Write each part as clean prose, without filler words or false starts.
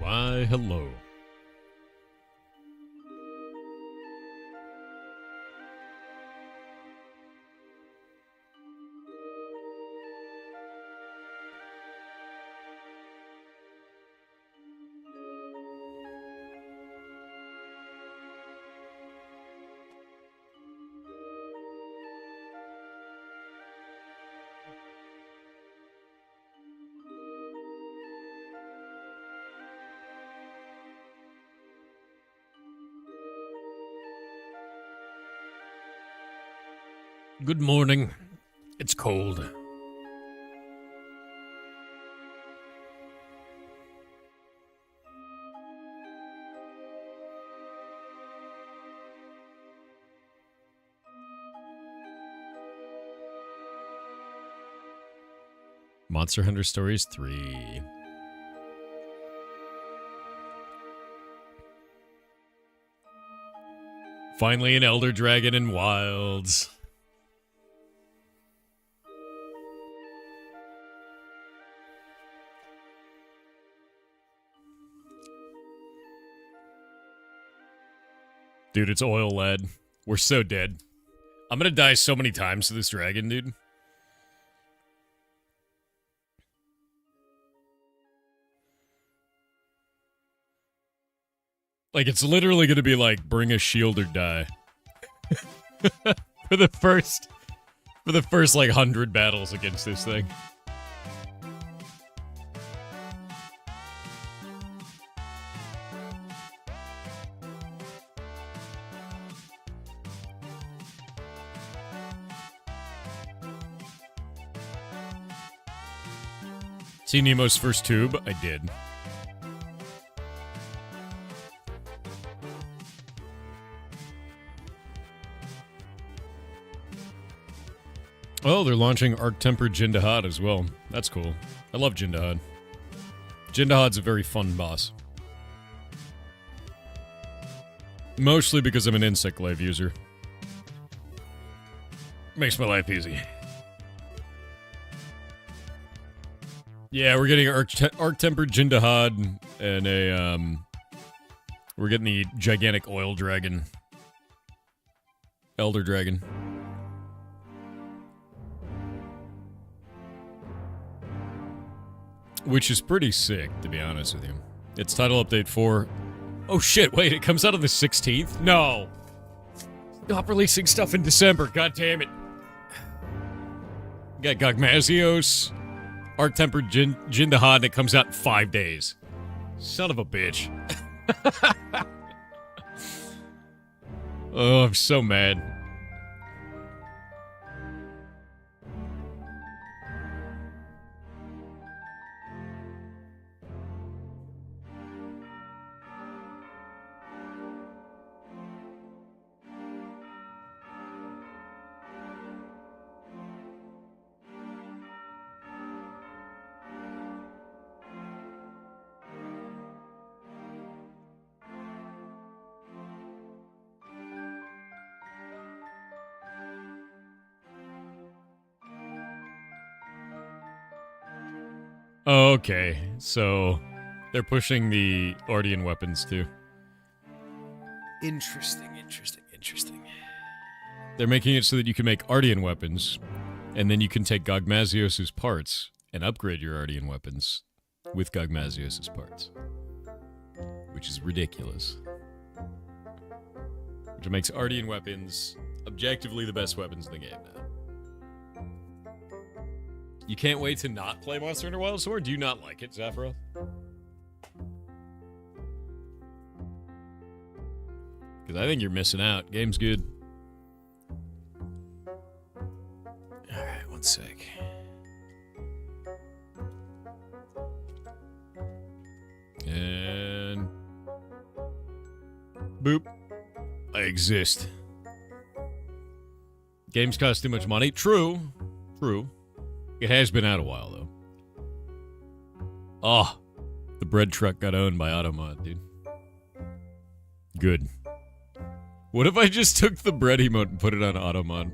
Why, hello. Good morning. It's cold. Monster Hunter Stories 3. Finally an Elder Dragon in Wilds. Dude, it's oil lead. We're so dead. I'm gonna die so many times to this dragon, dude. Like, it's literally gonna be like, bring a shield or die. for the first, like, 100 battles against this thing. See Nemo's first tube? I did. Oh, they're launching Arc-Tempered Jindahad as well. That's cool. I love Jindahad. Jindahad's a very fun boss. Mostly because I'm an Insect Glaive user. Makes my life easy. Yeah, we're getting Arc-Tempered Jindahad and a, we're getting the gigantic oil dragon. Elder Dragon. Which is pretty sick, to be honest with you. It's title update 4. Oh shit, wait, it comes out on the 16th? No! Stop releasing stuff in December, god damn it. Got Gogmazios, Arc-Tempered Jindahad, and it comes out in 5 days. Son of a bitch. Oh, I'm so mad. Oh, okay, so they're pushing the Ardean weapons too. Interesting. They're making it so that you can make Ardean weapons, and then you can take Gogmazios' parts and upgrade your Ardean weapons with Gogmazios' parts. Which is ridiculous. Which makes Ardean weapons objectively the best weapons in the game now. You can't wait to not play Monster Hunter Wild Sword? Do you not like it, Zafra? Because I think you're missing out. Game's good. Alright, one sec. And... boop. I exist. Games cost too much money. True. It has been out a while, though. Oh, the bread truck got owned by Automod, dude. Good. What if I just took the bread emote and put it on Automod?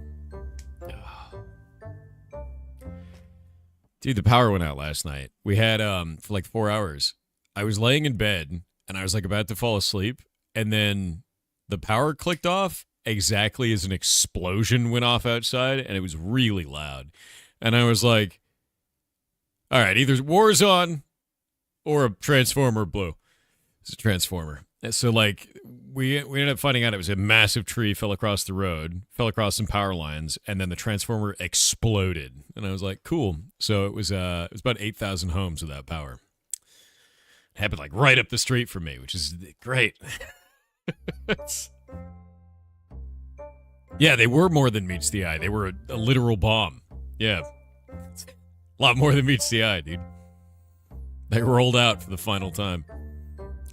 Dude, the power went out last night. We had, for like 4 hours, I was laying in bed, and I was like about to fall asleep, and then the power clicked off exactly as an explosion went off outside, and it was really loud. And I was like, all right, either war's on or a transformer blew. It's a transformer. And so, like, we ended up finding out it was a massive tree fell across the road, fell across some power lines, and then the transformer exploded. And I was like, cool. So it was about 8,000 homes without power. It happened, like, right up the street from me, which is great. Yeah, they were more than meets the eye. They were a literal bomb. Yeah. A lot more than meets the eye, dude. They rolled out for the final time.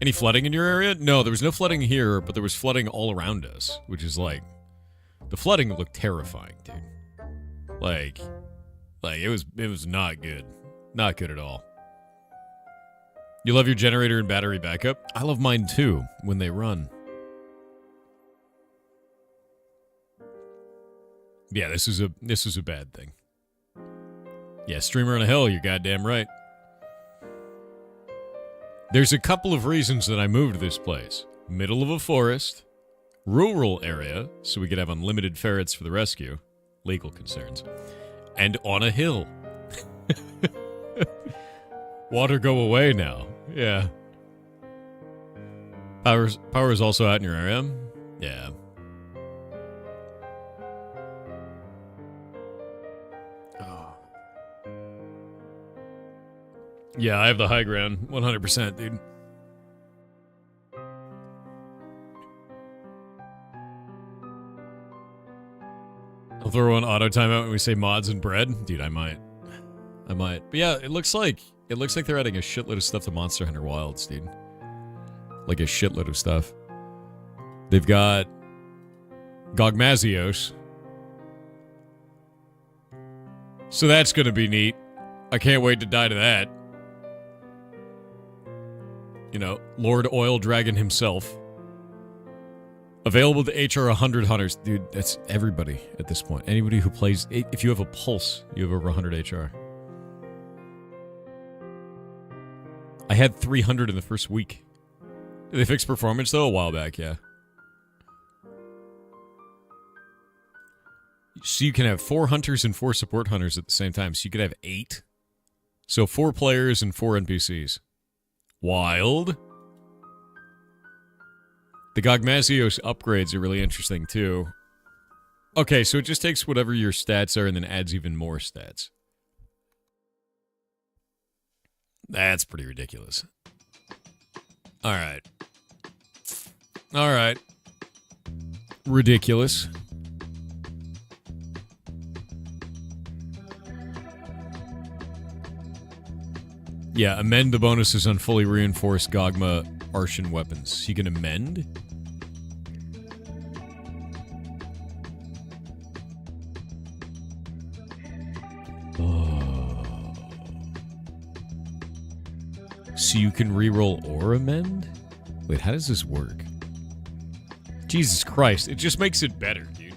Any flooding in your area? No, there was no flooding here, but there was flooding all around us, which is like, the flooding looked terrifying, dude. Like it was not good. Not good at all. You love your generator and battery backup? I love mine too, when they run. Yeah, this is a bad thing. Yeah, streamer on a hill, you're goddamn right. There's a couple of reasons that I moved this place. Middle of a forest, rural area, so we could have unlimited ferrets for the rescue, legal concerns, and on a hill. Water go away now. Yeah. Power is also out in your area? Yeah. Yeah, I have the high ground. 100%, dude. I'll throw on auto timeout when we say mods and bread. Dude, I might. But yeah, it looks like they're adding a shitload of stuff to Monster Hunter Wilds, dude. Like a shitload of stuff. They've got Gogmazios. So that's going to be neat. I can't wait to die to that. You know, Lord Oil Dragon himself. Available to HR 100 hunters. Dude, that's everybody at this point. Anybody who plays... If you have a pulse, you have over 100 HR. I had 300 in the first week. Did they fix performance, though? A while back, yeah. So you can have 4 hunters and 4 support hunters at the same time. So you could have 8. So 4 players and 4 NPCs. Wild. The Gogmazios upgrades are really interesting, too. Okay, so it just takes whatever your stats are and then adds even more stats. That's pretty ridiculous. Alright. Ridiculous. Yeah, amend the bonuses on fully reinforced Gogma Arshan weapons. You can amend? Oh. So you can reroll or amend? Wait, how does this work? Jesus Christ, it just makes it better, dude.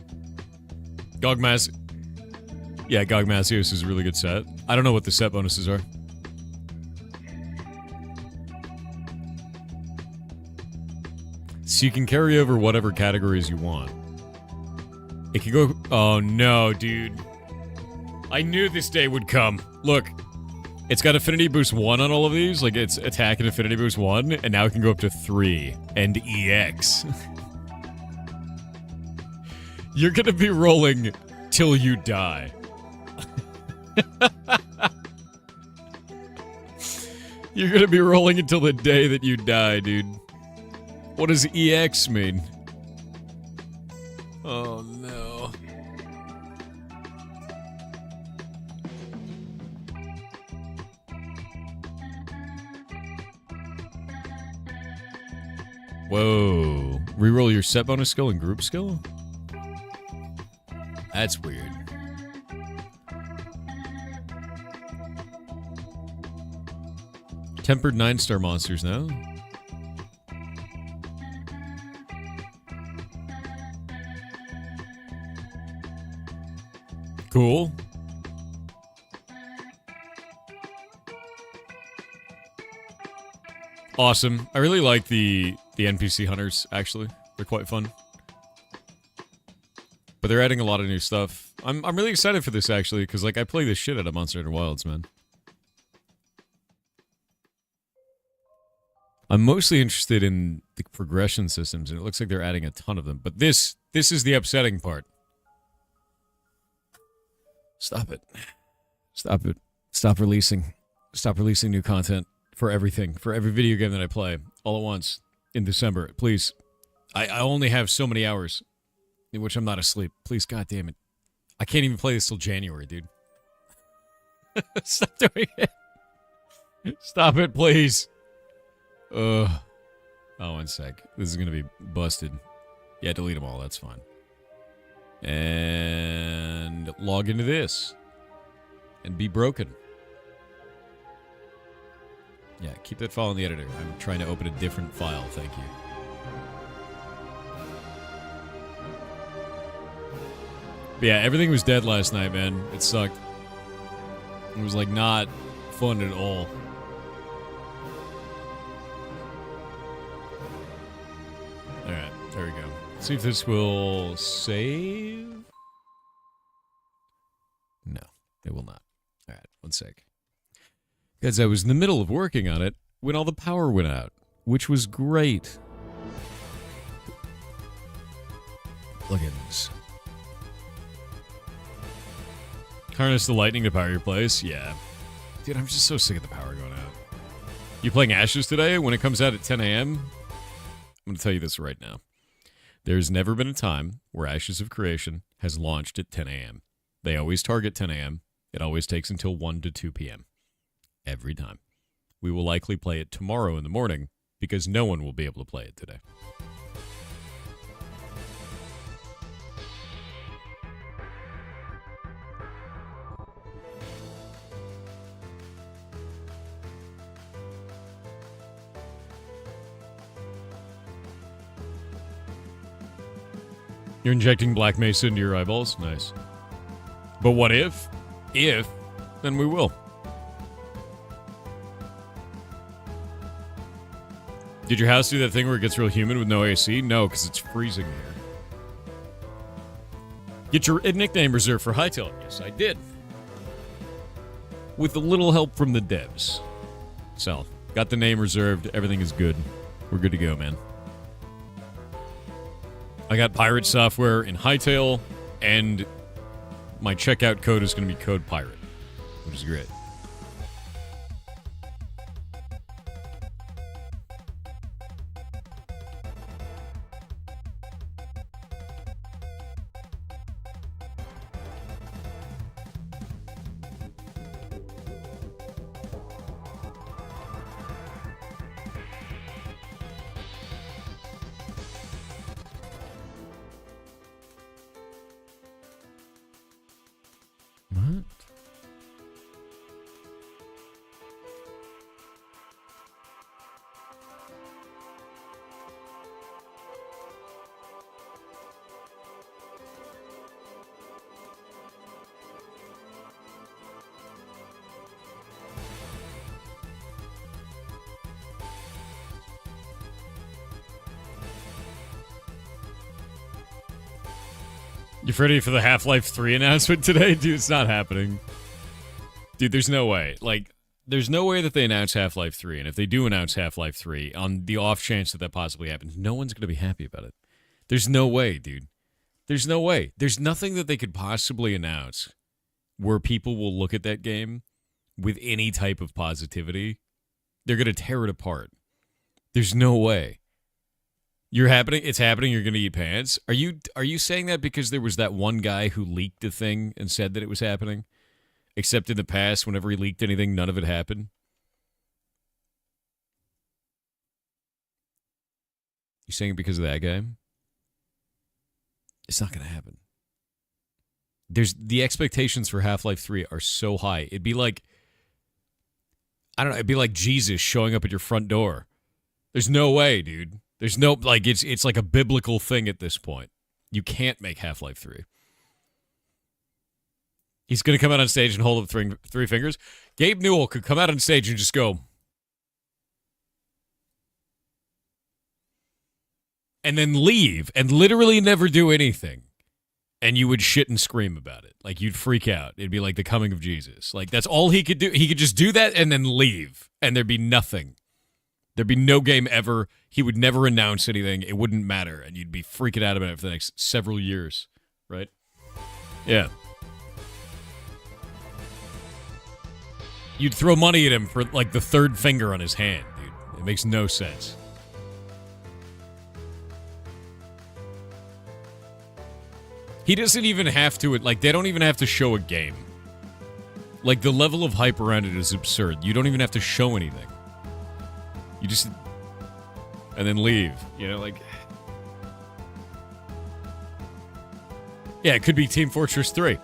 Yeah, Gogmazios is a really good set. I don't know what the set bonuses are. So you can carry over whatever categories you want. It can go... Oh, no, dude. I knew this day would come. Look. It's got Affinity Boost 1 on all of these. Like, it's Attack and Affinity Boost 1. And now it can go up to 3. And EX. You're gonna be rolling till you die. You're gonna be rolling until the day that you die, dude. What does EX mean? Oh, no. Whoa. Reroll your set bonus skill and group skill? That's weird. Tempered 9-star monsters now? Cool. Awesome. I really like the NPC hunters, actually. They're quite fun. But they're adding a lot of new stuff. I'm really excited for this, actually, because, like, I play this shit out of Monster Hunter Wilds, man. I'm mostly interested in the progression systems, and it looks like they're adding a ton of them. But this is the upsetting part. Stop it. Stop it. Stop releasing. Stop releasing new content for everything, for every video game that I play, all at once, in December. Please. I only have so many hours in which I'm not asleep. Please, God damn it. I can't even play this till January, dude. Stop doing it. Stop it, please. Oh, 1 sec. This is going to be busted. Yeah, delete them all. That's fine. And log into this. And be broken. Yeah, keep that file in the editor. I'm trying to open a different file. Thank you. But yeah, everything was dead last night, man. It sucked. It was, like, not fun at all. Alright, there we go. See if this will save. No, it will not. Alright, 1 sec. Because I was in the middle of working on it when all the power went out, which was great. Plugins. Harness the lightning to power your place? Yeah. Dude, I'm just so sick of the power going out. You playing Ashes today when it comes out at 10 a.m.? I'm going to tell you this right now. There's never been a time where Ashes of Creation has launched at 10 a.m. They always target 10 a.m. It always takes until 1 to 2 p.m. Every time. We will likely play it tomorrow in the morning because no one will be able to play it today. You're injecting Black Mesa into your eyeballs? Nice. But what if? If, then we will. Did your house do that thing where it gets real humid with no AC? No, because it's freezing here. Get your nickname reserved for Hightail? Yes, I did. With a little help from the devs. So, got the name reserved. Everything is good. We're good to go, man. I got pirate software in Hightail, and my checkout code is going to be code pirate, which is great. What? You ready for the Half-Life 3 announcement today? Dude, it's not happening. Dude, there's no way. Like, there's no way that they announce Half-Life 3, and if they do announce Half-Life 3, on the off chance that that possibly happens, no one's going to be happy about it. There's no way, dude. There's no way. There's nothing that they could possibly announce where people will look at that game with any type of positivity. They're going to tear it apart. There's no way. It's happening, you're going to eat pants? Are you saying that because there was that one guy who leaked the thing and said that it was happening? Except in the past, whenever he leaked anything, none of it happened? You saying it because of that guy? It's not going to happen. The expectations for Half-Life 3 are so high. It'd be like, I don't know, it'd be like Jesus showing up at your front door. There's no way, dude. There's no, like, it's like a biblical thing at this point. You can't make Half-Life 3. He's going to come out on stage and hold up three fingers. Gabe Newell could come out on stage and just go. and then leave and literally never do anything. And you would shit and scream about it. Like, you'd freak out. It'd be like the coming of Jesus. Like, that's all he could do. He could just do that and then leave, and there'd be nothing. There'd be no game ever. He would never announce anything. It wouldn't matter, and you'd be freaking out about it for the next several years, right? Yeah. You'd throw money at him for, like, the third finger on his hand, dude. It makes no sense. He doesn't even have to, like, they don't even have to show a game. Like, the level of hype around it is absurd. You don't even have to show anything. You just... and then leave. You know, like... yeah, it could be Team Fortress 3. It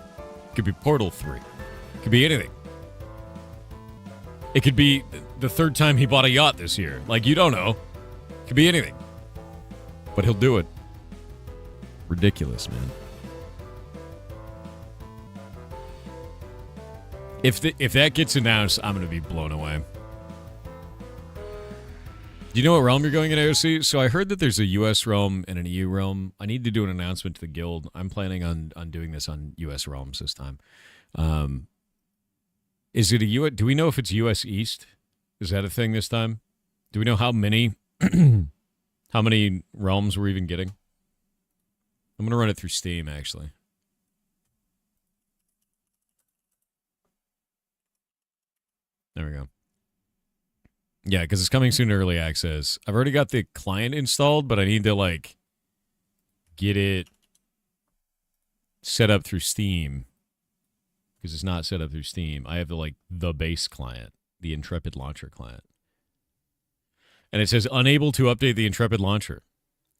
could be Portal 3. It could be anything. It could be the third time he bought a yacht this year. Like, you don't know. It could be anything. But he'll do it. Ridiculous, man. If that gets announced, I'm going to be blown away. Do you know what realm you're going in, AOC? So I heard that there's a US realm and an EU realm. I need to do an announcement to the guild. I'm planning on doing this on US realms this time. Is it a US? Do we know if it's US East? Is that a thing this time? Do we know how many realms we're even getting? I'm going to run it through Steam, actually. There we go. Yeah, because it's coming soon to early access. I've already got the client installed, but I need to, like, get it set up through Steam. Because it's not set up through Steam. I have the base client, the Intrepid Launcher client. And it says, unable to update the Intrepid Launcher.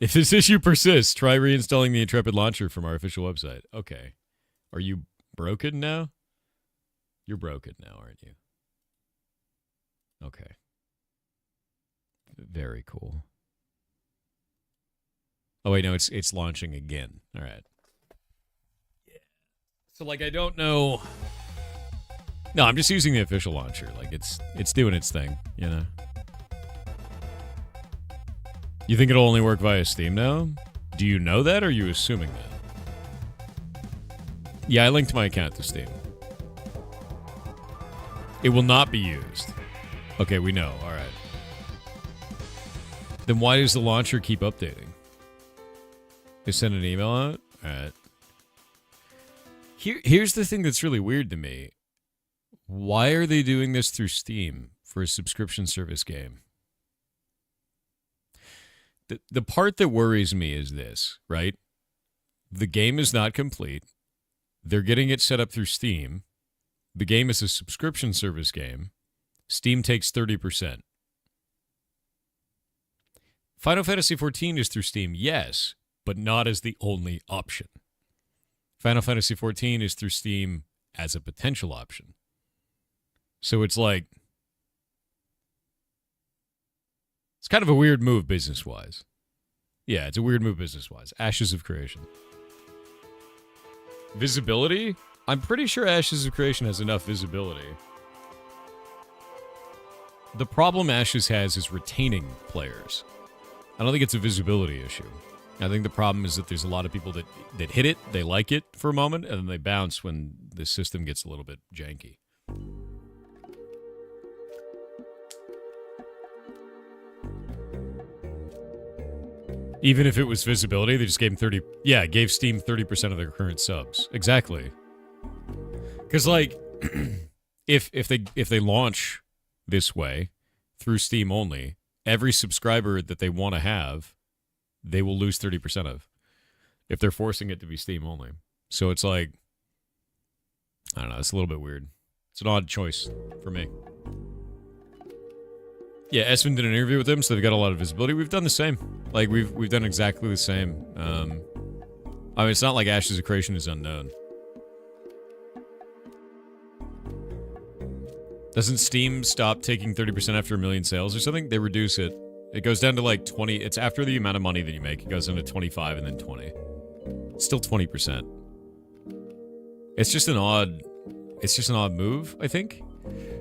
If this issue persists, try reinstalling the Intrepid Launcher from our official website. Okay. Are you broken now? You're broken now, aren't you? Okay. Very cool. Oh, wait, no, it's launching again. All right. Yeah. So, like, I don't know. No, I'm just using the official launcher. Like, it's doing its thing, you know? You think it'll only work via Steam now? Do you know that, or are you assuming that? Yeah, I linked my account to Steam. It will not be used. Okay, we know. All right. Then why does the launcher keep updating? They send an email out? All right. Here's the thing that's really weird to me. Why are they doing this through Steam for a subscription service game? The part that worries me is this, right? The game is not complete. They're getting it set up through Steam. The game is a subscription service game. Steam takes 30%. Final Fantasy XIV is through Steam, yes, but not as the only option. Final Fantasy XIV is through Steam as a potential option. So it's like... it's kind of a weird move business-wise. Yeah, it's a weird move business-wise. Ashes of Creation. Visibility? I'm pretty sure Ashes of Creation has enough visibility. The problem Ashes has is retaining players. I don't think it's a visibility issue. I think the problem is that there's a lot of people that hit it, they like it for a moment, and then they bounce when the system gets a little bit janky. Even if it was visibility, they just gave them 30... yeah, gave Steam 30% of their current subs. Exactly. Because, like, if they launch this way, through Steam only, every subscriber that they want to have, they will lose 30% of. If they're forcing it to be Steam only. So it's like... I don't know, it's a little bit weird. It's an odd choice for me. Yeah, Esvin did an interview with them, so they've got a lot of visibility. We've done the same. Like, we've done exactly the same. I mean, it's not like Ashes of Creation is unknown. Doesn't Steam stop taking 30% after 1 million sales or something? They reduce it. It goes down to like 20. It's after the amount of money that you make. It goes down to 25 and then 20. It's still 20%. It's just an odd move, I think.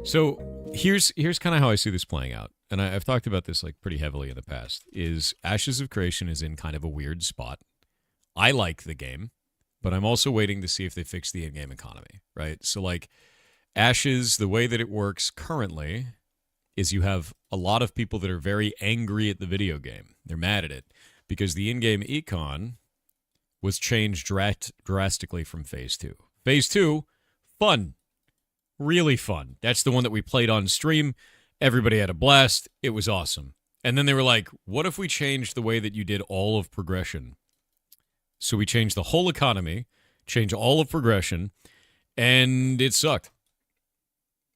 So here's kind of how I see this playing out. and I've talked about this like pretty heavily in the past, is Ashes of Creation is in kind of a weird spot. I like the game, but I'm also waiting to see if they fix the in-game economy, right? So like Ashes, the way that it works currently is you have a lot of people that are very angry at the video game. They're mad at it because the in-game econ was changed drastically from Phase 2. Phase 2, fun. Really fun. That's the one that we played on stream. Everybody had a blast. It was awesome. And then they were like, what if we changed the way that you did all of progression? So we changed the whole economy, changed all of progression, and it sucked.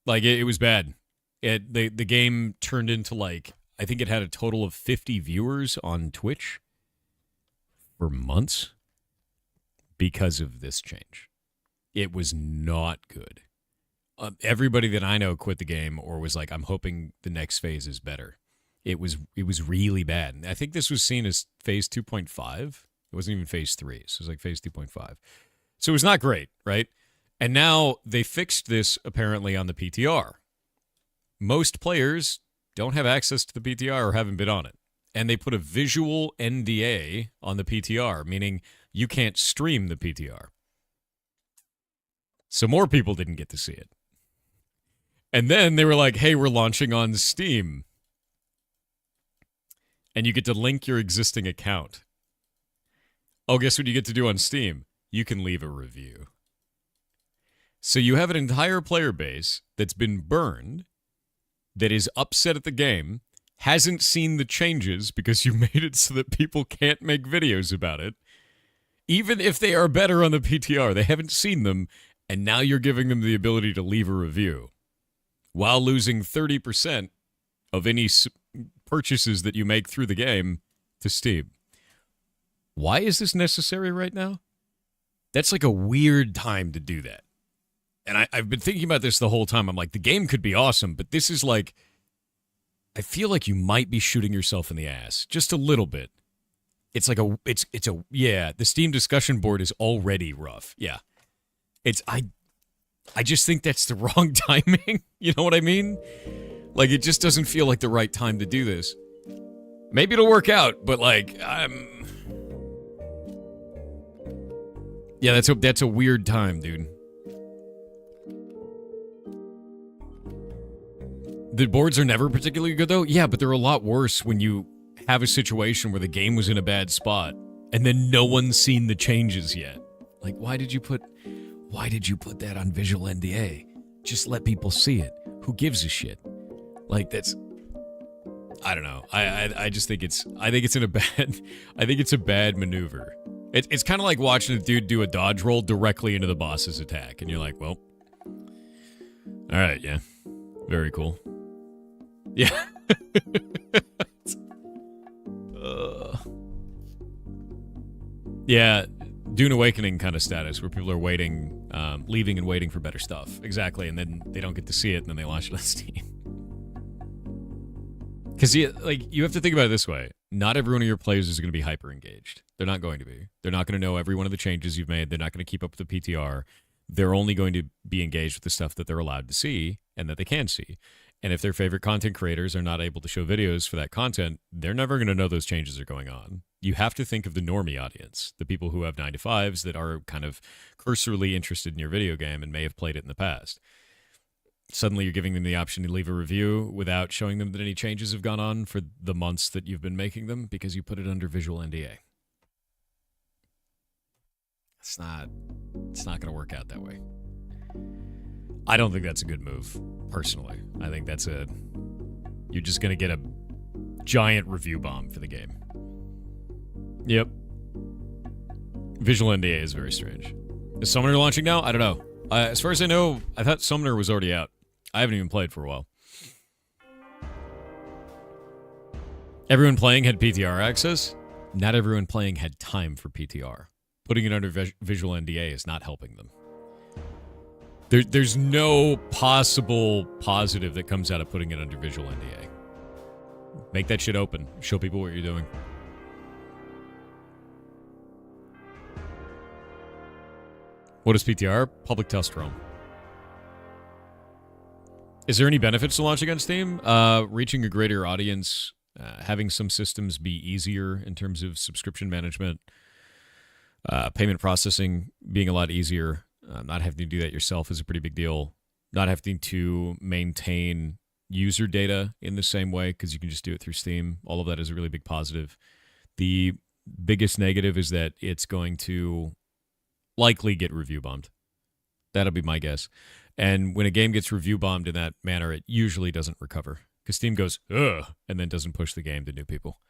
Like, it was bad. The game turned into, like, I think it had a total of 50 viewers on Twitch for months because of this change. It was not good. Everybody that I know quit the game or was like, I'm hoping the next phase is better. It was really bad. And I think this was seen as phase 2.5. It wasn't even phase 3. So it was like phase 2.5. So it was not great, right? And now they fixed this apparently on the PTR. Most players don't have access to the PTR or haven't been on it. And they put a visual NDA on the PTR, meaning you can't stream the PTR. So more people didn't get to see it. And then they were like, hey, we're launching on Steam. And you get to link your existing account. Oh, guess what you get to do on Steam? You can leave a review. So you have an entire player base that's been burned, that is upset at the game, hasn't seen the changes because you made it so that people can't make videos about it. Even if they are better on the PTR, they haven't seen them, and now you're giving them the ability to leave a review while losing 30% of any purchases that you make through the game to Steam. Why is this necessary right now? That's like a weird time to do that. And I've been thinking about this the whole time. I'm like, the game could be awesome, but this is like, I feel like you might be shooting yourself in the ass just a little bit. It's like yeah, the Steam discussion board is already rough. Yeah. I just think that's the wrong timing. You know what I mean? Like, it just doesn't feel like the right time to do this. Maybe it'll work out, but like, yeah, that's a weird time, dude. The boards are never particularly good, though. Yeah, but they're a lot worse when you have a situation where the game was in a bad spot and then no one's seen the changes yet. Like, why did you put that on visual NDA? Just let people see it. Who gives a shit? Like, that's, I don't know. I just think it's a bad maneuver. It's kind of like watching a dude do a dodge roll directly into the boss's attack, and you're like, well, all right, yeah, very cool. Yeah. Yeah, Dune Awakening kind of status where people are waiting, leaving and waiting for better stuff. Exactly, and then they don't get to see it, and then they launch it on Steam. Because you have to think about it this way. Not every one of your players is going to be hyper engaged. They're not going to be. They're not going to know every one of the changes you've made. They're not going to keep up with the PTR. They're only going to be engaged with the stuff that they're allowed to see and that they can see. And if their favorite content creators are not able to show videos for that content, they're never going to know those changes are going on. You have to think of the normie audience, the people who have 9-to-5s that are kind of cursorily interested in your video game and may have played it in the past. Suddenly you're giving them the option to leave a review without showing them that any changes have gone on for the months that you've been making them because you put it under visual NDA. It's not going to work out that way. I don't think that's a good move, personally. I think you're just going to get a giant review bomb for the game. Yep. Visual NDA is very strange. Is Summoner launching now? I don't know. As far as I know, I thought Summoner was already out. I haven't even played for a while. Everyone playing had PTR access. Not everyone playing had time for PTR. Putting it under visual NDA is not helping them. There's no possible positive that comes out of putting it under visual NDA. Make that shit open. Show people what you're doing. What is PTR? Public test realm. Is there any benefits to launching on Steam? Reaching a greater audience, having some systems be easier in terms of subscription management, payment processing being a lot easier. Not having to do that yourself is a pretty big deal. Not having to maintain user data in the same way because you can just do it through Steam. All of that is a really big positive. The biggest negative is that it's going to likely get review bombed. That'll be my guess. And when a game gets review bombed in that manner, it usually doesn't recover because Steam goes, ugh, and then doesn't push the game to new people.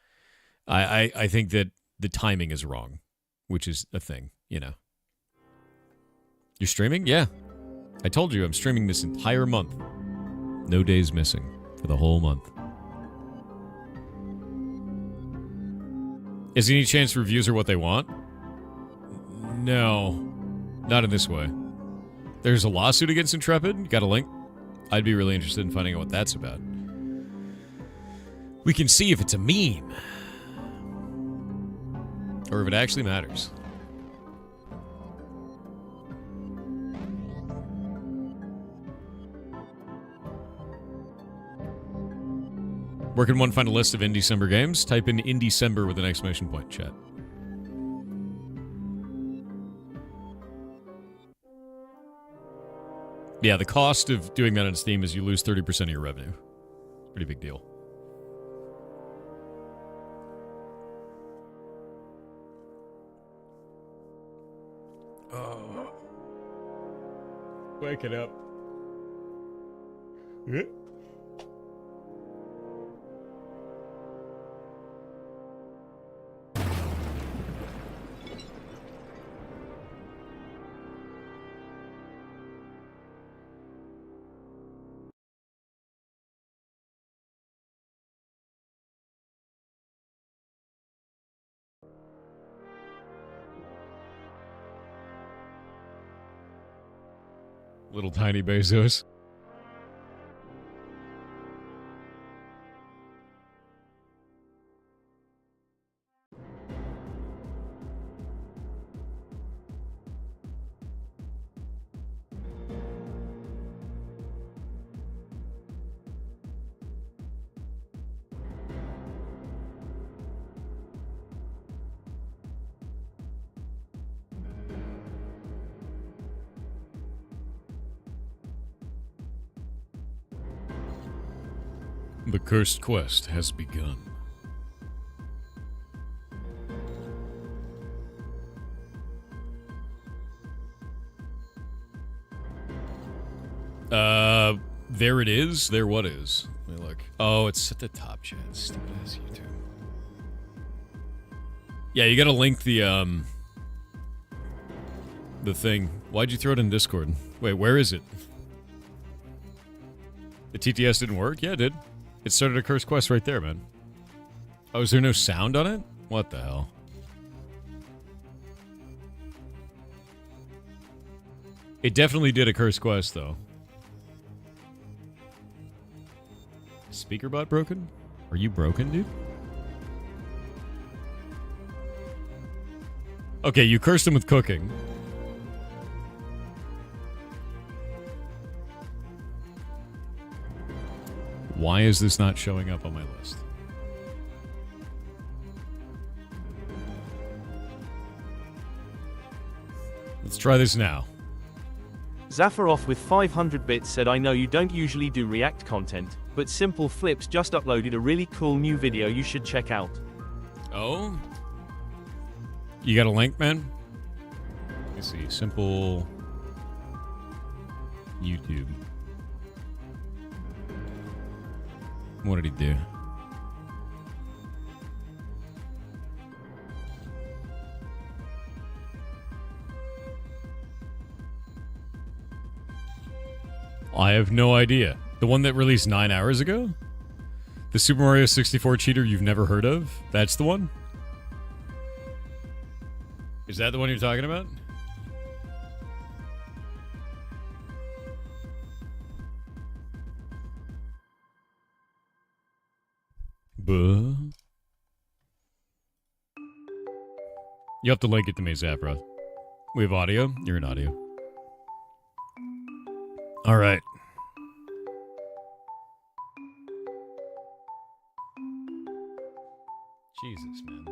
I think that the timing is wrong, which is a thing, you know. You're streaming? Yeah. I told you I'm streaming this entire month. No days missing for the whole month. Is there any chance reviews are what they want? No. Not in this way. There's a lawsuit against Intrepid. Got a link? I'd be really interested in finding out what that's about. We can see if it's a meme. Or if it actually matters. Where can one find a list of in-December games? Type in "in-December" with an exclamation point, chat. Yeah, the cost of doing that on Steam is you lose 30% of your revenue. Pretty big deal. Oh. Wake it up. Little tiny Bezos. The cursed quest has begun. There it is. There what is? Let me look. Oh, it's at the top, chat. Stupid ass YouTube. Yeah, you gotta link the thing. Why'd you throw it in Discord? Wait, where is it? The TTS didn't work? Yeah, it did. It started a cursed quest right there, man. Oh, is there no sound on it? What the hell? It definitely did a cursed quest, though. Speaker bot broken? Are you broken, dude? Okay, you cursed him with cooking. Why is this not showing up on my list? Let's try this now. Zafarov with 500 bits said, I know you don't usually do React content, but Simple Flips just uploaded a really cool new video you should check out. Oh? You got a link, man? Let me see. Simple YouTube. What did he do? I have no idea. The one that released 9 hours ago? The Super Mario 64 cheater you've never heard of? That's the one? Is that the one you're talking about? Buh. You have to link it to me, Zapra. We have audio? You're in audio. Alright. Jesus, man.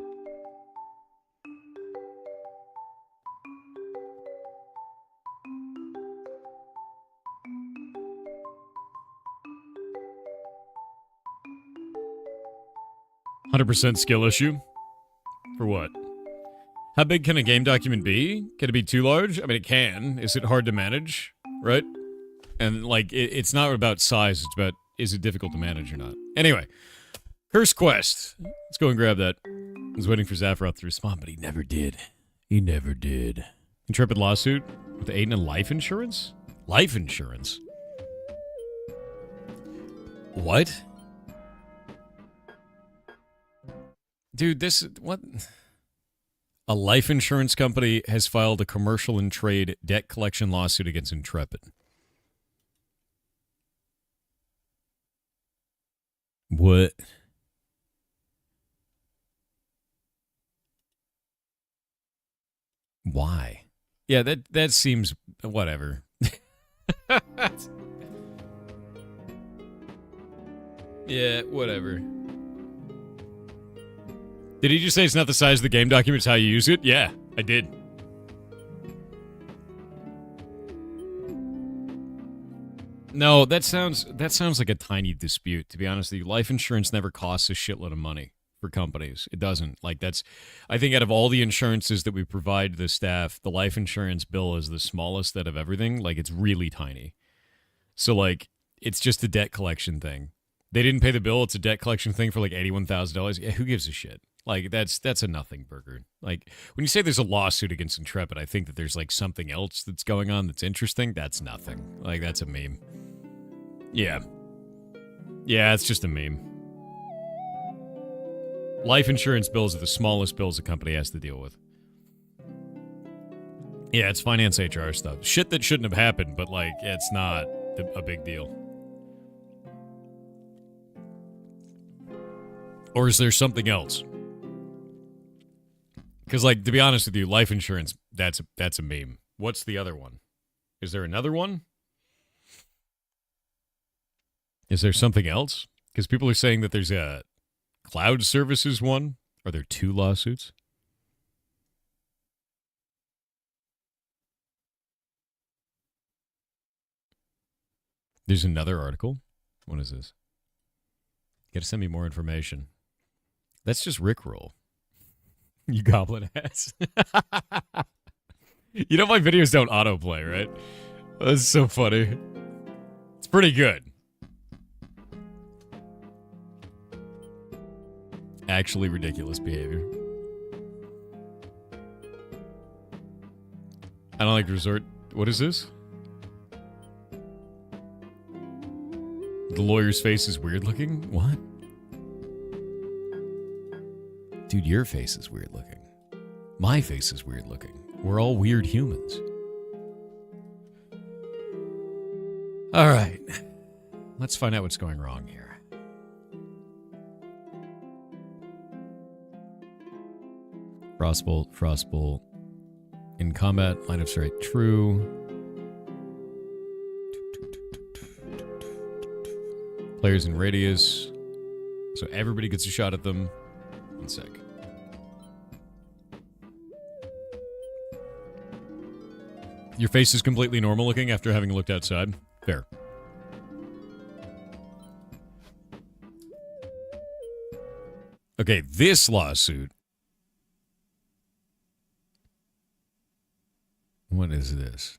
"100% skill issue? For what? How big can a game document be? Can it be too large? I mean, it can. Is it hard to manage? Right? And, like, it's not about size. It's about, is it difficult to manage or not? Anyway, Curse Quest. Let's go and grab that. I was waiting for Zaphiroth to respond, but he never did. He never did. Intrepid lawsuit with Aiden and life insurance? Life insurance? What? Dude, what? A life insurance company has filed a commercial and trade debt collection lawsuit against Intrepid. What? Why? Yeah, that seems whatever. Yeah, whatever. Did he just say it's not the size of the game document, it's how you use it? Yeah, I did. No, that sounds like a tiny dispute, to be honest with you. Life insurance never costs a shitload of money for companies. It doesn't. Like, I think out of all the insurances that we provide the staff, the life insurance bill is the smallest out of everything. Like, it's really tiny. So, like, it's just a debt collection thing. They didn't pay the bill, it's a debt collection thing for like $81,000. Yeah, who gives a shit? Like, that's a nothing burger. Like, when you say there's a lawsuit against Intrepid, I think that there's, like, something else that's going on that's interesting. That's nothing. Like, that's a meme. Yeah. Yeah, it's just a meme. Life insurance bills are the smallest bills a company has to deal with. Yeah, it's finance HR stuff. Shit that shouldn't have happened, but, like, it's not a big deal. Or is there something else? Because, like, to be honest with you, life insurance, that's a meme. What's the other one? Is there another one? Is there something else? Because people are saying that there's a cloud services one. Are there two lawsuits? There's another article. What is this? You gotta send me more information. That's just Rickroll. You goblin ass. You know my videos don't autoplay, right? That's so funny. It's pretty good. Actually ridiculous behavior. I don't like to resort. What is this? The lawyer's face is weird looking? What? Dude, your face is weird looking. My face is weird looking. We're all weird humans. All right. Let's find out what's going wrong here. Frostbolt. In combat, line of sight, true. Players in radius. So everybody gets a shot at them. 1 sec. Your face is completely normal looking after having looked outside. Fair. Okay, this lawsuit. What is this?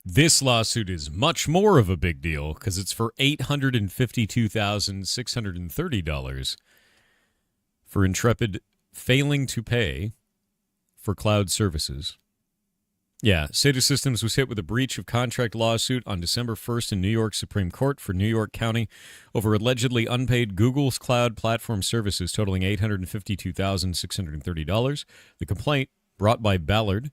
This lawsuit is much more of a big deal because it's for $852,630 for Intrepid failing to pay for cloud services. Yeah, SATA Systems was hit with a breach of contract lawsuit on December 1st in New York Supreme Court for New York County over allegedly unpaid Google's cloud platform services totaling $852,630. The complaint, brought by Ballard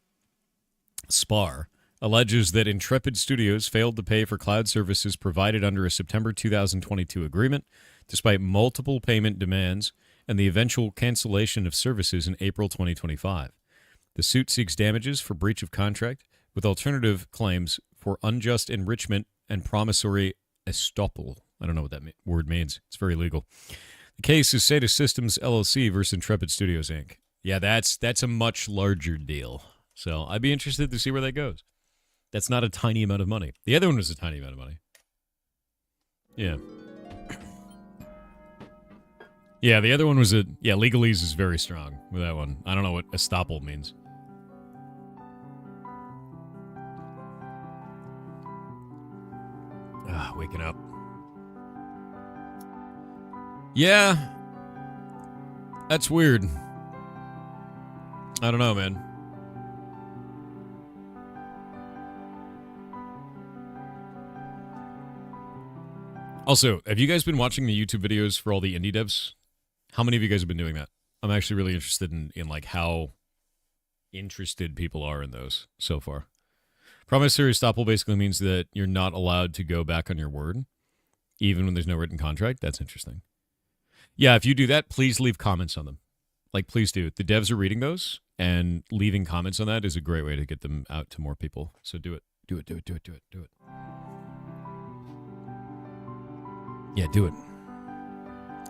Spar, alleges that Intrepid Studios failed to pay for cloud services provided under a September 2022 agreement, despite multiple payment demands and the eventual cancellation of services in April 2025. The suit seeks damages for breach of contract, with alternative claims for unjust enrichment and promissory estoppel. I don't know what that word means. It's very legal. The case is Sata Systems LLC versus Intrepid Studios Inc. Yeah, that's a much larger deal. So I'd be interested to see where that goes. That's not a tiny amount of money. The other one was a tiny amount of money. Yeah. Yeah, the other one was legalese is very strong with that one. I don't know what estoppel means. Waking up. Yeah. That's weird. I don't know, man. Also, have you guys been watching the YouTube videos for all the indie devs? How many of you guys have been doing that? I'm actually really interested in like how interested people are in those so far. Promissory estoppel basically means that you're not allowed to go back on your word, even when there's no written contract. That's interesting. Yeah, if you do that, please leave comments on them. Like, please do. The devs are reading those, and leaving comments on that is a great way to get them out to more people. So do it. Do it, do it, do it, do it, do it. Yeah, do it.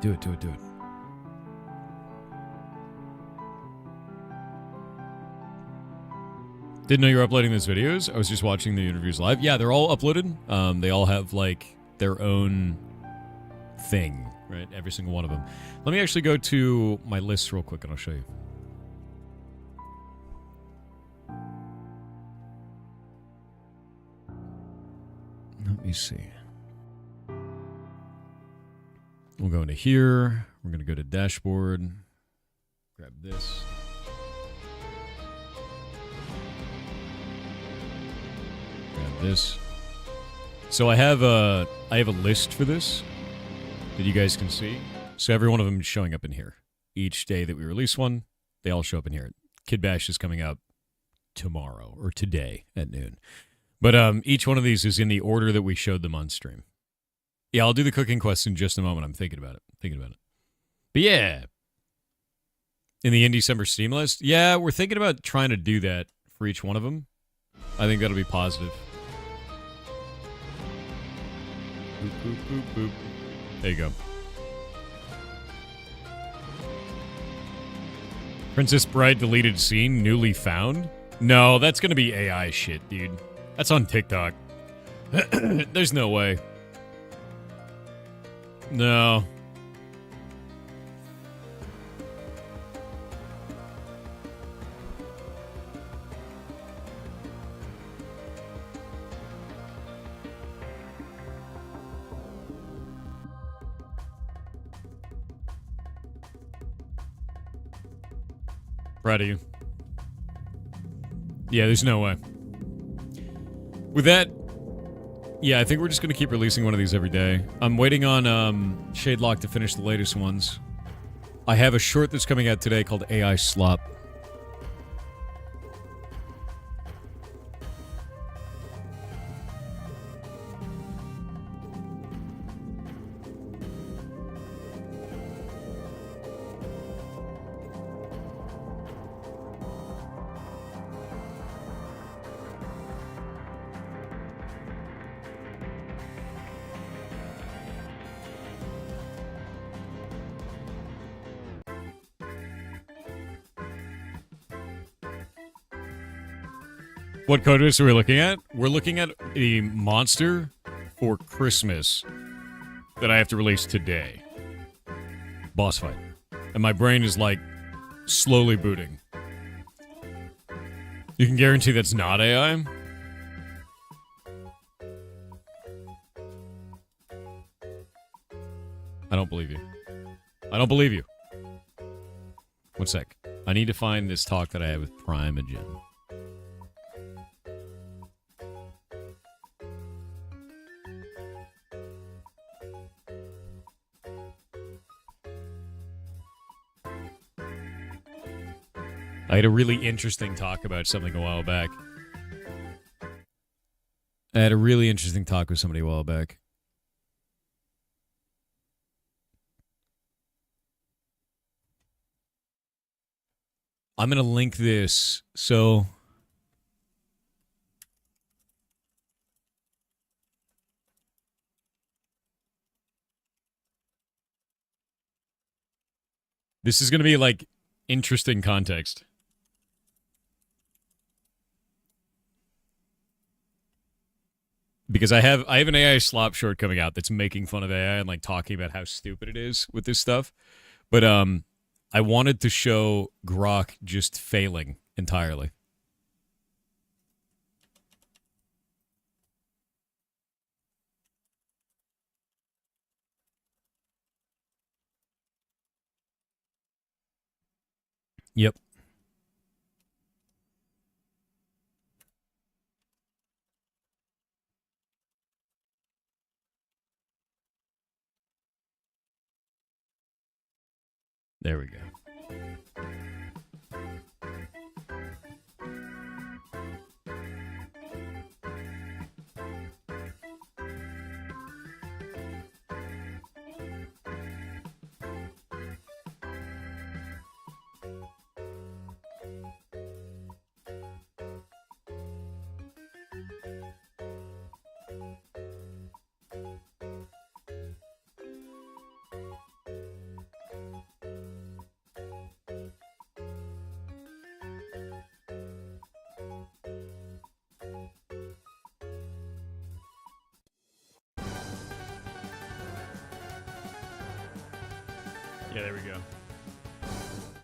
Do it, do it, do it. Didn't know you were uploading those videos. I was just watching the interviews live. Yeah, they're all uploaded. They all have, like, their own thing, right? Every single one of them. Let me actually go to my list real quick, and I'll show you. Let me see. We'll go into here. We're going to go to dashboard. Grab this. Grab this. So I have a list for this that you guys can see. So every one of them is showing up in here. Each day that we release one, they all show up in here. Kid Bash is coming out tomorrow or today at noon. But each one of these is in the order that we showed them on stream. Yeah, I'll do the cooking quest in just a moment. I'm thinking about it. But yeah. In the Indie Summer Steam list, yeah, we're thinking about trying to do that for each one of them. I think that'll be positive. Boop, boop, boop, boop. There you go. Princess Bride deleted scene, newly found? No, that's going to be AI shit, dude. That's on TikTok. There's no way. No. Proud of you. Yeah, there's no way. With that, yeah, I think we're just going to keep releasing one of these every day. I'm waiting on Shadelock to finish the latest ones. I have a short that's coming out today called AI Slop. What code base are we looking at? We're looking at a monster for Christmas that I have to release today. Boss fight. And my brain is like slowly booting. You can guarantee that's not AI? I don't believe you. I don't believe you. One sec. I need to find this talk that I had with Primogen. I had a really interesting talk about something a while back. I had a really interesting talk with somebody a while back. I'm going to link this. So This is going to be like interesting context. Because I have an AI slop short coming out that's making fun of AI and like talking about how stupid it is with this stuff. But I wanted to show Grok just failing entirely. Yep. There we go. Yeah, there we go.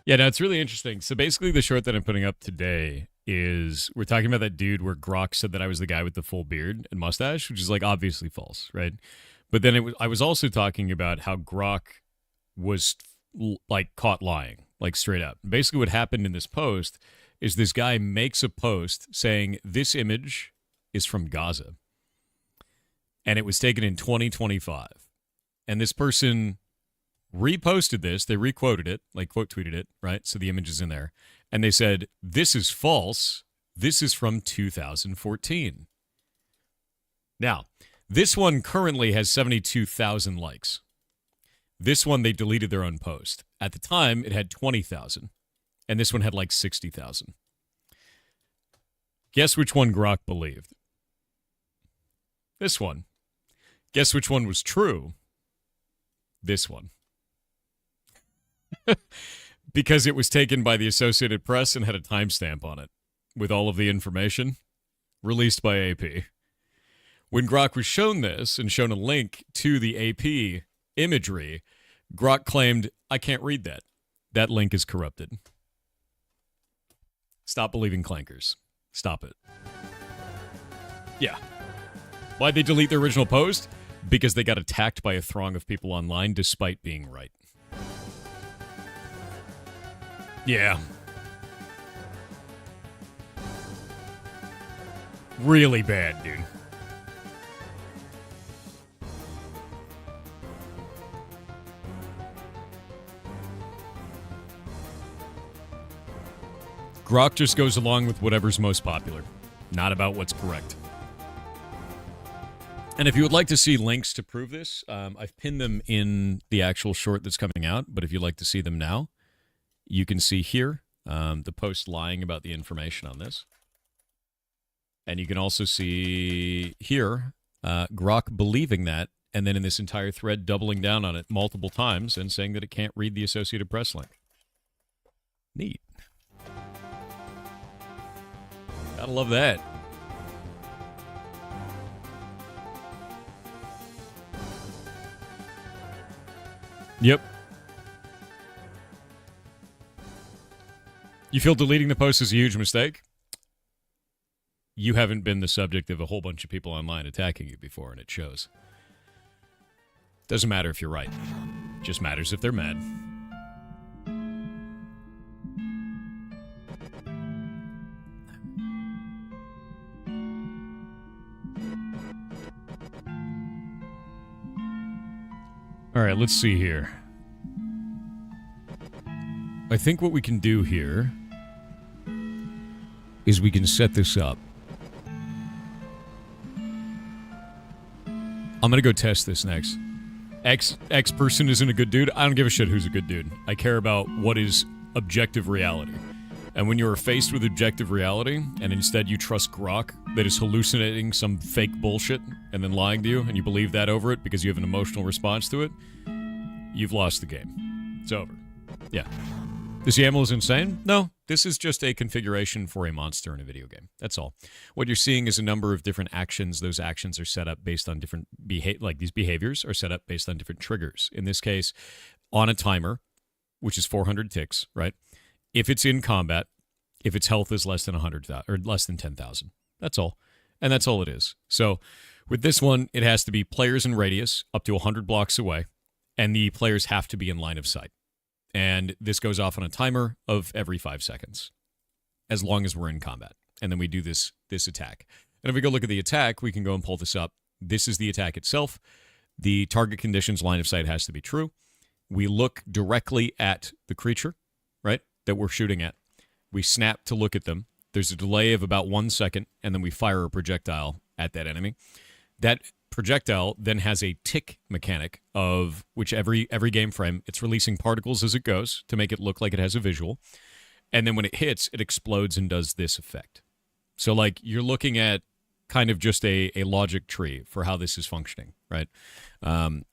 Yeah, no, it's really interesting. So basically the short that I'm putting up today is we're talking about that dude where Grok said that I was the guy with the full beard and mustache, which is like obviously false, right? But then I was also talking about how Grok was like caught lying, like straight up. Basically what happened in this post is this guy makes a post saying this image is from Gaza. And it was taken in 2025. And this person reposted this, they requoted it, like quote tweeted it, right? So the image is in there. And they said, this is false. This is from 2014. Now, this one currently has 72,000 likes. This one, they deleted their own post. At the time, it had 20,000. And this one had like 60,000. Guess which one Grok believed? This one. Guess which one was true? This one. Because it was taken by the Associated Press and had a timestamp on it with all of the information released by AP. When Grok was shown this and shown a link to the AP imagery, Grok claimed, I can't read that. That link is corrupted. Stop believing clankers. Stop it. Yeah. Why'd they delete their original post? Because they got attacked by a throng of people online despite being right. Yeah. Really bad, dude. Grok just goes along with whatever's most popular, not about what's correct. And if you would like to see links to prove this, I've pinned them in the actual short that's coming out, but if you'd like to see them now, you can see here the post lying about the information on this. And you can also see here Grok believing that, and then in this entire thread doubling down on it multiple times and saying that it can't read the Associated Press link. Neat. Gotta love that. Yep. You feel deleting the post is a huge mistake? You haven't been the subject of a whole bunch of people online attacking you before, and it shows. Doesn't matter if you're right. Just matters if they're mad. All right, let's see here. I think what we can do here is we can set this up. I'm going to go test this next. X person isn't a good dude. I don't give a shit who's a good dude. I care about what is objective reality. And when you are faced with objective reality, and instead you trust Grok that is hallucinating some fake bullshit and then lying to you, and you believe that over it because you have an emotional response to it, you've lost the game. It's over. Yeah. This YAML is insane? No, this is just a configuration for a monster in a video game. That's all. What you're seeing is a number of different actions. Those actions are set up based on different these behaviors are set up based on different triggers. In this case, on a timer, which is 400 ticks, right? If it's in combat, if its health is less than 100,000 or less than 10,000. That's all. And that's all it is. So with this one, it has to be players in radius up to 100 blocks away, and the players have to be in line of sight. And this goes off on a timer of every 5 seconds, as long as we're in combat. And then we do this attack. And if we go look at the attack, we can go and pull this up. This is the attack itself. The target conditions line of sight has to be true. We look directly at the creature, right, that we're shooting at. We snap to look at them. There's a delay of about 1 second, and then we fire a projectile at that enemy. That projectile then has a tick mechanic of which every game frame, it's releasing particles as it goes to make it look like it has a visual. And then when it hits, it explodes and does this effect. So like you're looking at kind of just a logic tree for how this is functioning, right?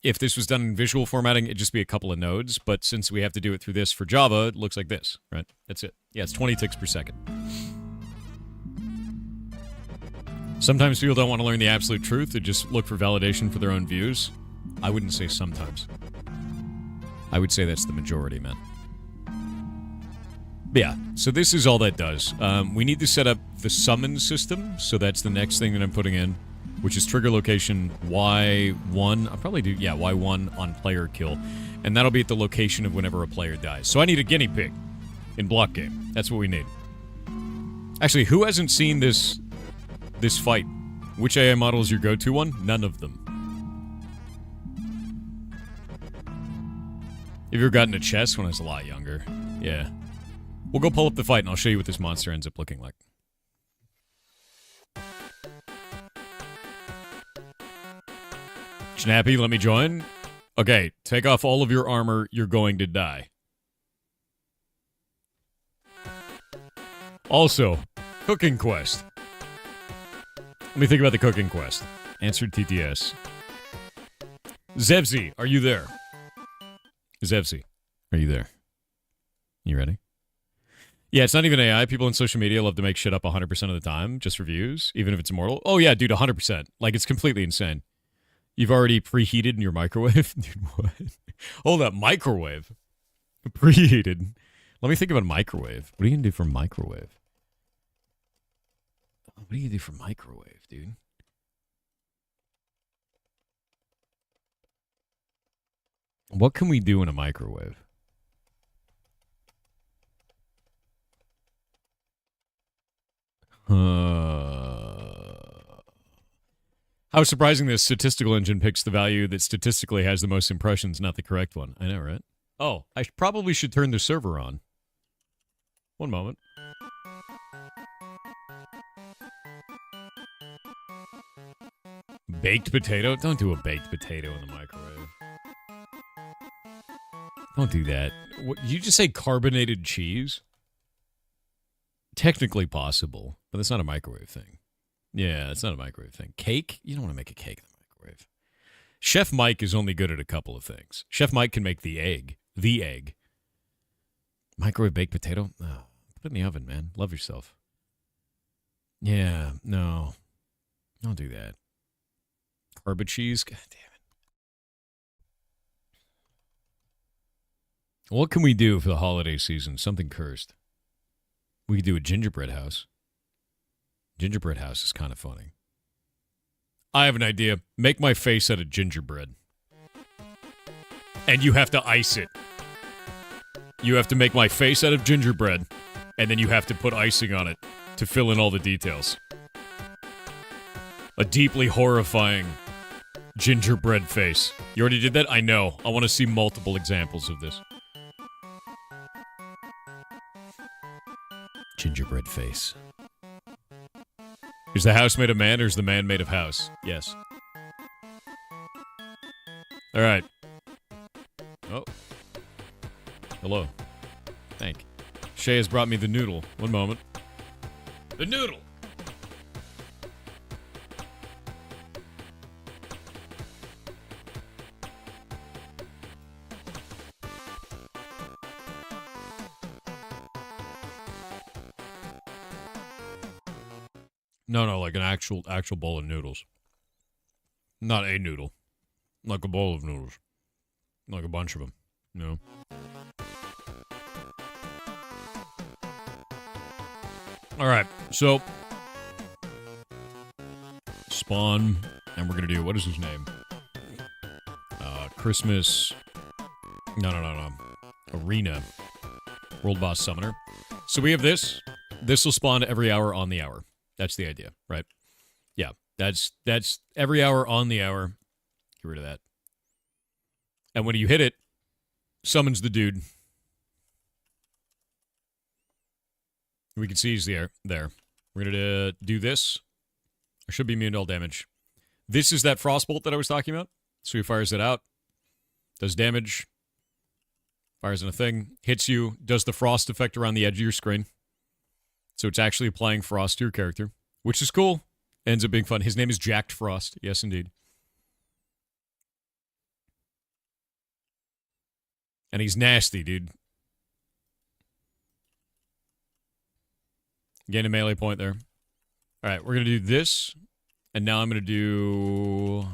If this was done in visual formatting, it'd just be a couple of nodes. But since we have to do it through this for Java, it looks like this, right? That's it. Yeah, it's 20 ticks per second. Sometimes people don't want to learn the absolute truth. They just look for validation for their own views. I wouldn't say sometimes. I would say that's the majority, man. But yeah, so this is all that does. We need to set up the summon system, so that's the next thing that I'm putting in, which is trigger location Y1. I'll probably do, yeah, Y1 on player kill. And that'll be at the location of whenever a player dies. So I need a guinea pig in block game. That's what we need. Actually, who hasn't seen this fight? Which AI model is your go-to one? None of them. Have you ever gotten a chess when I was a lot younger? Yeah. We'll go pull up the fight and I'll show you what this monster ends up looking like. Snappy, let me join. Okay, take off all of your armor. You're going to die. Also, cooking quest. Let me think about the cooking quest. Answered TTS. Zevzi, are you there? Zevzi, are you there? You ready? Yeah, it's not even AI. People on social media love to make shit up 100% of the time, just for views, even if it's immortal. Oh yeah, dude, 100%. Like, it's completely insane. You've already preheated in your microwave? Dude, what? Hold up, microwave? Preheated. Let me think about microwave. What are you going to do for microwave? What do you do for microwave, dude? What can we do in a microwave? How surprising this statistical engine picks the value that statistically has the most impressions, not the correct one. I know, right? Oh, I probably should turn the server on. One moment. Baked potato? Don't do a baked potato in the microwave. Don't do that. What, did you just say carbonated cheese? Technically possible, but that's not a microwave thing. Yeah, it's not a microwave thing. Cake? You don't want to make a cake in the microwave. Chef Mike is only good at a couple of things. Chef Mike can make the egg. The egg. Microwave baked potato? Oh, put it in the oven, man. Love yourself. Yeah, no. Don't do that. Carbo cheese? God damn it. What can we do for the holiday season? Something cursed. We could do a gingerbread house. Gingerbread house is kind of funny. I have an idea. Make my face out of gingerbread. And you have to ice it. You have to make my face out of gingerbread. And then you have to put icing on it to fill in all the details. A deeply horrifying gingerbread face. You already did that? I know. I want to see multiple examples of this. Gingerbread face. Is the house made of man or is the man made of house? Yes. All right. Oh. Hello. Thank. Shay has brought me the noodle. One moment. The noodle! No, like an actual bowl of noodles. Not a noodle. Like a bowl of noodles. Like a bunch of them. You know? Alright, so spawn, and we're gonna do, what is his name? Christmas. No. Arena. World Boss Summoner. So we have this. This will spawn every hour on the hour. That's the idea, right? Yeah, that's every hour on the hour. Get rid of that. And when you hit it, summons the dude. We can see he's there. We're going to do this. I should be immune to all damage. This is that frostbolt that I was talking about. So he fires it out. Does damage. Fires in a thing. Hits you. Does the frost effect around the edge of your screen. So it's actually applying frost to your character. Which is cool. Ends up being fun. His name is Jacked Frost. Yes, indeed. And he's nasty, dude. Gain a melee point there. All right, we're going to do this. And now I'm going to do...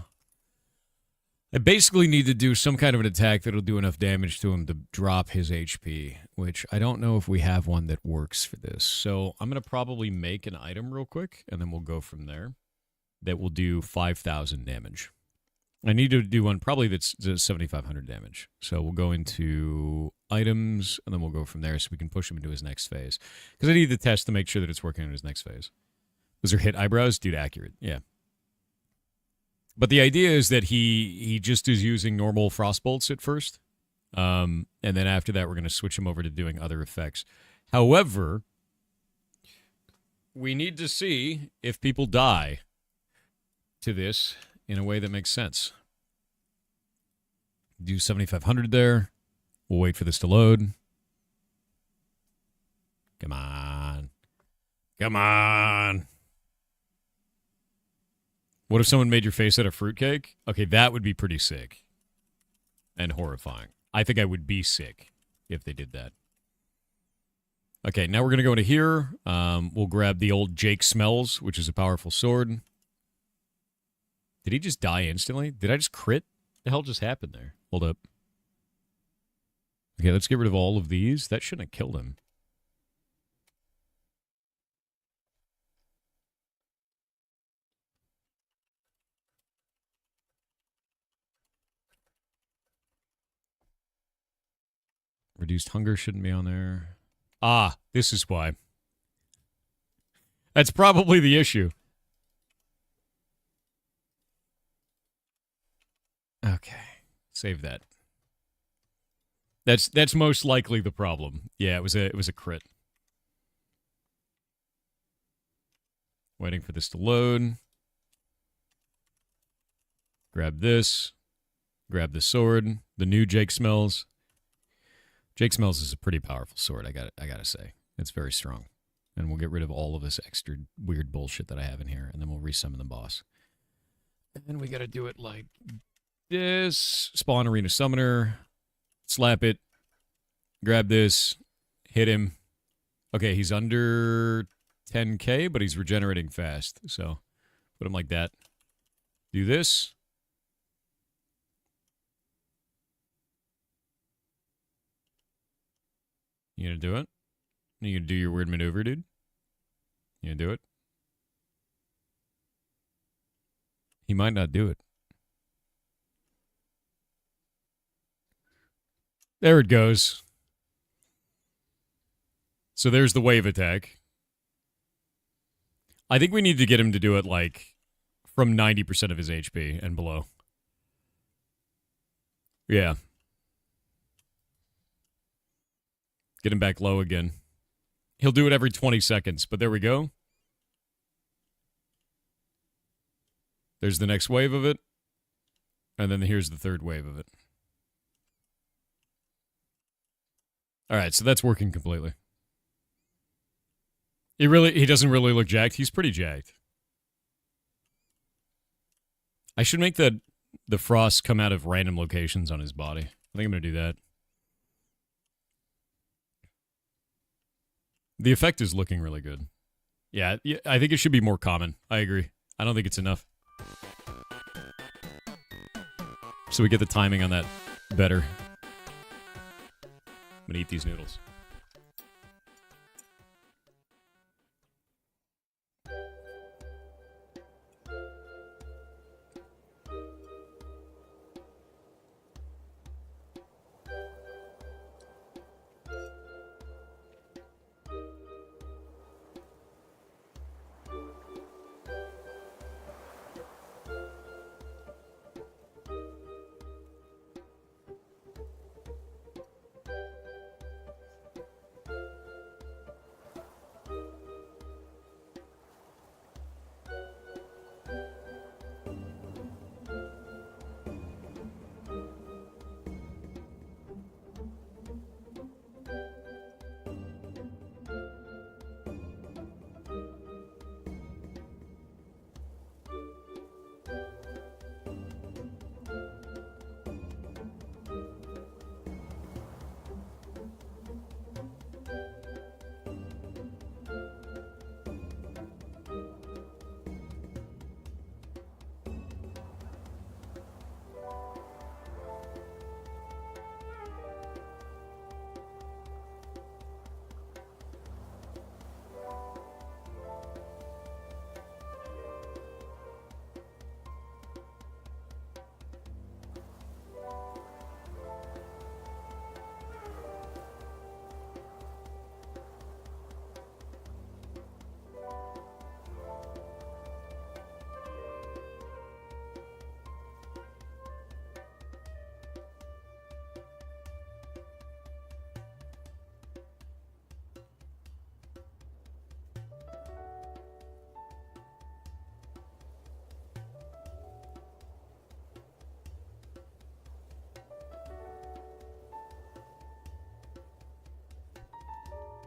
I basically need to do some kind of an attack that'll do enough damage to him to drop his HP, which I don't know if we have one that works for this. So I'm going to probably make an item real quick, and then we'll go from there. That will do 5,000 damage. I need to do one probably that's 7,500 damage. So we'll go into items, and then we'll go from there so we can push him into his next phase. Because I need the test to make sure that it's working on his next phase. Those are hit eyebrows? Dude, accurate. Yeah. But the idea is that he just is using normal frostbolts at first. And then after that, we're going to switch him over to doing other effects. However, we need to see if people die to this in a way that makes sense. Do 7,500 there. We'll wait for this to load. Come on. Come on. What if someone made your face out of fruitcake? Okay, that would be pretty sick. And horrifying. I think I would be sick if they did that. Okay, now we're going to go into here. We'll grab the old Jake Smells, which is a powerful sword. Did he just die instantly? Did I just crit? What the hell just happened there? Hold up. Okay, let's get rid of all of these. That shouldn't have killed him. Reduced hunger shouldn't be on there. Ah, this is why. That's probably the issue. Okay. Save that. That's most likely the problem. Yeah, it was a crit. Waiting for this to load. Grab this. Grab the sword. The new Jake Smells. Jake Smells is a pretty powerful sword, I gotta say. It's very strong. And we'll get rid of all of this extra weird bullshit that I have in here, and then we'll resummon the boss. And then we gotta do it like this. Spawn Arena Summoner. Slap it. Grab this. Hit him. Okay, he's under 10k, but he's regenerating fast. So, put him like that. Do this. You gonna do it? You gonna do your weird maneuver, dude? You gonna do it? He might not do it. There it goes. So there's the wave attack. I think we need to get him to do it, like, from 90% of his HP and below. Yeah. Get him back low again. He'll do it every 20 seconds, but there we go. There's the next wave of it. And then here's the third wave of it. All right, so that's working completely. He doesn't really look jacked. He's pretty jacked. I should make the frost come out of random locations on his body. I think I'm going to do that. The effect is looking really good. Yeah, I think it should be more common. I agree. I don't think it's enough. So we get the timing on that better. I'm gonna eat these noodles.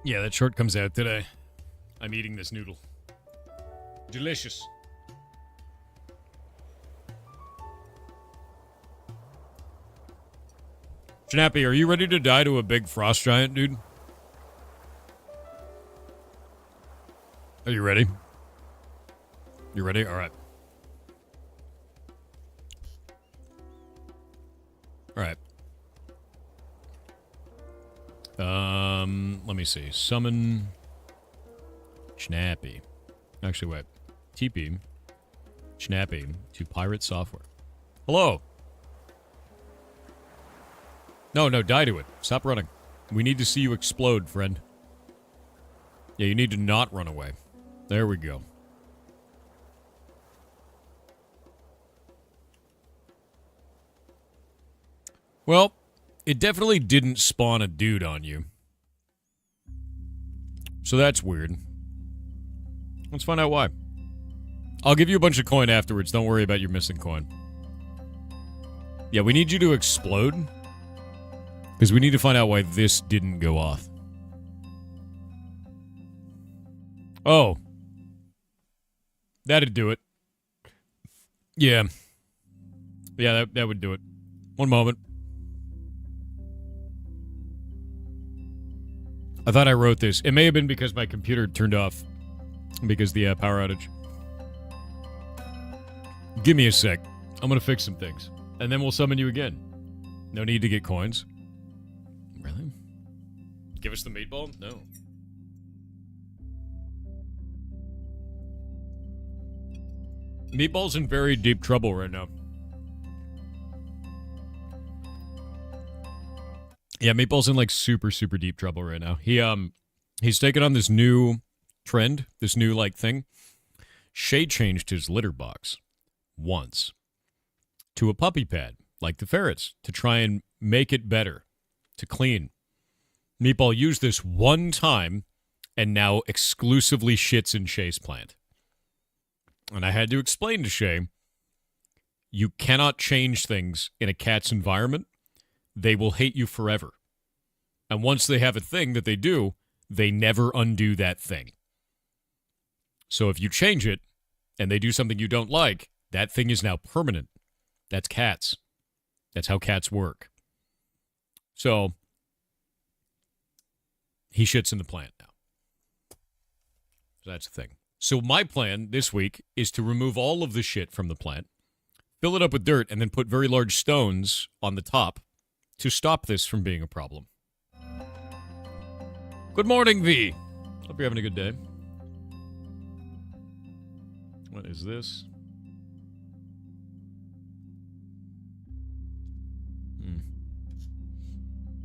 Yeah, that short comes out today. I'm eating this noodle. Delicious. Schnappy, are you ready to die to a big frost giant, dude? Are you ready? You ready? All right. All right. Let me see. Summon Schnappy. Actually, wait. TP Schnappy to Pirate Software. Hello. No, die to it. Stop running. We need to see you explode, friend. Yeah, you need to not run away. There we go. Well, it definitely didn't spawn a dude on you. So that's weird. Let's find out why. I'll give you a bunch of coin afterwards. Don't worry about your missing coin. Yeah, we need you to explode. Because we need to find out why this didn't go off. Oh. That'd do it. Yeah. Yeah, that would do it. One moment. I thought I wrote this. It may have been because my computer turned off because of the power outage. Give me a sec. I'm going to fix some things. And then we'll summon you again. No need to get coins. Really? Give us the meatball? No. Meatball's in very deep trouble right now. Yeah, Meatball's in like super deep trouble right now. He's taken on this new trend, this new like thing. Shay changed his litter box once to a puppy pad, like the Ferrets, to try and make it better, to clean. Meatball used this one time and now exclusively shits in Shay's plant. And I had to explain to Shay, you cannot change things in a cat's environment. They will hate you forever. And once they have a thing that they do, they never undo that thing. So if you change it and they do something you don't like, that thing is now permanent. That's cats. That's how cats work. So he shits in the plant now. That's the thing. So my plan this week is to remove all of the shit from the plant, fill it up with dirt, and then put very large stones on the top to stop this from being a problem. Good morning, V. Hope you're having a good day. What is this?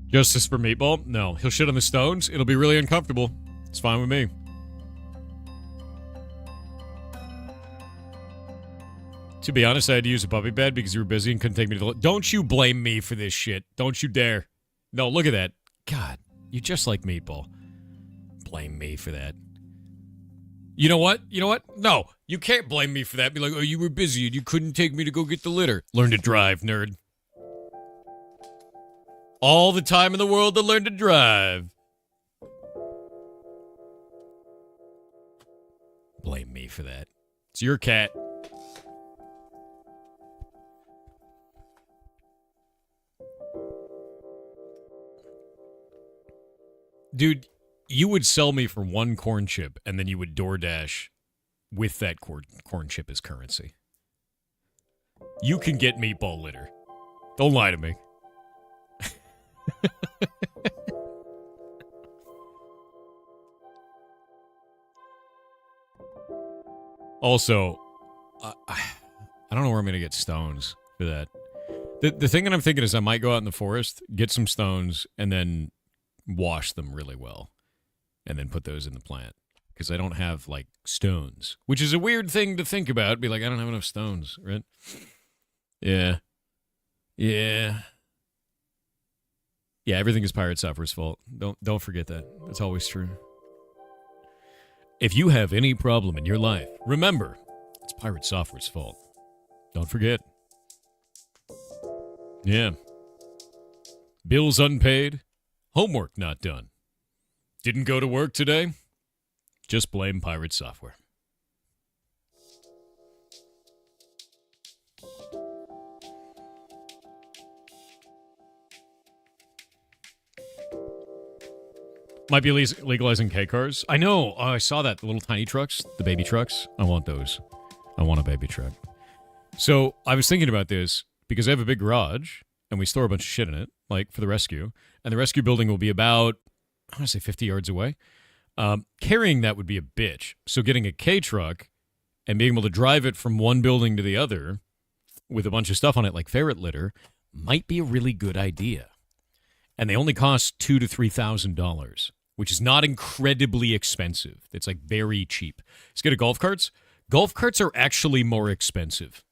Justice for Meatball? No. He'll shit on the stones. It'll be really uncomfortable. It's fine with me. To be honest, I had to use a puppy bed because you were busy and couldn't take me to the... Don't you blame me for this shit. Don't you dare. No, look at that. God, you're just like Meatball. Blame me for that. You know what? You know what? No, you can't blame me for that. Be like, oh, you were busy and you couldn't take me to go get the litter. Learn to drive, nerd. All the time in the world to learn to drive. Blame me for that. It's your cat. Dude, you would sell me for one corn chip, and then you would DoorDash with that corn chip as currency. You can get meatball litter. Don't lie to me. Also, I don't know where I'm going to get stones for that. The thing that I'm thinking is I might go out in the forest, get some stones, and then wash them really well. And then put those in the plant. Because I don't have, like, stones. Which is a weird thing to think about. Be like, I don't have enough stones, right? Yeah. Yeah. Yeah, everything is Pirate Software's fault. Don't forget that. That's always true. If you have any problem in your life, remember, it's Pirate Software's fault. Don't forget. Yeah. Bills unpaid. Homework not done. Didn't go to work today? Just blame Pirate Software. Might be legalizing K-cars. I know. Oh, I saw that. The little tiny trucks. The baby trucks. I want those. I want a baby truck. So I was thinking about this because I have a big garage and we store a bunch of shit in it, like for the rescue. And the rescue building will be about, I want to say 50 yards away. Carrying that would be a bitch. So getting a K-truck and being able to drive it from one building to the other with a bunch of stuff on it like ferret litter might be a really good idea. And they only cost $2,000 to $3,000, which is not incredibly expensive. It's like very cheap. Let's get a golf carts. Golf carts are actually more expensive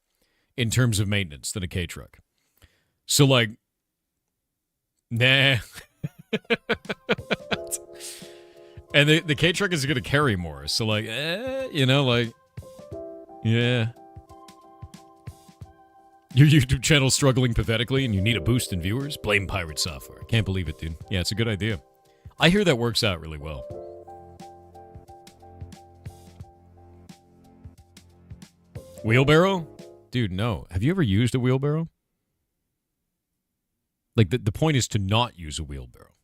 in terms of maintenance than a K-truck. So like, nah. And the K-truck is going to carry more. So like, you know, like, yeah. Your YouTube channel's struggling pathetically and you need a boost in viewers? Blame Pirate Software. Can't believe it, dude. Yeah, it's a good idea. I hear that works out really well. Wheelbarrow? Dude, no. Have you ever used a wheelbarrow? Like, the point is to not use a wheelbarrow.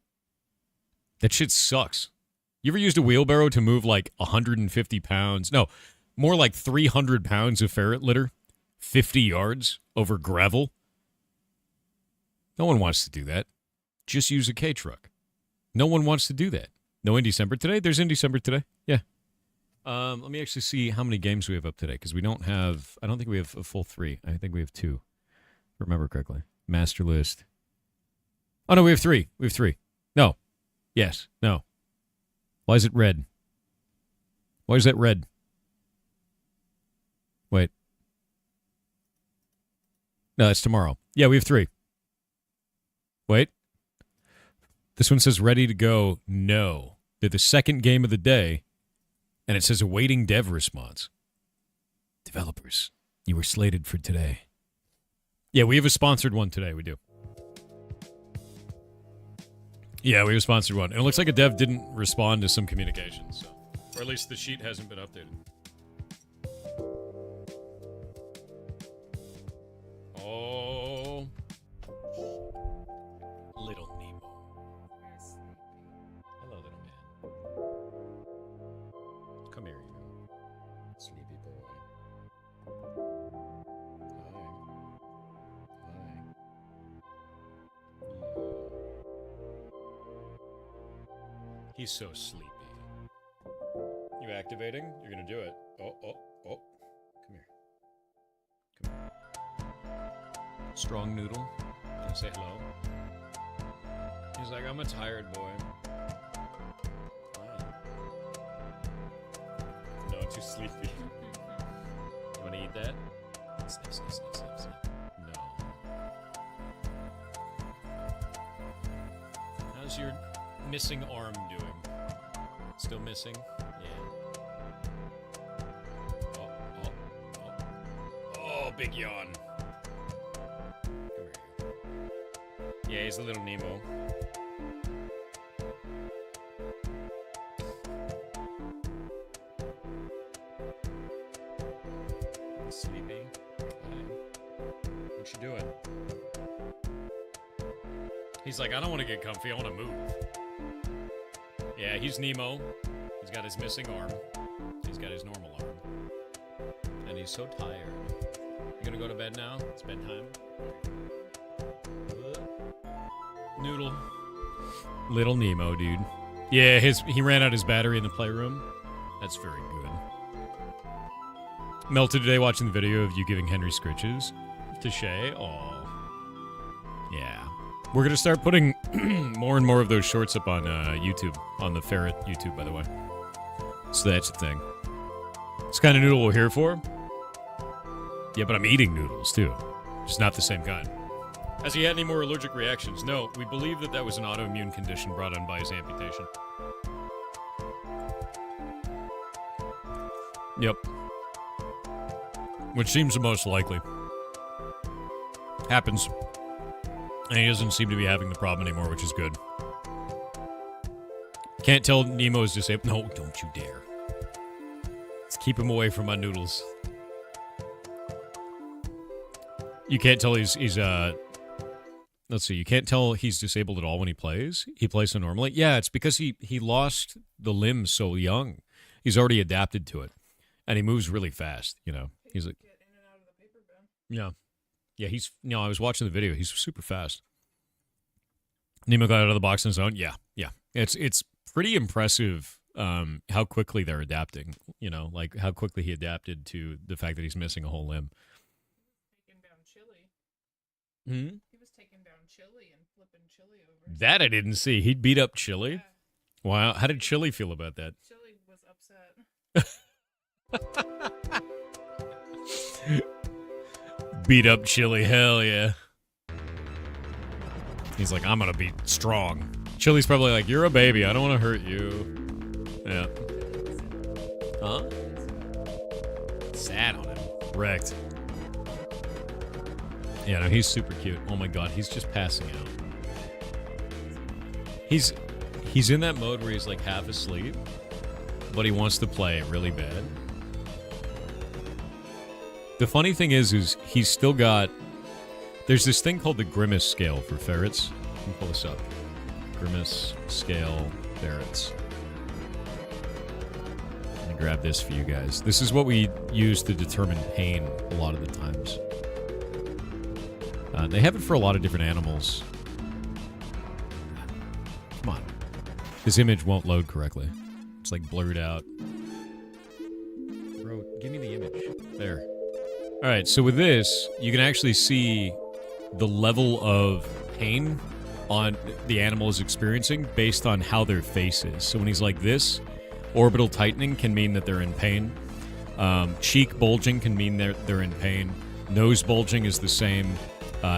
That shit sucks. You ever used a wheelbarrow to move like 150 pounds? No, more like 300 pounds of ferret litter? 50 yards over gravel? No one wants to do that. Just use a K-truck. No one wants to do that. No Indecember today? There's Indecember today. Yeah. Let me actually see how many games we have up today, because we don't have, I don't think we have a full 3. I think we have 2. If I remember correctly. Master list. Oh, no, we have 3. We have 3. No. Yes. No. Why is it red? Why is that red? Wait. No, that's tomorrow. Yeah, we have 3. Wait. This one says ready to go. No. They're the second game of the day, and it says awaiting dev response. Developers, you were slated for today. Yeah, we have a sponsored one today. We do. Yeah, we have a sponsored one. And it looks like a dev didn't respond to some communications, so. Or at least the sheet hasn't been updated. Oh. Little Nemo. Hello, little man. Come here. He's so sleepy. You activating? You're gonna do it. Oh. Come here. Come here. Strong noodle. Can I say hello? He's like, I'm a tired boy. Fine. No, too sleepy. You wanna eat that? Snip. No. How's your missing arm doing? Still missing? Yeah. Oh, big yawn. Come here. Yeah, he's a little Nemo. Sleepy. Hi. What you doing? He's like, I don't want to get comfy, I want to move. Yeah, he's Nemo. He's got his missing arm. He's got his normal arm. And he's so tired. You gonna go to bed now? It's bedtime. Noodle. Little Nemo, dude. Yeah, he ran out his battery in the playroom. That's very good. Melted today watching the video of you giving Henry scritches to Shay. Aw. Yeah. We're going to start putting more and more of those shorts up on YouTube. On the Ferret YouTube, by the way. So that's the thing. It's kind of noodle we're here for. Yeah, but I'm eating noodles, too. Just not the same kind. Has he had any more allergic reactions? No, we believe that was an autoimmune condition brought on by his amputation. Yep. Which seems the most likely. Happens. And he doesn't seem to be having the problem anymore, which is good. Can't tell Nemo is disabled. No, don't you dare. Let's keep him away from my noodles. You can't tell he's let's see, you can't tell he's disabled at all when he plays? He plays so normally? Yeah, it's because he lost the limb so young. He's already adapted to it. And he moves really fast, you know. He's like, get in and out of the paper bin. Yeah. Yeah, I was watching the video. He's super fast. Nemo got out of the box on his own. Yeah. It's pretty impressive how quickly they're adapting, you know, like how quickly he adapted to the fact that he's missing a whole limb. Taking down Chili. Hmm? He was taking down Chili and flipping Chili over. That I didn't see. He'd beat up Chili? Yeah. Wow. How did Chili feel about that? Chili was upset. Beat up Chili, hell yeah. He's like, I'm gonna be strong. Chili's probably like, you're a baby, I don't want to hurt you. Yeah. Huh? Sad on him. Wrecked. Yeah, no, he's super cute. Oh my god, he's just passing out. He's in that mode where he's like half asleep, but he wants to play really bad. The funny thing is he's still got... There's this thing called the Grimace scale for ferrets. Let me pull this up. Grimace scale ferrets. Let me grab this for you guys. This is what we use to determine pain a lot of the times. They have it for a lot of different animals. Come on. This image won't load correctly. It's like blurred out. Bro, give me the image. There. Alright, so with this, you can actually see the level of pain on the animal is experiencing based on how their face is. So when he's like this, orbital tightening can mean that they're in pain. Cheek bulging can mean they're in pain. Nose bulging is the same.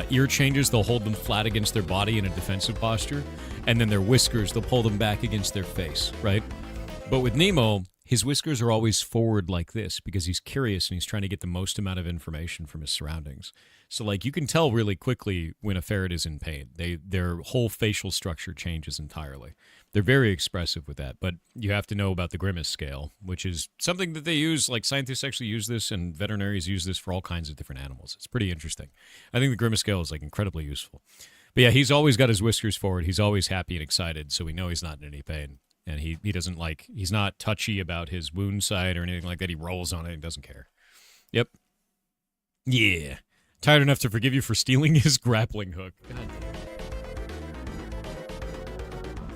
Ear changes, they'll hold them flat against their body in a defensive posture. And then their whiskers, they'll pull them back against their face, right? But with Nemo, his whiskers are always forward like this because he's curious and he's trying to get the most amount of information from his surroundings. So, like, you can tell really quickly when a ferret is in pain. Their whole facial structure changes entirely. They're very expressive with that, but you have to know about the Grimace scale, which is something that they use, like scientists actually use this and veterinarians use this for all kinds of different animals. It's pretty interesting. I think the Grimace scale is, like, incredibly useful. But yeah, he's always got his whiskers forward. He's always happy and excited, so we know he's not in any pain. And he doesn't like, he's not touchy about his wound site or anything like that. He rolls on it and doesn't care. Yep. Yeah. Tired enough to forgive you for stealing his grappling hook. God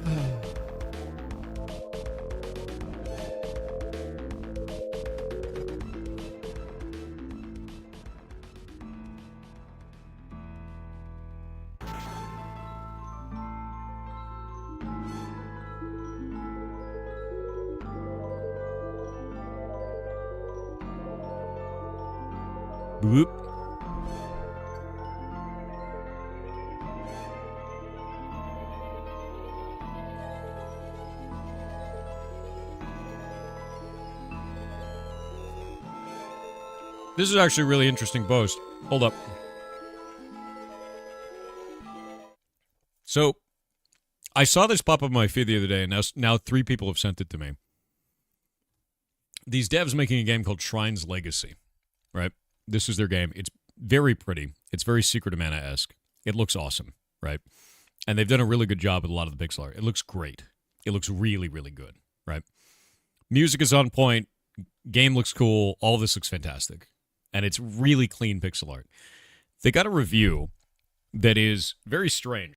damn. Boop. This is actually a really interesting post. Hold up. So, I saw this pop up on my feed the other day, and now 3 people have sent it to me. These devs making a game called Shrine's Legacy, right? This is their game. It's very pretty. It's very Secret of Mana-esque. It looks awesome, right? And they've done a really good job with a lot of the pixel art. It looks great. It looks really, really good, right? Music is on point. Game looks cool. All this looks fantastic. And it's really clean pixel art. They got a review that is very strange.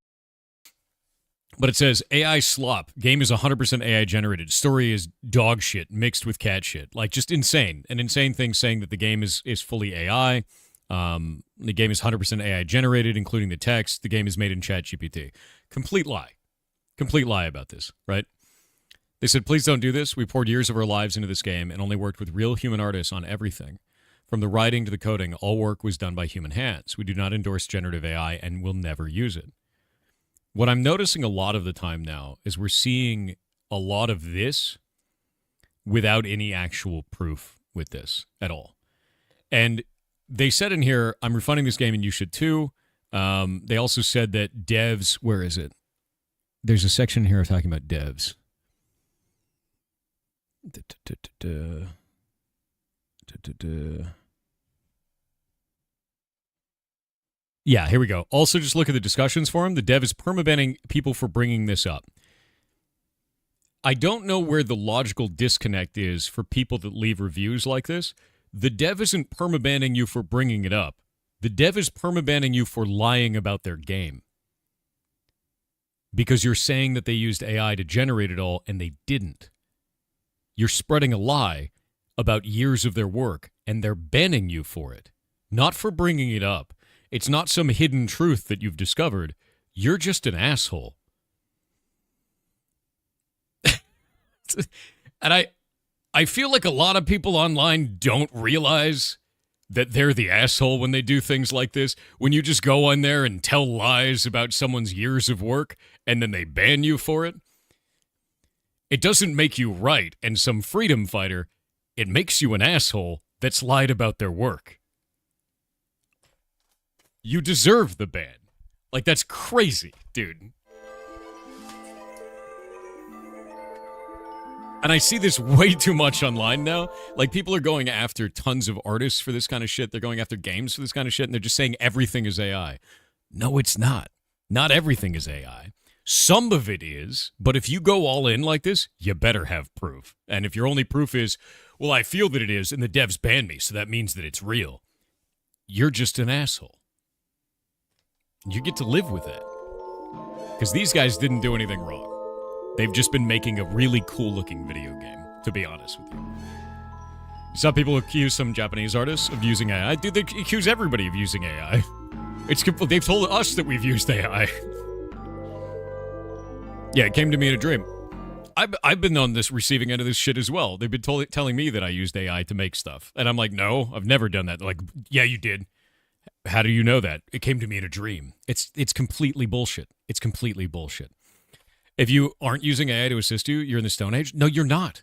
But it says, AI slop. Game is 100% AI generated. Story is dog shit mixed with cat shit. Like, just insane. An insane thing saying that the game is fully AI. The game is 100% AI generated, including the text. The game is made in ChatGPT. Complete lie. Complete lie about this, right? They said, please don't do this. We poured years of our lives into this game and only worked with real human artists on everything. From the writing to the coding, all work was done by human hands. We do not endorse generative AI and will never use it. What I'm noticing a lot of the time now is we're seeing a lot of this without any actual proof with this at all. And they said in here, I'm refunding this game and you should too. They also said that devs, where is it? There's a section here talking about devs. Yeah, here we go. Also, just look at the discussions forum. The dev is permabanning people for bringing this up. I don't know where the logical disconnect is for people that leave reviews like this. The dev isn't permabanning you for bringing it up. The dev is permabanning you for lying about their game. Because you're saying that they used AI to generate it all, and they didn't. You're spreading a lie about years of their work, and they're banning you for it. Not for bringing it up. It's not some hidden truth that you've discovered. You're just an asshole. And I feel like a lot of people online don't realize that they're the asshole when they do things like this. When you just go on there and tell lies about someone's years of work and then they ban you for it. It doesn't make you right and some freedom fighter. It makes you an asshole that's lied about their work. You deserve the ban. Like, that's crazy, dude. And I see this way too much online now. Like, people are going after tons of artists for this kind of shit. They're going after games for this kind of shit, and they're just saying everything is AI. No, it's not. Not everything is AI. Some of it is, but if you go all in like this, you better have proof. And if your only proof is, well, I feel that it is, and the devs banned me, so that means that it's real, you're just an asshole. You get to live with that. Because these guys didn't do anything wrong. They've just been making a really cool-looking video game, to be honest with you. Some people accuse some Japanese artists of using AI. Dude, they accuse everybody of using AI. They've told us that we've used AI. Yeah, it came to me in a dream. I've been on this receiving end of this shit as well. They've been telling me that I used AI to make stuff. And I'm like, no, I've never done that. They're like, yeah, you did. How do you know that? It came to me in a dream. It's completely bullshit. It's completely bullshit. If you aren't using AI to assist you, you're in the Stone Age? No, you're not.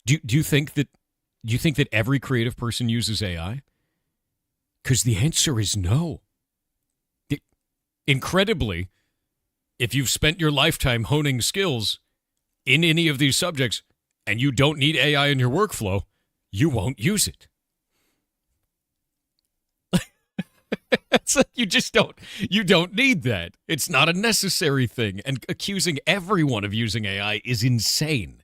Do you think that every creative person uses AI? Because the answer is no. Incredibly, if you've spent your lifetime honing skills in any of these subjects and you don't need AI in your workflow, you won't use it. You just don't. You don't need that. It's not a necessary thing. And accusing everyone of using AI is insane.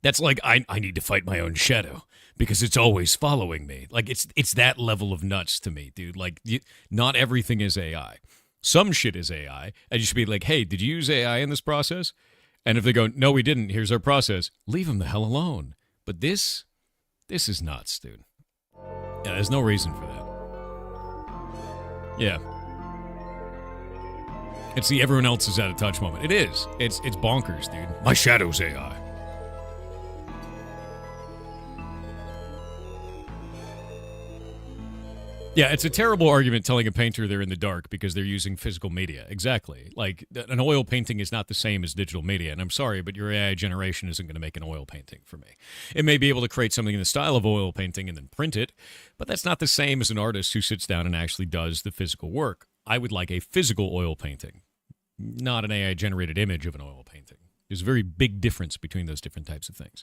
That's like, I need to fight my own shadow because it's always following me. Like, it's that level of nuts to me, dude. Like, not everything is AI. Some shit is AI. And you should be like, hey, did you use AI in this process? And if they go, no, we didn't, here's our process, leave them the hell alone. But this is nuts, dude. Yeah, there's no reason for that. Yeah. It's the everyone else is out of touch moment. It is. It's bonkers, dude. My shadow's AI. Yeah, it's a terrible argument telling a painter they're in the dark because they're using physical media. Exactly. Like, an oil painting is not the same as digital media. And I'm sorry, but your AI generation isn't going to make an oil painting for me. It may be able to create something in the style of oil painting and then print it, but that's not the same as an artist who sits down and actually does the physical work. I would like a physical oil painting, not an AI generated image of an oil painting. There's a very big difference between those different types of things.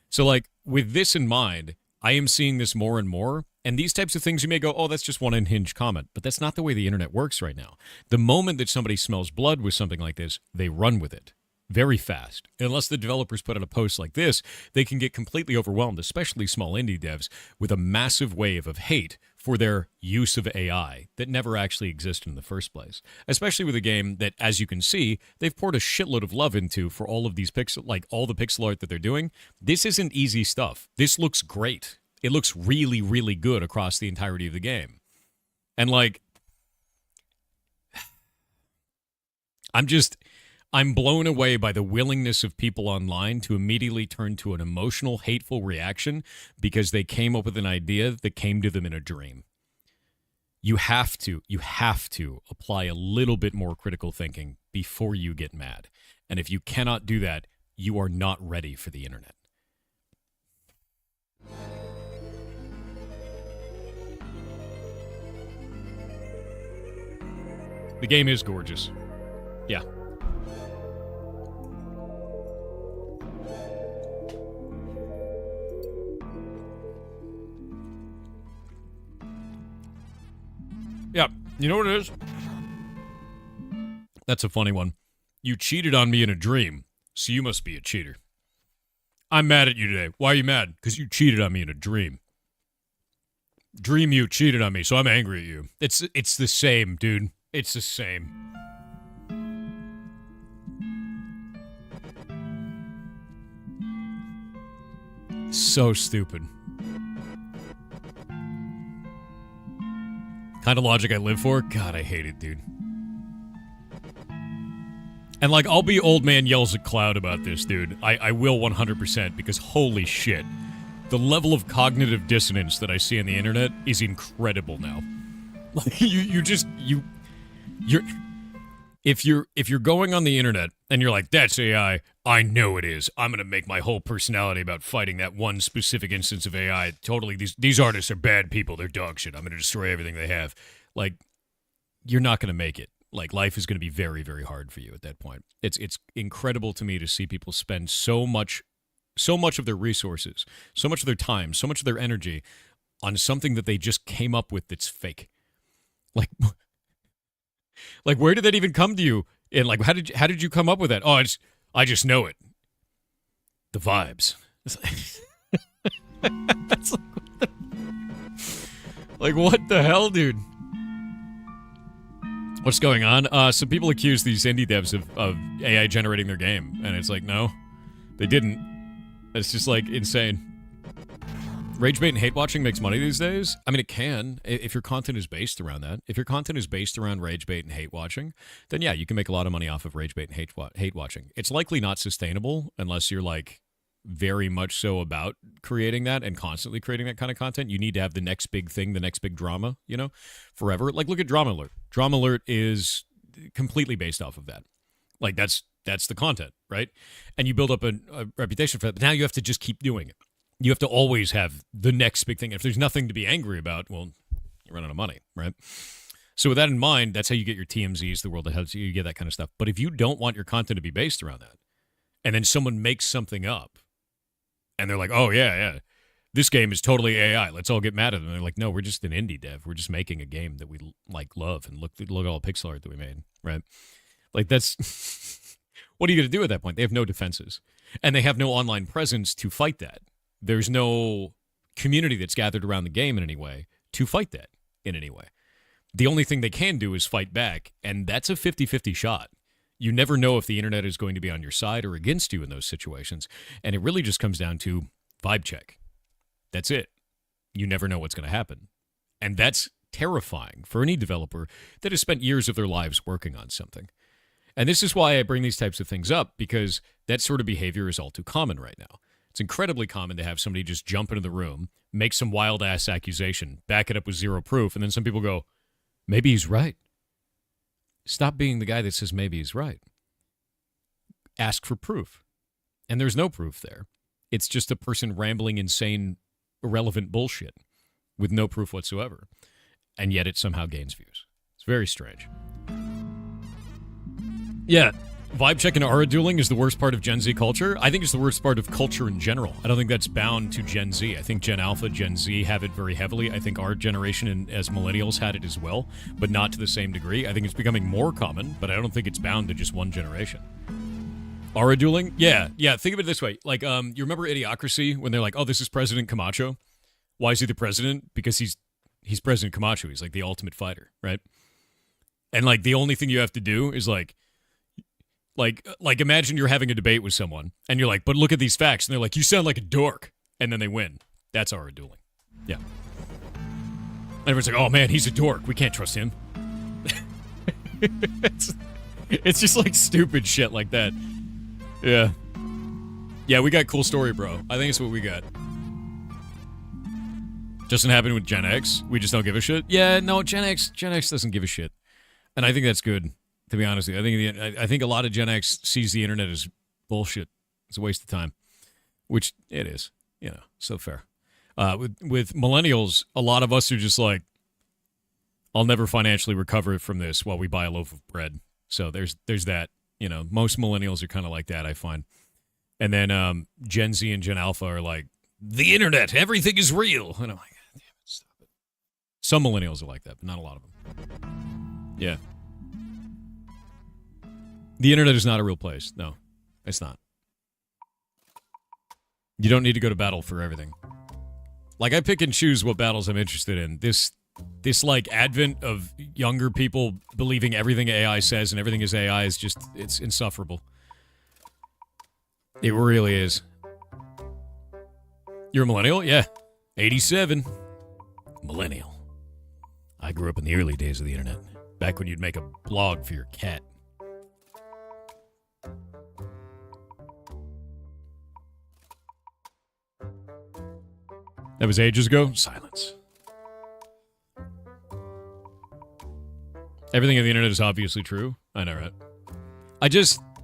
So, like, with this in mind, I am seeing this more and more. And these types of things, you may go, oh, that's just one unhinged comment. But that's not the way the internet works right now. The moment that somebody smells blood with something like this, they run with it very fast. Unless the developers put out a post like this, they can get completely overwhelmed, especially small indie devs, with a massive wave of hate for their use of AI that never actually existed in the first place. Especially with a game that, as you can see, they've poured a shitload of love into for all of these all the pixel art that they're doing. This isn't easy stuff. This looks great. It looks really, really good across the entirety of the game. And, like, I'm blown away by the willingness of people online to immediately turn to an emotional, hateful reaction because they came up with an idea that came to them in a dream. You have to apply a little bit more critical thinking before you get mad. And if you cannot do that, you are not ready for the internet. The game is gorgeous. Yeah. Yeah. You know what it is? That's a funny one. You cheated on me in a dream, so you must be a cheater. I'm mad at you today. Why are you mad? Because you cheated on me in a dream. Dream you cheated on me, so I'm angry at you. It's the same, dude. It's the same. So stupid. Kind of logic I live for? God, I hate it, dude. And, like, I'll be old man yells at cloud about this, dude. I will 100% because holy shit. The level of cognitive dissonance that I see on the internet is incredible now. Like, if you're going on the internet and you're like, that's AI, I know it is. I'm going to make my whole personality about fighting that one specific instance of AI. Totally, these artists are bad people. They're dog shit. I'm going to destroy everything they have. Like, you're not going to make it. Like, life is going to be very, very hard for you at that point. It's incredible to me to see people spend so much of their resources, so much of their time, so much of their energy on something that they just came up with that's fake. Like, where did that even come to you? And, like, how did you come up with that? Oh, I just know it. The vibes. That's like, what the hell, dude? What's going on? Some people accuse these indie devs of AI generating their game, and it's like, no, they didn't. It's just, like, insane. Rage bait and hate watching makes money these days? I mean, it can, if your content is based around that. If your content is based around rage bait and hate watching, then yeah, you can make a lot of money off of rage bait and hate watching. It's likely not sustainable unless you're, like, very much so about creating that and constantly creating that kind of content. You need to have the next big thing, the next big drama, you know, forever. Like, look at Drama Alert. Drama Alert is completely based off of that. Like, that's the content, right? And you build up a reputation for that, but now you have to just keep doing it. You have to always have the next big thing. If there's nothing to be angry about, well, you run out of money, right? So with that in mind, that's how you get your TMZs, the world that helps you get that kind of stuff. But if you don't want your content to be based around that, and then someone makes something up, and they're like, oh, yeah, this game is totally AI. Let's all get mad at them. And they're like, no, we're just an indie dev. We're just making a game that we, like, love. And look at all the pixel art that we made, right? Like, that's... What are you going to do at that point? They have no defenses. And they have no online presence to fight that. There's no community that's gathered around the game in any way to fight that in any way. The only thing they can do is fight back, and that's a 50-50 shot. You never know if the internet is going to be on your side or against you in those situations, and it really just comes down to vibe check. That's it. You never know what's going to happen. And that's terrifying for any developer that has spent years of their lives working on something. And this is why I bring these types of things up, because that sort of behavior is all too common right now. It's incredibly common to have somebody just jump into the room, make some wild-ass accusation, back it up with zero proof, and then some people go, maybe he's right. Stop being the guy that says maybe he's right. Ask for proof. And there's no proof there. It's just a person rambling insane, irrelevant bullshit with no proof whatsoever. And yet it somehow gains views. It's very strange. Yeah, vibe check and aura dueling is the worst part of Gen Z culture. I think it's the worst part of culture in general. I don't think that's bound to Gen Z. I think Gen Alpha, Gen Z have it very heavily. I think our generation and as millennials had it as well, but not to the same degree. I think it's becoming more common, but I don't think it's bound to just one generation. Aura dueling? Yeah. Think of it this way. Like, you remember Idiocracy when they're like, oh, this is President Camacho? Why is he the president? Because he's President Camacho. He's like the ultimate fighter, right? And like the only thing you have to do is like imagine you're having a debate with someone and you're like, but look at these facts. And they're like, you sound like a dork. And then they win. That's aura dueling. Yeah. And everyone's like, oh man, he's a dork. We can't trust him. It's just like stupid shit like that. Yeah. Yeah, we got cool story, bro. I think it's what we got. Doesn't happen with Gen X. We just don't give a shit. Yeah, no, Gen X doesn't give a shit. And I think that's good. To be honest with you, I think a lot of Gen X sees the internet as bullshit. It's a waste of time, which it is. You know, so fair. With millennials, a lot of us are just like, I'll never financially recover from this while we buy a loaf of bread. So there's that. You know, most millennials are kind of like that, I find. And then Gen Z and Gen Alpha are like, the internet, everything is real. And I'm like, damn it, stop it. Some millennials are like that, but not a lot of them. Yeah. The internet is not a real place. No, it's not. You don't need to go to battle for everything. Like, I pick and choose what battles I'm interested in. This like advent of younger people believing everything AI says and everything is AI is just, it's insufferable. It really is. You're a millennial? Yeah. 87. Millennial. I grew up in the early days of the internet. Back when you'd make a blog for your cat. That was ages ago. Silence. Everything on the internet is obviously true. I know, right?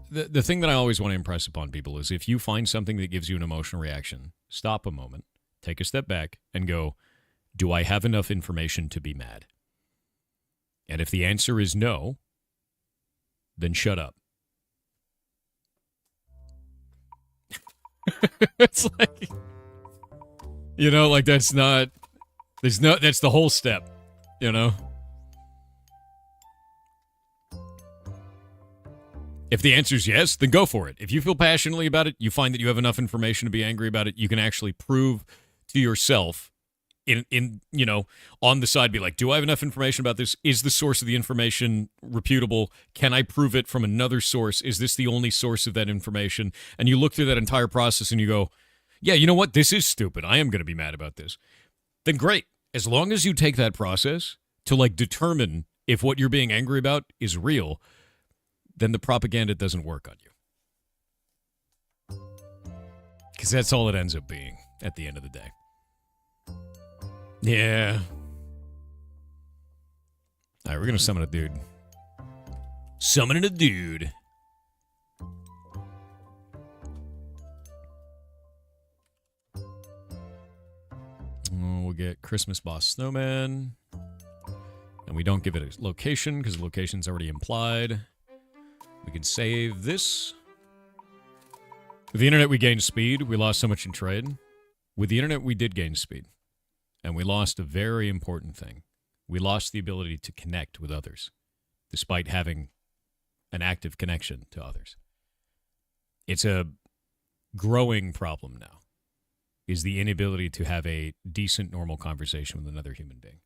The thing that I always want to impress upon people is if you find something that gives you an emotional reaction, stop a moment, take a step back, and go, do I have enough information to be mad? And if the answer is no, then shut up. It's like, you know, like that's the whole step, you know? If the answer is yes, then go for it. If you feel passionately about it, you find that you have enough information to be angry about it, you can actually prove to yourself in you know, on the side, be like, do I have enough information about this? Is the source of the information reputable? Can I prove it from another source? Is this the only source of that information? And you look through that entire process and you go, yeah, you know what? This is stupid. I am going to be mad about this. Then great. As long as you take that process to like determine if what you're being angry about is real, then the propaganda doesn't work on you. Because that's all it ends up being at the end of the day. Yeah. All right, we're going to summon a dude. Summoning a dude. We'll get Christmas Boss Snowman. And we don't give it a location because the location's already implied. We can save this. With the internet, we gained speed. We lost so much in trade. With the internet, we did gain speed. And we lost a very important thing. We lost the ability to connect with others, despite having an active connection to others. It's a growing problem now, is the inability to have a decent, normal conversation with another human being.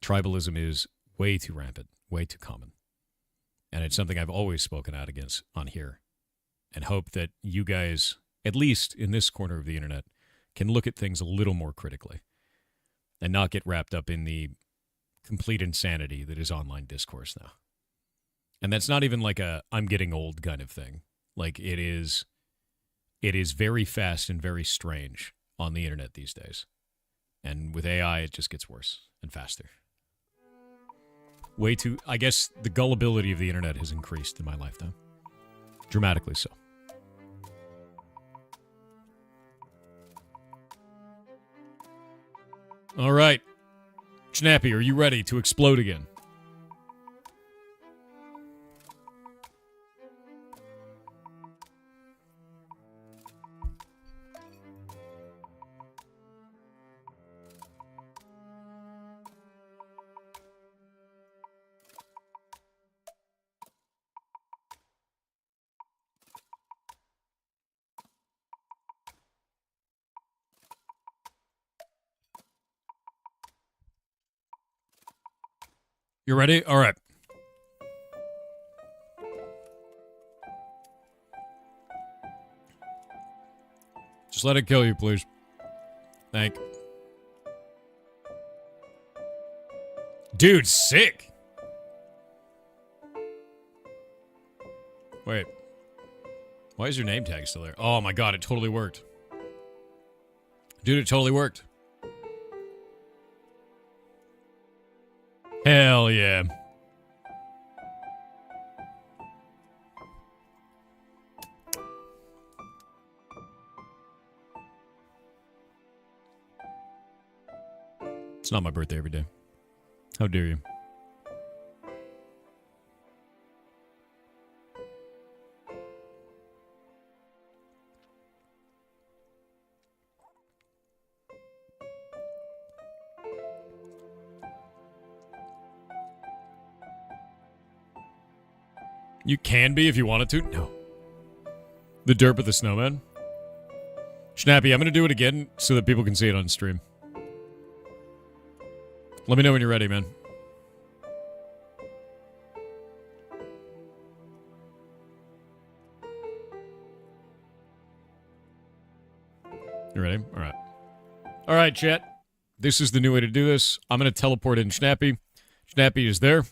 Tribalism is way too rampant, way too common. And it's something I've always spoken out against on here, and hope that you guys, at least in this corner of the internet, can look at things a little more critically and not get wrapped up in the complete insanity that is online discourse now. And that's not even like a I'm getting old kind of thing. Like, it is It is very fast and very strange on the internet these days. And with AI, it just gets worse and faster. I guess the gullibility of the internet has increased in my lifetime. Dramatically so. All right. Snappy, are you ready to explode again? You ready? All right. Just let it kill you, please. Thank. Dude, sick. Wait. Why is your name tag still there? Oh my god, it totally worked. Dude, it totally worked. Hell yeah. It's not my birthday every day. How dare you? You can be if you wanted to. No. The derp of the snowman. Snappy, I'm going to do it again so that people can see it on stream. Let me know when you're ready, man. You ready? All right. All right, chat. This is the new way to do this. I'm going to teleport in Snappy. Snappy is there.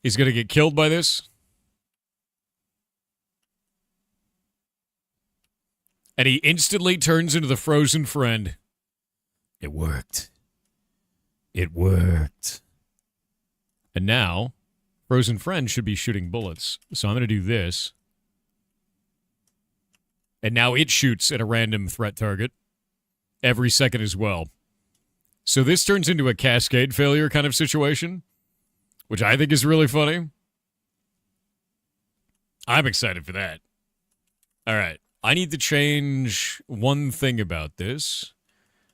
He's going to get killed by this. And he instantly turns into the frozen friend. It worked. It worked. And now, frozen friend should be shooting bullets. So I'm going to do this. And now it shoots at a random threat target every second as well. So this turns into a cascade failure kind of situation, which I think is really funny. I'm excited for that. All right. I need to change one thing about this.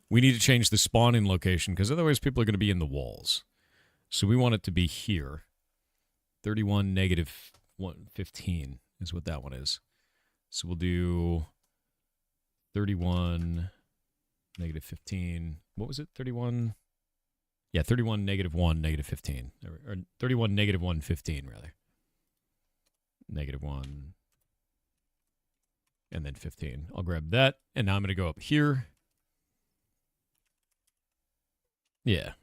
We need to change the spawn-in location, because otherwise people are going to be in the walls. So we want it to be here. 31 negative 15 is what that one is. So we'll do 31 negative 15. What was it? 31? Yeah, 31 negative 1 negative 15. Or 31 negative 1 15, rather. Negative 1. And then 15. I'll grab that. And now I'm going to go up here. Yeah.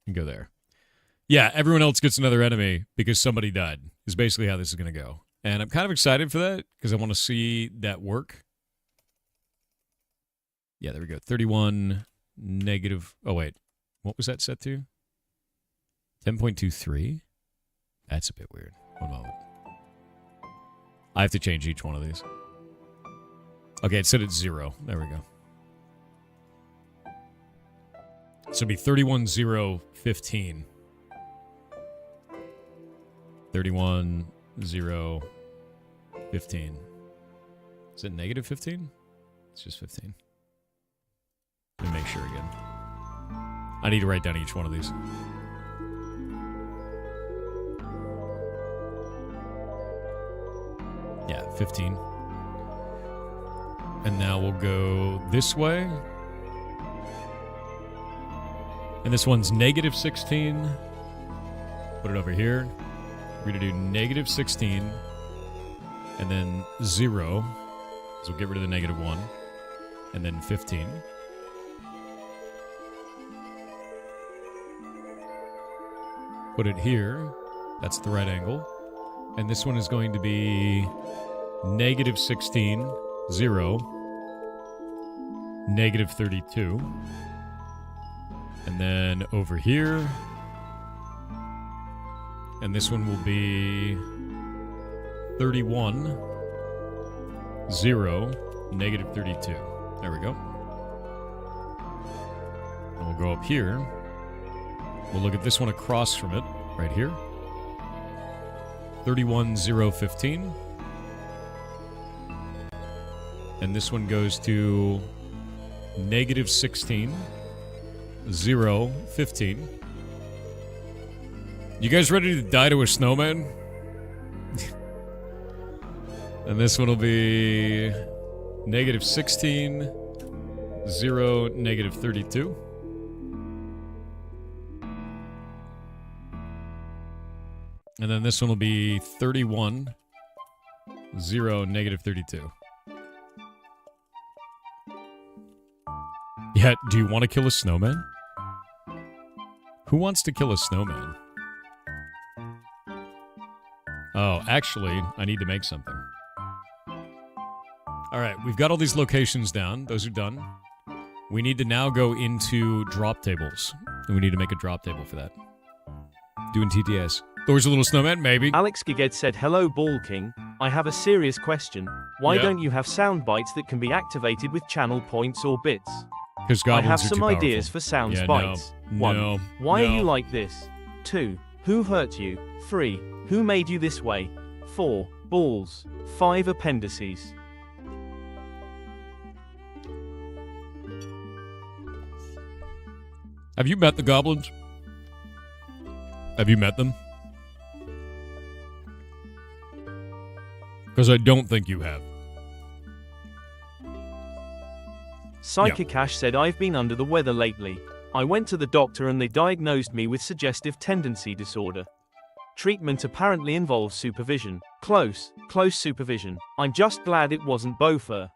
And go there. Yeah, everyone else gets another enemy because somebody died, is basically how this is going to go. And I'm kind of excited for that because I want to see that work. Yeah, there we go. 31 negative... Oh, wait. What was that set to? 10.23? That's a bit weird. One moment. I have to change each one of these. Okay, it said it's 0. There we go. So it'll be 31, 0, 15. 31, 0, 15. Is it negative 15? It's just 15. Let me make sure again. I need to write down each one of these. Yeah, 15. And now we'll go this way. And this one's negative 16. Put it over here. We're going to do negative 16. And then 0. So we'll get rid of the negative 1. And then 15. Put it here. That's the right angle. And this one is going to be negative 16, 0, negative 32. And then over here, and this one will be 31, 0, negative 32. There we go. And we'll go up here. We'll look at this one across from it, right here. 31, 0, 15. And this one goes to negative 16, 0, 15. You guys ready to die to a snowman? And this one will be negative 16, 0, negative 32. And then this one will be 31, 0, negative 32. Yeah, do you want to kill a snowman? Who wants to kill a snowman? Oh, actually, I need to make something. Alright, we've got all these locations down. Those are done. We need to now go into drop tables. And we need to make a drop table for that. Doing TTS. Thor's a little snowman? Maybe. Alex Giged said, hello Ball King, I have a serious question. Why Yeah. don't you have sound bites that can be activated with channel points or bits? Because I goblins have are some too ideas powerful. for sound Yeah, bites. no, 1. no, Why no. are you like this? 2. Who hurt you? 3. Who made you this way? 4. Balls. 5. Appendices. Have you met the goblins? Have you met them? Because I don't think you have. Psychic Ash said, I've been under the weather lately. I went to the doctor and they diagnosed me with suggestive tendency disorder. Treatment apparently involves supervision. Close supervision. I'm just glad it wasn't Bofa.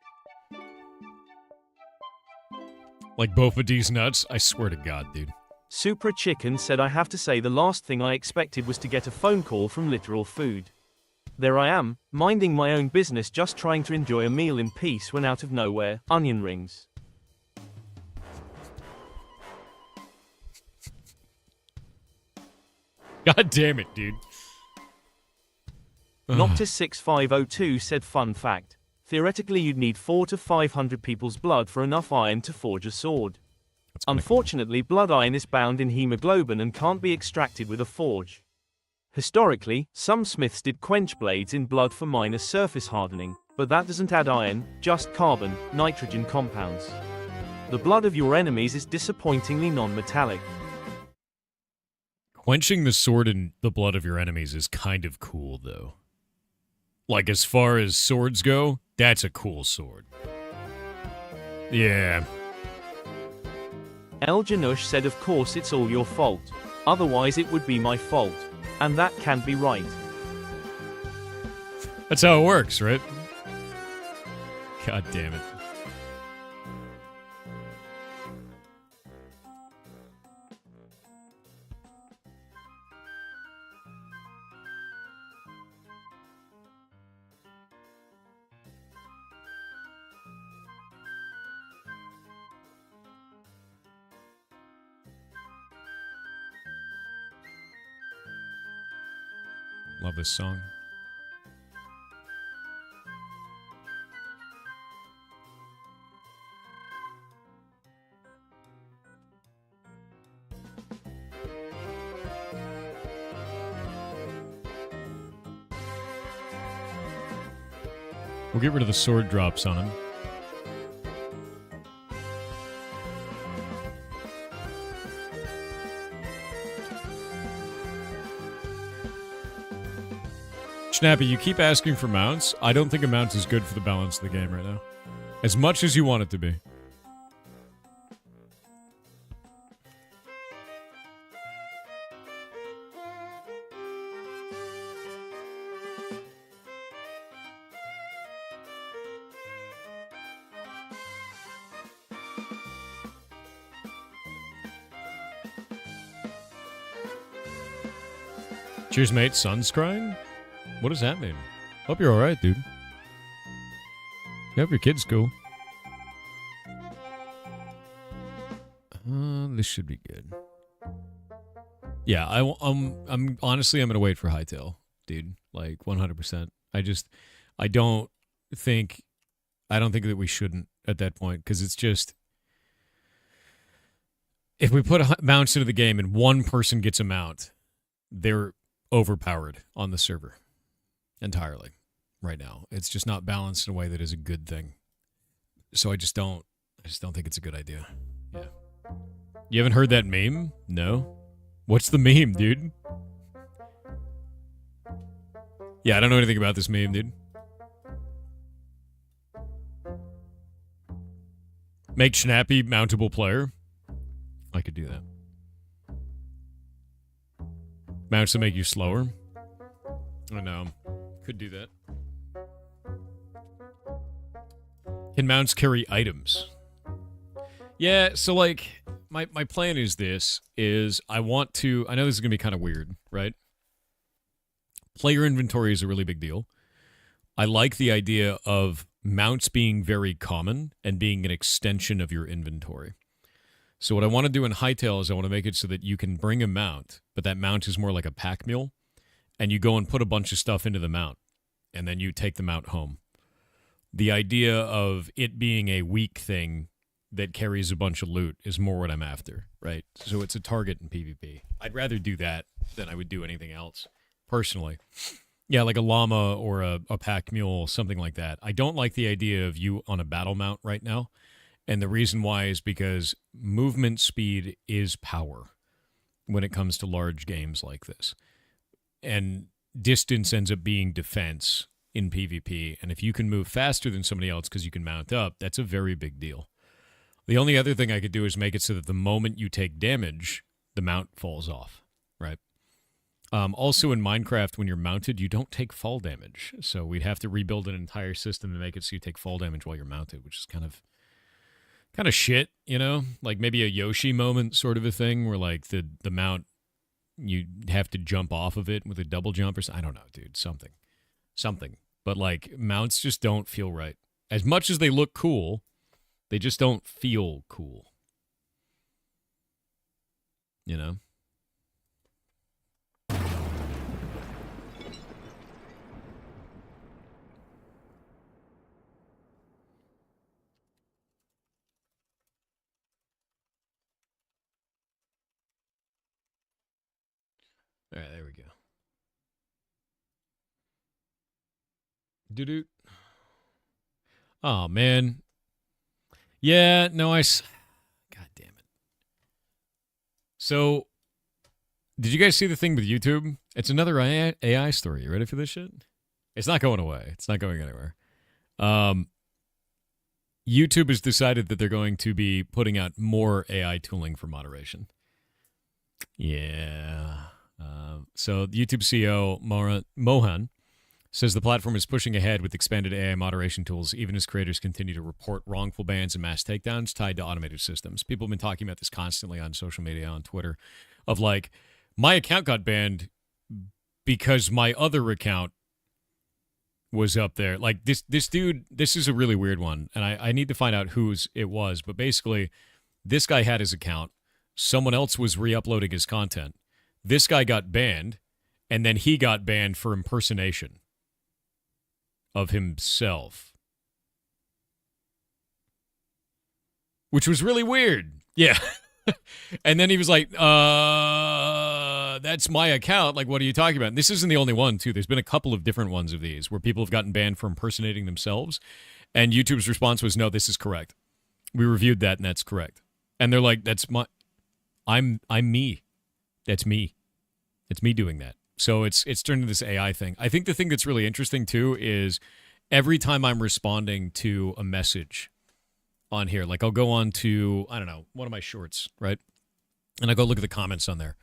Like Bofa D's nuts? I swear to God, dude. Supra Chicken said, I have to say the last thing I expected was to get a phone call from Literal Food. There I am, minding my own business, just trying to enjoy a meal in peace when out of nowhere, onion rings. God damn it, dude. Noctis6502 said, fun fact. Theoretically you'd need 400 to 500 people's blood for enough iron to forge a sword. That's kinda Unfortunately, blood iron is bound in hemoglobin and can't be extracted with a forge. Historically, some smiths did quench blades in blood for minor surface hardening, but that doesn't add iron, just carbon, nitrogen compounds. The blood of your enemies is disappointingly non-metallic. Quenching the sword in the blood of your enemies is kind of cool, though. Like, as far as swords go, that's a cool sword. Yeah. El Janush said, of course it's all your fault. Otherwise it would be my fault. And that can't be right. That's how it works, right? God damn it. Love this song. We'll get rid of the sword drops on him. Snappy, you keep asking for mounts. I don't think a mount is good for the balance of the game right now. As much as you want it to be. Cheers, mate. Sun's crying? What does that mean? Hope you're alright, dude. Yep, your kid's cool. This should be good. Yeah, I'm honestly, I'm gonna wait for Hightail, dude. Like 100%. I don't think that we shouldn't at that point, because it's just, if we put mounts into the game and one person gets a mount, they're overpowered on the server entirely right now. It's just not balanced in a way that is a good thing. So I just don't think it's a good idea. Yeah. You haven't heard that meme? No? What's the meme, dude? Yeah, I don't know anything about this meme, dude. Make Snappy mountable player. I could do that. Mounts to make you slower. I know. Could do that. Can mounts carry items? Yeah, so like my plan is this, is I know this is going to be kind of weird, right? Player inventory is a really big deal. I like the idea of mounts being very common and being an extension of your inventory. So what I want to do in Hightail is I want to make it so that you can bring a mount, but that mount is more like a pack mule, and you go and put a bunch of stuff into the mount, and then you take the mount home. The idea of it being a weak thing that carries a bunch of loot is more what I'm after, right? So it's a target in PvP. I'd rather do that than I would do anything else, personally. Yeah, like a llama or a pack mule, something like that. I don't like the idea of you on a battle mount right now. And the reason why is because movement speed is power when it comes to large games like this. And distance ends up being defense in PvP. And if you can move faster than somebody else because you can mount up, that's a very big deal. The only other thing I could do is make it so that the moment you take damage, the mount falls off, right? Also in Minecraft, when you're mounted, you don't take fall damage. So we'd have to rebuild an entire system to make it so you take fall damage while you're mounted, which is kind of shit, you know? Like maybe a Yoshi moment sort of a thing where like the mount, you have to jump off of it with a double jump or something. I don't know, dude. Something. But like mounts just don't feel right. As much as they look cool, they just don't feel cool. You know? All right, there we go. Doo-doo. Oh, man. Yeah, no, God damn it. So, did you guys see the thing with YouTube? It's another AI story. You ready for this shit? It's not going away. It's not going anywhere. YouTube has decided that they're going to be putting out more AI tooling for moderation. Yeah. So YouTube CEO Mohan says the platform is pushing ahead with expanded AI moderation tools, even as creators continue to report wrongful bans and mass takedowns tied to automated systems. People have been talking about this constantly on social media, on Twitter, of like, my account got banned because my other account was up there. Like this dude, this is a really weird one, and I need to find out whose it was, but basically, this guy had his account. Someone else was re-uploading his content. This guy got banned, and then he got banned for impersonation of himself. Which was really weird. Yeah. And then he was like, that's my account. Like, what are you talking about? And this isn't the only one, too. There's been a couple of different ones of these where people have gotten banned for impersonating themselves. And YouTube's response was, no, this is correct. We reviewed that, and that's correct. And they're like, I'm me. That's me. It's me doing that. So it's turned into this AI thing. I think the thing that's really interesting, too, is every time I'm responding to a message on here, like I'll go on to, I don't know, one of my shorts, right? And I go look at the comments on there.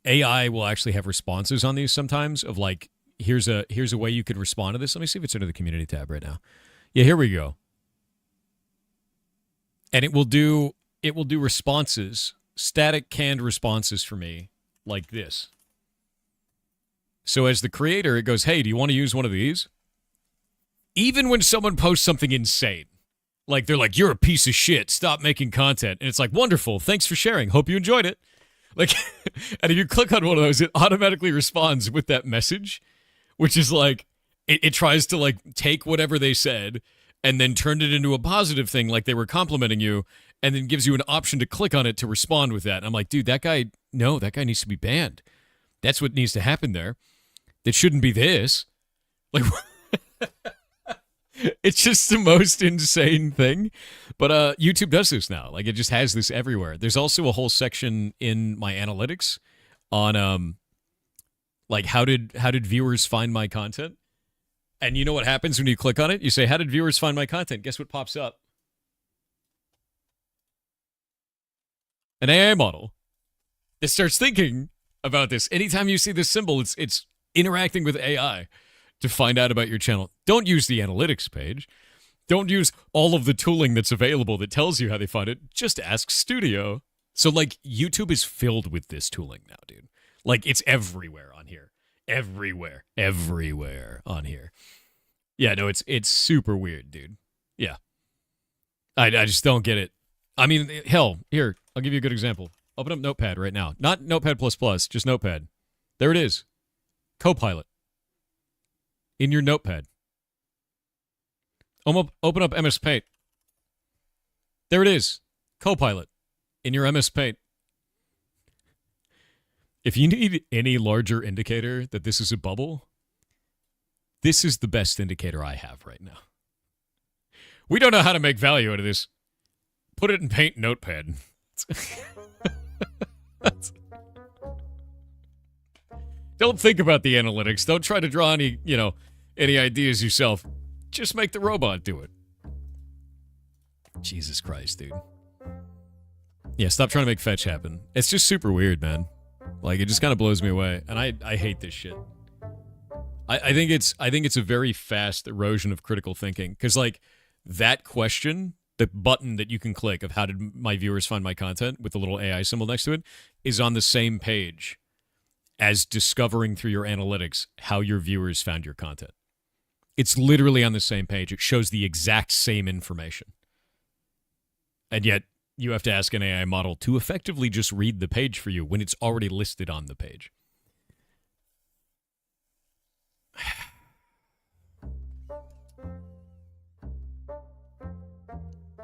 AI will actually have responses on these sometimes of like, here's a way you could respond to this. Let me see if it's under the community tab right now. Yeah, here we go. And it will do responses, static canned responses for me like this. So as the creator, it goes, hey, do you want to use one of these? even when someone posts something insane, like they're like, you're a piece of shit, stop making content. And it's like, wonderful, thanks for sharing, hope you enjoyed it. Like, and if you click on one of those, it automatically responds with that message, which is like, it tries to like take whatever they said and then turn it into a positive thing, like they were complimenting you, and then gives you an option to click on it to respond with that. And I'm like, dude, that guy needs to be banned. That's what needs to happen there. That shouldn't be this. Like, it's just the most insane thing. But YouTube does this now. Like, it just has this everywhere. There's also a whole section in my analytics on like how did viewers find my content? And you know what happens when you click on it? You say, how did viewers find my content? Guess what pops up? An AI model that starts thinking about this. Anytime you see this symbol, it's interacting with AI to find out about your channel. Don't use the analytics page. Don't use all of the tooling that's available that tells you how they find it. Just ask Studio. So, like, YouTube is filled with this tooling now, dude. Like, it's everywhere on here. Everywhere on here. Yeah, no, it's super weird, dude. Yeah. I just don't get it. I mean, hell, here, I'll give you a good example. Open up Notepad right now. Not Notepad++, just Notepad. There it is. Copilot. In your Notepad. Open up MS Paint. There it is. Copilot. In your MS Paint. If you need any larger indicator that this is a bubble, this is the best indicator I have right now. We don't know how to make value out of this. Put it in Paint Notepad. Don't think about the analytics. Don't try to draw any ideas yourself. Just make the robot do it. Jesus Christ, dude. Yeah, stop trying to make fetch happen. It's just super weird, man. Like, it just kind of blows me away, and I hate this shit. I think it's a very fast erosion of critical thinking, because like that question, the button that you can click of how did my viewers find my content with the little AI symbol next to it, is on the same page as discovering through your analytics how your viewers found your content. It's literally on the same page. It shows the exact same information, and yet you have to ask an AI model to effectively just read the page for you when it's already listed on the page.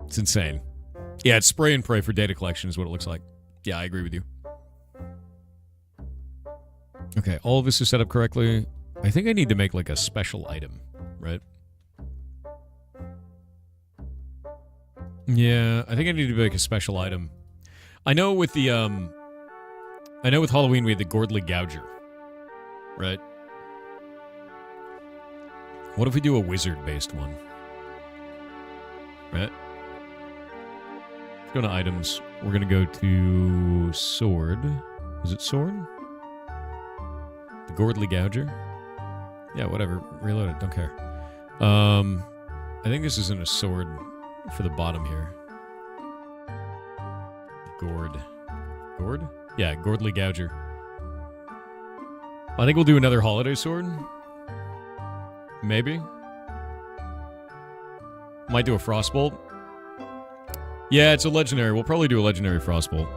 It's insane. Yeah, it's spray and pray for data collection is what it looks like. Yeah, I agree with you. Okay, all of this is set up correctly. I think I need to make like a special item, right? Yeah, I think I need to make a special item. I know with the with Halloween we had the Gordly Gouger, right? What if we do a wizard-based one? Right? Let's go to items. We're gonna go to sword. Is it sword? The Gordly Gouger? Yeah, whatever. Reload it. Don't care. I think this isn't a sword for the bottom here. Gourd? Yeah, Gordly Gouger. I think we'll do another holiday sword. Maybe. Might do a Frostbolt. Yeah, it's a legendary. We'll probably do a legendary Frostbolt.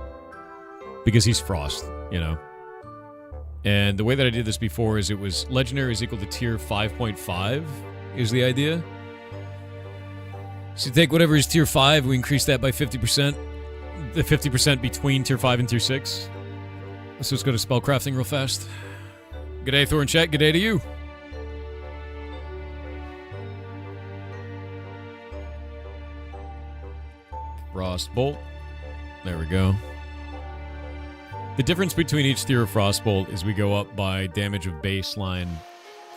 Because he's Frost, you know. And the way that I did this before is it was legendary is equal to tier 5.5 is the idea. So you take whatever is tier 5, we increase that by 50%. The 50% between tier 5 and tier 6. So let's go to spellcrafting real fast. G'day, Thor in chat. G'day to you. Frostbolt. There we go. The difference between each tier of Frostbolt is we go up by damage of baseline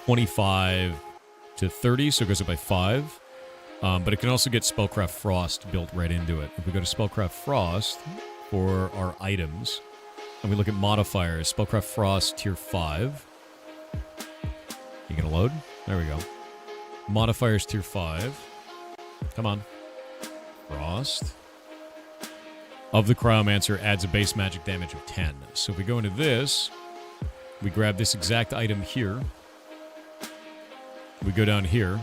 25 to 30, so it goes up by 5. But it can also get Spellcraft Frost built right into it. If we go to Spellcraft Frost for our items, and we look at modifiers, Spellcraft Frost tier 5. You gonna load? There we go. Modifiers tier 5. Come on. Frost. Of the Cryomancer adds a base magic damage of 10. So if we go into this, we grab this exact item here. We go down here.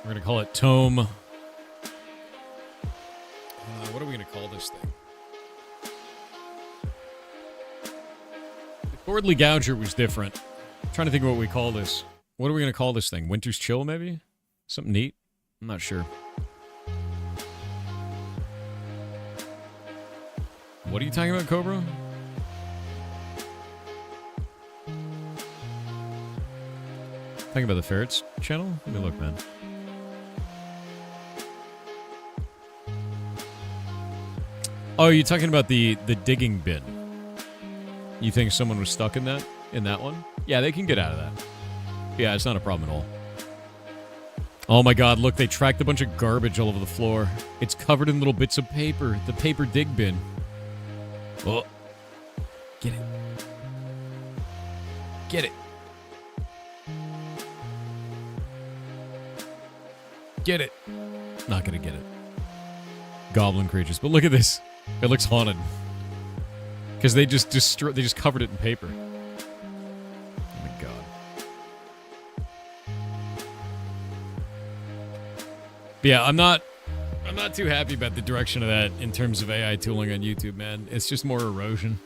We're gonna call it Tome. What are we gonna call this thing? The Gordly Gouger was different. I'm trying to think of what we call this. What are we gonna call this thing? Winter's Chill, maybe? Something neat? I'm not sure. What are you talking about, Cobra? Talking about the Ferrets channel? Let me look, man. Oh, you're talking about the digging bin. You think someone was stuck in that one? Yeah, they can get out of that. Yeah, it's not a problem at all. Oh my god, look, they tracked a bunch of garbage all over the floor. It's covered in little bits of paper. The paper dig bin. Oh. Get it. Get it. Get it. Not gonna get it. Goblin creatures. But look at this. It looks haunted. Because they just covered it in paper. Oh my god. But yeah, I'm not too happy about the direction of that in terms of AI tooling on YouTube, man. It's just more erosion.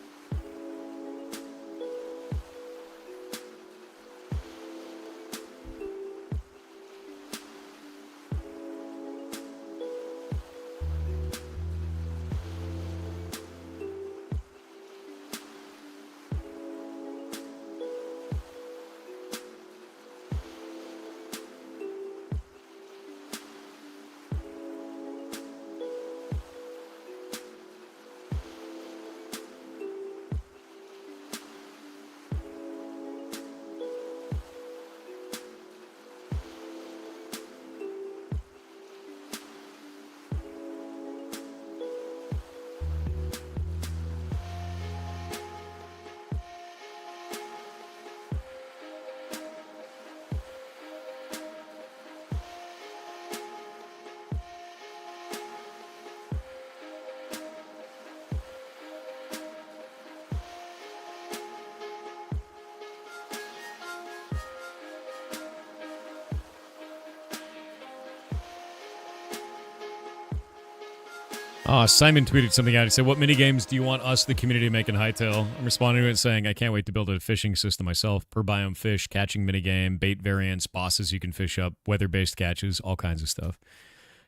Simon tweeted something out. He said, what minigames do you want us, the community, to make in Hytale? I'm responding to it saying, I can't wait to build a fishing system myself. Per biome fish, catching minigame, bait variants, bosses you can fish up, weather-based catches, all kinds of stuff.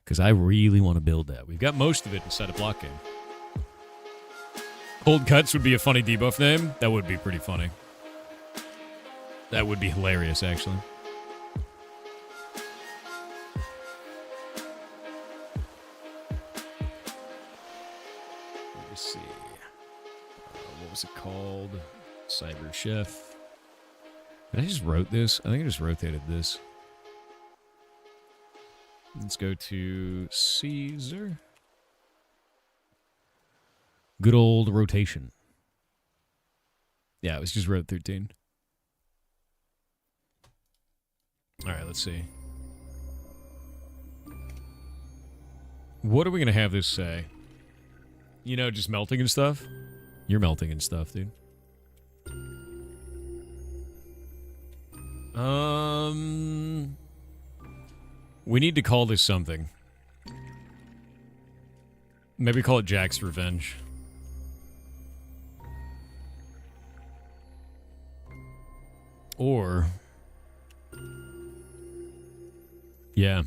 Because I really want to build that. We've got most of it inside a block game. Cold Cuts would be a funny debuff name. That would be pretty funny. That would be hilarious, actually. See. What was it called? Cyber Chef. Did I just wrote this? I think I just rotated this. Let's go to Caesar. Good old rotation. Yeah, it was just row 13. Alright, let's see. What are we going to have this say? You know, just melting and stuff? You're melting and stuff, dude. We need to call this something. Maybe call it Jack's Revenge. Or... Yeah.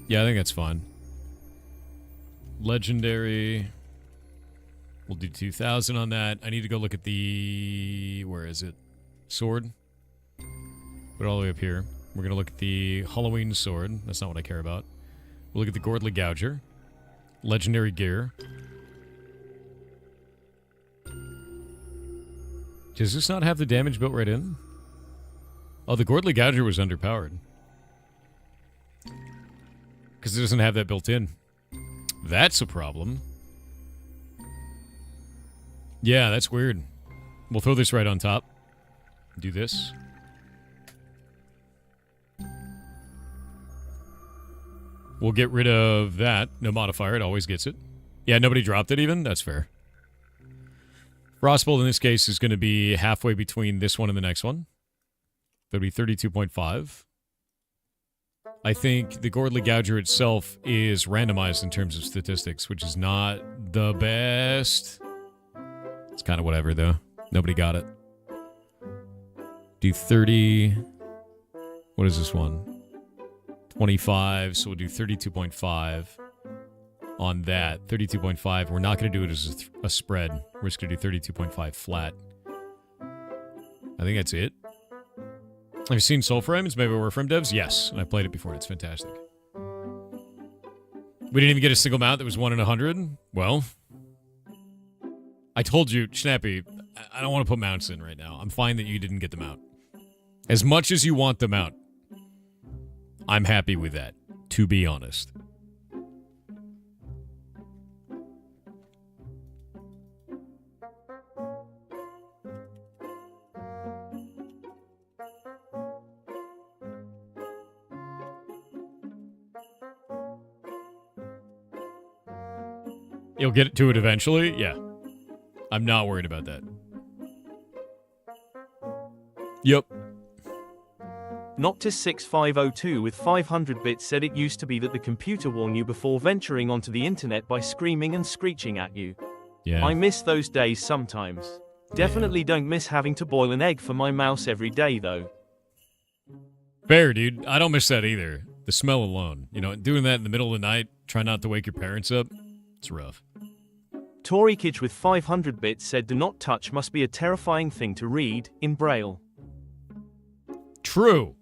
Yeah, I think that's fine. Legendary... We'll do 2,000 on that. I need to go look at the... Where is it? Sword. Put it all the way up here. We're going to look at the Halloween sword. That's not what I care about. We'll look at the Gordly Gouger. Legendary gear. Does this not have the damage built right in? Oh, the Gordly Gouger was underpowered. Because it doesn't have that built in. That's a problem. Yeah, that's weird. We'll throw this right on top. Do this. We'll get rid of that. No modifier. It always gets it. Yeah, nobody dropped it even. That's fair. Frostbolt in this case is going to be halfway between this one and the next one. That'll be 32.5. I think the Gordley Gouger itself is randomized in terms of statistics, which is not the best. It's kind of whatever, though. Nobody got it. Do 30... What is this one? 25, so we'll do 32.5 on that. 32.5. We're not going to do it as a spread. We're just going to do 32.5 flat. I think that's it. Have you seen Soul Frames? Maybe we're from devs? Yes, and I played it before, and it's fantastic. We didn't even get a single mount that was 1 in 100? Well, I told you, Snappy, I don't want to put mounts in right now. I'm fine that you didn't get them out. As much as you want them out, I'm happy with that, to be honest. You'll get to it eventually? Yeah. I'm not worried about that. Yep. Noctis6502 with 500 bits said it used to be that the computer warned you before venturing onto the internet by screaming and screeching at you. Yeah. I miss those days sometimes. Definitely don't miss having to boil an egg for my mouse every day, though. Fair, dude. I don't miss that either. The smell alone. You know, doing that in the middle of the night, try not to wake your parents up, it's rough. Tory Kitch with 500 bits said do not touch must be a terrifying thing to read, in Braille. True.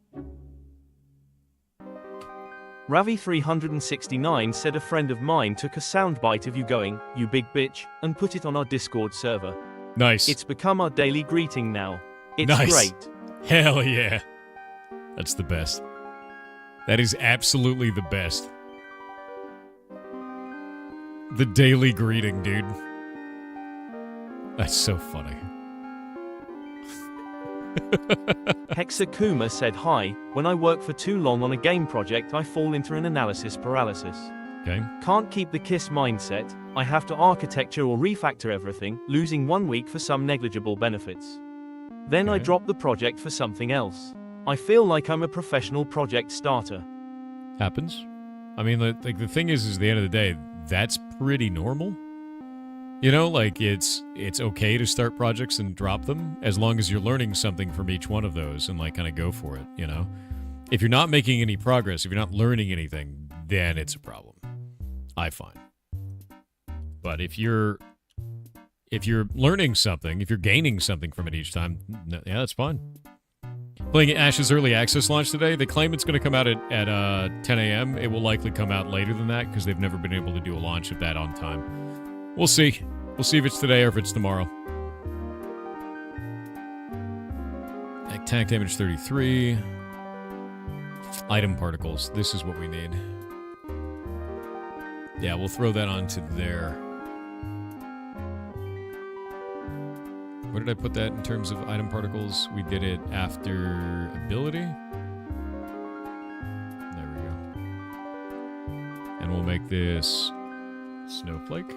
Ravi369 said a friend of mine took a soundbite of you going, "You big bitch," and put it on our Discord server. Nice. It's become our daily greeting now. It's nice. Great. Hell yeah. That's the best. That is absolutely the best. The daily greeting, dude. That's so funny. Hexakuma said hi, when I work for too long on a game project I fall into an analysis paralysis. Okay. Can't keep the KISS mindset, I have to architecture or refactor everything, losing 1 week for some negligible benefits. Then I drop the project for something else. I feel like I'm a professional project starter. Happens. I mean, like the thing is at the end of the day, that's pretty normal. You know, like it's okay to start projects and drop them as long as you're learning something from each one of those and like kind of go for it, you know? If you're not making any progress, if you're not learning anything, then it's a problem. I find. But if you're learning something, if you're gaining something from it each time, yeah, that's fine. Playing Ash's early access launch today. They claim it's going to come out at 10 a.m. It will likely come out later than that because they've never been able to do a launch of that on time. We'll see. We'll see if it's today or if it's tomorrow. Attack damage 33. Item particles. This is what we need. Yeah, we'll throw that onto there. Where did I put that in terms of item particles? We did it after ability. There we go. And we'll make this snowflake.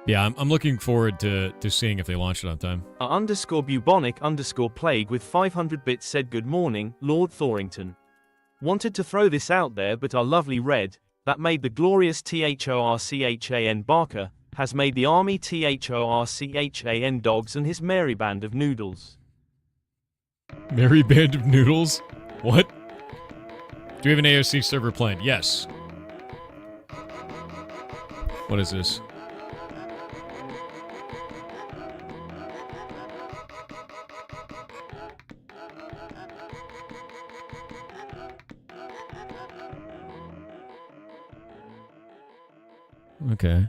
Yeah, I'm looking forward to seeing if they launch it on time. _bubonic_plague with 500 bits said good morning, Lord Thorington. Wanted to throw this out there, but our lovely Red, that made the glorious Thorchan Barker, has made the army Thorchan dogs and his merry band of noodles. Merry band of noodles? What? Do we have an AOC server planned? Yes. What is this? Okay.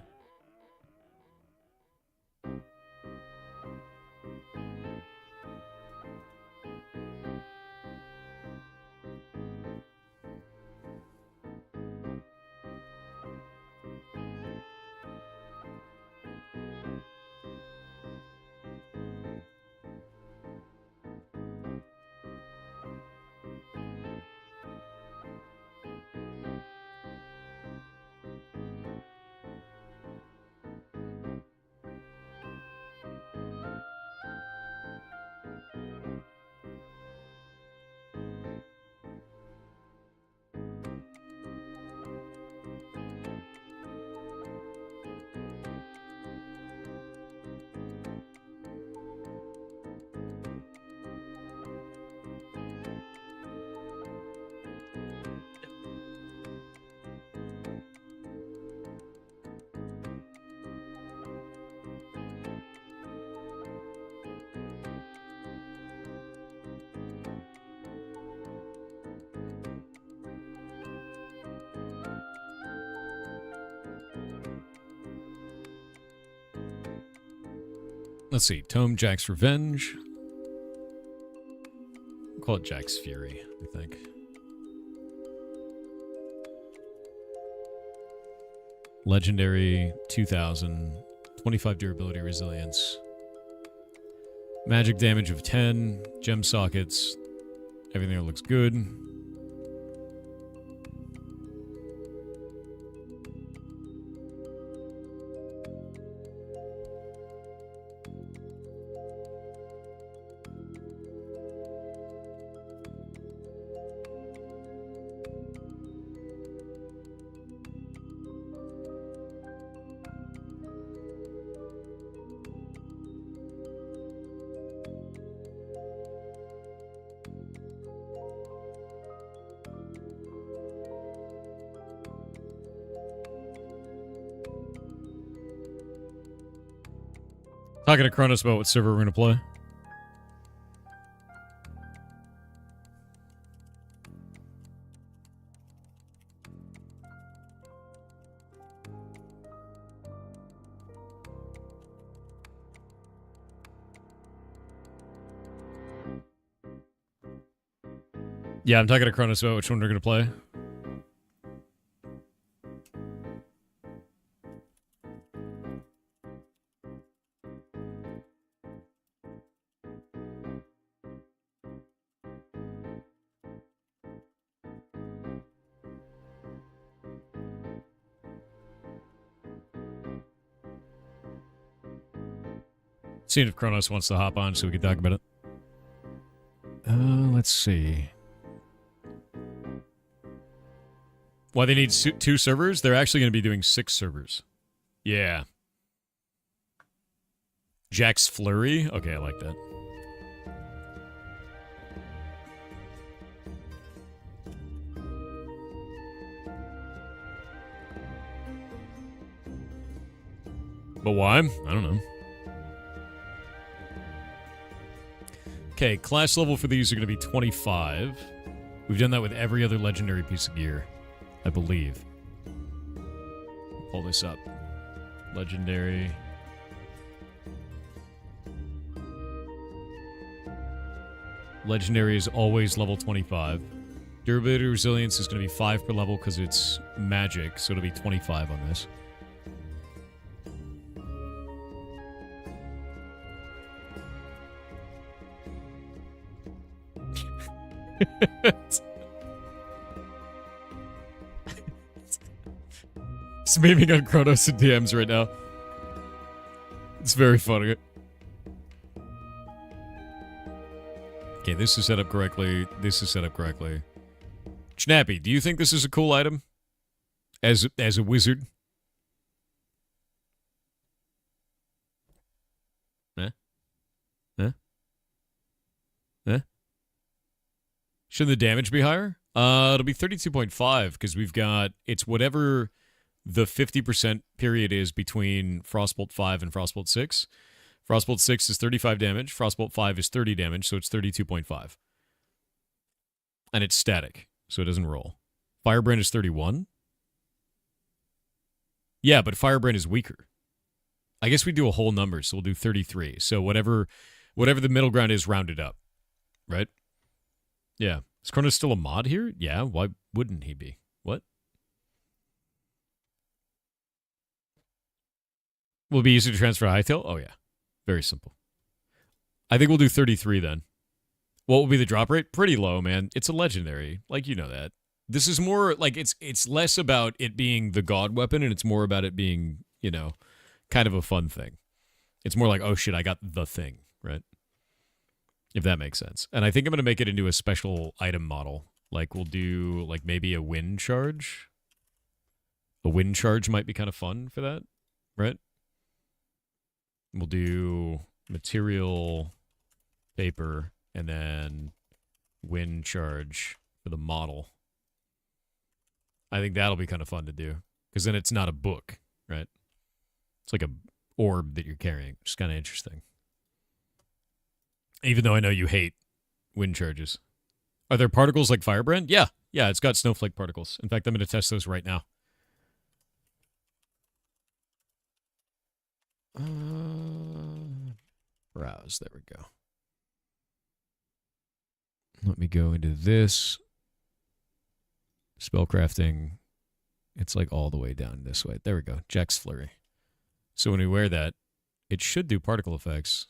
Let's see. Tome Jack's Revenge. We'll call it Jack's Fury, I think. Legendary 2000. 25 durability resilience. Magic damage of 10. Gem sockets. Everything looks good. Talking to Kronos about what server we're going to play. Yeah, I'm talking to Kronos about which one we're going to play. Seeing if Kronos wants to hop on so we can talk about it. Let's see. Why they need 2 servers? They're actually going to be doing 6 servers. Yeah. Jack's Flurry? Okay, I like that. But why? I don't know. Okay, class level for these are going to be 25. We've done that with every other legendary piece of gear, I believe. Pull this up. Legendary. Legendary is always level 25. Durability resilience is going to be 5 per level because it's magic, so it'll be 25 on this. It's memeing on Kronos and DMs right now. It's very funny. Okay, this is set up correctly. This is set up correctly. Schnappy, do you think this is a cool item? As a wizard? Huh? Huh? Huh? Should the damage be higher? It'll be 32.5 because we've got, it's whatever the 50% period is between Frostbolt 5 and Frostbolt 6. Frostbolt 6 is 35 damage. Frostbolt 5 is 30 damage, so it's 32.5. And it's static, so it doesn't roll. Firebrand is 31. Yeah, but Firebrand is weaker. I guess we do a whole number, so we'll do 33. So whatever the middle ground is, rounded up. Right? Yeah. Is Kronos still a mod here? Yeah, why wouldn't he be? What? Will it be easy to transfer Hytale? Oh, yeah. Very simple. I think we'll do 33 then. What will be the drop rate? Pretty low, man. It's a legendary. Like, you know that. This is more, like, it's less about it being the god weapon, and it's more about it being, you know, kind of a fun thing. It's more like, oh, shit, I got the thing, right? If that makes sense. And I think I'm going to make it into a special item model. Like, we'll do, like, maybe a wind charge. A wind charge might be kind of fun for that, right? We'll do material, paper, and then wind charge for the model. I think that'll be kind of fun to do. Because then it's not a book, right? It's like a orb that you're carrying. Which is kind of interesting. Even though I know you hate wind charges. Are there particles like Firebrand? Yeah. Yeah, it's got snowflake particles. In fact, I'm going to test those right now. Browse. There we go. Let me go into this. Spellcrafting. It's like all the way down this way. There we go. Jack's Flurry. So when we wear that, it should do particle effects.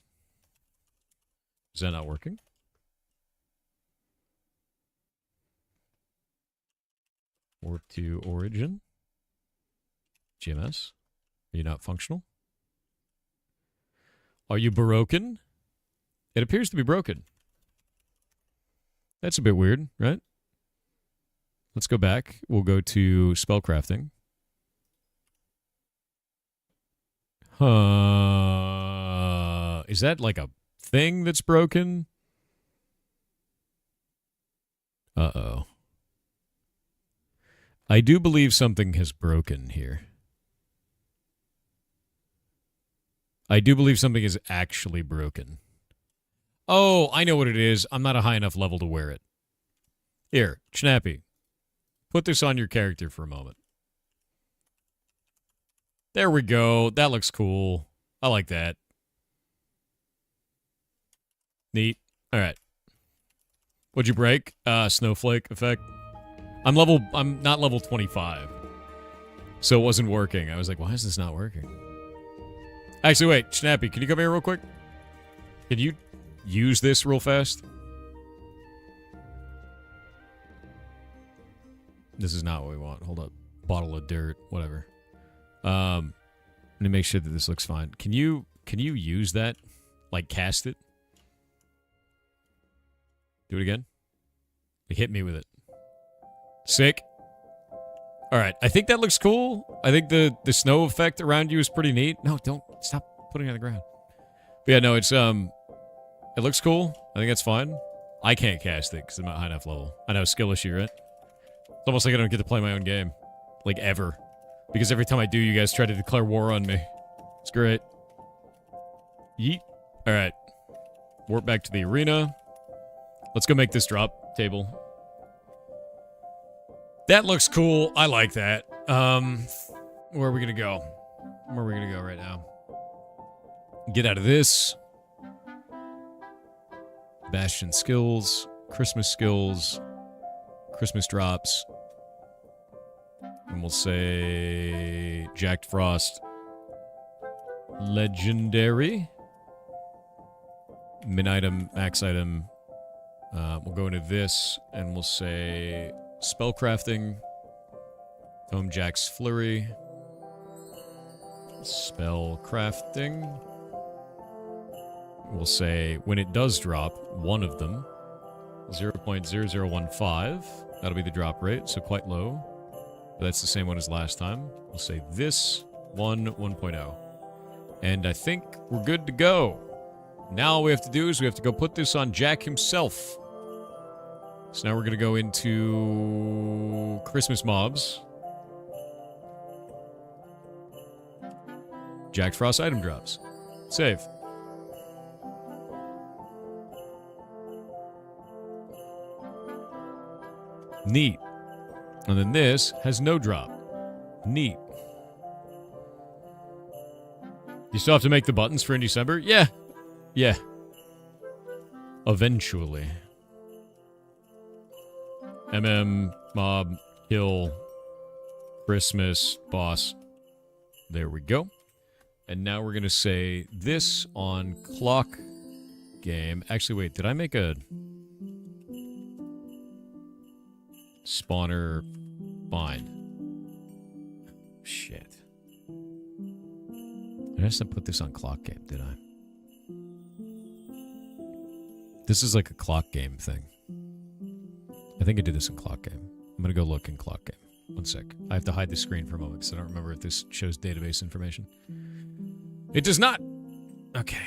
Is that not working? Warp to origin. GMS. Are you not functional? Are you broken? It appears to be broken. That's a bit weird, right? Let's go back. We'll go to spellcrafting. Is that like a thing that's broken? Uh-oh. I do believe something has broken here. I do believe something is actually broken. Oh, I know what it is. I'm not a high enough level to wear it. Here, Schnappy. Put this on your character for a moment. There we go. That looks cool. I like that. Neat. All right. What'd you break? Snowflake effect. I'm not level 25. So it wasn't working. I was like, why is this not working? Actually, wait. Schnappy, can you come here real quick? Can you use this real fast? This is not what we want. Hold up. Bottle of dirt. Whatever. Let me make sure that this looks fine. Can you use that? Like, cast it? Do it again? Hit me with it. Sick. All right. I think that looks cool. I think the snow effect around you is pretty neat. No, don't. Stop putting it on the ground. But yeah, no, it's, it looks cool. I think that's fine. I can't cast it because I'm not high enough level. I know, skill issue, right? It's almost like I don't get to play my own game. Like, ever. Because every time I do, you guys try to declare war on me. It's great. Yeet. Alright. Warp back to the arena. Let's go make this drop table. That looks cool. I like that. Where are we gonna go? Where are we gonna go right now? Get out of this. Bastion skills. Christmas skills. Christmas drops. And we'll say Jack Frost Legendary. Min item, max item. We'll go into this and we'll say Spellcrafting. Home Jack's Flurry. Spellcrafting. We'll say when it does drop, one of them. 0.0015. That'll be the drop rate, so quite low. But that's the same one as last time. We'll say this 1.0. And I think we're good to go. Now all we have to do is we have to go put this on Jack himself. So now we're going to go into Christmas mobs. Jack Frost item drops. Save. Neat. And then this has no drop. Neat. You still have to make the buttons for in December? Yeah. Yeah. Eventually. Mob, kill, Christmas, boss. There we go. And now we're going to say this on clock game. Actually, wait, did I make a spawner? Fine. Shit. I just put this on clock game, did I? This is like a clock game thing. I think I did this in clock game. I'm going to go look in clock game. One sec. I have to hide the screen for a moment because I don't remember if this shows database information. It does not. Okay.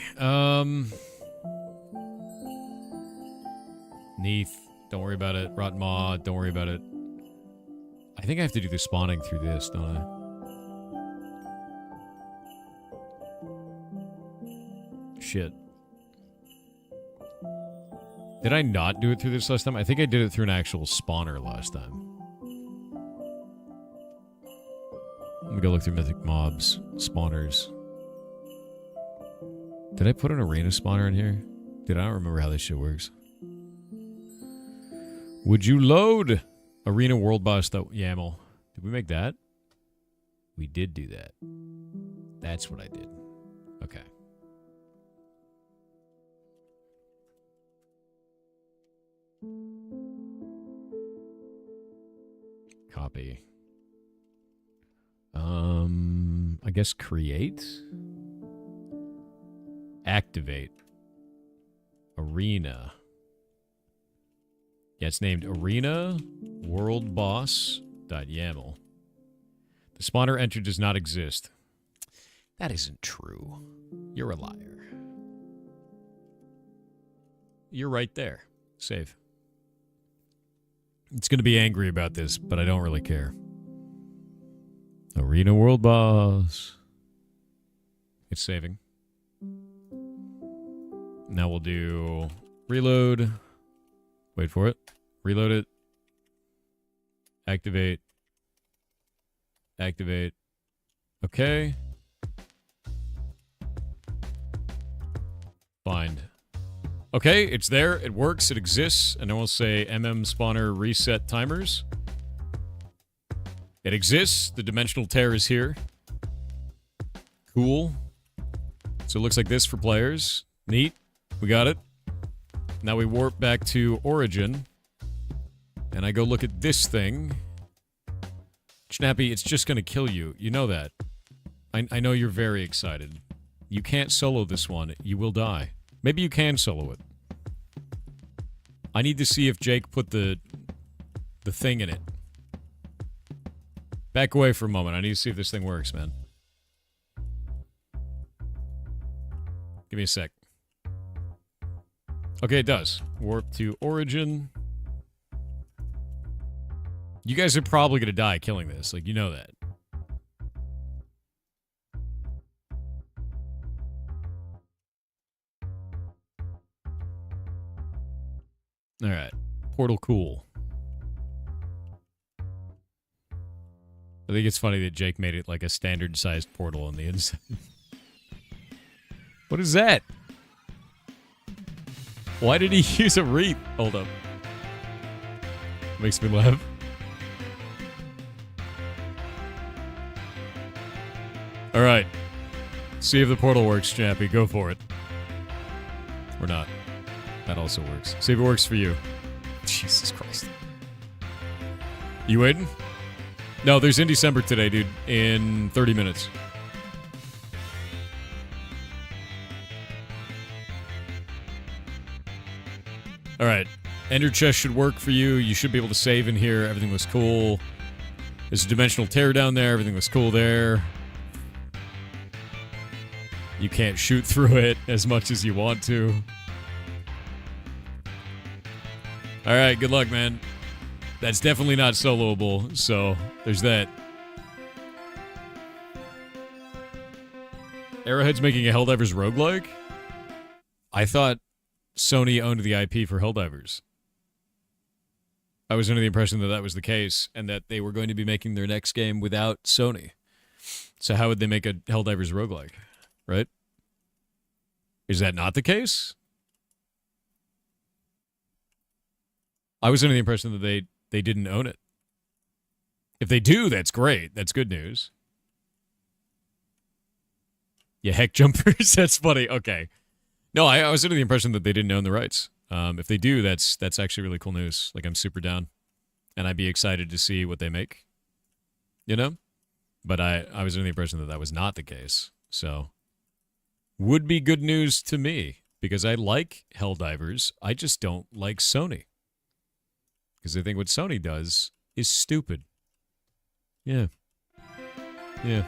Neath. Don't worry about it. Rotten Maw. Don't worry about it. I think I have to do the spawning through this, don't I? Shit. Did I not do it through this last time? I think I did it through an actual spawner last time. Let me go look through mythic mobs. Spawners. Did I put an arena spawner in here? Dude, I don't remember how this shit works. Would you load arena world boss YAML? Did we make that? We did do that. That's what I did. Okay. Copy. I guess create. Activate. Arena. Yeah, it's named arena world boss.yaml. The spawner entered does not exist. That isn't true. You're a liar. You're right there. Save. It's going to be angry about this, but I don't really care. Arena world boss. It's saving. Now we'll do reload. Wait for it. Reload it. Activate. Activate. Okay. Find. Okay, it's there. It works. It exists. And then we'll say spawner reset timers. It exists. The dimensional tear is here. Cool. So it looks like this for players. Neat. We got it. Now we warp back to Origin. And I go look at this thing. Snappy, it's just going to kill you. You know that. I know you're very excited. You can't solo this one. You will die. Maybe you can solo it. I need to see if Jake put the thing in it. Back away for a moment. I need to see if this thing works, man. Give me a sec. Okay, it does. Warp to Origin. You guys are probably going to die killing this. Like, you know that. Alright. Portal cool. I think it's funny that Jake made it like a standard-sized portal on the inside. What is that? Why did he use a wreath? Hold up. Makes me laugh. Alright. See if the portal works, Chappy. Go for it. Or not. That also works. See if it works for you. Jesus Christ. You waiting? No, there's in December today, dude. In 30 minutes. Alright. Ender chest should work for you. You should be able to save in here. Everything was cool. There's a dimensional tear down there. Everything was cool there. You can't shoot through it as much as you want to. Alright, good luck, man. That's definitely not soloable, so there's that. Arrowhead's making a Helldivers roguelike? I thought Sony owned the IP for Helldivers. I was under the impression that that was the case, and that they were going to be making their next game without Sony. So how would they make a Helldivers roguelike? Right? Is that not the case? I was under the impression that they didn't own it. If they do, that's great. That's good news. Yeah, heck jumpers. That's funny. Okay. No, I was under the impression that they didn't own the rights. If they do, that's actually really cool news. Like, I'm super down. And I'd be excited to see what they make. You know? But I was under the impression that that was not the case. So, would be good news to me. Because I like Helldivers. I just don't like Sony. Because I think what Sony does is stupid. Yeah. Yeah.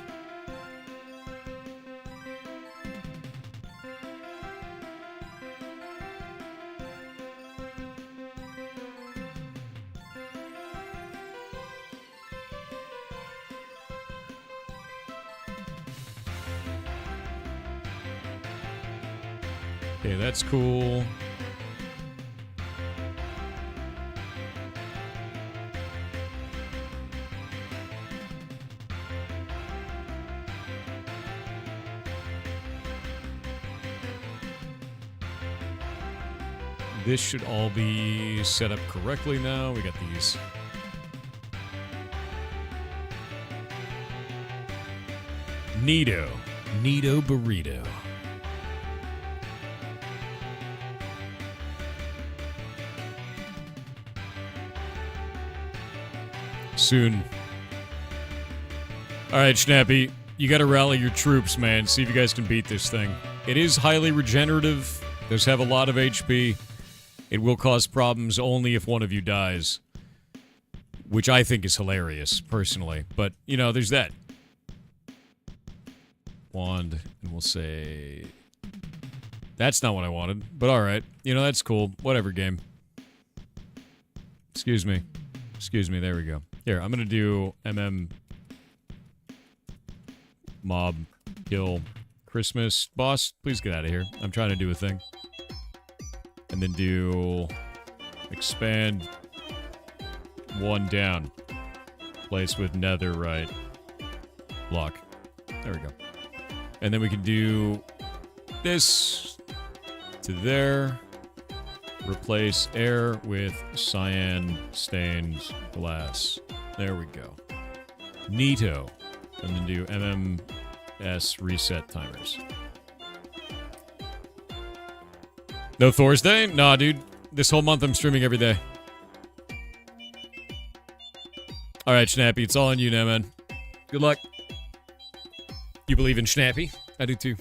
Okay, that's cool. This should all be set up correctly now. We got these. Neato burrito. Soon. All right, Schnappy, you got to rally your troops, man. See if you guys can beat this thing. It is highly regenerative. Does have a lot of HP. It will cause problems only if one of you dies, which I think is hilarious, personally. But, you know, there's that. Wand, and we'll say... That's not what I wanted, but alright. You know, that's cool. Whatever, game. Excuse me. Excuse me, there we go. Here, I'm gonna do mob, kill, Christmas. Boss, please get out of here. I'm trying to do a thing. And then do... expand... one down. Place with netherite. Block. There we go. And then we can do this to there. Replace air with cyan stained glass. There we go. Neato. And then do MMS reset timers. No Thursday? Nah, dude. This whole month I'm streaming every day. Alright, Schnappy. It's all on you now, man. Good luck. You believe in Schnappy? I do too.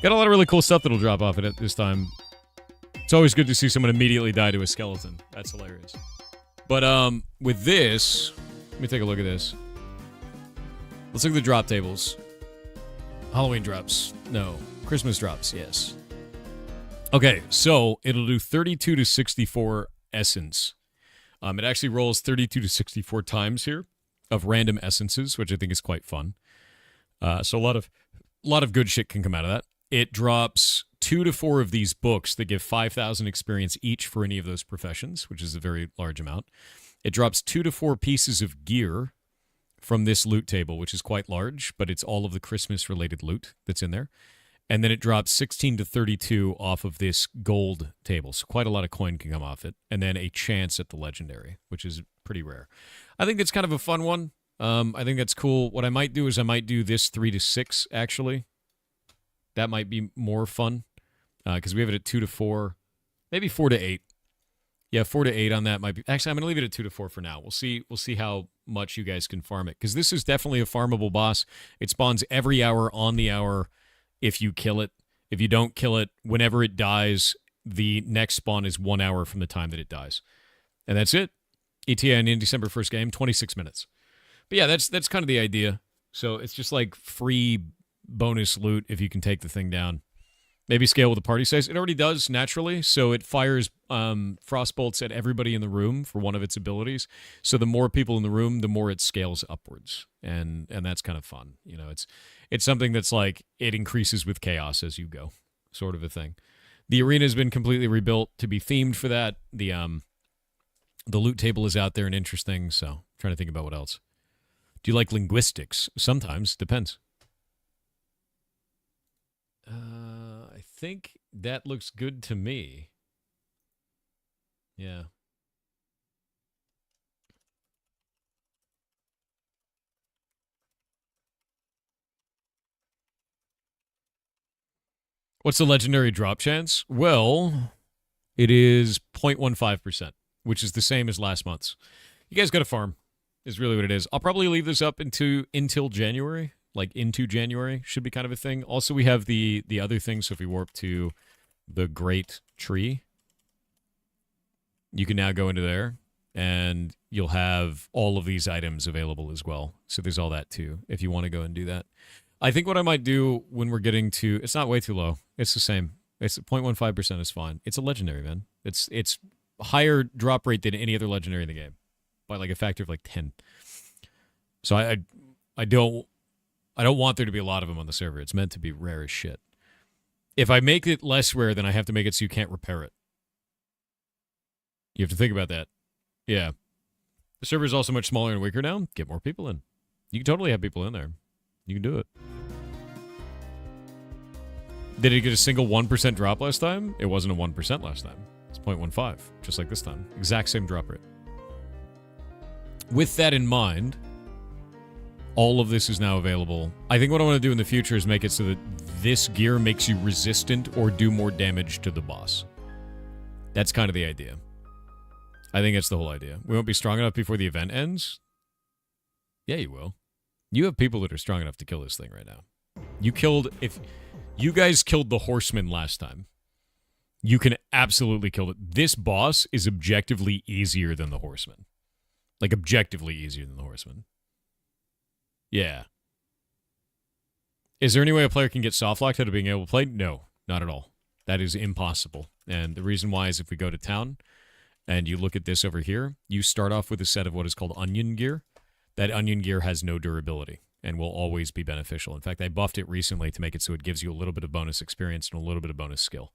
Got a lot of really cool stuff that'll drop off in it this time. It's always good to see someone immediately die to a skeleton. That's hilarious. But, with this... Let me take a look at this. Let's look at the drop tables. Halloween drops. No. Christmas drops, yes. Okay, so it'll do 32 to 64 essence. It actually rolls 32 to 64 times here of random essences, which I think is quite fun. So a lot of good shit can come out of that. It drops 2 to 4 of these books that give 5,000 experience each for any of those professions, which is a very large amount. It drops 2 to 4 pieces of gear from this loot table, which is quite large, but it's all of the Christmas-related loot that's in there. And then it drops 16 to 32 off of this gold table, so quite a lot of coin can come off it. And then a chance at the legendary, which is pretty rare. I think it's kind of a fun one. I think that's cool. What I might do is I might do this 3 to 6, actually. That might be more fun, because we have it at 2 to 4, maybe 4 to 8. Yeah, 4 to 8 on that might be... Actually, I'm going to leave it at 2 to 4 for now. We'll see how much you guys can farm it, because this is definitely a farmable boss. It spawns every hour on the hour if you kill it. If you don't kill it, whenever it dies, the next spawn is 1 hour from the time that it dies. And that's it. ETA in December 1st game, 26 minutes. But yeah, that's kind of the idea. So it's just like free bonus loot if you can take the thing down. Maybe scale with the party size. It already does naturally, so it fires frost bolts at everybody in the room for one of its abilities. So the more people in the room, the more it scales upwards, and that's kind of fun. You know, it's something that's like it increases with chaos as you go, sort of a thing. The arena has been completely rebuilt to be themed for that. The loot table is out there and interesting. So I'm trying to think about what else. Do you like linguistics? Sometimes. Depends. I think that looks good to me. Yeah. What's the legendary drop chance? Well, it is 0.15%, which is the same as last month's. You guys got to farm, is really what it is. I'll probably leave this up until January. Like into January should be kind of a thing. Also, we have the other thing. So if we warp to the Great Tree, you can now go into there, and you'll have all of these items available as well. So there's all that too, if you want to go and do that. I think what I might do when we're getting to... It's not way too low. It's the same. It's 0.15% is fine. It's a legendary, man. It's a higher drop rate than any other legendary in the game. By like a factor of like 10. So I don't want there to be a lot of them on the server. It's meant to be rare as shit. If I make it less rare, then I have to make it so you can't repair it. You have to think about that. Yeah. The server is also much smaller and weaker now. Get more people in. You can totally have people in there. You can do it. Did it get a single 1% drop last time? It wasn't a 1% last time. 0.15, just like this time. Exact same drop rate. With that in mind, all of this is now available. I think what I want to do in the future is make it so that this gear makes you resistant or do more damage to the boss. That's kind of the idea. I think that's the whole idea. We won't be strong enough before the event ends? Yeah, you will. You have people that are strong enough to kill this thing right now. If you guys killed the horseman last time, you can absolutely kill it. This boss is objectively easier than the horseman. Like, objectively easier than the horseman. Yeah. Is there any way a player can get soft-locked out of being able to play? No, not at all. That is impossible. And the reason why is if we go to town and you look at this over here, you start off with a set of what is called onion gear. That onion gear has no durability and will always be beneficial. In fact, I buffed it recently to make it so it gives you a little bit of bonus experience and a little bit of bonus skill.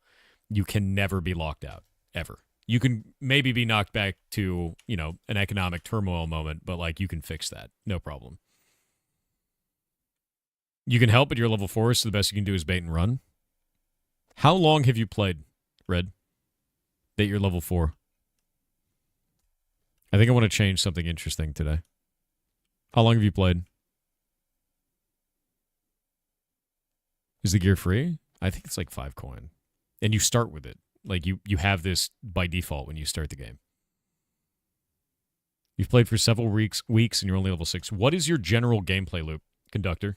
You can never be locked out, ever. You can maybe be knocked back to, you know, an economic turmoil moment, but, like, you can fix that. No problem. You can help at your level 4, so the best you can do is bait and run. How long have you played, Red, that you're level 4? I think I want to change something interesting today. How long have you played? Is the gear free? I think it's like 5 coin. And you start with it. Like, you have this by default when you start the game. You've played for several weeks and you're only level 6. What is your general gameplay loop, Conductor?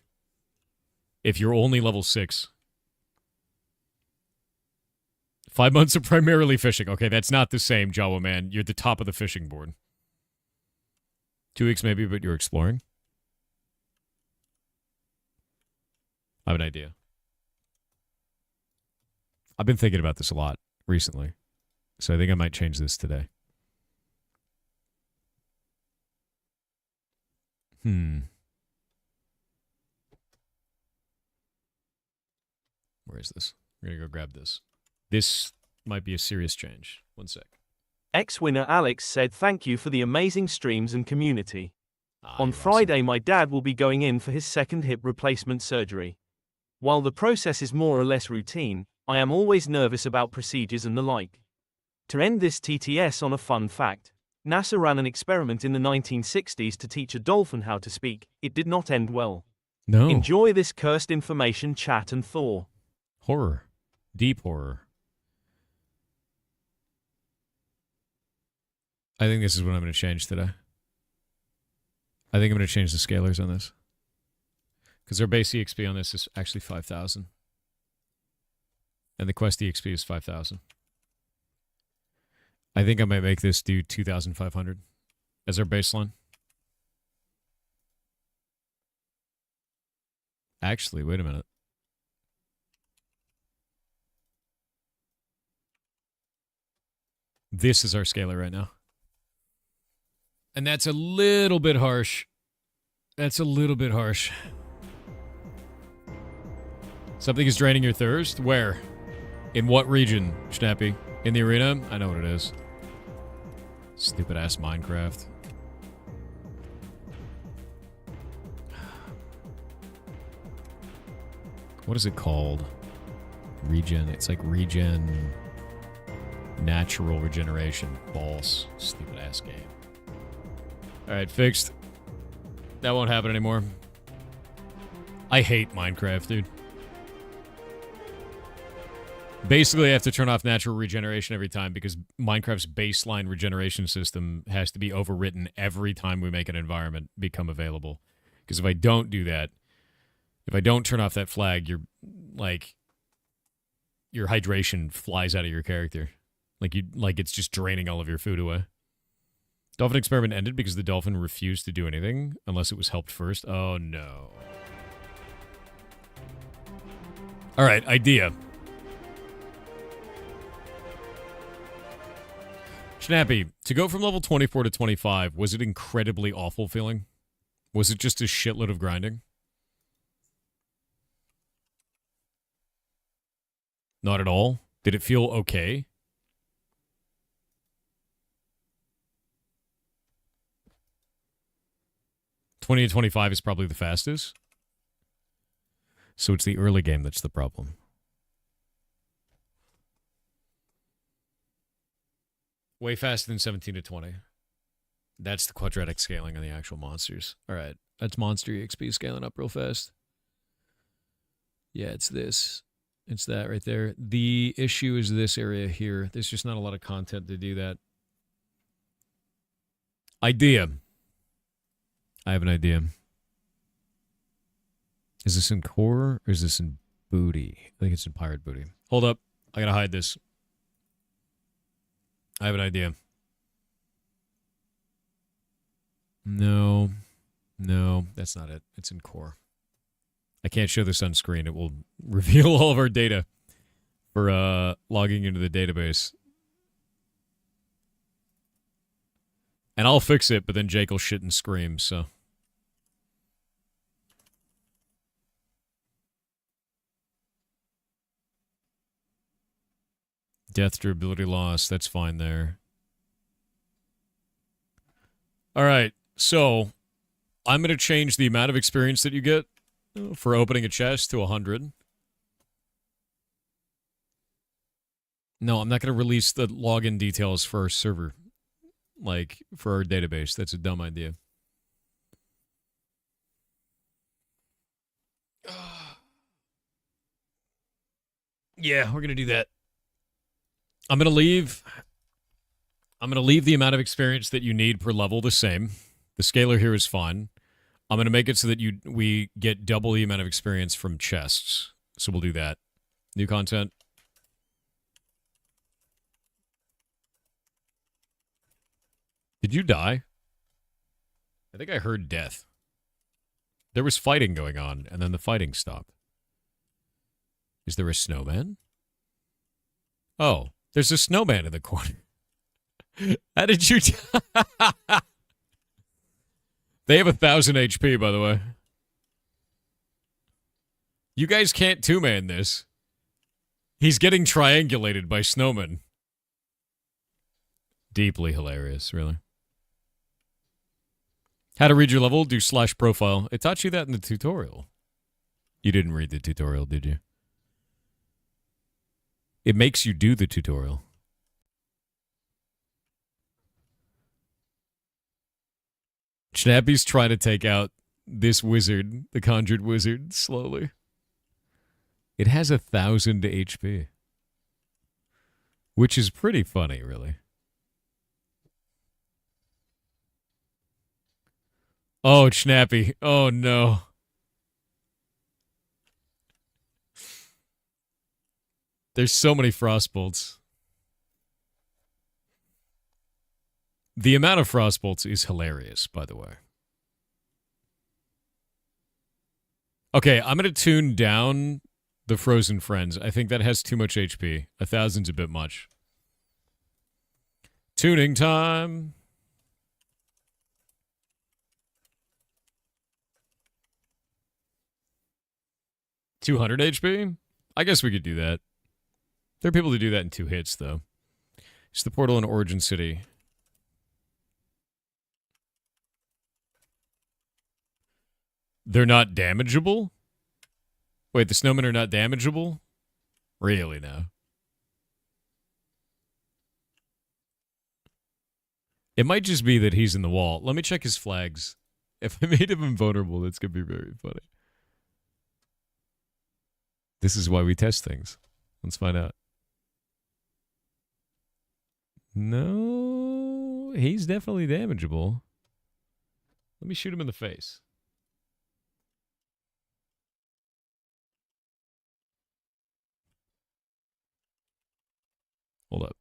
If you're only level 6. 5 months of primarily fishing. Okay, that's not the same, Jawa man. You're at the top of the fishing board. 2 weeks maybe, but you're exploring. I have an idea. I've been thinking about this a lot recently, so I think I might change this today. Where is this? We're going to go grab this. This might be a serious change. 1 sec. Ex-winner Alex said thank you for the amazing streams and community. On You're Friday, awesome. my dad will be going in for his second hip replacement surgery. While the process is more or less routine, I am always nervous about procedures and the like. To end this TTS on a fun fact, NASA ran an experiment in the 1960s to teach a dolphin how to speak. It did not end well. No. Enjoy this cursed information, chat and Thor. Horror. Deep horror. I think this is what I'm going to change today. I think I'm going to change the scalars on this. Because our base EXP on this is actually 5,000. And the quest EXP is 5,000. I think I might make this do 2,500 as our baseline. Actually, wait a minute. This is our scalar right now. And that's a little bit harsh. That's a little bit harsh. Something is draining your thirst? Where? In what region, Schnappy? In the arena? I know what it is. Stupid ass Minecraft. What is it called? Regen. It's like regen. Natural regeneration. Balls. Stupid ass game. Alright, fixed. That won't happen anymore. I hate Minecraft, dude. Basically, I have to turn off natural regeneration every time because Minecraft's baseline regeneration system has to be overwritten every time we make an environment become available. Because if I don't do that, if I don't turn off that flag, your hydration flies out of your character. Like it's just draining all of your food away. Dolphin experiment ended because the dolphin refused to do anything unless it was helped first. Oh no. All right, idea. Schnappy, to go from level 24 to 25, was it incredibly awful feeling? Was it just a shitload of grinding? Not at all? Did it feel okay? $20 to 25 is probably the fastest. So it's the early game that's the problem. Way faster than 17 to 20. That's the quadratic scaling on the actual monsters. All right. That's monster EXP scaling up real fast. Yeah, it's this. It's that right there. The issue is this area here. There's just not a lot of content to do that. Idea. I have an idea. Is this in core or is this in booty? I think it's in pirate booty. Hold up. I gotta hide this. I have an idea. No, that's not it. It's in core. I can't show this on screen. It will reveal all of our data for logging into the database. And I'll fix it, but then Jake will shit and scream, so. Death, durability loss, that's fine there. All right, so I'm going to change the amount of experience that you get for opening a chest to 100. No, I'm not going to release the login details for our server, like for our database. That's a dumb idea. Yeah, we're going to do that. I'm going to leave the amount of experience that you need per level the same. The scaler here is fine. I'm going to make it so that we get double the amount of experience from chests. So we'll do that. New content. Did you die? I think I heard death. There was fighting going on, and then the fighting stopped. Is there a snowman? Oh, there's a snowman in the corner. How did you... They have 1,000 HP, by the way. You guys can't two-man this. He's getting triangulated by snowmen. Deeply hilarious, really. How to read your level? Do /profile. It taught you that in the tutorial. You didn't read the tutorial, did you? It makes you do the tutorial. Schnappy's trying to take out this wizard, the conjured wizard, slowly. It has 1,000 HP. Which is pretty funny, really. Oh, Schnappy. Oh, no. There's so many frostbolts. The amount of frostbolts is hilarious, by the way. Okay, I'm going to tune down the Frozen Friends. I think that has too much HP. 1,000's a bit much. Tuning time. $200 HP? I guess we could do that. There are people who do that in 2 hits, though. It's the portal in Origin City. They're not damageable? Wait, the snowmen are not damageable? Really, now? It might just be that he's in the wall. Let me check his flags. If I made him invulnerable, that's going to be very funny. This is why we test things. Let's find out. No, he's definitely damageable. Let me shoot him in the face. Hold up.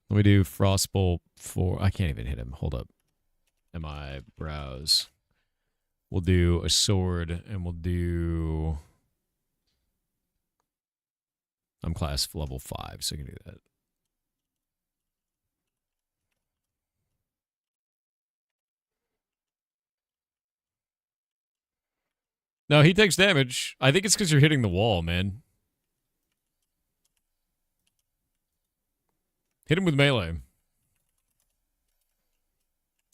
Let me do Frostbolt 4. I can't even hit him. Hold up. MI browse. We'll do a sword and we'll do... I'm class level 5, so I can do that. No, he takes damage. I think it's because you're hitting the wall, man. Hit him with melee.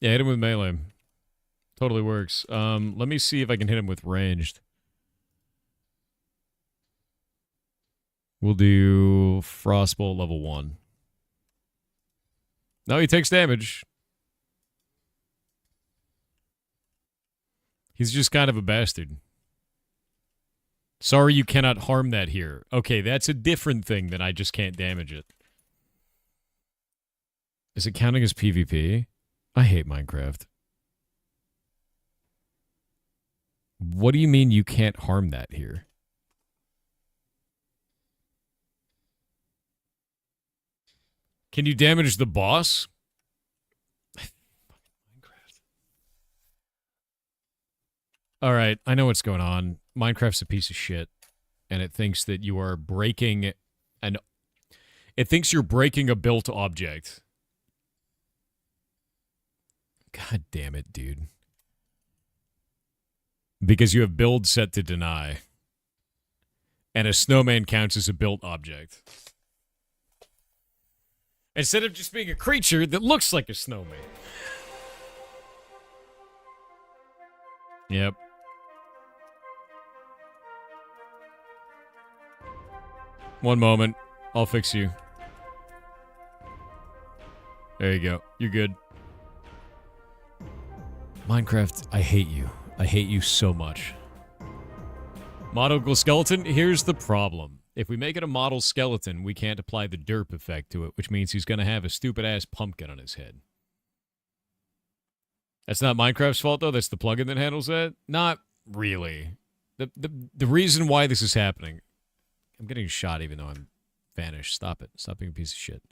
Yeah, hit him with melee. Totally works. Let me see if I can hit him with ranged. We'll do Frostbolt level 1. No, he takes damage. He's just kind of a bastard. Sorry you cannot harm that here. Okay, that's a different thing than I just can't damage it. Is it counting as PvP? I hate Minecraft. What do you mean you can't harm that here? Can you damage the boss? All right, I know what's going on. Minecraft's a piece of shit, and it thinks that you are breaking an... It thinks you're breaking a built object. God damn it, dude. Because you have build set to deny. And a snowman counts as a built object. Instead of just being a creature that looks like a snowman. Yep. One moment. I'll fix you. There you go. You're good. Minecraft, I hate you. I hate you so much. Model skeleton, here's the problem. If we make it a model skeleton, we can't apply the derp effect to it, which means he's going to have a stupid-ass pumpkin on his head. That's not Minecraft's fault, though? That's the plugin that handles that? Not really. The reason why this is happening... I'm getting shot even though I'm vanished. Stop it. Stop being a piece of shit.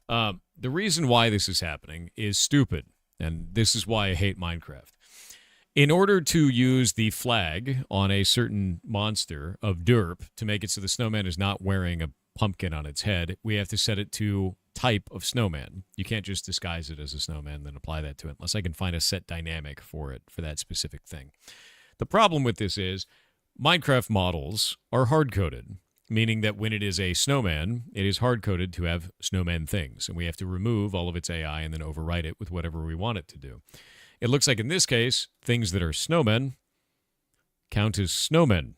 The reason why this is happening is stupid, and this is why I hate Minecraft. In order to use the flag on a certain monster of derp to make it so the snowman is not wearing a pumpkin on its head, we have to set it to type of snowman. You can't just disguise it as a snowman and then apply that to it unless I can find a set dynamic for it for that specific thing. The problem with this is Minecraft models are hard-coded, meaning that when it is a snowman, it is hard-coded to have snowman things, and we have to remove all of its AI and then overwrite it with whatever we want it to do. It looks like in this case, things that are snowmen count as snowmen,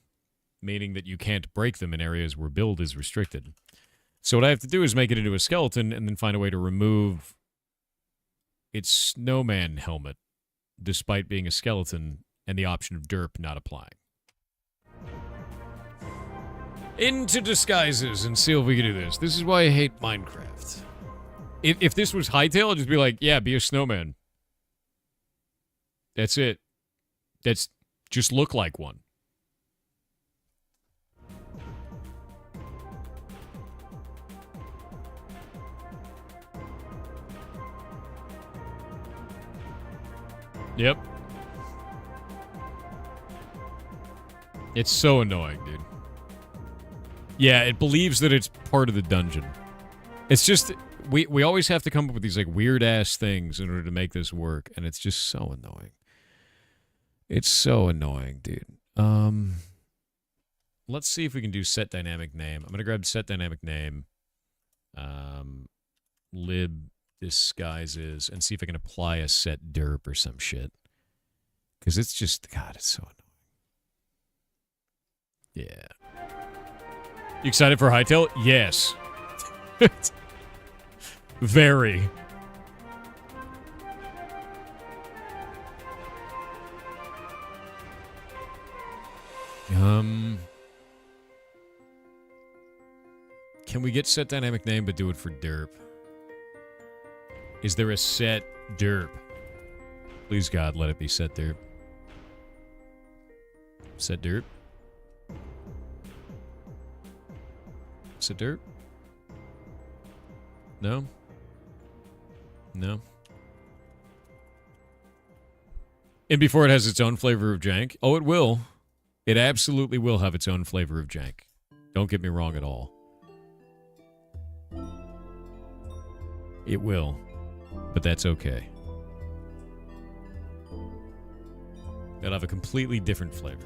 meaning that you can't break them in areas where build is restricted. So what I have to do is make it into a skeleton and then find a way to remove its snowman helmet, despite being a skeleton and the option of derp not applying. Into disguises and see if we can do this. This is why I hate Minecraft. If this was Hytale, I'd just be like, yeah, be a snowman. That's it. That's just look like one. Yep. It's so annoying, dude. Yeah, it believes that it's part of the dungeon. It's just, we always have to come up with these like weird-ass things in order to make this work, and it's just so annoying. It's so annoying, dude. Let's see if we can do set dynamic name. I'm going to grab set dynamic name, lib disguises, and see if I can apply a set derp or some shit. Because it's just, God, it's so annoying. Yeah. You excited for Hytale? Yes. Very. Can we get set dynamic name but do it for derp? Is there a set derp? Please God, let it be set derp. Set derp? Set derp? No? No? And before it has its own flavor of jank? Oh, it will. It absolutely will have its own flavor of jank. Don't get me wrong at all. It will. But that's okay. It'll have a completely different flavor.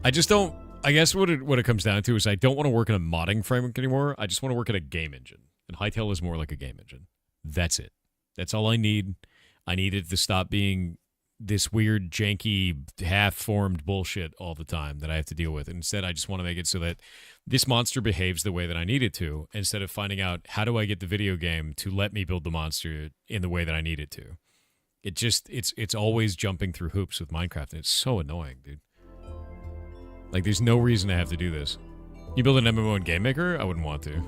I just don't... I guess what it comes down to is I don't want to work in a modding framework anymore. I just want to work in a game engine. And Hytale is more like a game engine. That's it. That's all I need. I need it to stop being this weird, janky, half-formed bullshit all the time that I have to deal with. Instead, I just want to make it so that this monster behaves the way that I need it to, instead of finding out how do I get the video game to let me build the monster in the way that I need it to. It's always jumping through hoops with Minecraft, and it's so annoying, dude. Like, there's no reason to have to do this. You build an MMO in Game Maker? I wouldn't want to.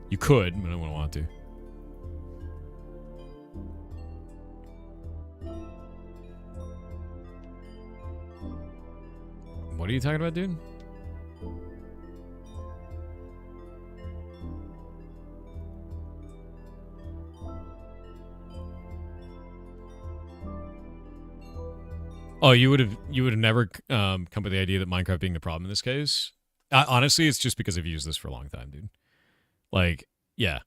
You could, but I wouldn't want to. What are you talking about, dude? Oh, you would have never come with the idea that Minecraft being the problem in this case? Honestly, it's just because I've used this for a long time, dude. Like, yeah.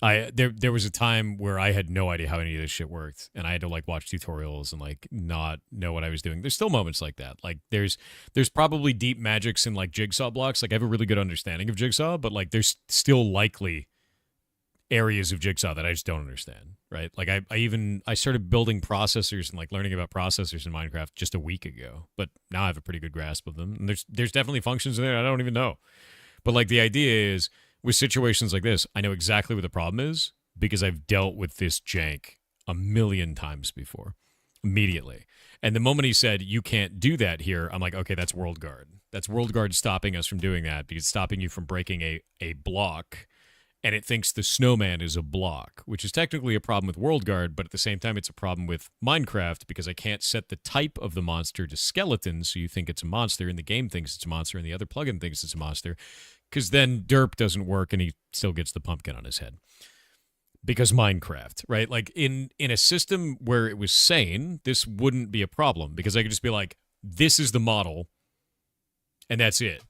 There was a time where I had no idea how any of this shit worked, and I had to like watch tutorials and like not know what I was doing. There's still moments like that. Like there's probably deep magics in like Jigsaw blocks. Like I have a really good understanding of Jigsaw, but like there's still likely areas of Jigsaw that I just don't understand, right? Like I started building processors and like learning about processors in Minecraft just a week ago, but now I have a pretty good grasp of them. And there's definitely functions in there I don't even know. But like the idea is, with situations like this, I know exactly what the problem is because I've dealt with this jank a million times before, immediately. And the moment he said, you can't do that here, I'm like, okay, that's World Guard. That's World Guard stopping us from doing that because it's stopping you from breaking a block, and it thinks the snowman is a block, which is technically a problem with World Guard, but at the same time, it's a problem with Minecraft because I can't set the type of the monster to skeleton, so you think it's a monster, and the game thinks it's a monster, and the other plugin thinks it's a monster. Because then derp doesn't work and he still gets the pumpkin on his head. Because Minecraft, right? Like in a system where it was sane, this wouldn't be a problem. Because I could just be like, this is the model, and that's it.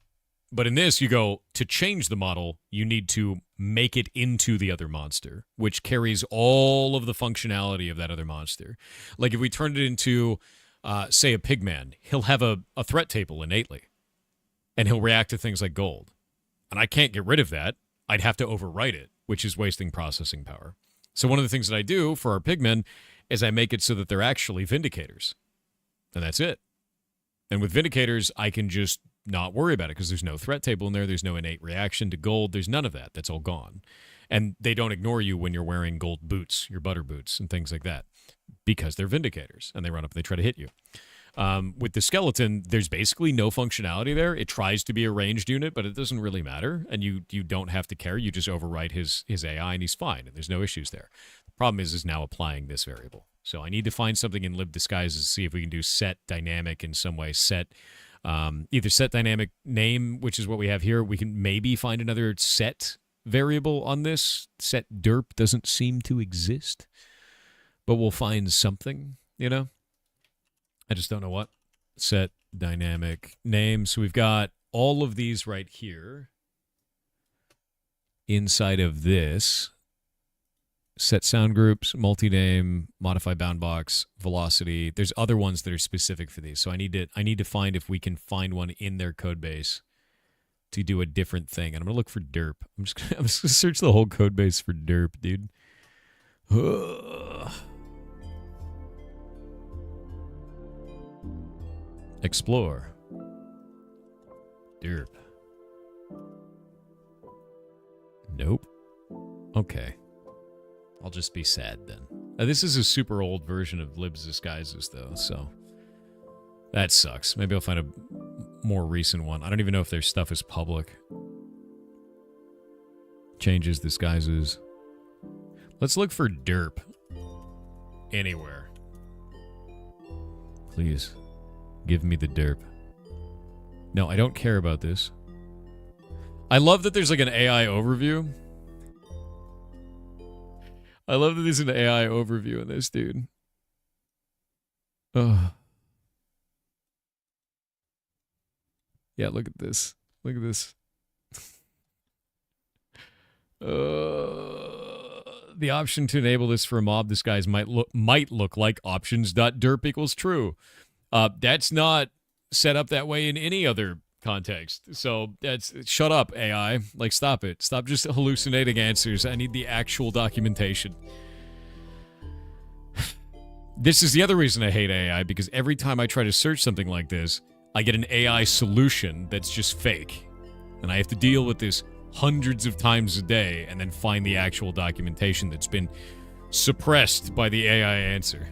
But in this, you go, to change the model, you need to make it into the other monster, which carries all of the functionality of that other monster. Like if we turned it into, say, a pigman, he'll have a threat table innately. And he'll react to things like gold. And I can't get rid of that. I'd have to overwrite it, which is wasting processing power. So one of the things that I do for our pigmen is I make it so that they're actually vindicators. And that's it. And with vindicators, I can just not worry about it because there's no threat table in there. There's no innate reaction to gold. There's none of that. That's all gone. And they don't ignore you when you're wearing gold boots, your butter boots, and things like that because they're vindicators and they run up and they try to hit you. With the skeleton, there's basically no functionality there. It tries to be a ranged unit, but it doesn't really matter, and you don't have to care. You just overwrite his AI, and he's fine, and there's no issues there. The problem is now applying this variable. So I need to find something in lib disguises to see if we can do set dynamic in some way. Set either set dynamic name, which is what we have here. We can maybe find another set variable on this. Set derp doesn't seem to exist, but we'll find something, you know? I just don't know what. Set dynamic name. So we've got all of these right here inside of this. Set sound groups, multi-name, modify boundbox, velocity. There's other ones that are specific for these. So I need to find if we can find one in their code base to do a different thing. And I'm going to look for derp. I'm just going to search the whole code base for derp, dude. Explore. Derp. Nope. Okay. I'll just be sad then. This is a super old version of libs disguises though, so that sucks. Maybe I'll find a more recent one. I don't even know if their stuff is public. Changes, disguises. Let's look for derp anywhere. Please. Give me the derp. No, I don't care about this. I love that there's like an AI overview. I love that there's an AI overview in this, dude. Oh. Yeah, look at this. Look at this. The option to enable this for a mob disguise might look like options.derp equals true. That's not set up that way in any other context. So shut up, AI. Like, stop it. Stop just hallucinating answers. I need the actual documentation. This is the other reason I hate AI, because every time I try to search something like this, I get an AI solution that's just fake. And I have to deal with this hundreds of times a day and then find the actual documentation that's been suppressed by the AI answer.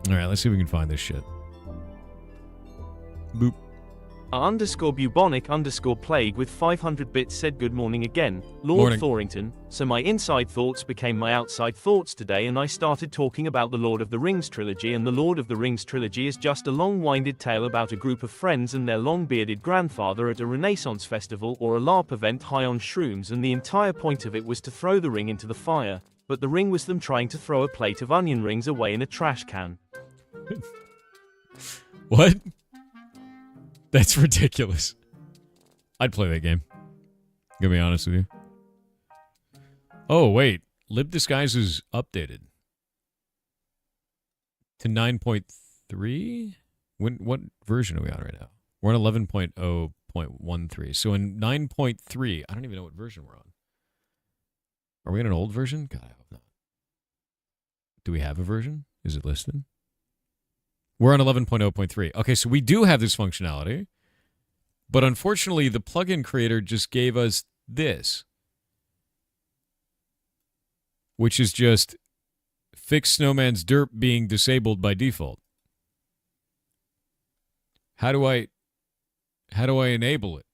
Alright, let's see if we can find this shit. Boop. Underscore bubonic underscore plague with 500 bits said good morning again, Lord Morning. Thorington. So my inside thoughts became my outside thoughts today, and I started talking about the Lord of the Rings trilogy, and the Lord of the Rings trilogy is just a long-winded tale about a group of friends and their long-bearded grandfather at a Renaissance festival or a LARP event high on shrooms, and the entire point of it was to throw the ring into the fire, but the ring was them trying to throw a plate of onion rings away in a trash can. What? That's ridiculous. I'd play that game. Gonna be honest with you. Oh, wait. Lib Disguise is updated to 9.3? What version are we on right now? We're on 11.0.13. So in 9.3, I don't even know what version we're on. Are we on an old version? God, I hope not. Do we have a version? Is it listed? We're on 11.0.3. Okay, so we do have this functionality, but unfortunately, the plugin creator just gave us this, which is just fix Snowman's derp being disabled by default. How do I enable it?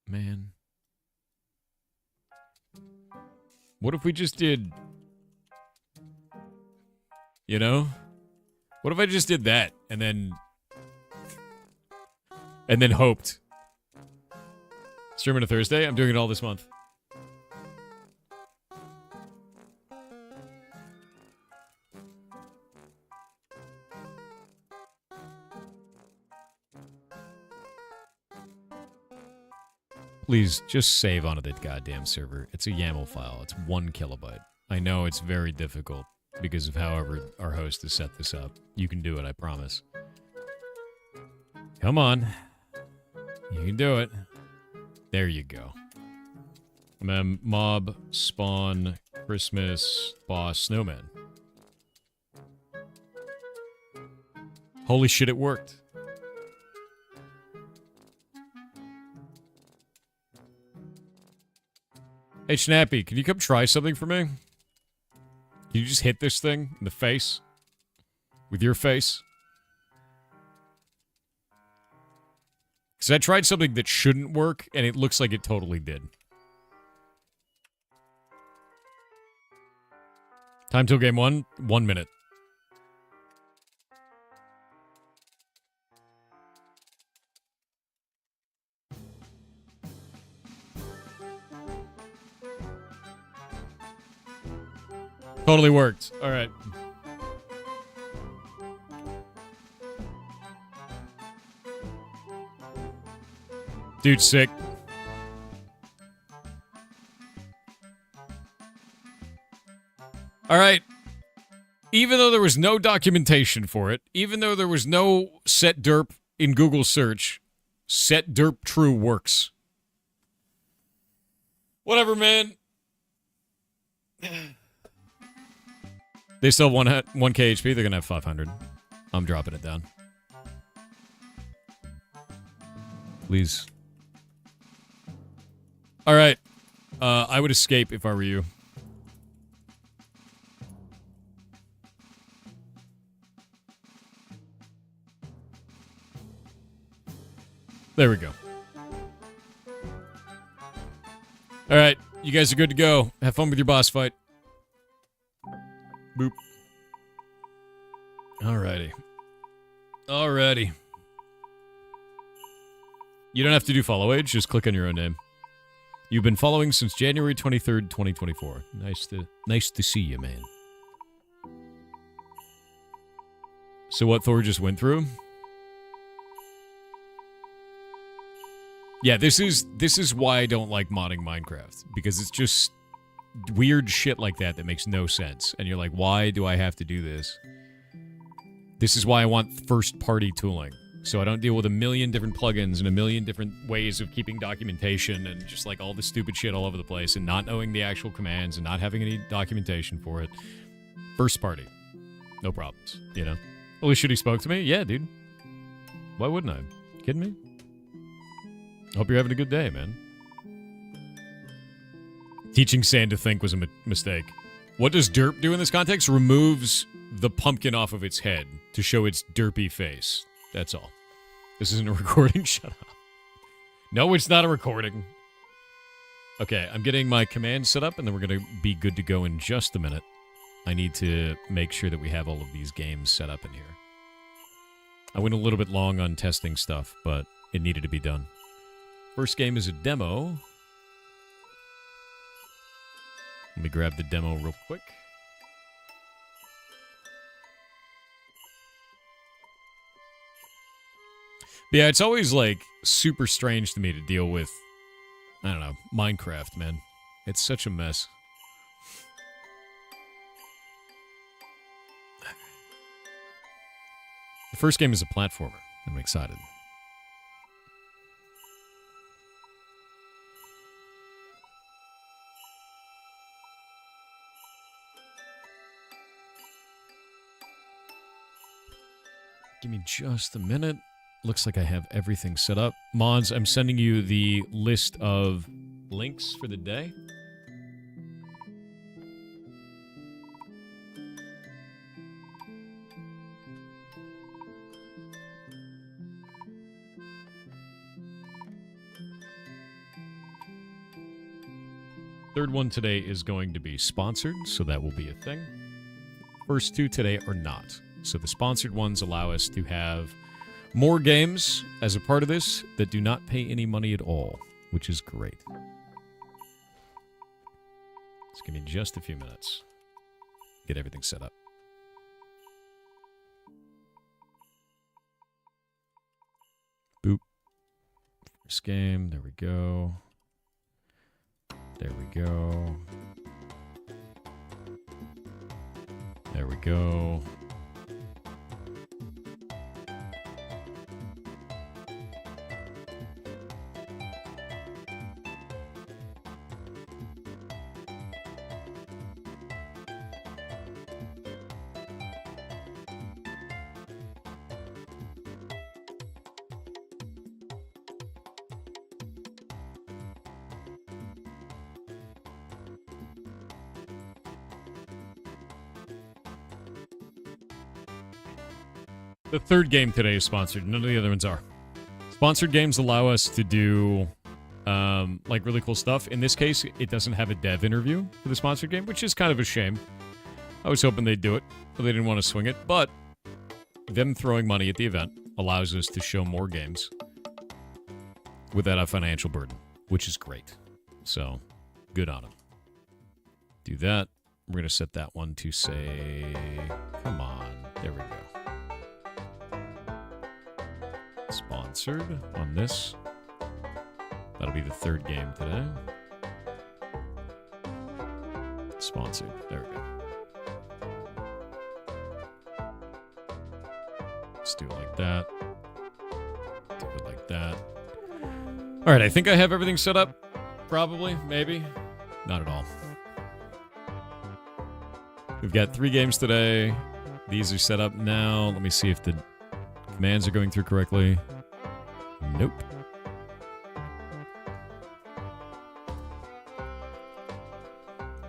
Man. What if we just did, you know? What if I just did that and then hoped? Streaming a Thursday? I'm doing it all this month. Please just save onto that goddamn server. It's a YAML file. It's 1 kilobyte. I know it's very difficult because of however our host has set this up. You can do it, I promise. Come on. You can do it. There you go. Mob, spawn, Christmas, boss, snowman. Holy shit, it worked. Hey, Snappy, can you come try something for me? Can you just hit this thing in the face? With your face? Because I tried something that shouldn't work, and it looks like it totally did. Time till game 1? 1 minute. Totally worked. All right. Dude, sick. All right. Even though there was no documentation for it, even though there was no set derp in Google search, set derp true works. Whatever, man. They still have 1K HP. They're going to have 500. I'm dropping it down. Please. All right. I would escape if I were you. There we go. All right. You guys are good to go. Have fun with your boss fight. Boop. Alrighty. Alrighty. You don't have to do follow age, just click on your own name. You've been following since January 23rd, 2024. Nice to see you, man. So what Thor just went through? Yeah, this is why I don't like modding Minecraft, because it's just weird shit like that makes no sense. And you're like, why do I have to do this? This is why I want first-party tooling. So I don't deal with a million different plugins and a million different ways of keeping documentation and just like all the stupid shit all over the place and not knowing the actual commands and not having any documentation for it. First party. No problems, you know? At least he spoke to me? Yeah, dude. Why wouldn't I? Kidding me? Hope you're having a good day, man. Teaching sand to think was a mistake. What does derp do in this context? Removes the pumpkin off of its head to show its derpy face. That's all. This isn't a recording. Shut up. No, it's not a recording. Okay, I'm getting my command set up, and then we're going to be good to go in just a minute. I need to make sure that we have all of these games set up in here. I went a little bit long on testing stuff, but it needed to be done. First game is a demo. Let me grab the demo real quick. But yeah, it's always like super strange to me to deal with, I don't know, Minecraft, man. It's such a mess. The first game is a platformer. I'm excited. Give me just a minute. Looks like I have everything set up. Mods, I'm sending you the list of links for the day. Third one today is going to be sponsored, so that will be a thing. First two today are not. So the sponsored ones allow us to have more games as a part of this that do not pay any money at all, which is great. Just give me just a few minutes. Get everything set up. Boop. First game. There we go. There we go. There we go. The third game today is sponsored. None of the other ones are. Sponsored games allow us to do like really cool stuff. In this case, it doesn't have a dev interview for the sponsored game, which is kind of a shame. I was hoping they'd do it, but they didn't want to swing it. But them throwing money at the event allows us to show more games without a financial burden, which is great. So, good on them. Do that. We're going to set that one to say, come on. There we go. Sponsored on this. That'll be the third game today. Sponsored. There we go. Let's do it like that. Do it like that. All right, I think I have everything set up. Probably, maybe. Not at all. We've got 3 games today. These are set up now. Let me see if the commands are going through correctly. Nope.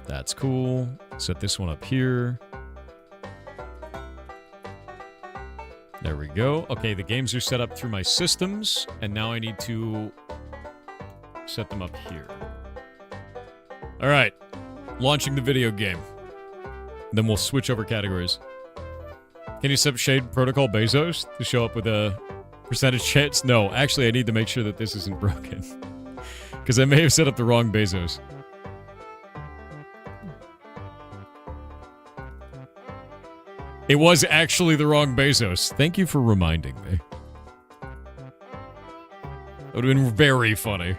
That's cool. Set this one up here. There we go. Okay, the games are set up through my systems, and now I need to set them up here. All right. Launching the video game. Then we'll switch over categories. Can you set Shade Protocol Bezos to show up with a percentage chance? No, actually, I need to make sure that this isn't broken. Because I may have set up the wrong Bezos. It was actually the wrong Bezos. Thank you for reminding me. That would have been very funny.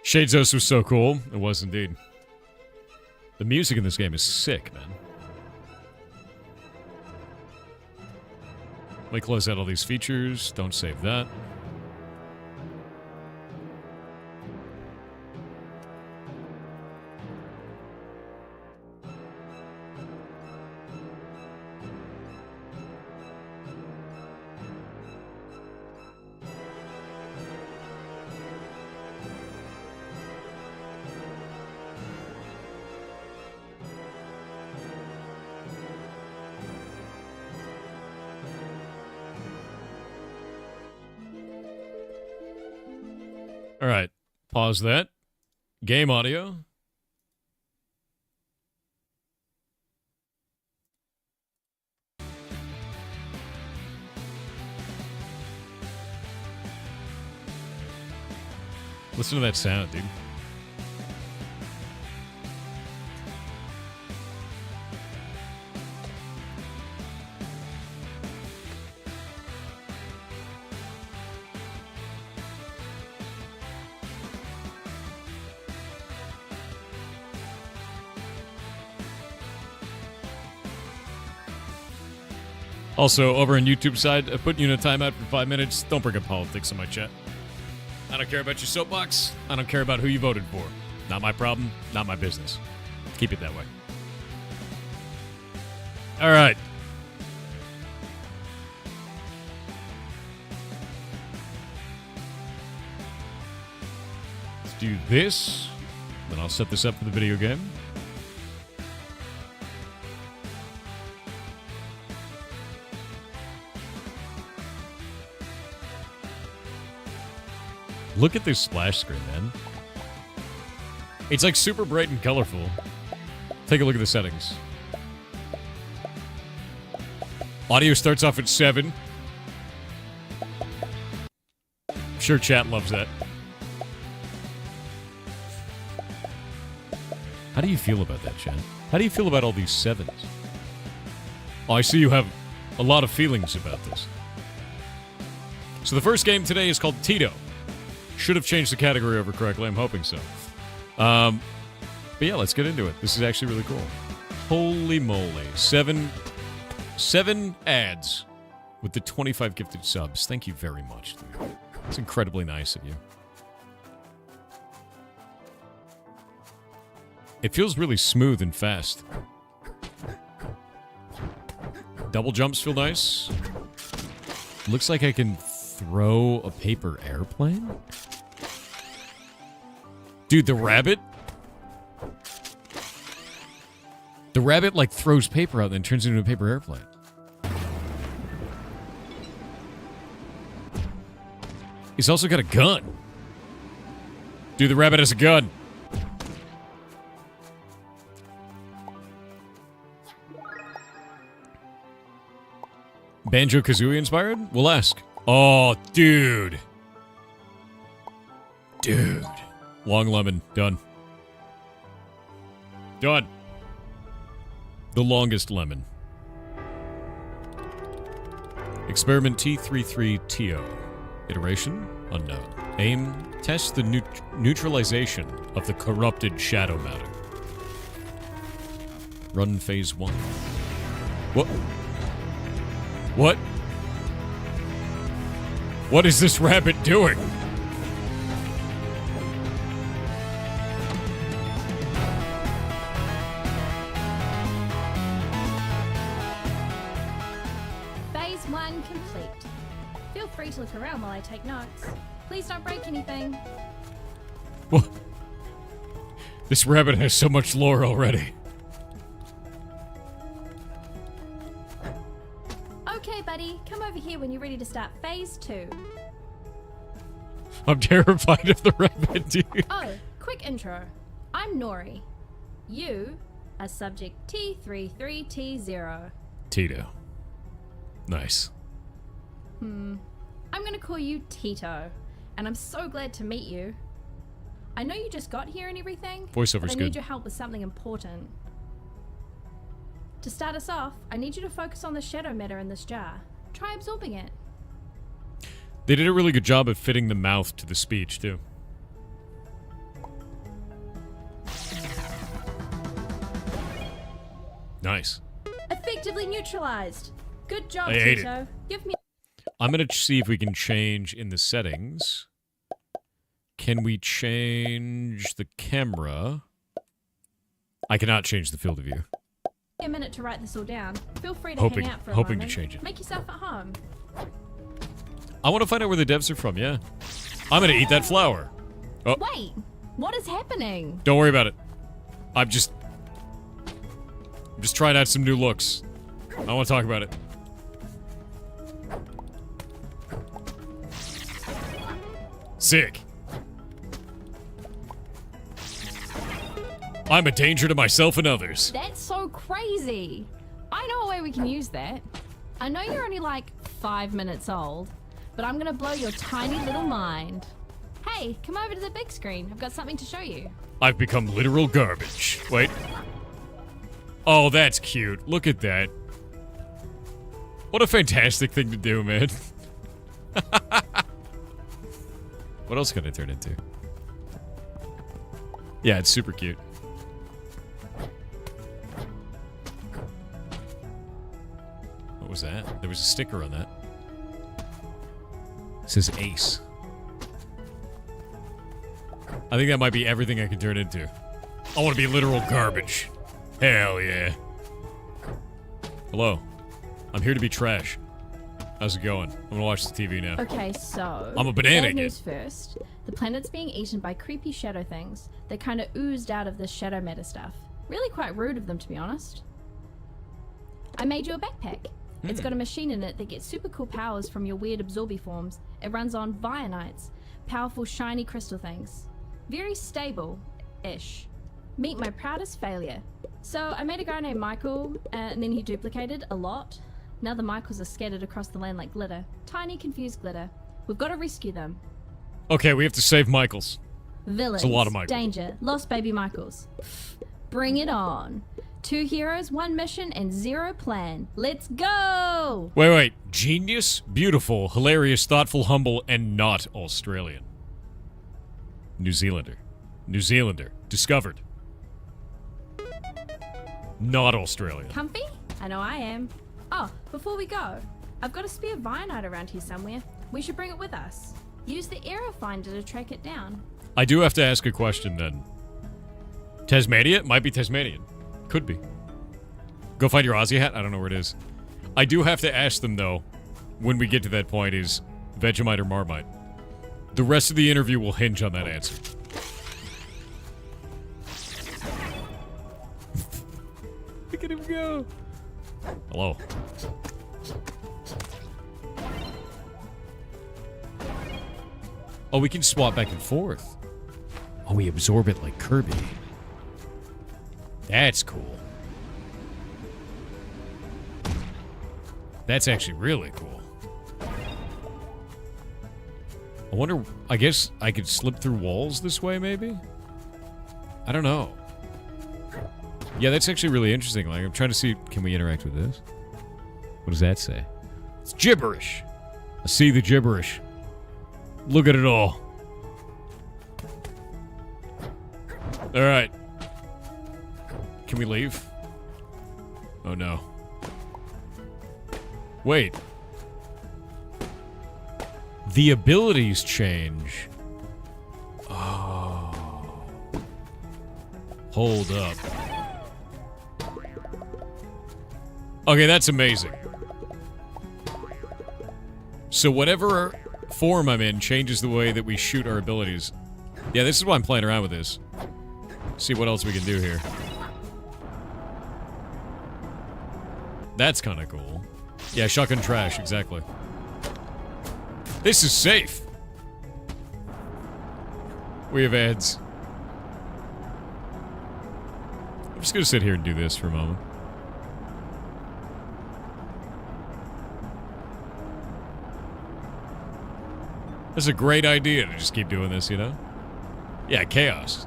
Shadeshouse was so cool. It was indeed. The music in this game is sick, man. Let me close out all these features. Don't save that. All right, pause that. Game audio. Listen to that sound, dude. Also, over on YouTube side, I put you in a timeout for 5 minutes. Don't bring up politics in my chat. I don't care about your soapbox. I don't care about who you voted for. Not my problem, not my business. Keep it that way. All right. Let's do this. Then I'll set this up for the video game. Look at this splash screen, man. It's like super bright and colorful. Take a look at the settings. Audio starts off at 7. I'm sure chat loves that. How do you feel about that, chat? How do you feel about all these 7s? Oh, I see you have a lot of feelings about this. So the first game today is called Tito. Should have changed the category over correctly. I'm hoping so. But yeah, let's get into it. This is actually really cool. Holy moly. 7 ads with the 25 gifted subs. Thank you very much, dude. It's incredibly nice of you. It feels really smooth and fast. Double jumps feel nice. Looks like I can throw a paper airplane? Dude, the rabbit? The rabbit, like, throws paper out and then turns into a paper airplane. He's also got a gun. Dude, the rabbit has a gun. Banjo-Kazooie inspired? We'll ask. Oh, dude. Dude. Long lemon. Done. Done. The longest lemon. Experiment T33TO. Iteration? Unknown. Aim? Test the neutralization of the corrupted shadow matter. Run phase 1. What? What? What is this rabbit doing? Phase 1 complete. Feel free to look around while I take notes. Please don't break anything. What? This rabbit has so much lore already. Okay, buddy, come over here when you're ready to start phase 2. I'm terrified of the rabbit, dude. Oh, quick intro. I'm Nori. You are subject T33T0. Tito. Nice. I'm gonna call you Tito, and I'm so glad to meet you. I know you just got here and everything, Voiceover's but I good. need your help with something important. To start us off, I need you to focus on the shadow matter in this jar. Try absorbing it. They did a really good job of fitting the mouth to the speech, too. Nice. Effectively neutralized. Good job, I ate Tito. Give me. I'm gonna see if we can change in the settings. Can we change the camera? I cannot change the field of view. A minute to write this all down. Feel free to Hoping- hang out for a hoping to moment. change it. Make yourself at home. I want to find out where the devs are from, yeah. I'm gonna eat that flower. Oh, Wait, what is happening? don't worry about it. I'm just trying out some new looks. I want to talk about it. Sick. I'm a danger to myself and others. That's so crazy. I know a way we can use that. I know you're only like 5 minutes old, but I'm gonna blow your tiny little mind. Hey, come over to the big screen. I've got something to show you. I've become literal garbage. Wait. Oh, that's cute. Look at that. What a fantastic thing to do, man. What else can I turn into? Yeah, it's super cute. What was that? There was a sticker on that. It says Ace. I think that might be everything I can turn into. I want to be literal garbage. Hell yeah. Hello. I'm here to be trash. How's it going? I'm gonna watch the TV now. Okay, so I'm a banana bad again. news first. The planet's being eaten by creepy shadow things. They kind of oozed out of this shadow matter stuff. Really quite rude of them, to be honest. I made you a backpack. It's got a machine in it that gets super cool powers from your weird absorby forms. It runs on vionites, powerful shiny crystal things. Very stable-ish. Meet my proudest failure. So I made a guy named Michael, and then he duplicated a lot. Now the Michaels are scattered across the land like glitter. Tiny, confused glitter. We've got to rescue them. Okay, we have to save Michaels. Villains. It's a lot of Michaels. Danger. Lost baby Michaels. Bring it on. 2 heroes, 1 mission, and 0 plan. Let's go! Wait. Genius, beautiful, hilarious, thoughtful, humble, and not Australian. New Zealander. Discovered. Not Australian. Comfy? I know I am. Oh, before we go, I've got a spare Vionite around here somewhere. We should bring it with us. Use the arrow finder to track it down. I do have to ask a question then. Tasmania? Might be Tasmanian. Could be. Go find your Aussie hat? I don't know where it is. I do have to ask them, though, when we get to that point, is Vegemite or Marmite? The rest of the interview will hinge on that answer. Look at him go. Hello. Oh, we can swap back and forth. Oh, we absorb it like Kirby. That's cool. That's actually really cool. I wonder, I guess I could slip through walls this way, maybe? I don't know. Yeah, that's actually really interesting. Like, I'm trying to see, can we interact with this? What does that say? It's gibberish. I see the gibberish. Look at it all. All right. Can we leave? Oh, no. Wait. The abilities change. Oh. Hold up. Okay, that's amazing. So whatever form I'm in changes the way that we shoot our abilities. Yeah, this is why I'm playing around with this. See what else we can do here. That's kind of cool. Yeah, shotgun trash, exactly. This is safe. We have ads. I'm just gonna sit here and do this for a moment. That's a great idea to just keep doing this, you know? Yeah, chaos.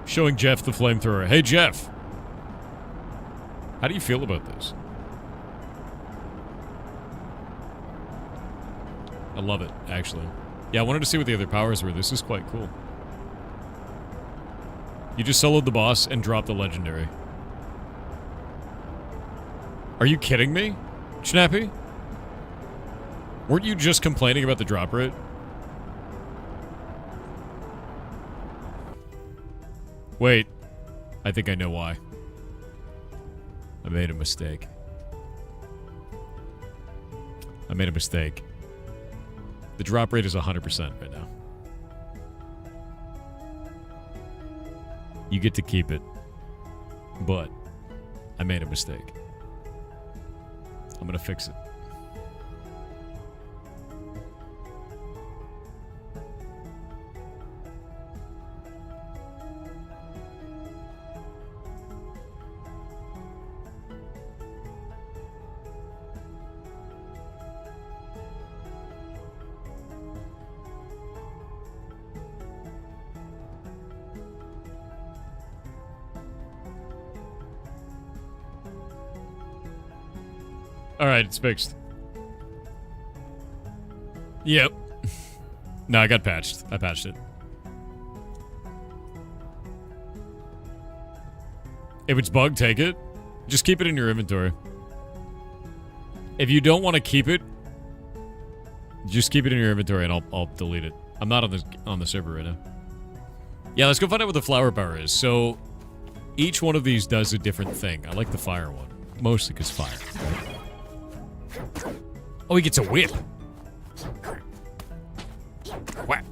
Showing Jeff the flamethrower. Hey, Jeff. How do you feel about this? I love it, actually. Yeah, I wanted to see what the other powers were. This is quite cool. You just soloed the boss and dropped the legendary. Are you kidding me, Schnappy? Weren't you just complaining about the drop rate? Wait. I think I know why. I made a mistake. I made a mistake. The drop rate is 100% right now. You get to keep it. But I made a mistake. I'm gonna fix it. Alright, it's fixed. Yep. No, I got patched. I patched it. If it's bugged, take it. Just keep it in your inventory. If you don't want to keep it, just keep it in your inventory and I'll delete it. I'm not on the server right now. Yeah, let's go find out what the flower power is. So, each one of these does a different thing. I like the fire one. Mostly because fire. Oh, he gets a whip. Whack.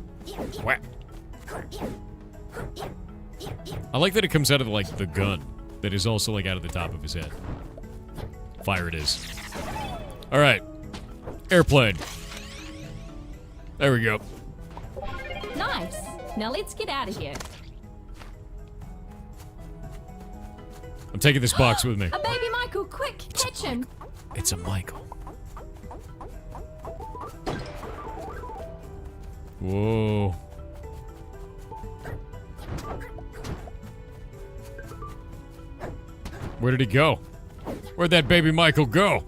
Whack. I like that it comes out of, like, the gun. That is also, like, out of the top of his head. Fire it is. Alright. Airplane. There we go. Nice. Now let's get out of here. I'm taking this box with me. A baby Michael, quick, catch him. It's a Michael. Whoa. Where did he go? Where'd that baby Michael go?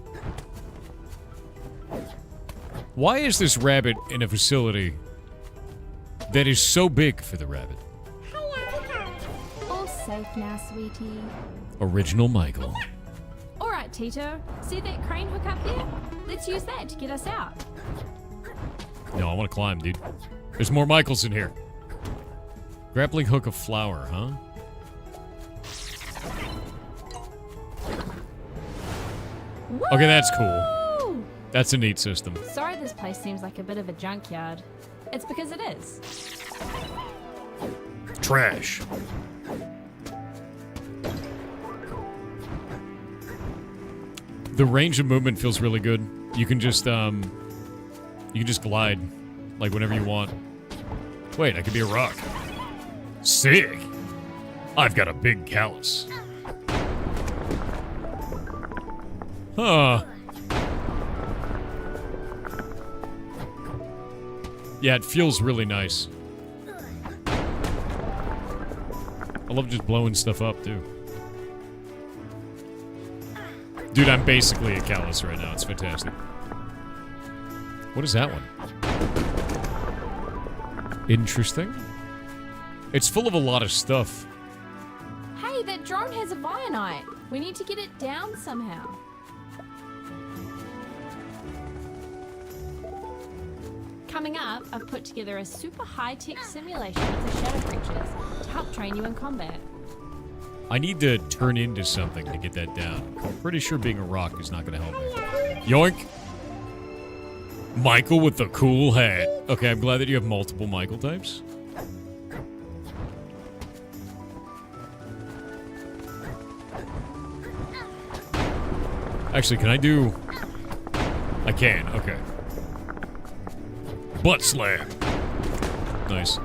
Why is this rabbit in a facility that is so big for the rabbit? All safe now, sweetie. Original Michael. Alright, Tito. See that crane hook up there? Let's use that to get us out. No, I want to climb, dude. There's more Michaels in here. Grappling hook of flower, huh? Okay, that's cool. That's a neat system. Sorry this place seems like a bit of a junkyard. It's because it is. Trash. The range of movement feels really good. You can just glide, like whenever you want. Wait, I could be a rock. Sick. I've got a big callus. Huh. Yeah, it feels really nice. I love just blowing stuff up, too. Dude, I'm basically a callus right now. It's fantastic. What is that one? Interesting. It's full of a lot of stuff. Hey, that drone has a Vionite. We need to get it down somehow. Coming up, I've put together a super high-tech simulation of the shadow creatures to help train you in combat. I need to turn into something to get that down. I'm pretty sure being a rock is not going to help me. Yoink! Michael with the cool hat. Okay, I'm glad that you have multiple Michael types. Actually, can I do... I can, okay. Butt slam. Nice.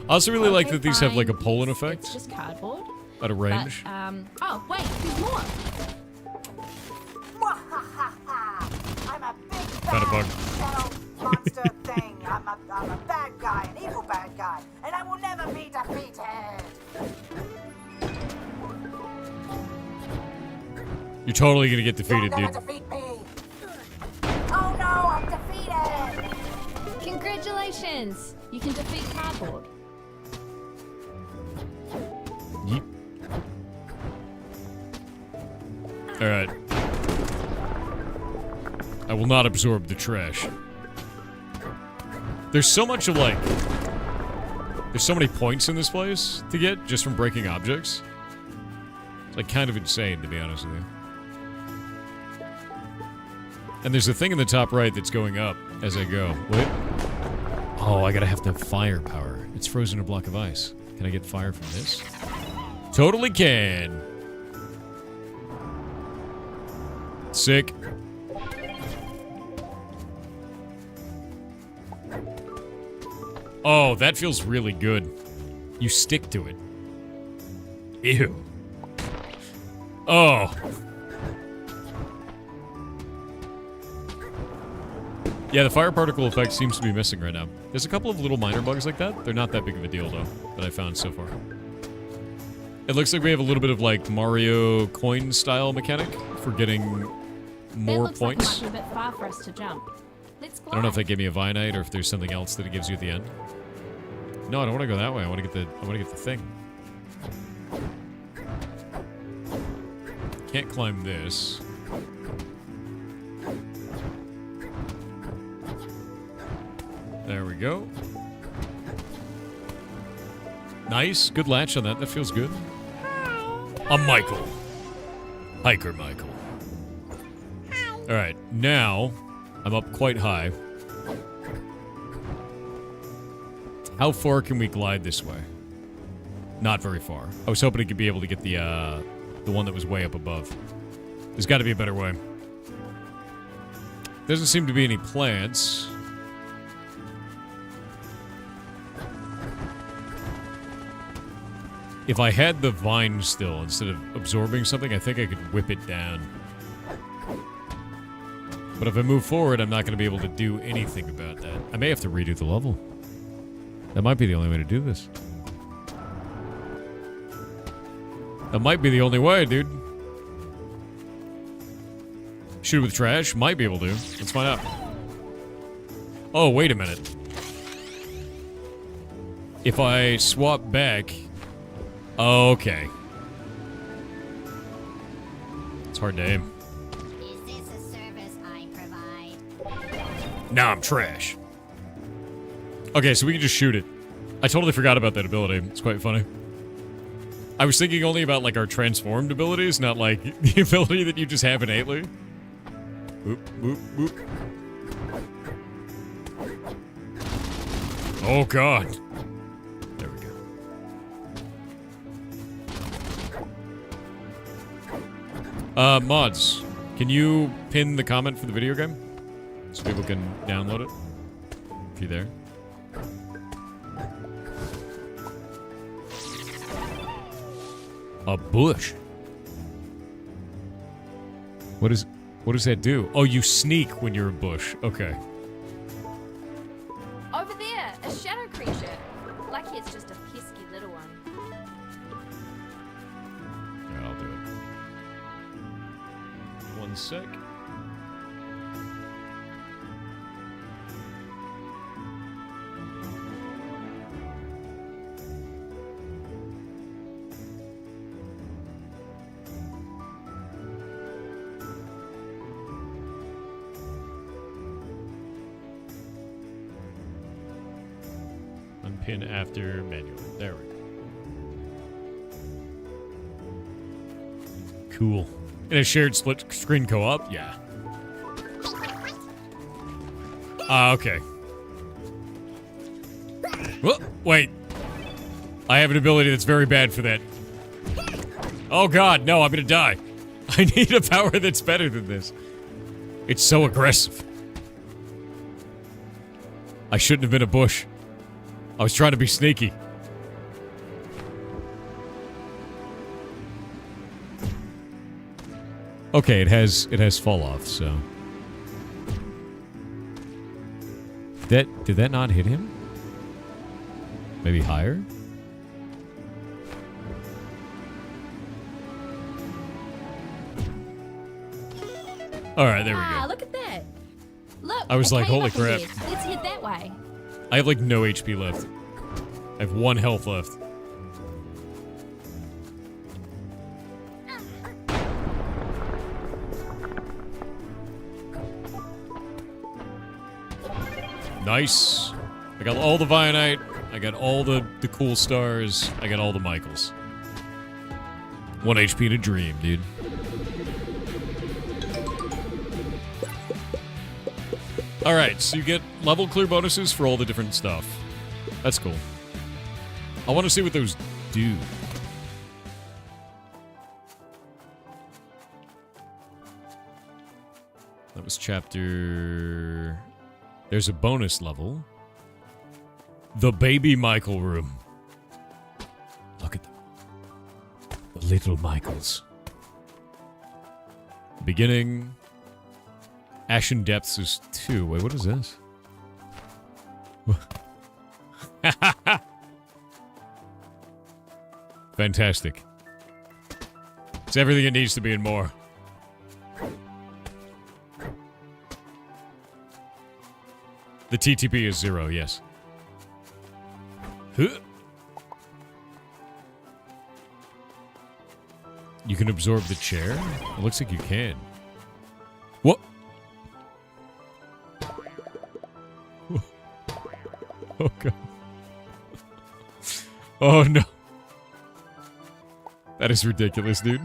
I also really like that these have like a Poland effect. It's just cardboard. At a range. But, oh, wait, there's more. I'm a big Got a bug. bad monster thing. I'm a bad guy, an evil bad guy, and I will never be defeated. You're totally gonna get defeated, You'll never dude. defeat me. Oh no! hands. You can defeat cardboard. Yeep. Alright. I will not absorb the trash. There's so much of, like... There's so many points in this place to get just from breaking objects. It's, like, kind of insane, to be honest with you. And there's a thing in the top right that's going up as I go. Wait. Oh, I gotta have to have firepower. It's frozen a block of ice. Can I get fire from this? Totally can. Sick. Oh, that feels really good. You stick to it. Ew. Oh. Yeah, the fire particle effect seems to be missing right now. There's a couple of little minor bugs like that. They're not that big of a deal, though, that I found so far. It looks like we have a little bit of, like, Mario coin-style mechanic for getting more that looks points. Like it might be a bit far for us to jump. Let's I don't know if they glide. gave me a Vinite or if there's something else that it gives you at the end. No, I don't want to go that way. I want to get the thing. Can't climb this. There we go. Nice. Good latch on that. That feels good. I'm Michael. Hiker Michael. Alright, now I'm up quite high. How far can we glide this way? Not very far. I was hoping to be able to get the one that was way up above. There's got to be a better way. Doesn't seem to be any plants. If I had the vine still, instead of absorbing something, I think I could whip it down. But if I move forward, I'm not going to be able to do anything about that. I may have to redo the level. That might be the only way to do this. That might be the only way, dude. Shoot it with trash? Might be able to. Let's find out. Oh, wait a minute. If I swap back... Okay. It's hard to aim. Is this a service I provide? Nah, I'm trash. Okay, so we can just shoot it. I totally forgot about that ability. It's quite funny. I was thinking only about, like, our transformed abilities, not, like, the ability that you just have innately. Boop, boop, boop. Oh, God. There we go. Mods, can you pin the comment for the video game? So people can download it? If you're there. A bush. What does that do? Oh, you sneak when you're a bush. Okay. Over there, a shadow creature. Lucky it's just a pesky little one. Yeah, I'll do it. 1 sec. Unpin after manual. There we go. Cool. In a shared split screen co-op? Yeah. Okay. Whoa, wait. I have an ability that's very bad for that. Oh god, no, I'm gonna die. I need a power that's better than this. It's so aggressive. I shouldn't have been a bush. I was trying to be sneaky. Okay, it has fall off, so. Did that not hit him? Maybe higher? Alright, there we Ah, go. look at that. Look. I was a like, cave holy up crap. ahead. Let's head that way. I have like no HP left. I have 1 health left. Nice. I got all the Vionite. I got all the cool stars. I got all the Michaels. 1 HP in a dream, dude. Alright, so you get level clear bonuses for all the different stuff. That's cool. I want to see what those do. That was chapter... There's a bonus level. The Baby Michael room. Look at them. The little Michaels. Beginning. Ashen Depths is 2. Wait, what is this? Fantastic. It's everything it needs to be and more. The TTP is 0, yes. Huh. You can absorb the chair? It looks like you can. What? Oh, God. Oh, no. That is ridiculous, dude.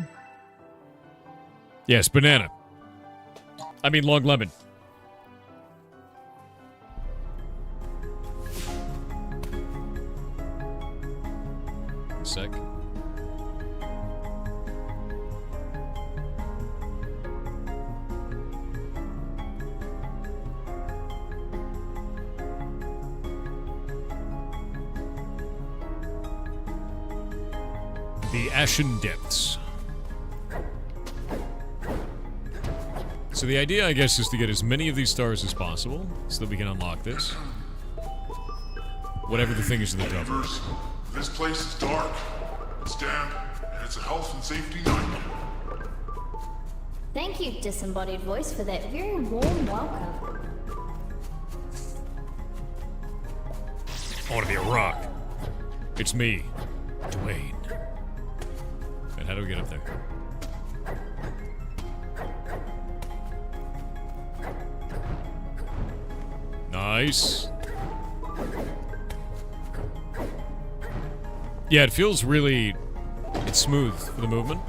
Yes, banana. I mean, long lemon. Sec. The Ashen Depths. So the idea, I guess, is to get as many of these stars as possible so that we can unlock this. Whatever the thing is in the double. Neighbors, this place is dark, it's damp, and it's a health and safety nightmare. Thank you, disembodied voice, for that very warm welcome. I want to be a rock. It's me, Dwayne. And how do we get up there? Nice. Yeah, it feels really... It's smooth for the movement.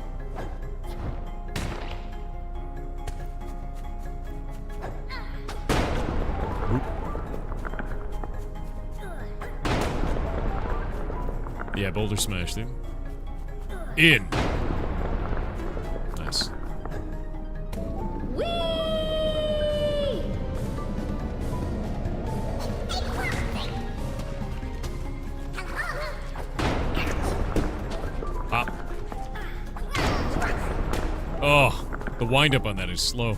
Oop. Yeah, boulder smash, dude. In. Nice. Whee! Pop. Oh, the wind up on that is slow.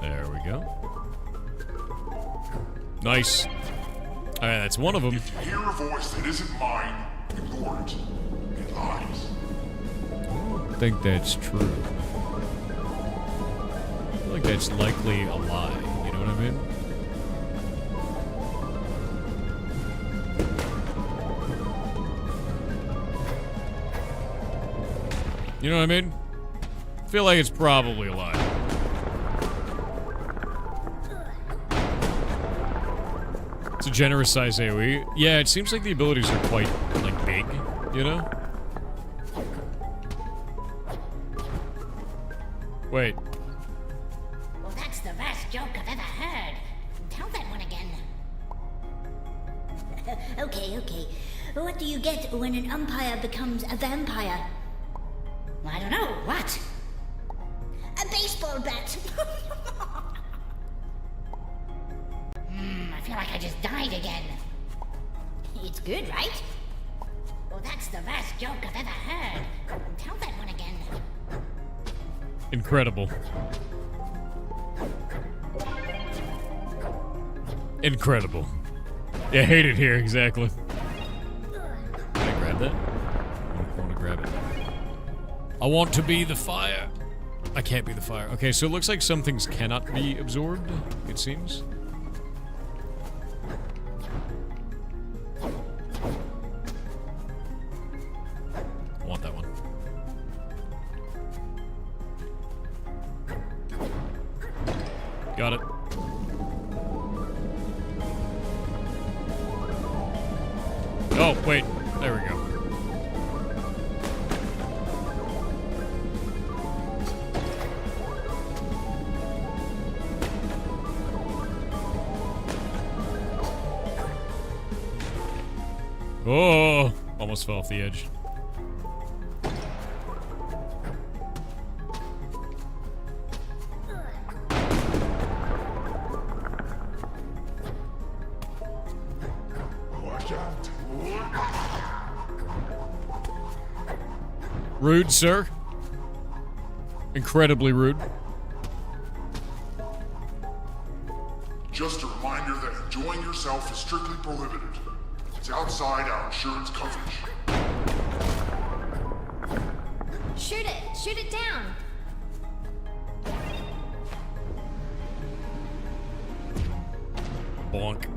There we go. Nice. Alright, that's one of them. If you hear a voice that isn't mine, ignore it. It lies. I think that's true. I feel like that's likely a lie. You know what I mean? You know what I mean? I feel like it's probably a lie. It's a generous size AoE. Yeah, it seems like the abilities are quite, like, big, you know? Wait. Well, that's the best joke I've ever heard. Tell that one again. Okay. What do you get when an umpire becomes a vampire? I don't know. What? A baseball bat. I feel like I just died again. It's good, right? Well, that's the best joke I've ever heard. Tell that one again. Incredible. Incredible. Yeah, I hate it here, exactly. Can I grab that? I want to grab it. I want to be the fire. I can't be the fire. Okay, so it looks like some things cannot be absorbed, it seems. I want that one. Got it. Oh, wait. There we go. Oh, almost fell off the edge. Rude, sir. Incredibly rude. Just a reminder that enjoying yourself is strictly prohibited. It's outside our insurance coverage. Shoot it! Shoot it down! Bonk.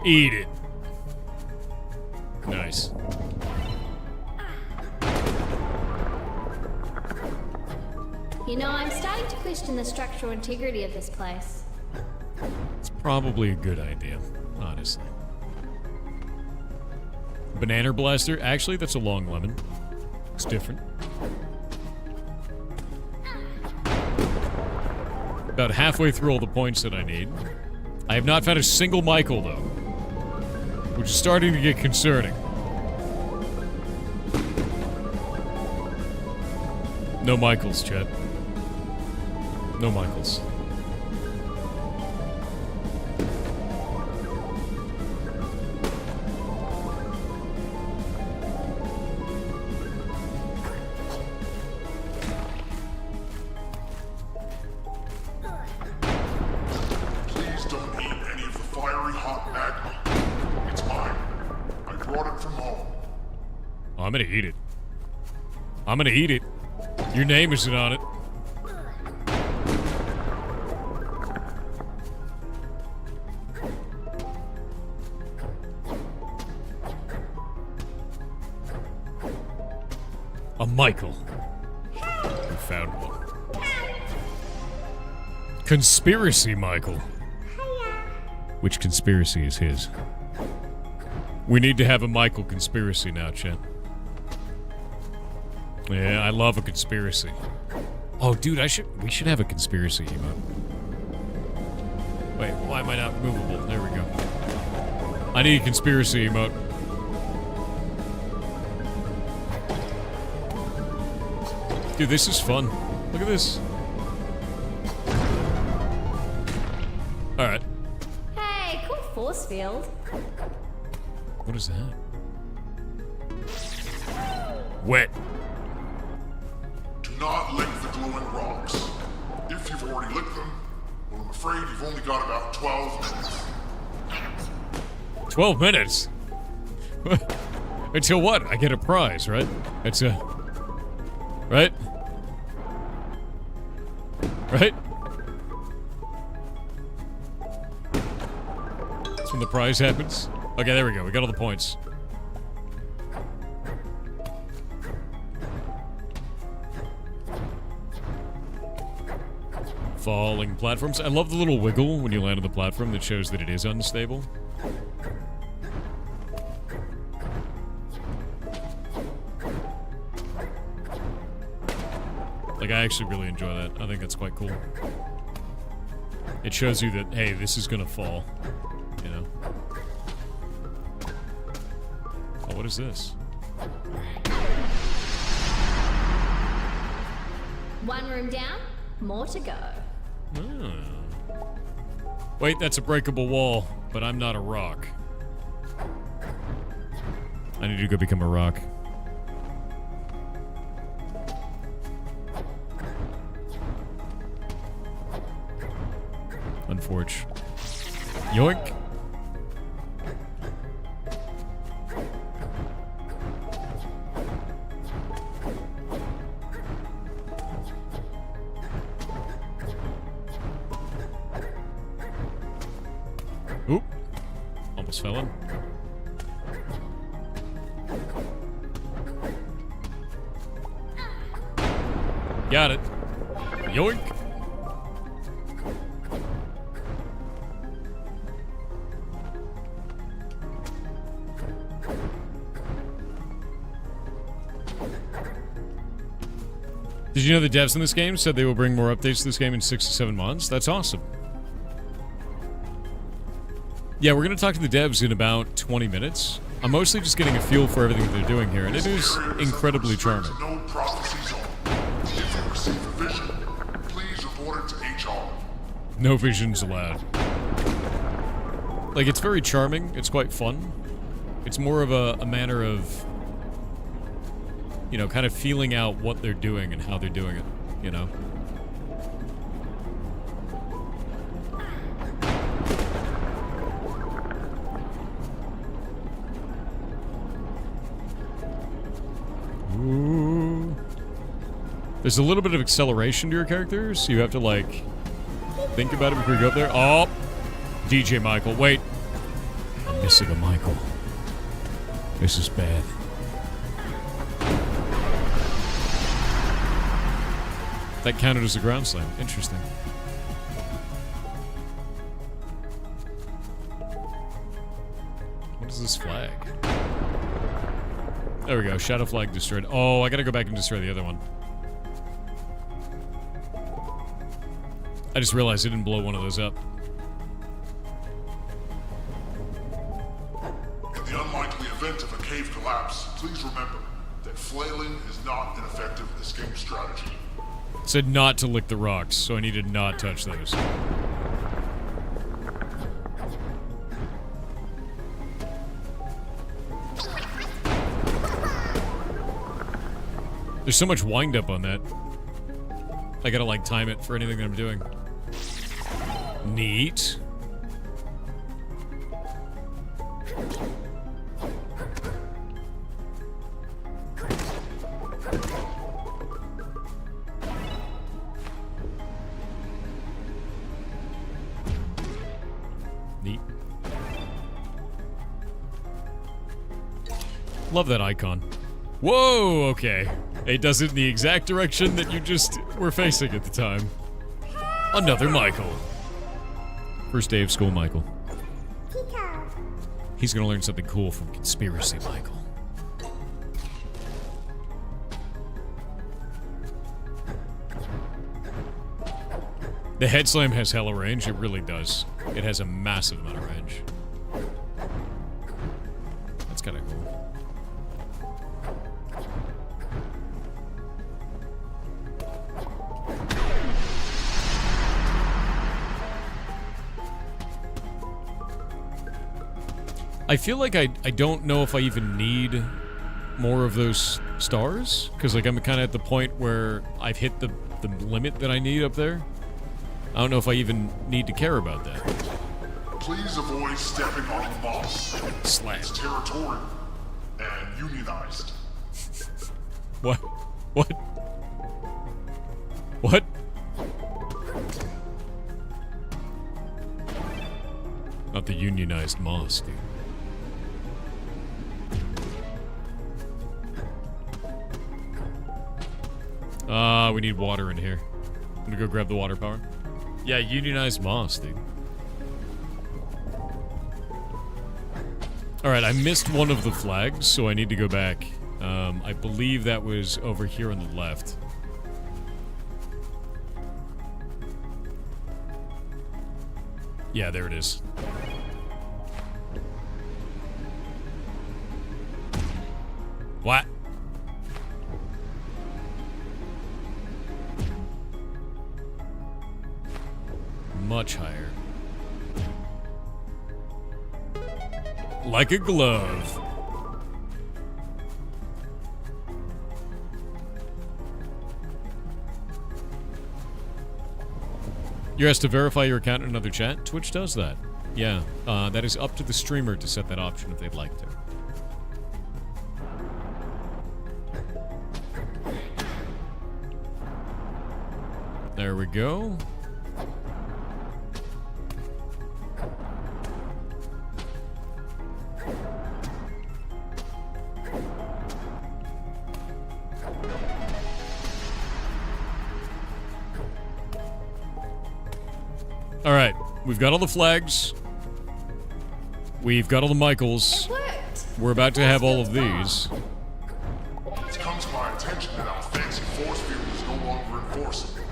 Eat it. Nice. You know, I'm starting to question the structural integrity of this place. It's probably a good idea, honestly. Banana blaster. Actually, that's a long lemon. It's different. About halfway through all the points that I need. I have not found a single Michael, though. Which is starting to get concerning. No Michaels, Chet. No Michaels. Please don't eat any of the fiery hot magma. It's mine. I brought it from home. Oh, I'm gonna eat it. I'm gonna eat it. Your name isn't on it. A Michael. We found one. Conspiracy Michael. Which conspiracy is his? We need to have a Michael conspiracy now, Chet. Yeah, I love a conspiracy. Oh, dude, we should have a conspiracy emote. Wait, why am I not movable? There we go. I need a conspiracy emote. Dude, this is fun. Look at this. Alright. Hey, cool force field. What is that? Wet. Do not lick the glowing rocks. If you've already licked them, well, I'm afraid you've only got about 12 minutes. 12 minutes? Until what? I get a prize, right? It's a... Right? Right? That's when the prize happens. Okay, there we go. We got all the points. Falling platforms. I love the little wiggle when you land on the platform that shows that it is unstable. Like, I actually really enjoy that. I think that's quite cool. It shows you that, hey, this is gonna fall. You know? Oh, what is this? One room down, more to go. Oh. Wait, that's a breakable wall, but I'm not a rock. I need to go become a rock. Unfortunate. Yoink. Oop. Almost fell in. Got it. Yoink. Did you know the devs in this game said they will bring more updates to this game in 6 to 7 months? That's awesome. Yeah, we're going to talk to the devs in about 20 minutes. I'm mostly just getting a feel for everything that they're doing here, and it is incredibly charming. No prophecy zone. If you receive a vision, please report it to HR. No visions allowed. Like, it's very charming. It's quite fun. It's more of a manner of, you know, kind of feeling out what they're doing and how they're doing it, you know? Ooh. There's a little bit of acceleration to your characters, so you have to, like, think about it before you go up there. Oh! DJ Michael, wait. I'm missing a Michael. This is bad. That counted as a ground slam. Interesting. What is this flag? There we go. Shadow flag destroyed. Oh, I gotta go back and destroy the other one. I just realized I didn't blow one of those up. In the unlikely event of a cave collapse, please remember that flailing is not an effective escape strategy. It said not to lick the rocks, so I need to not touch those. There's so much wind up on that. I gotta, like, time it for anything that I'm doing. Neat. Neat. Love that icon. Whoa, okay. It does it in the exact direction that you just were facing at the time. Another Michael. First day of school, Michael. He's gonna learn something cool from Conspiracy Michael. The head slam has hella range, it really does. It has a massive amount of range. That's kinda cool. I feel like I don't know if I even need more of those stars, because, like, I'm kind of at the point where I've hit the limit that I need up there. I don't know if I even need to care about that. Please avoid stepping on moss. Slap. It's territorial and unionized. What? What? What? Not the unionized moss, dude. We need water in here. I'm gonna go grab the water power. Yeah, unionized moss, dude. Alright, I missed one of the flags, so I need to go back. I believe that was over here on the left. Yeah, there it is. What? Much higher. Like a glove. You're asked to verify your account in another chat. Twitch does that. Yeah, that is up to the streamer to set that option if they'd like to. There we go. All right, we've got all the flags. We've got all the Michaels. We're about to have all of these. It's come to my attention that our fancy force field is no longer enforceable.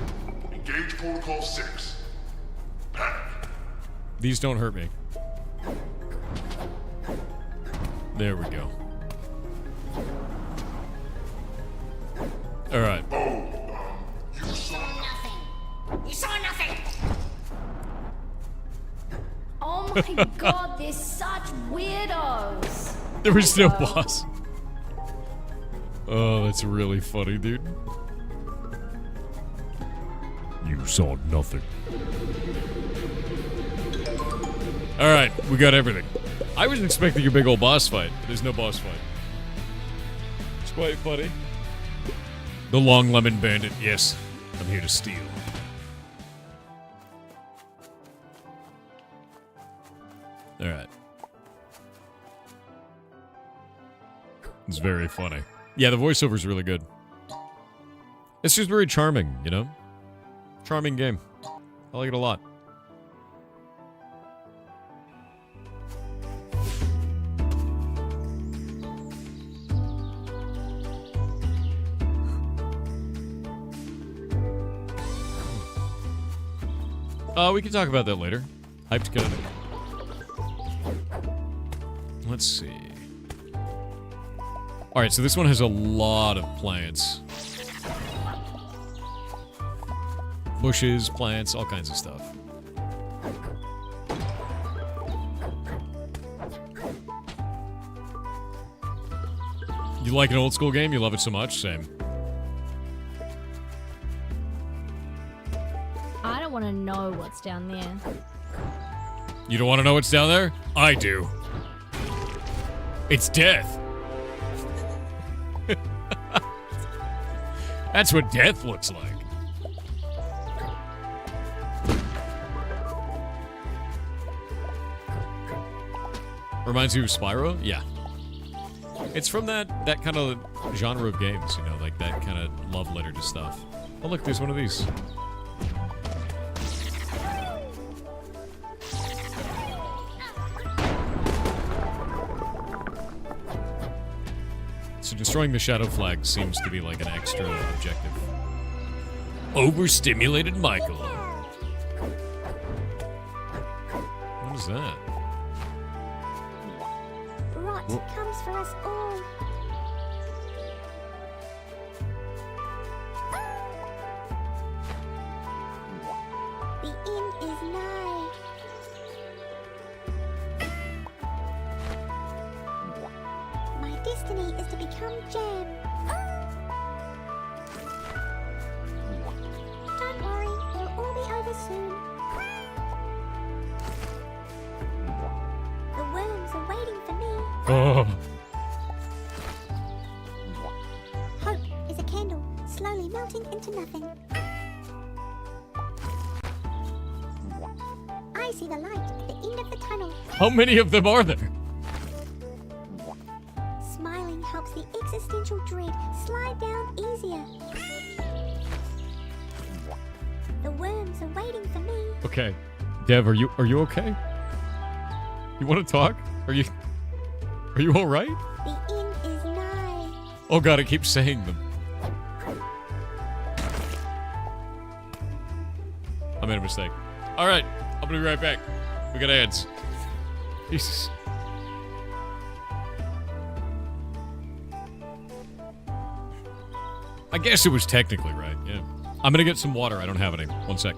Engage Protocol 6. Panic. These don't hurt me. There we go. All right. You saw Nothing. You saw nothing. Oh my god, they're such weirdos. There was no boss. Oh, that's really funny, dude. You saw nothing. All right, we got everything. I was expecting a big old boss fight. There's no boss fight. It's quite funny. The Long Lemon Bandit. Yes, I'm here to steal. All right. It's very funny. Yeah, the voiceover's really good. It's just very charming, you know? Charming game. I like it a lot. We can talk about that later. Hyped good. Let's see. Alright, so this one has a lot of plants. Bushes, plants, all kinds of stuff. You like an old school game? You love it so much? Same. I don't want to know what's down there. You don't want to know what's down there? I do. It's death. That's what death looks like. Reminds you of Spyro? Yeah. It's from that kind of genre of games, you know, like that kind of love letter to stuff. Oh look, there's one of these. So destroying the shadow flag seems to be like an extra objective. Overstimulated Michael. What is that? Rot comes for us all. The end is nigh. My destiny is to become jam. Don't worry, it'll all be over soon. The worms are waiting for me. Oh. Hope is a candle, slowly melting into nothing. I see the light at the end of the tunnel. How many of them are there? Smiling helps the existential dread slide down easier. The worms are waiting for me. Okay. Dev, are you okay? You want to talk? Are you all right? The end is nigh. Oh god, I keep saying them. I made a mistake. All right, I'm gonna be right back. We got ads. Jesus. I guess it was technically right, yeah. I'm gonna get some water. I don't have any. One sec.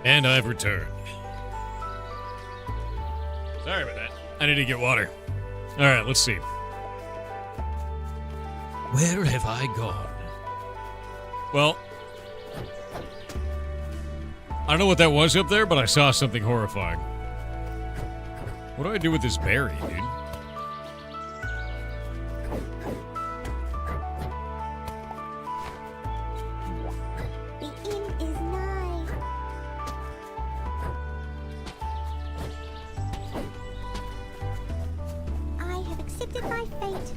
And I've returned. Sorry about that. I need to get water. Alright, let's see. Where have I gone? Well, I don't know what that was up there, but I saw something horrifying. What do I do with this berry, dude? The inn is nigh. I have accepted my fate.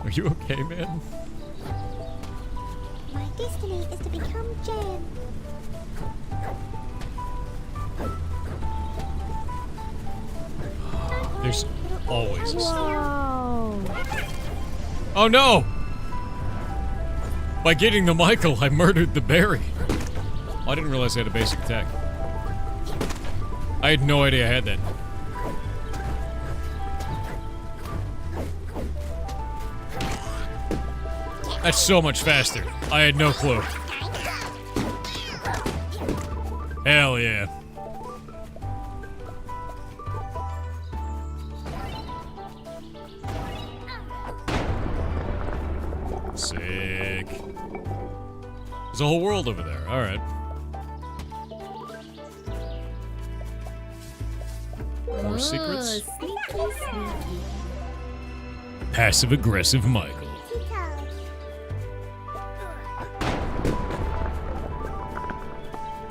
Are you okay, man? My destiny is to become jam. There's always a Whoa. Oh no! By getting the Michael, I murdered the berry. Oh, I didn't realize I had a basic attack. I had no idea I had that. That's so much faster. I had no clue. Hell yeah. Sick. There's a whole world over there. All right. More secrets? Sneaky, sneaky. Passive-aggressive Michael.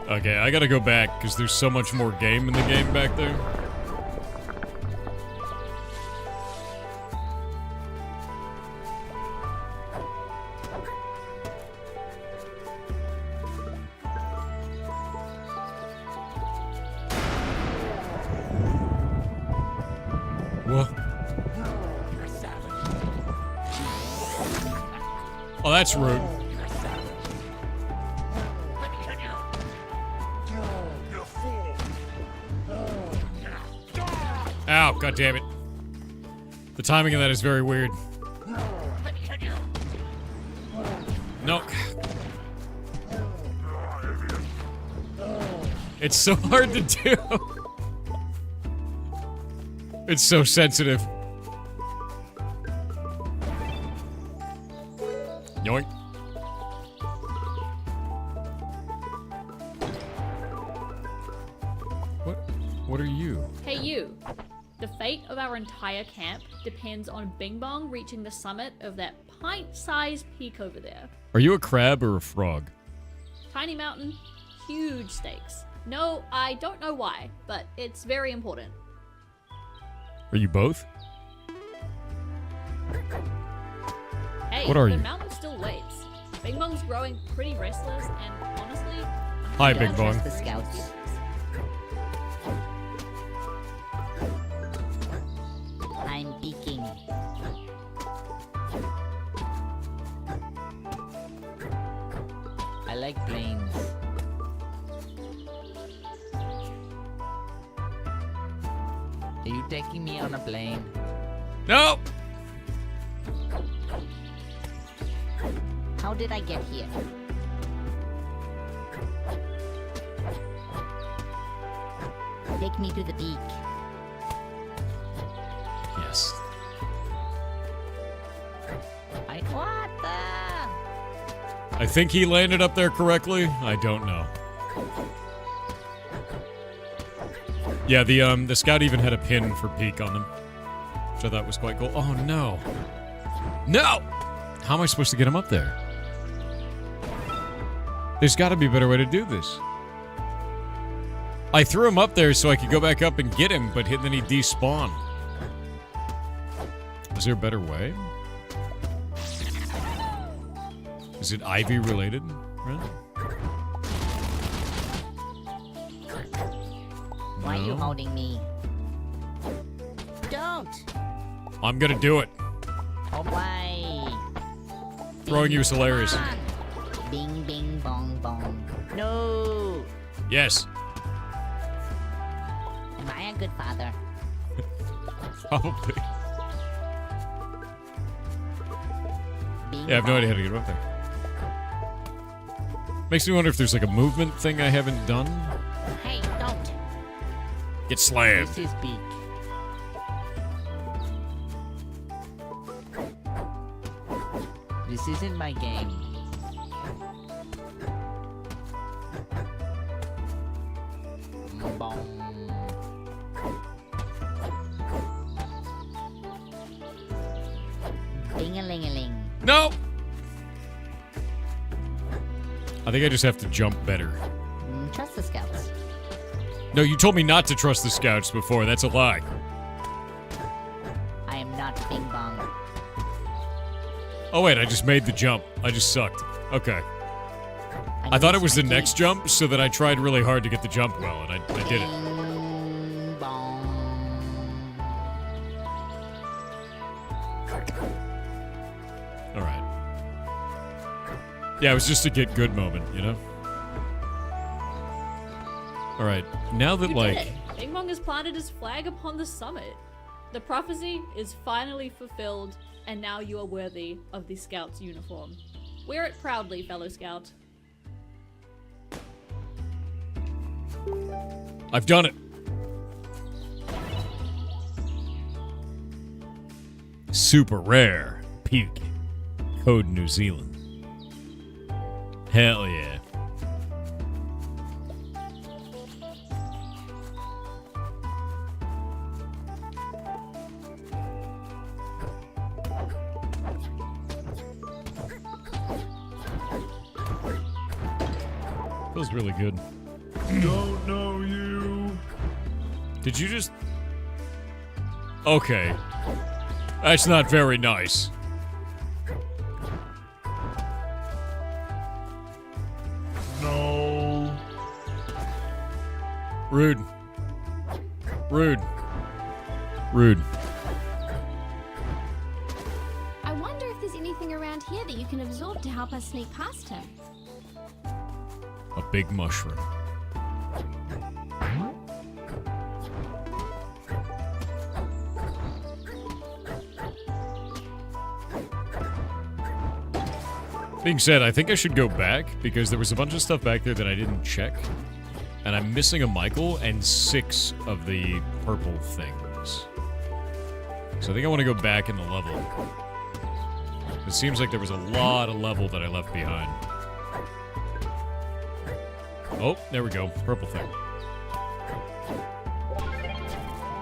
Okay, I gotta go back, because there's so much more game in the game back there. What? Oh, that's rude. Ow, god damn it. The timing of that is very weird. No. It's so hard to do. It's so sensitive. Yoink. What are you? Hey you. The fate of our entire camp depends on Bing Bong reaching the summit of that pint-sized peak over there. Are you a crab or a frog? Tiny mountain, huge stakes. No, I don't know why, but it's very important. Are you both? Hey, What are the you? mountain still waits. Bing Bong's growing pretty restless, and honestly... Hi, I Bing don't Bong. trust The scouts. I'm peeking. I like planes. Are you taking me on a plane? No! How did I get here? Take me to the peak. Yes. What the? I think he landed up there correctly. I don't know. Yeah, the scout even had a pin for peak on him, which I thought was quite cool. Oh no. No! How am I supposed to get him up there? There's got to be a better way to do this. I threw him up there so I could go back up and get him, but then he despawned. Is there a better way? Is it Ivy related? Really? Why are you No. holding me? Don't! I'm gonna do it. Oh, why? Throwing you is hilarious. Bing, bing, bong, bong. No! Yes, Am I a good father? probably. Bing, Yeah, I have no bong. idea how to get up there. Makes me wonder if there's like a movement thing I haven't done. Hey, don't. Get slammed. This is big. This isn't my game. Bong. Ding-a-ling-a-ling. No! I think I just have to jump better. Trust the scouts. No, you told me not to trust the scouts before. That's a lie. I am not Bing Bong. Oh, wait, I just made the jump. I just sucked. Okay. I thought it was the next jump, so that I tried really hard to get the jump well, and I did it. Bing Bong. Alright. Yeah, it was just a get good moment, you know? Alright, now that, You like... did it. Bing Bong has planted his flag upon the summit. The prophecy is finally fulfilled, and now you are worthy of the Scout's uniform. Wear it proudly, fellow Scout. I've done it. Super rare. Puke. Code New Zealand. Hell yeah. Feels really good. Don't know you. Did you just... Okay. That's not very nice. No. Rude. Rude. Rude. I wonder if there's anything around here that you can absorb to help us sneak past him. A big mushroom. Being said, I think I should go back because there was a bunch of stuff back there that I didn't check. And I'm missing a Michael and 6 of the purple things. So I think I want to go back in the level. It seems like there was a lot of level that I left behind. Oh, there we go. Purple thing.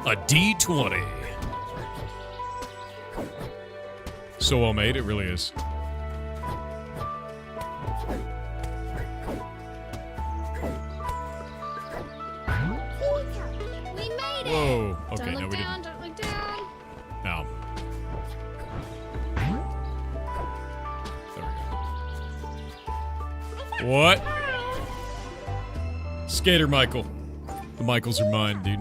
A D20. So well made, it really is. We made it! Whoa. Okay, Don't no, look we down, didn't. don't look down. No. There we go. What? Skater Michael. The Michaels are mine, dude.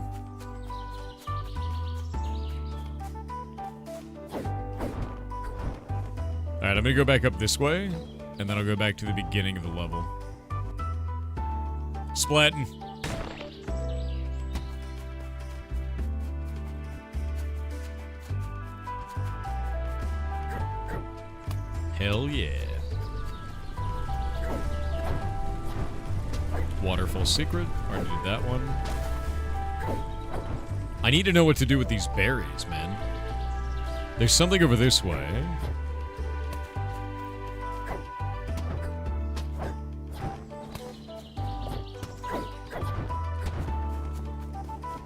Alright, I'm gonna go back up this way, and then I'll go back to the beginning of the level. Splatting. Hell yeah. Waterfall Secret. Already did that one. I need to know what to do with these berries, man. There's something over this way.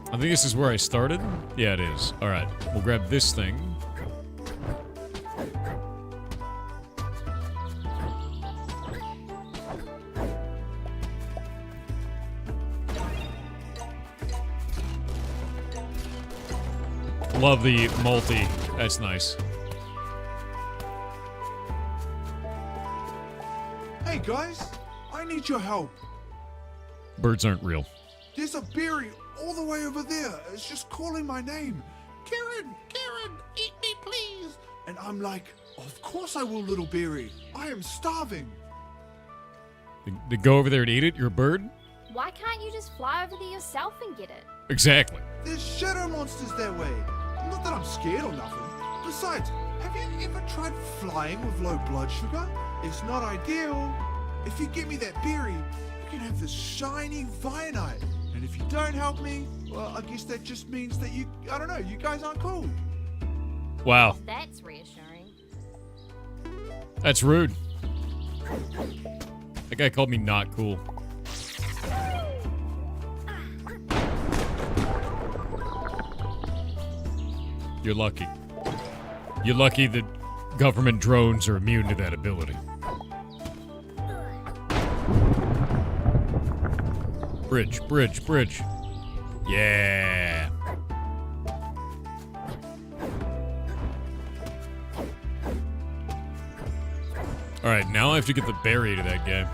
I think this is where I started. Yeah, it is. Alright, we'll grab this thing. Love the multi. That's nice. Hey guys, I need your help. Birds aren't real. There's a berry all the way over there. It's just calling my name. Karen, Karen, eat me please. And I'm like, of course I will, little berry. I am starving. To go over there and eat it? You're a bird? Why can't you just fly over there yourself and get it? Exactly. There's shadow monsters that way. Not that I'm scared or nothing. Besides, have you ever tried flying with low blood sugar? It's not ideal. If you give me that berry, you can have this shiny Vionite. And if you don't help me, well, I guess that just means that I don't know, you guys aren't cool. Wow. That's reassuring. That's rude. That guy called me not cool. You're lucky. You're lucky that government drones are immune to that ability. Bridge, bridge, bridge. Yeah. Alright, now I have to get the berry to that guy.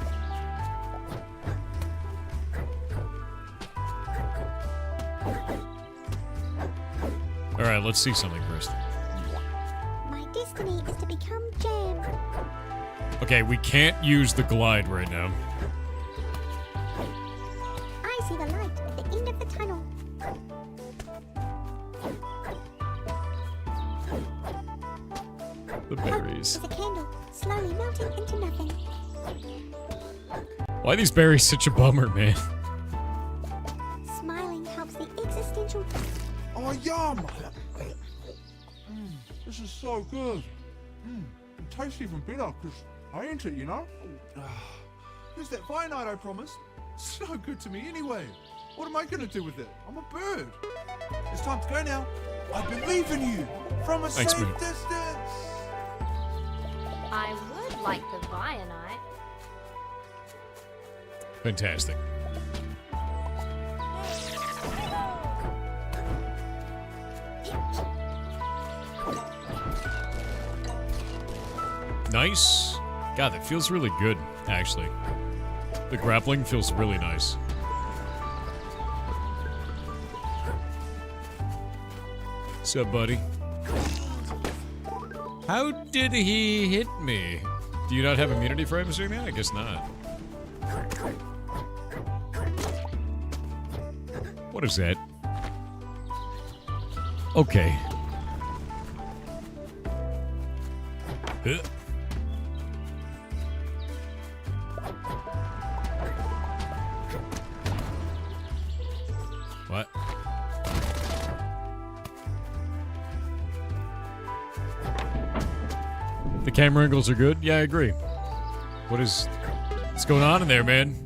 Alright, let's see something first. My destiny is to become jam. Okay, we can't use the glide right now. I see the light at the end of the tunnel. The berries. Hope is a candle, slowly melting into nothing. Why are these berries such a bummer, man? Smiling helps the existential. Oh, yum! This is so good. It tastes even better because I ain't it, you know? Here's that Vionite I promised. It's no good to me anyway. What am I going to do with it? I'm a bird. It's time to go now. I believe in you from a Thanks, safe man. distance. I would like the Vionite. Fantastic. Nice. God, that feels really good, actually. The grappling feels really nice. What's up, buddy? How did he hit me? Do you not have immunity for him, Zoom? I guess not. What is that? Okay. What? The camera angles are good? Yeah, I agree. What's going on in there, man?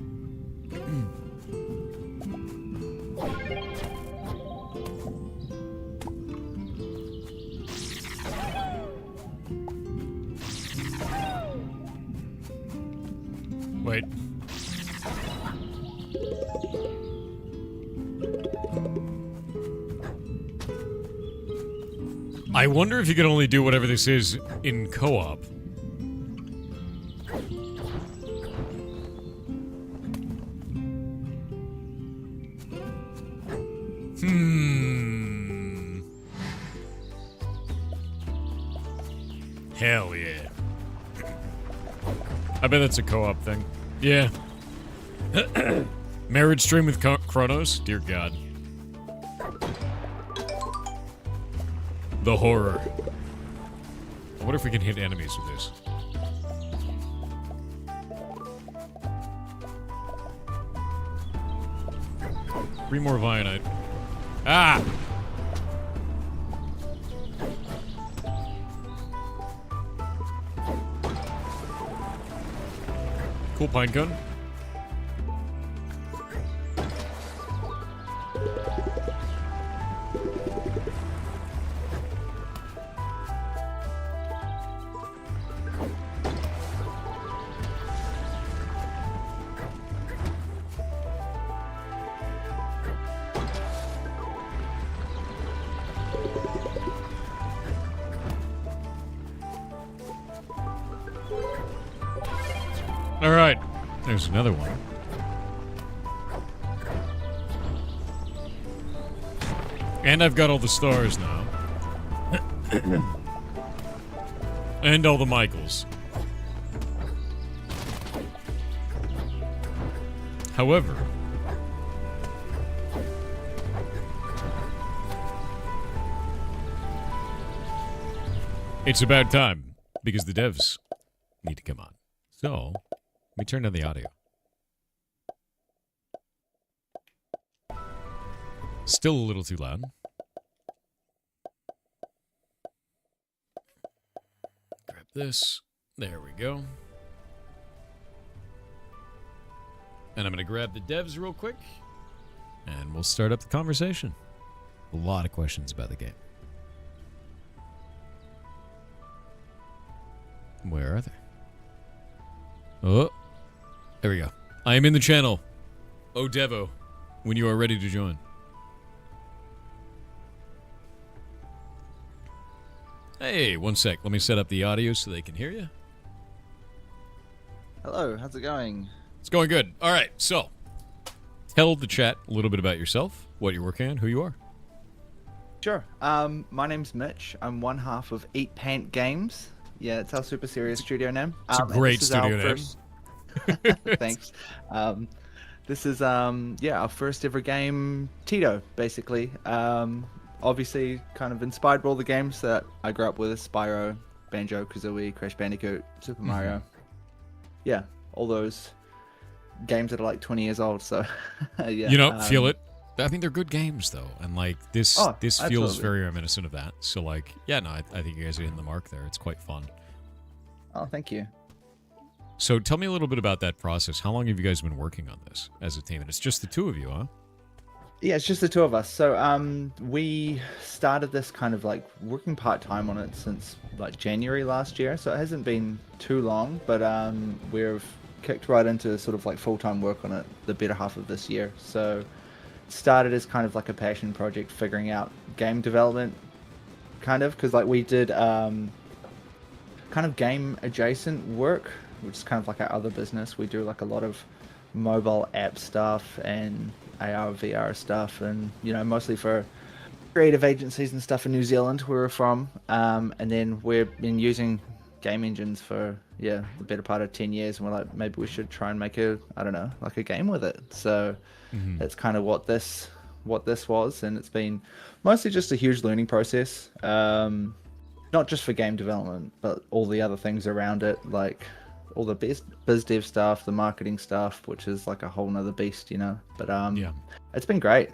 Wait. I wonder if you can only do whatever this is in co-op. Hell yeah. I bet that's a co-op thing. Yeah. Marriage stream with Chronos? Dear God. The horror. I wonder if we can hit enemies with this. Three more Vionite. Ah! Cool pine cone. All right, there's another one. And I've got all the stars now. And all the Michaels. However, it's about time because the devs need to come on. So, Let me turn down the audio. Still a little too loud. Grab this. There we go. And I'm going to grab the devs real quick. And we'll start up the conversation. A lot of questions about the game. Where are they? Oh, there we go. I am in the channel. Oh, Devo, when you are ready to join. Hey, one sec. Let me set up the audio so they can hear you. Hello, how's it going? It's going good. All right, so tell the chat a little bit about yourself, what you're working on, who you are. Sure. My name's Mitch. I'm one half of Eat Pant Games. Yeah, it's our super serious studio name. It's a great studio name. Thanks. This is our first ever game, Tito, basically. Obviously kind of inspired by all the games that I grew up with: Spyro, Banjo-Kazooie, Crash Bandicoot, Super Mario. Yeah, all those games that are like 20 years old, so yeah. You know, feel it. I think they're good games though, and like this feels absolutely. very reminiscent of that. So like, yeah, no, I think you guys are hitting the mark there. It's quite fun. Oh, thank you. So tell me a little bit about that process. How long have you guys been working on this as a team? And it's just the two of you, huh? Yeah, it's just the two of us. So we started this kind of like working part-time on it since like January last year. So it hasn't been too long, but we've kicked right into sort of like full-time work on it the better half of this year. So it started as kind of like a passion project, figuring out game development kind of, because like we did kind of game adjacent work, which is kind of like our other business. We do like a lot of mobile app stuff and AR, VR stuff, and you know, mostly for creative agencies and stuff in New Zealand where we're from. And then we've been using game engines for the better part of 10 years, and we're like, maybe we should try and make a game with it. So that's kind of what this was, and it's been mostly just a huge learning process, not just for game development, but all the other things around it, like all the biz dev stuff, the marketing stuff, which is like a whole nother beast, you know. But it's been great.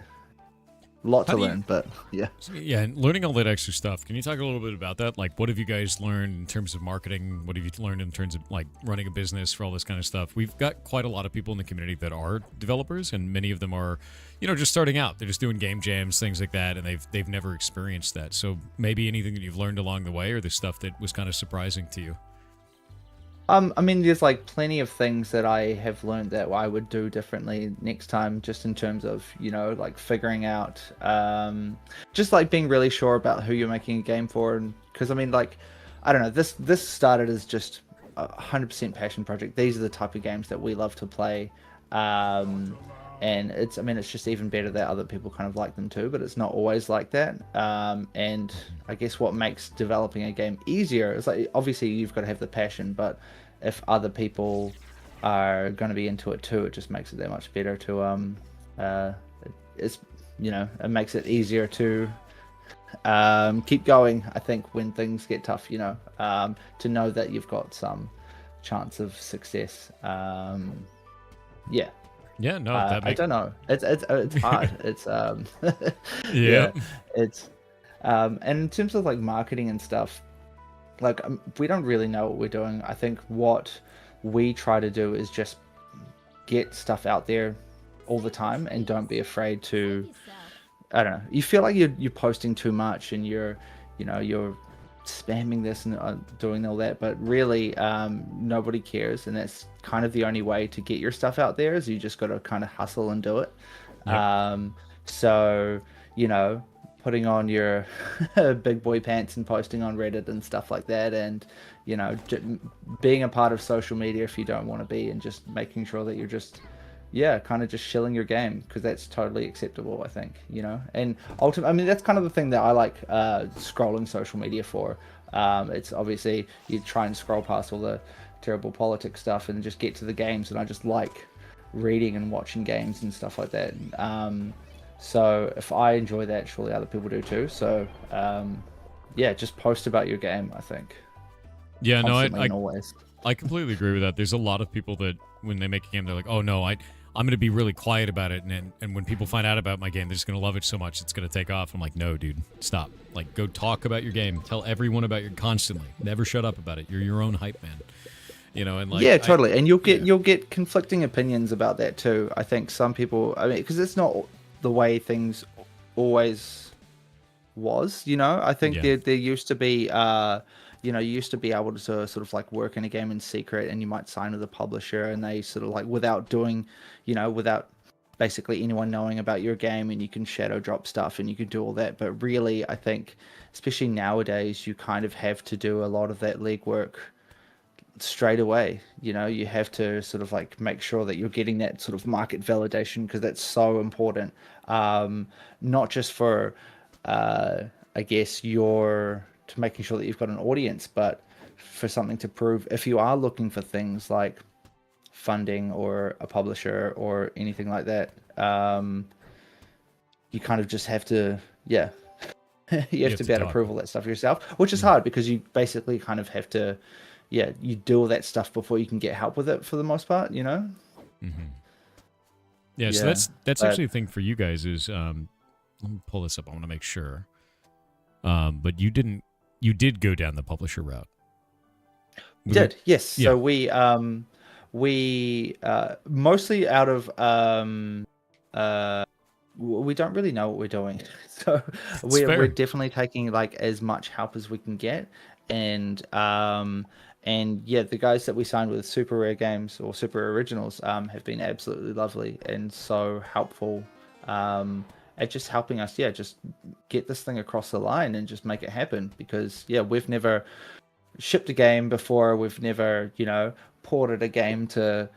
A lot to learn, but yeah. Yeah, and learning all that extra stuff. Can you talk a little bit about that? Like, what have you guys learned in terms of marketing? What have you learned in terms of like running a business, for all this kind of stuff? We've got quite a lot of people in the community that are developers, and many of them are, you know, just starting out. They're just doing game jams, things like that, and they've never experienced that. So maybe anything that you've learned along the way, or the stuff that was kind of surprising to you. I mean, there's like plenty of things that I have learned that I would do differently next time, just in terms of, you know, like figuring out, just like being really sure about who you're making a game for. And because I mean, like, I don't know, this started as just a 100% passion project. These are the type of games that we love to play. And it's just even better that other people kind of like them too, but it's not always like that. And I guess what makes developing a game easier is like, obviously you've got to have the passion, but if other people are going to be into it too, it just makes it that much better to, it's, you know, it makes it easier to keep going, I think, when things get tough, you know, to know that you've got some chance of success. Yeah. Yeah, no, I don't know. It's hard. It's yeah. It's and in terms of like marketing and stuff, like we don't really know what we're doing. I think what we try to do is just get stuff out there all the time, and don't be afraid to. I don't know. You feel like you're posting too much, and you're spamming this and doing all that, but really nobody cares, and that's kind of the only way to get your stuff out there, is you just got to kind of hustle and do it. Yep. So, you know, putting on your big boy pants and posting on Reddit and stuff like that, and, you know, being a part of social media if you don't want to be, and just making sure that you're just kind of just shilling your game, because that's totally acceptable, I think, you know. And ultimately, I mean, that's kind of the thing that I like scrolling social media for. It's obviously, you try and scroll past all the terrible politics stuff and just get to the games, and I just like reading and watching games and stuff like that. So if I enjoy that, surely other people do too. So just post about your game, I think. Yeah, no, always. I completely agree with that. There's a lot of people that when they make a game, they're like, oh no, I'm going to be really quiet about it, and when people find out about my game, they're just going to love it so much it's going to take off. I'm like, no, dude, stop. Like, go talk about your game. Tell everyone about your constantly. Never shut up about it. You're your own hype man. You know, and like yeah, totally. And you'll get conflicting opinions about that too. I think some people, I mean, because it's not the way things always was. You know, I think there used to be. You used to be able to sort of like work in a game in secret, and you might sign with a publisher, and they sort of like without basically anyone knowing about your game, and you can shadow drop stuff and you can do all that. But really, I think, especially nowadays, you kind of have to do a lot of that legwork straight away. You know, you have to sort of like make sure that you're getting that sort of market validation, because that's so important. Not just for, I guess, to making sure that you've got an audience, but for something to prove if you are looking for things like funding or a publisher or anything like that. You kind of just have to, you have to be able to prove all that stuff yourself, which is hard because you basically kind of have to, you do all that stuff before you can get help with it for the most part, you know? Mm-hmm. Yeah, so that's actually the thing for you guys is, let me pull this up. I want to make sure. But you did go down the publisher route. Did, yes. Yeah. So we mostly out of we don't really know what we're doing, so we're definitely taking like as much help as we can get, and the guys that we signed with Super Rare Games or Super Originals have been absolutely lovely and so helpful at just helping us just get this thing across the line and just make it happen, because we've never shipped a game before, we've never ported a game to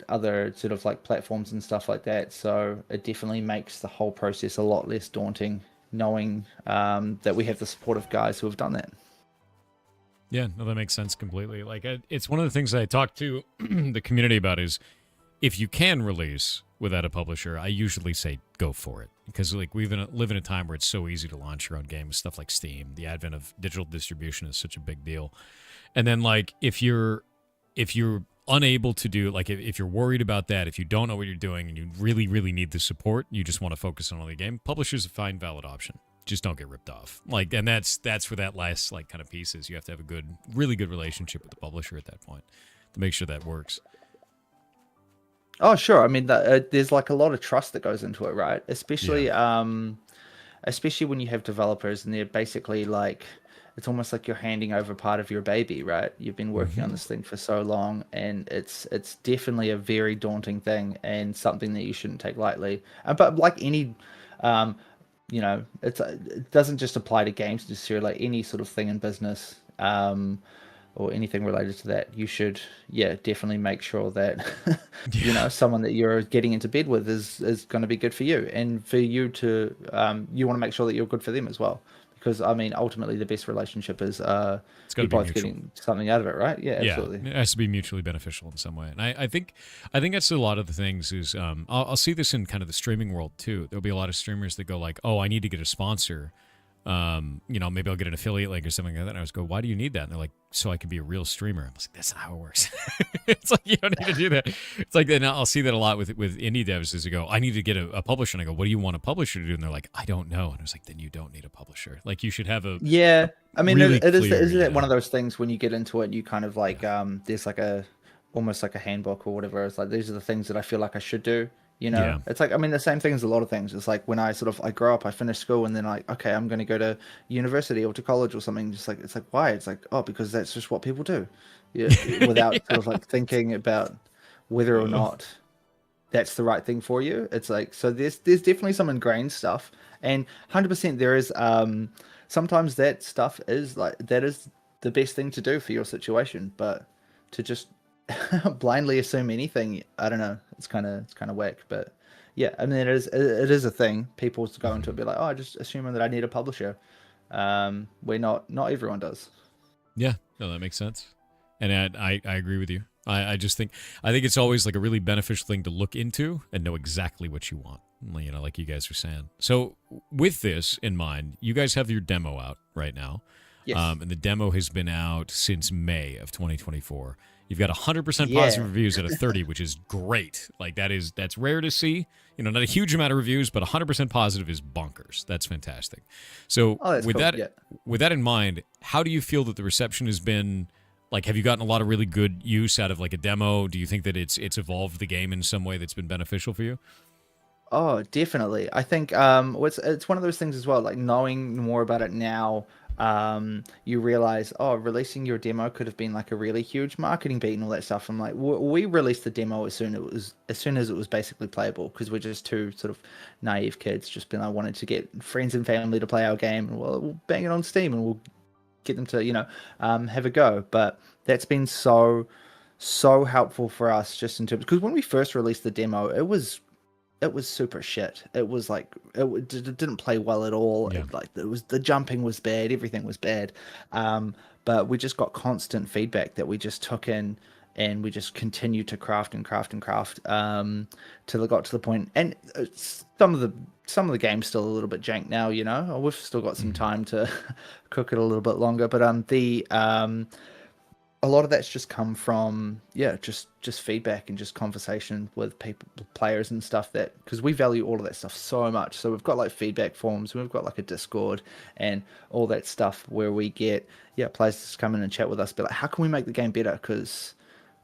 other sort of like platforms and stuff like that, so it definitely makes the whole process a lot less daunting knowing that we have the support of guys who have done that. Yeah, no, that makes sense completely. Like, it's one of the things I talk to the community about is if you can release without a publisher, I usually say go for it, because like we live in a time where it's so easy to launch your own game with stuff like Steam. The advent of digital distribution is such a big deal, and then like if you're unable to do, like if you're worried about that, if you don't know what you're doing and you really, really need the support, you just want to focus on the game, publisher's a fine, valid option. Just don't get ripped off. Like, and that's where that last like kind of piece is. You have to have a really good relationship with the publisher at that point to make sure that works. Oh, sure. I mean, there's like a lot of trust that goes into it, right? Especially when you have developers and they're basically like, it's almost like you're handing over part of your baby, right? You've been working on this thing for so long, and it's definitely a very daunting thing and something that you shouldn't take lightly. But like any, it doesn't just apply to games necessarily. Like any sort of thing in business, or anything related to that, you should, definitely make sure that, someone that you're getting into bed with is going to be good for you, and for you to, you want to make sure that you're good for them as well. Because, I mean, ultimately the best relationship is you're both getting something out of it, right? Yeah, absolutely. Yeah, it has to be mutually beneficial in some way. And I think that's a lot of the things is, I'll see this in kind of the streaming world too. There'll be a lot of streamers that go like, oh, I need to get a sponsor. Maybe I'll get an affiliate link or something like that. And I was go, why do you need that? And they're like, so I can be a real streamer. I was like, that's not how it works. It's like, you don't need to do that. It's like, and I'll see that a lot with indie devs is they go, I need to get a publisher. And I go, what do you want a publisher to do? And they're like, I don't know. And I was like, then you don't need a publisher. Like, you should have a I mean, really isn't it one of those things when you get into it, you kind of like, there's like almost like a handbook or whatever. It's like, these are the things that I feel like I should do. It's like, I mean, the same thing as a lot of things. It's like when I grow up, I finish school, and then okay, I'm going to go to university or to college or something. Just like, it's like, why? It's like, oh, because that's just what people do. Without sort of like thinking about whether or not that's the right thing for you. It's like, so there's definitely some ingrained stuff, and 100% there is, sometimes that stuff is like, that is the best thing to do for your situation, but to just blindly assume anything, I don't know, it's kind of whack. But I mean, it is a thing. People go into it and be like, oh, just assuming that I need a publisher, where not everyone does. No, that makes sense, and I agree with you. I just think it's always like a really beneficial thing to look into and know exactly what you want, like you guys are saying. So with this in mind, you guys have your demo out right now. Yes. And the demo has been out since May of 2024. You've got 100% Yeah. positive reviews out of 30, which is great. Like that's rare to see. Not a huge amount of reviews, but 100% positive is bonkers. That's fantastic. So That's with cool, that yeah. with that in mind, how do you feel that the reception has been? Like, have you gotten a lot of really good use out of like a demo? Do you think that it's evolved the game in some way that's been beneficial for you? Oh, definitely. I think it's one of those things as well. Like knowing more about it now, you realize, oh, releasing your demo could have been like a really huge marketing beat and all that stuff. I'm like, we released the demo as soon as it was basically playable, because we're just two sort of naive kids, just been wanted to get friends and family to play our game, and we'll bang it on Steam and we'll get them to have a go. But that's been so helpful for us, just in terms, because when we first released the demo, it was super shit. It was like it didn't play well at all. Yeah. The jumping was bad, everything was bad. But we just got constant feedback that we just took in, and we just continued to craft and craft and craft till it got to the point. And some of the game's still a little bit jank now. We've still got some time to cook it a little bit longer. But a lot of that's just come from just feedback and just conversation with players and stuff, that because we value all of that stuff so much. So we've got like feedback forums, we've got like a Discord and all that stuff where we get players to come in and chat with us, be like, how can we make the game better? Because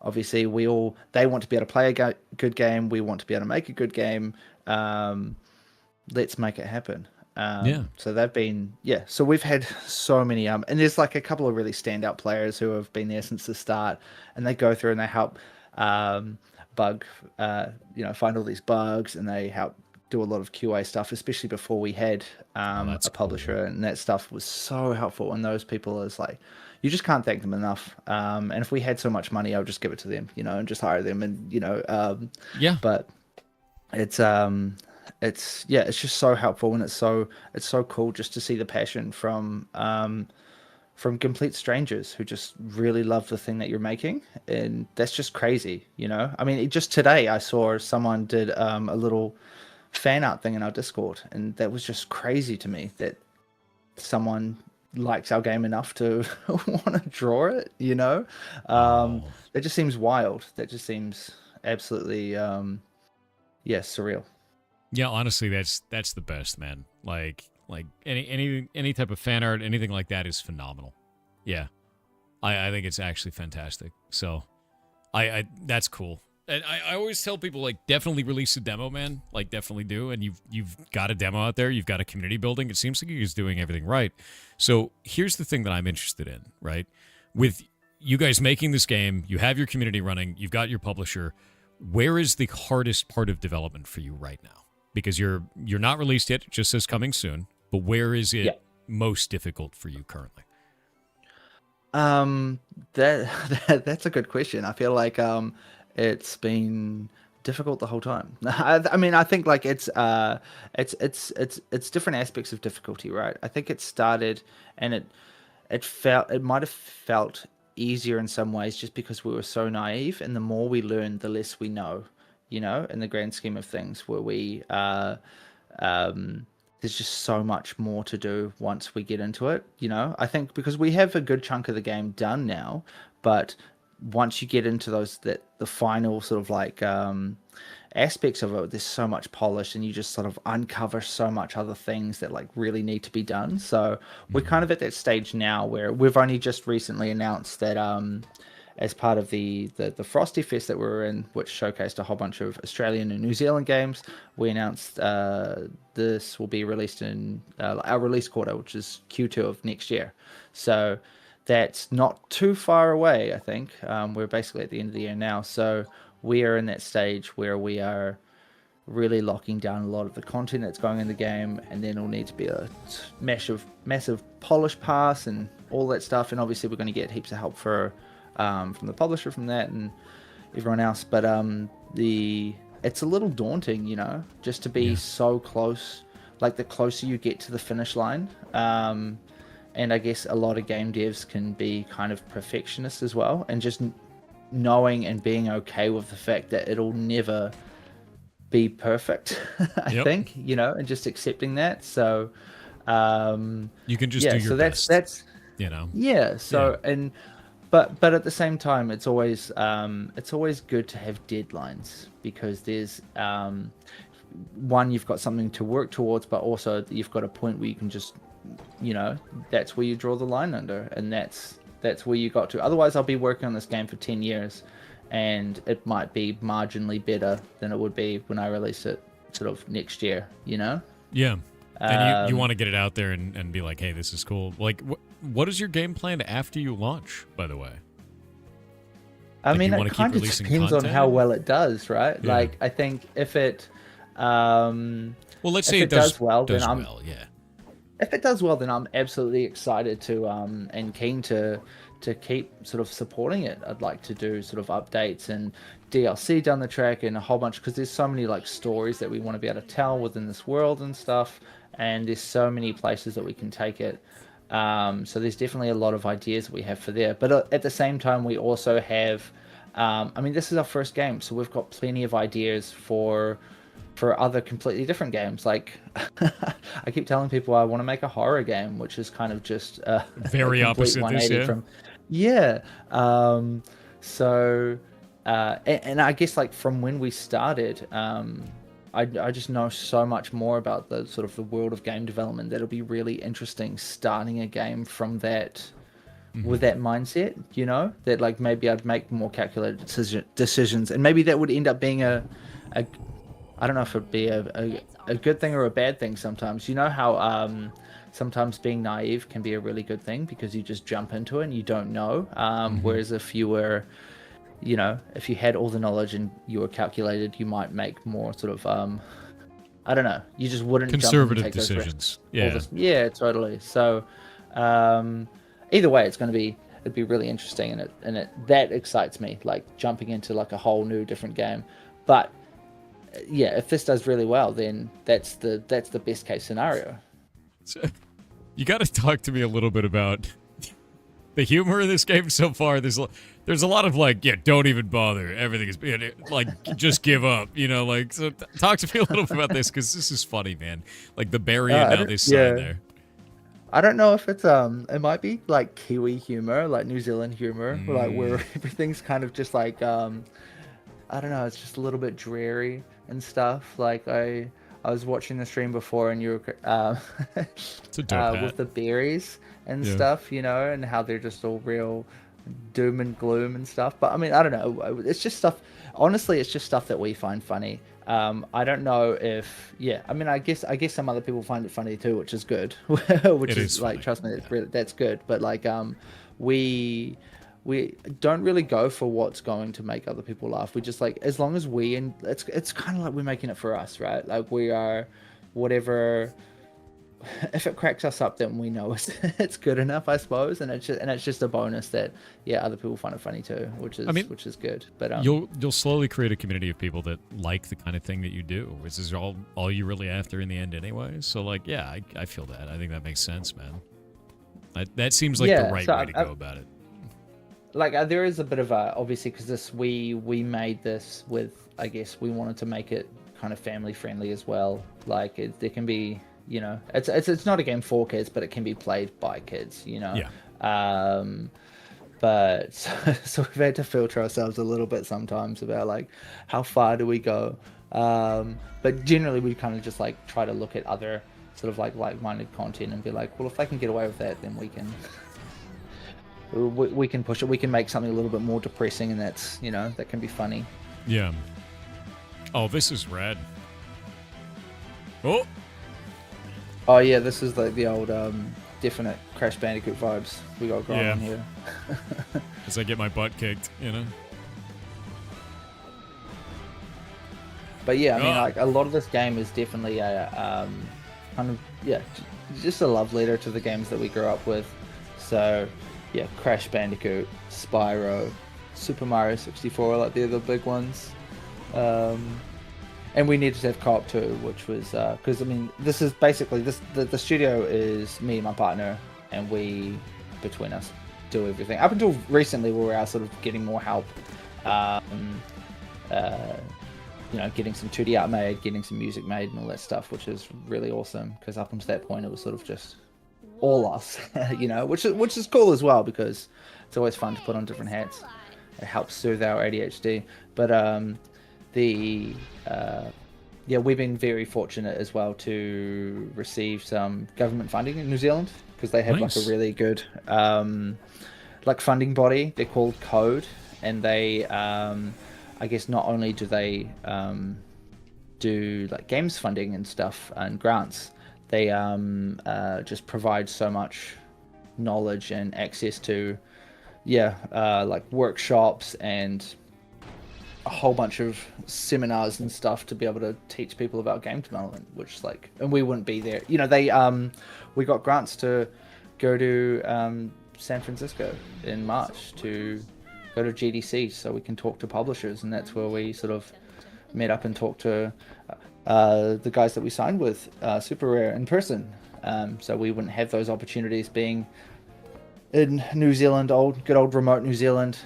obviously they want to be able to play a good game, we want to be able to make a good game. Let's make it happen. So they've been, so we've had so many, and there's like a couple of really standout players who have been there since the start, and they go through and they help find all these bugs, and they help do a lot of QA stuff, especially before we had a publisher, cool. And that stuff was so helpful. And those people is like, you just can't thank them enough. And if we had so much money, I would just give it to them, and just hire them, and but it's just so helpful, and it's so cool just to see the passion from complete strangers who just really love the thing that you're making, and that's just crazy. I mean, just today I saw someone did a little fan art thing in our Discord, and that was just crazy to me that someone likes our game enough to want to draw it. That just seems wild. That just seems absolutely surreal. Yeah, honestly, that's the best, man. Like any type of fan art, anything like that is phenomenal. Yeah, I think it's actually fantastic. So, I that's cool. And I always tell people, like, definitely release a demo, man. Like, definitely do. And you've got a demo out there. You've got a community building. It seems like you're just doing everything right. So here's the thing that I'm interested in, right? With you guys making this game, you have your community running. You've got your publisher. Where is the hardest part of development for you right now? Because you're not released yet, it just says coming soon. But where is it most difficult for you currently? That's a good question. I feel like it's been difficult the whole time. I mean, I think like it's different aspects of difficulty, right? I think it started and it might have felt easier in some ways just because we were so naive, and the more we learn, the less we know. In the grand scheme of things, where we there's just so much more to do once we get into it. I think because we have a good chunk of the game done now, but once you get into the final sort of like aspects of it, there's so much polish, and you just sort of uncover so much other things that like really need to be done. So we're kind of at that stage now where we've only just recently announced that as part of the Frosty Fest that we were in, which showcased a whole bunch of Australian and New Zealand games, we announced this will be released in our release quarter, which is Q2 of next year. So that's not too far away, I think. We're basically at the end of the year now. So we are in that stage where we are really locking down a lot of the content that's going in the game, and then it'll need to be a massive polish pass and all that stuff. And obviously we're going to get heaps of help from the publisher from that and everyone else, but it's a little daunting, just to be so close. Like the closer you get to the finish line, and I guess a lot of game devs can be kind of perfectionists as well, and just knowing and being okay with the fact that it'll never be perfect. I think, and just accepting that. So you can just do your best. you know. Yeah. So and but at the same time, it's always good to have deadlines, because there's one, you've got something to work towards, but also you've got a point where you can just, you know, that's where you draw the line under, and that's where you got to. Otherwise, I'll be working on this game for 10 years, and it might be marginally better than it would be when I release it sort of next year, you know? Yeah. And you want to get it out there and be like, hey, this is cool. Like, what is your game plan after you launch, by the way? I mean, it kind of depends on how well it does, right? Yeah. Like, I think if it... well, let's say it does well, then I'm... yeah. If it does well, then I'm absolutely excited to and keen to keep sort of supporting it. I'd like to do sort of updates and DLC down the track and a whole bunch, because there's so many like stories that we want to be able to tell within this world and stuff, and there's so many places that we can take it. So there's definitely a lot of ideas that we have for there. But at the same time, we also have, I mean, this is our first game, so we've got plenty of ideas for other completely different games. Like, I keep telling people I want to make a horror game, which is kind of just very opposite this, yeah. So, and I guess like from when we started, I just know so much more about the sort of the world of game development that'll be really interesting starting a game from that, with that mindset, you know, that like maybe I'd make more calculated decisions, and maybe that would end up being a I don't know if it'd be a good thing or a bad thing sometimes. You know how sometimes being naive can be a really good thing, because you just jump into it and you don't know. Whereas if you were, you know, if you had all the knowledge and you were calculated, you might make more sort of, I don't know, you just wouldn't conservative jump and take decisions. Those risks. Yeah, totally. So either way, it'd be really interesting, and that excites me, like jumping into like a whole new different game. But yeah, if this does really well, then that's the best case scenario. So, you got to talk to me a little bit about the humor in this game so far. There's a lot of like, yeah, don't even bother. Everything is like, just give up. You know, like, so talk to me a little bit about this, because this is funny, man. Like the Barry and now this side there. I don't know if it's it might be like Kiwi humor, like New Zealand humor, like where everything's kind of just like I don't know, it's just a little bit dreary and stuff. Like I was watching the stream before, and you were with the berries and stuff, you know, and how they're just all real doom and gloom and stuff. But I mean, I don't know. It's just stuff. Honestly, it's just stuff that we find funny. I don't know if, I mean, I guess some other people find it funny too, which is good. Which is like, trust me, that's good. But like, we don't really go for what's going to make other people laugh. We just like, as long as it's kind of like we're making it for us, right? Like we are, whatever, if it cracks us up, then we know it's good enough, I suppose. And it's just a bonus that, other people find it funny too, which is good. But you'll slowly create a community of people that like the kind of thing that you do, which is all you're really after in the end anyway. So like, I feel that. I think that makes sense, man. That seems like the right way to go about it. Like there is a bit of a, obviously, because we made this with, I guess we wanted to make it kind of family friendly as well. Like there can be, you know, it's not a game for kids, but it can be played by kids, you know. But so we've had to filter ourselves a little bit sometimes about like how far do we go. But generally we kind of just like try to look at other sort of like-minded content and be like, well, if they can get away with that, then we can. We can push it. We can make something a little bit more depressing, and that's, you know, that can be funny. Yeah. Oh, this is rad. Oh yeah, this is like the old definite Crash Bandicoot vibes we got going on here. As I get my butt kicked, you know. But yeah, I mean, like a lot of this game is definitely a kind of just a love letter to the games that we grew up with. So. Yeah, Crash Bandicoot, Spyro, Super Mario 64, like they're the big ones. And we needed to have co-op too, which was, because I mean, this is basically, the studio is me and my partner, and we, between us, do everything. Up until recently, we were out sort of getting more help, you know, getting some 2D art made, getting some music made and all that stuff, which is really awesome, because up until that point, it was sort of just... all us, which is cool as well because it's always fun to put on different hats. It helps soothe our ADHD. But we've been very fortunate as well to receive some government funding in New Zealand because they have Nice. like a really good funding body. They're called Code, and they I guess not only do they do like games funding and stuff and grants, they just provide so much knowledge and access to like workshops and a whole bunch of seminars and stuff to be able to teach people about game development, which and we wouldn't be there. We got grants to go to San Francisco in March to go to GDC so we can talk to publishers, and that's where we sort of met up and talked to the guys that we signed with Super Rare in person. So we wouldn't have those opportunities being in New Zealand, good old remote New Zealand.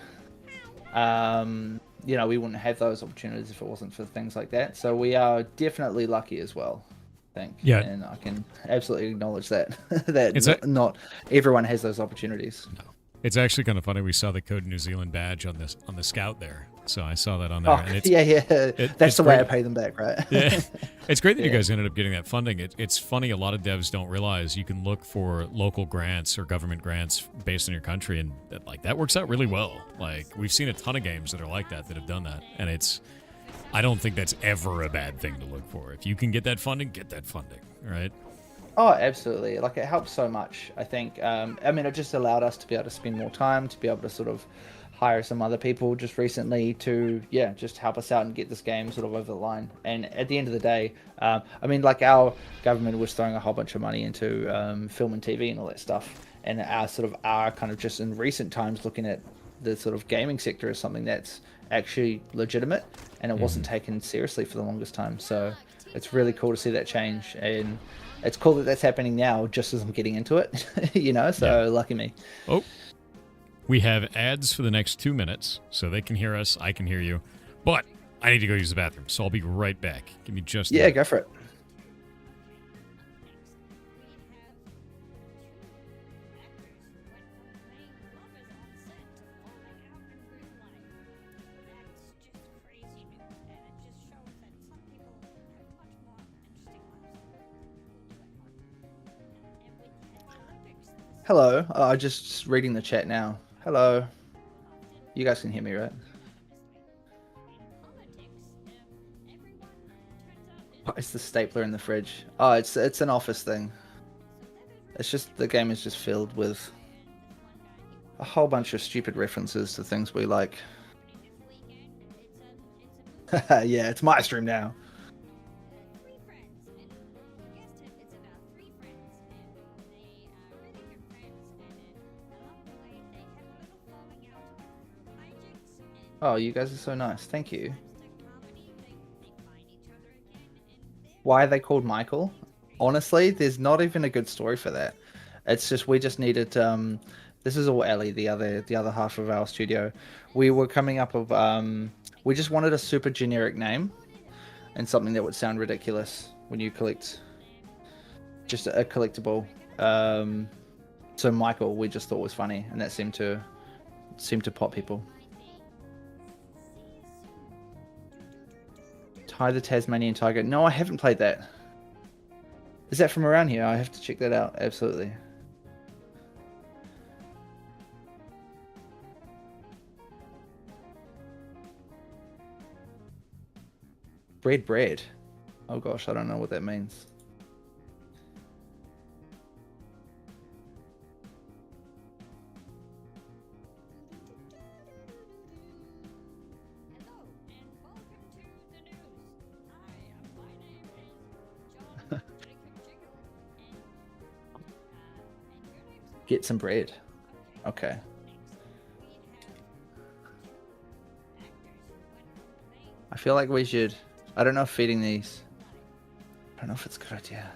We wouldn't have those opportunities if it wasn't for things like that. So we are definitely lucky as well, I think. Yeah. And I can absolutely acknowledge that not everyone has those opportunities. No. It's actually kind of funny. We saw the Code New Zealand badge on the Scout there. So I saw that on there. And it's, that's the great. way I pay them back, right? Yeah. It's great that you guys ended up getting that funding. It's funny, a lot of devs don't realize you can look for local grants or government grants based on your country, and that works out really well. We've seen a ton of games that are like that have done that, and I don't think that's ever a bad thing to look for. If you can get that funding, right? Oh, absolutely. It helps so much, I think. It just allowed us to be able to spend more time, to be able to sort of hire some other people just recently to, just help us out and get this game sort of over the line. And at the end of the day, our government was throwing a whole bunch of money into film and TV and all that stuff. And our kind of just in recent times looking at the sort of gaming sector as something that's actually legitimate, and it wasn't taken seriously for the longest time. So it's really cool to see that change, and it's cool that that's happening now just as I'm getting into it, so lucky me. Oh, we have ads for the next 2 minutes, so they can hear us, I can hear you, but I need to go use the bathroom, so I'll be right back. Give me just a minute. Go for it. Hello. I'm just reading the chat now. Hello. You guys can hear me, right? What is the stapler in the fridge? Oh, it's an office thing. It's just the game is just filled with a whole bunch of stupid references to things we like. Yeah, it's my stream now. Oh, you guys are so nice. Thank you. Why are they called Michael? Honestly, there's not even a good story for that. It's just we just needed. This is all Ellie, the other half of our studio. We were coming up with. We just wanted a super generic name, and something that would sound ridiculous when you collect. Just a collectible. So Michael, we just thought was funny, and that seemed to pop people. Ty the Tasmanian Tiger. No, I haven't played that. Is that from around here? I have to check that out. Absolutely. Bread. Oh gosh, I don't know what that means. Get some bread. Okay. I feel like we should. I don't know if feeding these. I don't know if it's a good idea.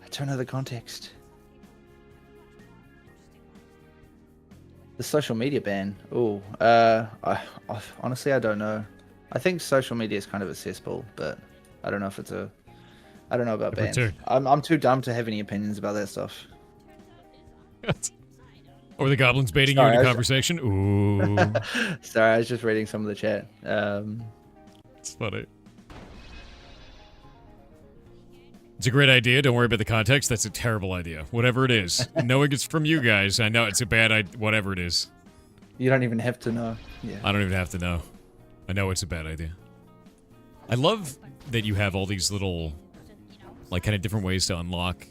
I don't know the context. The social media ban. Oh, honestly, I don't know. I think social media is kind of accessible, but I don't know if it's a. I don't know about bans. I'm too dumb to have any opinions about that stuff. Or the goblins baiting Sorry, you I into was- conversation. Ooh, Sorry, I was just reading some of the chat. it's funny. It's a great idea. Don't worry about the context. That's a terrible idea. Whatever it is. Knowing it's from you guys, I know it's a bad idea. Whatever it is. You don't even have to know. Yeah. I don't even have to know. I know it's a bad idea. I love that you have all these little, like, kind of different ways to unlock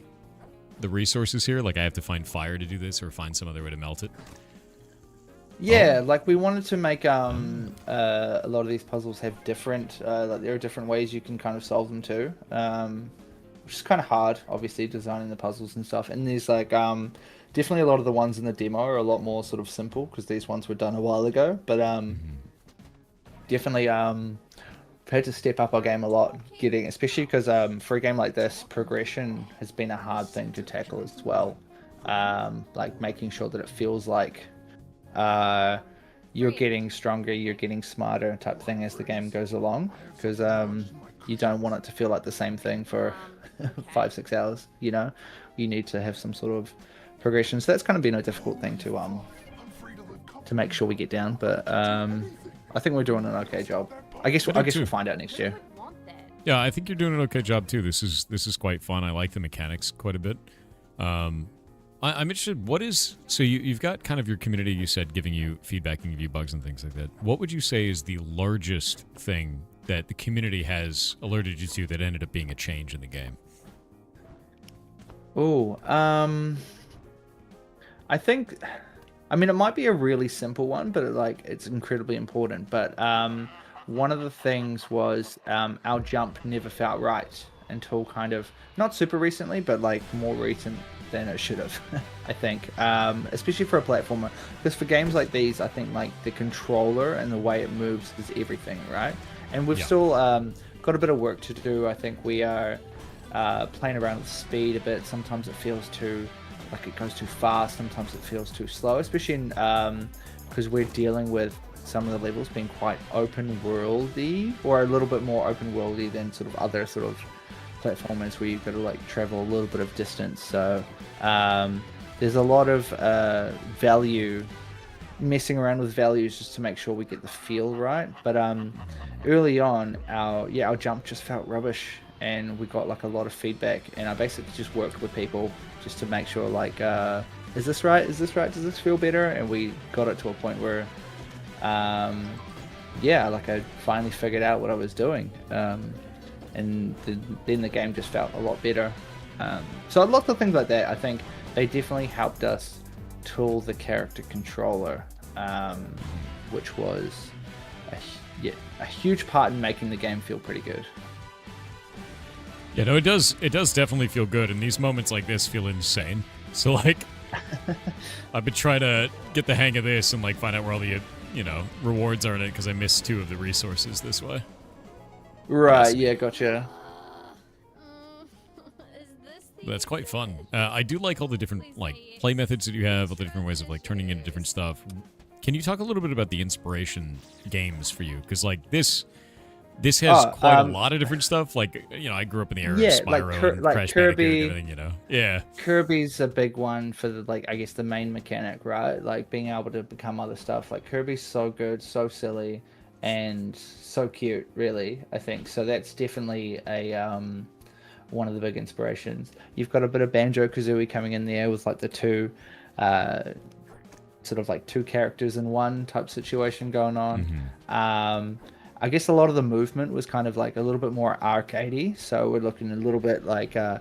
the resources here. Like, I have to find fire to do this or find some other way to melt it. Yeah, like we wanted to make a lot of these puzzles have different, like there are different ways you can kind of solve them too, which is kind of hard, obviously, designing the puzzles and stuff. And there's like definitely a lot of the ones in the demo are a lot more sort of simple because these ones were done a while ago. But definitely had to step up our game a lot, getting, especially because for a game like this, progression has been a hard thing to tackle as well. Like making sure that it feels like you're getting stronger, you're getting smarter type thing as the game goes along, because you don't want it to feel like the same thing for 5-6 hours. You know, you need to have some sort of progression. So that's kind of been a difficult thing to make sure we get down. But I think we're doing an okay job. I guess we'll find out next year. Yeah, I think you're doing an okay job too. This is quite fun. I like the mechanics quite a bit. I'm interested. What is so you've got kind of your community? You said giving you feedback and give you bugs and things like that. What would you say is the largest thing that the community has alerted you to that ended up being a change in the game? Oh, I think, I mean, it might be a really simple one, but it's incredibly important. But one of the things was our jump never felt right until kind of not super recently, but like more recent than it should have. I think, especially for a platformer, because for games like these, I think like the controller and the way it moves is everything, right? And we've still got a bit of work to do. I think we are playing around with speed a bit. Sometimes it feels too like it goes too fast. Sometimes it feels too slow, especially in because we're dealing with some of the levels being quite open worldy, or a little bit more open worldy than sort of other sort of platformers where you've got to like travel a little bit of distance. So there's a lot of value messing around with values just to make sure we get the feel right. But early on, our jump just felt rubbish, and we got like a lot of feedback, and I basically just worked with people just to make sure like is this right, does this feel better? And we got it to a point where like I finally figured out what I was doing, and then the game just felt a lot better. So lots of things like that, I think they definitely helped us tool the character controller, which was a huge part in making the game feel pretty good. Yeah, no, it does definitely feel good, and these moments like this feel insane. So like I've been trying to get the hang of this and like find out where all the rewards are in it, because I missed 2 of the resources this way. Right, yeah, gotcha. That's quite fun. I do like all the different like play methods that you have, all the different ways of like turning into different stuff. Can you talk a little bit about the inspiration games for you? Because like this has quite a lot of different stuff. Like, I grew up in the era of Spyro and Crash Kirby, Bandicoot and everything, Yeah. Kirby's a big one for the, like, I guess the main mechanic, right? Like being able to become other stuff. Like Kirby's so good, so silly, and so cute, really, I think. So that's definitely a one of the big inspirations. You've got a bit of Banjo-Kazooie coming in there with like the 2 sort of like 2 characters in one type situation going on. Mm-hmm. I guess a lot of the movement was kind of like a little bit more arcadey, so we're looking a little bit like a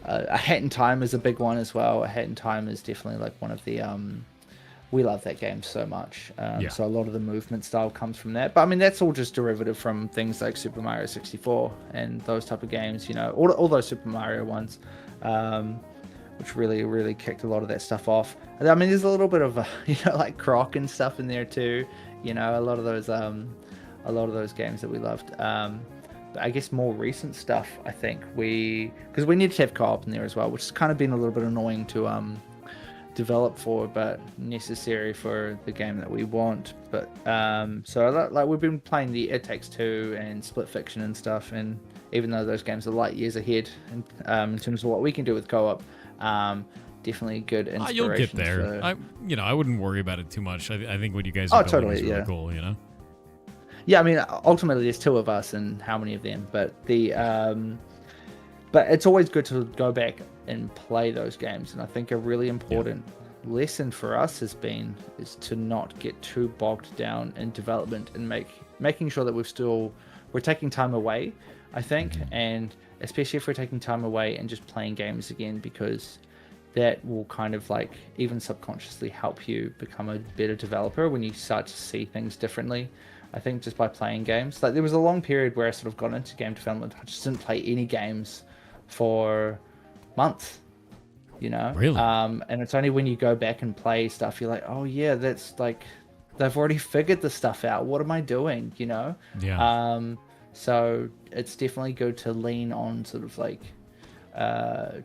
Hat in Time is a big one as well. A Hat in Time is definitely like one of the we love that game so much. So a lot of the movement style comes from that. But I mean, that's all just derivative from things like Super Mario 64 and those type of games, all those Super Mario ones, which really, really kicked a lot of that stuff off. I mean, there's a little bit of, like Croc and stuff in there too. A lot of those games that we loved. But I guess more recent stuff, I think because we need to have co-op in there as well, which has kind of been a little bit annoying to develop for, but necessary for the game that we want. But so like we've been playing the It Takes Two and Split Fiction and stuff, and even though those games are light years ahead in terms of what we can do with co-op, definitely good inspiration. You'll get there. For... I wouldn't worry about it too much. I think what you guys Oh, are building totally, is really yeah. cool. Yeah, I mean, ultimately there's 2 of us, and how many of them? But but it's always good to go back and play those games. And I think a really important lesson for us is to not get too bogged down in development and making sure that we're taking time away. I think, and especially if we're taking time away and just playing games again, because that will kind of like even subconsciously help you become a better developer when you start to see things differently. I think just by playing games, like there was a long period where I sort of got into game development. I just didn't play any games for months, Really? And it's only when you go back and play stuff, you're like, oh yeah, that's like, they've already figured the stuff out. What am I doing? Yeah. So it's definitely good to lean on sort of like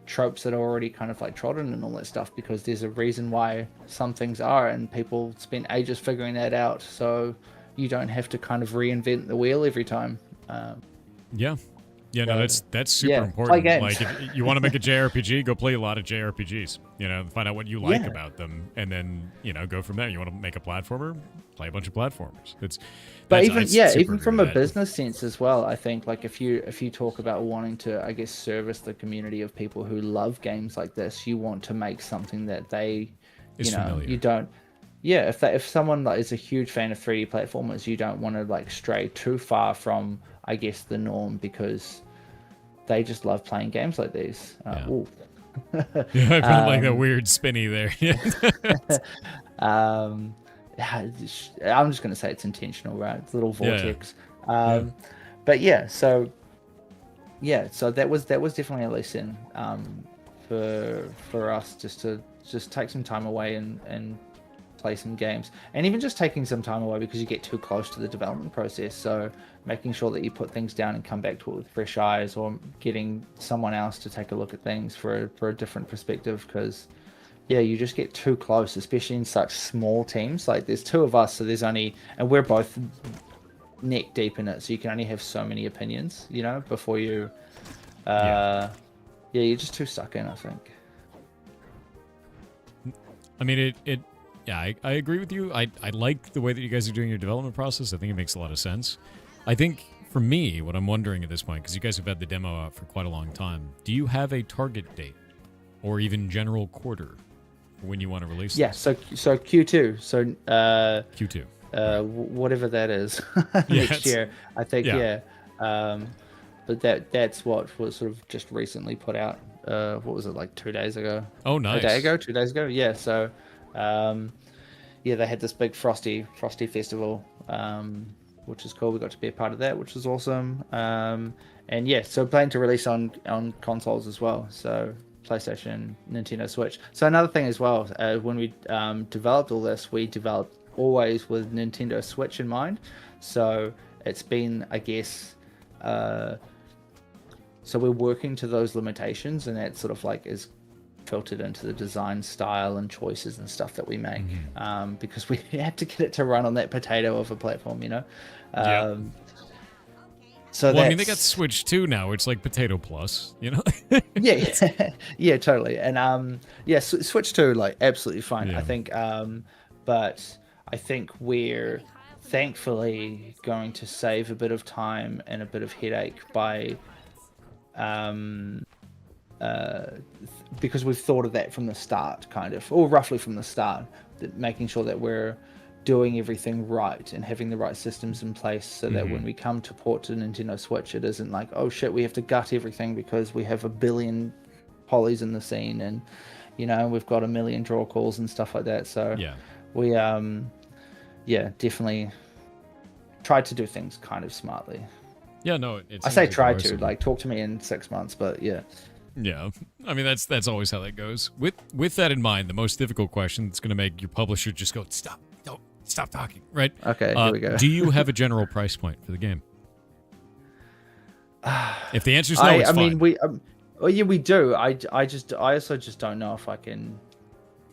tropes that are already kind of like trodden and all that stuff, because there's a reason why some things are, and people spend ages figuring that out. So you don't have to kind of reinvent the wheel every time. Yeah, no, that's super important. Like, if you want to make a JRPG, go play a lot of JRPGs. Find out what you like about them, and then go from there. You want to make a platformer, play a bunch of platformers. But even from a business sense as well, I think like if you talk about wanting to, I guess, service the community of people who love games like this, you want to make something that they, familiar. You don't. Yeah, if someone is a huge fan of 3D platformers, you don't want to like stray too far from, I guess, the norm, because they just love playing games like these. I felt like that weird spinny there. I'm just going to say it's intentional, right? It's a little vortex. But so that was definitely a lesson for us, just to take some time away and play some games, and even just taking some time away because you get too close to the development process. So making sure that you put things down and come back to it with fresh eyes, or getting someone else to take a look at things for a different perspective, because you just get too close, especially in such small teams. Like there's 2 of us, so there's only, and we're both neck deep in it, so you can only have so many opinions, before you you're just too stuck in, I think. I mean, I agree with you. I like the way that you guys are doing your development process. I think it makes a lot of sense. I think for me, what I'm wondering at this point, because you guys have had the demo out for quite a long time, do you have a target date or even general quarter for when you want to release this? So Q2. So Q2. Whatever that is next year, I think. But that's what was sort of just recently put out. What was it, like 2 days ago? Oh, nice. 2 days ago. Yeah. So they had this big Frosty festival, which is cool. We got to be a part of that, which was awesome. So planning to release on consoles as well. So PlayStation, Nintendo Switch. So another thing as well, when we developed all this, we developed always with Nintendo Switch in mind. So it's been, I guess, so we're working to those limitations, and that sort of like is filtered into the design style and choices and stuff that we make, because we have to get it to run on that potato of a platform, So I mean, they got Switch 2 now. It's like Potato Plus, yeah, totally. And Switch 2, like, absolutely fine. I think, but I think we're thankfully going to save a bit of time and a bit of headache by because we've thought of that from the start, kind of, or roughly from the start, that making sure that we're doing everything right and having the right systems in place, so that when we come to port to Nintendo Switch, it isn't like, oh shit, we have to gut everything because we have a billion polys in the scene, and we've got a million draw calls and stuff like that. So we definitely tried to do things kind of smartly. I say tried to, like, talk to me in 6 months, but yeah. I mean, that's always how that goes. With that in mind, the most difficult question that's going to make your publisher just go, stop talking, right? Okay, here we go. Do you have a general price point for the game? If the answer is no, it's fine. Mean, we do. I also just don't know if I can.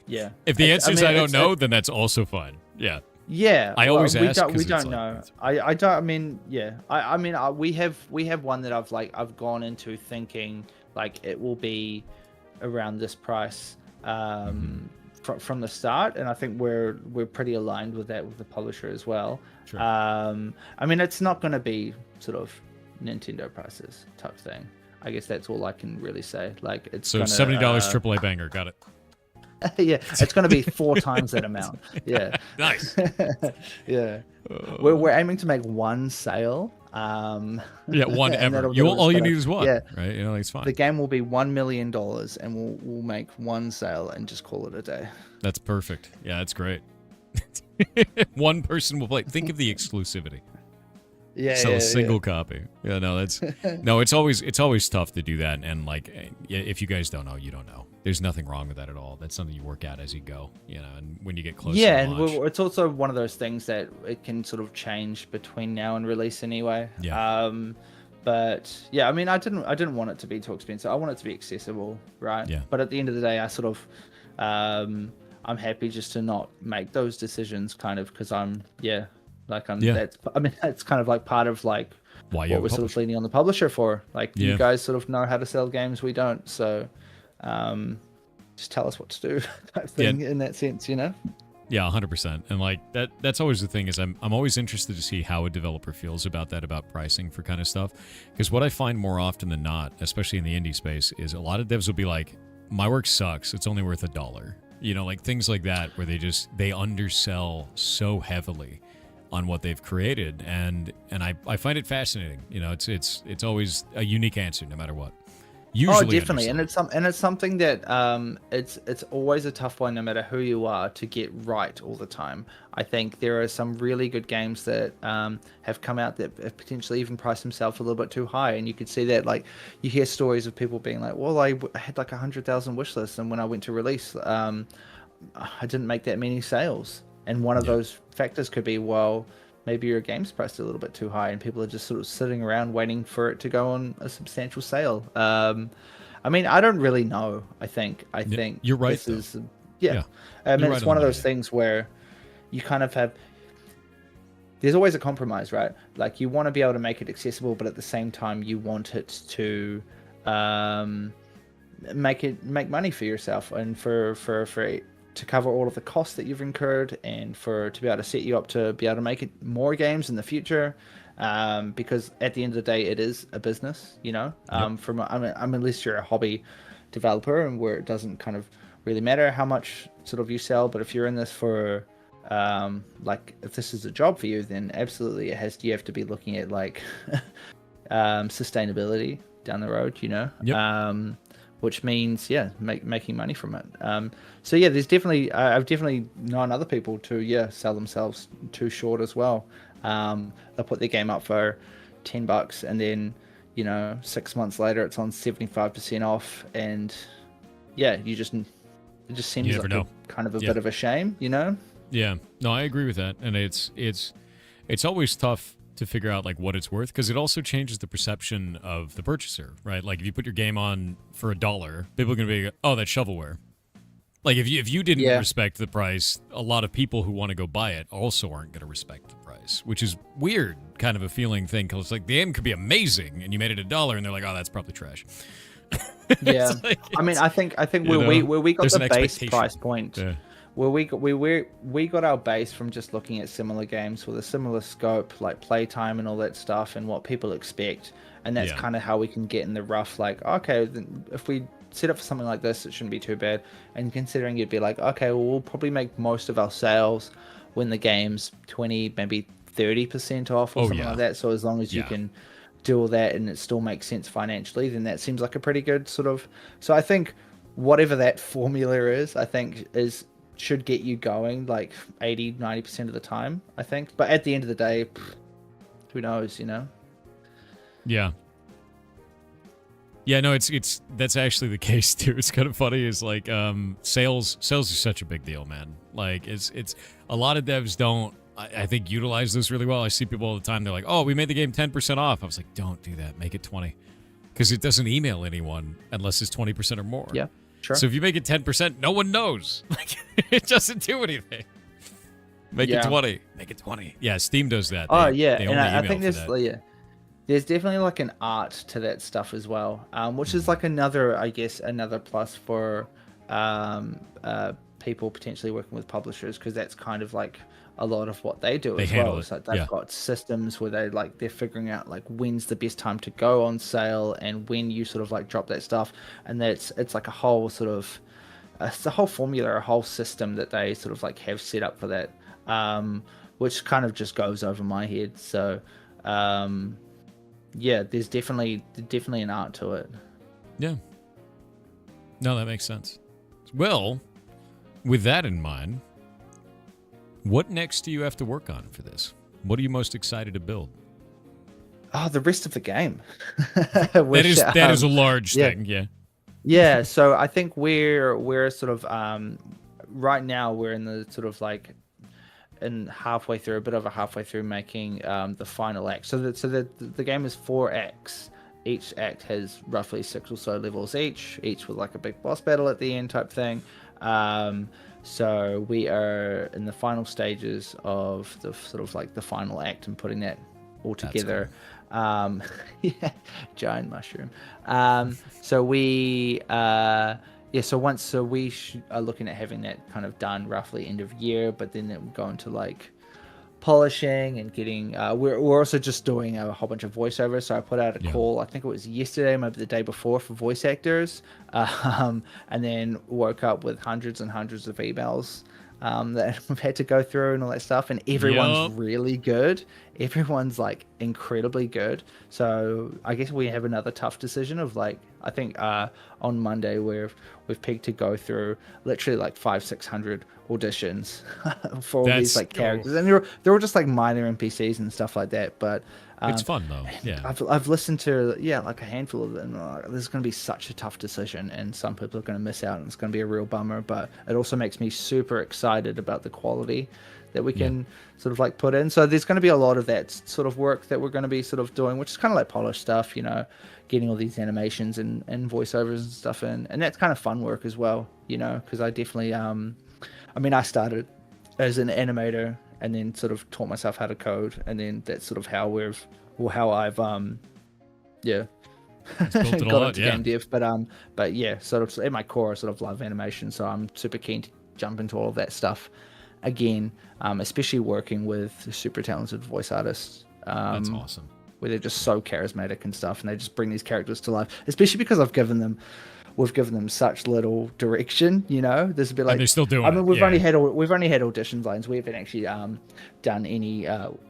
Yeah. If the answer is I don't know, then that's also fine. Yeah. Yeah, I always ask. We don't know. I don't. I mean, yeah. I mean, we have one that I've gone into thinking like it will be around this price, from the start, and I think we're pretty aligned with that with the publisher as well. Sure. I mean, it's not going to be sort of Nintendo prices type thing. I guess that's all I can really say. Like, it's So gonna, $70 AAA banger, got it. yeah, it's going to be 4 times that amount. Yeah. Nice. Yeah. We're aiming to make one sale. Yeah, one and ever. that'll get us All you kinda- need is one. Yeah. Right? You know, it's fine. The game will be $1 million, and we'll make one sale and just call it a day. That's perfect. Yeah, that's great. One person will play. Think of the exclusivity. Yeah. Sell yeah, a single copy. Yeah, no, that's no. It's always tough to do that. And like, if you guys don't know, you don't know. There's nothing wrong with that at all. That's something you work out as you go. You know, and when you get closer. Yeah, to and launch. it's also one of those things that it can sort of change between now and release anyway. Yeah. But yeah, I mean, I didn't want it to be too expensive. I want it to be accessible, right? Yeah. But at the end of the day, I sort of, I'm happy just to not make those decisions, kind of, because Yeah. that's kind of like part of like Why you what have a we're sort of publisher. leaning on the publisher for. Like, Yeah. you guys sort of know how to sell games, we don't. So, just tell us what to do, type thing, in that sense, you know? Yeah, 100%. And like that's always the thing is I'm always interested to see how a developer feels about that, about pricing for kind of stuff. Because what I find more often than not, especially in the indie space, is a lot of devs will be like, my work sucks, it's only worth $1. You know, like things like that where they undersell so heavily on what they've created, and I find it fascinating. You know, it's always a unique answer no matter what. Usually Definitely, undersell. and it's something that it's always a tough one, no matter who you are, to get right all the time. I think there are some really good games that have come out that have potentially even priced themselves a little bit too high, and you could see that. Like, you hear stories of people being like, "Well, I had like 100,000 wish lists, and when I went to release, I didn't make that many sales." And one of those factors could be, well, maybe your game's priced a little bit too high and people are just sort of sitting around waiting for it to go on a substantial sale. I mean, I don't really know. I think you're right, this though. is, Yeah. I mean, You're it's right one on of the those money. things where you kind of have, there's always a compromise, right? Like, you want to be able to make it accessible, but at the same time you want it to make money for yourself and for to cover all of the costs that you've incurred, and to be able to set you up to be able to make it more games in the future, because at the end of the day, it is a business, you know. Unless you're a hobby developer, and where it doesn't kind of really matter how much sort of you sell, but if you're in this for like, if this is a job for you, then absolutely you have to be looking at like sustainability down the road, you know. Yep. Which means, making money from it. So yeah, there's definitely, I've definitely known other people to, sell themselves too short as well. They'll put their game up for $10, and then, 6 months later it's on 75% off, and it just seems like a kind of a bit of a shame, you know? Yeah, no, I agree with that, and it's always tough to figure out like what it's worth, because it also changes the perception of the purchaser, right? Like, if you put your game on for $1, people are gonna be, oh, that's shovelware. Like, if you didn't respect the price, a lot of people who want to go buy it also aren't gonna respect the price, which is weird, kind of a feeling thing, because like the game could be amazing and you made it $1 and they're like, oh, that's probably trash. Yeah, like, I mean, I think where we got the base price point. Yeah. Where we got our base from just looking at similar games with a similar scope, like playtime and all that stuff, and what people expect, and that's kind of how we can get in the rough. Like, okay, then if we set up for something like this, it shouldn't be too bad. And considering you'd be like, okay, well, we'll probably make most of our sales when the game's 20, maybe 30% off or something like that. So as long as you can do all that and it still makes sense financially, then that seems like a pretty good sort of. So I think whatever that formula is, I think should get you going like 80-90% of the time, I think. But at the end of the day, who knows, you know? Yeah, no, it's that's actually the case too. It's kind of funny, is like sales are such a big deal, man. Like, it's a lot of devs don't, I think, utilize this really well. I see people all the time, they're like, oh, we made the game 10% off. I was like, don't do that, make it 20, because it doesn't email anyone unless it's 20% or more. Yeah. Sure. So if you make it 10%, no one knows. Like, it doesn't do anything. Make it 20. Make it 20. Yeah, Steam does that. They and I think that. There's definitely like an art to that stuff as well, which is like another plus for people potentially working with publishers, because that's kind of like a lot of what they do They as handle well. it, It's like they've yeah. got systems where they're figuring out like when's the best time to go on sale and when you sort of like drop that stuff, and it's like a whole sort of it's a whole formula, a whole system that they sort of like have set up for that, which kind of just goes over my head. So yeah, there's definitely an art to it. Yeah. No, that makes sense. Well, with that in mind, what next do you have to work on for this? What are you most excited to build? Oh, the rest of the game. That is a large yeah. thing, yeah. Yeah, so I think we're sort of right now we're in the sort of like halfway through making the final act. So the game is 4 acts. Each act has roughly 6 or so levels each with like a big boss battle at the end type thing. So we are in the final stages of the sort of like the final act and putting that all together. Yeah, giant mushroom. So we so we are looking at having that kind of done roughly end of year, but then it will go into like polishing and getting we're also just doing a whole bunch of voiceovers. So I put out a call, I think it was yesterday, maybe the day before, for voice actors, and then woke up with hundreds and hundreds of emails that we've had to go through and all that stuff, and everyone's really good. Everyone's like incredibly good. So I guess we have another tough decision of like, I think on Monday we've pegged to go through literally like 500-600 auditions for all these like characters, and they're all just like minor NPCs and stuff like that. But it's fun though. Yeah, I've listened to like a handful of them. This is going to be such a tough decision, and some people are going to miss out, and it's going to be a real bummer. But it also makes me super excited about the quality that we can sort of like put in. So there's going to be a lot of that sort of work that we're going to be sort of doing, which is kind of like polished stuff, you know, getting all these animations and voiceovers and stuff in, and that's kind of fun work as well, you know, because I definitely I mean, I started as an animator and then sort of taught myself how to code, and then that's sort of how I've got into game dev. But yeah, sort of at my core, I sort of love animation, so I'm super keen to jump into all of that stuff again, especially working with super talented voice artists. That's awesome. Where they're just so charismatic and stuff, and they just bring these characters to life, especially because we've given them such little direction, you know. This would be like, and they're still doing. I mean, we've only had audition lines. We haven't actually done any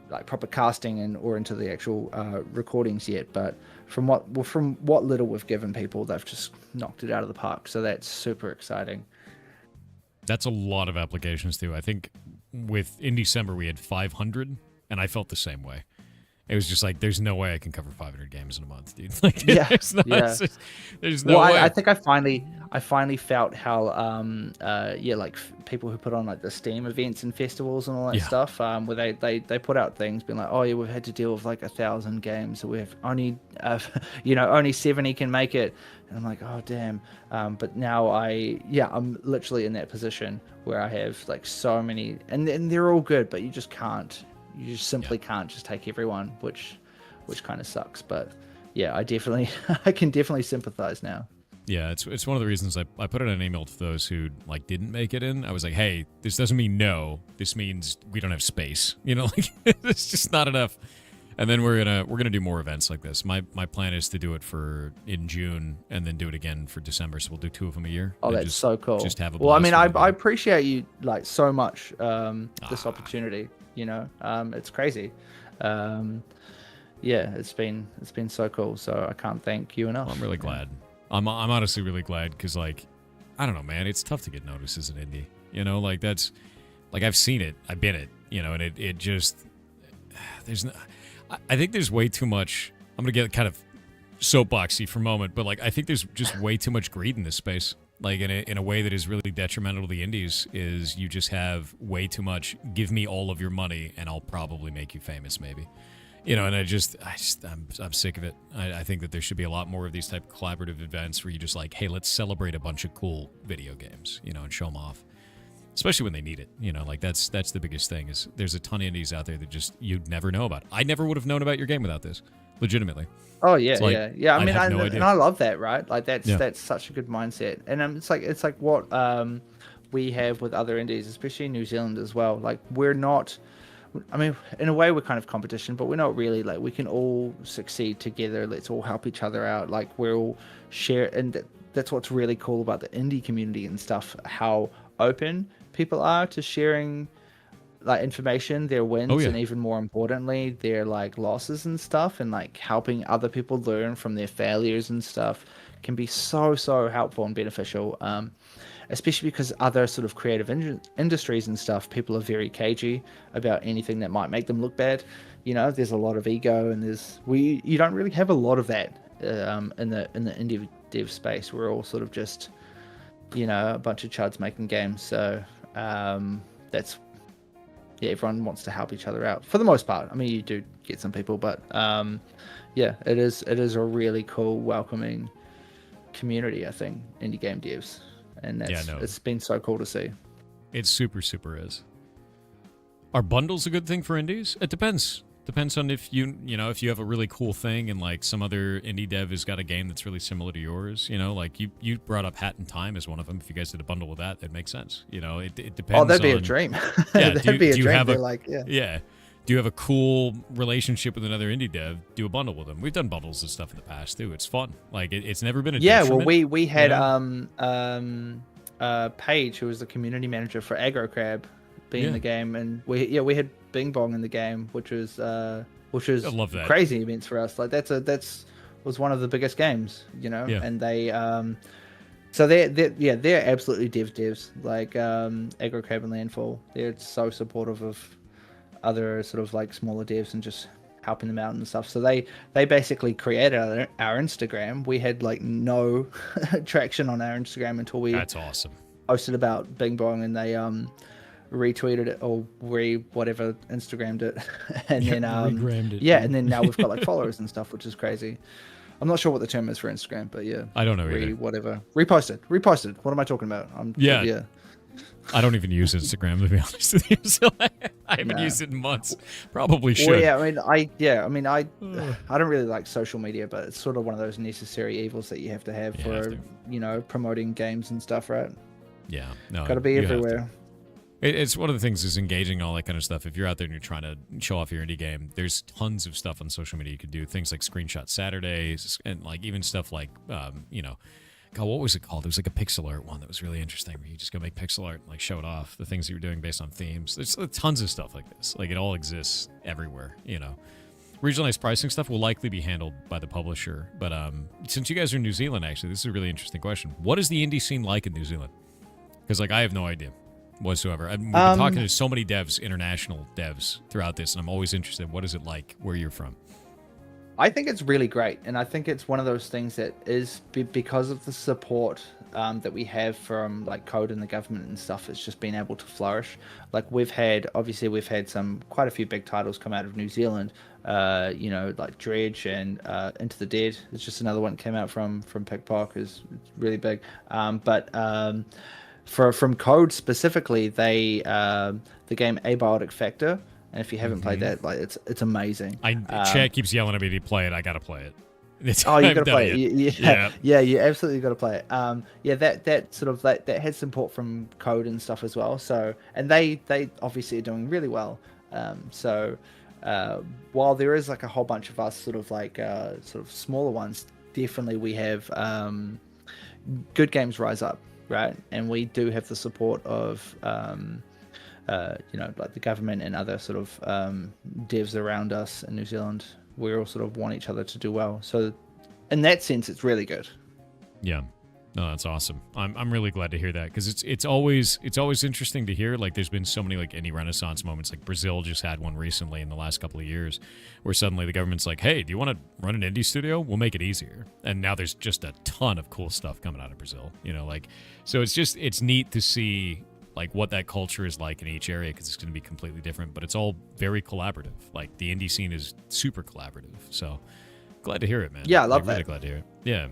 like proper casting or into the actual recordings yet. But from what little we've given people, they've just knocked it out of the park. So that's super exciting. That's a lot of applications too. I think in December we had 500, and I felt the same way. It was just like, there's no way I can cover 500 games in a month, dude. Like, there's no way. I think I finally felt how, like people who put on like the Steam events and festivals and all that stuff, where they put out things being like, oh yeah, we've had to deal with like 1,000 games, so we have only, only 70 can make it, and I'm like, oh damn. But now I'm literally in that position where I have like so many, and they're all good, but you just can't. You just simply can't just take everyone, which kind of sucks. But yeah, I can definitely sympathize now. Yeah, it's one of the reasons I put out an email to those who like didn't make it in. I was like, hey, this doesn't mean no. This means we don't have space. You know, like it's just not enough. And then we're gonna do more events like this. My plan is to do it in June and then do it again for December. So we'll do 2 of them a year. Oh, that's so cool. Just have a well, I mean, I appreciate you like so much this opportunity. You know, it's crazy. It's been so cool. So I can't thank you enough. Well, I'm really glad. I'm honestly really glad because like, I don't know, man, it's tough to get noticed as an indie. You know, like that's like I've seen it, I've been it. You know, and it just I think there's way too much. I'm gonna get kind of soapboxy for a moment, but like I think there's just way too much greed in this space. Like in a way that is really detrimental to the indies, is you just have way too much. Give me all of your money, and I'll probably make you famous, maybe. You know, and I'm sick of it. I think that there should be a lot more of these type of collaborative events where you just like, hey, let's celebrate a bunch of cool video games, you know, and show them off, especially when they need it. You know, like that's the biggest thing. Is there's a ton of indies out there that just you'd never know about. I never would have known about your game without this. legitimately. Oh yeah, It's like, yeah. I I mean, have no idea. and I love that, right? Like that's Yeah. that's such a good mindset, and it's like what we have with other indies, especially in New Zealand as well. Like we're not. I mean, in a way, we're kind of competition, but we're not really. Like we can all succeed together. Let's all help each other out. Like we're all share, and that's what's really cool about the indie community and stuff. How open people are to sharing like information, their wins, and even more importantly, their like losses and stuff, and like helping other people learn from their failures and stuff can be so helpful and beneficial. Especially because other sort of creative industries and stuff, people are very cagey about anything that might make them look bad. You know, there's a lot of ego, and you don't really have a lot of that in the indie dev space. We're all sort of just, you know, a bunch of chuds making games. So that's everyone wants to help each other out for the most part. I mean, you do get some people, but yeah, it is a really cool, welcoming community. I think indie game devs. And it's been so cool to see. It super is. Are bundles a good thing for indies? It depends. Depends on if you have a really cool thing and like some other indie dev has got a game that's really similar to yours. You know, like you brought up Hat in Time as one of them. If you guys did a bundle with that, makes sense. You know, it depends. Oh, that'd be on, a dream. Yeah, that'd be a dream. Yeah. Do you have a cool relationship with another indie dev? Do a bundle with them. We've done bundles and stuff in the past too. It's fun. Like it's never been a well, detriment, we had Paige, who was the community manager for Aggro Crab, be in the game, and we had Bing Bong in the game, which was I love that. Crazy events for us. Like was one of the biggest games, you know. Yeah. And they so they're absolutely devs. Like Aggro Crab and Landfall, they're so supportive of other sort of like smaller devs and just helping them out and stuff. So they basically created our Instagram. We had like no traction on our Instagram until we That's awesome. Posted about Bing Bong, and they retweeted it or whatever Instagrammed it, and then regrammed it. Yeah, and then now we've got like followers and stuff, which is crazy. I'm not sure what the term is for Instagram, but yeah, I don't know either. Whatever, reposted. What am I talking about? Yeah. I don't even use Instagram, to be honest with you. So I haven't used it in months. Probably should. Well, I don't really like social media, but it's sort of one of those necessary evils that you have to have for promoting games and stuff, right? Yeah, no, got to be everywhere. It's one of the things is engaging all that kind of stuff. If you're out there and you're trying to show off your indie game, there's tons of stuff on social media you can do. Things like Screenshot Saturdays and like even stuff like God, what was it called? It was like a pixel art one that was really interesting where you just go make pixel art and like show it off, the things that you're doing based on themes. There's tons of stuff like this. Like it all exists everywhere, you know. Regionalized pricing stuff will likely be handled by the publisher. But since you guys are in New Zealand, actually, this is a really interesting question. What is the indie scene like in New Zealand? Because like I have no idea whatsoever. We've been talking to so many devs, international devs throughout this, and I'm always interested. What is it like where you're from? I think it's really great, and I think it's one of those things that is because of the support that we have from like code and the government and stuff. It's just been able to flourish. Like we've had quite a few big titles come out of New Zealand. Like Dredge and Into the Dead. It's just another one that came out from Pickpock. Is really big. From code specifically, the game Abiotic Factor. And if you haven't played that, like it's amazing. Chad keeps yelling at me to play it. I gotta play it. You gotta play it. Yeah, you absolutely gotta play it. That had support from code and stuff as well. So, and they obviously are doing really well. While there is like a whole bunch of us sort of smaller ones, definitely we have good games rise up, right? And we do have the support of like the government and other sort of devs around us in New Zealand. We all sort of want each other to do well. So in that sense, it's really good. Yeah. No, that's awesome. I'm really glad to hear that because it's always interesting to hear. Like there's been so many like indie renaissance moments. Like Brazil just had one recently in the last couple of years where suddenly the government's like, hey, do you want to run an indie studio? We'll make it easier. And now there's just a ton of cool stuff coming out of Brazil. So it's neat to see like what that culture is like in each area because it's going to be completely different, but it's all very collaborative. Like the indie scene is super collaborative. So glad to hear it, man. Yeah, I love really that. Glad to hear it. Yeah.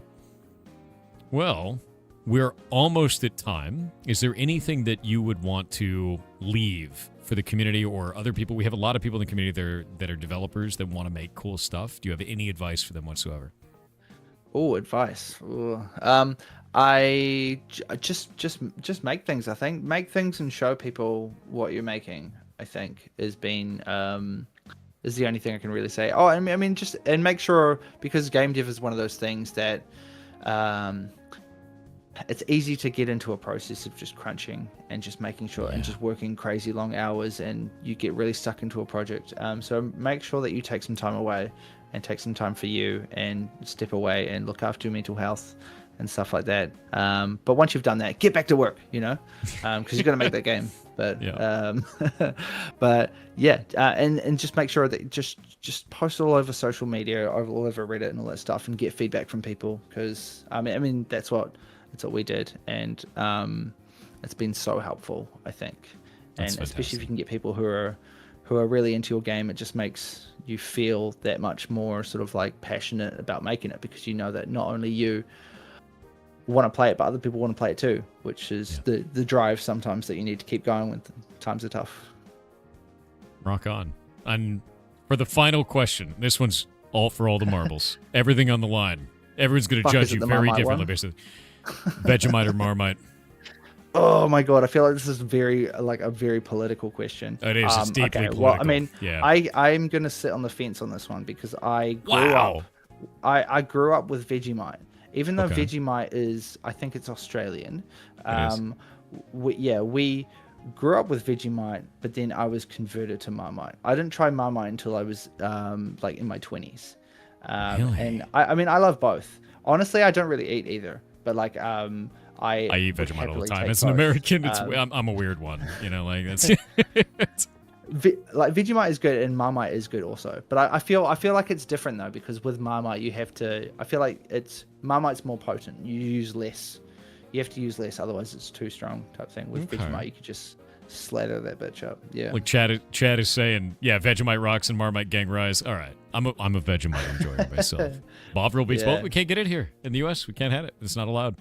Well, we're almost at time. Is there anything that you would want to leave for the community or other people? We have a lot of people in the community that are developers that want to make cool stuff. Do you have any advice for them whatsoever? Oh, advice. Ooh. Just make things. I think make things and show people what you're making. I think is the only thing I can really say. Oh, I mean, just and make sure, because game dev is one of those things that it's easy to get into a process of just crunching and just making sure and just working crazy long hours, and you get really stuck into a project. So make sure that you take some time away and take some time for you and step away and look after your mental health and stuff like that. But once you've done that, get back to work, because you're going to make that game. But and just make sure that just post all over social media, all over Reddit and all that stuff, and get feedback from people, because I mean that's what we did, and it's been so helpful, I think. And especially if you can get people who are really into your game, it just makes you feel that much more sort of like passionate about making it, because you know that not only you want to play it, but other people want to play it too, which is the drive sometimes that you need to keep going when times are tough. Rock on. And for the final question, this one's all for all the marbles. Everything on the line. Everyone's going to judge you very differently, basically. Vegemite or Marmite? Oh my god, I feel like this is a very political question. It is. It's deeply political. Well, I mean, I'm going to sit on the fence on this one, because I grew up with Vegemite. Even though Vegemite is, I think it's Australian. We grew up with Vegemite, but then I was converted to Marmite. I didn't try Marmite until I was like in my 20s. Really? And I mean, I love both. Honestly, I don't really eat either, but like I eat Vegemite all the time. As an American, I'm a weird one. Like that's. Like Vegemite is good and Marmite is good also, but I feel like it's different though, because with Marmite you have to. I feel like Marmite's more potent. You use less. You have to use less, otherwise it's too strong type thing. With Vegemite, you could just slather that bitch up. Yeah. Like Chad is saying, Vegemite rocks and Marmite gang rise. All right, I'm a Vegemite enjoyer myself. Bovril beats both. We can't get it here in the U.S. We can't have it. It's not allowed.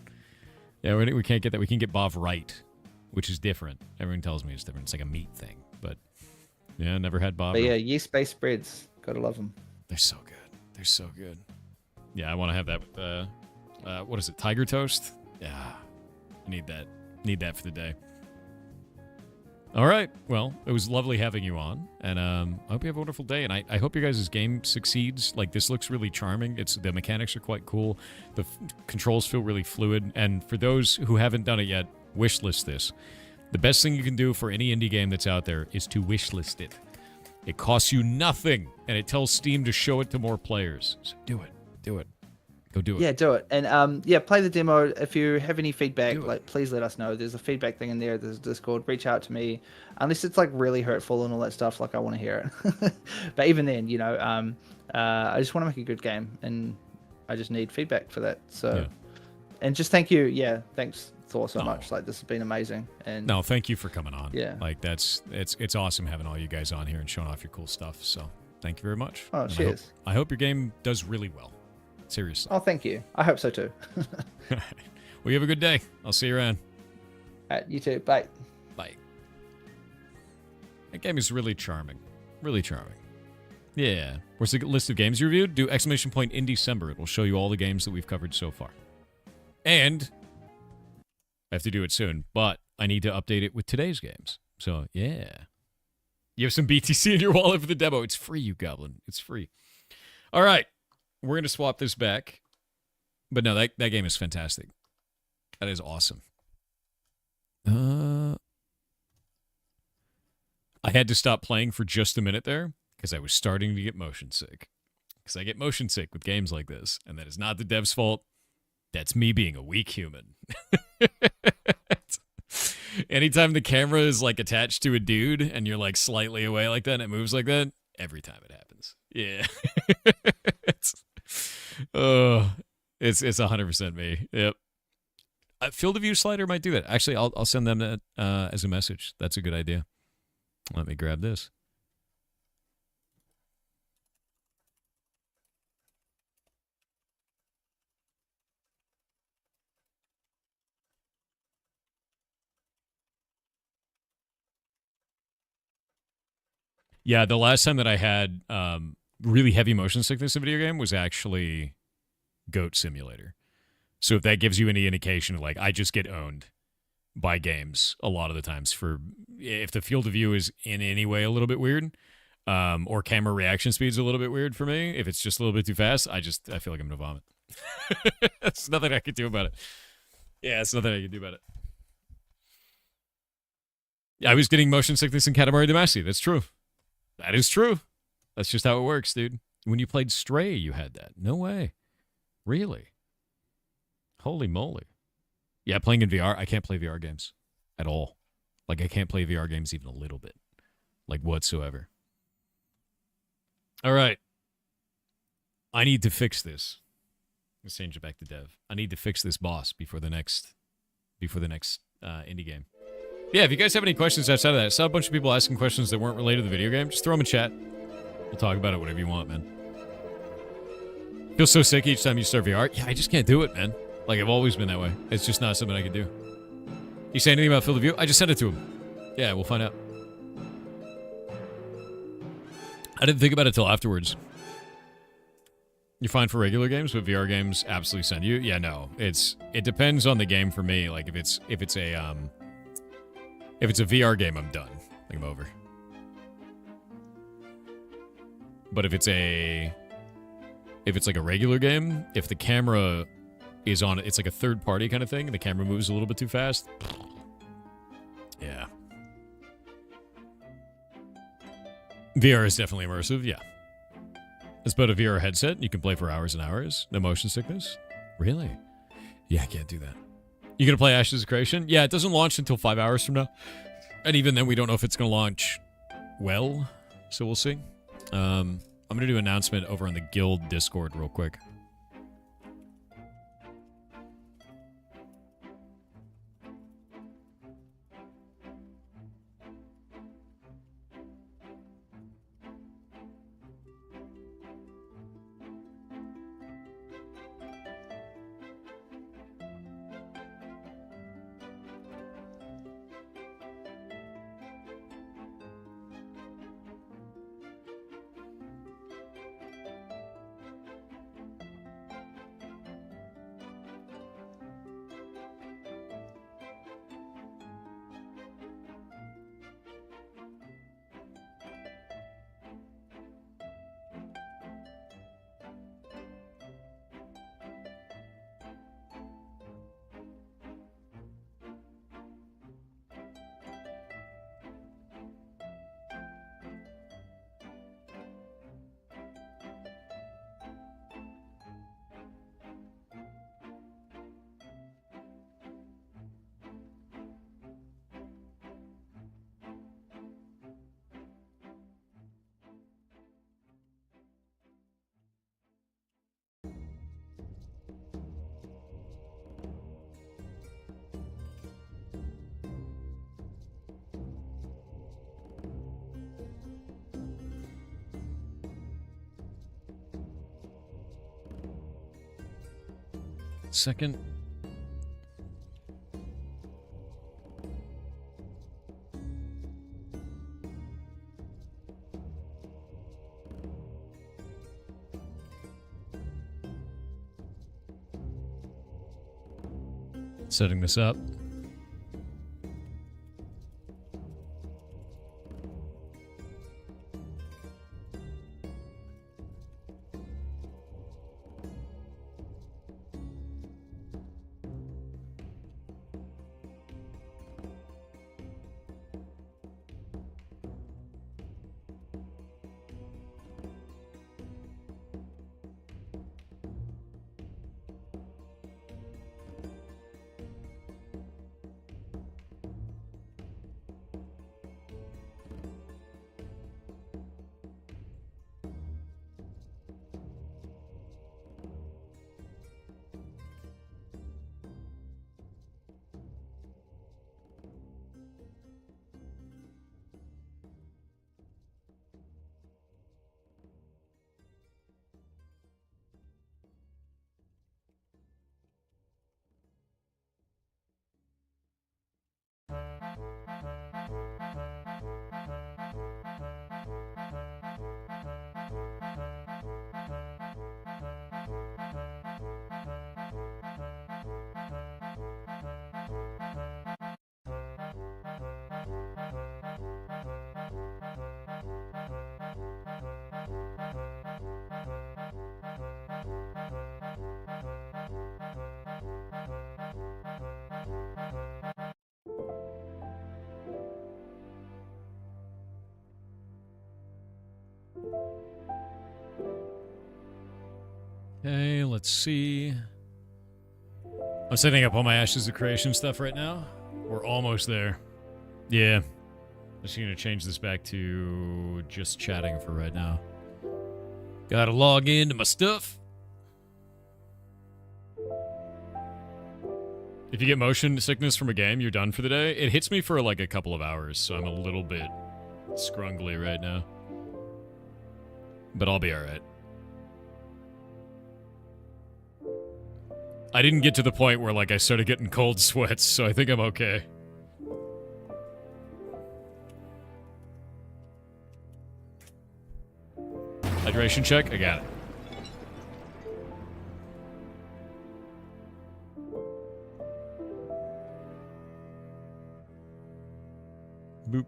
Yeah, we can't get that. We can get Bov right, which is different. Everyone tells me it's different. It's like a meat thing, but. Yeah, never had Bob. But yeah, yeast-based spreads. Gotta love them. They're so good. They're so good. Yeah, I want to have that with, what is it, Tiger Toast? Yeah, I need that. Need that for the day. All right. Well, it was lovely having you on, and I hope you have a wonderful day, and I hope your guys' game succeeds. Like, this looks really charming. The mechanics are quite cool. The controls feel really fluid, and for those who haven't done it yet, wishlist this. The best thing you can do for any indie game that's out there is to wishlist it. It costs you nothing, and it tells Steam to show it to more players. So do it. Do it. Go do it. Yeah, do it. And play the demo. If you have any feedback, please let us know. There's a feedback thing in there. There's Discord. Reach out to me. Unless it's like really hurtful and all that stuff, like I want to hear it. But even then, I just want to make a good game, and I just need feedback for that. So, and just thank you. Yeah, thanks. So much. Like, this has been amazing. And no, thank you for coming on. Yeah, like it's awesome having all you guys on here and showing off your cool stuff. So thank you very much. Oh, cheers. I hope your game does really well. Seriously. Oh, thank you. I hope so too. Well, you have a good day. I'll see you around. You too. Bye. Bye. That game is really charming. Really charming. Yeah. Where's the list of games you reviewed? Do ! in December. It will show you all the games that we've covered so far. And I have to do it soon, but I need to update it with today's games. So, yeah. You have some BTC in your wallet for the demo. It's free, you goblin. It's free. All right. We're going to swap this back. But no, that game is fantastic. That is awesome. I had to stop playing for just a minute there because I was starting to get motion sick. Because I get motion sick with games like this, and that is not the dev's fault. That's me being a weak human. Anytime the camera is like attached to a dude and you're like slightly away like that and it moves like that, every time it happens. Yeah. It's 100% me. Yep. Field of view slider might do that. Actually, I'll send them that as a message. That's a good idea. Let me grab this. Yeah, the last time that I had really heavy motion sickness in a video game was actually Goat Simulator. So if that gives you any indication, like, I just get owned by games a lot of the times for if the field of view is in any way a little bit weird, or camera reaction speed's a little bit weird for me. If it's just a little bit too fast, I feel like I'm gonna vomit. There's nothing I can do about it. Yeah, it's nothing I can do about it. Yeah, I was getting motion sickness in Katamari Damacy. That's true. That is true. That's just how it works, dude. When you played Stray, you had that. No way. Really? Holy moly. Yeah, playing in VR, I can't play VR games at all. Like, I can't play VR games even a little bit. Like, whatsoever. All right. I need to fix this. Let's change it back to dev. I need to fix this boss before the next indie game. Yeah, if you guys have any questions outside of that, I saw a bunch of people asking questions that weren't related to the video game. Just throw them in chat. We'll talk about it whatever you want, man. Feel so sick each time you start VR. Yeah, I just can't do it, man. Like, I've always been that way. It's just not something I can do. You say anything about field of view? I just sent it to him. Yeah, we'll find out. I didn't think about it till afterwards. You're fine for regular games, but VR games absolutely send you. Yeah, no. It depends on the game for me. Like, if it's a VR game, I'm done. Like, I'm over. But if it's like a regular game, if the camera is on, it's like a third party kind of thing, and the camera moves a little bit too fast. Yeah. VR is definitely immersive, yeah. It's about a VR headset. You can play for hours and hours. No motion sickness. Really? Yeah, I can't do that. You gonna play Ashes of Creation? Yeah, it doesn't launch until 5 hours from now. And even then, we don't know if it's gonna launch well. So we'll see. I'm gonna do an announcement over on the Guild Discord real quick. Second. Setting this up. let's see. I'm setting up all my Ashes of Creation stuff right now. We're almost there. Yeah. I'm just going to change this back to just chatting for right now. Gotta log into my stuff. If you get motion sickness from a game, you're done for the day. It hits me for like a couple of hours, so I'm a little bit scrungly right now. But I'll be alright. I didn't get to the point where like I started getting cold sweats, so I think I'm okay. Hydration check? I got it. Boop.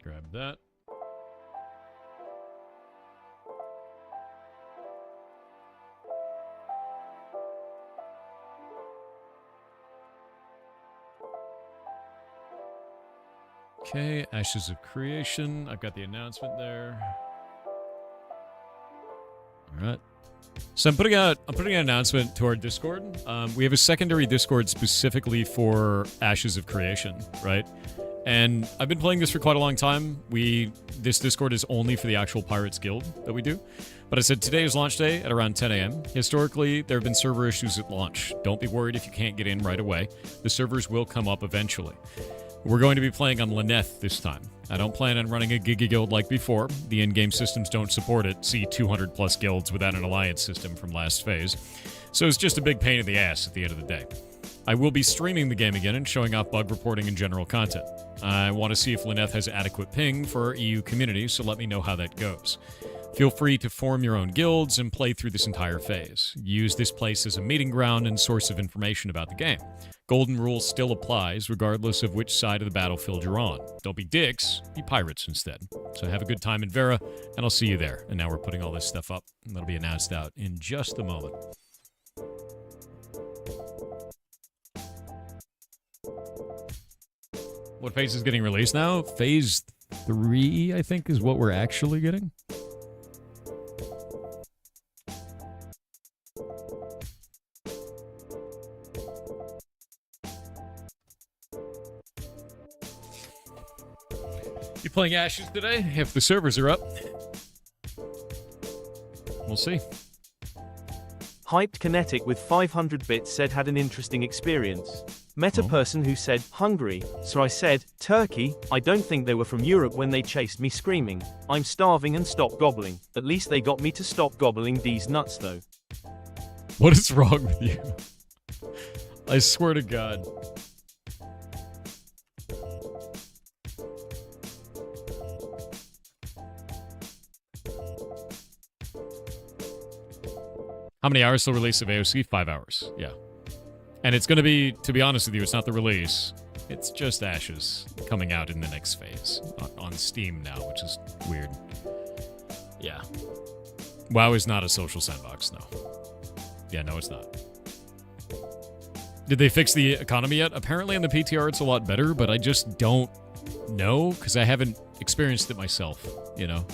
Grab that. Okay, Ashes of Creation. I've got the announcement there. All right. So I'm putting out an announcement to our Discord. We have a secondary Discord specifically for Ashes of Creation, right? And I've been playing this for quite a long time. This Discord is only for the actual Pirates Guild that we do. But I said today is launch day at around 10 a.m. Historically, there have been server issues at launch. Don't be worried if you can't get in right away. The servers will come up eventually. We're going to be playing on Lyneth this time. I don't plan on running a Giga Guild like before. The in-game systems don't support it. See 200 plus guilds without an alliance system from last phase. So it's just a big pain in the ass at the end of the day. I will be streaming the game again and showing off bug reporting and general content. I want to see if Lyneth has adequate ping for our EU community, so let me know how that goes. Feel free to form your own guilds and play through this entire phase. Use this place as a meeting ground and source of information about the game. Golden Rule still applies, regardless of which side of the battlefield you're on. Don't be dicks, be pirates instead. So have a good time in Vera, and I'll see you there. And now we're putting all this stuff up, and that'll be announced out in just a moment. What phase is getting released now? Phase 3, I think, is what we're actually getting. You playing Ashes today? If the servers are up. We'll see. Hyped Kinetic with 500 bits said had an interesting experience. Met a person who said, hungry, so I said, Turkey. I don't think they were from Europe when they chased me screaming, I'm starving and stop gobbling. At least they got me to stop gobbling these nuts though. What is wrong with you? I swear to God. How many hours till release of AOC? 5 hours. Yeah. And it's going to be, to be honest with you, it's not the release. It's just Ashes coming out in the next phase. On Steam now, which is weird. Yeah. WoW is not a social sandbox, no. Yeah, no, it's not. Did they fix the economy yet? Apparently in the PTR it's a lot better, but I just don't know, because I haven't experienced it myself, you know?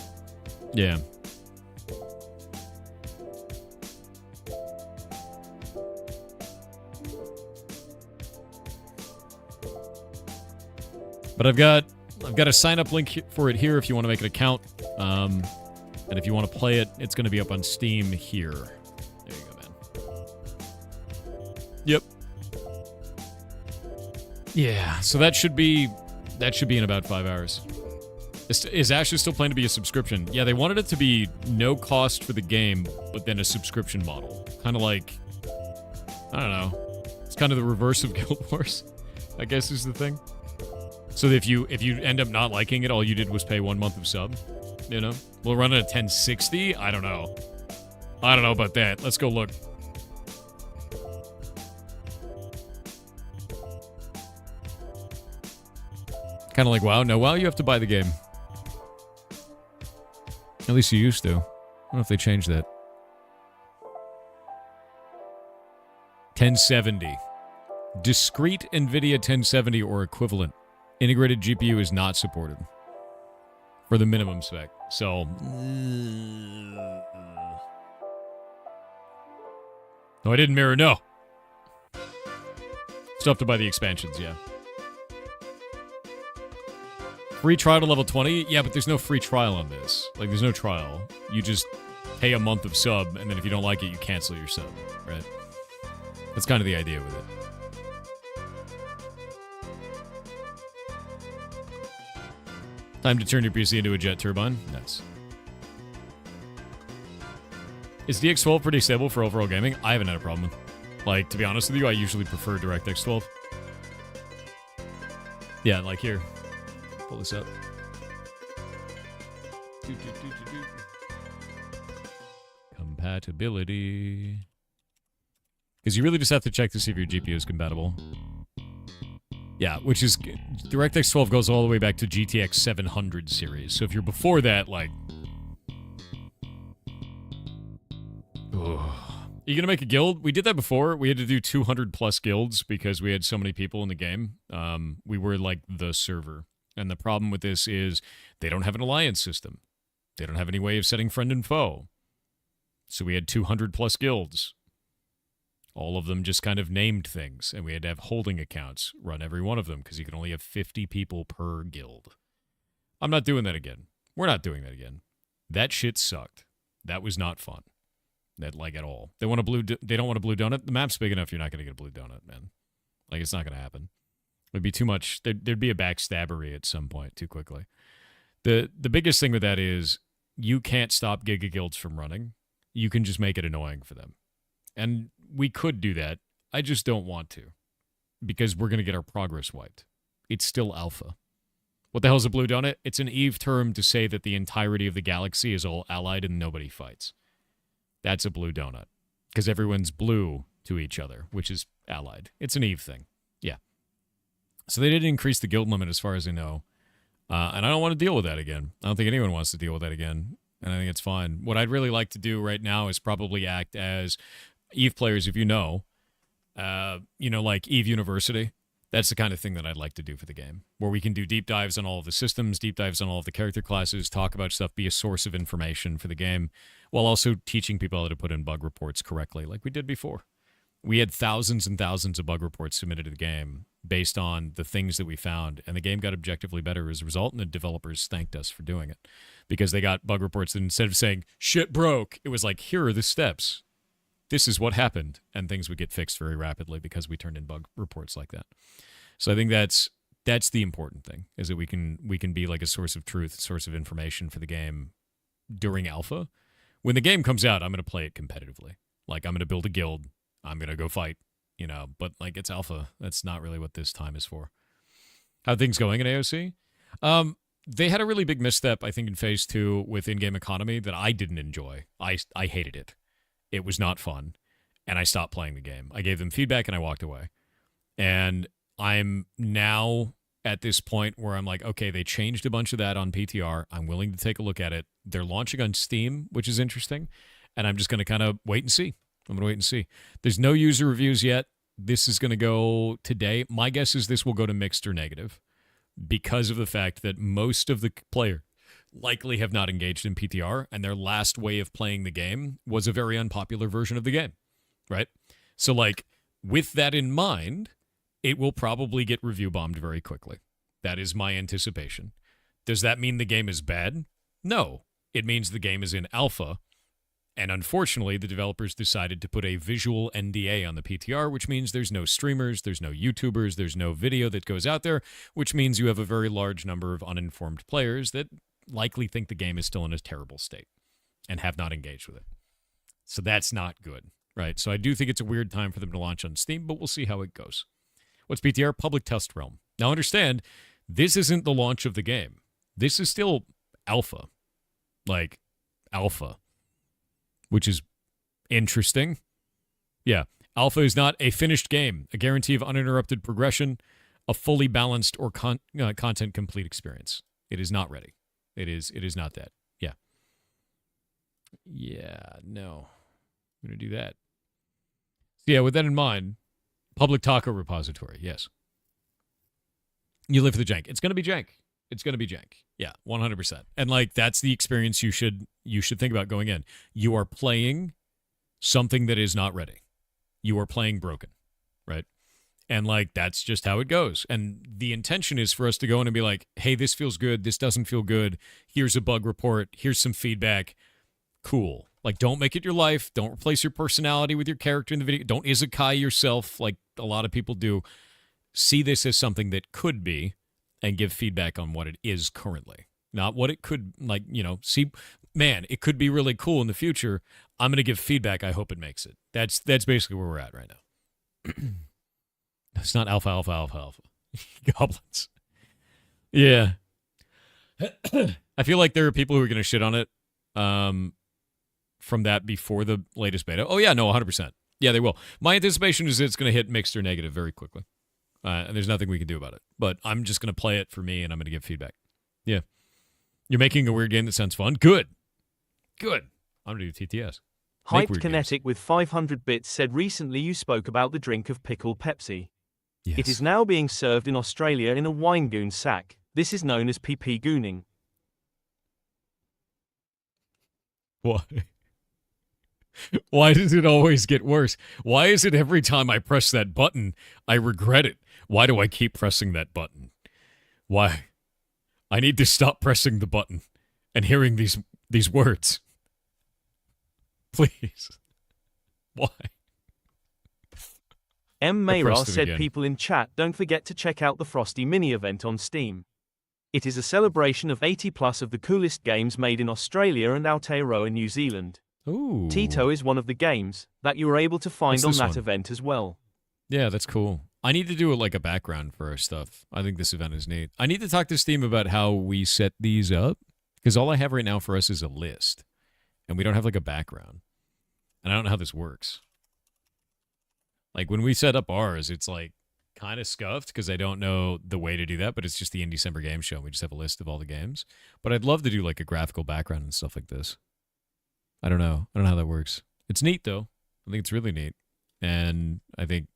Yeah. But I've got a sign-up link for it here if you want to make an account. And if you want to play it, it's going to be up on Steam here. There you go, man. Yep. Yeah, so that should be in about 5 hours. Is Ashes still planning to be a subscription? Yeah, they wanted it to be no cost for the game, but then a subscription model. Kind of like, I don't know. It's kind of the reverse of Guild Wars, I guess is the thing. So if you end up not liking it, all you did was pay 1 month of sub, you know? We'll run it at 1060? I don't know. I don't know about that. Let's go look. Kind of like WoW. No, WoW, you have to buy the game. At least you used to. I don't know if they changed that. 1070. Discrete NVIDIA 1070 or equivalent. Integrated GPU is not supported for the minimum spec. So, no, I didn't mirror. No. Still have to buy the expansions, yeah. Free trial to level 20? Yeah, but there's no free trial on this. Like, there's no trial. You just pay a month of sub, and then if you don't like it, you cancel your sub, right? That's kind of the idea with it. Time to turn your PC into a jet turbine. Nice. Is DX12 pretty stable for overall gaming? I haven't had a problem with. Like, to be honest with you, I usually prefer DirectX 12. Yeah, like here. Pull this up. Compatibility. Because you really just have to check to see if your GPU is compatible. Yeah, which is... DirectX 12 goes all the way back to GTX 700 series. So if you're before that, like... Ugh. You gonna make a guild? We did that before. We had to do 200 plus guilds because we had so many people in the game. We were like the server. And the problem with this is they don't have an alliance system. They don't have any way of setting friend and foe. So we had 200 plus guilds. All of them just kind of named things. And we had to have holding accounts run every one of them because you can only have 50 people per guild. I'm not doing that again. We're not doing that again. That shit sucked. That was not fun. That, like, at all. They want a blue. They don't want a blue donut. The map's big enough. You're not going to get a blue donut, man. Like, it's not going to happen. It'd be too much. There'd be a backstabbery at some point too quickly. The biggest thing with that is you can't stop Giga Guilds from running. You can just make it annoying for them, and we could do that. I just don't want to, because we're going to get our progress wiped. It's still alpha. What the hell is a blue donut? It's an Eve term to say that the entirety of the galaxy is all allied and nobody fights. That's a blue donut. Because everyone's blue to each other, which is allied. It's an Eve thing. Yeah. So they didn't increase the guild limit as far as I know. And I don't want to deal with that again. I don't think anyone wants to deal with that again. And I think it's fine. What I'd really like to do right now is probably act as Eve players, if you know, like Eve University. That's the kind of thing that I'd like to do for the game, where we can do deep dives on all of the systems, deep dives on all of the character classes, talk about stuff, be a source of information for the game, while also teaching people how to put in bug reports correctly, like we did before. We had thousands and thousands of bug reports submitted to the game based on the things that we found, and the game got objectively better as a result, and the developers thanked us for doing it, because they got bug reports that instead of saying, shit broke, it was like, here are the steps. This is what happened, and things would get fixed very rapidly because we turned in bug reports like that. So I think that's the important thing, is that we can be like a source of truth, source of information for the game during alpha. When the game comes out, I'm going to play it competitively. Like, I'm going to build a guild. I'm going to go fight, but like, it's alpha. That's not really what this time is for. How are things going in AOC? They had a really big misstep, I think, in Phase 2 with in-game economy that I didn't enjoy. I hated it. It was not fun, and I stopped playing the game. I gave them feedback, and I walked away. And I'm now at this point where I'm like, okay, they changed a bunch of that on PTR. I'm willing to take a look at it. They're launching on Steam, which is interesting, and I'm just going to kind of wait and see. I'm going to wait and see. There's no user reviews yet. This is going to go today. My guess is this will go to mixed or negative because of the fact that most of the players likely have not engaged in PTR, and their last way of playing the game was a very unpopular version of the game, right? So, like, with that in mind, it will probably get review bombed very quickly. That is my anticipation. Does that mean the game is bad? No. It means the game is in alpha, and unfortunately, the developers decided to put a visual NDA on the PTR, which means there's no streamers, there's no YouTubers, there's no video that goes out there, which means you have a very large number of uninformed players that likely think the game is still in a terrible state and have not engaged with it. So that's not good, right? So I do think it's a weird time for them to launch on Steam, but we'll see how it goes. What's PTR? Public Test Realm. Now understand, this isn't the launch of the game. This is still alpha. Like, alpha. Which is interesting. Yeah. Alpha is not a finished game, a guarantee of uninterrupted progression, a fully balanced or content complete experience. It is not ready. It is not that. Yeah. Yeah, no. I'm going to do that. Yeah, with that in mind, public taco repository, yes. You live for the jank. It's going to be jank. It's going to be jank. Yeah, 100%. And like that's the experience you should think about going in. You are playing something that is not ready. You are playing broken, right? And like that's just how it goes. And the intention is for us to go in and be like, "Hey, this feels good. This doesn't feel good. Here's a bug report. Here's some feedback." Cool. Like don't make it your life. Don't replace your personality with your character in the video. Don't isekai yourself like a lot of people do. See this as something that could be and give feedback on what it is currently. Not what it could, like, see, man, it could be really cool in the future. I'm going to give feedback. I hope it makes it. That's basically where we're at right now. It's not alpha. Goblins. Yeah. I feel like there are people who are going to shit on it from that before the latest beta. Oh, yeah, no, 100%. Yeah, they will. My anticipation is it's going to hit mixed or negative very quickly. And there's nothing we can do about it. But I'm just going to play it for me, and I'm going to give feedback. Yeah. You're making a weird game that sounds fun? Good. I'm going to do TTS. Hyped Kinetic with 500 bits said recently you spoke about the drink of pickled Pepsi. Yes. It is now being served in Australia in a wine goon sack. This is known as PP gooning. Why? Why does it always get worse? Why is it every time I press that button, I regret it? Why do I keep pressing that button? Why? I need to stop pressing the button and hearing these words. Please. Why? M. Mayra said again. People in chat don't forget to check out the Frosty mini event on Steam. It is a celebration of 80 plus of the coolest games made in Australia and Aotearoa, New Zealand. Ooh. Tito is one of the games that you were able to find on that event as well. Yeah, that's cool. I need to do like a background for our stuff. I think this event is neat. I need to talk to Steam about how we set these up, because all I have right now for us is a list, and we don't have like a background. And I don't know how this works. Like when we set up ours, it's like kind of scuffed because I don't know the way to do that, but it's just the In December Game Show. We just have a list of all the games. But I'd love to do like a graphical background and stuff like this. I don't know. I don't know how that works. It's neat though. I think it's really neat. And I think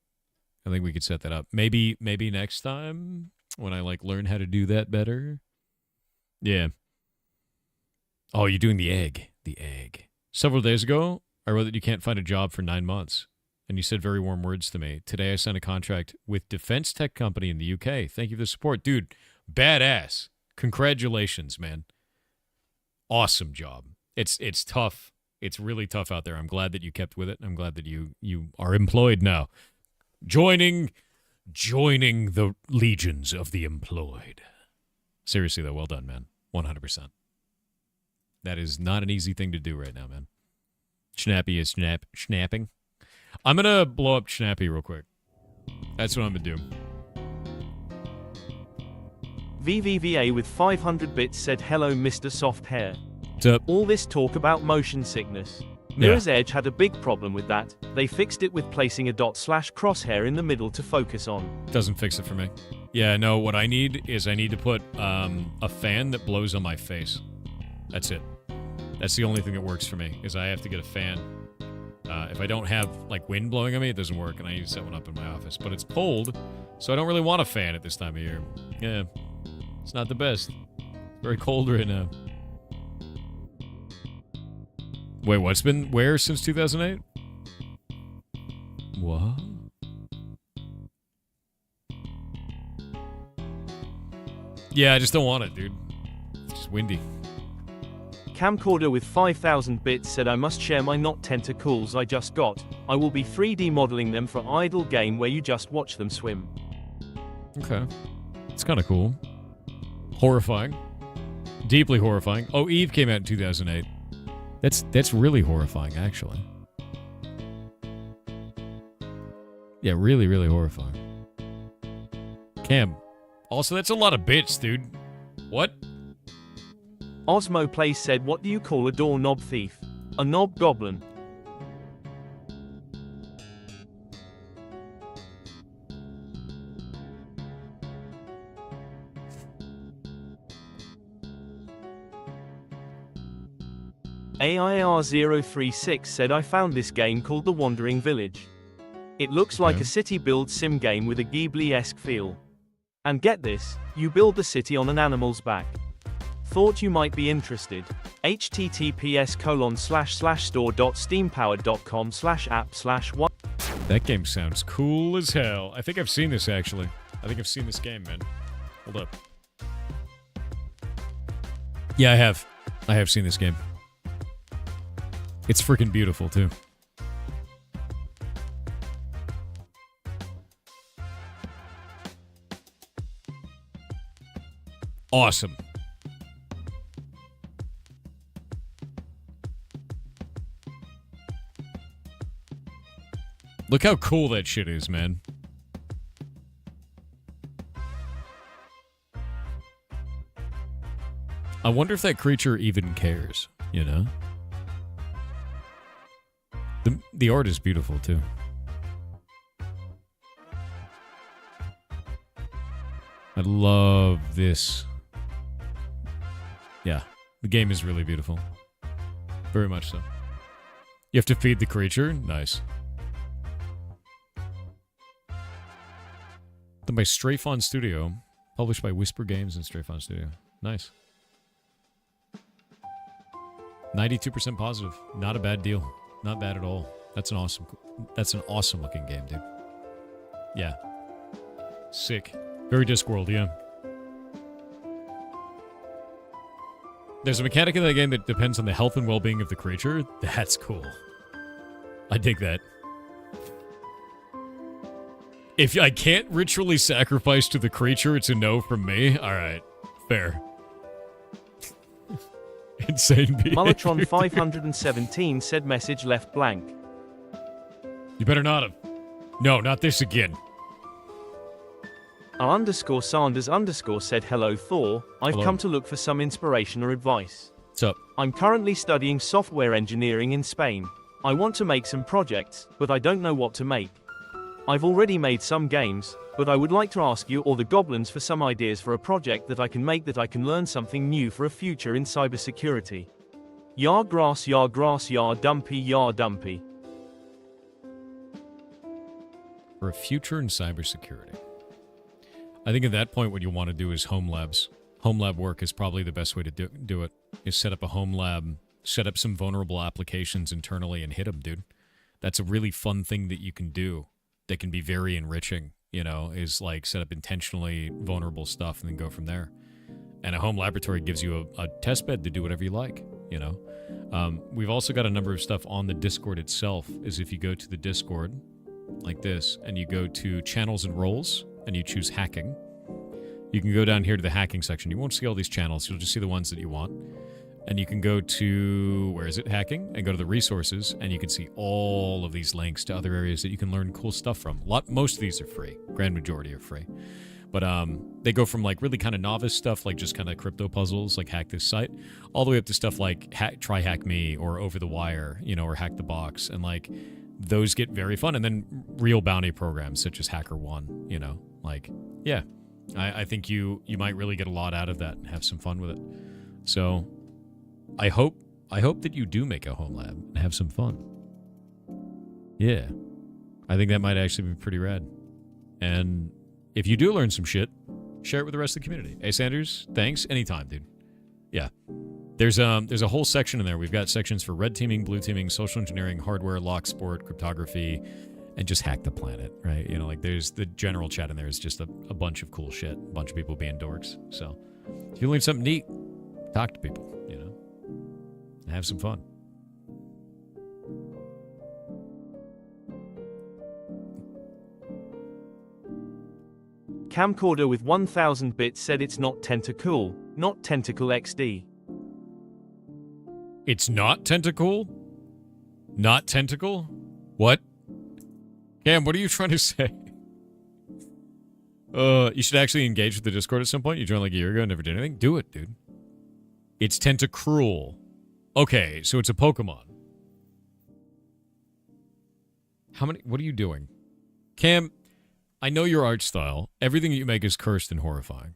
we could set that up. Maybe next time when I like learn how to do that better. Yeah. Oh, you're doing the egg. The egg. Several days ago, I wrote that you can't find a job for 9 months. And you said very warm words to me. Today I signed a contract with defense tech company in the UK. Thank you for the support. Dude, badass. Congratulations, man. Awesome job. It's tough. It's really tough out there. I'm glad that you kept with it. I'm glad that you are employed now. Joining the legions of the employed. Seriously, though, well done, man. 100%. That is not an easy thing to do right now, man. Schnappy is snapping. I'm going to blow up Schnappy real quick. That's what I'm going to do. VVVA with 500 bits said, hello, Mr. Soft Hair. What's up? All this talk about motion sickness. Mirror's Edge had a big problem with that. They fixed it with placing a dot/crosshair in the middle to focus on. Doesn't fix it for me. Yeah, no, what I need is I need to put a fan that blows on my face. That's it. That's the only thing that works for me, is I have to get a fan. If I don't have like wind blowing on me, it doesn't work, and I need to set one up in my office. But it's cold, so I don't really want a fan at this time of year. Yeah, it's not the best. It's very cold right now. Wait, what's been where since 2008? What? Yeah, I just don't want it, dude. It's just windy. Camcorder with 5,000 bits said, I must share my not tentacles I just got. I will be 3D modeling them for idle game where you just watch them swim. Okay. It's kind of cool. Horrifying. Deeply horrifying. Oh, Eve came out in 2008. That's really horrifying, actually. Yeah, really, really horrifying. Cam. Also, that's a lot of bits, dude. What? Osmo Place said, what do you call a doorknob thief? A knob goblin. AIR036 said, I found this game called The Wandering Village. It looks like Okay. a city build sim game with a Ghibli-esque feel. And get this, you build the city on an animal's back. Thought you might be interested. https://store.steampowered.com/app/1. That game sounds cool as hell. I think I've seen this, actually. I think I've seen this game, man. Hold up. Yeah, I have. I have seen this game. It's freaking beautiful, too. Awesome. Look how cool that shit is, man. I wonder if that creature even cares, you know? The art is beautiful, too. I love this. Yeah, the game is really beautiful. Very much so. You have to feed the creature? Nice. Done by Strafon Studio. Published by Whisper Games and Strafon Studio. Nice. 92% positive. Not a bad deal. Not bad at all. That's an awesome looking game, dude. Yeah. Sick. Very Discworld, yeah. There's a mechanic in that game that depends on the health and well-being of the creature. That's cool. I dig that. If I can't ritually sacrifice to the creature, it's a no from me. Alright. Fair. Insane behavior. Mulletron 517 said message left blank. You better not have. No, not this again. _Sanders_ said hello Thor, I've Hello. come to look for some inspiration or advice. What's up? I'm currently studying software engineering in Spain. I want to make some projects, but I don't know what to make. I've already made some games, but I would like to ask you or the goblins for some ideas for a project that I can make that I can learn something new for a future in cybersecurity. Yar grass, yar dumpy, yar dumpy. For a future in cybersecurity. I think at that point what you want to do is home labs. Home lab work is probably the best way to do it. Is set up a home lab, set up some vulnerable applications internally and hit them, dude. That's a really fun thing that you can do that can be very enriching, you know, is like set up intentionally vulnerable stuff and then go from there. And a home laboratory gives you a test bed to do whatever you like, you know. We've also got a number of stuff on the Discord itself, is if you go to the Discord like this and you go to channels and roles and you choose hacking, you can go down here to the hacking section. You won't see all these channels. You'll just see the ones that you want. And you can go to, where is it, hacking, and go to the resources, and you can see all of these links to other areas that you can learn cool stuff from. Most of these are free. Grand majority are free. But they go from like really kind of novice stuff, like just kind of crypto puzzles, like hack this site, all the way up to stuff like try hack me or over the wire, you know, or hack the box. And like those get very fun. And then real bounty programs such as HackerOne, you know, like, yeah, I think you might really get a lot out of that and have some fun with it. So I hope that you do make a home lab and have some fun. Yeah. I think that might actually be pretty rad. And if you do learn some shit, share it with the rest of the community. Hey, Sanders, thanks. Anytime, dude. Yeah. There's a whole section in there. We've got sections for red teaming, blue teaming, social engineering, hardware, lock sport, cryptography, and just hack the planet, right? You know, like there's the general chat in there is just a bunch of cool shit. A bunch of people being dorks. So if you learn something neat, talk to people, you know, and have some fun. Camcorder with 1000 bits said it's not Tentacool, not Tentacle XD. It's not tentacle? Not tentacle? What? Cam, what are you trying to say? You should actually engage with the Discord at some point. You joined like a year ago and never did anything. Do it, dude. It's Tentacruel. Okay, so it's a Pokemon. What are you doing? Cam, I know your art style. Everything that you make is cursed and horrifying.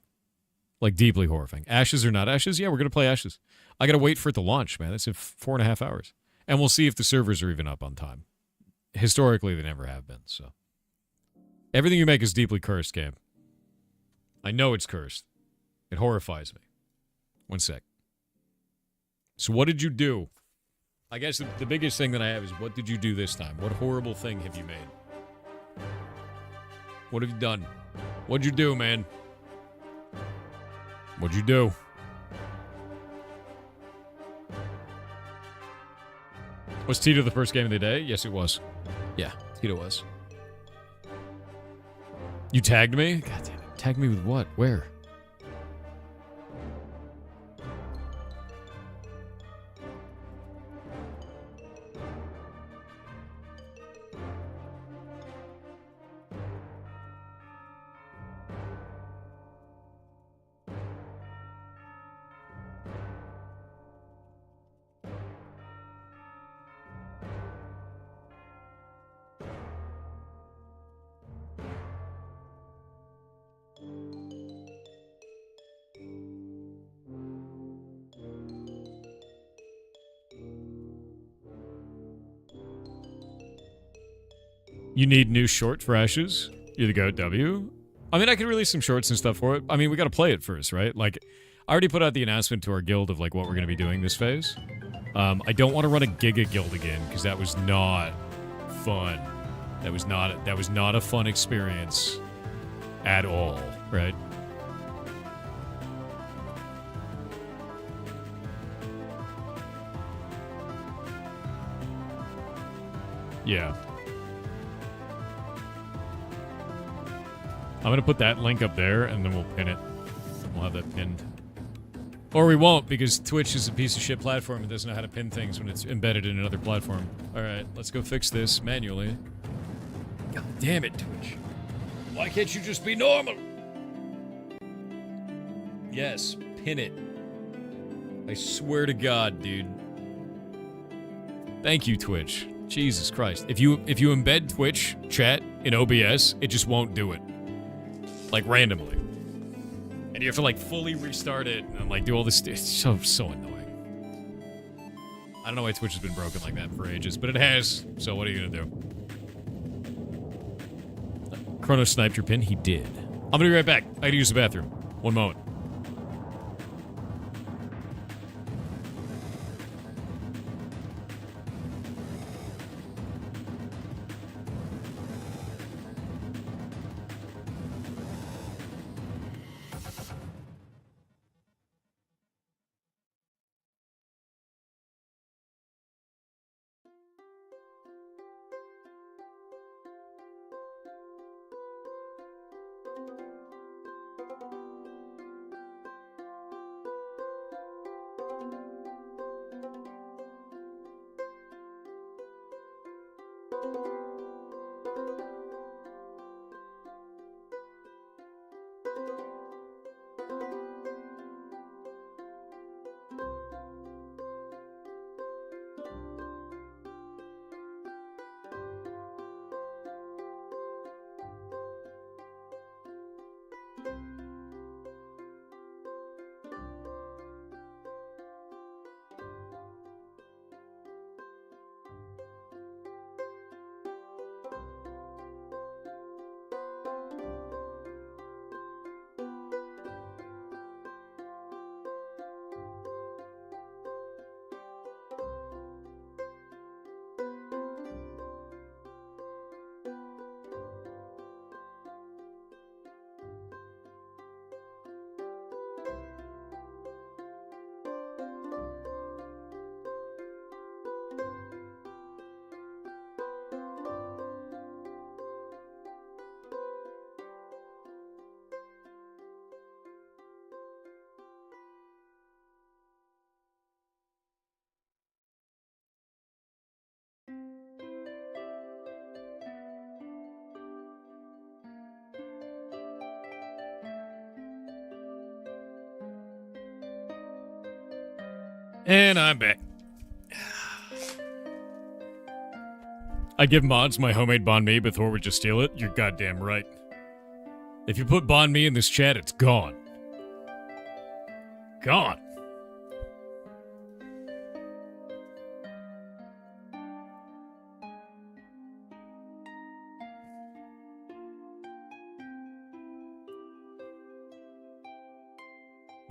Like, deeply horrifying. Ashes or not Ashes? Yeah, we're going to play Ashes. I got to wait for it to launch, man. That's in 4.5 hours. And we'll see if the servers are even up on time. historically they never have been. So everything you make is deeply cursed, game. I know it's cursed. It horrifies me. One sec. So what did you do? I guess the biggest thing that I have is, what did you do this time? What horrible thing have you made? What have you done? What'd you do, man? What'd you do? Was Tito the first game of the day? Yes, it was. Yeah, Tito was. You tagged me? God damn it. Tagged me with what? Where? You need new short for Ashes? You're the GOAT, W? I mean, I could release some shorts and stuff for it. I mean, we gotta play it first, right? Like, I already put out the announcement to our guild of, like, what we're gonna be doing this phase. I don't want to run a Giga Guild again, because that was not fun. That was not a fun experience at all, right? Yeah. I'm going to put that link up there, and then we'll pin it. We'll have that pinned. Or we won't, because Twitch is a piece of shit platform and doesn't know how to pin things when it's embedded in another platform. Alright, let's go fix this manually. God damn it, Twitch. Why can't you just be normal? Yes, pin it. I swear to God, dude. Thank you, Twitch. Jesus Christ. If you embed Twitch chat in OBS, it just won't do it. Like, randomly. And you have to, like, fully restart it and, like, do all this. It's so annoying. I don't know why Twitch has been broken like that for ages, but it has. So what are you gonna do? Chrono sniped your pin? He did. I'm gonna be right back. I gotta use the bathroom. One moment. And I'm back. I give mods my homemade banh mi, but Thor would just steal it? You're goddamn right. If you put banh mi in this chat, it's gone. Gone.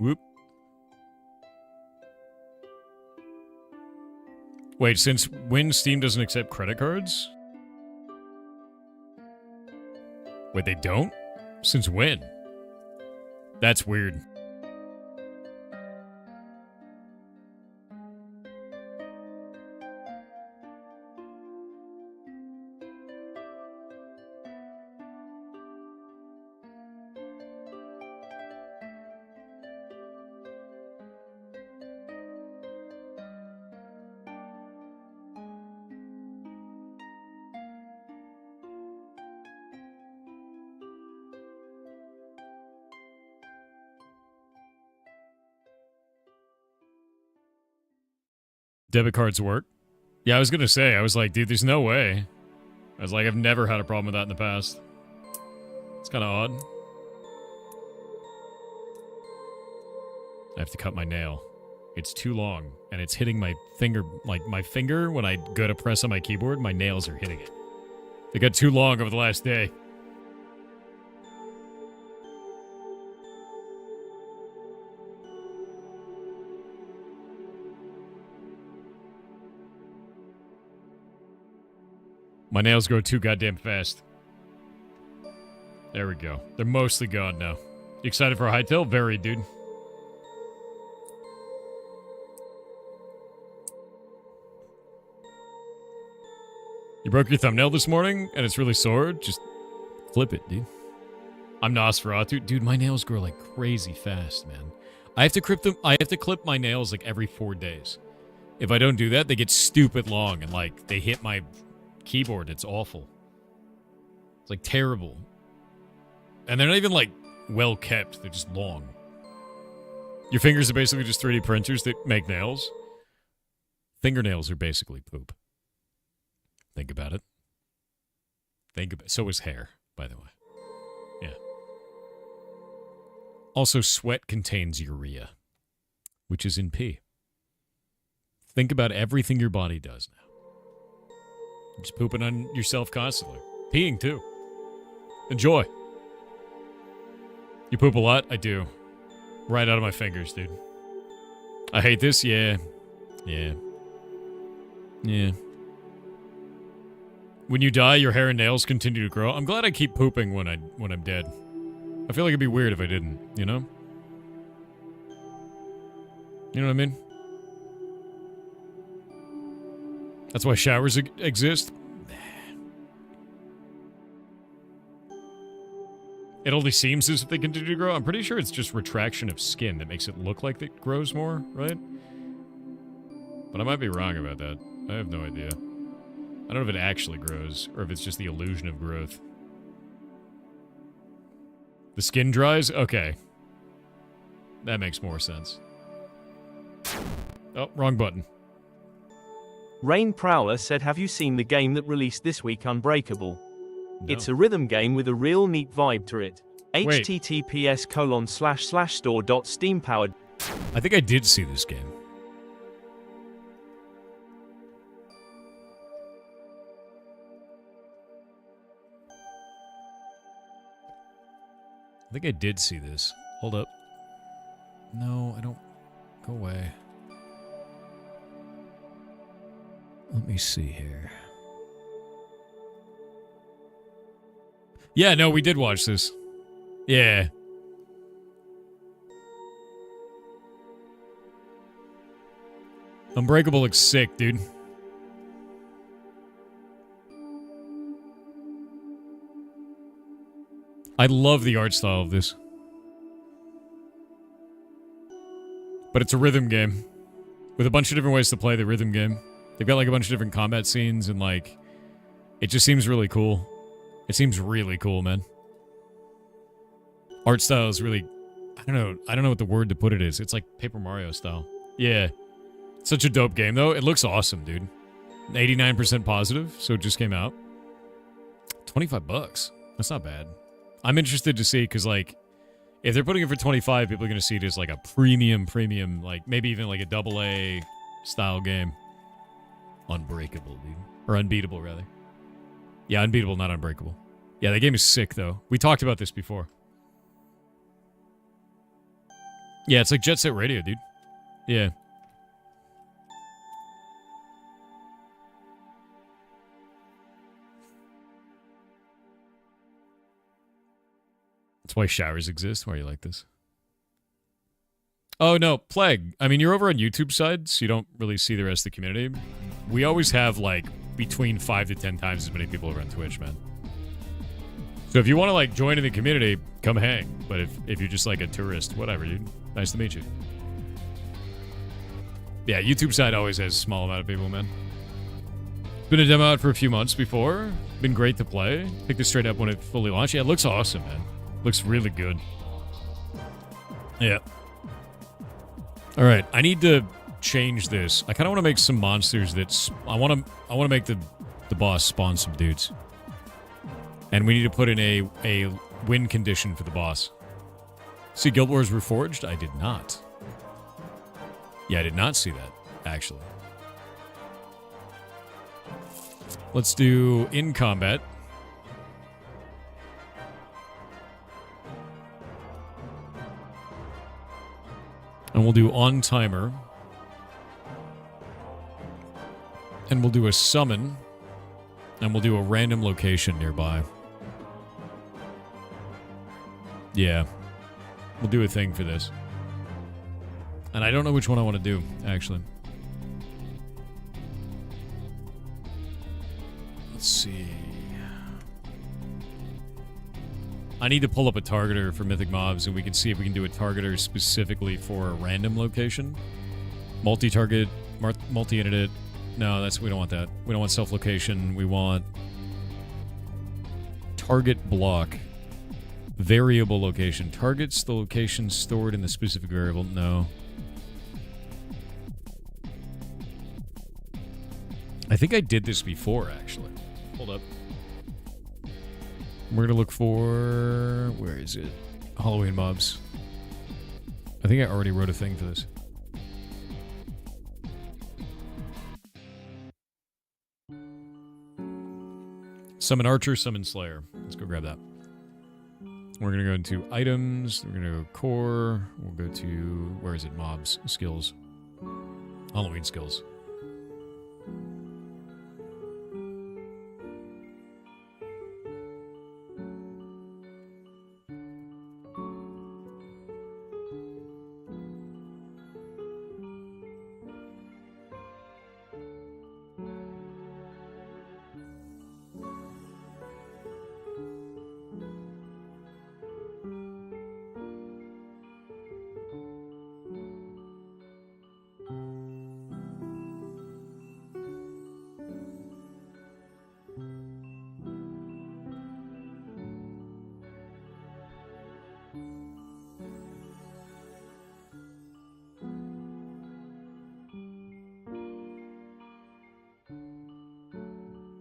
Whoop. Wait, since when Steam doesn't accept credit cards? Wait, they don't? Since when? That's weird. Debit cards work? Yeah, I was gonna say, I was like, dude, there's no way. I was like, I've never had a problem with that in the past. It's kind of odd. I have to cut my nail. It's too long, and it's hitting my finger, like my finger, when I go to press on my keyboard, my nails are hitting it. They got too long over the last day. My nails grow too goddamn fast. There we go. They're mostly gone now. You excited for a hightail? Very, dude. You broke your thumbnail this morning and it's really sore? Just clip it, dude. I'm Nosferatu. Dude, my nails grow like crazy fast, man. I have to clip my nails like every 4 days. If I don't do that, they get stupid long and like they hit my keyboard. It's awful. It's like terrible. And they're not even like well kept. They're just long. Your fingers are basically just 3D printers that make nails. Fingernails are basically poop. Think about it. So is hair, by the way. Yeah. Also, sweat contains urea, which is in pee. Think about everything your body does now. You're just pooping on yourself constantly. Peeing, too. Enjoy. You poop a lot? I do. Right out of my fingers, dude. I hate this? Yeah. Yeah. Yeah. When you die, your hair and nails continue to grow. I'm glad I keep pooping when I'm dead. I feel like it'd be weird if I didn't, you know? You know what I mean? That's why showers exist. It only seems as if they continue to grow. I'm pretty sure it's just retraction of skin that makes it look like it grows more, right? But I might be wrong about that. I have no idea. I don't know if it actually grows, or if it's just the illusion of growth. The skin dries? Okay. That makes more sense. Oh, wrong button. Rain Prowler said, have you seen the game that released this week, Unbreakable? No. It's a rhythm game with a real neat vibe to it. Wait. https://store.steam-powered. I think I did see this game. I think I did see this. Hold up. No, I don't. Go away. Let me see here. Yeah, no, we did watch this. Yeah. Unbreakable looks sick, dude. I love the art style of this. But it's a rhythm game. With a bunch of different ways to play the rhythm game. They've got like a bunch of different combat scenes and like... It just seems really cool. It seems really cool, man. Art style is really... I don't know what the word to put it is. It's like Paper Mario style. Yeah. Such a dope game, though. It looks awesome, dude. 89% positive, so it just came out. $25. That's not bad. I'm interested to see, because, like, if they're putting it for 25, people are going to see it as, like, a premium, like, maybe even, like, a AA style game. Unbreakable, dude. Or Unbeatable, rather. Yeah, Unbeatable, not Unbreakable. Yeah, that game is sick, though. We talked about this before. Yeah, it's like Jet Set Radio, dude. Yeah. That's why showers exist. Why are you like this? Oh, no. Plague. I mean, you're over on YouTube side, so you don't really see the rest of the community. We always have, like, between 5 to 10 times as many people over on Twitch, man. So if you want to, like, join in the community, come hang. But if you're just, like, a tourist, whatever, dude. Nice to meet you. Yeah, YouTube side always has a small amount of people, man. Been a demo out for a few months before. Been great to play. Picked it straight up when it fully launched. Yeah, it looks awesome, man. Looks really good. Yeah. All right, I need to change this. I kind of want to make some monsters that I want to make the boss spawn some dudes. And we need to put in a win condition for the boss. See, Guild Wars Reforged? I did not. Yeah, I did not see that, actually. Let's do in combat. And we'll do on timer. And we'll do a summon. And we'll do a random location nearby. Yeah. We'll do a thing for this. And I don't know which one I want to do, actually. Let's see. I need to pull up a targeter for Mythic Mobs, and we can see if we can do a targeter specifically for a random location. Multi-target, multi-unit. No, we don't want that. We don't want self-location. We want target block. Variable location. Targets the location stored in the specific variable. No. I think I did this before, actually. Hold up. We're going to look for... Where is it? Halloween mobs. I think I already wrote a thing for this. Summon Archer, Summon Slayer. Let's go grab that. We're going to go into items. We're going to go core. We'll go to... Where is it? Mobs. Skills. Halloween skills.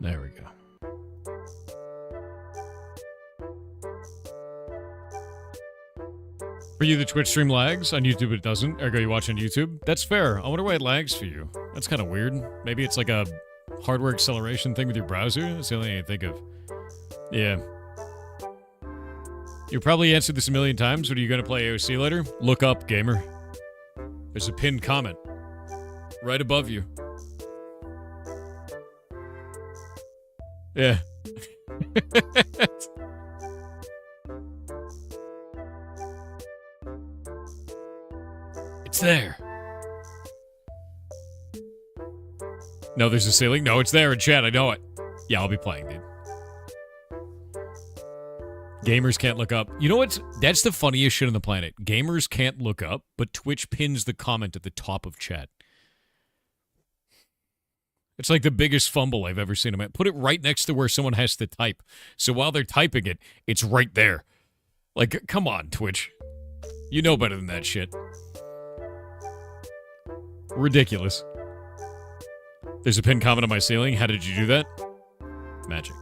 There we go. For you, the Twitch stream lags. On YouTube, it doesn't. Ergo, you watch on YouTube. That's fair. I wonder why it lags for you. That's kind of weird. Maybe it's like a hardware acceleration thing with your browser. That's the only thing I can think of. Yeah. You probably answered this a million times, but are you going to play AOC later? Look up, gamer. There's a pinned comment right above you. Yeah. It's there. No, there's a ceiling. No, it's there in chat. I know it. Yeah, I'll be playing, dude. Gamers can't look up. You know what? That's the funniest shit on the planet. Gamers can't look up, but Twitch pins the comment at the top of chat. It's like the biggest fumble I've ever seen. Put it right next to where someone has to type. So while they're typing it, it's right there. Like, come on, Twitch. You know better than that shit. Ridiculous. There's a pinned comment on my ceiling. How did you do that? Magic.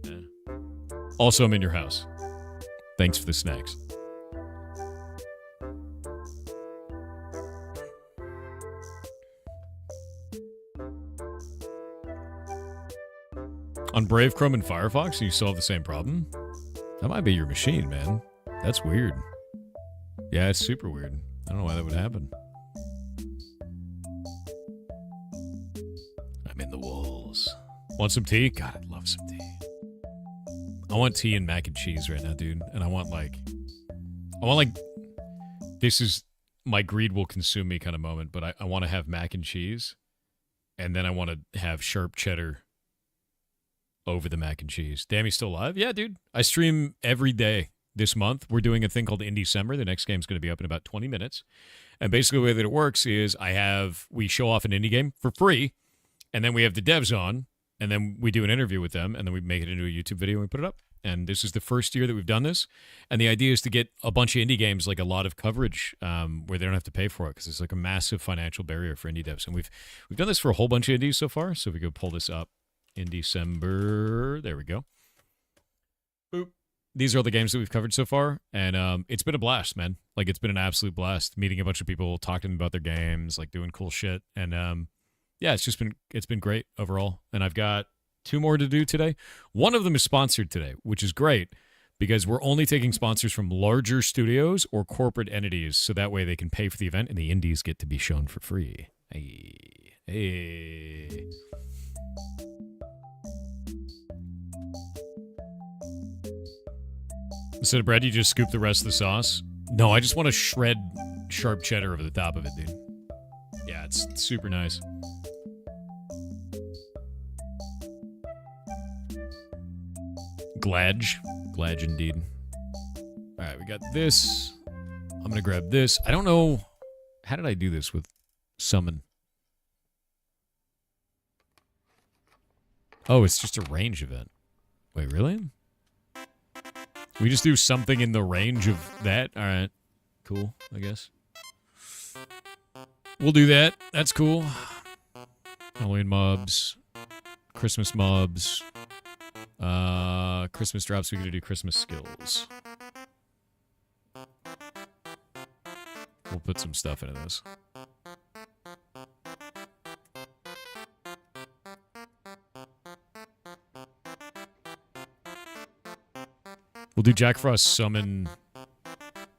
Yeah. Also, I'm in your house. Thanks for the snacks. On Brave, Chrome, and Firefox, you still have the same problem? That might be your machine, man. That's weird. Yeah, it's super weird. I don't know why that would happen. I'm in the walls. Want some tea? God, I'd love some tea. I want tea and mac and cheese right now, dude. And I want like, this is my greed will consume me kind of moment, but I want to have mac and cheese. And then I want to have sharp cheddar over the mac and cheese. Damn, he's still alive? Yeah, dude. I stream every day this month. We're doing a thing called Indie December. The next game's going to be up in about 20 minutes. And basically the way that it works is we show off an indie game for free, and then we have the devs on, and then we do an interview with them, and then we make it into a YouTube video and we put it up. And this is the first year that we've done this. And the idea is to get a bunch of indie games, like a lot of coverage where they don't have to pay for it, because it's like a massive financial barrier for indie devs. And we've done this for a whole bunch of indies so far. So if we go pull this up in December, there we go. Boop. These are all the games that we've covered so far. And it's been a blast, man. Like, it's been an absolute blast meeting a bunch of people, talking to them about their games, like doing cool shit. And yeah, it's been great overall. And I've got 2 more to do today. One of them is sponsored today, which is great because we're only taking sponsors from larger studios or corporate entities, so that way they can pay for the event and the indies get to be shown for free. Hey. Instead of bread, you just scoop the rest of the sauce? No, I just want to shred sharp cheddar over the top of it, dude. Yeah, it's super nice. Glad indeed. All right, we got this. I'm going to grab this. I don't know. How did I do this with summon? Oh, it's just a range event. Wait, really? We just do something in the range of that? All right. Cool, I guess. We'll do that. That's cool. Halloween mobs. Christmas mobs. Christmas drops, we gotta do Christmas skills. We'll put some stuff into this. We'll do Jack Frost summon.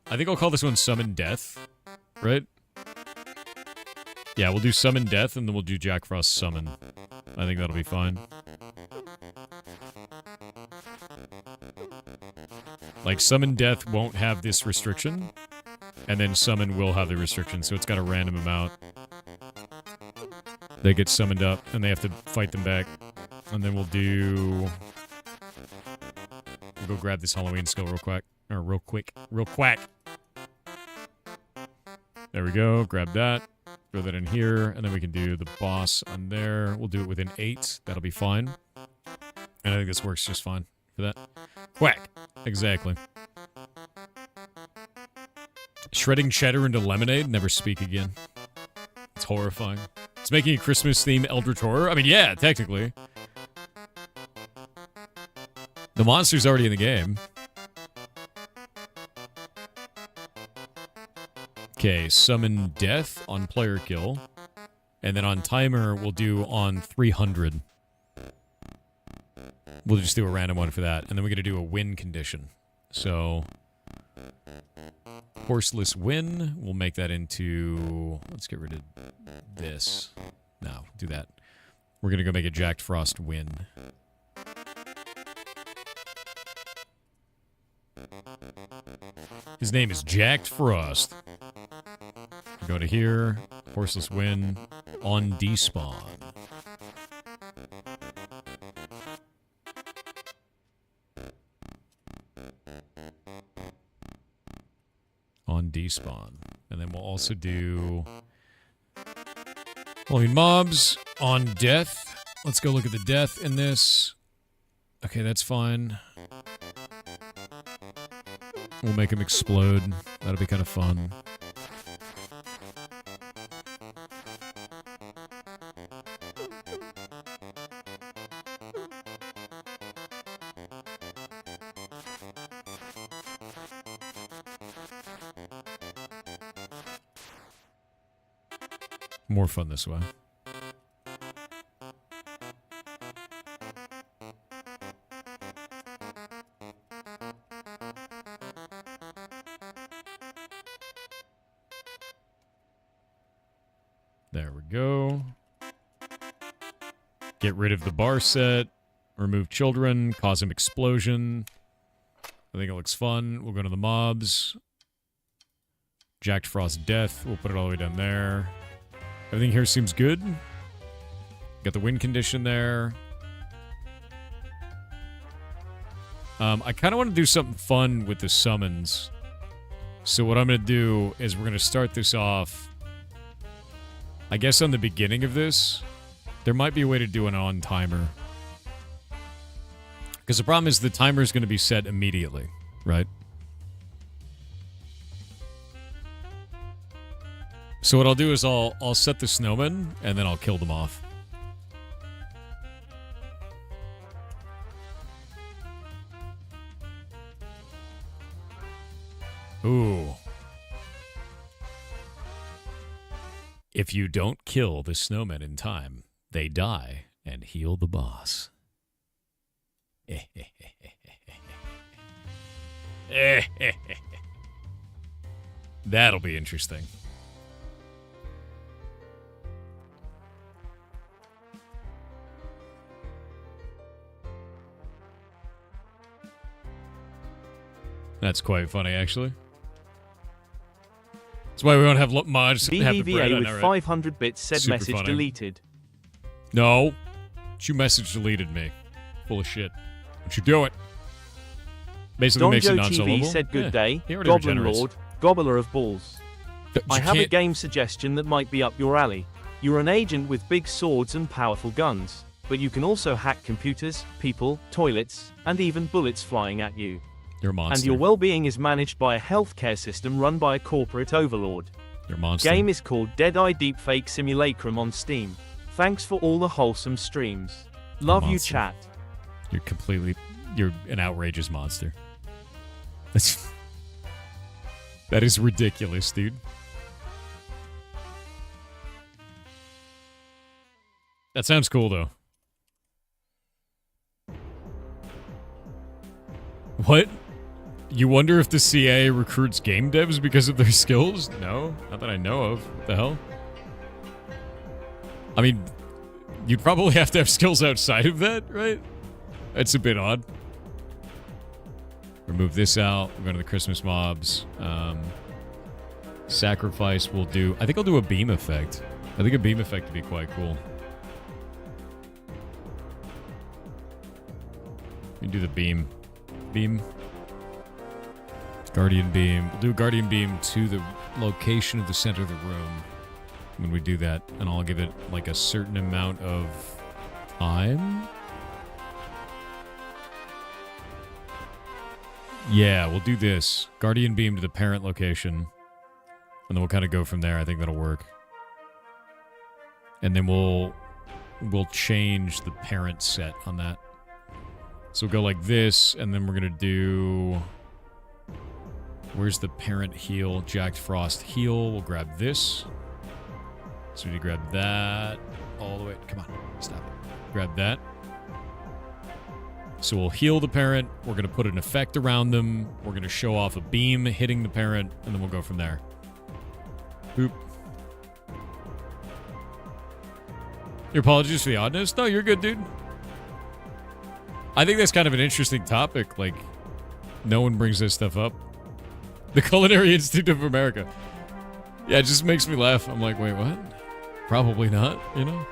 I think I'll call this one Summon Death, right? Yeah, we'll do Summon Death and then we'll do Jack Frost Summon. I think that'll be fine. Like, Summon Death won't have this restriction, and then Summon will have the restriction, so it's got a random amount. They get summoned up, and they have to fight them back. And then we'll go grab this Halloween skill real quick. Real quack. There we go, grab that. Throw that in here, and then we can do the boss on there. We'll do it within 8, that'll be fine. And I think this works just fine for that. Quack! Exactly. Shredding cheddar into lemonade, never speak again. It's horrifying. It's making a Christmas-themed Eldritch Horror? I mean, yeah, technically. The monster's already in the game. Okay, summon death on player kill. And then on timer, we'll do on 300. We'll just do a random one for that. And then we're going to do a win condition. So, horseless win. We'll make that into... Let's get rid of this. No, do that. We're going to go make a Jack Frost win. His name is Jacked Frost. Go to here. Horseless win. On despawn. On despawn. And then we'll also do Halloween mobs on death. Let's go look at the death in this. Okay, that's fine. We'll make him explode. That'll be kind of fun. More fun this way. go. Get rid of the bar set. Remove children. Cause him explosion. I think it looks fun. We'll go to the mobs. Jack Frost death. We'll put it all the way down there. Everything here seems good. Got the win condition there. I kind of want to do something fun with the summons. So what I'm going to do is we're going to start this off. I guess on the beginning of this, there might be a way to do an on timer. Because the problem is the timer is going to be set immediately, right? So what I'll do is I'll set the snowmen and then I'll kill them off. Ooh. If you don't kill the snowmen in time, they die and heal the boss. That'll be interesting. That's quite funny, actually. That's why we don't have mods. Have the bread BBVA on with our- 500 bits said Super message funny. deleted. No. You message deleted me. Full of shit. Don't you do it. Basically makes it Donjo non-soloable. TV said good day, he already Goblin regenerates. Lord, Gobbler of Balls. But I you have a can't- game suggestion that might be up your alley. You're an agent with big swords and powerful guns, but you can also hack computers, people, toilets, and even bullets flying at you. You're a monster. And your well-being is managed by a healthcare system run by a corporate overlord. You're a monster. Game is called Deadeye Deepfake Simulacrum on Steam. Thanks for all the wholesome streams. Love you, monster. chat. You're an outrageous monster. That is ridiculous, dude. That sounds cool, though. What? You wonder if the CIA recruits game devs because of their skills? No, not that I know of. What the hell? I mean, you'd probably have to have skills outside of that, right? That's a bit odd. Remove this out. We're going to the Christmas mobs. Sacrifice will do... I think I'll do a beam effect. I think a beam effect would be quite cool. We can do the beam. Beam. Guardian beam. We'll do Guardian beam to the location of the center of the room when we do that. And I'll give it like a certain amount of time. Yeah, we'll do this. Guardian beam to the parent location. And then we'll kind of go from there. I think that'll work. And then we'll change the parent set on that. So we'll go like this, and then we're going to do... Where's the parent heal? Jack Frost heal. We'll grab this. So we need to grab that all the way. Come on, stop. Grab that. So we'll heal the parent. We're going to put an effect around them. We're going to show off a beam hitting the parent, and then we'll go from there. Boop. Your apologies for the oddness? No, you're good, dude. I think that's kind of an interesting topic. Like, no one brings this stuff up. The Culinary Institute of America. Yeah, it just makes me laugh. I'm like, wait, what? Probably not, you know?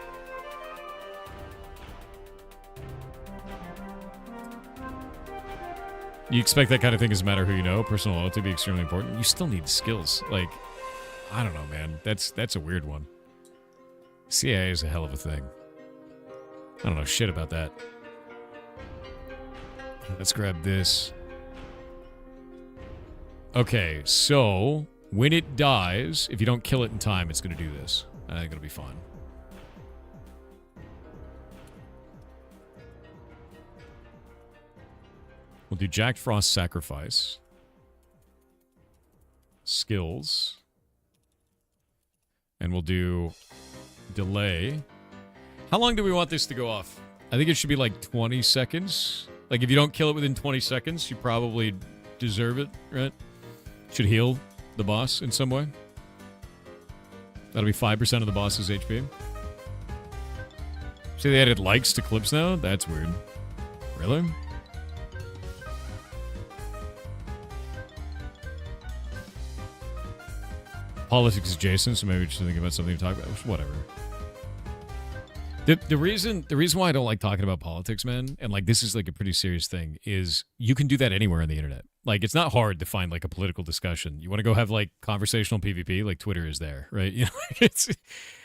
You expect that kind of thing as a matter who you know. Personal loyalty to be extremely important. You still need skills. Like, I don't know, man. That's a weird one. CIA is a hell of a thing. I don't know shit about that. Let's grab this. Okay, so when it dies, if you don't kill it in time, it's going to do this. I think it'll be fun. We'll do Jack Frost Sacrifice. Skills. And we'll do delay. How long do we want this to go off? I think it should be like 20 seconds. Like, if you don't kill it within 20 seconds, you probably deserve it, right? Should heal the boss in some way. That'll be 5% of the boss's HP. See, they added likes to clips now? That's weird. Really? Politics adjacent, so maybe we should think about something to talk about. Whatever. The reason why I don't like talking about politics, man, and like this is like a pretty serious thing, is you can do that anywhere on the internet. Like it's not hard to find like a political discussion. You want to go have like conversational PvP, like Twitter is there, right? You know,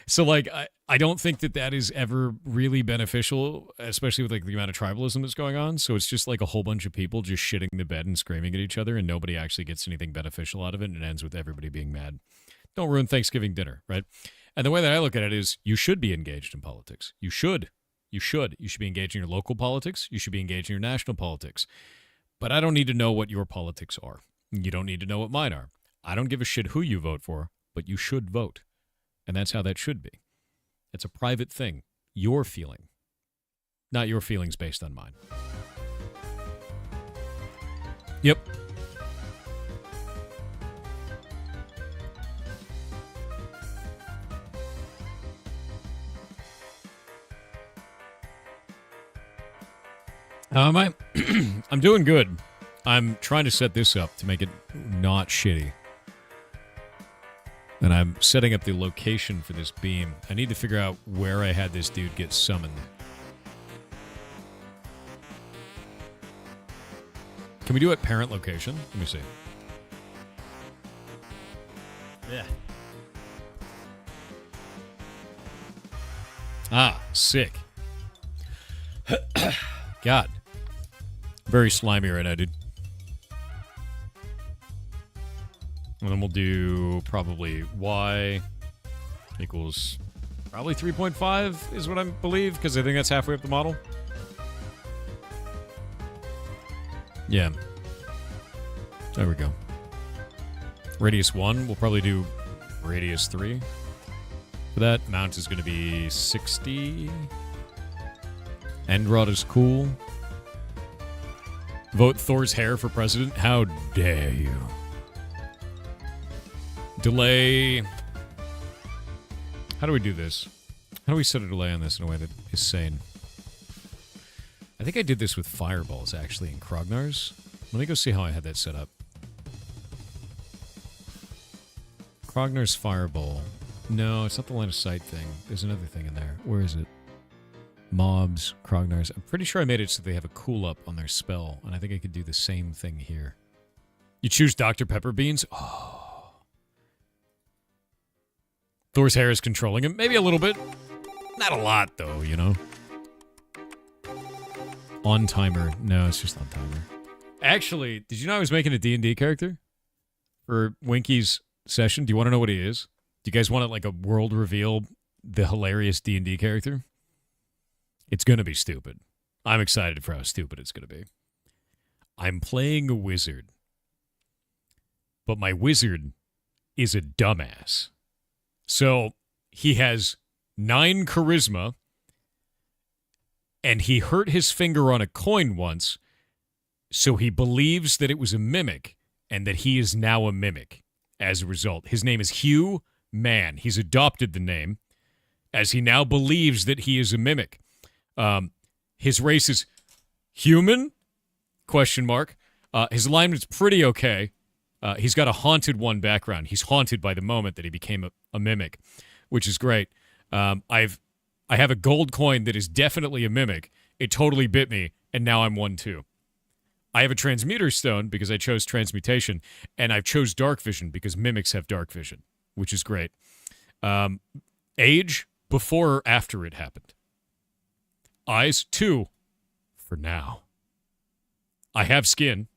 so like I don't think that is ever really beneficial, especially with like the amount of tribalism that's going on. So it's just like a whole bunch of people just shitting the bed and screaming at each other, and nobody actually gets anything beneficial out of it, and it ends with everybody being mad. Don't ruin Thanksgiving dinner, right? And the way that I look at it is you should be engaged in politics. You should. You should be engaged in your local politics. You should be engaged in your national politics. But I don't need to know what your politics are. You don't need to know what mine are. I don't give a shit who you vote for, but you should vote. And that's how that should be. It's a private thing. Your feeling. Not your feelings based on mine. Yep. How am I? I'm doing good. I'm trying to set this up to make it not shitty. And I'm setting up the location for this beam. I need to figure out where I had this dude get summoned. Can we do it parent location? Let me see. Yeah. Ah, sick. God. Very slimy right now, dude. And then we'll do probably y equals probably 3.5 is what I believe, because I think that's halfway up the model. Yeah. There we go. Radius 1, we'll probably do radius 3. For that, mount is going to be 60. End rod is cool. Vote Thor's hair for president? How dare you? Delay. How do we do this? How do we set a delay on this in a way that is sane? I think I did this with fireballs, actually, in Krognar's. Let me go see how I had that set up. Krognar's fireball. No, it's not the line of sight thing. There's another thing in there. Where is it? Mobs, Krognar's. I'm pretty sure I made it so they have a cool up on their spell, and I think I could do the same thing here. You choose Dr. Pepper Beans? Oh. Thor's hair is controlling him. Maybe a little bit. Not a lot, though, you know? On timer. No, it's just on timer. Actually, did you know I was making a D&D character? For Winky's session? Do you want to know what he is? Do you guys want it like a world reveal, the hilarious D&D character? It's going to be stupid. I'm excited for how stupid it's going to be. I'm playing a wizard. But my wizard is a dumbass. So he has 9 charisma, and he hurt his finger on a coin once, so he believes that it was a mimic, and that he is now a mimic as a result. His name is Hugh Mann. He's adopted the name, as he now believes that he is a mimic. His race is human? Question mark. His alignment's pretty okay. He's got a haunted one background. He's haunted by the moment that he became a mimic, which is great. I have a gold coin that is definitely a mimic. It totally bit me, and now I'm one too. I have a transmuter stone because I chose transmutation, and I chose dark vision because mimics have dark vision, which is great. Age, before or after it happened. Eyes, 2, for now. I have skin.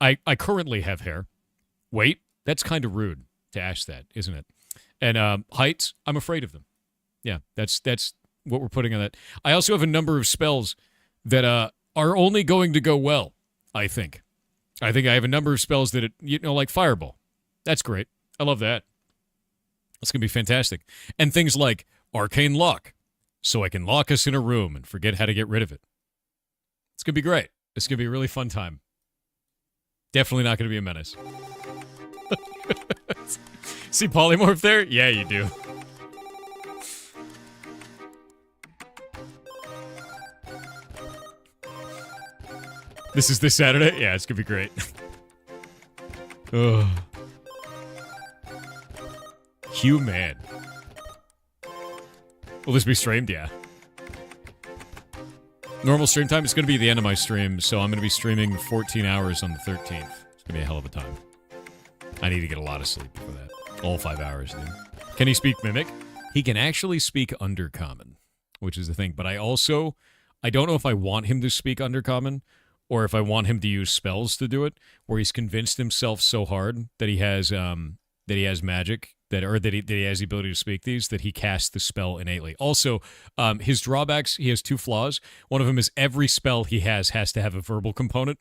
I currently have hair. Weight, that's kind of rude to ask that, isn't it? And heights, I'm afraid of them. Yeah, that's what we're putting on that. I also have a number of spells that are only going to go well, I think. I think I have a number of spells that, like Fireball. That's great. I love that. That's going to be fantastic. And things like Arcane Lock, so I can lock us in a room and forget how to get rid of it. It's going to be great. It's going to be a really fun time. Definitely not going to be a menace. See polymorph there? Yeah, you do. This is this Saturday? Yeah, it's gonna be great. Ugh. Human. Will this be streamed? Yeah. Normal stream time is going to be the end of my stream, so I'm going to be streaming 14 hours on the 13th. It's going to be a hell of a time. I need to get a lot of sleep for that. All 5 hours, dude. Can he speak Mimic? He can actually speak Undercommon, which is the thing. But I don't know if I want him to speak Undercommon or if I want him to use spells to do it, where he's convinced himself so hard that he has magic, that he has the ability to speak these, that he casts the spell innately. Also, his drawbacks, he has 2 flaws. One of them is every spell he has to have a verbal component.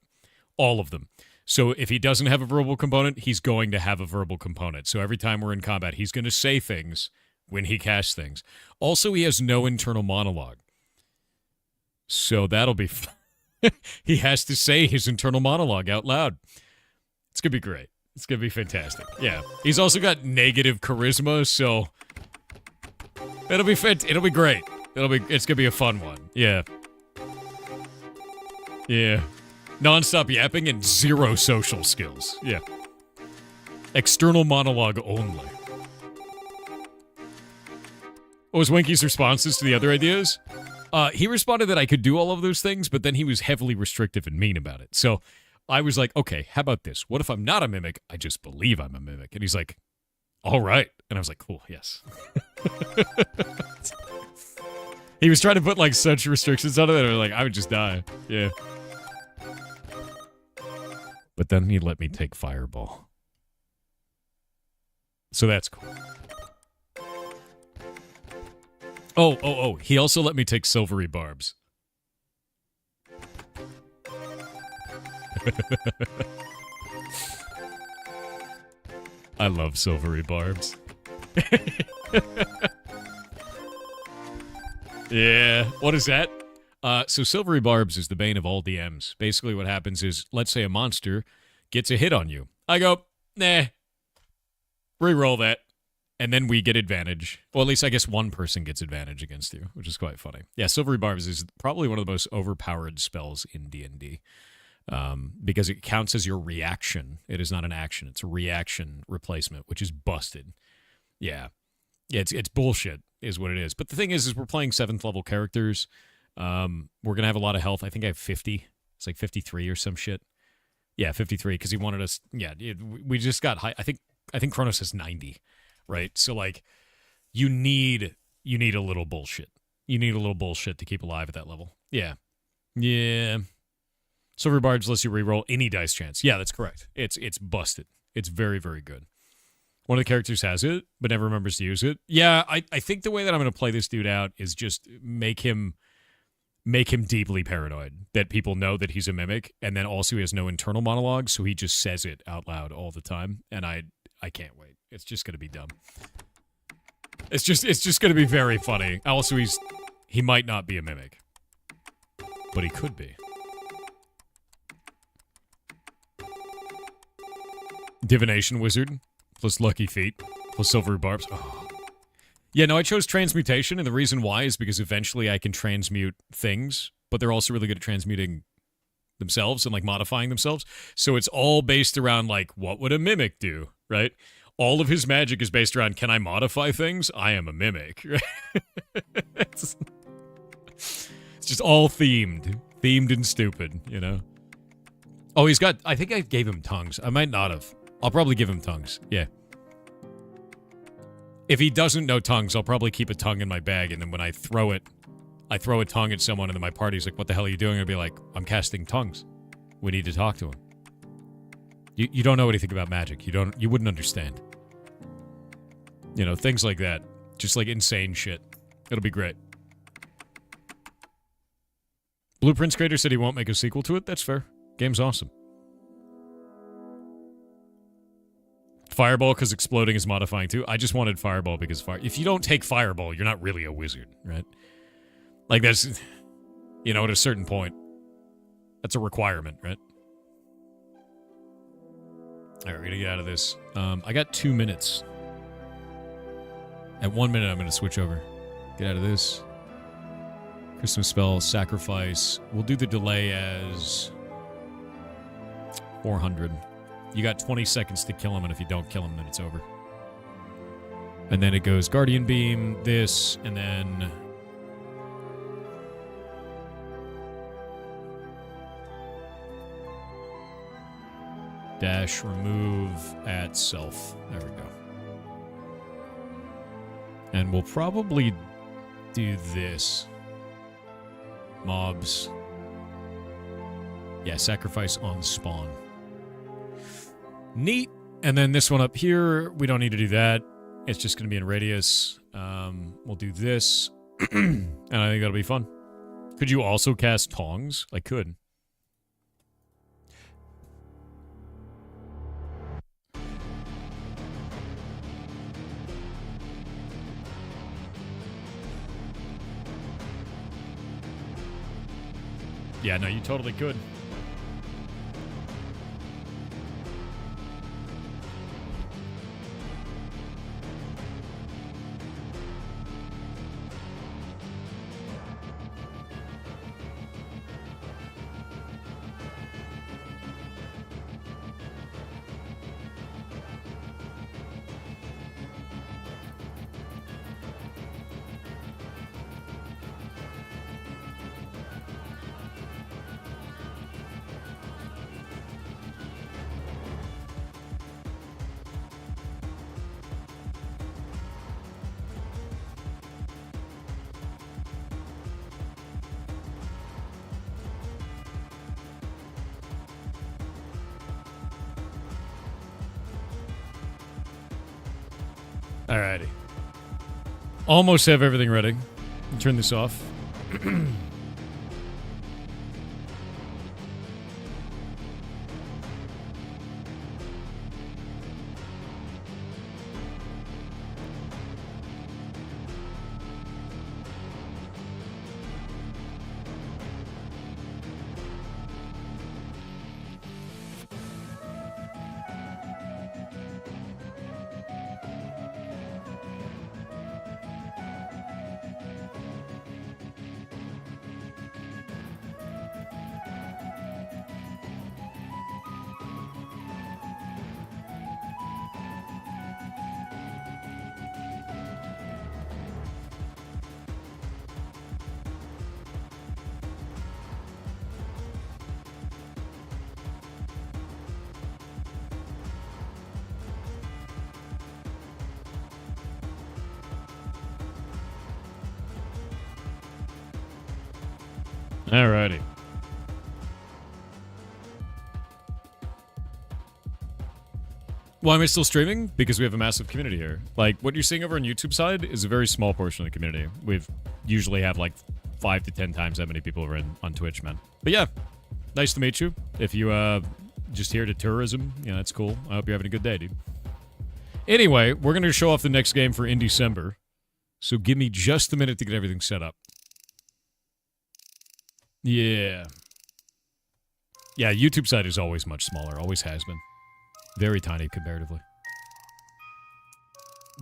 All of them. So if he doesn't have a verbal component, he's going to have a verbal component. So every time we're in combat, he's going to say things when he casts things. Also, he has no internal monologue. So that'll be fun. He has to say his internal monologue out loud. It's going to be great. It's going to be fantastic. Yeah. He's also got negative charisma, so it'll be it'll be great. It's going to be a fun one. Yeah. Yeah. Non-stop yapping and 0 social skills. Yeah. External monologue only. What was Winky's responses to the other ideas? He responded that I could do all of those things, but then he was heavily restrictive and mean about it. So I was like, okay, how about this? What if I'm not a mimic? I just believe I'm a mimic. And he's like, all right. And I was like, cool, yes. He was trying to put like such restrictions on it that I was like, I would just die. Yeah. But then he let me take Fireball. So that's cool. Oh, he also let me take Silvery Barbs. I love Silvery Barbs. Yeah, what is that? So Silvery Barbs is the bane of all DMs. Basically what happens is, let's say a monster gets a hit on you. I go, nah, re-roll that. And then we get advantage. Well, at least I guess one person gets advantage against you, which is quite funny. Yeah, Silvery Barbs is probably one of the most overpowered spells in D&D. Because it counts as your reaction. It is not an action. It's a reaction replacement, which is busted. Yeah. Yeah, it's bullshit is what it is. But the thing is we're playing 7th level characters. We're going to have a lot of health. I think I have 50. It's like 53 or some shit. Yeah, 53, because he wanted us... Yeah, we just got high. I think Kronos has 90, right? So, like, you need a little bullshit. You need a little bullshit to keep alive at that level. Yeah. Yeah. Silver Barbs lets you reroll any dice chance. Yeah, that's correct. It's busted. It's very, very good. One of the characters has it, but never remembers to use it. Yeah, I think the way that I'm going to play this dude out is just make him deeply paranoid, that people know that he's a mimic, and then also he has no internal monologue, so he just says it out loud all the time, and I can't wait. It's just going to be dumb. It's just going to be very funny. Also, he might not be a mimic, but he could be. Divination Wizard, plus Lucky Feet, plus Silvery Barbs. Oh. Yeah, no, I chose Transmutation, and the reason why is because eventually I can transmute things, but they're also really good at transmuting themselves and, like, modifying themselves. So it's all based around, like, what would a mimic do, right? All of his magic is based around, can I modify things? I am a mimic. It's just all themed and stupid, you know? Oh, I think I gave him tongues. I might not have. I'll probably give him tongues. Yeah. If he doesn't know tongues, I'll probably keep a tongue in my bag, and then when I throw a tongue at someone, and then my party's like, what the hell are you doing? I'll be like, I'm casting tongues. We need to talk to him. You don't know anything about magic. You wouldn't understand. You know, things like that. Just like insane shit. It'll be great. Blueprints creator said he won't make a sequel to it. That's fair. Game's awesome. Fireball because exploding is modifying too. I just wanted Fireball because if you don't take Fireball, you're not really a wizard, right? Like that's, you know, at a certain point, that's a requirement, right? All right, we're gonna get out of this. I got 2 minutes At 1 minute, I'm going to switch over. Get out of this. Christmas spell, sacrifice. We'll do the delay as 400. You got 20 seconds to kill him, and if you don't kill him, then it's over. And then it goes Guardian Beam, this, and then... dash, remove, add self. There we go. And we'll probably do this. Mobs. Yeah, sacrifice on spawn. Neat. And then this one up here, we don't need to do that. It's just going to be in radius. We'll do this. And I think that'll be fun. Could you also cast tongs? I could. Yeah, no, you totally could. Alrighty. Almost have everything ready. Turn this off. Alrighty. Why am I still streaming? Because we have a massive community here. Like, what you're seeing over on YouTube side is a very small portion of the community. We've usually have like 5 to 10 times that many people over on Twitch, man. But yeah, nice to meet you. If you just here to tourism, yeah, that's cool. I hope you're having a good day, dude. Anyway, we're going to show off the next game for in December. So give me just a minute to get everything set up. Yeah. Yeah, YouTube side is always much smaller. Always has been. Very tiny comparatively.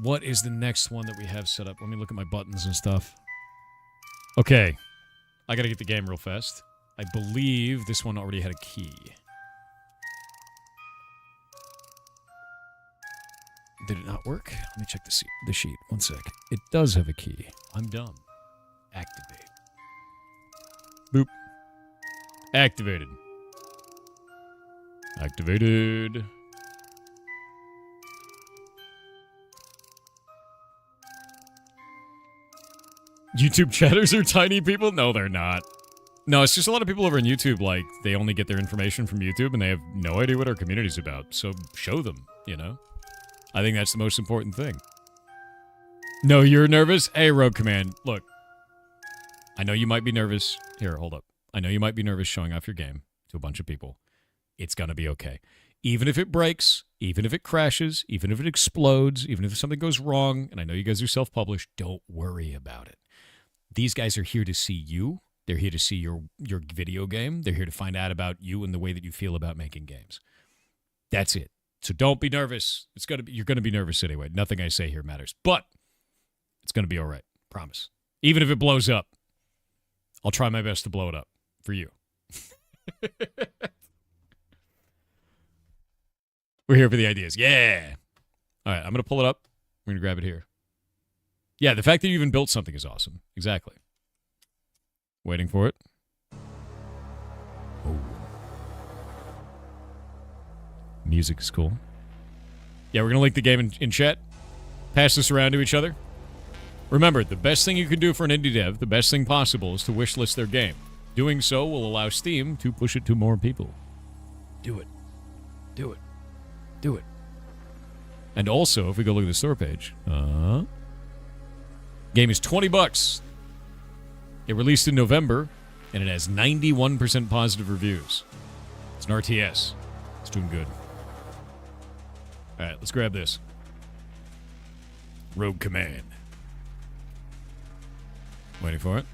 What is the next one that we have set up? Let me look at my buttons and stuff. Okay. I gotta get the game real fast. I believe this one already had a key. Did it not work? Let me check the sheet. One sec. It does have a key. I'm dumb. Activate. Boop. Activated. Activated. YouTube chatters are tiny people? No, they're not. No, it's just a lot of people over on YouTube, like, they only get their information from YouTube and they have no idea what our community's about. So show them, you know? I think that's the most important thing. No, you're nervous? Hey, Rogue Command, look. I know you might be nervous. Here, hold up. I know you might be nervous showing off your game to a bunch of people. It's gonna be okay. Even if it breaks, even if it crashes, even if it explodes, even if something goes wrong, and I know you guys are self-published, don't worry about it. These guys are here to see you. They're here to see your video game. They're here to find out about you and the way that you feel about making games. That's it. So don't be nervous. You're gonna be nervous anyway. Nothing I say here matters. But It's going to be all right. Promise. Even if it blows up, I'll try my best to blow it up for you. We're here for the ideas. Yeah. All right, I'm going to pull it up. We're going to grab it here. Yeah, the fact that you even built something is awesome. Exactly. Waiting for it. Oh. Music is cool. Yeah, we're going to link the game in chat. Pass this around to each other. Remember, the best thing you can do for an indie dev, the best thing possible, is to wishlist their game. Doing so will allow Steam to push it to more people. Do it. Do it. Do it. And also, if we go look at the store page, game is $20. It released in November, and it has 91% positive reviews. It's an RTS. It's doing good. All right, let's grab this. Rogue Command. Waiting for it.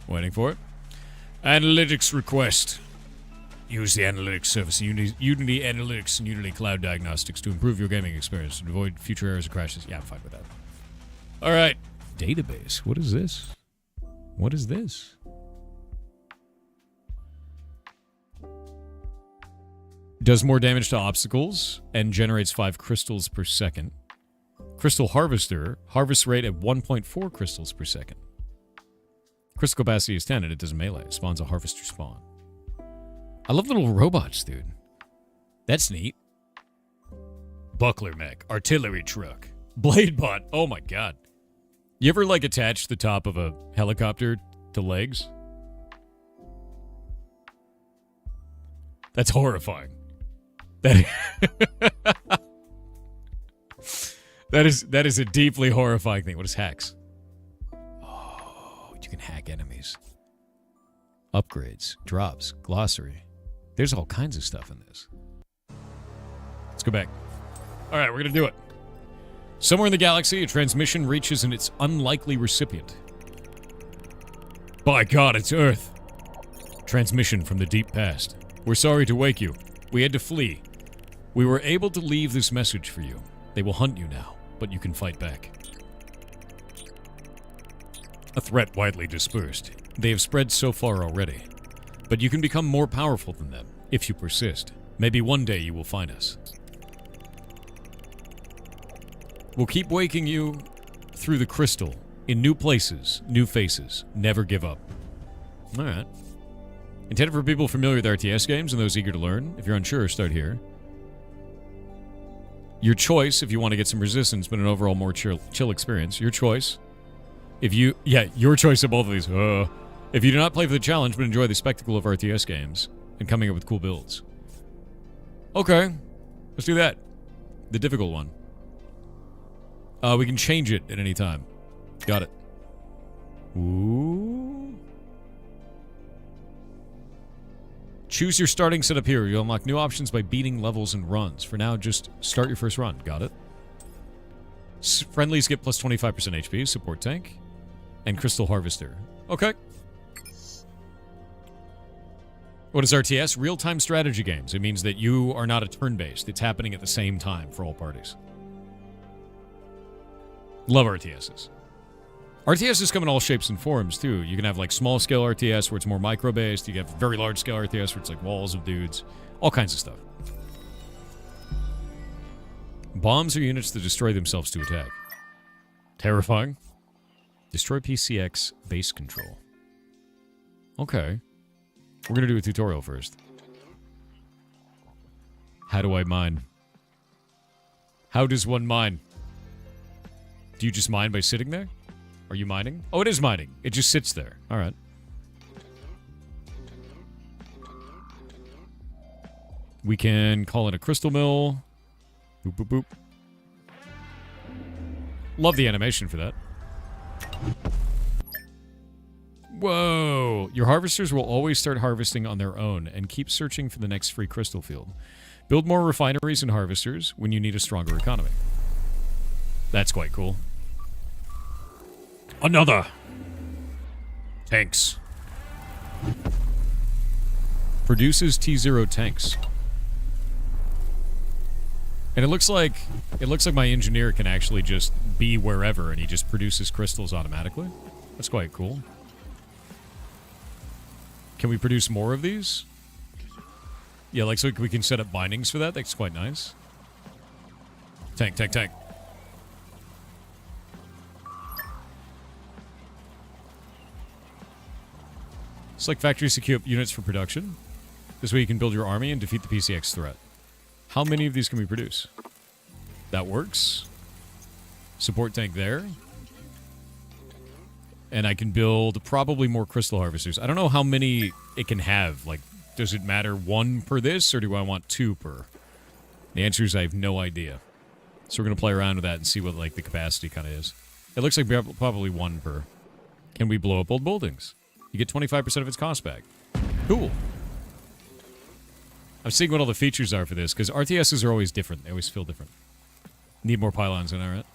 Waiting for it. Analytics request. Use the analytics service, Unity Analytics and Unity Cloud Diagnostics to improve your gaming experience and avoid future errors and crashes. Yeah, I'm fine with that. All right. Database. What is this? What is this? Does more damage to obstacles and generates 5 crystals per second. Crystal Harvester. Harvest rate at 1.4 crystals per second. Crystal capacity is 10 and it does melee. Spawns a harvester spawn. I love little robots, dude. That's neat. Buckler mech. Artillery truck. Blade bot. Oh my god. You ever, like, attach the top of a helicopter to legs? That's horrifying. That is a deeply horrifying thing. What is hacks? Oh, you can hack enemies. Upgrades, drops, glossary. There's all kinds of stuff in this. Let's go back. All right, we're going to do it. Somewhere in the galaxy, a transmission reaches its unlikely recipient. By God, it's Earth. Transmission from the deep past. We're sorry to wake you. We had to flee. We were able to leave this message for you. They will hunt you now, but you can fight back. A threat widely dispersed. They have spread so far already. But you can become more powerful than them, if you persist. Maybe one day you will find us. We'll keep waking you through the crystal, in new places, new faces. Never give up. Alright. Intended for people familiar with RTS games and those eager to learn. If you're unsure, start here. Your choice, if you want to get some resistance, but an overall more chill experience. Your choice. Your choice of both of these. If you do not play for the challenge, but enjoy the spectacle of RTS games and coming up with cool builds. Okay. Let's do that. The difficult one. We can change it at any time. Got it. Ooh. Choose your starting setup here. You'll unlock new options by beating levels and runs. For now, just start your first run. Got it. Friendlies get plus 25% HP. Support tank. And Crystal Harvester. Okay. What is RTS? Real-time strategy games. It means that you are not a turn-based. It's happening at the same time for all parties. Love RTSs. RTSs come in all shapes and forms, too. You can have, like, small-scale RTS where it's more micro-based. You can have very large-scale RTS where it's, like, walls of dudes. All kinds of stuff. Bombs are units that destroy themselves to attack. Terrifying. Destroy PCX base control. Okay. We're going to do a tutorial first. How do I mine? How does one mine? Do you just mine by sitting there? Are you mining? Oh, it is mining. It just sits there. All right. We can call in a crystal mill. Boop, boop, boop. Love the animation for that. Whoa! Your harvesters will always start harvesting on their own and keep searching for the next free crystal field. Build more refineries and harvesters when you need a stronger economy. That's quite cool. Another! Tanks. Produces T0 tanks. And it looks like my engineer can actually just be wherever, and he just produces crystals automatically. That's quite cool. Can we produce more of these? Yeah, like so we can set up bindings for that. That's quite nice. Tank, tank, tank. It's like factories to queue up units for production. This way you can build your army and defeat the PCX threat. How many of these can we produce? That works. Support tank there. And I can build probably more crystal harvesters. I don't know how many it can have. Like, does it matter 1 per this, or do I want 2 per? The answer is I have no idea. So we're going to play around with that and see what, like, the capacity kind of is. It looks like probably 1 per. Can we blow up old buildings? You get 25% of its cost back. Cool. I'm seeing what all the features are for this, because RTSs are always different. They always feel different. Need more pylons in there, right?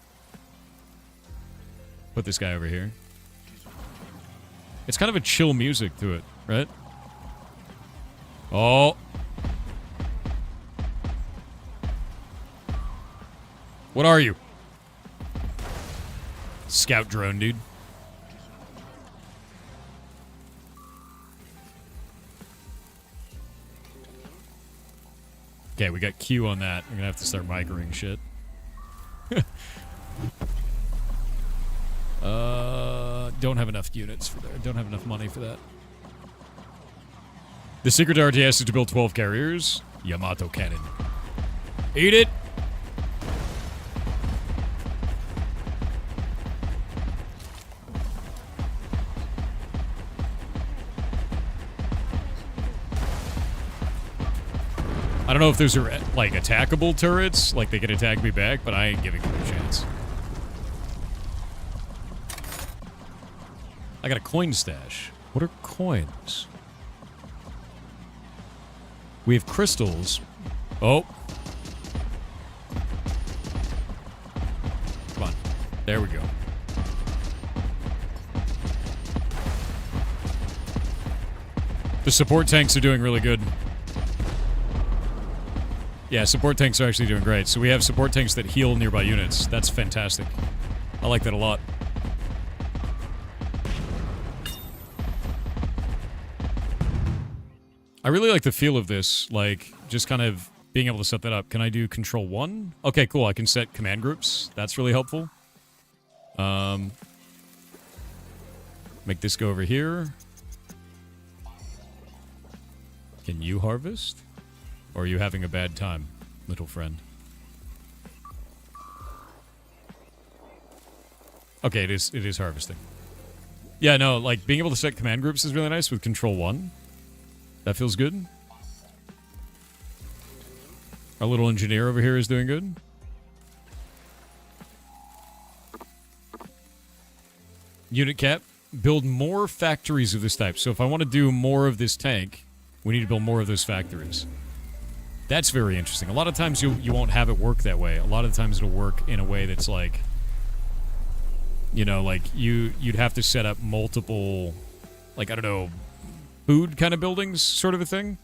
Put this guy over here. It's kind of a chill music to it, right? Oh. What are you? Scout drone, dude. Okay, we got Q on that. I'm gonna have to start microing shit. Don't have enough units for that. Don't have enough money for that. The secret to RTS is to build 12 carriers. Yamato cannon. Eat it! I don't know if those are, like, attackable turrets, like they can attack me back, but I ain't giving them a chance. I got a coin stash. What are coins? We have crystals. Oh. Come on. There we go. The support tanks are doing really good. Yeah, support tanks are actually doing great. So we have support tanks that heal nearby units. That's fantastic. I like that a lot. I really like the feel of this, like, just kind of being able to set that up. Can I do Control 1? Okay, cool. I can set command groups. That's really helpful. Make this go over here. Can you harvest? Or are you having a bad time, little friend? Okay, it is harvesting. Yeah, no, like, being able to set command groups is really nice with Control 1. That feels good. Our little engineer over here is doing good. Unit cap. Build more factories of this type. So if I want to do more of this tank, we need to build more of those factories. That's very interesting. A lot of times you won't have it work that way. A lot of times it'll work in a way that's like, you know, like you'd have to set up multiple, like, I don't know, food kind of buildings, sort of a thing.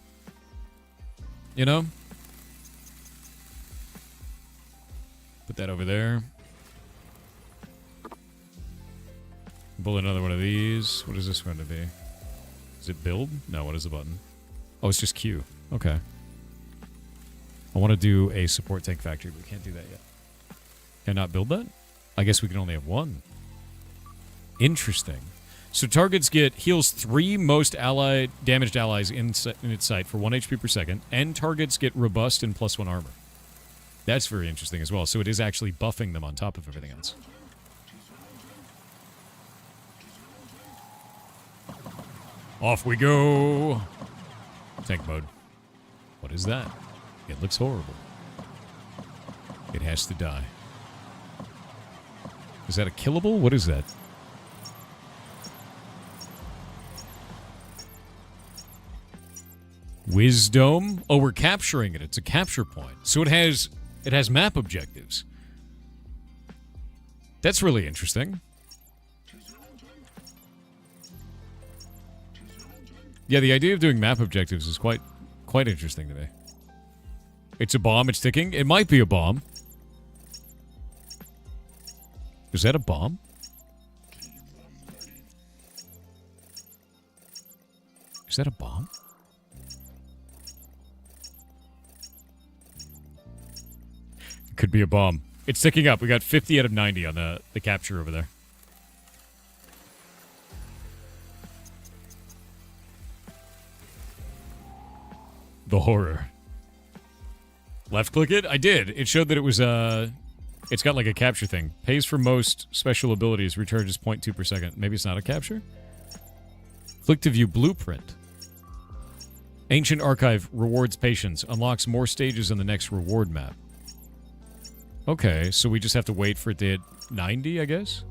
You know? Put that over there. Pull another one of these. What is this going to be? Is it build? No, what is the button? Oh, it's just Q. Okay. I want to do a support tank factory, but we can't do that yet. Can I not build that? I guess we can only have one. Interesting. So targets get heals 3 most damaged allies in its sight for 1 HP per second, and targets get robust and +1 armor. That's very interesting as well. So it is actually buffing them on top of everything else. Off we go. Tank mode. What is that? It looks horrible. It has to die. Is that a killable? What is that? Wisdom. Oh, we're capturing it. It's a capture point. So it has map objectives. That's really interesting. Yeah, the idea of doing map objectives is quite interesting to me. It's a bomb. It's ticking. It might be a bomb. Is that a bomb? Is that a bomb? It could be a bomb. It's ticking up. We got 50 out of 90 on the capture over there. The horror. Left click it? I did. It showed that it was it's got like a capture thing. Pays for most special abilities, recharges 0.2 per second. Maybe it's not a capture? Click to view blueprint. Ancient Archive rewards patience. Unlocks more stages on the next reward map. Okay, so we just have to wait for it to hit 90, I guess?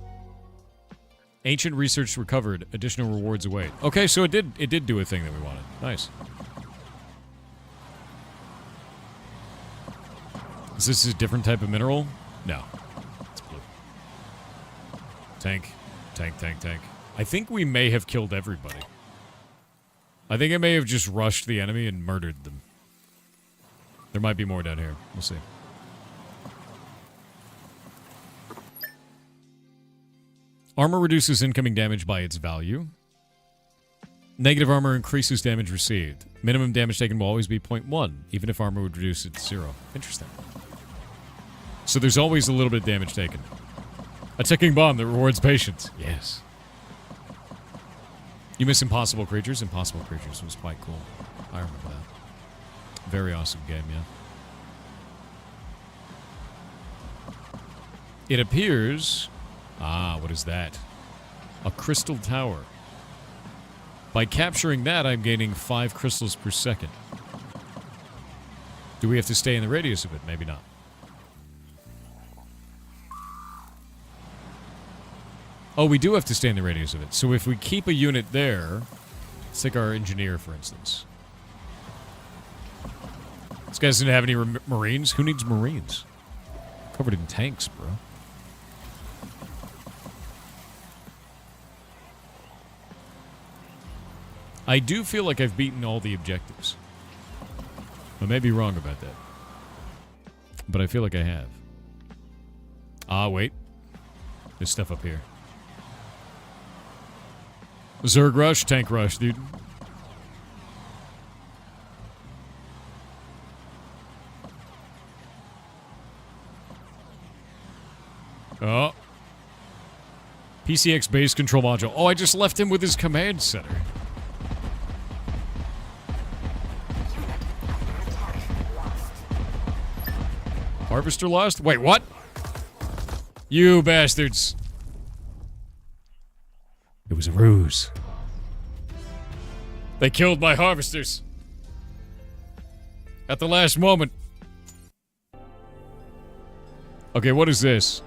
Ancient research recovered. Additional rewards await. Okay, so it did do a thing that we wanted. Nice. Is this a different type of mineral? No. It's blue. Tank. Tank, tank, tank. I think we may have killed everybody. I think I may have just rushed the enemy and murdered them. There might be more down here. We'll see. Armor reduces incoming damage by its value. Negative armor increases damage received. Minimum damage taken will always be 0.1, even if armor would reduce it to 0. Interesting. So there's always a little bit of damage taken. A ticking bomb that rewards patience. Yes. You miss Impossible Creatures? Impossible Creatures was quite cool. I remember that. Very awesome game, yeah. It appears... Ah, what is that? A crystal tower. By capturing that, I'm gaining 5 crystals per second. Do we have to stay in the radius of it? Maybe not. Oh, we do have to stay in the radius of it. So if we keep a unit there... Let's take our engineer, for instance. This guy doesn't have any marines? Who needs marines? Covered in tanks, bro. I do feel like I've beaten all the objectives. I may be wrong about that. But I feel like I have. Ah, wait. There's stuff up here. Zerg rush, tank rush, dude. Oh. PCX base control module. Oh, I just left him with his command center. Harvester lost? Wait, what? You bastards. It was a ruse. They killed my harvesters. At the last moment. Okay, what is this?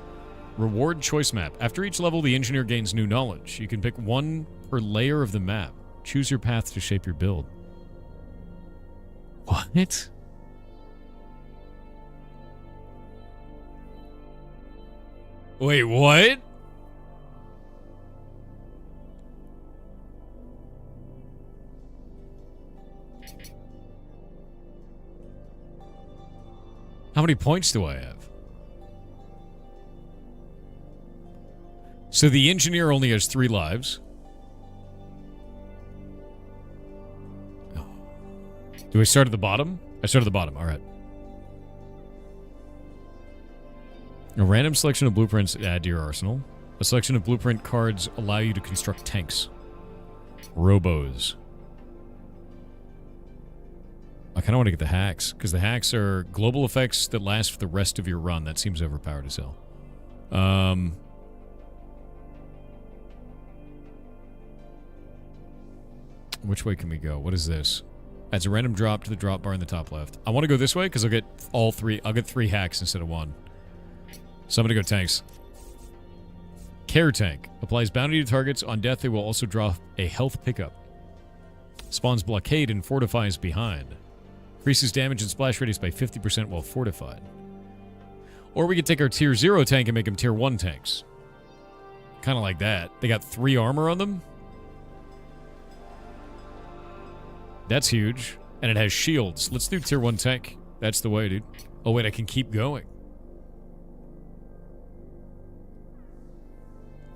Reward choice map. After each level, the engineer gains new knowledge. You can pick one per layer of the map. Choose your path to shape your build. What? Wait, what? How many points do I have? So the engineer only has 3 lives. Oh. Do I start at the bottom? I start at the bottom, alright. A random selection of blueprints add to your arsenal. A selection of blueprint cards allow you to construct tanks. Robos. I kind of want to get the hacks, because the hacks are global effects that last for the rest of your run. That seems overpowered as hell. Which way can we go? What is this? Adds a random drop to the drop bar in the top left. I want to go this way, because I'll get all 3. I'll get 3 hacks instead of 1. So I'm going to go tanks. Care Tank. Applies bounty to targets. On death, they will also draw a health pickup. Spawns blockade and fortifies behind. Increases damage and splash radius by 50% while fortified. Or we could take our tier 0 tank and make them tier 1 tanks. Kind of like that. They got 3 armor on them. That's huge. And it has shields. Let's do tier 1 tank. That's the way, dude. Oh, wait, I can keep going.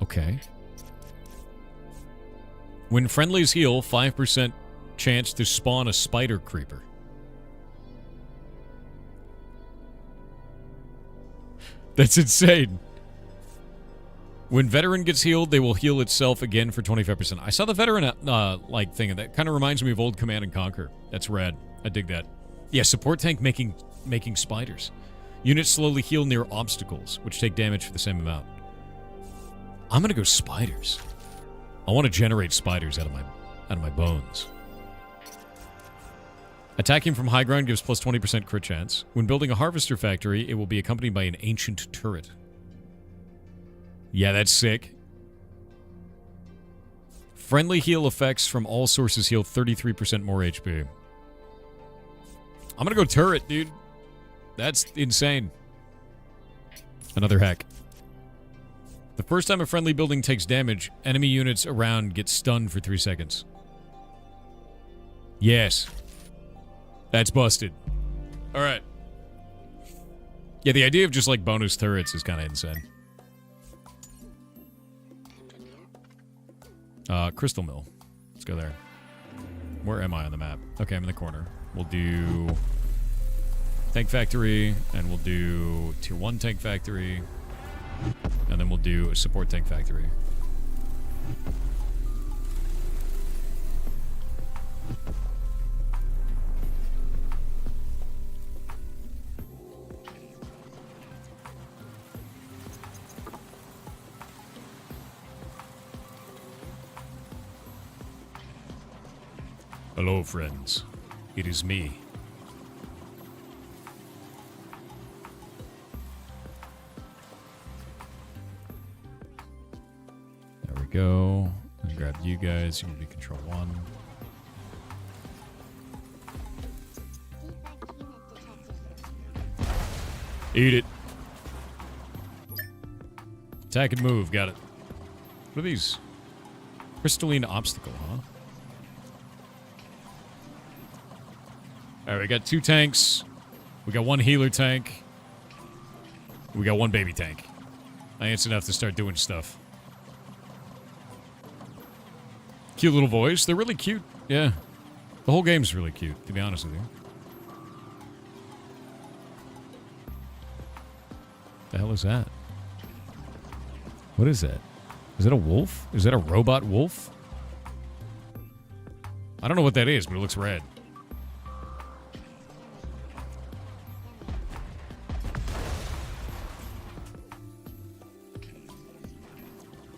Okay. When friendlies heal, 5% chance to spawn a spider creeper. That's insane. When veteran gets healed, they will heal itself again for 25%. I saw the veteran like thing, and that kind of reminds me of old Command and Conquer. That's rad. I dig that. Yeah, support tank making spiders. Units slowly heal near obstacles, which take damage for the same amount. I'm gonna go spiders. I want to generate spiders out of my bones. Attacking from high ground gives plus 20% crit chance. When building a harvester factory, it will be accompanied by an ancient turret. Yeah, that's sick. Friendly heal effects from all sources heal 33% more HP. I'm gonna go turret, dude. That's insane. Another hack. The first time a friendly building takes damage, enemy units around get stunned for 3 seconds. Yes. That's busted. Alright. Yeah, the idea of just like bonus turrets is kind of insane. Crystal Mill. Let's go there. Where am I on the map? Okay, I'm in the corner. We'll do Tank Factory, and we'll do Tier 1 Tank Factory, and then we'll do a Support Tank Factory. Hello, friends. It is me. There we go. I'll grab you guys. You can be Control 1. Eat it. Attack and move. Got it. What are these? Crystalline obstacle, huh? Alright, we got 2 tanks. We got 1 healer tank. We got 1 baby tank. I think it's enough to start doing stuff. Cute little voice. They're really cute. Yeah. The whole game's really cute, to be honest with you. The hell is that? What is that? Is that a wolf? Is that a robot wolf? I don't know what that is, but it looks rad.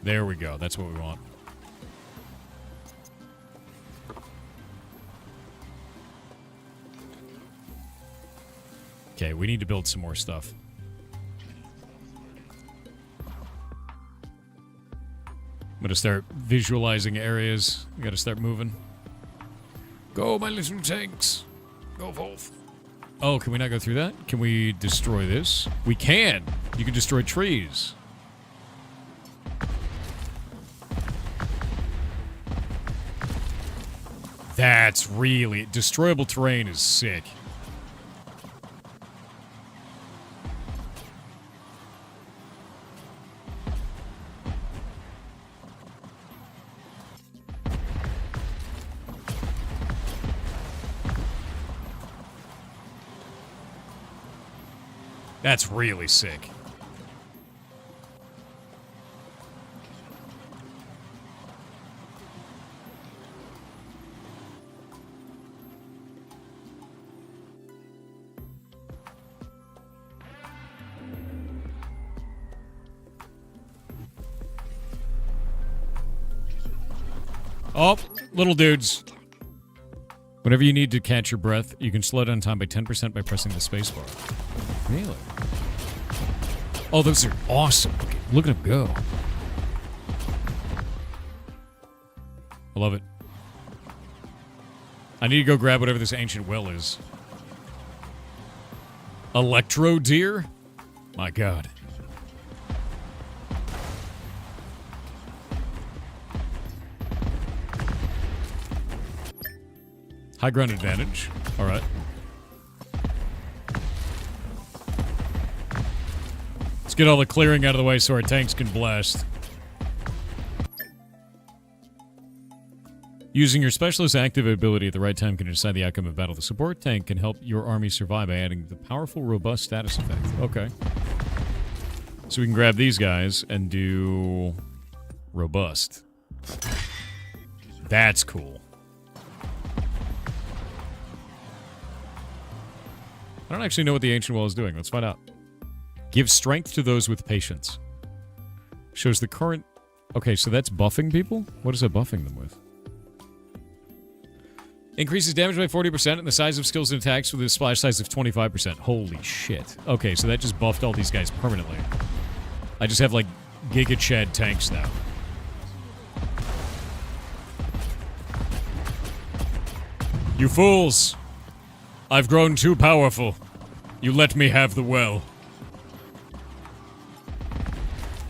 There we go. That's what we want. Okay, we need to build some more stuff. I'm gonna start visualizing areas. We gotta start moving. Go, my little tanks. Go forth. Oh, can we not go through that? Can we destroy this? We can. You can destroy trees. That's really... Destroyable terrain is sick. That's really sick. Oh, little dudes. Whenever you need to catch your breath, you can slow down time by 10% by pressing the spacebar. Really? Oh, those are awesome. Look at them go. I love it. I need to go grab whatever this ancient well is. Electro deer? My god. High ground advantage. Alright. get all the clearing out of the way so our tanks can blast. Using your specialist active ability at the right time can decide the outcome of battle. The support tank can help your army survive by adding the powerful, robust status effect. Okay. So we can grab these guys and do robust. That's cool. I don't actually know what the Ancient Wall is doing. Let's find out. Give strength to those with patience. Shows the current... Okay, so that's buffing people? What is it buffing them with? Increases damage by 40% and the size of skills and attacks with a splash size of 25%. Holy shit. Okay, so that just buffed all these guys permanently. I just have, like, Giga Chad tanks now. You fools! I've grown too powerful. You let me have the well.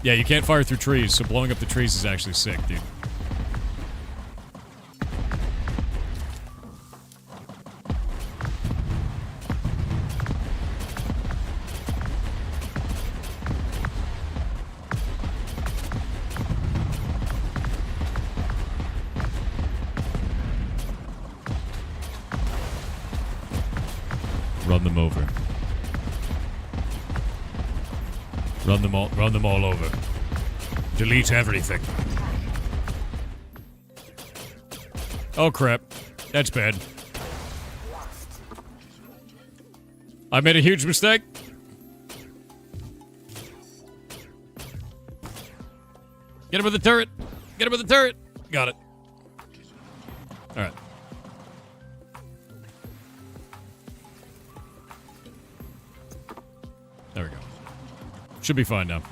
Yeah, you can't fire through trees, so blowing up the trees is actually sick, dude. Run them over. Run them all over. Delete everything. Oh crap. That's bad. I made a huge mistake. Get him with the turret. Get him with the turret. Got it. Alright. There we go. Should be fine now.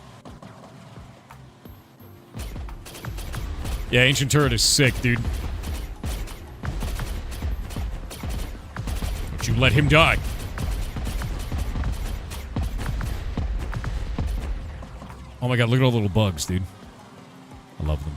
Yeah, Ancient Turret is sick, dude. Don't you let him die. Oh my god, look at all the little bugs, dude. I love them.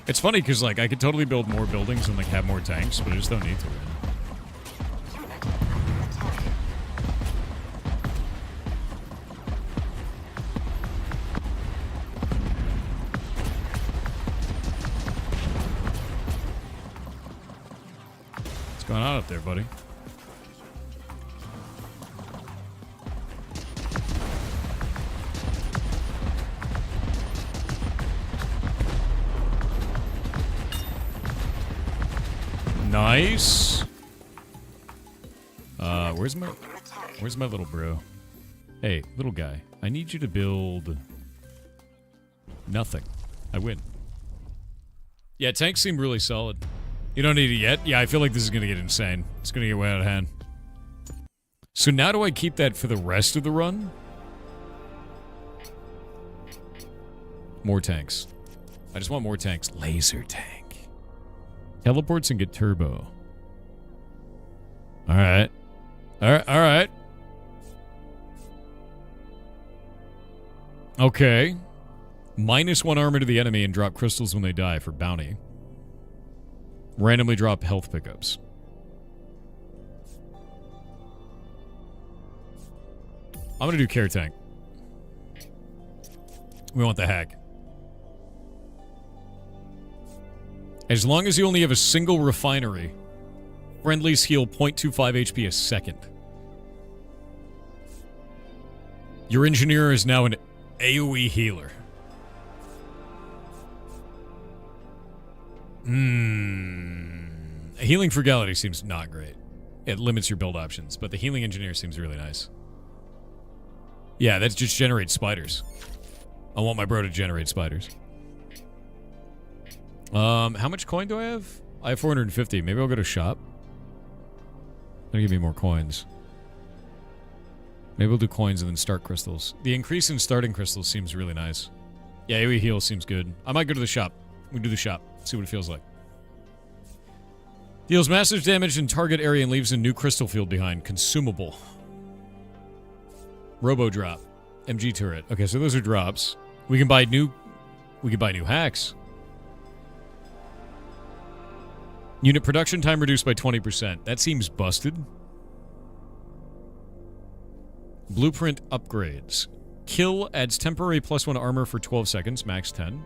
It's funny because, like, I could totally build more buildings and, like, have more tanks, but I just don't need to. What's going on up there, buddy? Nice. Where's my little bro? Hey, little guy. I need you to build nothing. I win. Yeah, tanks seem really solid. You don't need it yet? Yeah, I feel like this is gonna get insane. It's gonna get way out of hand. So now do I keep that for the rest of the run? More tanks. I just want more tanks. Laser tank. Teleports and get turbo. Alright. Alright. Okay. -1 armor to the enemy and drop crystals when they die for bounty. Randomly drop health pickups. I'm gonna do care tank. We want the hack. As long as you only have a single refinery, friendlies heal 0.25 HP a second. Your engineer is now an AoE healer. Healing Frugality seems not great. It limits your build options, but the Healing Engineer seems really nice. Yeah, that just generates spiders. I want my bro to generate spiders. How much coin do I have? I have 450. Maybe I'll go to shop. That'll give me more coins. Maybe we'll do coins and then start crystals. The increase in starting crystals seems really nice. Yeah, AoE heal seems good. I might go to the shop. We do the shop. See what it feels like. Deals massive damage in target area and leaves a new crystal field behind. Consumable. Robo drop. MG turret. Okay, so those are drops. We can buy new hacks. Unit production time reduced by 20%. That seems busted. Blueprint upgrades. Kill adds temporary +1 armor for 12 seconds, max 10.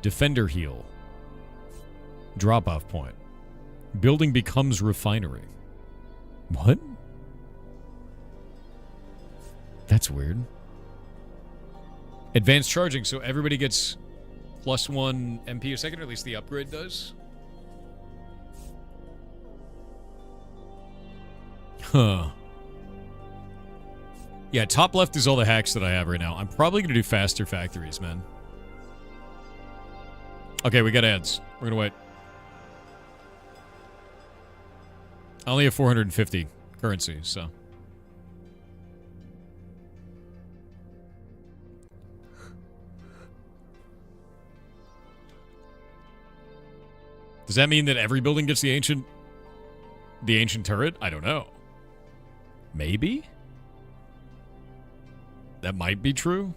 Defender heal. Drop-off point. Building becomes refinery. What? That's weird. Advanced charging, so everybody gets +1 MP a second, or at least the upgrade does. Huh. Yeah, top left is all the hacks that I have right now. I'm probably going to do faster factories, man. Okay, we got ads. We're going to wait. I only have 450 currency, so. Does that mean that every building gets the ancient turret? I don't know. Maybe? That might be true.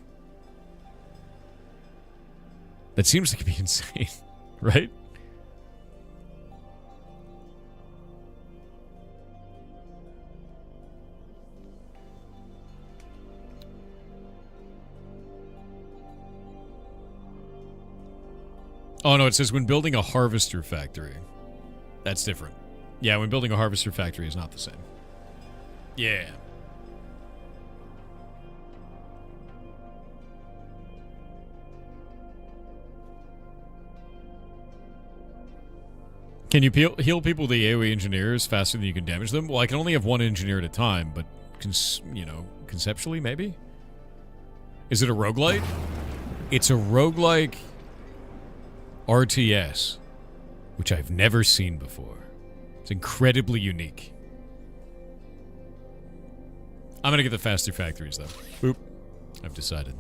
That seems like it'd be insane, right? Oh, no, it says when building a harvester factory. That's different. Yeah, when building a harvester factory is not the same. Yeah. Can you heal people with the AoE engineers faster than you can damage them? Well, I can only have one engineer at a time, but, conceptually, maybe? Is it a roguelite? It's a roguelike RTS, which I've never seen before. It's incredibly unique. I'm gonna get the faster factories, though. Boop. I've decided.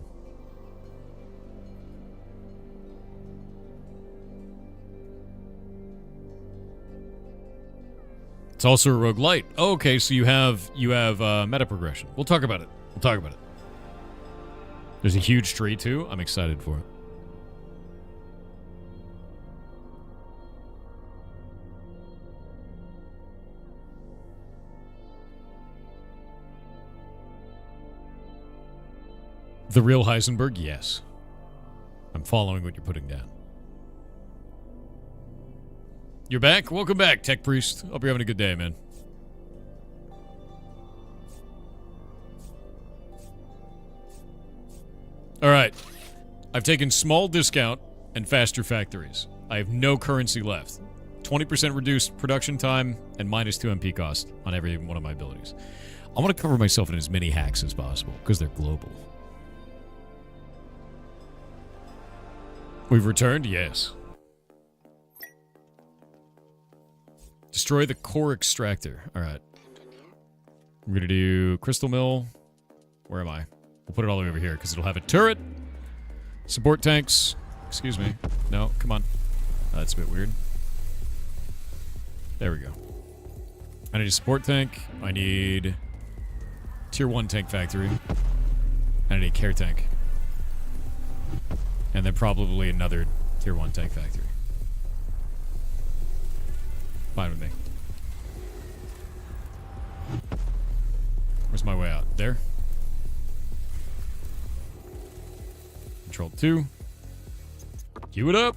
It's also a roguelite. Oh, okay, so you have meta progression. We'll talk about it. There's a huge tree, too. I'm excited for it. The real Heisenberg? Yes. I'm following what you're putting down. You're back? Welcome back, Tech Priest. Hope you're having a good day, man. Alright. I've taken small discount and faster factories. I have no currency left. 20% reduced production time and minus 2 MP cost on every one of my abilities. I want to cover myself in as many hacks as possible, because they're global. We've returned? Yes. Destroy the core extractor. Alright. We're going to do Crystal Mill. Where am I? We'll put it all the way over here because it'll have a turret. Support tanks. Excuse me. No, come on. That's a bit weird. There we go. I need a support tank. I need tier 1 tank factory. I need a care tank. And then probably another tier 1 tank factory. Fine with me. Where's my way out? There? Control 2. Queue it up.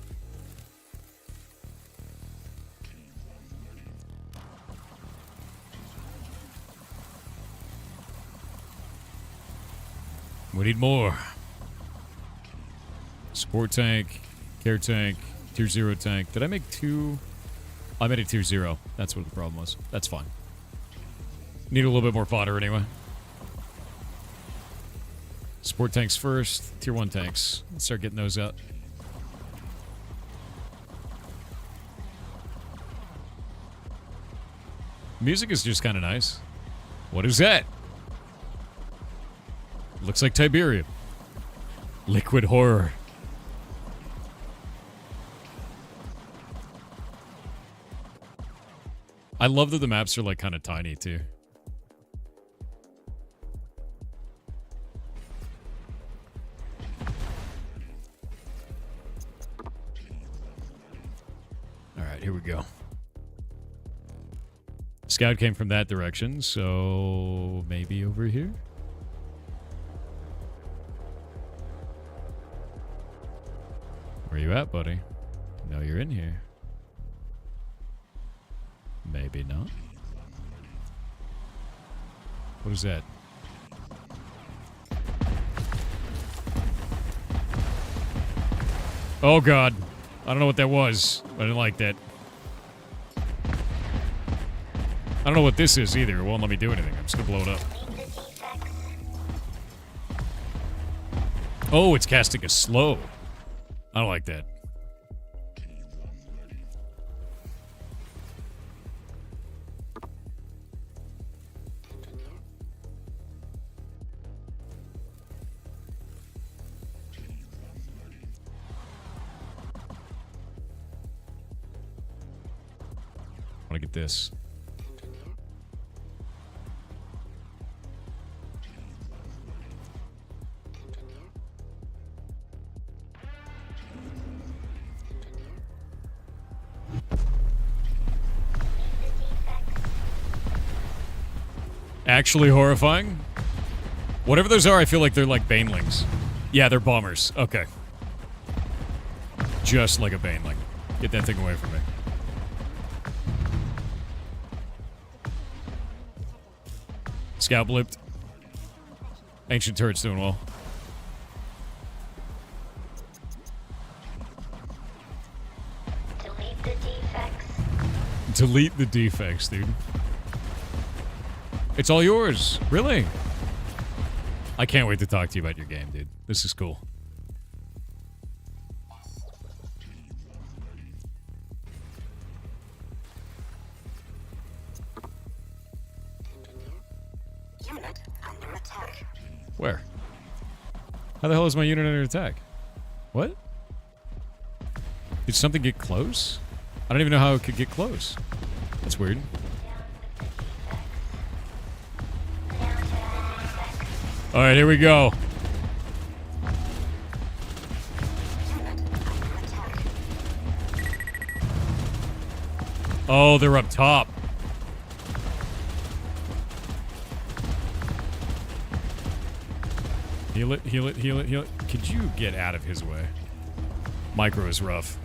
We need more. Support tank, care tank, tier 0 tank. Did I make 2? I made it tier 0. That's what the problem was. That's fine. Need a little bit more fodder anyway. Support tanks first. Tier 1 tanks. Let's start getting those out. Music is just kind of nice. What is that? Looks like Tiberium. Liquid horror. I love that the maps are like kind of tiny too. All right, here we go. Scout came from that direction, so maybe over here? Where you at, buddy? No, you're in here. Maybe not. What is that? Oh god. I don't know what that was. I didn't like that. I don't know what this is either. It won't let me do anything. I'm just gonna blow it up. Oh, it's casting a slow. I don't like that. I want to get this. Actually horrifying? Whatever those are, I feel like they're like banelings. Yeah, they're bombers. Okay. Just like a baneling. Get that thing away from me. Scout blipped. Ancient turret's doing well. Delete the defects. Delete the defects, dude. It's all yours. Really? I can't wait to talk to you about your game, dude. This is cool. Unit under attack. Where? How the hell is my unit under attack? What? Did something get close? I don't even know how it could get close. That's weird. Alright, here we go. Oh, they're up top. Heal it, heal it, heal it, heal it. Could you get out of his way? Micro is rough.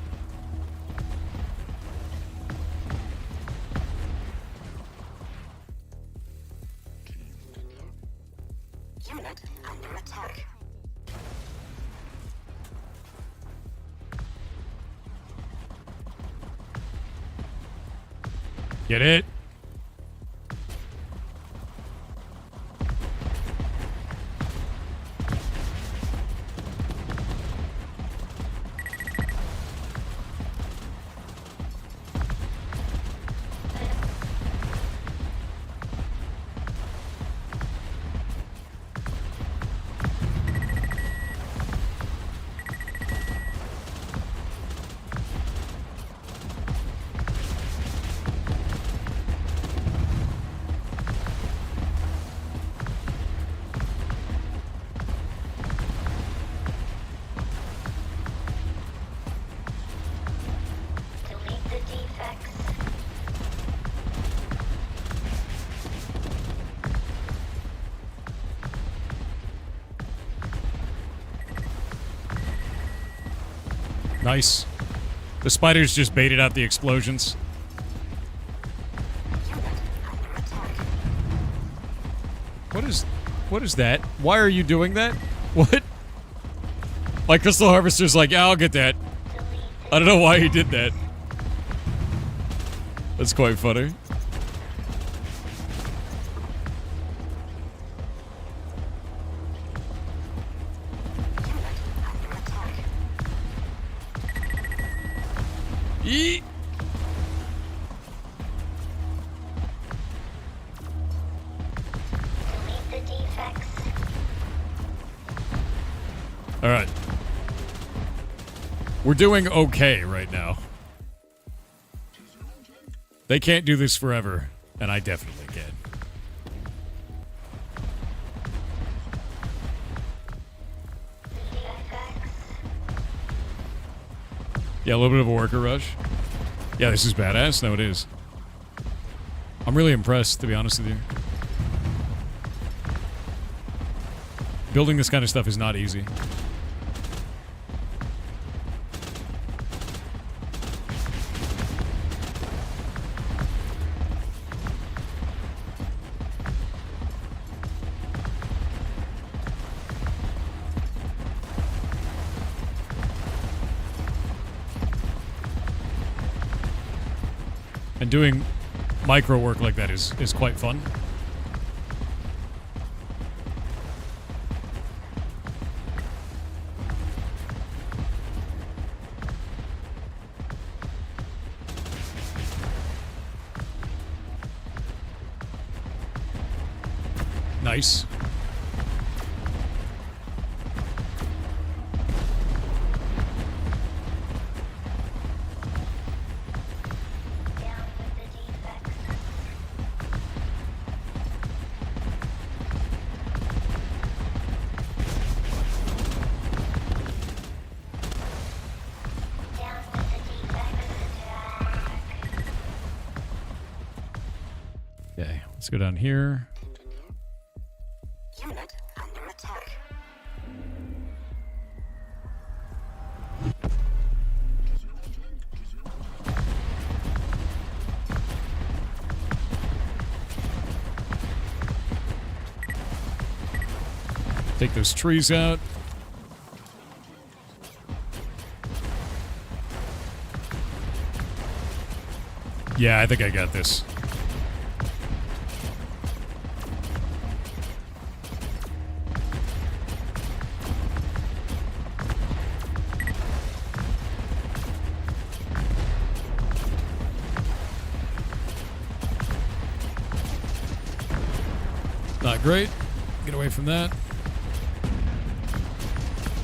Unit under attack. Get it? Delete the defects. Nice. The spiders just baited out the explosions. What is that? Why are you doing that? What? My crystal harvester's like, yeah, I'll get that. I don't know why he did that. That's quite funny. Eee. Delete the defects. All right. We're doing okay right now. They can't do this forever, and I definitely can. Yeah, a little bit of a worker rush. Yeah, this is badass. No, it is. I'm really impressed, to be honest with you. Building this kind of stuff is not easy. And doing micro work like that is quite fun. Nice. Okay, let's go down here. Unit under attack. Take those trees out. Yeah, I think I got this. Not great. Get away from that.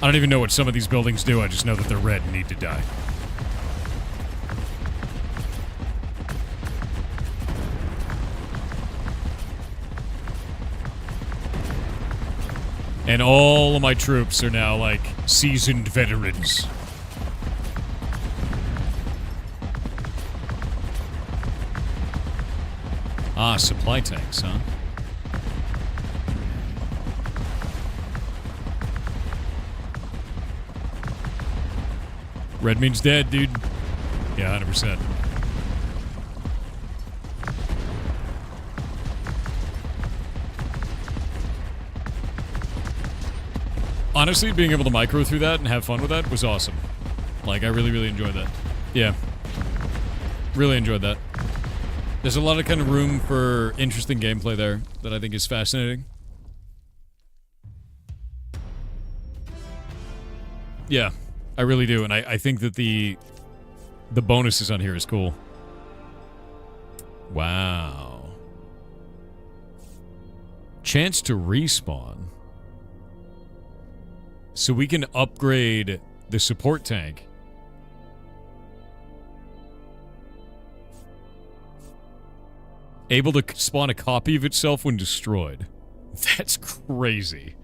I don't even know what some of these buildings do. I just know that they're red and need to die. And all of my troops are now, like, seasoned veterans. Ah, supply tanks, huh? Red means dead, dude. Yeah, 100%. Honestly, being able to micro through that and have fun with that was awesome. Like, I really, really enjoyed that. Yeah. Really enjoyed that. There's a lot of kind of room for interesting gameplay there that I think is fascinating. Yeah, I really do. And I think that the bonuses on here is cool. Wow. Chance to respawn. So we can upgrade the support tank. Able to spawn a copy of itself when destroyed. That's crazy.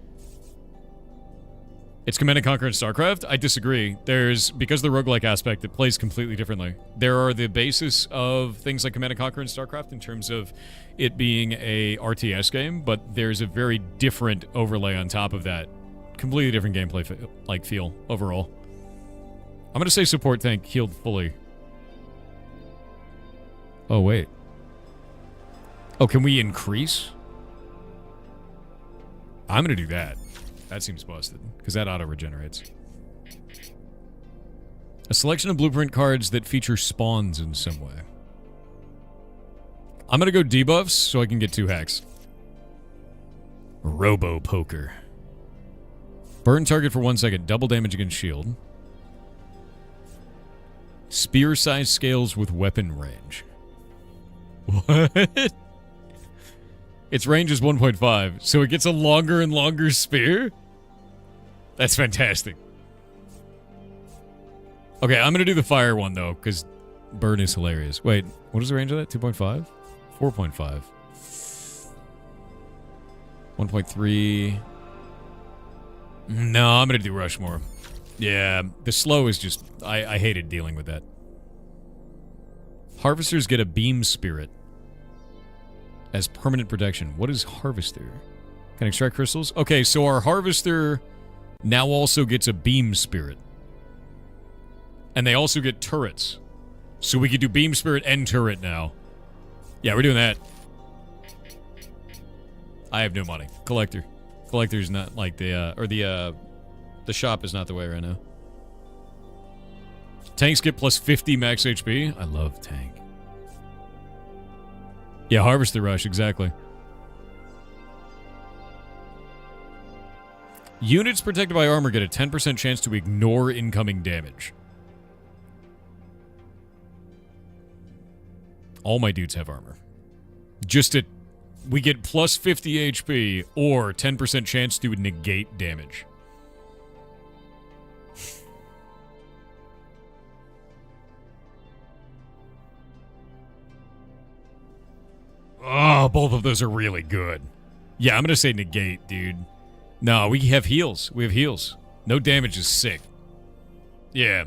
It's Command & Conquer and StarCraft? I disagree. Because of the roguelike aspect, it plays completely differently. There are the basis of things like Command & Conquer and StarCraft in terms of it being a RTS game, but there's a very different overlay on top of that. Completely different gameplay feel overall. I'm gonna say support tank healed fully. Oh, wait. Oh, can we increase? I'm gonna do that. That seems busted, because that auto-regenerates. A selection of blueprint cards that feature spawns in some way. I'm gonna go debuffs so I can get 2 hacks. Robo-poker. Burn target for 1 second. Double damage against shield. Spear size scales with weapon range. What? Its range is 1.5, so it gets a longer and longer spear? That's fantastic. Okay, I'm gonna do the fire one, though, because burn is hilarious. Wait, What is the range of that? 2.5? 4.5. 1.3. No, I'm going to do Rushmore. Yeah, the slow is just... I hated dealing with that. Harvesters get a beam spirit as permanent protection. What is Harvester? Can extract crystals? Okay, so our Harvester now also gets a beam spirit. And they also get turrets. So we could do beam spirit and turret now. Yeah, we're doing that. I have no money. Collector. Collector's not like the shop is not the way right now. Tanks get plus 50 max HP. I love tank. Yeah, Harvester Rush, exactly. Units protected by armor get a 10% chance to ignore incoming damage. All my dudes have armor. We get plus 50 HP or 10% chance to negate damage. Oh, both of those are really good. Yeah, I'm going to say negate, dude. No, we have heals. We have heals. No damage is sick. Yeah.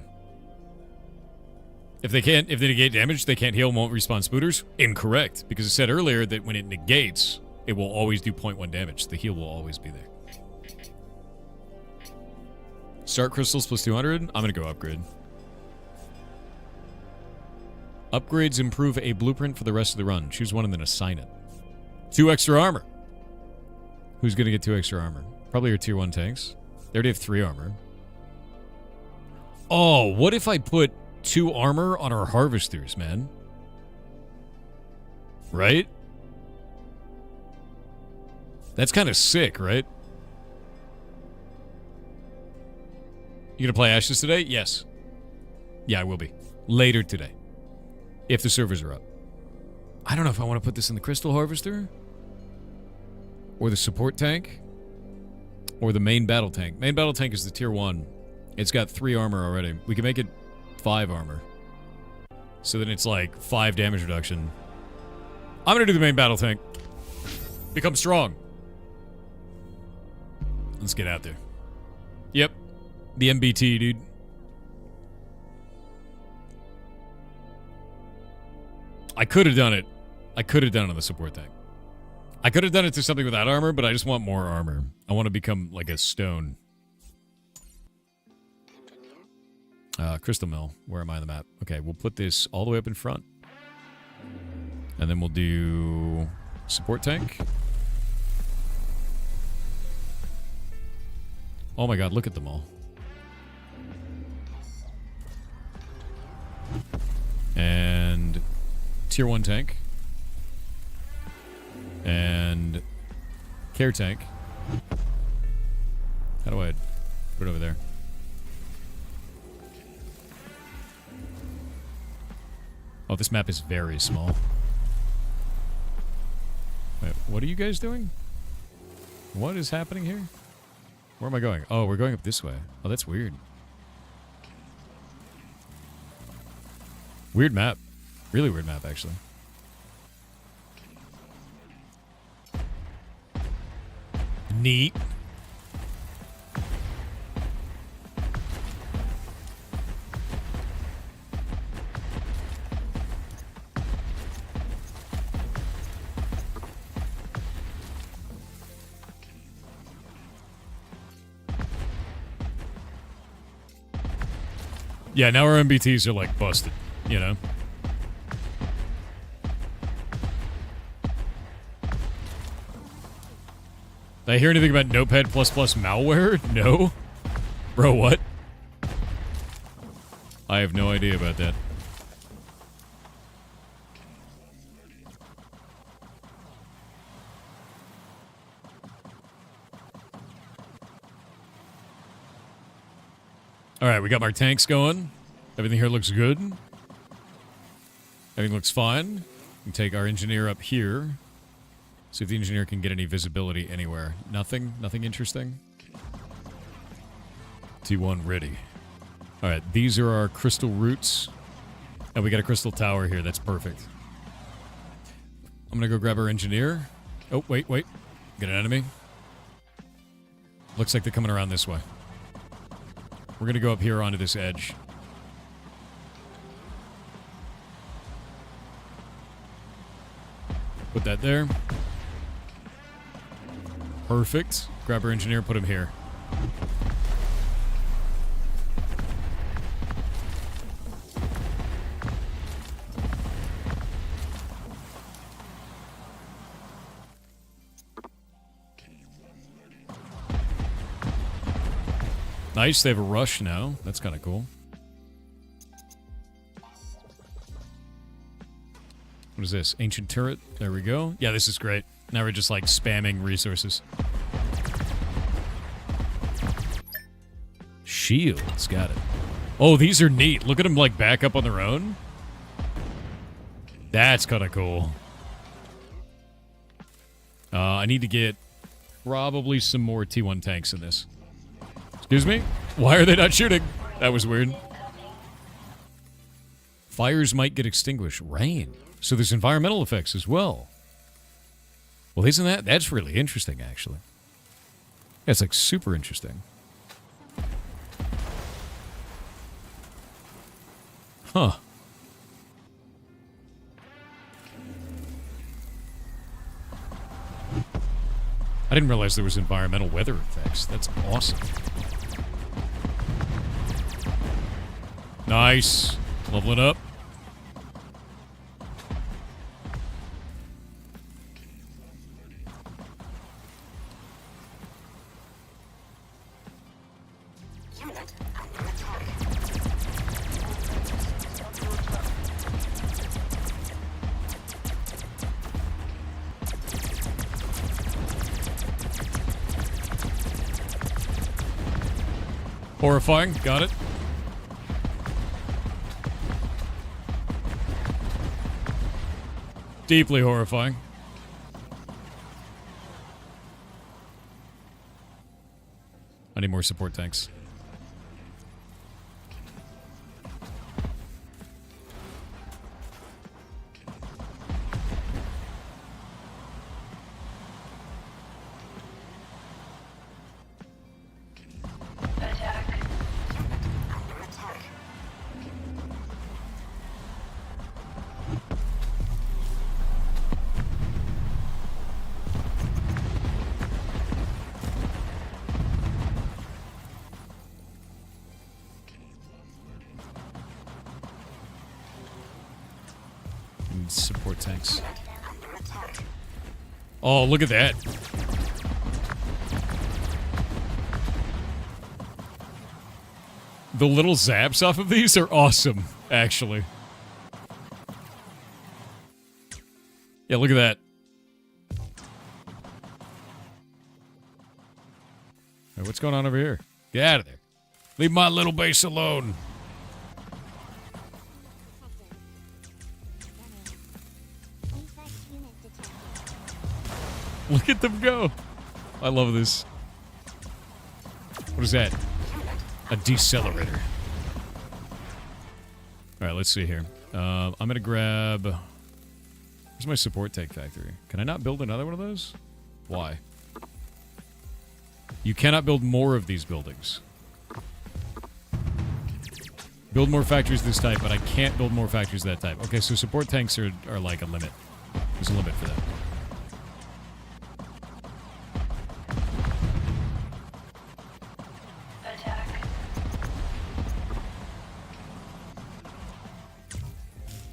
If they negate damage, they can't heal and won't respawn spooters? Incorrect, because it said earlier that when it negates, it will always do 0.1 damage. The heal will always be there. Start crystals plus 200. I'm going to go upgrade. Upgrades improve a blueprint for the rest of the run. Choose one and then assign it. 2 extra armor. Who's going to get 2 extra armor? Probably your tier 1 tanks. They already have 3 armor. Oh, what if I put 2 armor on our harvesters, man? Right? That's kind of sick, right? You gonna play Ashes today? Yes. Yeah, I will be. Later today. If the servers are up. I don't know if I want to put this in the Crystal Harvester. Or the support tank. Or the main battle tank. Main battle tank is the tier 1. It's got 3 armor already. We can make it 5 armor. So then it's like 5 damage reduction. I'm gonna do the main battle tank. Become strong. Let's get out there. Yep. The MBT, dude. I could have done it. I could have done it on the support tank. I could have done it to something without armor, but I just want more armor. I want to become like a stone. Crystal Mill. Where am I on the map? Okay, we'll put this all the way up in front. And then we'll do support tank. Oh my god, look at them all. And tier 1 tank. And care tank. How do I put it over there? Oh, this map is very small. Wait, what are you guys doing? What is happening here? Where am I going? Oh, we're going up this way. Oh, that's weird. Weird map. Really weird map, actually. Neat. Yeah, now our MBTs are like busted, you know? Did I hear anything about Notepad++ malware? No? Bro, what? I have no idea about that. Alright, we got our tanks going. Everything here looks good. Everything looks fine. We can take our engineer up here. See if the engineer can get any visibility anywhere. Nothing? Nothing interesting? T1 ready. Alright, these are our crystal roots. And we got a crystal tower here. That's perfect. I'm gonna go grab our engineer. Oh, wait. Get an enemy. Looks like they're coming around this way. We're gonna go up here onto this edge. Put that there. Perfect. Grab our engineer, put him here. Nice, they have a rush now. That's kind of cool. What is this? Ancient turret. There we go. Yeah, this is great. Now we're just like spamming resources. Shields. Got it. Oh, these are neat. Look at them like back up on their own. That's kind of cool. I need to get probably some more T1 tanks in this. Excuse me? Why are they not shooting? That was weird. Fires might get extinguished. Rain. So there's environmental effects as well. Well, isn't that? That's really interesting, actually. That's like super interesting. Huh. I didn't realize there was environmental weather effects. That's awesome. Nice. Leveling up. Horrifying. Got it. Deeply horrifying. I need more support tanks. Support tanks. Oh, look at that. The little zaps off of these are awesome, actually. Yeah, look at that. Hey, what's going on over here? Get out of there. Leave my little base alone. Look at them go. I love this. What is that? A decelerator. Alright, let's see here. I'm going to grab... Where's my support tank factory? Can I not build another one of those? Why? You cannot build more of these buildings. Build more factories of this type, but I can't build more factories of that type. Okay, so support tanks are like a limit. There's a limit for that.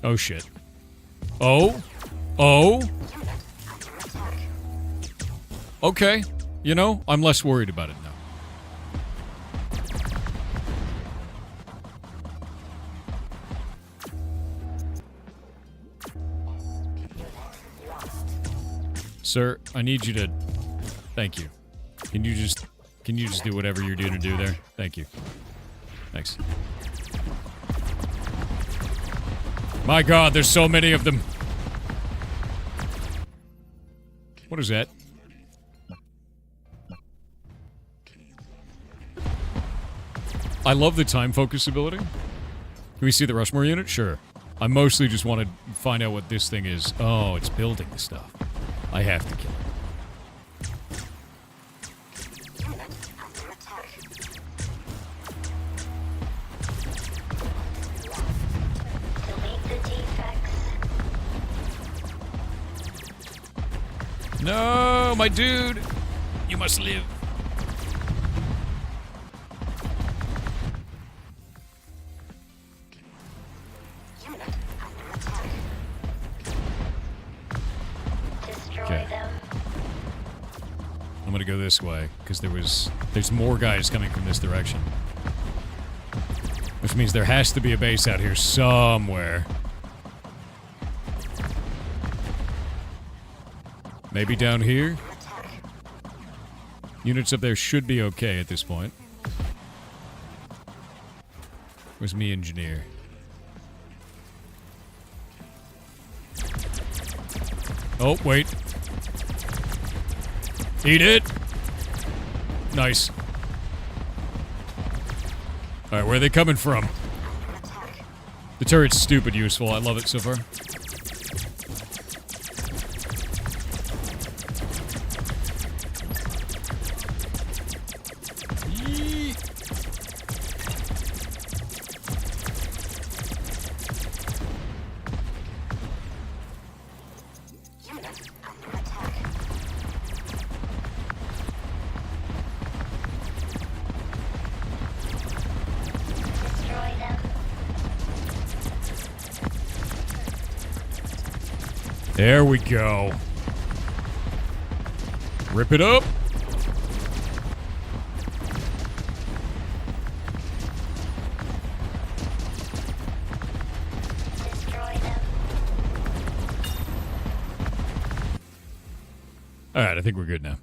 Oh, shit. Oh? Oh? Okay. You know, I'm less worried about it now. Sir, I need you to... Thank you. Can you just do whatever you're going to do there? Thank you. Thanks. My God, there's so many of them. What is that? I love the time focus ability. Can we see the Rushmore unit? Sure. I mostly just want to find out what this thing is. Oh, it's building the stuff. I have to kill it. No, my dude! You must live. Okay. I'm gonna go this way, because there's more guys coming from this direction. Which means there has to be a base out here somewhere. Maybe down here? Units up there should be okay at this point. Where's me engineer? Oh, wait. Eat it! Nice. Alright, where are they coming from? The turret's stupid useful. I love it so far. There we go. Rip it up. All right, I think we're good now.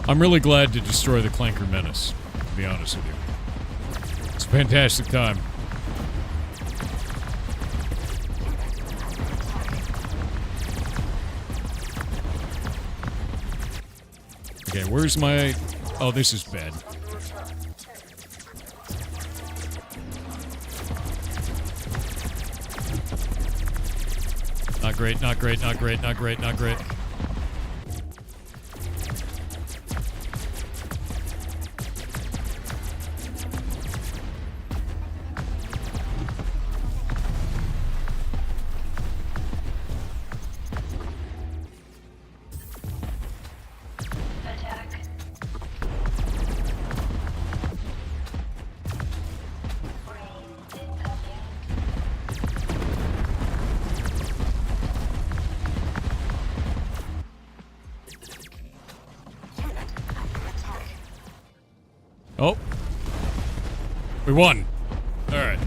I'm really glad to destroy the Clanker Menace, to be honest with you. It's a fantastic time. Okay, where's my... Oh, this is bad. Not great, not great, not great, not great, not great. Oh. We won. Alright.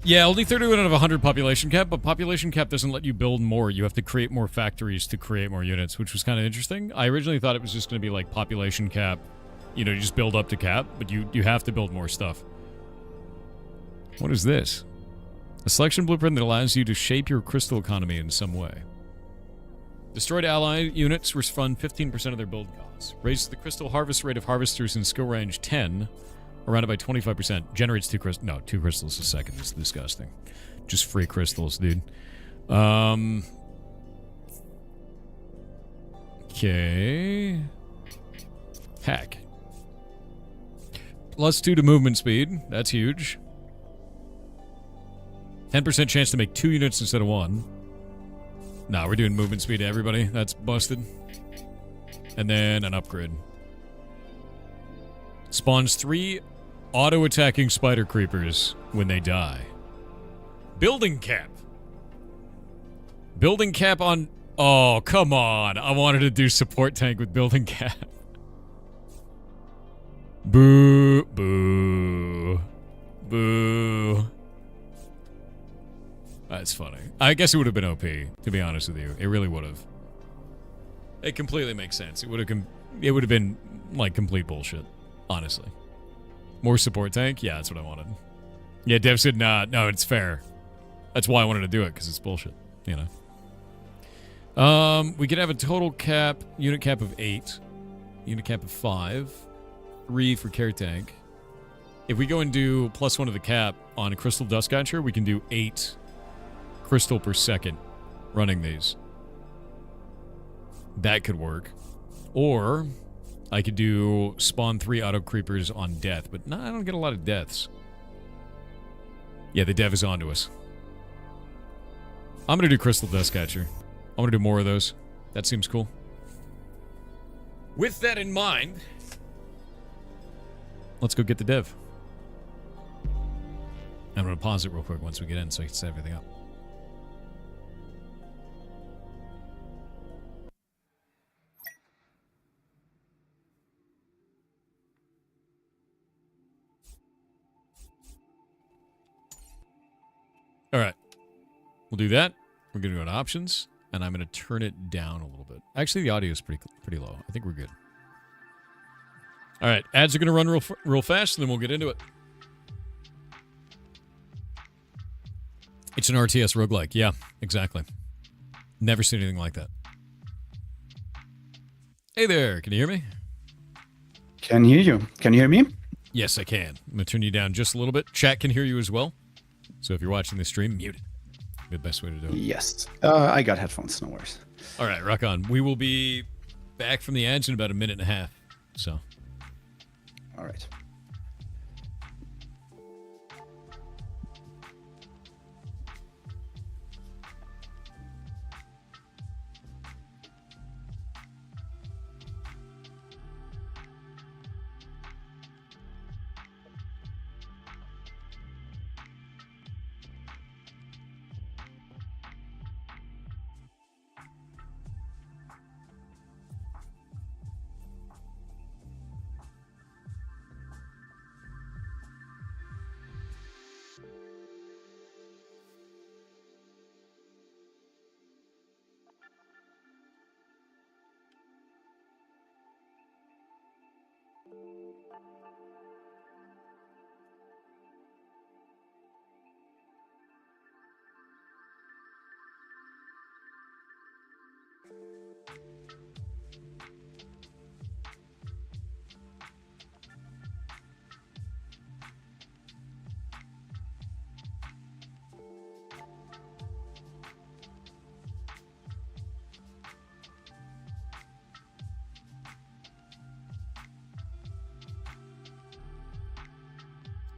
Yeah, only 31 out of 100 population cap, but population cap doesn't let you build more. You have to create more factories to create more units, which was kind of interesting. I originally thought it was just going to be like population cap. You know, you just build up to cap, but you have to build more stuff. What is this? A selection blueprint that allows you to shape your crystal economy in some way. Destroyed ally units refund 15% of their build costs. Raises the crystal harvest rate of harvesters in skill range 10, around it by 25%. Generates 2 crystals. No, 2 crystals a second. It's disgusting. Just free crystals, dude. Okay. Hack. +2 to movement speed. That's huge. 10% chance to make 2 units instead of 1. Nah, we're doing movement speed to everybody. That's busted. And then an upgrade. Spawns 3 auto-attacking spider creepers when they die. Building cap. Building cap on... Oh, come on. I wanted to do support tank with building cap. Boo. Boo. Boo. That's funny. I guess it would have been OP, to be honest with you. It really would have. It completely makes sense. It would have been, like, complete bullshit. Honestly. More support tank? Yeah, that's what I wanted. Yeah, Dev said, nah, no, it's fair. That's why I wanted to do it, because it's bullshit. You know. We could have a total cap, unit cap of 8. Unit cap of 5. 3 for Care Tank. If we go and do +1 to the cap on a Crystal Dust Catcher, we can do 8 crystal per second running these. That could work. Or I could do spawn 3 auto creepers on death, but no, I don't get a lot of deaths. Yeah, the dev is onto us. I'm going to do Crystal Dust Catcher. I'm going to do more of those. That seems cool. With that in mind, let's go get the dev. I'm going to pause it real quick once we get in so I can set everything up. All right. We'll do that. We're going to go to options, and I'm going to turn it down a little bit. Actually, the audio is pretty low. I think we're good. All right. Ads are going to run real fast, and then we'll get into it. It's an RTS roguelike. Yeah, exactly. Never seen anything like that. Hey there. Can you hear me? Can hear you. Can you hear me? Yes, I can. I'm going to turn you down just a little bit. Chat can hear you as well. So if you're watching the stream, mute it. The best way to do it. Yes. I got headphones, no worries. All right, rock on. We will be back from the ads in about a minute and a half. So. All right.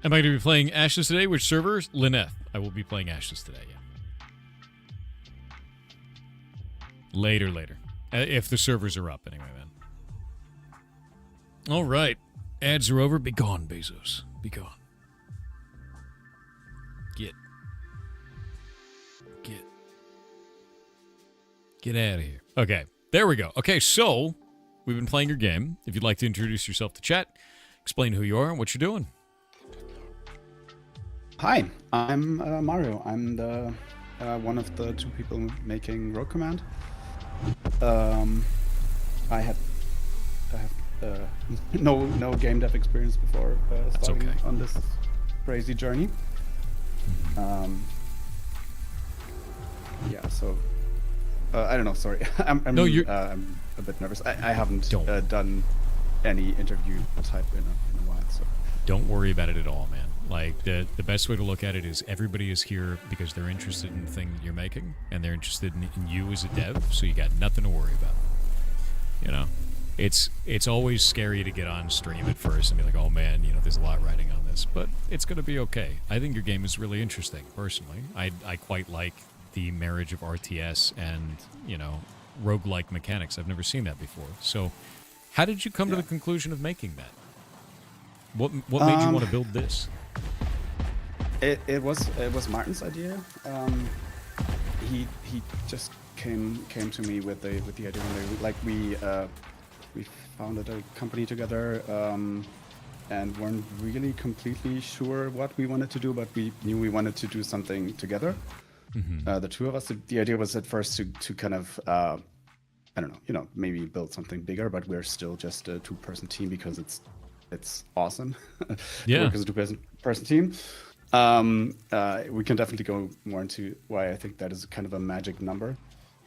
Am I going to be playing Ashes today? Which server? Lineth. I will be playing Ashes today, yeah. Later. If the servers are up, anyway, man. All right. Ads are over. Be gone, Bezos. Be gone. Get out of here. Okay. There we go. Okay, so we've been playing your game. If you'd like to introduce yourself to chat, explain who you are and what you're doing. Hi, I'm Mario. I'm the one of the 2 people making Rogue Command. I have no game dev experience before starting on this crazy journey. Yeah, so I don't know. Sorry, I'm a bit nervous. I haven't done any interview type in a while, so don't worry about it at all, man. Like, the best way to look at it is everybody is here because they're interested in the thing that you're making, and they're interested in you as a dev, so you got nothing to worry about. You know? It's always scary to get on stream at first and be like, oh man, there's a lot riding on this, but it's going to be okay. I think your game is really interesting, personally. I quite like the marriage of RTS and, roguelike mechanics. I've never seen that before. So, how did you come to the conclusion of making that? What made you want to build this? It was Martin's idea. He just came to me with the idea when we founded a company together and weren't really completely sure what we wanted to do, but we knew we wanted to do something together. Mm-hmm. The 2 of us. The idea was at first to kind of I don't know, maybe build something bigger, but we're still just a 2-person team because it's awesome. Yeah, because it's a 2-person team. We can definitely go more into why I think that is kind of a magic number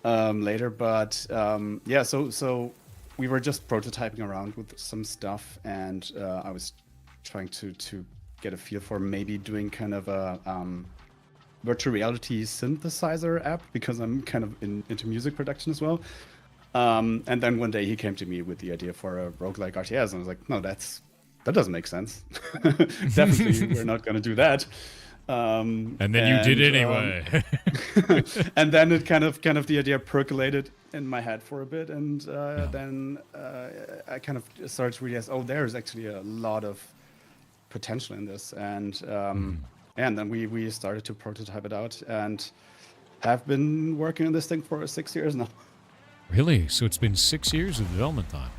later, but yeah. So we were just prototyping around with some stuff, and I was trying to get a feel for maybe doing kind of a virtual reality synthesizer app, because I'm kind of into music production as well. And then one day he came to me with the idea for a roguelike RTS, and I was like, no, that doesn't make sense. Definitely, we're not going to do that. And then you did anyway. And then it kind of the idea percolated in my head for a bit, and then I kind of started to realize, oh, there's actually a lot of potential in this, and then we started to prototype it out, and have been working on this thing for 6 years now. Really? So it's been 6 years of development time.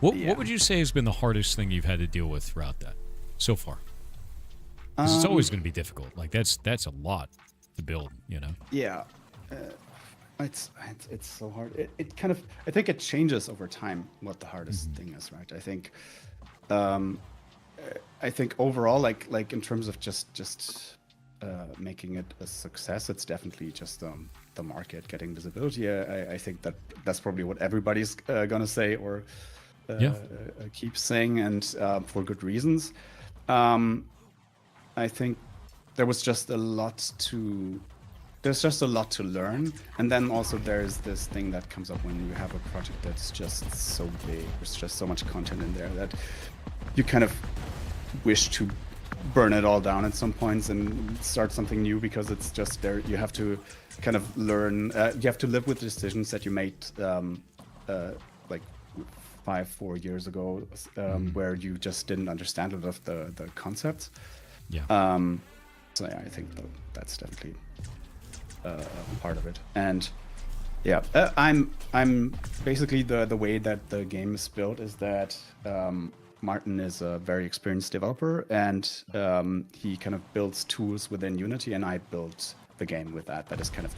What would you say has been the hardest thing you've had to deal with throughout that so far? Because it's always going to be difficult. Like that's a lot to build, you know. Yeah, it's so hard. It kind of, I think it changes over time what the hardest thing is, right? I think overall, like in terms of just making it a success, it's definitely just the market, getting visibility. I think that's probably what everybody's gonna say or keep saying, and for good reasons. I think there's just a lot to learn, and then also there's this thing that comes up when you have a project that's just so big. There's just so much content in there that you kind of wish to burn it all down at some points and start something new, because it's just there. You have to kind of learn. You have to live with decisions that you made like 4 years ago, where you just didn't understand a lot of the concepts. Yeah. So yeah, I think that's definitely part of it. And yeah, I'm basically the way that the game is built is that Martin is a very experienced developer, and he kind of builds tools within Unity, and I built the game with that. That is kind of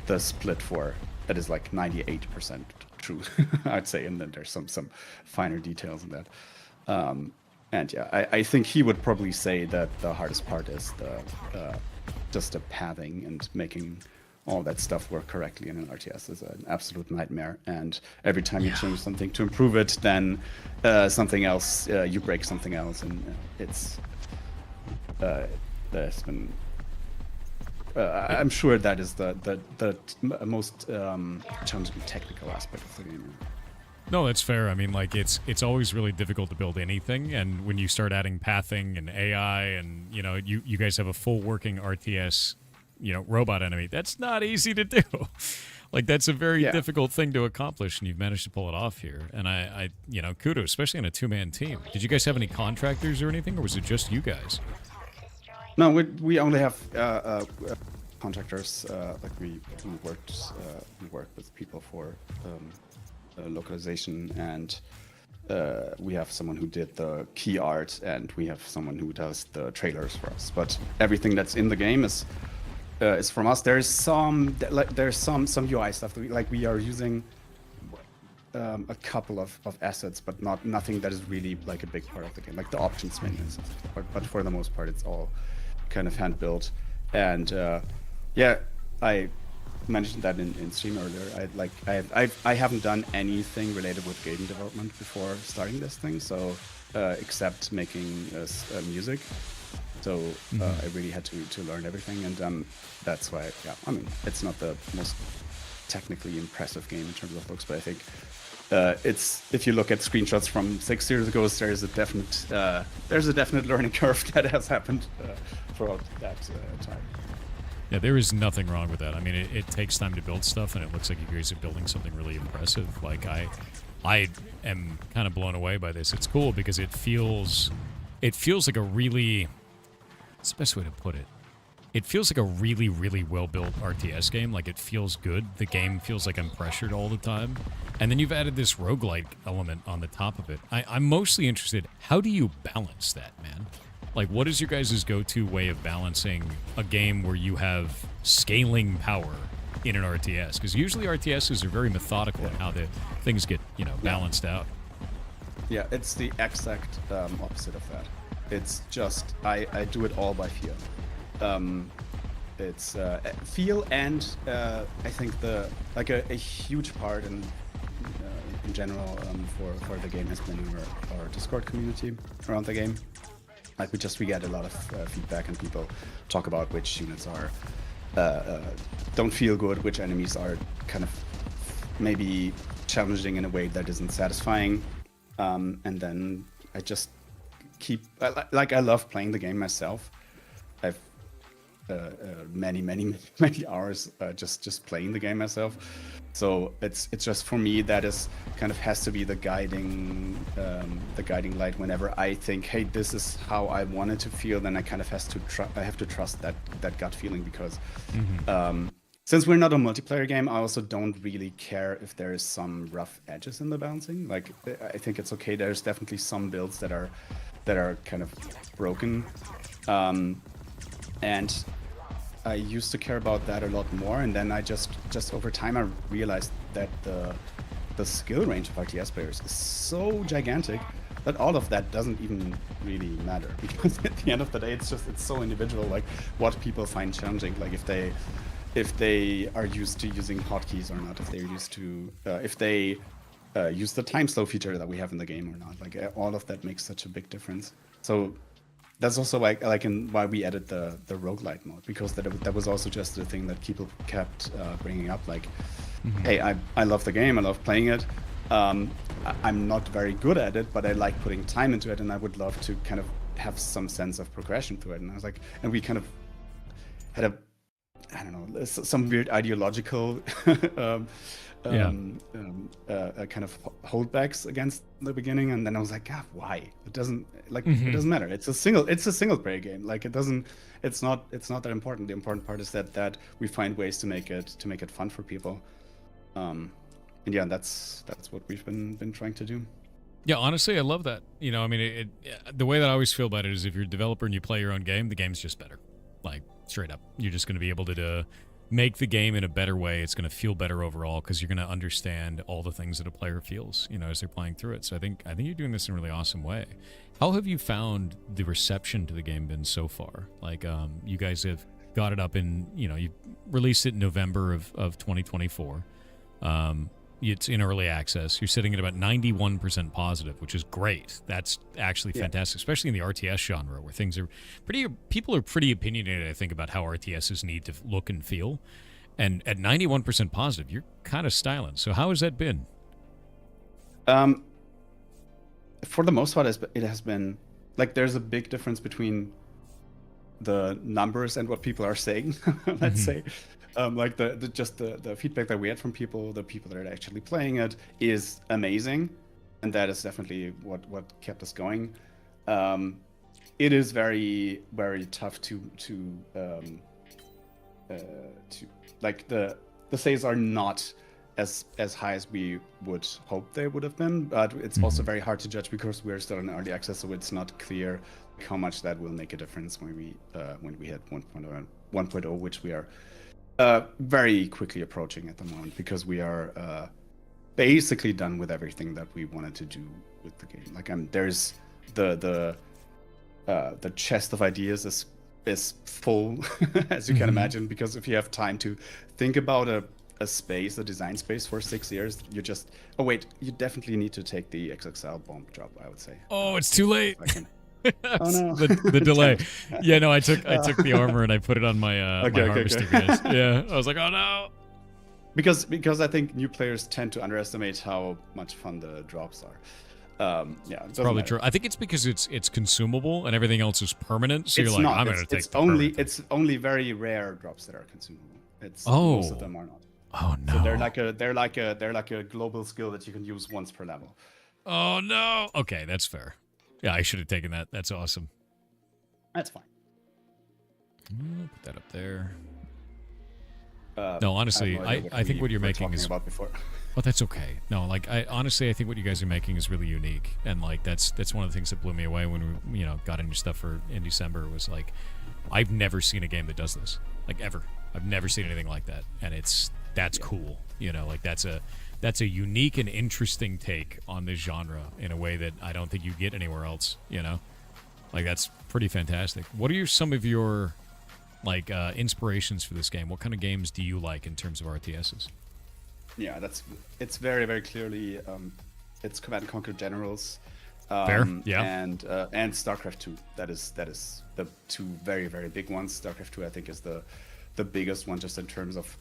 the split that is like 98% true, I'd say, and then there's some finer details in that. And yeah, I think he would probably say that the hardest part is just the pathing and making all that stuff work correctly in an RTS is an absolute nightmare. And every time you change something to improve it, then something else, you break something else, and there's been. I'm sure that is the most challenging technical aspect of the game. No, that's fair. I mean, like it's always really difficult to build anything, and when you start adding pathing and AI, and you guys have a full working RTS, robot enemy, that's not easy to do. Like that's a very difficult thing to accomplish, and you've managed to pull it off here. And I kudos, especially in a 2-man team. Did you guys have any contractors or anything, or was it just you guys? No, we only have contractors. Like we work with people for localization, and we have someone who did the key art, and we have someone who does the trailers for us. But everything that's in the game is from us. There's some UI stuff that we are using a couple of assets, but nothing that is really like a big part of the game, like the options menu. But for the most part, it's all kind of hand built. And I mentioned that in stream earlier. I haven't done anything related with game development before starting this thing, so except making music. So I really had to learn everything, and that's why. Yeah, I mean, it's not the most technically impressive game in terms of looks, but I think it's, if you look at screenshots from 6 years ago, there's a definite learning curve that has happened throughout that time. Yeah, there is nothing wrong with that. I mean, it takes time to build stuff, and it looks like you guys are building something really impressive. Like I am kind of blown away by this. It's cool because it feels like a really, what's the best way to put it? It feels like a really, really well-built RTS game. Like, it feels good. The game feels like I'm pressured all the time. And then you've added this roguelike element on the top of it. I'm mostly interested, how do you balance that, man? Like, what is your guys' go-to way of balancing a game where you have scaling power in an RTS? Because usually RTSs are very methodical in how the things get, balanced out. Yeah, it's the exact opposite of that. It's just, I do it all by feel. It's feel, and I think a huge part in general for the game has been our Discord community around the game. Like we get a lot of feedback, and people talk about which units are don't feel good, which enemies are kind of maybe challenging in a way that isn't satisfying, and then I just I love playing the game myself. I've many hours just playing the game myself. So it's just for me that is kind of has to be the guiding light. Whenever I think, hey, this is how I want it to feel, then I kind of I have to trust that gut feeling, because since we're not a multiplayer game, I also don't really care if there is some rough edges in the balancing. Like I think it's okay. There's definitely some builds that are kind of broken, and I used to care about that a lot more, and then I just over time I realized that the skill range of RTS players is so gigantic that all of that doesn't even really matter, because at the end of the day it's so individual, like what people find challenging, like if they are used to using hotkeys or not, if they're used to if they use the time slow feature that we have in the game or not. Like all of that makes such a big difference. So that's also why we added the roguelite mode, because that was also just the thing that people kept bringing up. Like, hey, I love the game, I love playing it. I'm not very good at it, but I like putting time into it, and I would love to kind of have some sense of progression to it. And I was like, and we kind of had I don't know, some weird ideological kind of holdbacks against the beginning, and then I was like, God, why? It doesn't it doesn't matter. It's a single player game. Like it's not that important. The important part is that we find ways to make it fun for people. And yeah, that's what we've been trying to do. Yeah, honestly, I love that. You know, I mean, the way that I always feel about it is if you're a developer and you play your own game, the game's just better. Like, straight up. You're just going to be able to make the game in a better way. It's going to feel better overall because you're going to understand all the things that a player feels, you know, as they're playing through it. So I think you're doing this in a really awesome way. How have you found the reception to the game been so far? Like, you guys have got it up in, you know, you released it in November of 2024. It's in early access. You're sitting at about 91% positive, which is great. That's actually fantastic, especially in the RTS genre, where things are people are pretty opinionated, I think, about how RTSs need to look and feel. And at 91% positive, you're kind of styling. So how has that been? For the most part, it has been like there's a big difference between the numbers and what people are saying. Let's say. Like the feedback that we had from people, the people that are actually playing it, is amazing, and that is definitely what kept us going. It is very, very tough to like the sales are not as high as we would hope they would have been, but it's also very hard to judge because we're still in early access, so it's not clear how much that will make a difference when we hit 1.0, which we are very quickly approaching at the moment, because we are basically done with everything that we wanted to do with the game. Like there's the chest of ideas is full, as you can imagine, because if you have time to think about a design space for 6 years, you just you definitely need to take the XXL bomb drop, I would say. Oh, it's too late. Oh no, the delay. Yeah, no, I took the armor and I put it on my my harvester guys. Yeah, I was like, oh no, because I think new players tend to underestimate how much fun the drops are. Yeah, it's probably true. I think it's because it's consumable and everything else is permanent. So you're like, I'm gonna take. It's only very rare drops that are consumable. Most of them are not. Oh no. So they're like a global skill that you can use once per level. Oh no. Okay, that's fair. Yeah, I should have taken that. That's awesome. That's fine. Put that up there. No, honestly, I think what you're making is about before. Oh, that's okay. No, like honestly, I think what you guys are making is really unique, and like that's one of the things that blew me away when we got into stuff in December. Was like, I've never seen a game that does this, like ever. I've never seen anything like that, and that's cool. Like that's a unique and interesting take on this genre in a way that I don't think you get anywhere else, Like, that's pretty fantastic. What are some of your, like, inspirations for this game? What kind of games do you like in terms of RTSs? Yeah, it's very clearly it's Command and Conquer Generals. Fair, yeah. And StarCraft 2. That is the two very big ones. StarCraft 2 I think is the biggest one, just in terms of.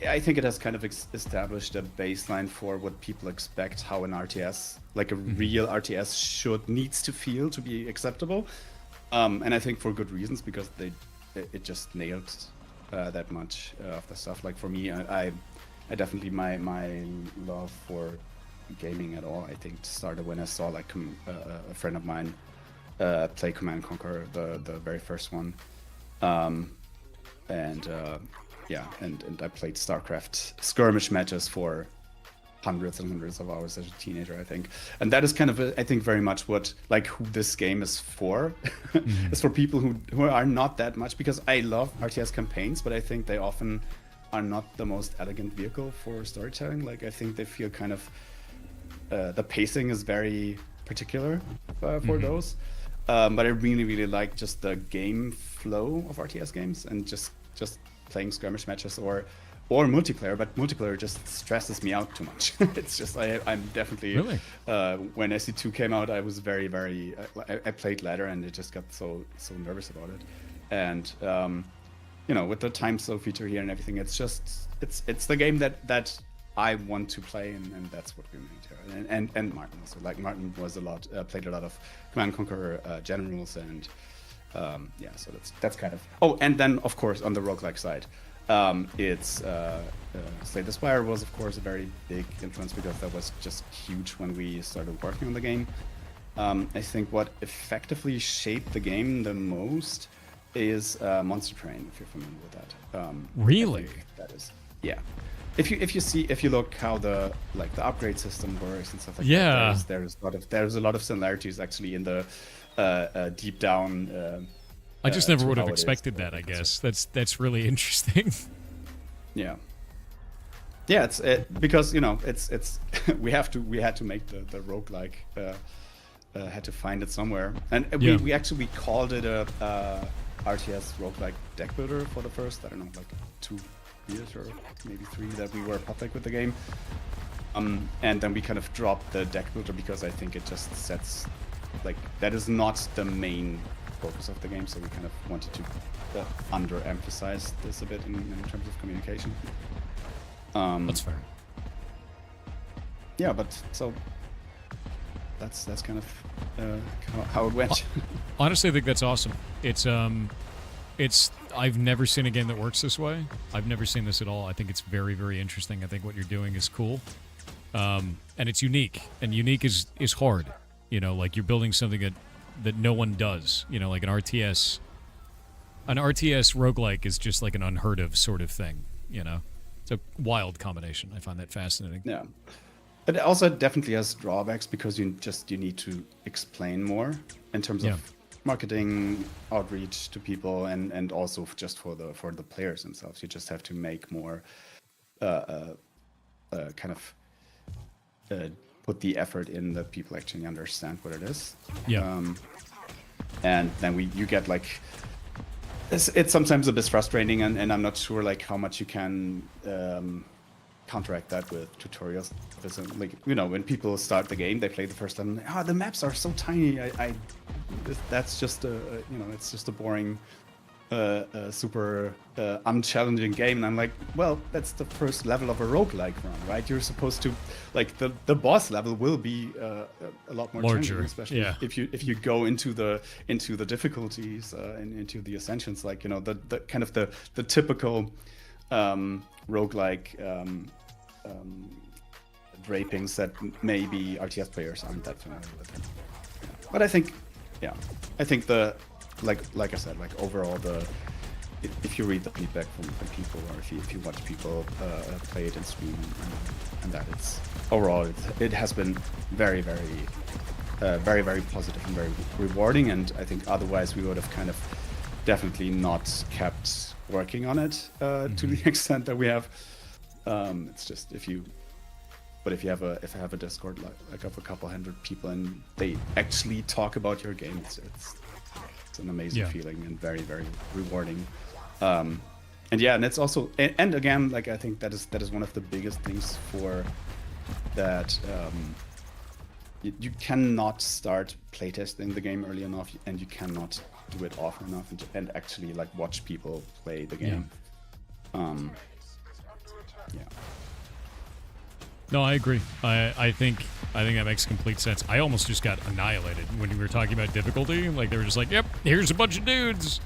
I think it has kind of established a baseline for what people expect, how an RTS, like a real RTS, needs to feel to be acceptable. And I think for good reasons, because it just nailed that much of the stuff. Like for me, I definitely my love for gaming at all, I think, started when I saw like a friend of mine play Command & Conquer, the very first one. And I played StarCraft skirmish matches for hundreds and hundreds of hours as a teenager, I think. And that is kind of, I think, very much what, like, who this game is for. It's for people who are not that much, because I love RTS campaigns, but I think they often are not the most elegant vehicle for storytelling. Like, I think they feel kind of, the pacing is very particular for those. But I really like just the game flow of RTS games, and just playing skirmish matches or multiplayer, but multiplayer just stresses me out too much. It's just I'm definitely really? When SC2 came out, I was very I played ladder, and it just got so nervous about it. And with the time slow feature here and everything, it's the game that I want to play, and that's what we made here. And Martin also, like, Martin was played a lot of Command & Conquer Generals, and so that's kind of. Oh, and then of course on the roguelike side, it's Slay the Spire was of course a very big influence, because that was just huge when we started working on the game. I think what effectively shaped the game the most is Monster Train, if you're familiar with that. Really? That is, yeah. If you look how the upgrade system works and stuff like that, there's a lot of similarities actually in the deep down. I just never would have expected that. I guess that's really interesting. Yeah. It's because it's we had to make the roguelike, had to find it somewhere, and we actually called it a RTS roguelike deck builder for the first, I don't know, like 2 years or maybe 3 that we were public with the game, and then we kind of dropped the deck builder, because I think it just sets, like, that is not the main focus of the game, so we kind of wanted to underemphasize this a bit in terms of communication. That's fair. Yeah, but so that's kind of how it went. Honestly, I think that's awesome. It's I've never seen a game that works this way. I've never seen this at all. I think it's very interesting. I think what you're doing is cool, and it's unique. And unique is hard. Like, you're building something that no one does. Like an RTS. An RTS roguelike is just like an unheard of sort of thing. It's a wild combination. I find that fascinating. Yeah. But it also definitely has drawbacks, because you need to explain more in terms of marketing, outreach to people, and also just for the players themselves. You just have to make more kind of put the effort in that people actually understand what it is. And then you get like, it's sometimes a bit frustrating, and I'm not sure like how much you can counteract that with tutorials. Like, when people start the game, they play the first time, the maps are so tiny. That's just it's just a boring, super unchallenging game. And I'm like, well, that's the first level of a roguelike run, right? You're supposed to, like, the boss level will be a lot more larger, especially if you go into the difficulties and into the ascensions, like, the kind of the typical roguelike drapings that maybe RTS players aren't that familiar with. But I think like I said, like, overall, if you read the feedback from people, or if you watch people play it in stream, and that, it's overall it has been very positive and very rewarding. And I think otherwise we would have kind of definitely not kept working on it to the extent that we have. It's just if I have a Discord like of a couple hundred people, and they actually talk about your game, it's an amazing feeling, and very rewarding. yeah, and it's also and again, like I think that is one of the biggest things for that. You cannot start playtesting the game early enough, and you cannot do it often enough, and actually like watch people play the game. Yeah. No, I agree. I think that makes complete sense. I almost just got annihilated when we were talking about difficulty. Like they were just like, "Yep, here's a bunch of dudes,"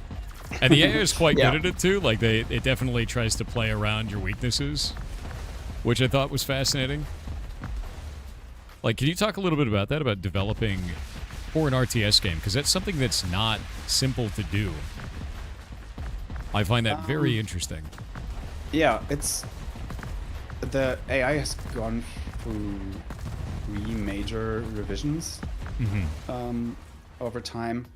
and the AI is quite good at it too. Like it definitely tries to play around your weaknesses, which I thought was fascinating. Like, can you talk a little bit about that, about developing for an RTS game? Because that's something that's not simple to do. I find that very interesting. Yeah, the AI has gone through 3 major revisions over time.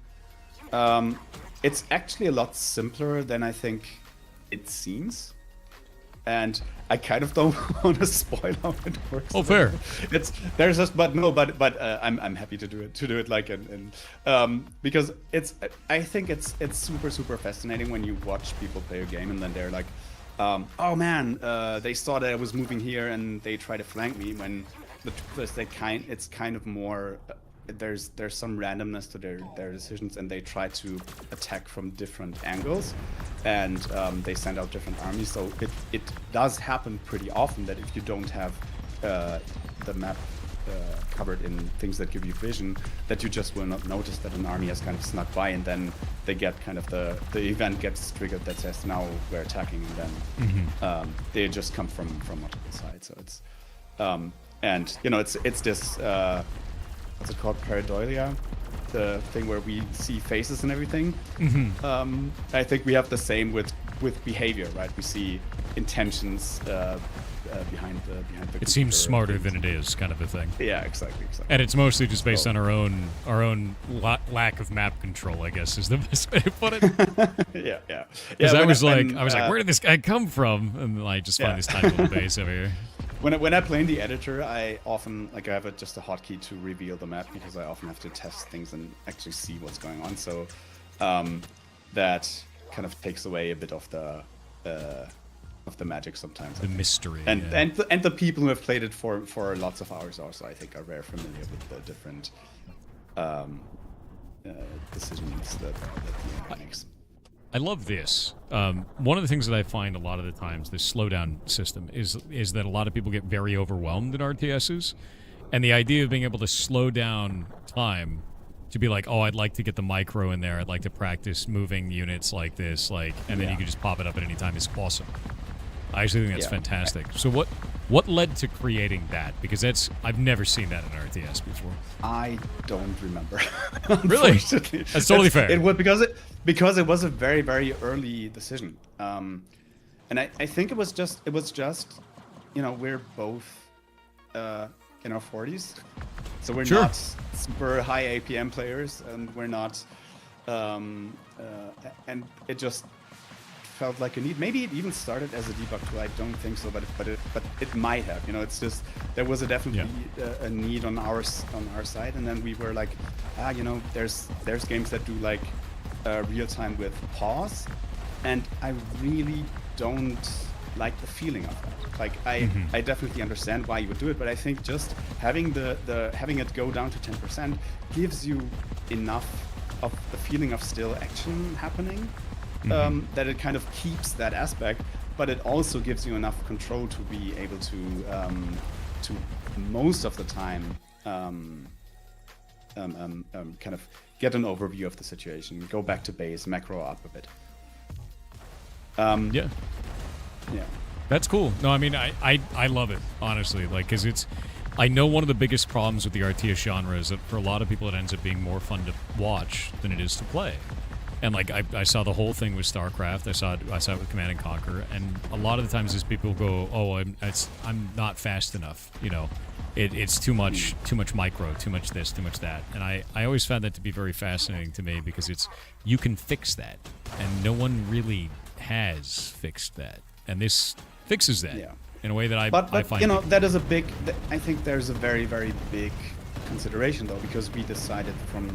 It's actually a lot simpler than I think it seems. And I kind of don't want to spoil how it works. Oh, fair. I'm happy to do it like because I think it's super fascinating when you watch people play a game and then they're like, oh man, they saw that I was moving here and they try to flank me. When the truth is it's kind of more there's some randomness to their decisions, and they try to attack from different angles, and they send out different armies. So it does happen pretty often that if you don't have the map covered in things that give you vision, that you just will not notice that an army has kind of snuck by, and then they get kind of the event gets triggered that says now we're attacking, and then they just come from multiple sides. So it's and you know it's this what's it called, pareidolia, the thing where we see faces and everything. I think we have the same with behavior, right? We see intentions behind the It seems smarter than it is, kind of a thing. Yeah, exactly. And it's mostly just based on our own lack of map control, I guess, is the best way to put it. yeah. Because I was like, where did this guy come from? And I just find this tiny little base over here. When I play in the editor, I often I have just a hotkey to reveal the map, because I often have to test things and actually see what's going on. So that kind of takes away a bit of the magic sometimes. The mystery. And the people who have played it for lots of hours also, I think, are very familiar with the different decisions that the AI makes. I love this. One of the things that I find a lot of the times, this slowdown system, is that a lot of people get very overwhelmed in RTSs. And the idea of being able to slow down time to be like, oh, I'd like to get the micro in there, I'd like to practice moving units like this, and then you can just pop it up at any time, is awesome. I actually think that's fantastic. So what led to creating that? Because I've never seen that in an RTS before. I don't remember. Really? That's totally fair. It was because it was a very, very early decision. And I think it was just you know, we're both in our 40s. So we're not super high APM players, and we're not and it just felt like a need. Maybe it even started as a debug tool. I don't think so, but it might have. You know, it's just there was definitely a need on our side, and then we were like, you know, there's games that do like real time with pause, and I really don't like the feeling of that. Like I definitely understand why you would do it, but I think just having having it go down to 10% gives you enough of the feeling of still action happening. That it kind of keeps that aspect, but it also gives you enough control to be able to most of the time kind of get an overview of the situation, go back to base, macro up a bit. Yeah. That's cool. No, I mean, I love it, honestly, like, because I know one of the biggest problems with the RTS genre is that for a lot of people it ends up being more fun to watch than it is to play. And like I saw the whole thing with StarCraft. I saw it with Command and Conquer, and a lot of the times these people go, "Oh, I'm not fast enough." You know, it's too much micro, too much this, too much that. And I always found that to be very fascinating to me, because you can fix that, and no one really has fixed that, and this fixes that in a way that I find. You know, that is a big. I think there's a very, very big consideration though, because we decided from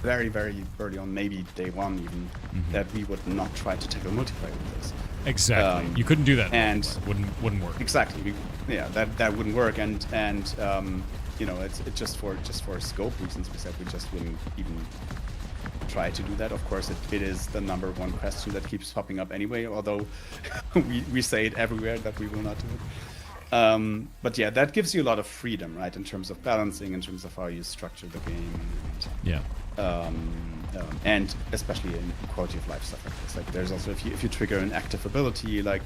very, very early on, maybe day one even, that we would not try to tackle multiplayer with this. Exactly. You couldn't do that. And wouldn't work. Exactly. Yeah, that wouldn't work. And you know, it's just for scope reasons. We said we just wouldn't even try to do that. Of course, it is the number one question that keeps popping up anyway. Although we say it everywhere that we will not do it. But yeah, that gives you a lot of freedom, right, in terms of balancing, in terms of how you structure the game. And especially in quality of life stuff like this. Like there's also, if you trigger an active ability, like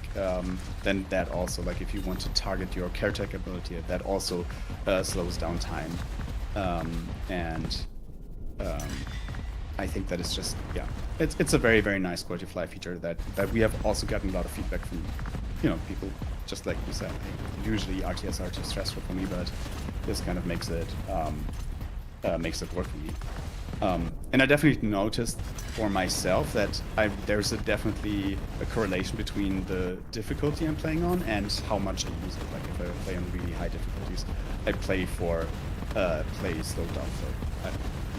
then that also, like if you want to target your caretaker ability, that also slows down time. I think that is just, it's a very, very nice quality of life feature that we have also gotten a lot of feedback from, you know, people, just like you said. Usually RTS are too stressful for me, but this kind of makes it work for me. And I definitely noticed for myself that there's definitely a correlation between the difficulty I'm playing on and how much I use it. Like if I play on really high difficulties, I play slowed down for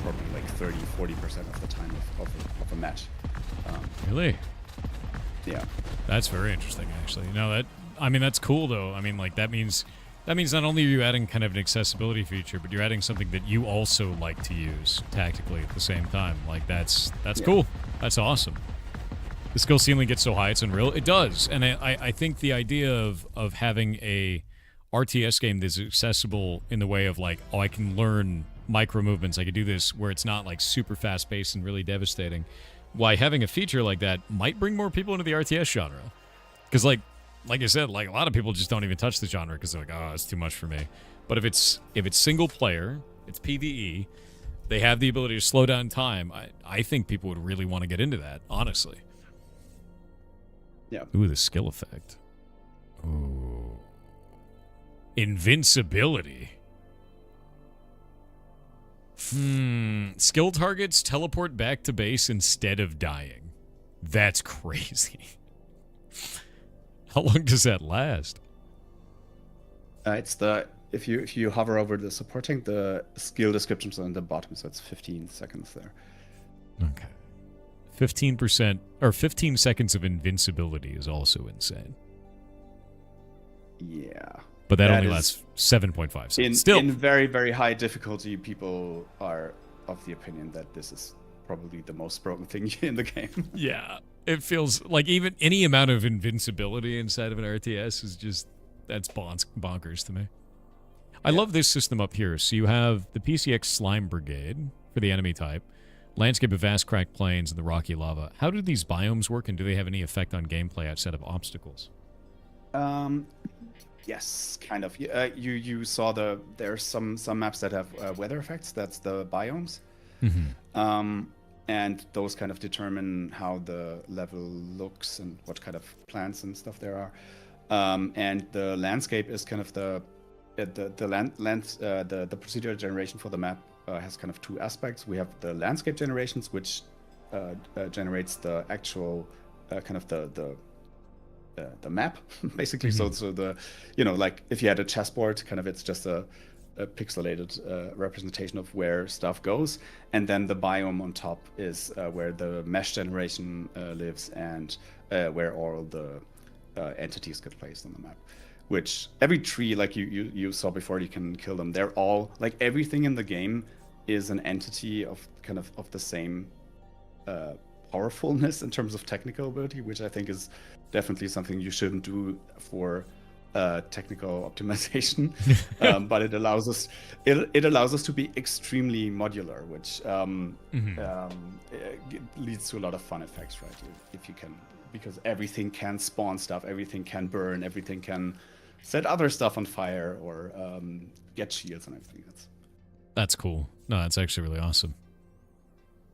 probably like 30-40% of the time of a match. Really? Yeah. That's very interesting, actually. No, that's cool though. I mean, like that means not only are you adding kind of an accessibility feature, but you're adding something that you also like to use tactically at the same time. Like that's cool. That's awesome. The skill ceiling gets so high, it's unreal. It does, and I think the idea of having a RTS game that's accessible in the way of like, oh, I can learn micro movements. I could do this where it's not like super fast paced and really devastating. Why having a feature like that might bring more people into the RTS genre, because like I said, like a lot of people just don't even touch the genre because they're like, oh, it's too much for me. But if it's single player, it's PvE, they have the ability to slow down time. I think people would really want to get into that, honestly. Yeah. Ooh, the skill effect. Ooh. Invincibility. Skill targets teleport back to base instead of dying. That's crazy. How long does that last? It's if you hover over the supporting, the skill descriptions are on the bottom, so it's 15 seconds there. Okay. 15% or 15 seconds of invincibility is also insane. Yeah. But that only lasts 7.5 seconds. Still, in very, very high difficulty, people are of the opinion that this is probably the most broken thing in the game. Yeah. It feels like even any amount of invincibility inside of an RTS is just, that's bonkers to me. I love this system up here. So you have the PCX Slime Brigade for the enemy type, landscape of vast cracked plains and the rocky lava. How do these biomes work, and do they have any effect on gameplay outside of obstacles? Yes, kind of. You saw there's some maps that have weather effects. That's the biomes. Mm-hmm. And those kind of determine how the level looks and what kind of plants and stuff there are. And the landscape is kind of the procedural generation for the map has kind of two aspects. We have the landscape generations, which generates the actual kind of the map, basically. Mm-hmm. So the, you know, like if you had a chessboard, kind of it's just a pixelated representation of where stuff goes, and then the biome on top is where the mesh generation lives and where all the entities get placed on the map. Which every tree, like you saw before, you can kill them. They're all like, everything in the game is an entity of kind of the same powerfulness in terms of technical ability, which I think is definitely something you shouldn't do for technical optimization. But it allows us to be extremely modular, which leads to a lot of fun effects, right? If you can, because everything can spawn stuff, everything can burn, everything can set other stuff on fire or get shields and everything. That's cool. No, that's actually really awesome.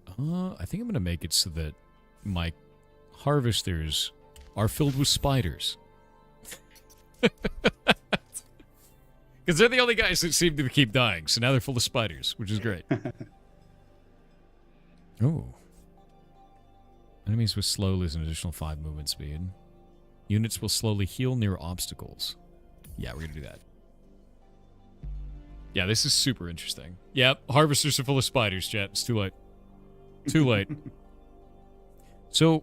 I think I'm going to make it so that my harvesters are filled with spiders. Because they're the only guys that seem to keep dying, so now they're full of spiders, which is great. Oh. Enemies with slow lose an additional 5 movement speed. Units will slowly heal near obstacles. Yeah, we're going to do that. Yeah, this is super interesting. Yep, harvesters are full of spiders, chat. It's too late. Too late. So,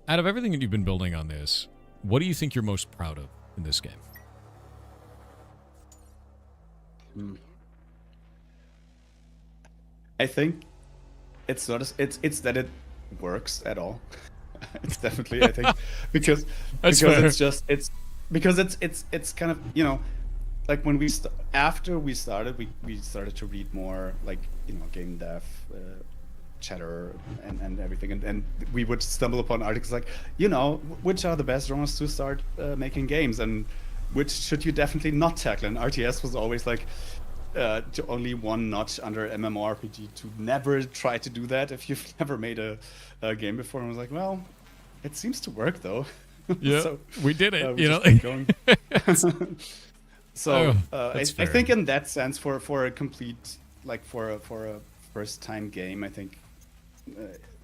out of everything that you've been building on this, What do you think you're most proud of in this game? I think it's not it's that it works at all. It's definitely, I think, because fair. it's just it's kind of, you know, like when after we started, we started to read more, like, you know, game dev chatter and everything, and we would stumble upon articles like, you know, which are the best genres to start making games, and which should you definitely not tackle. And RTS was always like to only one notch under MMORPG, to never try to do that if you've never made a game before. And I was like, well, it seems to work though. Yeah, So, we did it. we You just know. keep going. So I that's fair. think in that sense, for a complete, like for a first time game, I think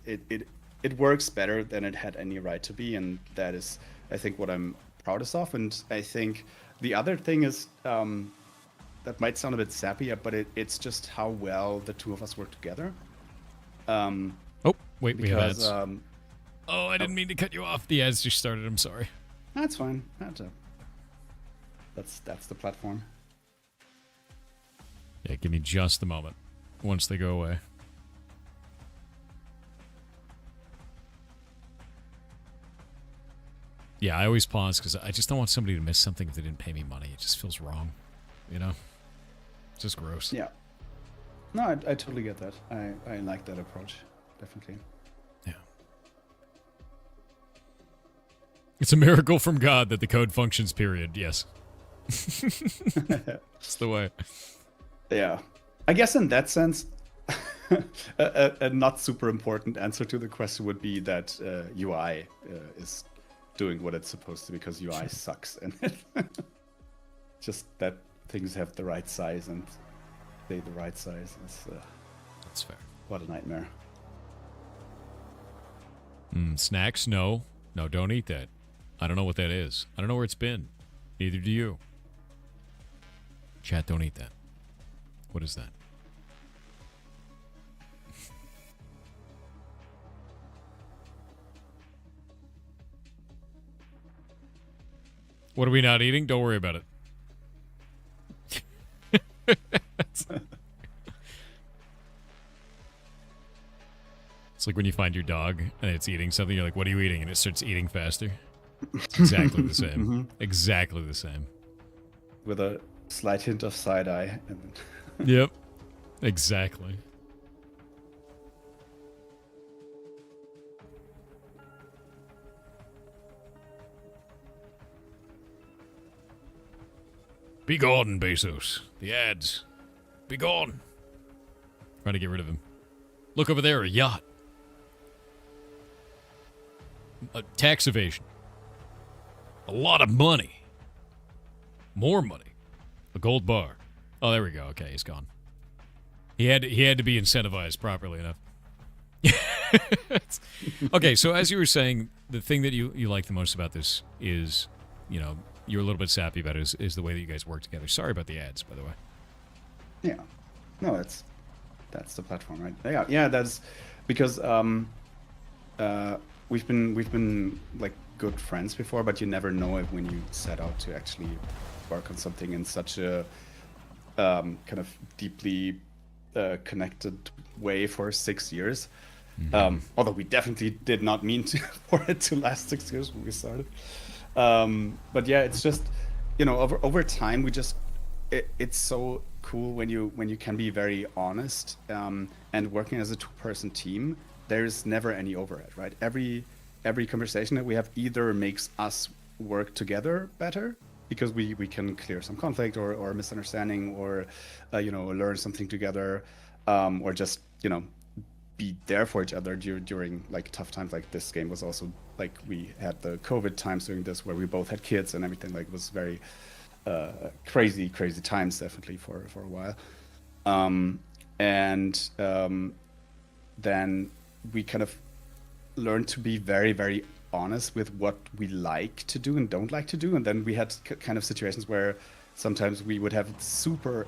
it works better than it had any right to be, and that is, I think, what I'm proudest of. And I think the other thing is, that might sound a bit sappy, but it's just how well the two of us work together. Oh, wait, we have Because ads. Oh, I didn't mean to cut you off. The ads just started. I'm sorry. that's fine. That's the platform. Yeah, give me just a moment. Once they go away. Yeah, I always pause because I just don't want somebody to miss something if they didn't pay me money. It just feels wrong, you know? It's just gross. Yeah. No, I totally get that. I like that approach, definitely. Yeah. It's a miracle from God that the code functions, period. Yes. It's the way. Yeah. I guess in that sense, a not super important answer to the question would be that UI is doing what it's supposed to, because UI sucks. And just that things have the right size and stay the right size. That's fair. What a nightmare. Snacks? No. No, don't eat that. I don't know what that is. I don't know where it's been. Neither do you. Chat, don't eat that. What is that? What are we not eating? Don't worry about it. It's like when you find your dog and it's eating something, you're like, what are you eating? And it starts eating faster. It's exactly the same. Mhm. Exactly the same. With a slight hint of side eye. Yep. Exactly. Be gone, Bezos. The ads. Be gone. Trying to get rid of him. Look over there, a yacht. A tax evasion. A lot of money. More money. A gold bar. Oh, there we go. Okay, he's gone. He had to be incentivized properly enough. Okay, so as you were saying, the thing that you like the most about this is, you know, you're a little bit sappy about it, is the way that you guys work together. Sorry about the ads, by the way. Yeah. No, that's the platform, right? Yeah, that's because we've been like good friends before, but you never know it when you set out to actually work on something in such a kind of deeply connected way for 6 years. Although we definitely did not mean for it to last 6 years when we started. But yeah, it's just, you know, over time, it's so cool when you can be very honest, and working as a two-person team, there's never any overhead, right? Every conversation that we have either makes us work together better, because we can clear some conflict or misunderstanding, or you know, learn something together, or just, you know, be there for each other during like tough times. Like this game was also like, we had the COVID times during this where we both had kids and everything. Like, it was very crazy times, definitely for a while. Then we kind of learned to be very, very honest with what we like to do and don't like to do. And then we had kind of situations where sometimes we would have super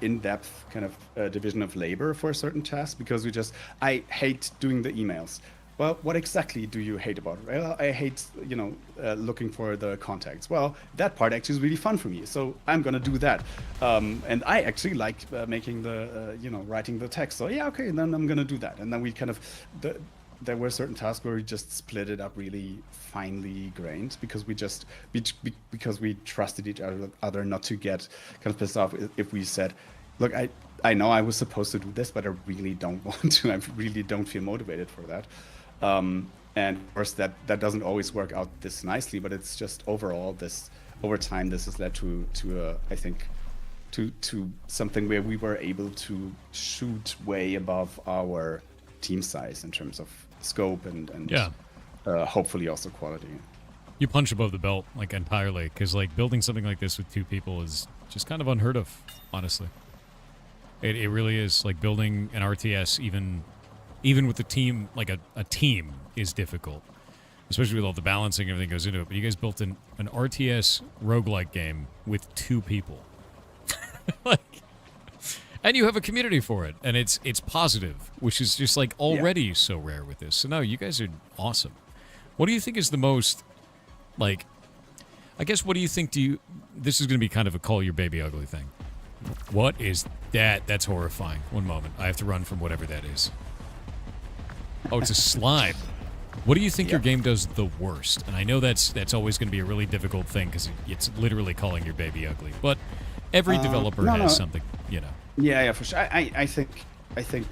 in-depth kind of division of labor for a certain task, because I hate doing the emails. well, what exactly do you hate about it? Well, I hate, looking for the contacts. Well, that part actually is really fun for me, so I'm gonna do that. And I actually like making the, writing the text. So yeah, okay, then I'm gonna do that. And then we kind of, there were certain tasks where we just split it up really finely grained because because we trusted each other not to get kind of pissed off if we said, look, I know I was supposed to do this, but I really don't want to. I really don't feel motivated for that. And of course, that doesn't always work out this nicely, but it's just overall over time, this has led to I think, to something where we were able to shoot way above our team size in terms of scope and hopefully also quality. You punch above the belt like entirely, because like building something like this with 2 people is just kind of unheard of, honestly. It really is. Like building an RTS even with the team, like a team is difficult, especially with all the balancing and everything goes into it. But you guys built an RTS roguelike game with 2 people. And you have a community for it, and it's positive, which is just like already so rare with this. So no, you guys are awesome. What do you think is the most, like, I guess what do you think this is going to be kind of a call your baby ugly thing. What is that? That's horrifying. One moment. I have to run from whatever that is. Oh, it's a slime. What do you think your game does the worst? And I know that's always going to be a really difficult thing because it's literally calling your baby ugly. But every developer has something, Yeah, for sure. I think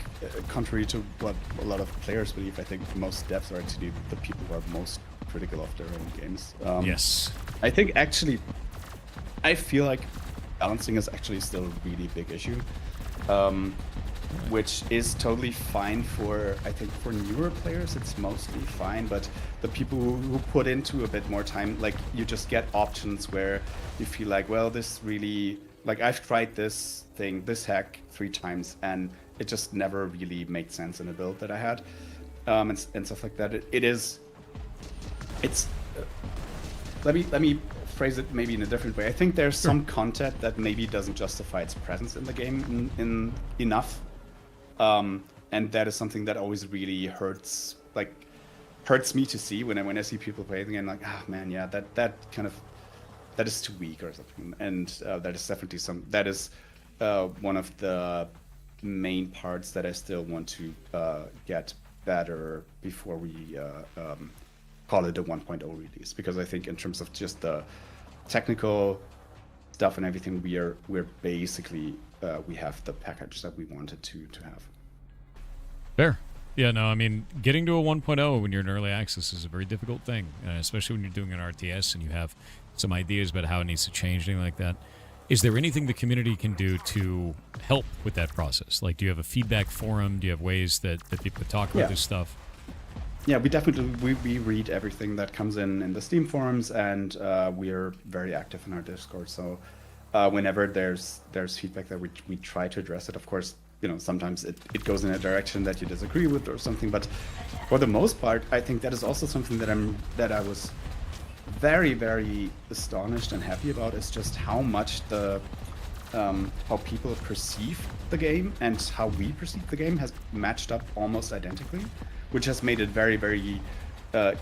contrary to what a lot of players believe, I think most devs are actually the people who are most critical of their own games. Yes. I think actually, I feel like balancing is actually still a really big issue, which is totally fine I think for newer players, it's mostly fine, but the people who put into a bit more time, like you just get options where you feel like, well, this really, like I've tried this hack 3 times and it just never really made sense in a build that I had, and stuff like that. Let me phrase it maybe in a different way. I think there's some content that maybe doesn't justify its presence in the game in enough, and that is something that always really hurts me to see when I see people play the game. Like, man, yeah, that is too weak or something, and that is definitely that is one of the main parts that I still want to get better before we call it a 1.0 release, because I think in terms of just the technical stuff and everything, we're basically we have the package that we wanted to have. Fair. Yeah, no, I mean, getting to a 1.0 when you're in early access is a very difficult thing, especially when you're doing an RTS and you have some ideas about how it needs to change, anything like that. Is there anything the community can do to help with that process? Like, do you have a feedback forum? Do you have ways that people talk about this stuff? Yeah, we definitely we read everything that comes in the Steam forums, and we're very active in our Discord. So whenever there's feedback that we try to address it. Of course, sometimes it goes in a direction that you disagree with or something. But for the most part, I think that is also something that I was very, very astonished and happy about, is just how much how people perceive the game and how we perceive the game has matched up almost identically, which has made it very, very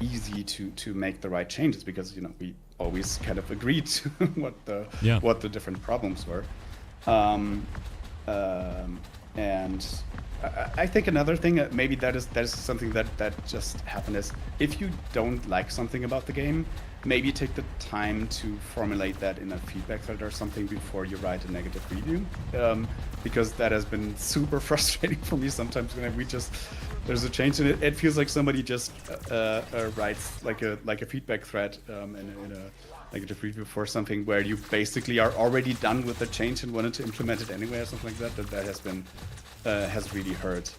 easy to make the right changes, because we always kind of agreed to what the different problems were. And I think another thing, maybe that is something that just happened, is if you don't like something about the game, maybe take the time to formulate that in a feedback thread or something before you write a negative review, because that has been super frustrating for me sometimes when there's a change and it feels like somebody just writes like a feedback thread in a negative review for something where you basically are already done with the change and wanted to implement it anyway or something like that. That has been has really hurt.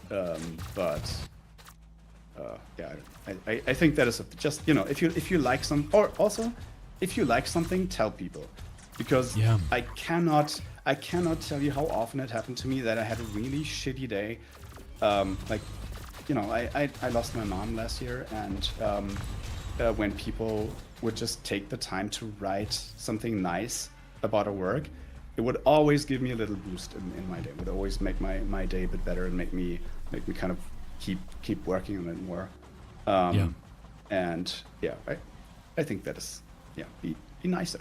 Yeah, I think that is just if you like if you like something, tell people, because I cannot tell you how often it happened to me that I had a really shitty day. I lost my mom last year, and when people would just take the time to write something nice about our work, it would always give me a little boost in my day. It would always make my day a bit better and make me kind of keep working on it more. And yeah, I think that is be nicer.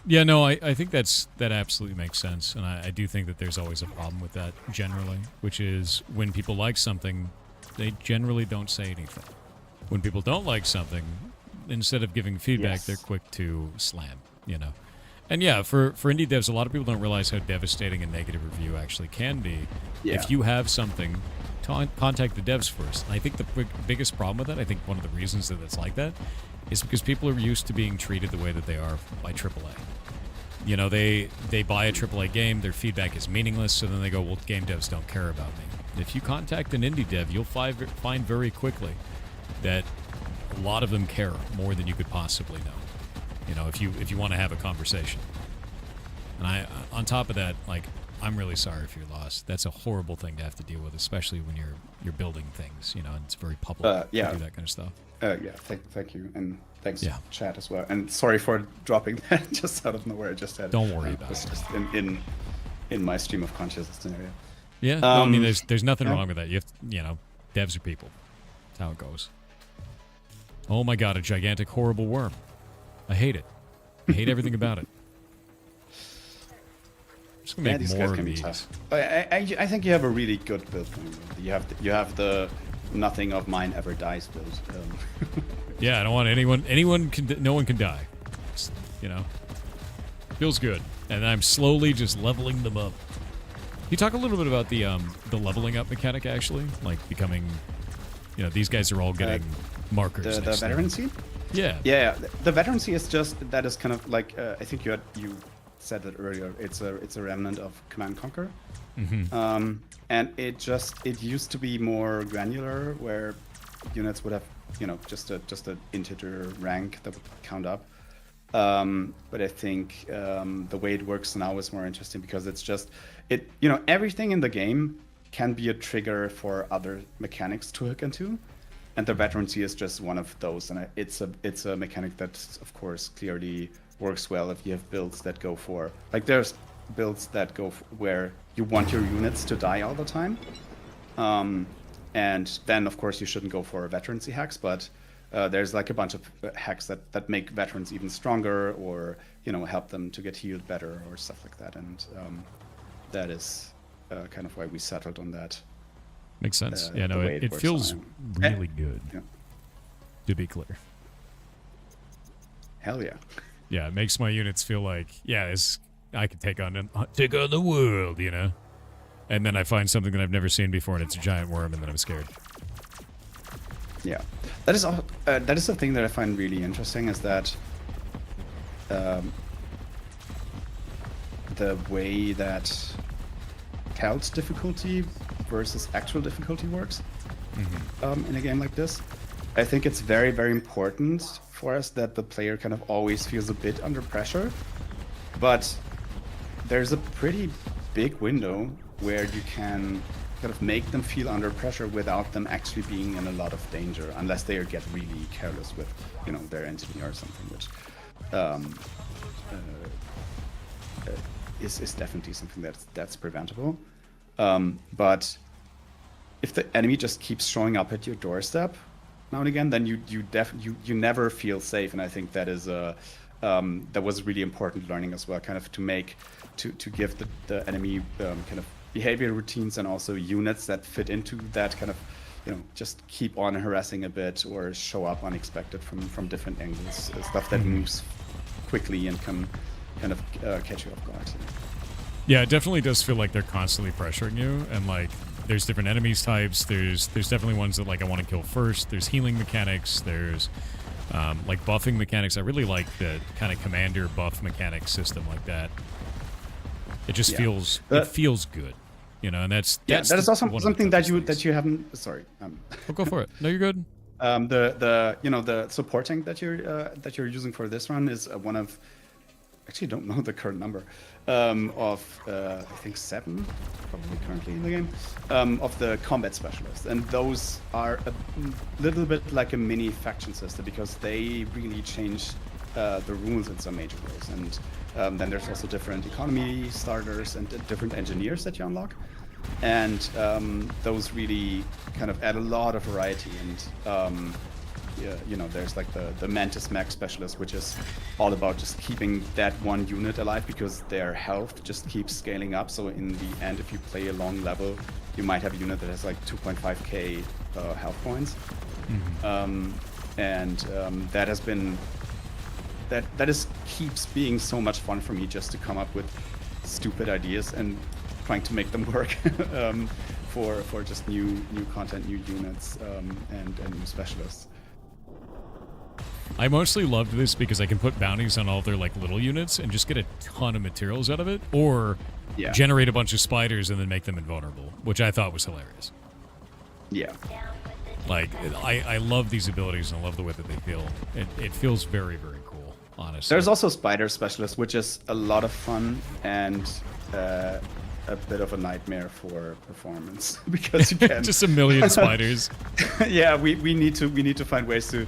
Yeah, no, I think that absolutely makes sense, and I do think that there's always a problem with that generally, which is when people like something, they generally don't say anything. When people don't like something, instead of giving feedback, they're quick to slam, you know. And yeah, for indie devs, a lot of people don't realize how devastating a negative review actually can be. Yeah. If you have something, contact the devs first. And I think the biggest problem with that, I think one of the reasons that it's like that, is because people are used to being treated the way that they are by AAA. You know, they buy a AAA game, their feedback is meaningless, so then they go, well, game devs don't care about me. If you contact an indie dev, you'll find very quickly that a lot of them care more than you could possibly know. You know, if you want to have a conversation. And on top of that, like, I'm really sorry for your loss. That's a horrible thing to have to deal with, especially when you're building things, you know, and it's very public to do that kind of stuff. Thank you, and thanks chat as well. And sorry for dropping that just out of nowhere. I just had Don't worry about it. it. Just in my stream of consciousness scenario. Yeah, no, I mean, there's nothing wrong with that. You know, devs are people. That's how it goes. Oh my god, a gigantic, horrible worm. I hate it. I hate everything about it. I'm just gonna make more of these. Tough. I think you have a really good build. You have the nothing of mine ever dies build. Yeah, I don't want no one can die. It's, you know, feels good, and I'm slowly just leveling them up. Can you talk a little bit about the leveling up mechanic, actually, like becoming, you know, these guys are all getting markers. The veterancy. Yeah. The veterancy is just that is kind of like I think you said that earlier. It's a remnant of Command & Conquer, and it used to be more granular, where units would have just an integer rank that would count up. But I think the way it works now is more interesting because it's just everything in the game can be a trigger for other mechanics to hook into. And the veterancy is just one of those, and it's a mechanic that, of course, clearly works well if you have builds that go for, like, there's builds that go where you want your units to die all the time, and then of course you shouldn't go for veterancy hacks, but there's like a bunch of hacks that make veterans even stronger, or help them to get healed better or stuff like that, and that is kind of why we settled on that. Makes sense. Yeah, no, it feels really good, to be clear. Hell yeah. Yeah, it makes my units feel like, I could take on the world, you know? And then I find something that I've never seen before, and it's a giant worm, and then I'm scared. Yeah. That is the thing that I find really interesting, is that the way that Cal's difficulty versus actual difficulty works in a game like this. I think it's very, very important for us that the player kind of always feels a bit under pressure, but there's a pretty big window where you can kind of make them feel under pressure without them actually being in a lot of danger, unless they get really careless with their engineer or something, which is definitely something that's preventable. But if the enemy just keeps showing up at your doorstep now and again, then you never feel safe. And I think that is that was really important learning as well, kind of to give the enemy kind of behavior routines and also units that fit into that kind of just keep on harassing a bit or show up unexpected from different angles, stuff that moves quickly and can kind of catch you off guard. Yeah, it definitely does feel like they're constantly pressuring you, and like there's different enemies types. There's definitely ones that like I want to kill first. There's healing mechanics. There's like buffing mechanics. I really like the kind of commander buff mechanic system like that. It just feels good, and that's that is also something that you haven't. Sorry. Go for it. No, you're good. The supporting that you're using for this run is one of. Actually, don't know the current number of I think 7 probably currently in the game of the combat specialists, and those are a little bit like a mini faction system because they really change the rules in some major ways, and then there's also different economy starters and different engineers that you unlock. and those really kind of add a lot of variety. And yeah, you know, there's like the Mantis Mech Specialist, which is all about just keeping that one unit alive because their health just keeps scaling up. So in the end, if you play a long level, you might have a unit that has like 2.5k health points. That has been that is keeps being so much fun for me, just to come up with stupid ideas and trying to make them work for just new content, new units, and new specialists. I mostly loved this because I can put bounties on all their like little units and just get a ton of materials out of it, or generate a bunch of spiders and then make them invulnerable, which I thought was hilarious. Yeah. Like, I love these abilities and I love the way that they feel. It feels very, very cool, honestly. There's also Spider Specialist, which is a lot of fun and a bit of a nightmare for performance because you can just a million spiders. Yeah, we need to find ways to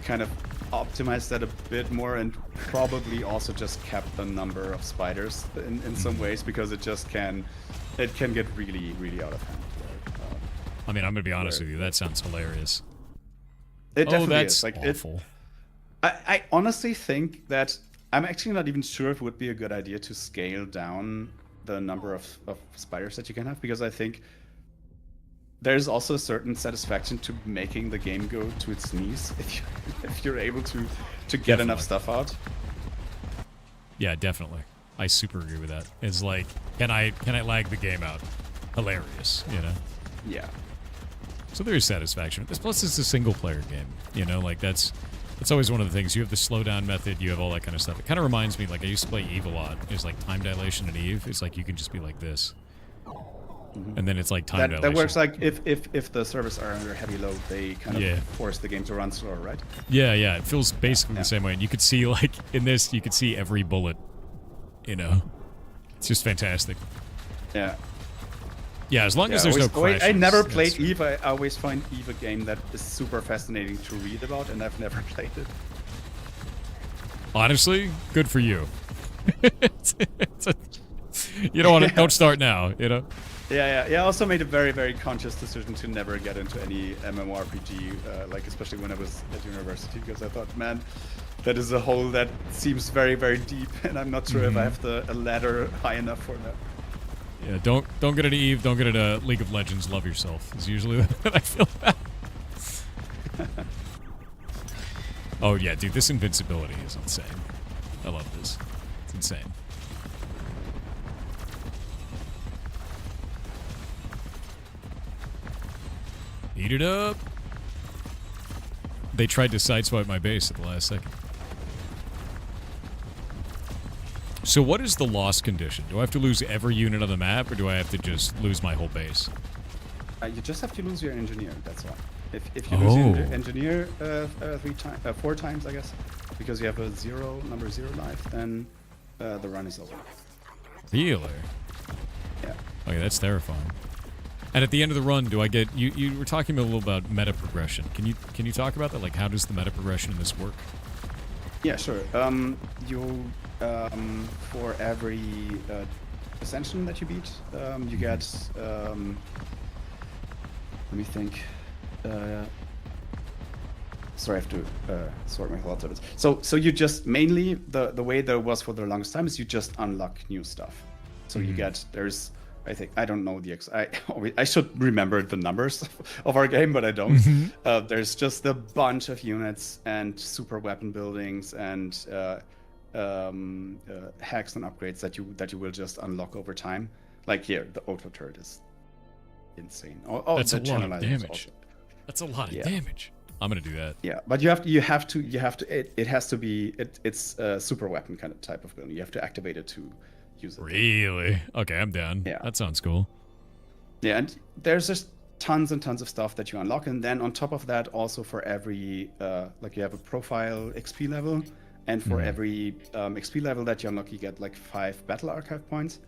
kind of optimize that a bit more, and probably also just cap the number of spiders in some ways, because it can get really, really out of hand. I mean, I'm gonna be honest with you, that sounds hilarious. It definitely that's is. Like, awful. I honestly think that I'm actually not even sure if it would be a good idea to scale down the number of spiders that you can have, because I think there's also a certain satisfaction to making the game go to its knees if you're able to get enough stuff out. Yeah, definitely. I super agree with that. It's like, can I lag the game out? Hilarious, you know? Yeah. So there is satisfaction with this. Plus, it's a single-player game. You know, like that's always one of the things. You have the slowdown method. You have all that kind of stuff. It kind of reminds me, like I used to play Eve a lot. It's like time dilation in Eve. It's like you can just be like this, and then it's like time dilation. That works like if the servers are under heavy load, they kind of force the game to run slower, right? Yeah, yeah. It feels basically the same way. And you could see, like in this, you could see every bullet. You know, it's just fantastic. Yeah. Yeah, as long as there's no crashes. I never played Eve. I always find Eve a game that is super fascinating to read about, and I've never played it. Honestly, good for you. You don't want to. Don't start now. You know. Yeah. I also made a very, very conscious decision to never get into any MMORPG, like especially when I was at university, because I thought, man, that is a hole that seems very, very deep, and I'm not sure if I have a ladder high enough for that. Yeah, don't get into Eve, don't get into League of Legends, love yourself, is usually what I feel about. Oh yeah, dude, this invincibility is insane. I love this. It's insane. Eat it up! They tried to sideswipe my base at the last second. So what is the loss condition? Do I have to lose every unit on the map, or do I have to just lose my whole base? You just have to lose your engineer, that's all. If you lose your engineer 4 times, I guess, because you have a number 0 life, then the run is over. Really? Yeah. Okay, that's terrifying. And at the end of the run, do I get... You were talking a little about meta progression. Can you talk about that? Like, how does the meta progression in this work? Yeah, sure. You'll... for every ascension that you beat, you get, let me think, sorry, I have to sort my thoughts out. So you just, mainly, the way that it was for the longest time is you just unlock new stuff. So you get, I don't know I should remember the numbers of our game, but I don't. There's just a bunch of units and super weapon buildings and hacks and upgrades that you will just unlock over time. Like here, the auto turret is insane. That's a lot of damage. That's a lot of damage. I'm gonna do that. Yeah, but you have to. It has to be. It's a super weapon kind of type of building. You have to activate it to use it. Really? Okay, I'm down. Yeah, that sounds cool. Yeah, and there's just tons and tons of stuff that you unlock, and then on top of that, also for every like you have a profile XP level. And for every XP level that you unlock, you get like 5 battle archive points,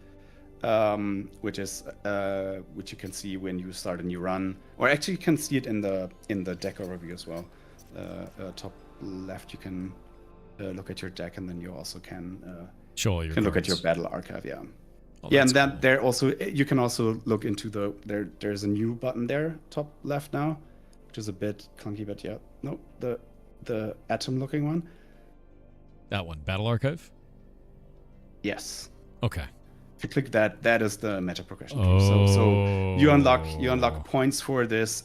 which you can see when you start a new run, or actually you can see it in the deck overview as well. Top left, you can look at your deck, and then you also can show all your look at your battle archive. Yeah. Yeah, and then there also you can also look into there's a new button there, top left now, which is a bit clunky, but yeah, no, the atom looking one. That one, Battle Archive? Yes. Okay. If you click that, that is the meta progression tree. So you unlock points for this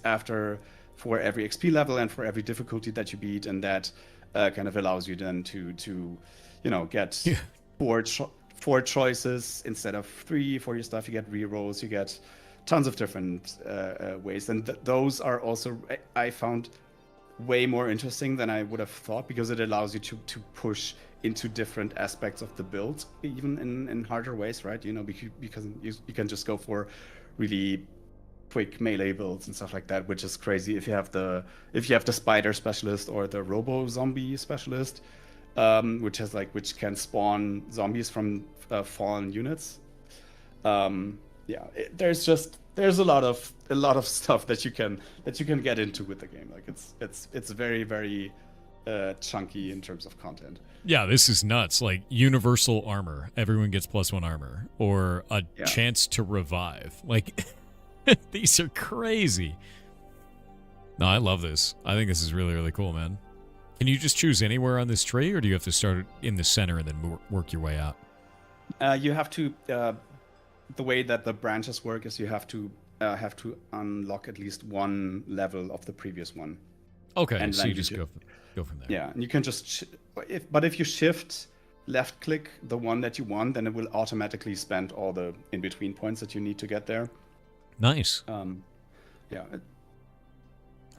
for every XP level and for every difficulty that you beat, and that kind of allows you then to get four choices instead of 3 for your stuff. You get rerolls, you get tons of different ways, and those are also, I found, way more interesting than I would have thought, because it allows you to push into different aspects of the build, even in harder ways, right? Because you can just go for really quick melee builds and stuff like that, which is crazy if you have the spider specialist or the robo zombie specialist, which can spawn zombies from fallen units. There's a lot of stuff that you can get into with the game. Like it's very, very chunky in terms of content. Yeah, this is nuts. Like universal armor, everyone gets +1 armor, or a chance to revive. Like these are crazy. No, I love this. I think this is really, really cool, man. Can you just choose anywhere on this tree, or do you have to start in the center and then work your way out? You have to. The way that the branches work is you have to unlock at least one level of the previous one. Okay, and so you just go from there. Yeah, and you can just if you shift left click the one that you want, then it will automatically spend all the in between points that you need to get there. Nice. Yeah.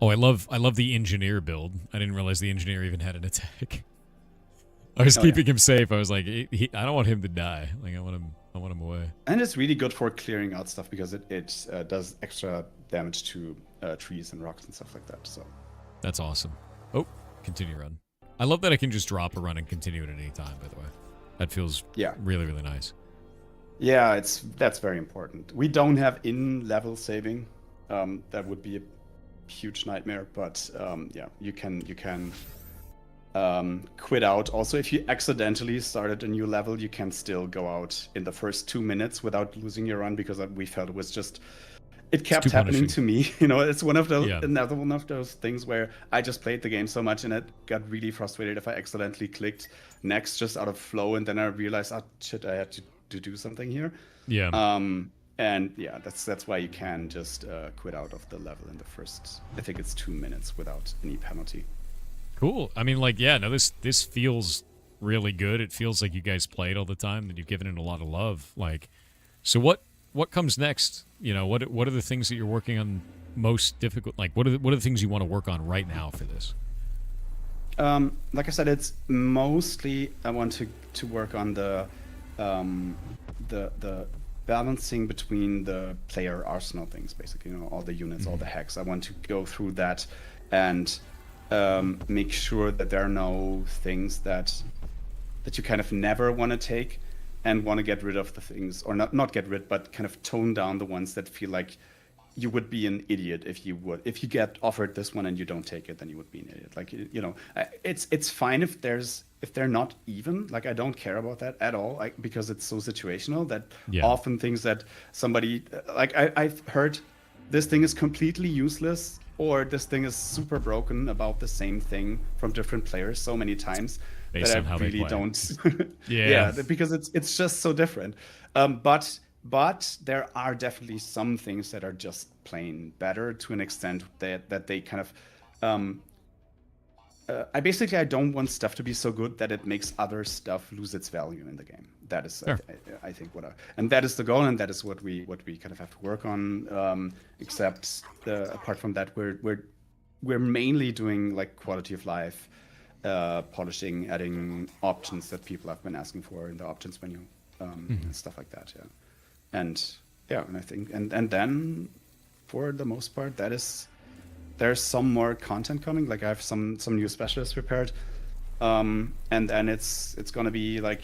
Oh, I love the engineer build. I didn't realize the engineer even had an attack. I was keeping him safe. I was like, I don't want him to die. Like I want him away. And it's really good for clearing out stuff, because it does extra damage to trees and rocks and stuff like that. So that's awesome. Oh, continue run. I love that I can just drop a run and continue it at any time, by the way. That feels really, really nice. Yeah, that's very important. We don't have in-level saving. That would be a huge nightmare, but you can quit out. Also, if you accidentally started a new level, you can still go out in the first 2 minutes without losing your run, because we felt it kept happening to me. It's one of those another one of those things where I just played the game so much, and it got really frustrated if I accidentally clicked next just out of flow, and then I realized, oh shit, I had to do something here. Yeah. And yeah, that's why you can just quit out of the level in the first, I think it's 2 minutes, without any penalty. Cool. I mean, this feels really good. It feels like you guys play it all the time, that you've given it a lot of love. Like, so what comes next? What are the things that you're working on most difficult? Like, what are the things you want to work on right now for this? Like I said, it's mostly I want to work on the balancing between the player arsenal things, basically, all the units, all the hacks. I want to go through that and make sure that there are no things that you kind of never want to take, and want to get rid of the things, or not get rid, but kind of tone down the ones that feel like you would be an idiot if you get offered this one and you don't take it, then you would be an idiot. Like, it's fine if they're not even. Like, I don't care about that at all, because it's so situational that often things that somebody, like I've heard this thing is completely useless, or this thing is super broken about the same thing from different players so many times based that on I how really they play. don't. Yeah, because it's just so different. But there are definitely some things that are just plain better, to an extent that they kind of. I don't want stuff to be so good that it makes other stuff lose its value in the game. That is, I think, and that is the goal, and that is what we kind of have to work on. Except apart from that, we're mainly doing like quality of life, polishing, adding options that people have been asking for in the options menu, and stuff like that. Yeah, and I think, and then for the most part, there's some more content coming. Like, I have some new specialists prepared, and then it's gonna be like,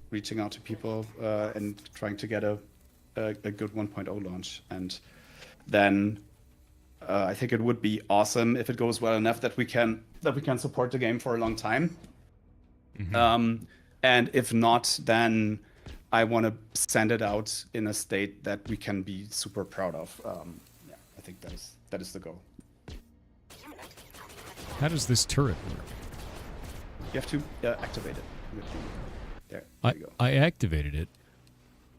reaching out to people and trying to get a good 1.0 launch. And then I think it would be awesome if it goes well enough that we can support the game for a long time. And if not, then I want to send it out in a state that we can be super proud of. Yeah, I think that is the goal. How does this turret work? You have to activate it. There you go. I activated it.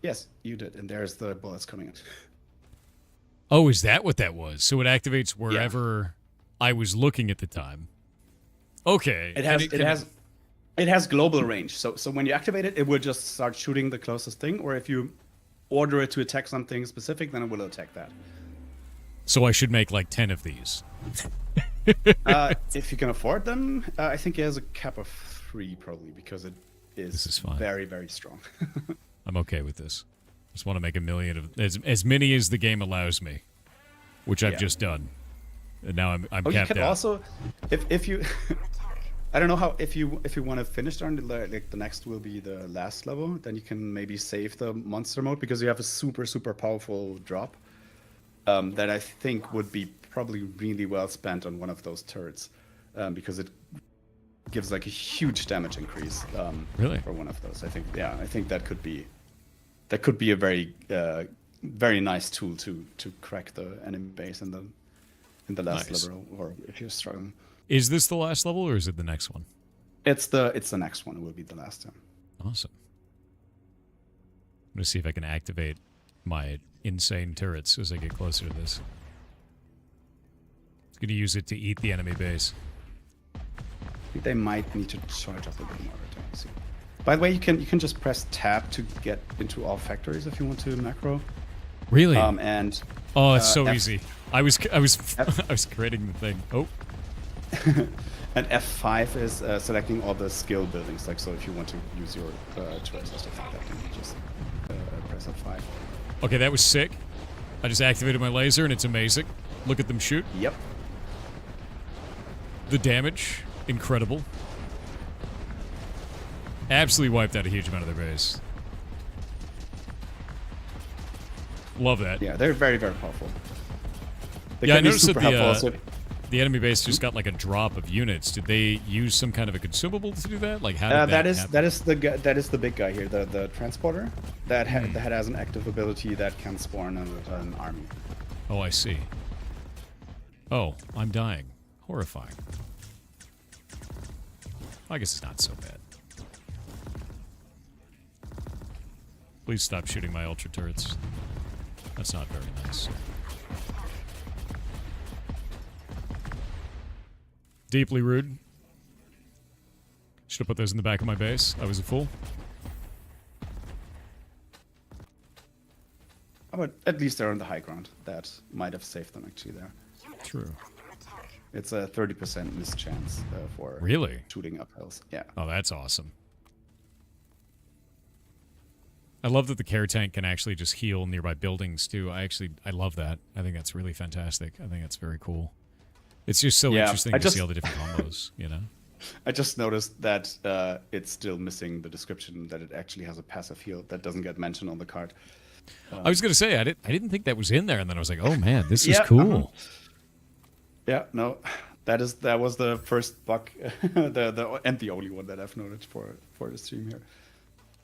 Yes, you did, and there's the bullets coming in. Oh, is that what that was? So it activates wherever I was looking at the time. Okay. It has global range. So when you activate it, it will just start shooting the closest thing, or if you order it to attack something specific, then it will attack that. So I should make like 10 of these. If you can afford them, I think it has a cap of 3 probably, because it is fine. very, very strong. I'm okay with this. Just want to make a million of as many as the game allows me, which I've just done. And now I'm capped you can out. also, if you, I don't know how, if you want to finish on like the next will be the last level, then you can maybe save the monster mode, because you have a super powerful drop that I think would be probably really well spent on one of those turrets, because it gives like a huge damage increase. Really? For one of those, I think that could be a very nice tool to crack the enemy base in the last level, or if you're struggling. Is this the last level, or is it the next one? It's the next one. It will be the last time. Awesome. I'm gonna see if I can activate my insane turrets as I get closer to this. It's gonna use it to eat the enemy base. I think they might need to charge up a bit more. See. By the way, you can just press tab to get into all factories if you want to macro. Really? And it's so easy. I was creating the thing. Oh. And F5 is selecting all the skill buildings. Like, so if you want to use your turrets and stuff like that, you can just press F5. Okay, that was sick. I just activated my laser and it's amazing. Look at them shoot. Yep. The damage, incredible. Absolutely wiped out a huge amount of their base. Love that. Yeah, they're very, very powerful. I noticed that the enemy base just got like a drop of units. Did they use some kind of a consumable to do that? Like how did that happen? that is the big guy here, the transporter that has an active ability that can spawn an army. Oh, I see. Oh, I'm dying. Horrifying. I guess it's not so bad. Please stop shooting my ultra turrets. That's not very nice. Deeply rude. Should have put those in the back of my base. I was a fool. But at least they're on the high ground. That might have saved them actually there. True. It's a 30% miss chance for really shooting up hills. Yeah. Oh, that's awesome. I love that the care tank can actually just heal nearby buildings too. I love that. I think that's really fantastic. I think that's very cool. It's just so interesting to see all the different combos, you know? I just noticed that it's still missing the description that it actually has a passive heal that doesn't get mentioned on the card. I was gonna say I didn't think that was in there, and then I was like, oh man, this is cool. Yeah, no, that was the first bug, and the only one that I've noticed for the stream here.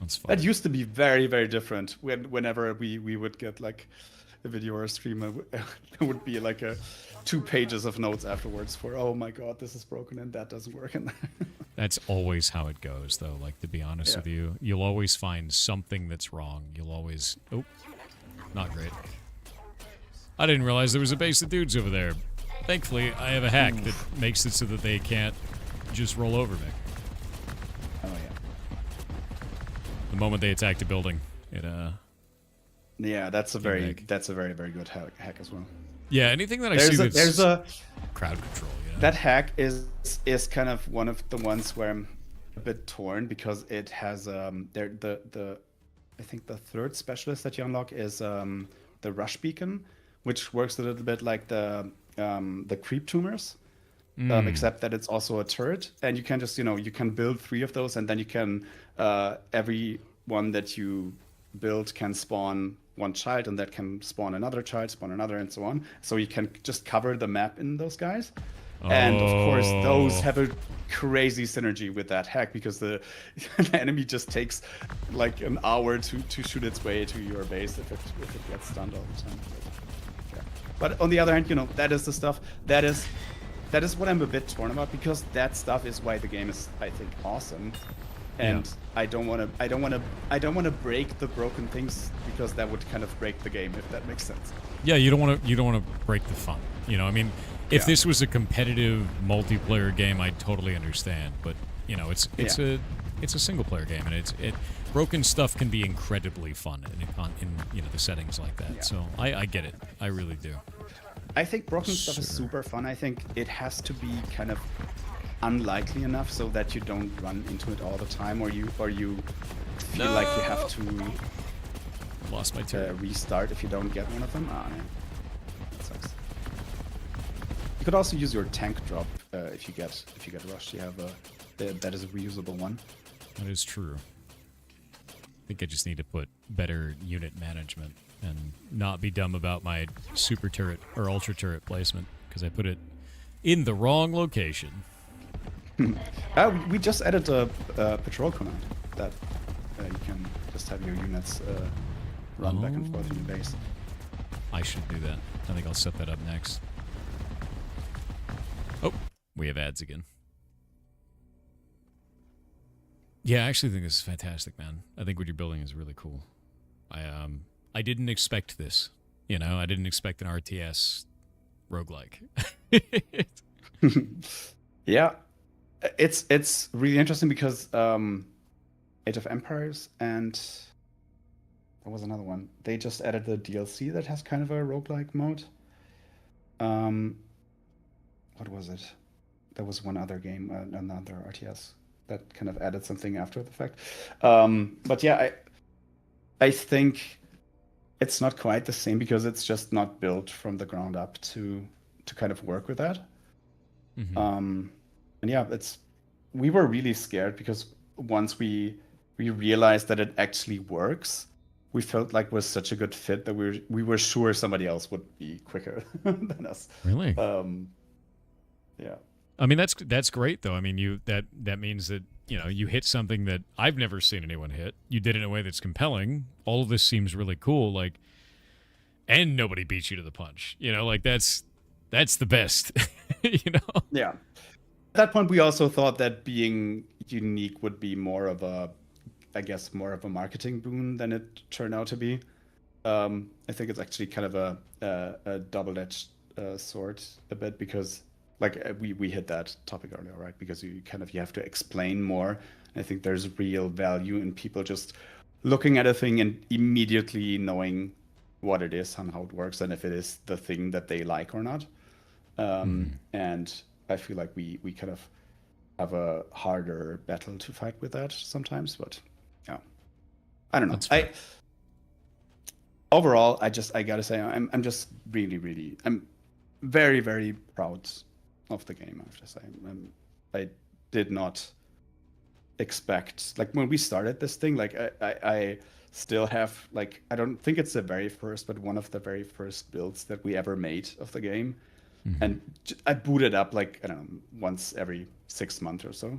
That's fun. That used to be very, very different. Whenever we would get like a video or a stream, there would be like 2 pages of notes afterwards for, oh my god, this is broken and that doesn't work. And that's always how it goes, though. Like, to be honest with you, you'll always find something that's wrong. You'll always... Oh, not great. I didn't realize there was a base of dudes over there. Thankfully, I have a hack that makes it so that they can't just roll over me. Oh, yeah. The moment they attacked a building, it, yeah, that's a very very good hack as well. Yeah, anything that I see that's there's a crowd control. You know? That hack is kind of one of the ones where I'm a bit torn, because it has I think the third specialist that you unlock is the rush beacon, which works a little bit like the creep tumors, except that it's also a turret, and you can just you can build 3 of those, and then you can every one that you build can spawn 1 child, and that can spawn another child, spawn another, and so on. So you can just cover the map in those guys. And of course, those have a crazy synergy with that hack because the enemy just takes like an hour to shoot its way to your base if it gets stunned all the time. Yeah. But on the other hand, you know, that is the stuff that is what I'm a bit torn about, because that stuff is why the game is, I think, awesome. And I don't want to break the broken things, because that would kind of break the game, if that makes sense. Yeah, you don't want to break the fun. You know, I mean, if this was a competitive multiplayer game, I'd totally understand. But you know, it's a single player game, and broken stuff can be incredibly fun in you know, the settings like that. Yeah. So I get it. I really do. I think broken stuff is super fun. I think it has to be kind of unlikely enough so that you don't run into it all the time, or you feel like you have to lost my turn. Restart if you don't get one of them. Ah, yeah. That sucks. You could also use your tank drop if you get rushed. You have that is a reusable one. That is true. I think I just need to put better unit management and not be dumb about my super turret or ultra turret placement, because I put it in the wrong location. We just added a patrol command that you can just have your units run back and forth in your base. I should do that. I think I'll set that up next. Oh, we have ads again. Yeah, I actually think this is fantastic, man. I think what you're building is really cool. I didn't expect this. You know, I didn't expect an RTS roguelike. Yeah. It's really interesting because Age of Empires and there was another one. They just added the DLC that has kind of a roguelike mode. What was it? There was one other game, another RTS that kind of added something after the fact. But yeah, I think it's not quite the same because it's just not built from the ground up to kind of work with that. Mm-hmm. And yeah, we were really scared because once we realized that it actually works, we felt like it was such a good fit that we were sure somebody else would be quicker than us. Really? Yeah. I mean, that's great though. I mean, that means that, you know, you hit something that I've never seen anyone hit. You did it in a way that's compelling. All of this seems really cool. Like, and nobody beats you to the punch. You know, like that's the best. You know? Yeah. At that point, we also thought that being unique would be more of a marketing boon than it turned out to be. I think it's actually kind of a double-edged sword a bit, because like we hit that topic earlier, right? Because you have to explain more. I think there's real value in people just looking at a thing and immediately knowing what it is and how it works, and if it is the thing that they like or not. And I feel like we kind of have a harder battle to fight with that sometimes, but yeah, I don't know. Overall, I gotta say, I'm just really, I'm very, very proud of the game. I have to say, I did not expect, like when we started this thing, like I still have, like, I don't think it's the very first, but one of the very first builds that we ever made of the game. Mm-hmm. And I boot it up like, I don't know, once every 6 months or so,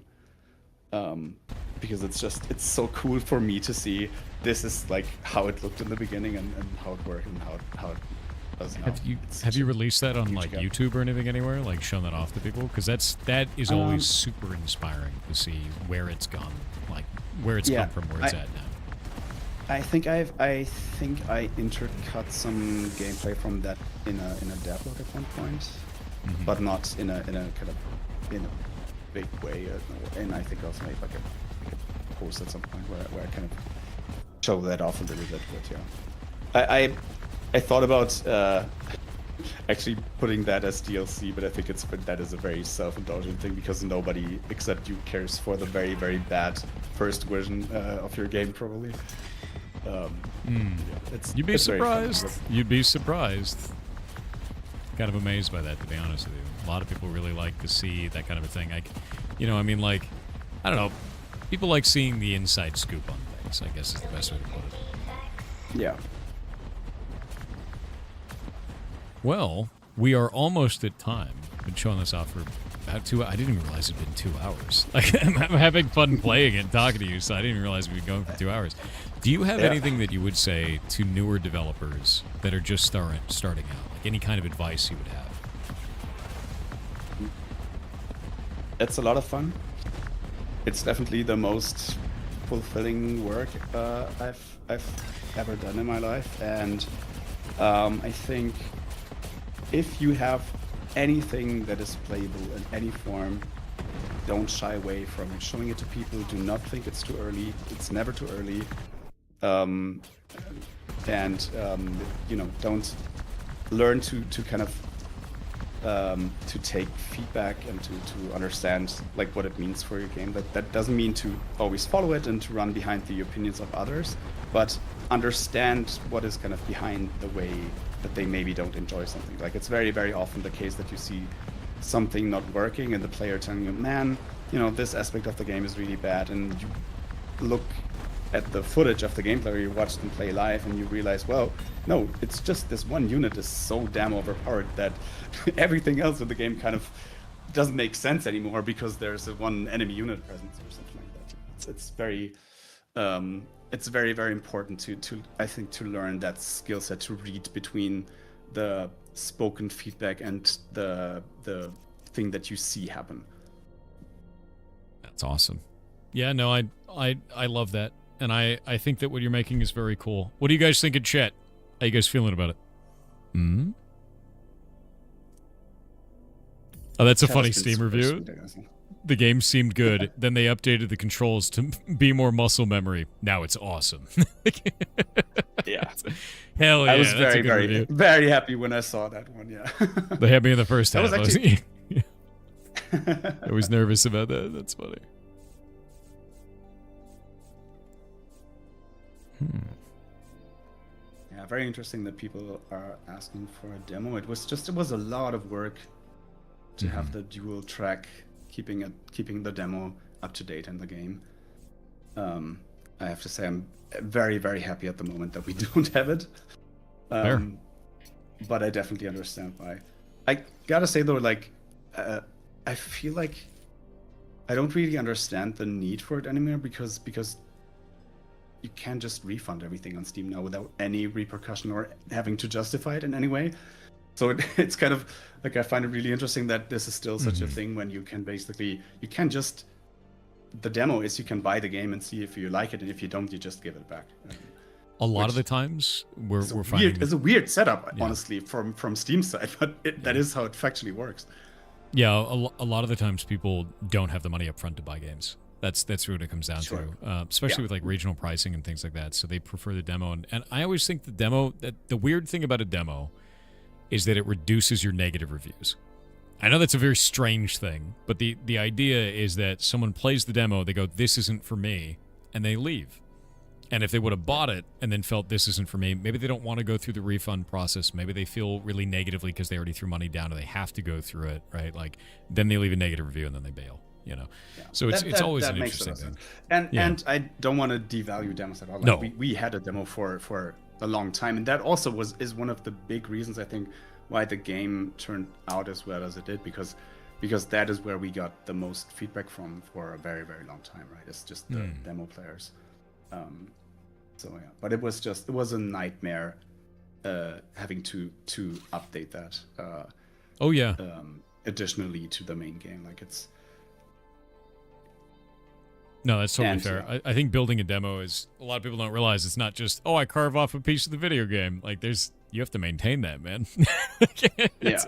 because it's so cool for me to see this is like how it looked in the beginning and how it worked and how it does now. Have you released that on like YouTube or anything anywhere, like shown that off to people? Because that is always super inspiring to see where it's gone, like where it's come from, where it's at now. I think I intercut some gameplay from that in a devlog at one point, but not in a kind of in a big way. And I think also made like a post at some point where I kind of show that off a little bit. But yeah, I thought about actually putting that as DLC, but I think that is a very self-indulgent thing because nobody except you cares for the very, very bad first version of your game probably. You'd be surprised. You'd be surprised. Kind of amazed by that, to be honest with you. A lot of people really like to see that kind of a thing. Like, you know, I mean, like, I don't know. People like seeing the inside scoop on things, I guess is the best way to put it. Yeah. Well, we are almost at time. Been showing this off for about 2 hours. I didn't even realize it'd been 2 hours. Like, I'm having fun playing it and talking to you, so I didn't even realize we'd be going for 2 hours. Do you have anything that you would say to newer developers that are just starting out? Like any kind of advice you would have? It's a lot of fun. It's definitely the most fulfilling work I've ever done in my life, and I think if you have anything that is playable in any form, don't shy away from showing it to people. Do not think it's too early. It's never too early. You know, don't learn to kind of to take feedback and to understand like what it means for your game. That doesn't mean to always follow it and to run behind the opinions of others, but understand what is kind of behind the way that they maybe don't enjoy something. Like it's very, very often the case that you see something not working and the player telling you, man, you know, this aspect of the game is really bad, and you look at the footage of the gameplay, or you watch them play live and you realize, well, no, it's just this one unit is so damn overpowered that everything else in the game kind of doesn't make sense anymore because there's a one enemy unit presence or something like that. It's very, very important to I think to learn that skill set to read between the spoken feedback and the thing that you see happen. That's awesome. Yeah, no, I love that. And I think that what you're making is very cool. What do you guys think in chat? How you guys feeling about it? Hmm? Oh, that's a funny Steam review. The game seemed good. Then they updated the controls to be more muscle memory. Now it's awesome. Yeah. Hell yeah. I was that's a very, good very, review. very happy when I saw that one, yeah. They had me in the first That half. was actually... I was nervous about that. That's funny. Yeah, very interesting that people are asking for a demo. It was a lot of work to have the dual track, keeping the demo up to date in the game. I have to say I'm very, very happy at the moment that we don't have it. But I definitely understand why. I gotta say though, like, I feel like I don't really understand the need for it anymore because you can't just refund everything on Steam now without any repercussion or having to justify it in any way. So it's kind of like, I find it really interesting that this is still such a thing when you can just, the demo is you can buy the game and see if you like it, and if you don't, you just give it back. A lot of the times we're finding it's a weird setup, honestly, from Steam's side, but that is how it factually works. Yeah, a lot of the times people don't have the money up front to buy games. That's what it comes down to, especially with like regional pricing and things like that. So they prefer the demo, and I always think the demo. That the weird thing about a demo is that it reduces your negative reviews. I know that's a very strange thing, but the idea is that someone plays the demo, they go, "This isn't for me," and they leave. And if they would have bought it and then felt this isn't for me, maybe they don't want to go through the refund process. Maybe they feel really negatively because they already threw money down and they have to go through it, right? Like then they leave a negative review and then they bail. You know, so it's always an interesting thing. And I don't want to devalue demos at all. Like, no, we had a demo for a long time, and that also is one of the big reasons I think why the game turned out as well as it did, because that is where we got the most feedback from for a very, very long time, right? It's just the demo players. So yeah, but it was a nightmare having to update that. Additionally to the main game, like it's. No, that's totally fair. I think building a demo is, a lot of people don't realize it's not just, I carve off a piece of the video game. Like you have to maintain that, man.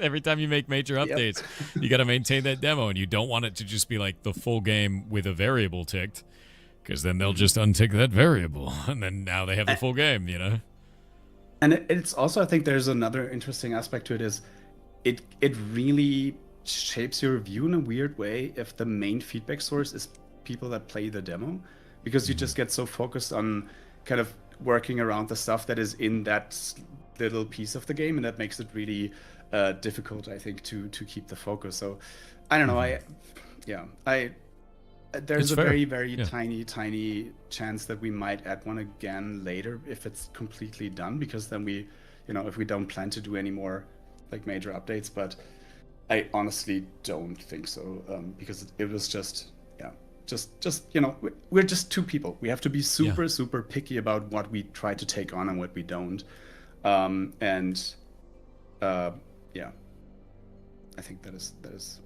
Every time you make major updates, you got to maintain that demo, and you don't want it to just be like the full game with a variable ticked, because then they'll just untick that variable, and then now they have the full game, you know? And it's also, I think there's another interesting aspect to it is, it really shapes your review in a weird way if the main feedback source is people that play the demo, because you just get so focused on kind of working around the stuff that is in that little piece of the game, and that makes it really difficult, I think, to keep the focus. So I don't know, there's a very, very tiny chance that we might add one again later if it's completely done, because then we, if we don't plan to do any more like major updates. But I honestly don't think so, because it was just, yeah, just we're just two people. We have to be super picky about what we try to take on and what we don't, yeah, I think that is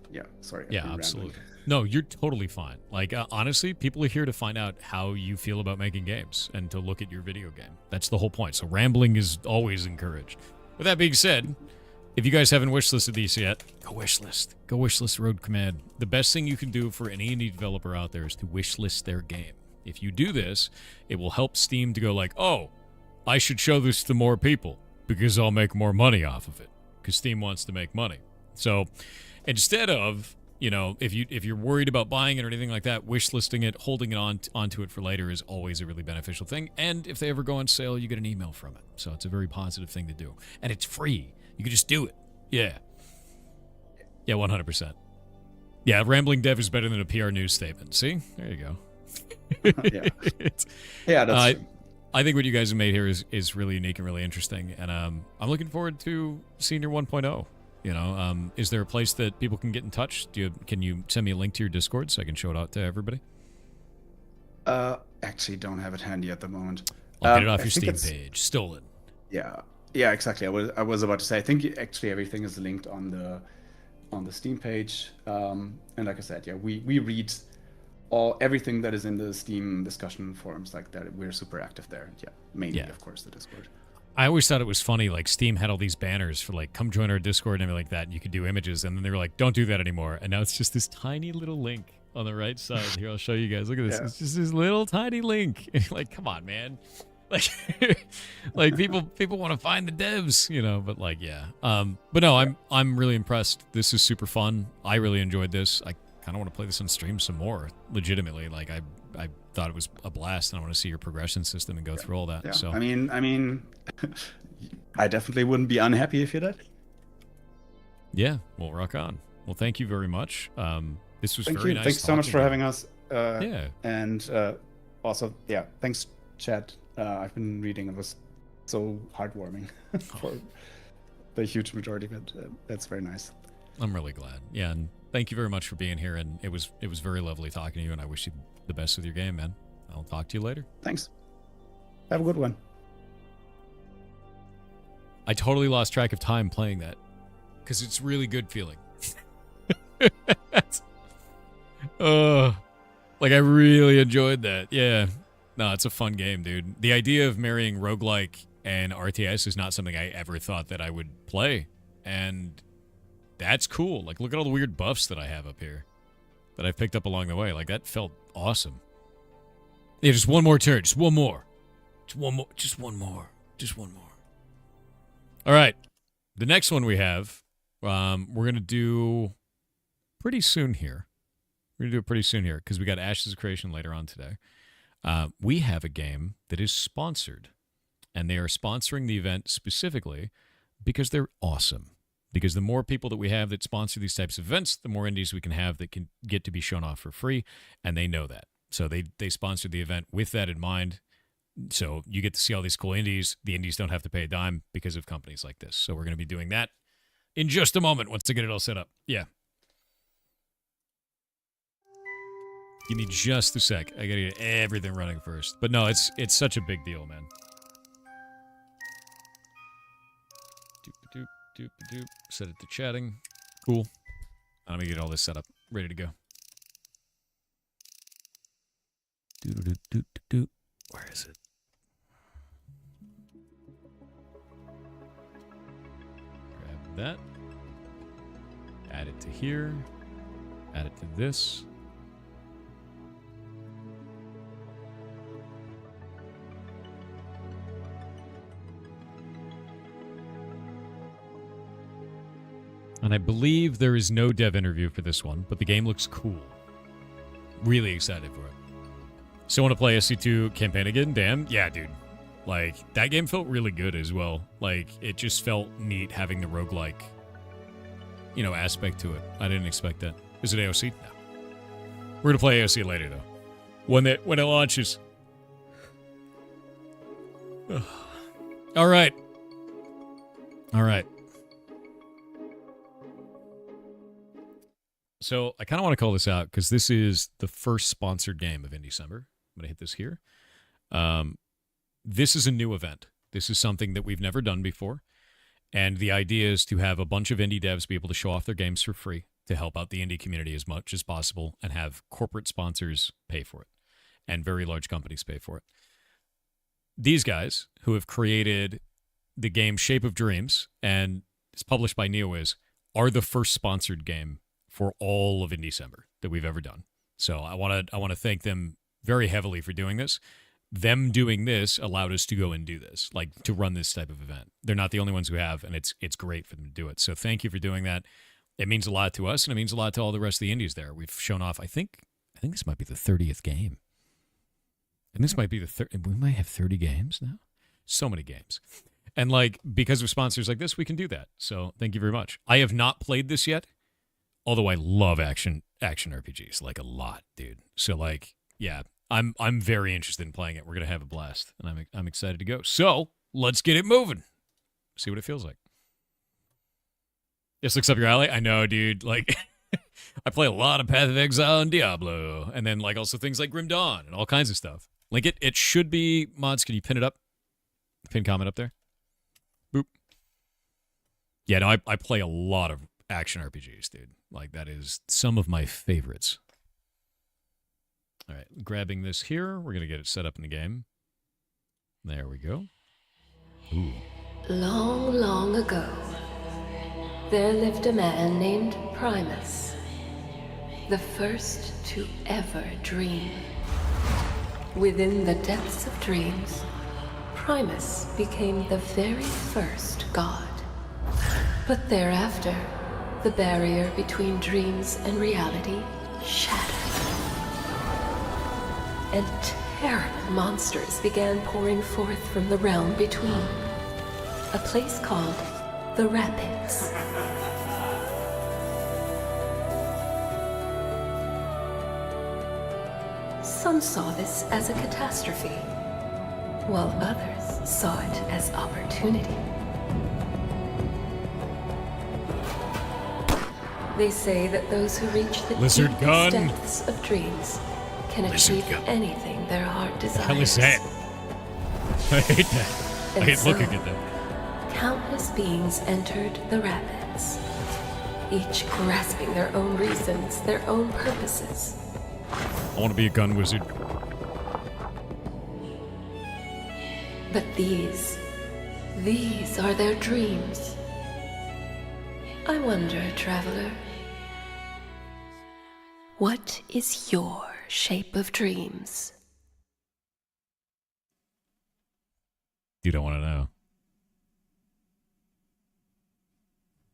yeah. Sorry. I've Yeah, been absolutely. rambling. No, you're totally fine. Like, honestly, people are here to find out how you feel about making games and to look at your video game. That's the whole point. So rambling is always encouraged. With that being said, if you guys haven't wishlisted these yet, go wishlist. Go wishlist Road Command. The best thing you can do for any indie developer out there is to wishlist their game. If you do this, it will help Steam to go like, oh, I should show this to more people because I'll make more money off of it. Because Steam wants to make money. So instead of, if you're worried about buying it or anything like that, wishlisting it, holding it onto it for later is always a really beneficial thing. And if they ever go on sale, you get an email from it. So it's a very positive thing to do. And it's free. You can just do it. Yeah. Yeah, 100%. Yeah, rambling dev is better than a PR news statement. See? There you go. Yeah, that's true. I think what you guys have made here is really unique and really interesting. And I'm looking forward to Senior 1.0. Is there a place that people can get in touch? Can you send me a link to your Discord so I can show it out to everybody? Actually, don't have it handy at the moment. I'll get it off your Steam page. Stolen. Yeah, exactly. I was about to say. I think actually everything is linked on the Steam page. And like I said, yeah, we read everything that is in the Steam discussion forums like that. We're super active there. Yeah, mainly of course the Discord. I always thought it was funny, like Steam had all these banners for like, come join our Discord and everything like that, and you could do images, and then they were like, don't do that anymore. And now it's just this tiny little link on the right side. Here, I'll show you guys. Look at this. Yeah. It's just this little tiny link. And you're like, come on, man. Like people want to find the devs, but like, yeah. But no, I'm really impressed. This is super fun. I really enjoyed this. I kind of want to play this on stream some more, legitimately. Like I thought it was a blast, and I want to see your progression system and go through all that. Yeah. So I mean, I definitely wouldn't be unhappy if you did. Yeah, well, rock on. Well, thank you very much. This was very nice. Thanks so much for having us. Yeah, and also, yeah, thanks, Chad. I've been reading. It was so heartwarming for the huge majority of it. That's very nice. I'm really glad. Yeah, and thank you very much for being here. And it was very lovely talking to you. And I wish you the best with your game, man. I'll talk to you later. Thanks. Have a good one. I totally lost track of time playing that because it's really good feeling. Like I really enjoyed that. Yeah. No, it's a fun game, dude. The idea of marrying roguelike and RTS is not something I ever thought that I would play. And that's cool. Like, look at all the weird buffs that I have up here that I've picked up along the way. Like, that felt awesome. Yeah, just one more turn. Just one more. Just one more. Just one more. Just one more. All right. The next one we have, we're going to do pretty soon here. We're going to do it pretty soon here because we got Ashes of Creation later on today. We have a game that is sponsored, and they are sponsoring the event specifically because they're awesome. Because the more people that we have that sponsor these types of events, the more indies we can have that can get to be shown off for free, and they know that. So they sponsored the event with that in mind. So you get to see all these cool indies. The indies don't have to pay a dime because of companies like this. So we're going to be doing that in just a moment once I get it all set up. Yeah. Give me just a sec. I got to get everything running first. But no, it's such a big deal, man. Doop. Set it to chatting. Cool. Let me get all this set up. Ready to go. Where is it? Grab that. Add it to here. Add it to this. And I believe there is no dev interview for this one, but the game looks cool. Really excited for it. So want to play SC2 campaign again? Damn. Yeah, dude. Like, that game felt really good as well. Like, it just felt neat having the roguelike, aspect to it. I didn't expect that. Is it AOC? No. We're going to play AOC later, though. When it launches. All right. So I kind of want to call this out because this is the first sponsored game of IndieCember. I'm going to hit this here. This is a new event. This is something that we've never done before. And the idea is to have a bunch of indie devs be able to show off their games for free to help out the indie community as much as possible and have corporate sponsors pay for it and very large companies pay for it. These guys who have created the game Shape of Dreams and it's published by NeoWiz are the first sponsored game for all of IndieCember that we've ever done. So I want to thank them very heavily for doing this. Them doing this allowed us to go and do this, like to run this type of event. They're not the only ones who have, and it's great for them to do it. So thank you for doing that. It means a lot to us, and it means a lot to all the rest of the indies there. We've shown off, I think this might be the 30th game. And this might be we might have 30 games now. So many games. And like, because of sponsors like this, we can do that. So thank you very much. I have not played this yet, although I love action RPGs, like a lot, dude. So like, yeah, I'm very interested in playing it. We're gonna have a blast, and I'm excited to go. So let's get it moving. See what it feels like. This looks up your alley. I know, dude. Like, I play a lot of Path of Exile and Diablo, and then like also things like Grim Dawn and all kinds of stuff. Link it. It should be mods. Can you pin it up? Pin comment up there. Boop. Yeah, no, I play a lot of action RPGs, dude. Like that is some of my favorites. All right, grabbing this here. We're going to get it set up in the game. There we go. Ooh. Long, long ago, there lived a man named Primus, the first to ever dream. Within the depths of dreams, Primus became the very first god. But thereafter, the barrier between dreams and reality shattered. And terrible monsters began pouring forth from the realm between. A place called the Rapids. Some saw this as a catastrophe, while others saw it as opportunity. They say that those who reach the Lizard deepest gun. depths of dreams can achieve anything their heart desires. Hell is that? I hate that. I hate looking at that. Countless beings entered the rapids, each grasping their own reasons, their own purposes. I want to be a gun wizard. But these are their dreams. I wonder, traveler, what is your shape of dreams? You don't want to know.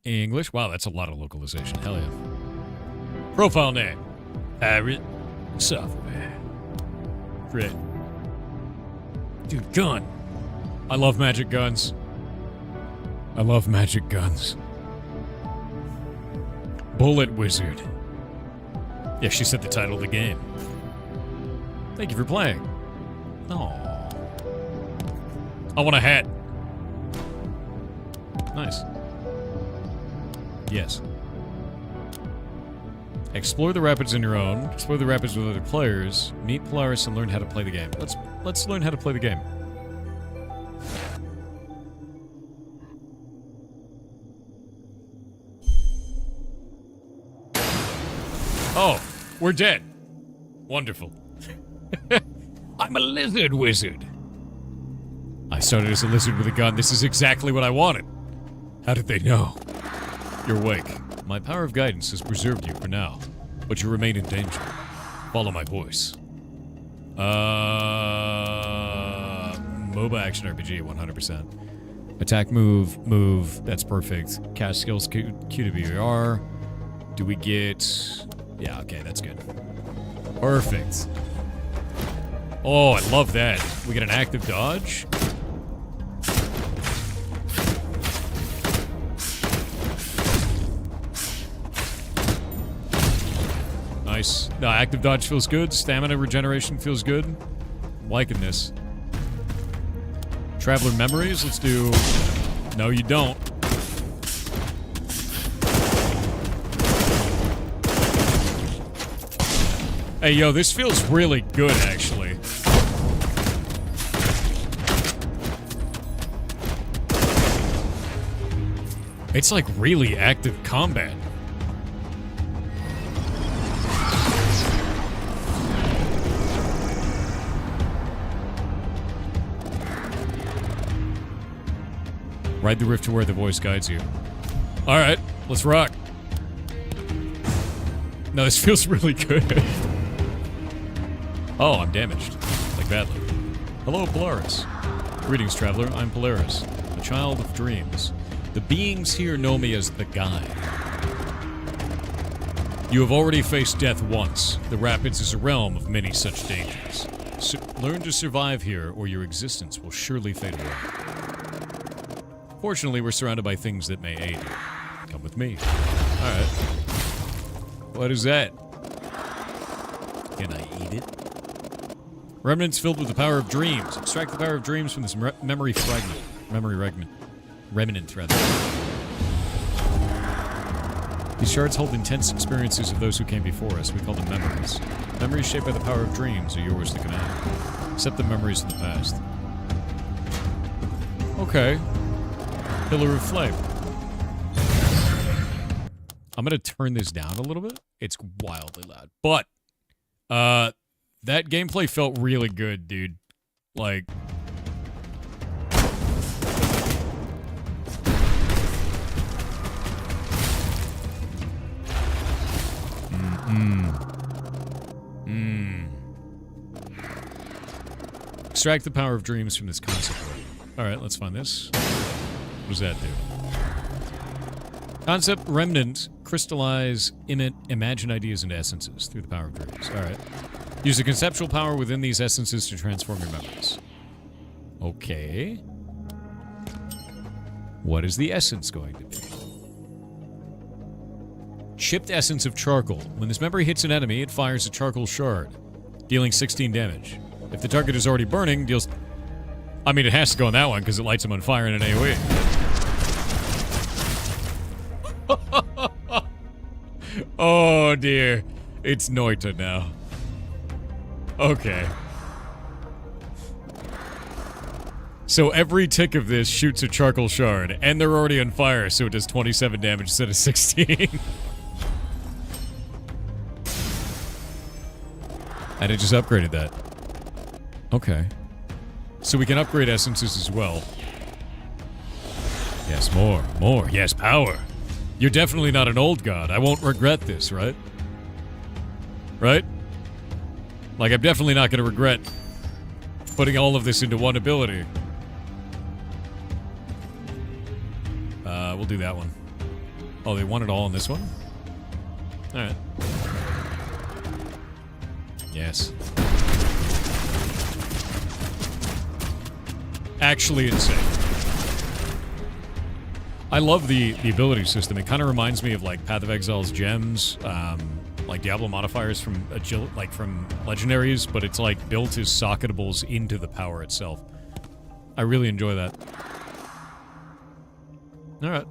English? Wow, that's a lot of localization. Hell yeah. Profile name. Pirate Software. Fred. Dude, gun. I love magic guns. I love magic guns. Bullet Wizard. Yeah, she said the title of the game. Thank you for playing. Aww. I want a hat. Nice. Yes. Explore the rapids on your own. Explore the rapids with other players. Meet Polaris and learn how to play the game. Let's learn how to play the game. Oh, we're dead. Wonderful. I'm a lizard wizard. I started as a lizard with a gun. This is exactly what I wanted. How did they know? You're awake. My power of guidance has preserved you for now, but you remain in danger. Follow my voice. MOBA action RPG, 100%. Attack, move. That's perfect. Cast skills, Q to BR. Do we get... Yeah, okay, that's good. Perfect. Oh, I love that. We get an active dodge. Nice. No, active dodge feels good. Stamina regeneration feels good. I'm liking this. Traveler memories, let's do... No, you don't. Hey, yo, this feels really good, actually. It's like really active combat. Ride the rift to where the voice guides you. Alright, let's rock. No, this feels really good. Oh, I'm damaged. Like badly. Hello, Polaris. Greetings, traveler. I'm Polaris, a child of dreams. The beings here know me as the Guide. You have already faced death once. The Rapids is a realm of many such dangers. Learn to survive here, or your existence will surely fade away. Fortunately, we're surrounded by things that may aid you. Come with me. Alright. What is that? Can I eat it? Remnants filled with the power of dreams. Extract the power of dreams from this memory fragment. Remnant, rather. These shards hold intense experiences of those who came before us. We call them memories. Memories shaped by the power of dreams are yours to command. Accept the memories of the past. Okay. Pillar of Flame. I'm gonna turn this down a little bit. It's wildly loud. But, that gameplay felt really good, dude. Like... Extract the power of dreams from this concept. Alright, let's find this. What does that do? Concept remnant. Crystallize, imagine ideas into essences through the power of dreams. Alright. Use the conceptual power within these essences to transform your memories. Okay. What is the essence going to be? Chipped essence of charcoal. When this memory hits an enemy, it fires a charcoal shard, dealing 16 damage. If the target is already burning, deals... I mean, it has to go on that one because it lights him on fire in an AoE. Oh dear. It's Noita now. Okay. So every tick of this shoots a charcoal shard, and they're already on fire, so it does 27 damage instead of 16. And it just upgraded that. Okay. So we can upgrade essences as well. Yes, more. More. Yes, power. You're definitely not an old god. I won't regret this, right? Right? Like, I'm definitely not going to regret putting all of this into one ability. We'll do that one. Oh, they want it all in this one? Alright. Yes. Actually insane. I love the ability system. It kind of reminds me of like Path of Exile's gems, like Diablo modifiers from from legendaries, but it's like built as socketables into the power itself. I really enjoy that. All right.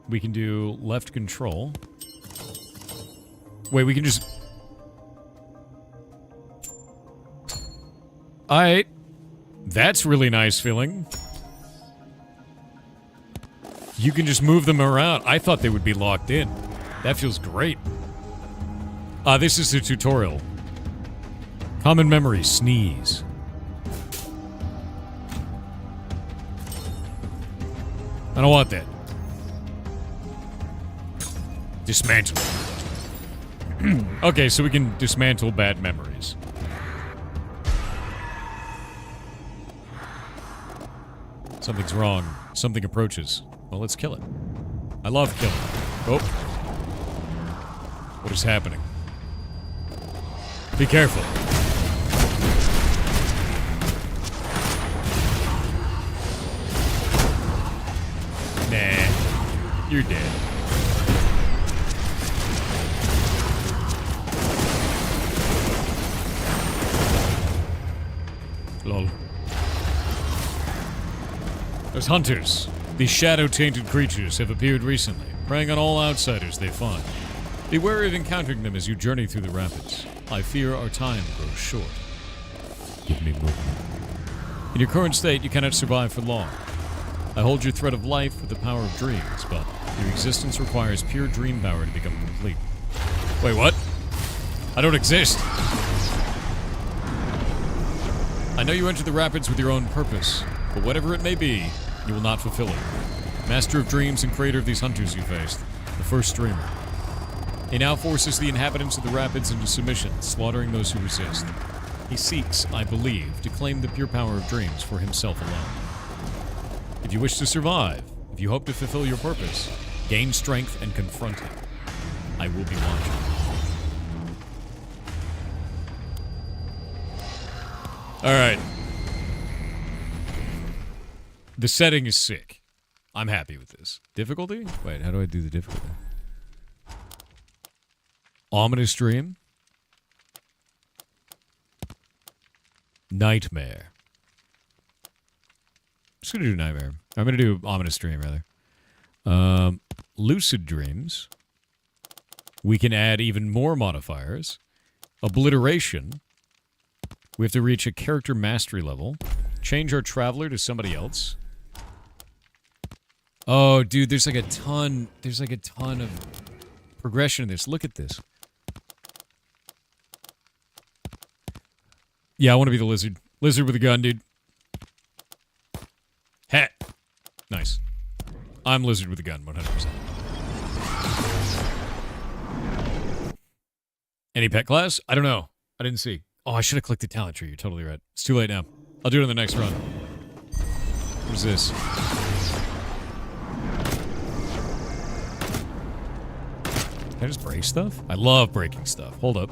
We can do left control. Wait, we can just... Alright. That's really nice feeling. You can just move them around. I thought they would be locked in. That feels great. This is the tutorial. Common memory, sneeze. I don't want that. Dismantle. Okay, so we can dismantle bad memories. Something's wrong. Something approaches. Well, let's kill it. I love killing. Oh. What is happening? Be careful. Nah. You're dead. Lol. There's hunters. These shadow-tainted creatures have appeared recently, preying on all outsiders they find. Beware of encountering them as you journey through the rapids. I fear our time grows short. Give me movement. In your current state, you cannot survive for long. I hold your thread of life with the power of dreams, but your existence requires pure dream power to become complete. Wait, what? I don't exist. I know you entered the rapids with your own purpose, but whatever it may be, you will not fulfill it. Master of dreams and creator of these hunters you faced, the first dreamer. He now forces the inhabitants of the rapids into submission, slaughtering those who resist. He seeks, I believe, to claim the pure power of dreams for himself alone. If you wish to survive, if you hope to fulfill your purpose, gain strength and confront him, I will be watching. Alright. The setting is sick. I'm happy with this. Difficulty? Wait, how do I do the difficulty? Ominous dream? Nightmare. I'm just gonna do nightmare. I'm gonna do ominous dream, rather. Lucid dreams. We can add even more modifiers. Obliteration. We have to reach a character mastery level. Change our traveler to somebody else. Oh, dude, there's like a ton of progression in this. Look at this. Yeah, I want to be the lizard. Lizard with a gun, dude. Hat. Nice. I'm lizard with a gun, 100%. Any pet class? I don't know. I didn't see. Oh, I should have clicked the talent tree. You're totally right. It's too late now. I'll do it in the next run. What is this? Can I just break stuff? I love breaking stuff. Hold up.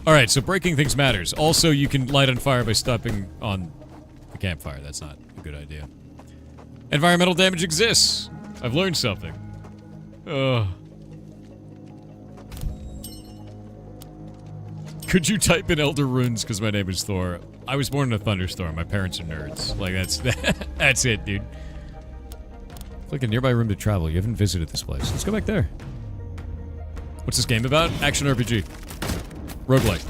Alright, so breaking things matters. Also, you can light on fire by stepping on the campfire. That's not a good idea. Environmental damage exists. I've learned something. Ugh. Could you type in Elder Runes because my name is Thor? I was born in a thunderstorm. My parents are nerds. Like, that's it, dude. Click a nearby room to travel. You haven't visited this place. Let's go back there. What's this game about? Action RPG. Roguelike.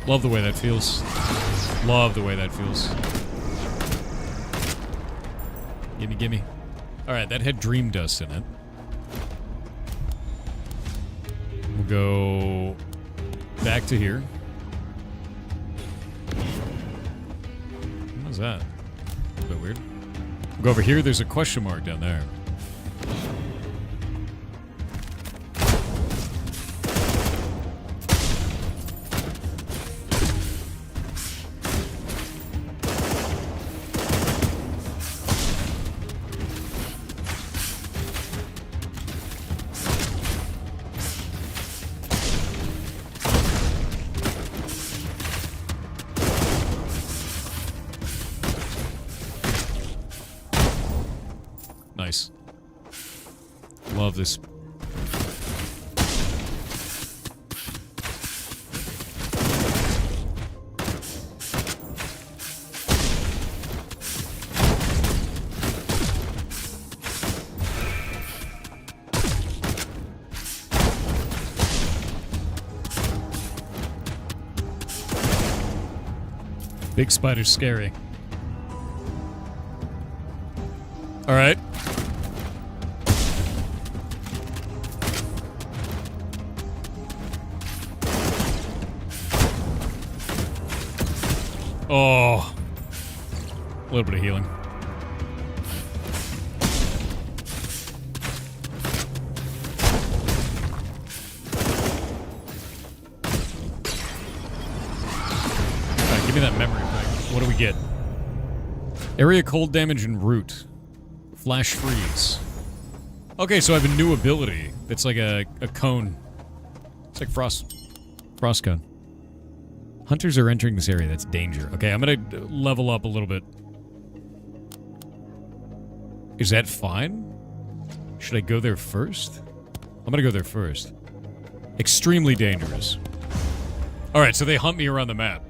Love the way that feels. Love the way that feels. Gimme, gimme. Alright, that had dream dust in it. We'll go back to here. What was that? A bit weird. We'll go over here. There's a question mark down there. Nice. Love this. Big spider's scary. All right. Oh. A little bit of healing. Alright, give me that memory back. What do we get? Area cold damage and root. Flash freeze. Okay, so I have a new ability that's like a cone. It's like frost cone. Hunters are entering this area. That's danger. Okay, I'm gonna level up a little bit. Is that fine? Should I go there first? I'm gonna go there first. Extremely dangerous. Alright, so they hunt me around the map.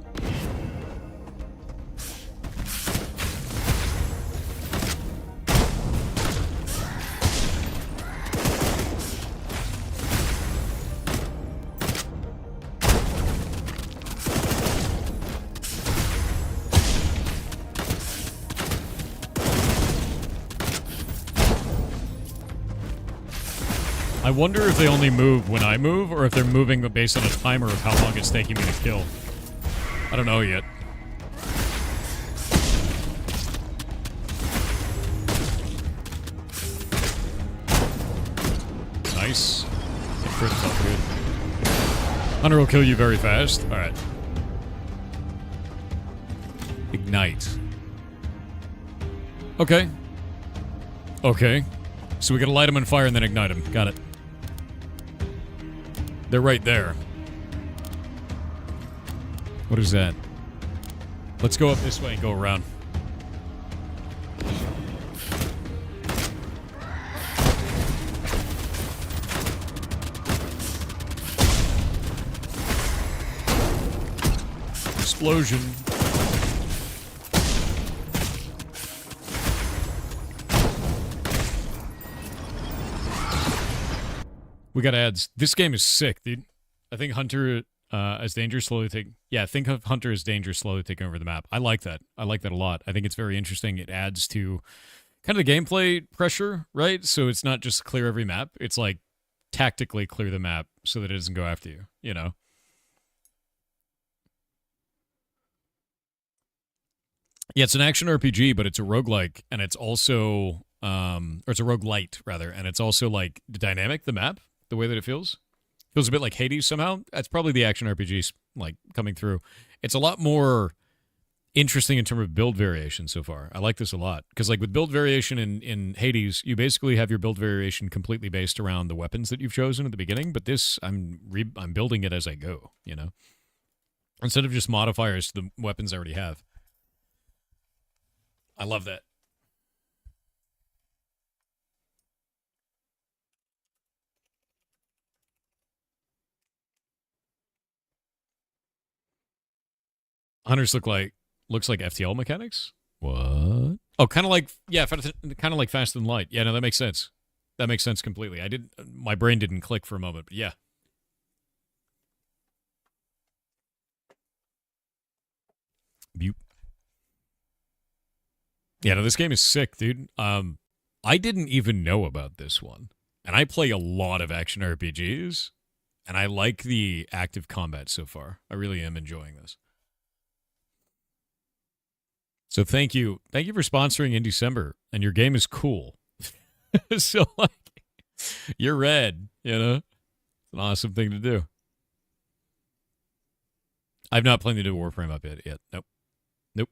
I wonder if they only move when I move, or if they're moving based on a timer of how long it's taking me to kill. I don't know yet. Nice. The crit felt good. Hunter will kill you very fast. Alright. Ignite. Okay. Okay. So we gotta light them on fire and then ignite them. Got it. They're right there. What is that? Let's go up this way and go around. Explosion. We got ads. This game is sick, dude. I think Hunter as Danger slowly take... Yeah, think of Hunter as Danger slowly taking over the map. I like that. I like that a lot. I think it's very interesting. It adds to kind of the gameplay pressure, right? So it's not just clear every map. It's like tactically clear the map so that it doesn't go after you, you know? Yeah, it's an action RPG, but it's a roguelike, and it's also... or it's a roguelite, rather, and it's also, like, dynamic, the map. The way that it feels a bit like Hades somehow. That's probably the action RPGs like coming through. It's a lot more interesting in terms of build variation so far. I like this a lot because like with build variation in Hades, you basically have your build variation completely based around the weapons that you've chosen at the beginning. But this, I'm building it as I go. You know, instead of just modifiers to the weapons I already have. I love that. Hunters looks like FTL mechanics. What? Oh, kind of like kind of like Fast and Light. Yeah, no, that makes sense. That makes sense completely. My brain didn't click for a moment, but yeah. Butte. Yeah, no, this game is sick, dude. I didn't even know about this one, and I play a lot of action RPGs, and I like the active combat so far. I really am enjoying this. So thank you for sponsoring in December, and your game is cool. So like, you're red, you know? It's an awesome thing to do. I've not played the new Warframe update yet. Nope.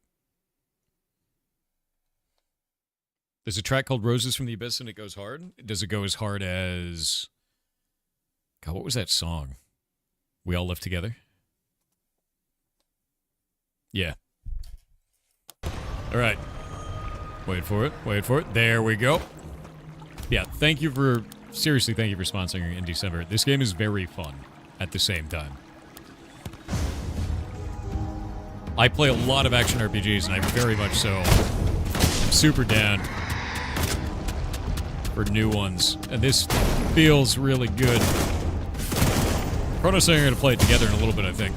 There's a track called Roses from the Abyss, and it goes hard. Does it go as hard as... God, what was that song? We All Live Together? Yeah. All right. Wait for it. There we go. Yeah, seriously, thank you for sponsoring in December. This game is very fun at the same time. I play a lot of action RPGs, and I very much so am super down for new ones. And this feels really good. Chronos and I are going to play it together in a little bit, I think.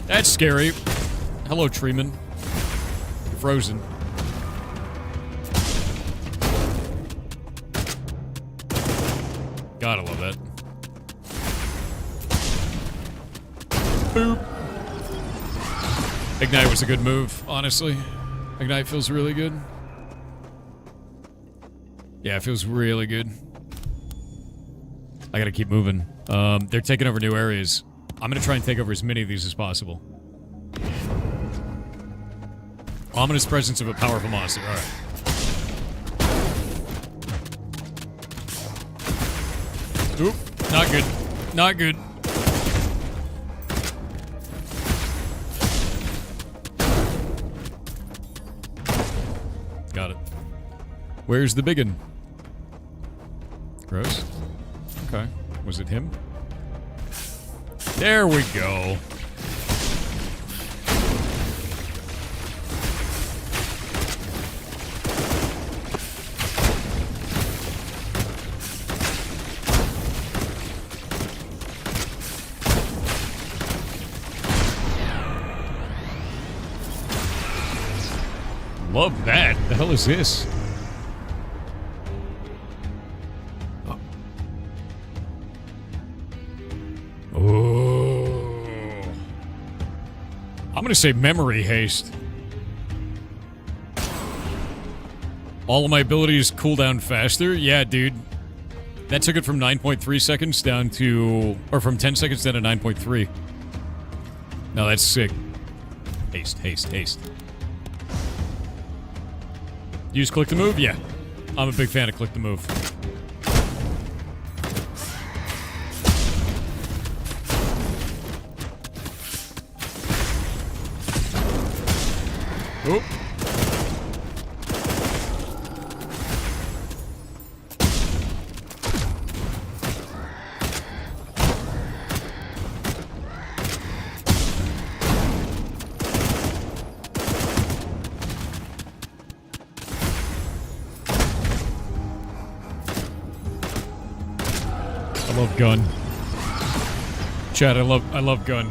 That's scary. Hello, Treeman. You're frozen. Gotta love that. Boop. Ignite was a good move, honestly. Ignite feels really good. Yeah, it feels really good. I gotta keep moving. They're taking over new areas. I'm gonna try and take over as many of these as possible. Ominous presence of a powerful monster. All right. Oop. Not good. Not good. Got it. Where's the biggin? Gross. Okay. Was it him? There we go. Love that. The hell is this? Oh. I'm gonna say memory haste. All of my abilities cool down faster? Yeah, dude. That took it from 9.3 seconds down to... Or from 10 seconds down to 9.3. No, that's sick. Haste, haste, haste. Use click to move? Yeah. I'm a big fan of click to move. Oop. I love gun. Chad, I love gun.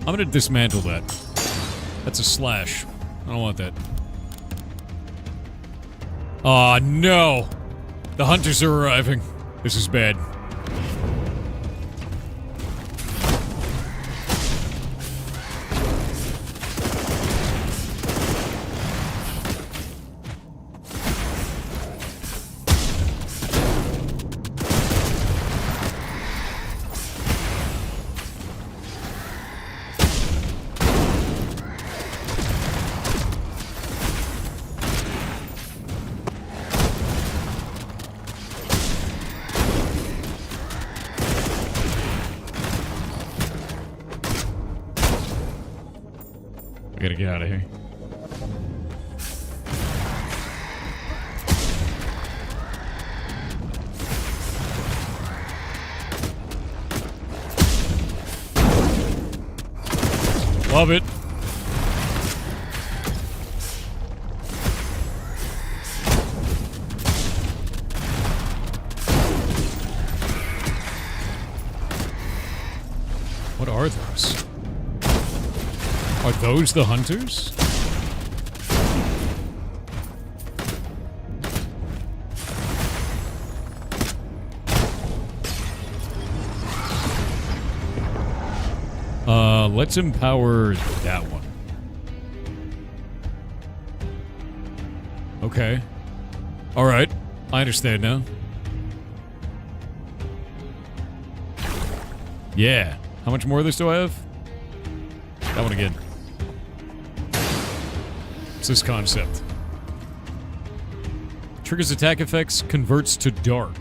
I'm gonna dismantle that. That's a slash. I don't want that. Aw, no! The hunters are arriving. This is bad. I gotta get out of here. Love it. What are those? Are those the hunters? Let's empower that one. Okay. Alright. I understand now. Yeah. How much more of this do I have? That one again. What's this concept? Triggers attack effects, converts to dark.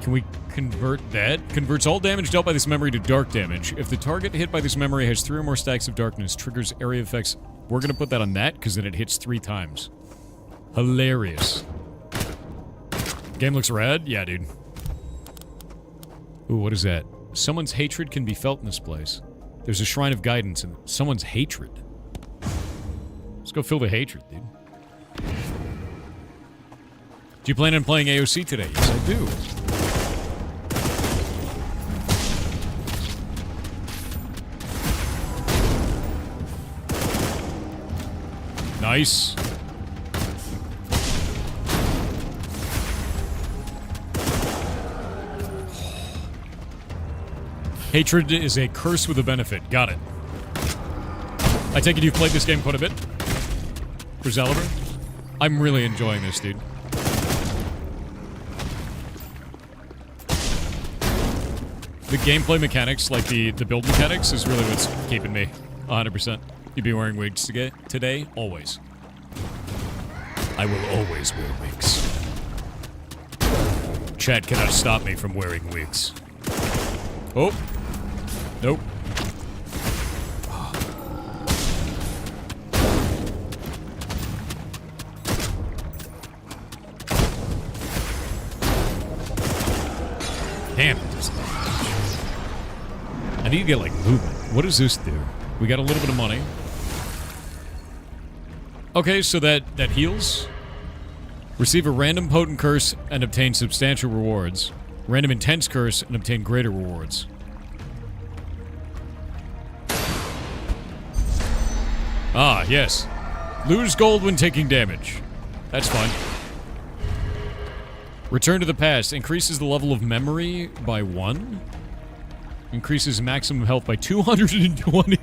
Can we convert that? Converts all damage dealt by this memory to dark damage. If the target hit by this memory has 3 or more stacks of darkness, triggers area effects. We're gonna put that on that, because then it hits 3 times. Hilarious. Game looks rad? Yeah, dude. Ooh, what is that? Someone's hatred can be felt in this place. There's a shrine of guidance in someone's hatred. Let's go feel the hatred, dude. Do you plan on playing AOC today? Yes, I do. Nice. Hatred is a curse with a benefit. Got it. I take it you've played this game quite a bit? For Zaliber? I'm really enjoying this, dude. The gameplay mechanics, like the build mechanics, is really what's keeping me 100%. You'd be wearing wigs today? Always. I will always wear wigs. Chat cannot stop me from wearing wigs. Oh. Nope. I need to get, like, movement. What does this do? We got a little bit of money. Okay, so that heals. Receive a random potent curse and obtain substantial rewards. Random intense curse and obtain greater rewards. Ah, yes. Lose gold when taking damage. That's fun. Return to the past. Increases the level of memory by 1. Increases maximum health by 220.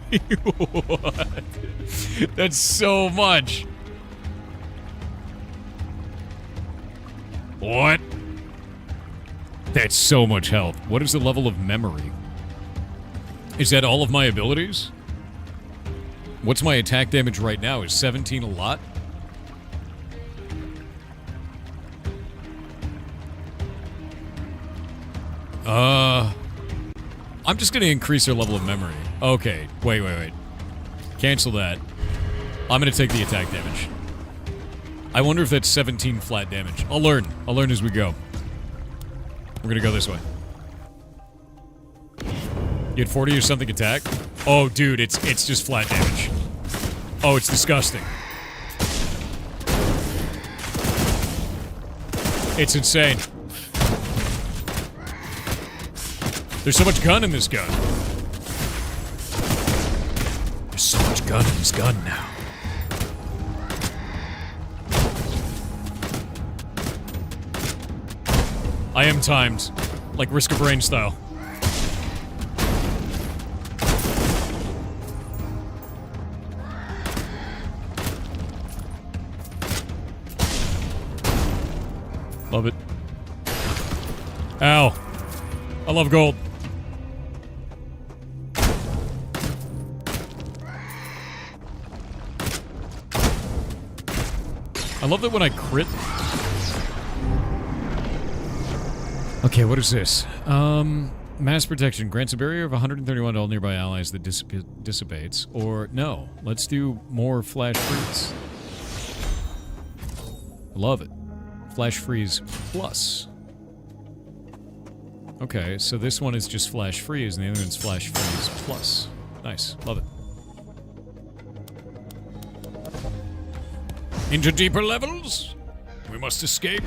What? That's so much. What? That's so much health. What is the level of memory? Is that all of my abilities? What's my attack damage right now? Is 17 a lot? I'm just gonna increase their level of memory. Okay, wait. Cancel that. I'm gonna take the attack damage. I wonder if that's 17 flat damage. I'll learn as we go. We're gonna go this way. You had 40 or something attack? Oh, dude, it's just flat damage. Oh, it's disgusting. It's insane. There's so much gun in this gun. There's so much gun in this gun now. I am timed. Like Risk of Rain style. Love it. Ow. I love gold. I love that when I crit. Okay, what is this? Mass protection grants a barrier of 131 to all nearby allies that dissipates. Or, no, let's do more flash freeze. Love it. Flash freeze plus. Okay, so this one is just flash freeze, and the other one's flash freeze plus. Nice, love it. Into deeper levels, we must escape.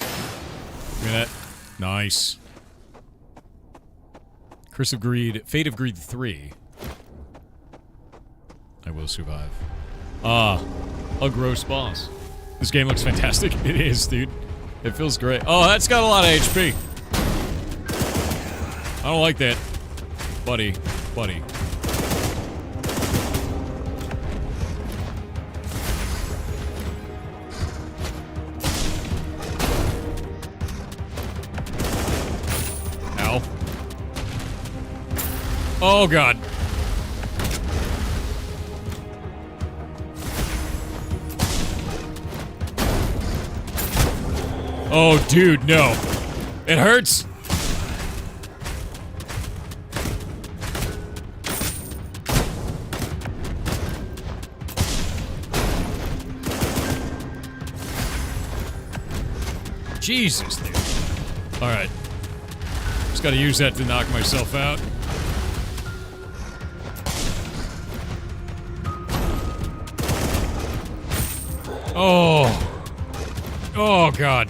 Look at that. Nice. Curse of Greed, Fate of Greed 3. I will survive. Ah, a gross boss. This game looks fantastic. It is, dude. It feels great. Oh, that's got a lot of HP. I don't like that. Buddy. Ow. Oh, God. Oh, dude, no. It hurts. Jesus, dude. Alright. Just gotta use that to knock myself out. Oh. Oh, God.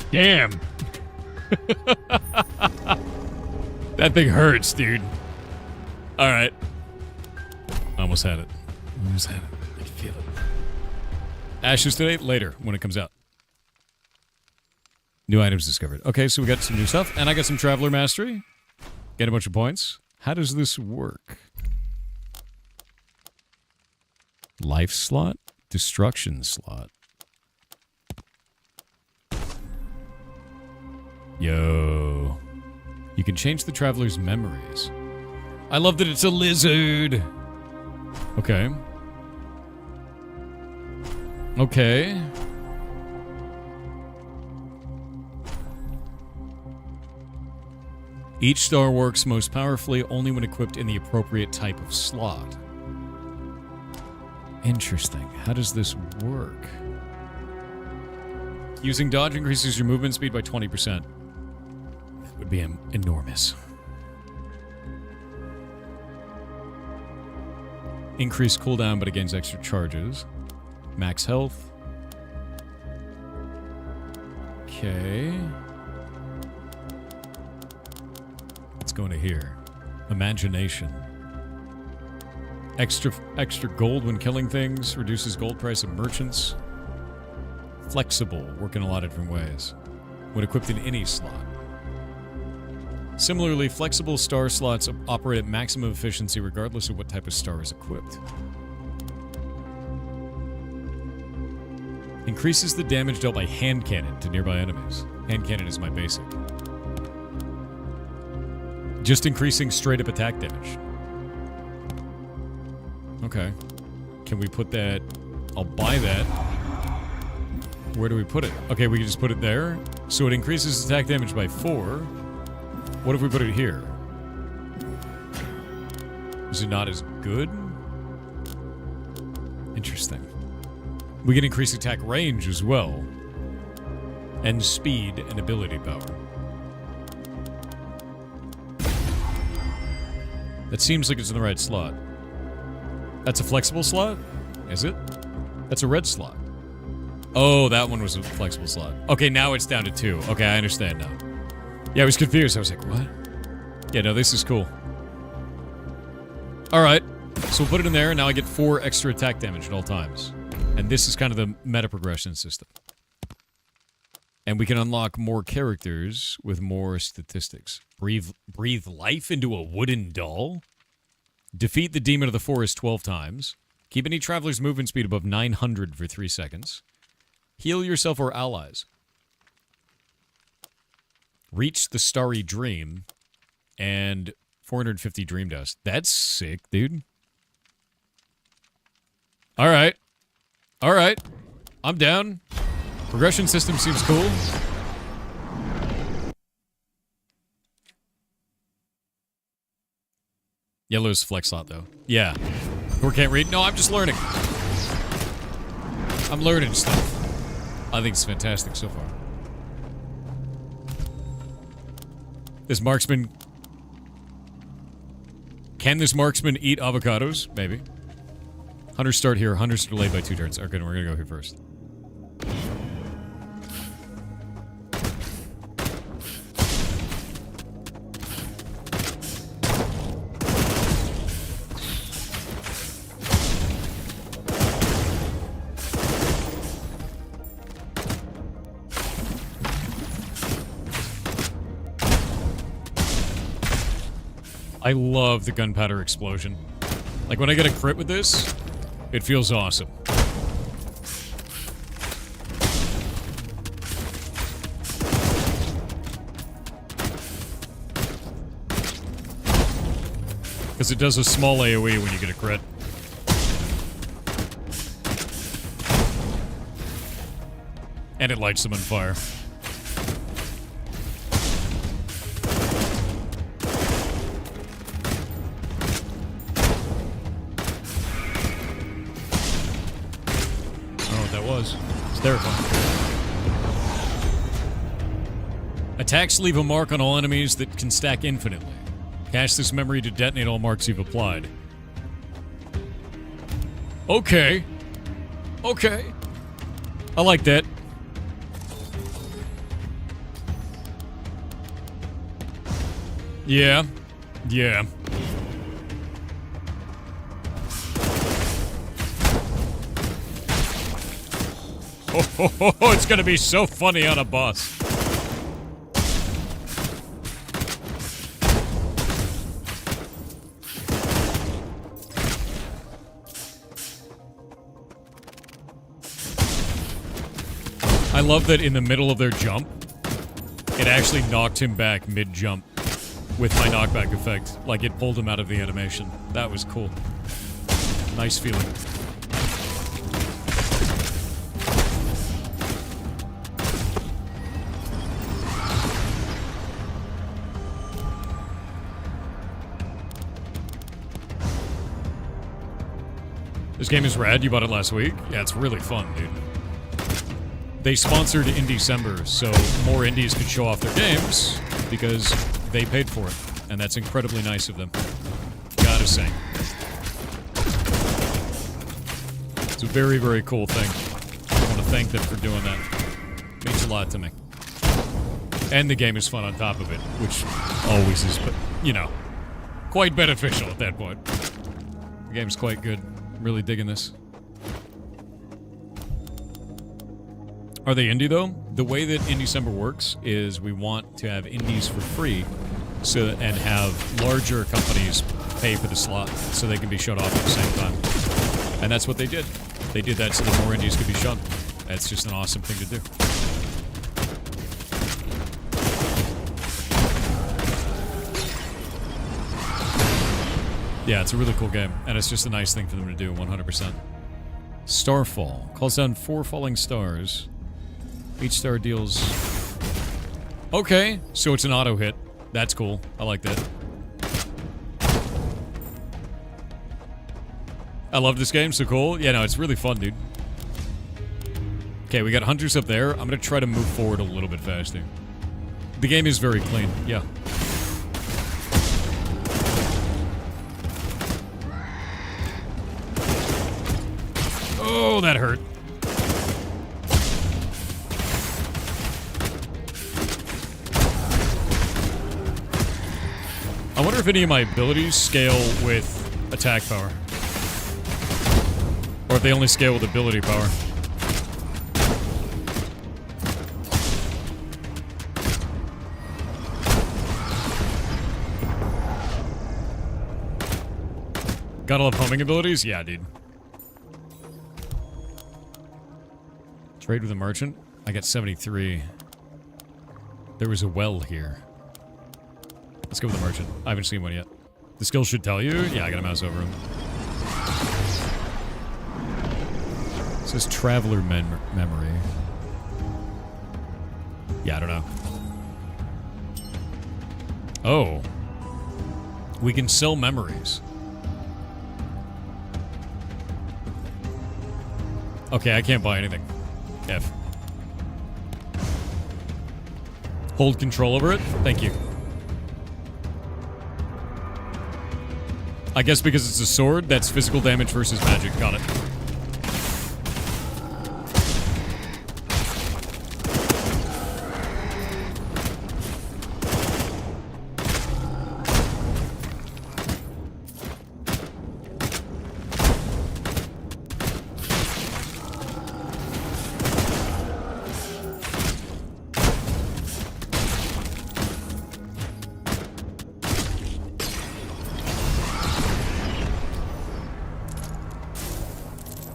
Damn. That thing hurts, dude. Alright. Almost had it. I can feel it. Ashes today? Later, when it comes out. New items discovered. Okay, so we got some new stuff, and I got some Traveler Mastery. Get a bunch of points. How does this work? Life slot? Destruction slot. Yo. You can change the traveler's memories. I love that it's a lizard. Okay. Okay. Each star works most powerfully only when equipped in the appropriate type of slot. Interesting. How does this work? Using dodge increases your movement speed by 20%. That would be enormous. Increased cooldown, but it gains extra charges. Max health. Okay. Let's go into here. Imagination. Extra gold when killing things. Reduces gold price of merchants. Flexible. Work in a lot of different ways. When equipped in any slot. Similarly, flexible star slots operate at maximum efficiency regardless of what type of star is equipped. Increases the damage dealt by hand cannon to nearby enemies. Hand cannon is my basic. Just increasing straight up attack damage. Okay. Can we put that? I'll buy that. Where do we put it? Okay, we can just put it there. So it increases attack damage by 4. What if we put it here? Is it not as good? Interesting. We can increase attack range as well. And speed and ability power. That seems like it's in the right slot. That's a flexible slot? Is it? That's a red slot. Oh, that one was a flexible slot. Okay, now it's down to 2. Okay, I understand now. Yeah, I was confused. I was like, what? Yeah, no, this is cool. Alright. So we'll put it in there, and now I get 4 extra attack damage at all times. And this is kind of the meta progression system. And we can unlock more characters with more statistics. Breathe life into a wooden doll. Defeat the Demon of the Forest 12 times. Keep any traveler's movement speed above 900 for 3 seconds. Heal yourself or allies. Reach the Starry Dream. And 450 Dream Dust. That's sick, dude. Alright. Alright. I'm down. Progression system seems cool. Yellow's flex slot, though. Yeah. Or can't read. No, I'm just learning. I'm learning stuff. I think it's fantastic so far. This marksman... Can this marksman eat avocados? Maybe. Hunters start here. Hunters are delayed by 2 turns. Okay, we're gonna go here first. I love the gunpowder explosion. Like, when I get a crit with this, it feels awesome. Because it does a small AoE when you get a crit. And it lights them on fire. It's terrifying. Attacks leave a mark on all enemies that can stack infinitely. Cast this memory to detonate all marks you've applied. Okay. Okay. I like that. Yeah. Yeah. Oh, it's gonna be so funny on a bus. I love that in the middle of their jump, it actually knocked him back mid-jump with my knockback effect. Like, it pulled him out of the animation. That was cool. Nice feeling. This game is rad. You bought it last week? Yeah, it's really fun, dude. They sponsored in December, so more indies could show off their games because they paid for it. And that's incredibly nice of them. Gotta say. It's a very, very cool thing. I want to thank them for doing that. Means a lot to me. And the game is fun on top of it, which always is, but, you know, quite beneficial at that point. The game's quite good. Really digging this. Are they indie, though? The way that Indecember works is we want to have indies for free and have larger companies pay for the slot so they can be shut off at the same time. And that's what they did. They did that so that more indies could be shown. That's just an awesome thing to do. Yeah, it's a really cool game, and it's just a nice thing for them to do, 100%. Starfall. Calls down 4 falling stars. Each star deals... Okay, so it's an auto hit. That's cool. I like that. I love this game, so cool. Yeah, no, it's really fun, dude. Okay, we got hunters up there. I'm gonna try to move forward a little bit faster. The game is very clean, yeah. Oh, that hurt. I wonder if any of my abilities scale with attack power. Or if they only scale with ability power. Gotta love homing abilities? Yeah, dude. Trade with a merchant? I got 73. There was a well here. Let's go with the merchant. I haven't seen one yet. The skill should tell you. Yeah, I got a mouse over him. It says traveler memory. Yeah, I don't know. Oh. We can sell memories. Okay, I can't buy anything. F. Hold control over it? Thank you. I guess because it's a sword, that's physical damage versus magic. Got it.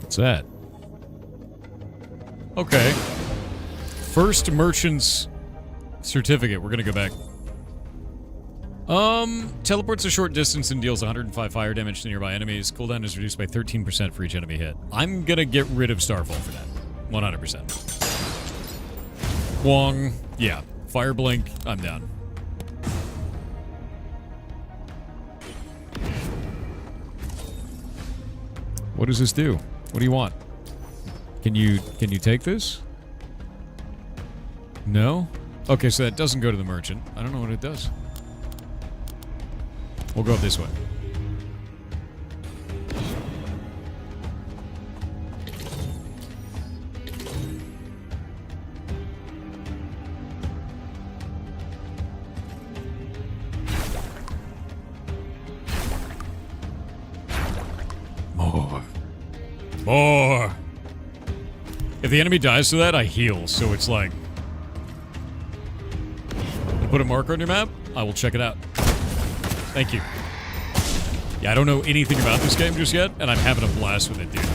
What's that? Okay. First merchant's certificate. We're gonna go back. Teleports a short distance and deals 105 fire damage to nearby enemies. Cooldown is reduced by 13% for each enemy hit. I'm gonna get rid of Starfall for that. 100%. Wong. Yeah. Fire Blink. I'm down. What does this do? What do you want? Can you take this? No? Okay, so that doesn't go to the merchant. I don't know what it does. We'll go up this way. More. If the enemy dies to that, I heal, so it's like... Put a marker on your map? I will check it out. Thank you. Yeah, I don't know anything about this game just yet, and I'm having a blast with it, dude.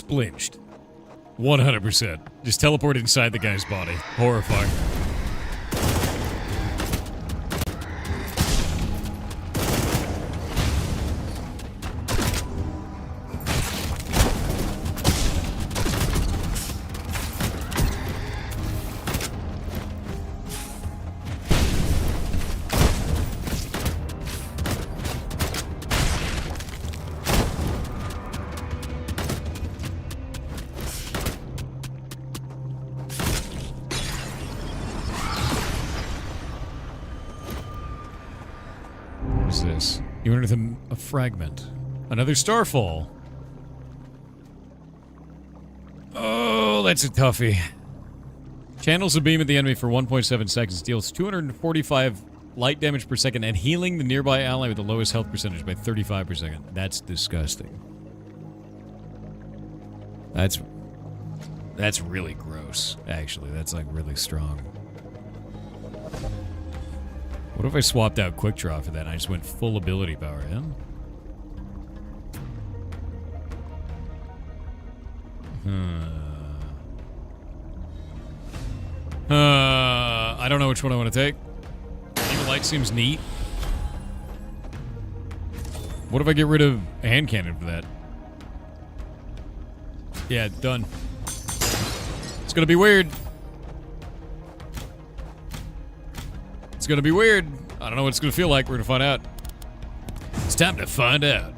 Splinched. 100%. Just teleport inside the guy's body. Horrifying. This. You enter a fragment. Another starfall. Oh, that's a toughie. Channels a beam at the enemy for 1.7 seconds. Deals 245 light damage per second and healing the nearby ally with the lowest health percentage by 35 per second. That's disgusting. That's really gross, actually. That's like really strong. What if I swapped out Quick Draw for that and I just went full ability power, I don't know which one I want to take. Beam of Light seems neat. What if I get rid of a hand cannon for that? Yeah, done. It's gonna be weird. It's gonna be weird. I don't know what it's gonna feel like. We're gonna find out. It's time to find out.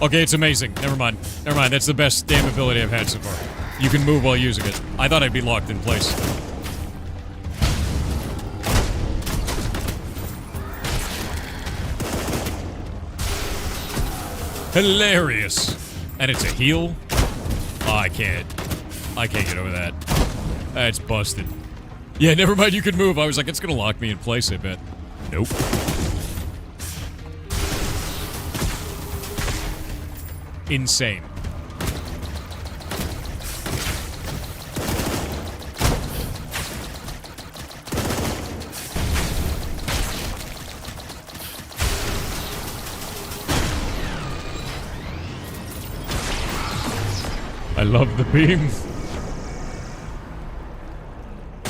Okay, it's amazing. Never mind. Never mind. That's the best damn ability I've had so far. You can move while using it. I thought I'd be locked in place. Hilarious. And it's a heal? Oh, I can't get over that. That's busted. Yeah, never mind, you can move. I was like, it's gonna lock me in place, I bet. Nope. Insane. I love the beam.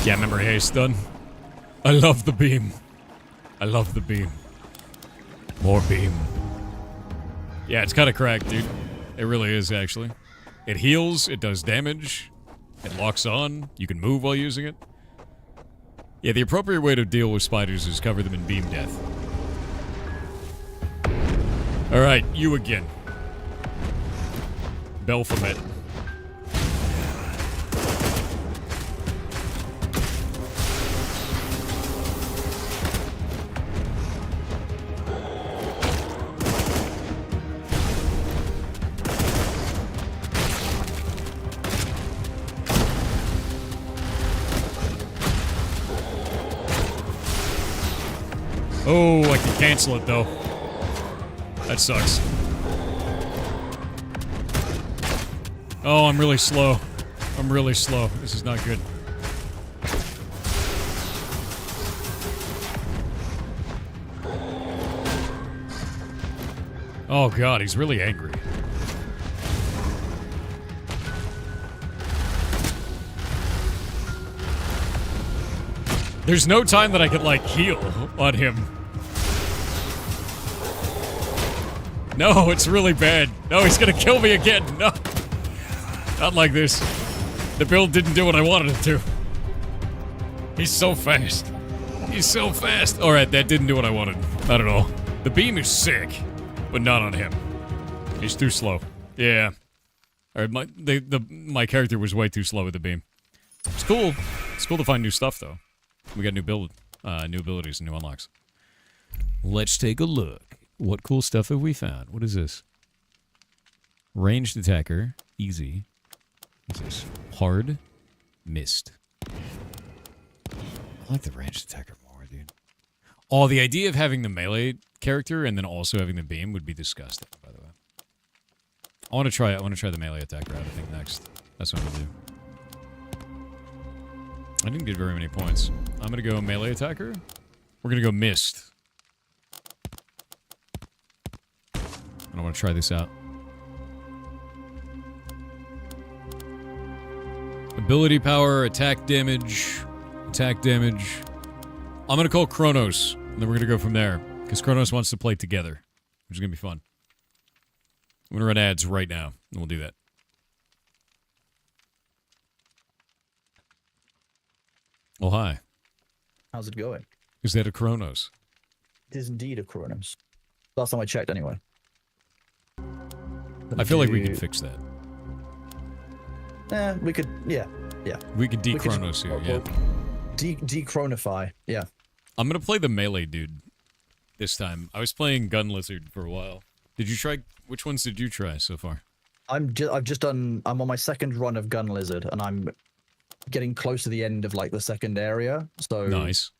Yeah, memory haste done. I love the beam. I love the beam. More beam. Yeah, it's kind of cracked, dude. It really is, actually. It heals, it does damage, it locks on, you can move while using it. Yeah, the appropriate way to deal with spiders is cover them in beam death. Alright, you again. Belphomet. Oh, I can cancel it, though. That sucks. Oh, I'm really slow. I'm really slow. This is not good. Oh, God, he's really angry. There's no time that I could, like, heal on him. No, it's really bad. No, he's gonna kill me again. No. Not like this. The build didn't do what I wanted it to. He's so fast. He's so fast. Alright, that didn't do what I wanted. Not at all. The beam is sick, but not on him. He's too slow. Yeah. Alright, my character was way too slow with the beam. It's cool. It's cool to find new stuff, though. We got new abilities and new unlocks. Let's take a look. What cool stuff have we found? What is this? Ranged attacker. Easy. What's this? Hard. Mist. I like the ranged attacker more, dude. Oh, the idea of having the melee character and then also having the beam would be disgusting, by the way. I want to try the melee attacker out, I think, next. That's what I'm gonna do. I didn't get very many points. I'm gonna go melee attacker. We're gonna go mist. and I want to try this out. Ability power, attack damage. I'm going to call Kronos, and then we're going to go from there. Because Kronos wants to play together, which is going to be fun. I'm going to run ads right now, and we'll do that. Oh, hi. How's it going? Is that a Kronos? It is indeed a Kronos. Last time I checked, anyway. I feel like we can fix that. We could, yeah. We could de-Kronos here, yeah. De-Chronify, yeah. I'm going to play the melee dude this time. I was playing Gun Lizard for a while. Did you try, which ones did you try so far? I'm on my second run of Gun Lizard, and I'm getting close to the end of, like, the second area, so... Nice.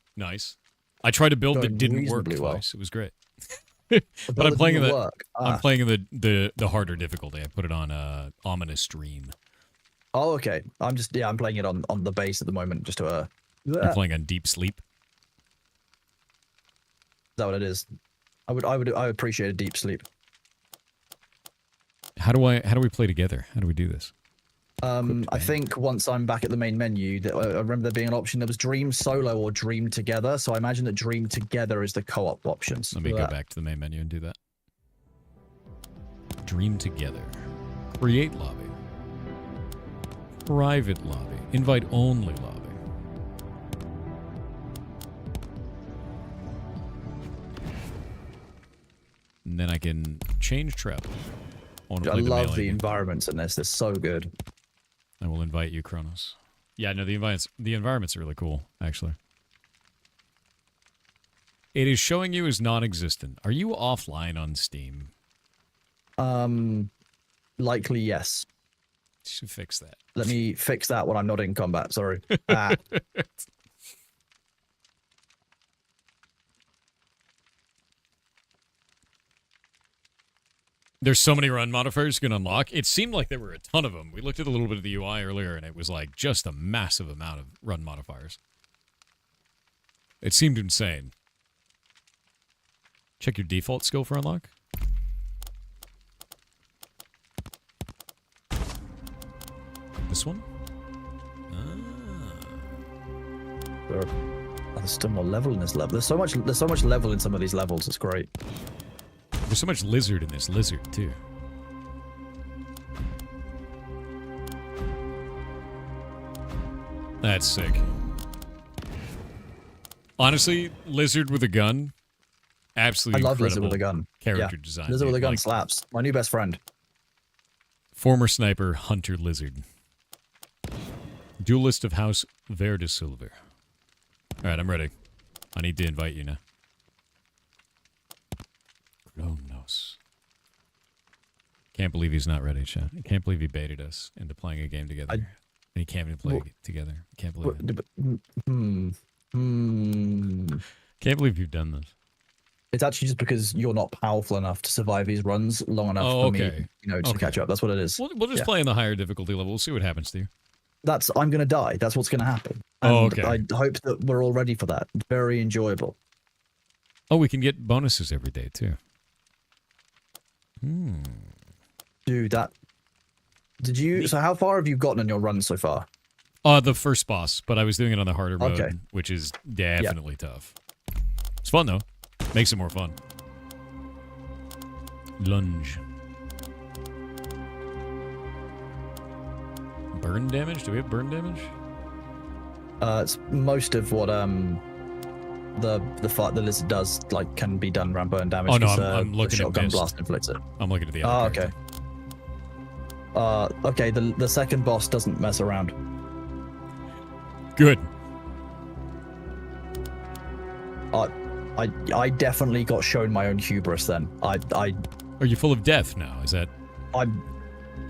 I tried to build that didn't work twice. Well. It was great. But I'm playing I'm playing in the harder difficulty. I put it on Ominous Dream. Oh, okay. I'm playing it on the base at the moment, just to You're playing on Deep Sleep. Is that what it is? I would appreciate a Deep Sleep. How do we play together? How do we do this? I think once I'm back at the main menu, I remember there being an option that was Dream Solo or Dream Together. So I imagine that Dream Together is the co-op options. Let me go back to the main menu and do that. Dream Together. Create lobby. Private lobby. Invite only lobby. And then I can change travel. I love the environments in this. They're so good. I will invite you, Kronos. Yeah, no, the environments are really cool, actually. It is showing you as non-existent. Are you offline on Steam? Likely yes. You should fix that. Let me fix that when I'm not in combat. Sorry. There's so many run modifiers you can unlock. It seemed like there were a ton of them. We looked at a little bit of the UI earlier, and it was like just a massive amount of run modifiers. It seemed insane. Check your default skill for unlock. This one? There's still more level in this level. There's so much level in some of these levels. It's great. There's so much lizard in this lizard, too. That's sick. Honestly, lizard with a gun, absolutely I love incredible lizard with a gun. Character design. Lizard with a gun like, slaps. My new best friend. Former sniper, hunter lizard. Duelist of House Verde Silver. Alright, I'm ready. I need to invite you now. Kronos. Can't believe he's not ready, Chat. I can't believe he baited us into playing a game together. And he can't even play it together. I can't believe it. Can't believe you've done this. It's actually just because you're not powerful enough to survive these runs long enough for me, to catch up. That's what it is. We'll just play in the higher difficulty level. We'll see what happens to you. I'm going to die. That's what's going to happen. And I hope that we're all ready for that. Very enjoyable. Oh, we can get bonuses every day, too. Dude, so how far have you gotten in your run so far? The first boss, but I was doing it on the harder mode, which is definitely tough. It's fun, though. Makes it more fun. Lunge. Burn damage? Do we have burn damage? It's most of what the lizard does can be done around burn damage. Oh no, I'm looking at shotgun blast inflicts it. I'm looking at the other. Okay. The second boss doesn't mess around. Good. I definitely got shown my own hubris then. Are you full of death now? Is that? I'm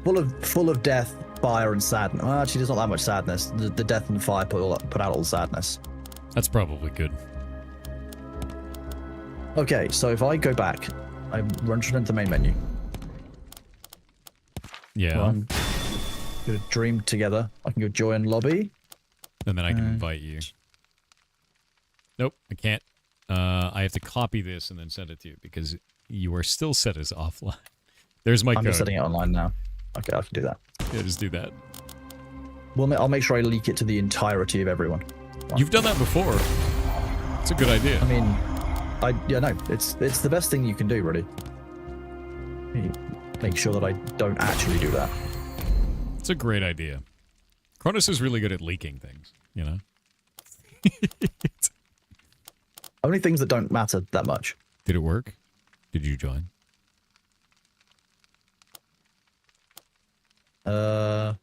full of death, fire, and sadness. Well, actually, there's not that much sadness. The death and the fire put out all the sadness. That's probably good. Okay, so if I go back, I run straight into the main menu. Yeah. Go to Dream Together. I can go join lobby. And then I can invite you. Nope, I can't. I have to copy this and then send it to you because You are still set as offline. There's my I'm code. just setting it online now. Okay, I can do that. Yeah, just do that. Well, I'll make sure I leak it to the entirety of everyone. You've done that before. It's a good idea. I mean, no, it's the best thing you can do, really. Make sure that I don't actually do that. It's a great idea. Cronus is really good at leaking things, you know? Only things that don't matter that much. Did it work? Did you join? Hang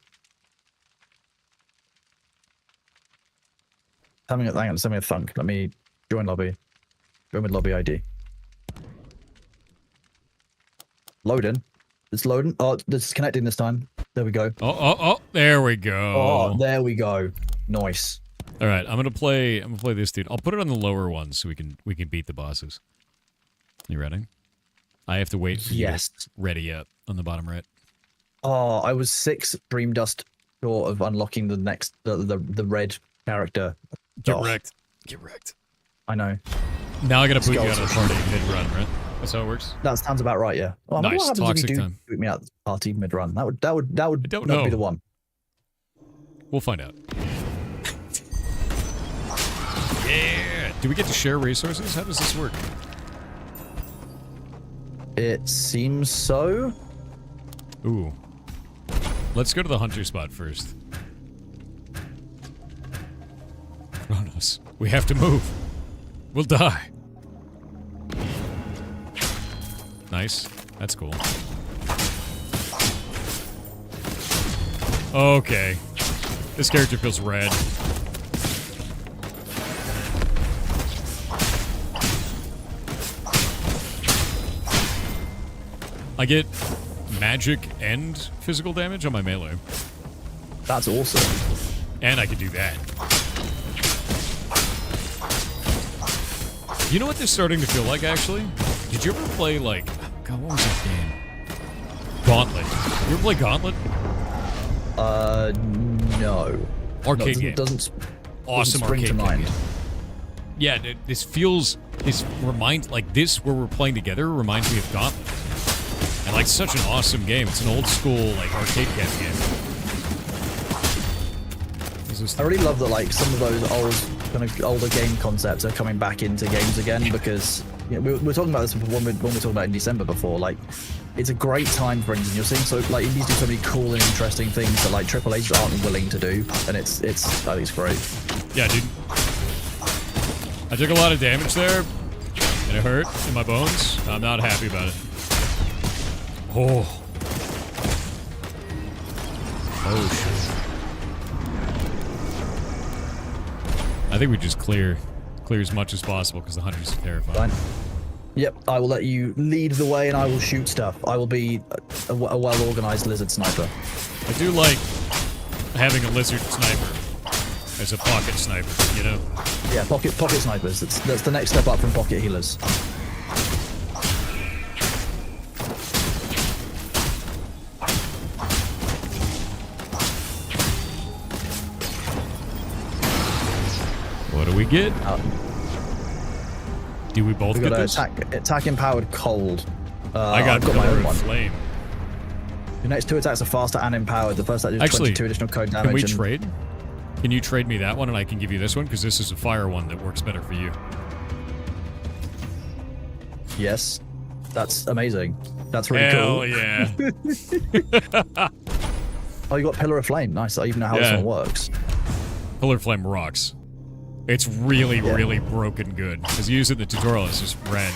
on, send me a thunk. Let me join lobby. Join with lobby ID. Loading. It's loading. Oh, it's connecting this time. There we go. Oh, there we go. Oh, there we go. Nice. All right, I'm gonna play this dude. I'll put it on the lower one so we can beat the bosses. You ready? I have to wait for you to ready up on the bottom right. Oh, I was 6 Dream Dust short of unlocking the next the red character. Get wrecked. Get wrecked. I know. Now I gotta put you out of the party mid-run, right? That's how it works? That sounds about right, yeah. Well, nice. What happens Toxic if you do time. boot me out of the party mid-run? That would don't know. be the one. We'll find out. Yeah! Do we get to share resources? How does this work? It seems so. Ooh. Let's go to the hunter spot first. Kronos, we have to move. We'll die. Nice. That's cool. Okay. This character feels red. I get magic and physical damage on my melee. That's awesome. And I can do that. You know what this is starting to feel like, actually? Did you ever play, like... God, what was that game? Gauntlet. You ever play Gauntlet? No. Arcade No, game. Doesn't awesome spring arcade to mind. game. Yeah, this feels... This reminds... Like, this, where we're playing together, reminds me of Gauntlet. And, like, such an awesome game. It's an old school, like, arcade cat game. I really love that, like, some of those older game concepts are coming back into games again, because we were talking about this when we were talking about in December before. Like, it's a great time for indies. You're seeing indies do so many cool and interesting things that like AAAs aren't willing to do, and I think it's great. Yeah, dude. I took a lot of damage there, and it hurt in my bones. I'm not happy about it. Oh. Oh, shit. I think we just clear as much as possible because the hunters are terrifying. Fine. Yep, I will let you lead the way and I will shoot stuff. I will be a well-organized lizard sniper. I do like having a lizard sniper as a pocket sniper, you know? Yeah, pocket snipers. That's the next step up from pocket healers. What do we get? Do we both get this? Attack empowered cold. I got my own one. Flame. The next 2 attacks are faster and empowered. The first attack is 22 additional code damage. Can we trade? Can you trade me that one and I can give you this one? Because this is a fire one that works better for you. Yes. That's amazing. That's really cool. Hell yeah. Oh, you got Pillar of Flame. Nice. I even know how this one works. Pillar of Flame rocks. It's really, really broken good. Because you use it in the tutorial, it's just red.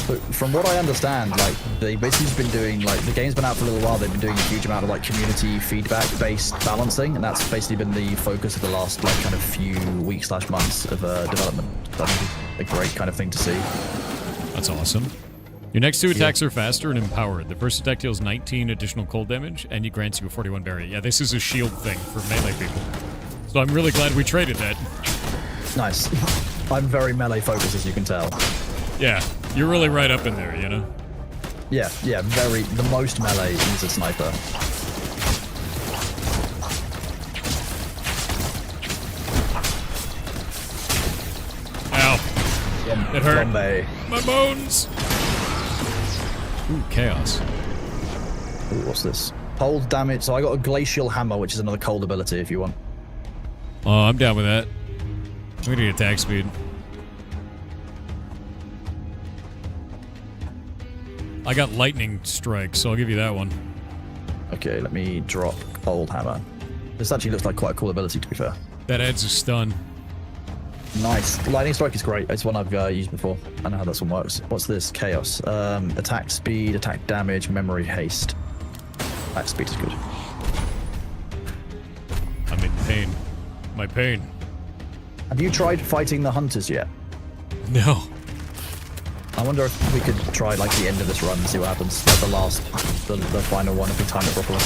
But from what I understand, like, they basically just been doing, like, the game's been out for a little while, they've been doing a huge amount of, like, community feedback-based balancing, and that's basically been the focus of the last, like, kind of few weeks/months of development. That's a great kind of thing to see. That's awesome. Your next 2 attacks are faster and empowered. The first attack deals 19 additional cold damage, and it grants you a 41 berry. Yeah, this is a shield thing for melee people. So I'm really glad we traded that. Nice. I'm very melee focused, as you can tell. Yeah, you're really right up in there, you know? Yeah, the most melee is a sniper. Ow. It hurt. Flambe. My bones. Ooh, chaos. Ooh, what's this? Cold damage. So I got a glacial hammer, which is another cold ability if you want. Oh, I'm down with that. We need attack speed. I got lightning strike, so I'll give you that one. Okay, let me drop cold hammer. This actually looks like quite a cool ability, to be fair. That adds a stun. Nice. Lightning strike is great. It's one I've used before. I know how this one works. What's this? Chaos. Attack speed, attack damage, memory haste. Attack speed is good. I'm in pain. My pain. Have you tried fighting the hunters yet? No. I wonder if we could try like the end of this run and see what happens. Like the final one if we time it properly.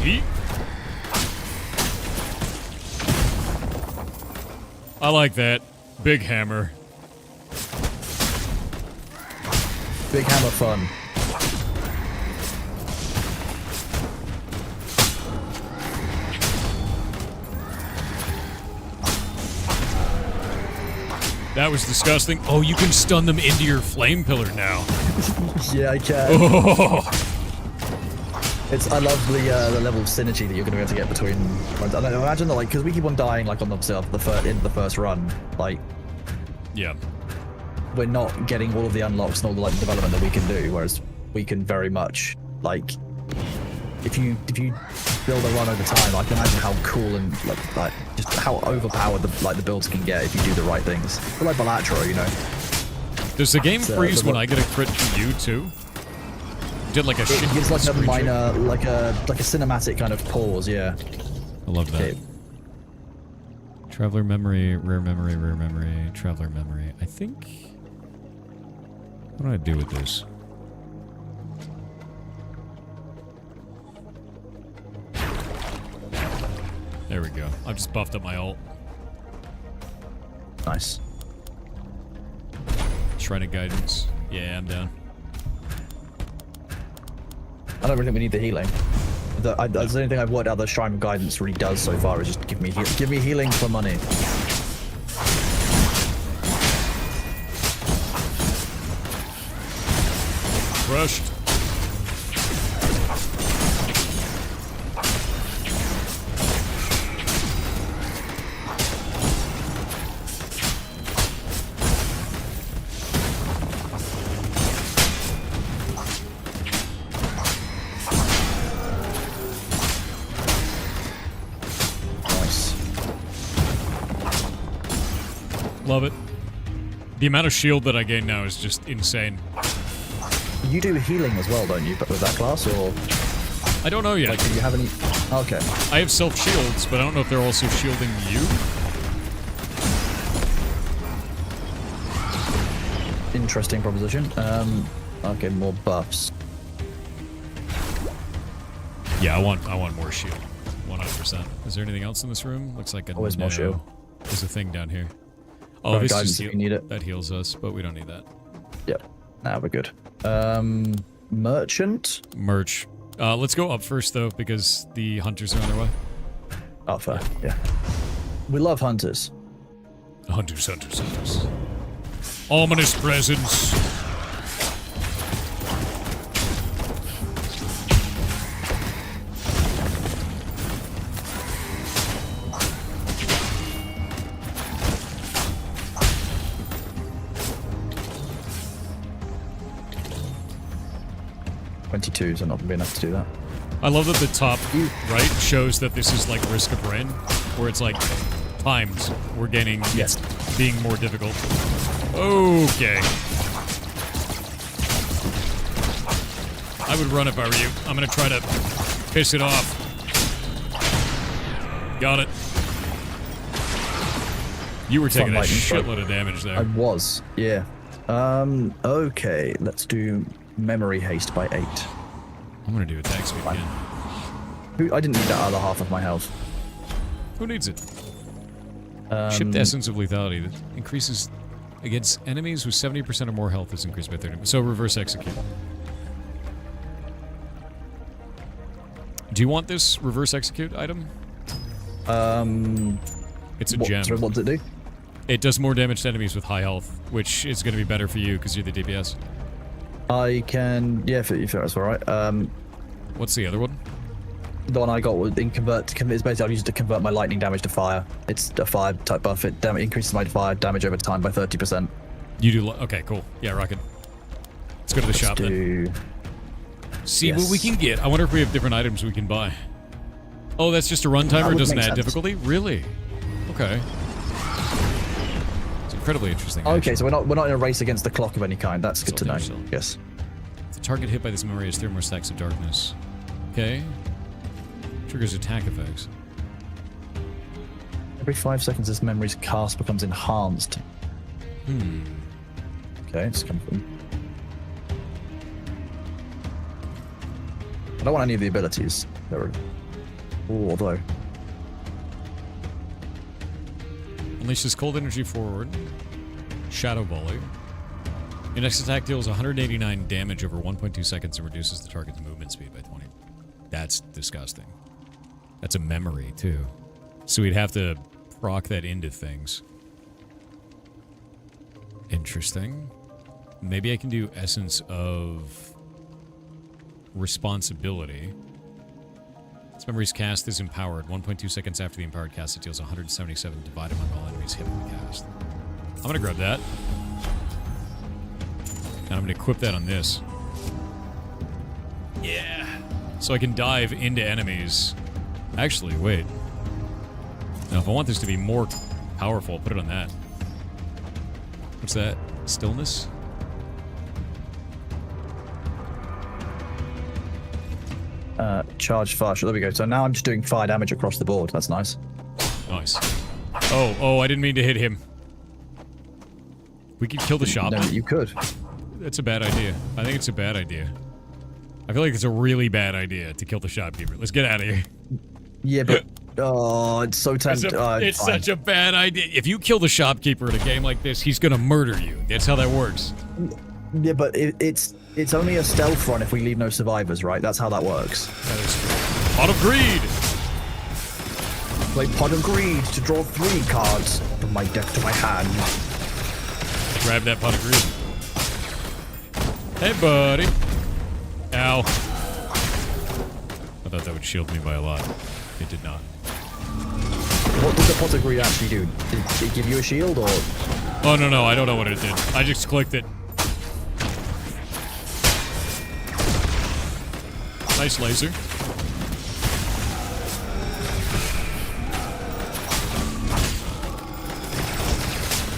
Eat. I like that. Big hammer. Big hammer fun. That was disgusting. Oh, you can stun them into your flame pillar now. Yeah, I can. Oh. I love the level of synergy that you're going to be able to get between. I imagine that, like, because we keep on dying, like on the first run, like. Yeah. We're not getting all of the unlocks and all the like development that we can do, whereas we can very much like. If you build a run over time, I can imagine how cool and like just how overpowered the builds can get if you do the right things. But like Balatro, you know. Does the game freeze when I get a crit from you too? Did like a shit. It gives like a minor, like a cinematic kind of pause. Yeah. I love that. Okay. Traveler memory, rare memory, rare memory, traveler memory. I think. What do I do with this? There we go. I've just buffed up my ult. Nice. Shrine of Guidance. Yeah, I'm down. I don't really think we need the healing. That's the only thing I've worked out that Shrine of Guidance really does so far is just give me healing for money. Crushed. Love it. The amount of shield that I gain now is just insane. You do healing as well, don't you, with that class, or? I don't know yet. Like, do you have any? Okay. I have self-shields, but I don't know if they're also shielding you. Interesting proposition. Okay, more buffs. Yeah, I want more shield. 100%. Is there anything else in this room? Looks like a always more shield. There's a thing down here. Oh, this just that heals us, but we don't need that. Yep. Now we're good. Merchant? Merch. Let's go up first, though, because the hunters are on their way. Oh, fair. Yeah. We love hunters. Hunters, hunters, hunters. Ominous presence. So not gonna be enough to do that. I love that the top right shows that this is like Risk of Rain, where it's like timed. We're gaining, yes, being more difficult. Okay. I would run if I were you. I'm gonna try to piss it off. Got it. You were taking a shitload of damage there. I was, yeah. Okay, let's do memory haste by 8. I'm gonna do attack speed again. I didn't need that other half of my health. Who needs it? Shipped Essence of Lethality that increases against enemies with 70% or more health is increased by 30%. So reverse execute. Do you want this reverse execute item? It's a gem. Sorry, what does it do? It does more damage to enemies with high health, which is going to be better for you because you're the DPS. I can, yeah, if that's all right. What's the other one? The one I got was in convert. It's basically I've used it to convert my lightning damage to fire. It's a fire type buff. It increases my fire damage over time by 30%. You do. Okay, cool. Yeah, rockin'. Let's go to the shop then. See what we can get. I wonder if we have different items we can buy. Oh, that's just a runtime or it doesn't add difficulty? Really? Okay. It's incredibly interesting. Okay, so we're not in a race against the clock of any kind. That's good to know. Yes. The target hit by this memory has 3 more stacks of darkness. Okay. Triggers attack effects. Every 5 seconds, this memory's cast becomes enhanced. Okay, it's coming from. I don't want any of the abilities. Although. Unleashes cold energy forward. Shadow volley. Your next attack deals 189 damage over 1.2 seconds and reduces the target's movement speed by 20. That's disgusting. That's a memory, too. So we'd have to proc that into things. Interesting. Maybe I can do Essence of Responsibility. This memory's cast is empowered. 1.2 seconds after the empowered cast, it deals 177 divided among all enemies hit with the cast. I'm gonna grab that. And I'm gonna equip that on this. Yeah. So I can dive into enemies. Actually, wait. Now, if I want this to be more powerful, I'll put it on that. What's that? Stillness? Charge fire. There we go. So now I'm just doing fire damage across the board. That's nice. Nice. Oh, I didn't mean to hit him. We could kill the shop. No, you could. That's a bad idea. I think it's a bad idea. I feel like it's a really bad idea to kill the shopkeeper. Let's get out of here. Yeah, but oh, it's so tempting. It's such a bad idea. If you kill the shopkeeper in a game like this, he's gonna murder you. That's how that works. Yeah, but it's only a stealth run if we leave no survivors, right? That's how that works. That is true. Pot of Greed! Play Pot of Greed to draw 3 cards from my deck to my hand. Grab that Pot of Greed. Hey, buddy. Ow. I thought that would shield me by a lot. It did not. What did the Pot of Greed actually do? Did it give you a shield, or...? Oh, no, I don't know what it did. I just clicked it. Nice laser.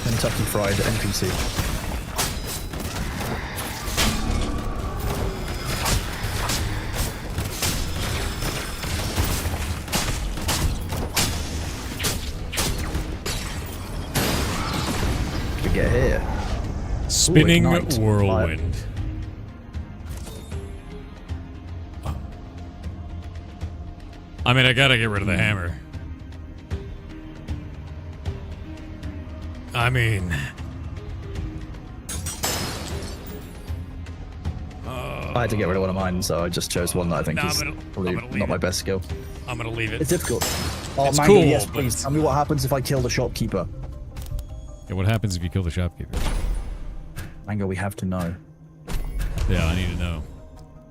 Kentucky Fried NPC. We get here. Spinning Ooh, whirlwind. I mean, I gotta get rid of the hammer. I mean... I had to get rid of one of mine, so I just chose one that I think is probably not my best skill. I'm gonna leave it. It's difficult. Oh, it's Mango, cool, yes, please. Tell me what happens if I kill the shopkeeper. Yeah, what happens if you kill the shopkeeper? Mango, we have to know. Yeah, I need to know.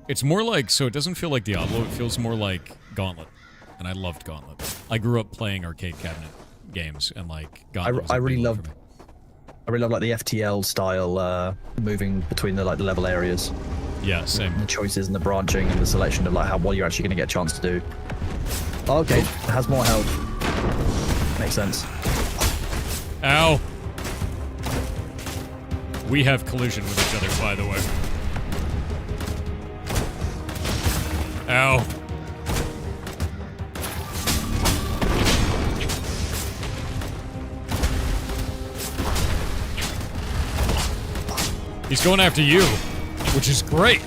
It's more like... So it doesn't feel like Diablo, it feels more like Gauntlet. And I loved Gauntlet. I grew up playing arcade cabinet games, and like Gauntlet. I really love like the FTL style moving between the level areas. Yeah, same. The choices and the branching and the selection of like what you're actually going to get a chance to do. Oh, okay, it has more health. Makes sense. Ow. We have collision with each other, by the way. Ow. He's going after you, which is great.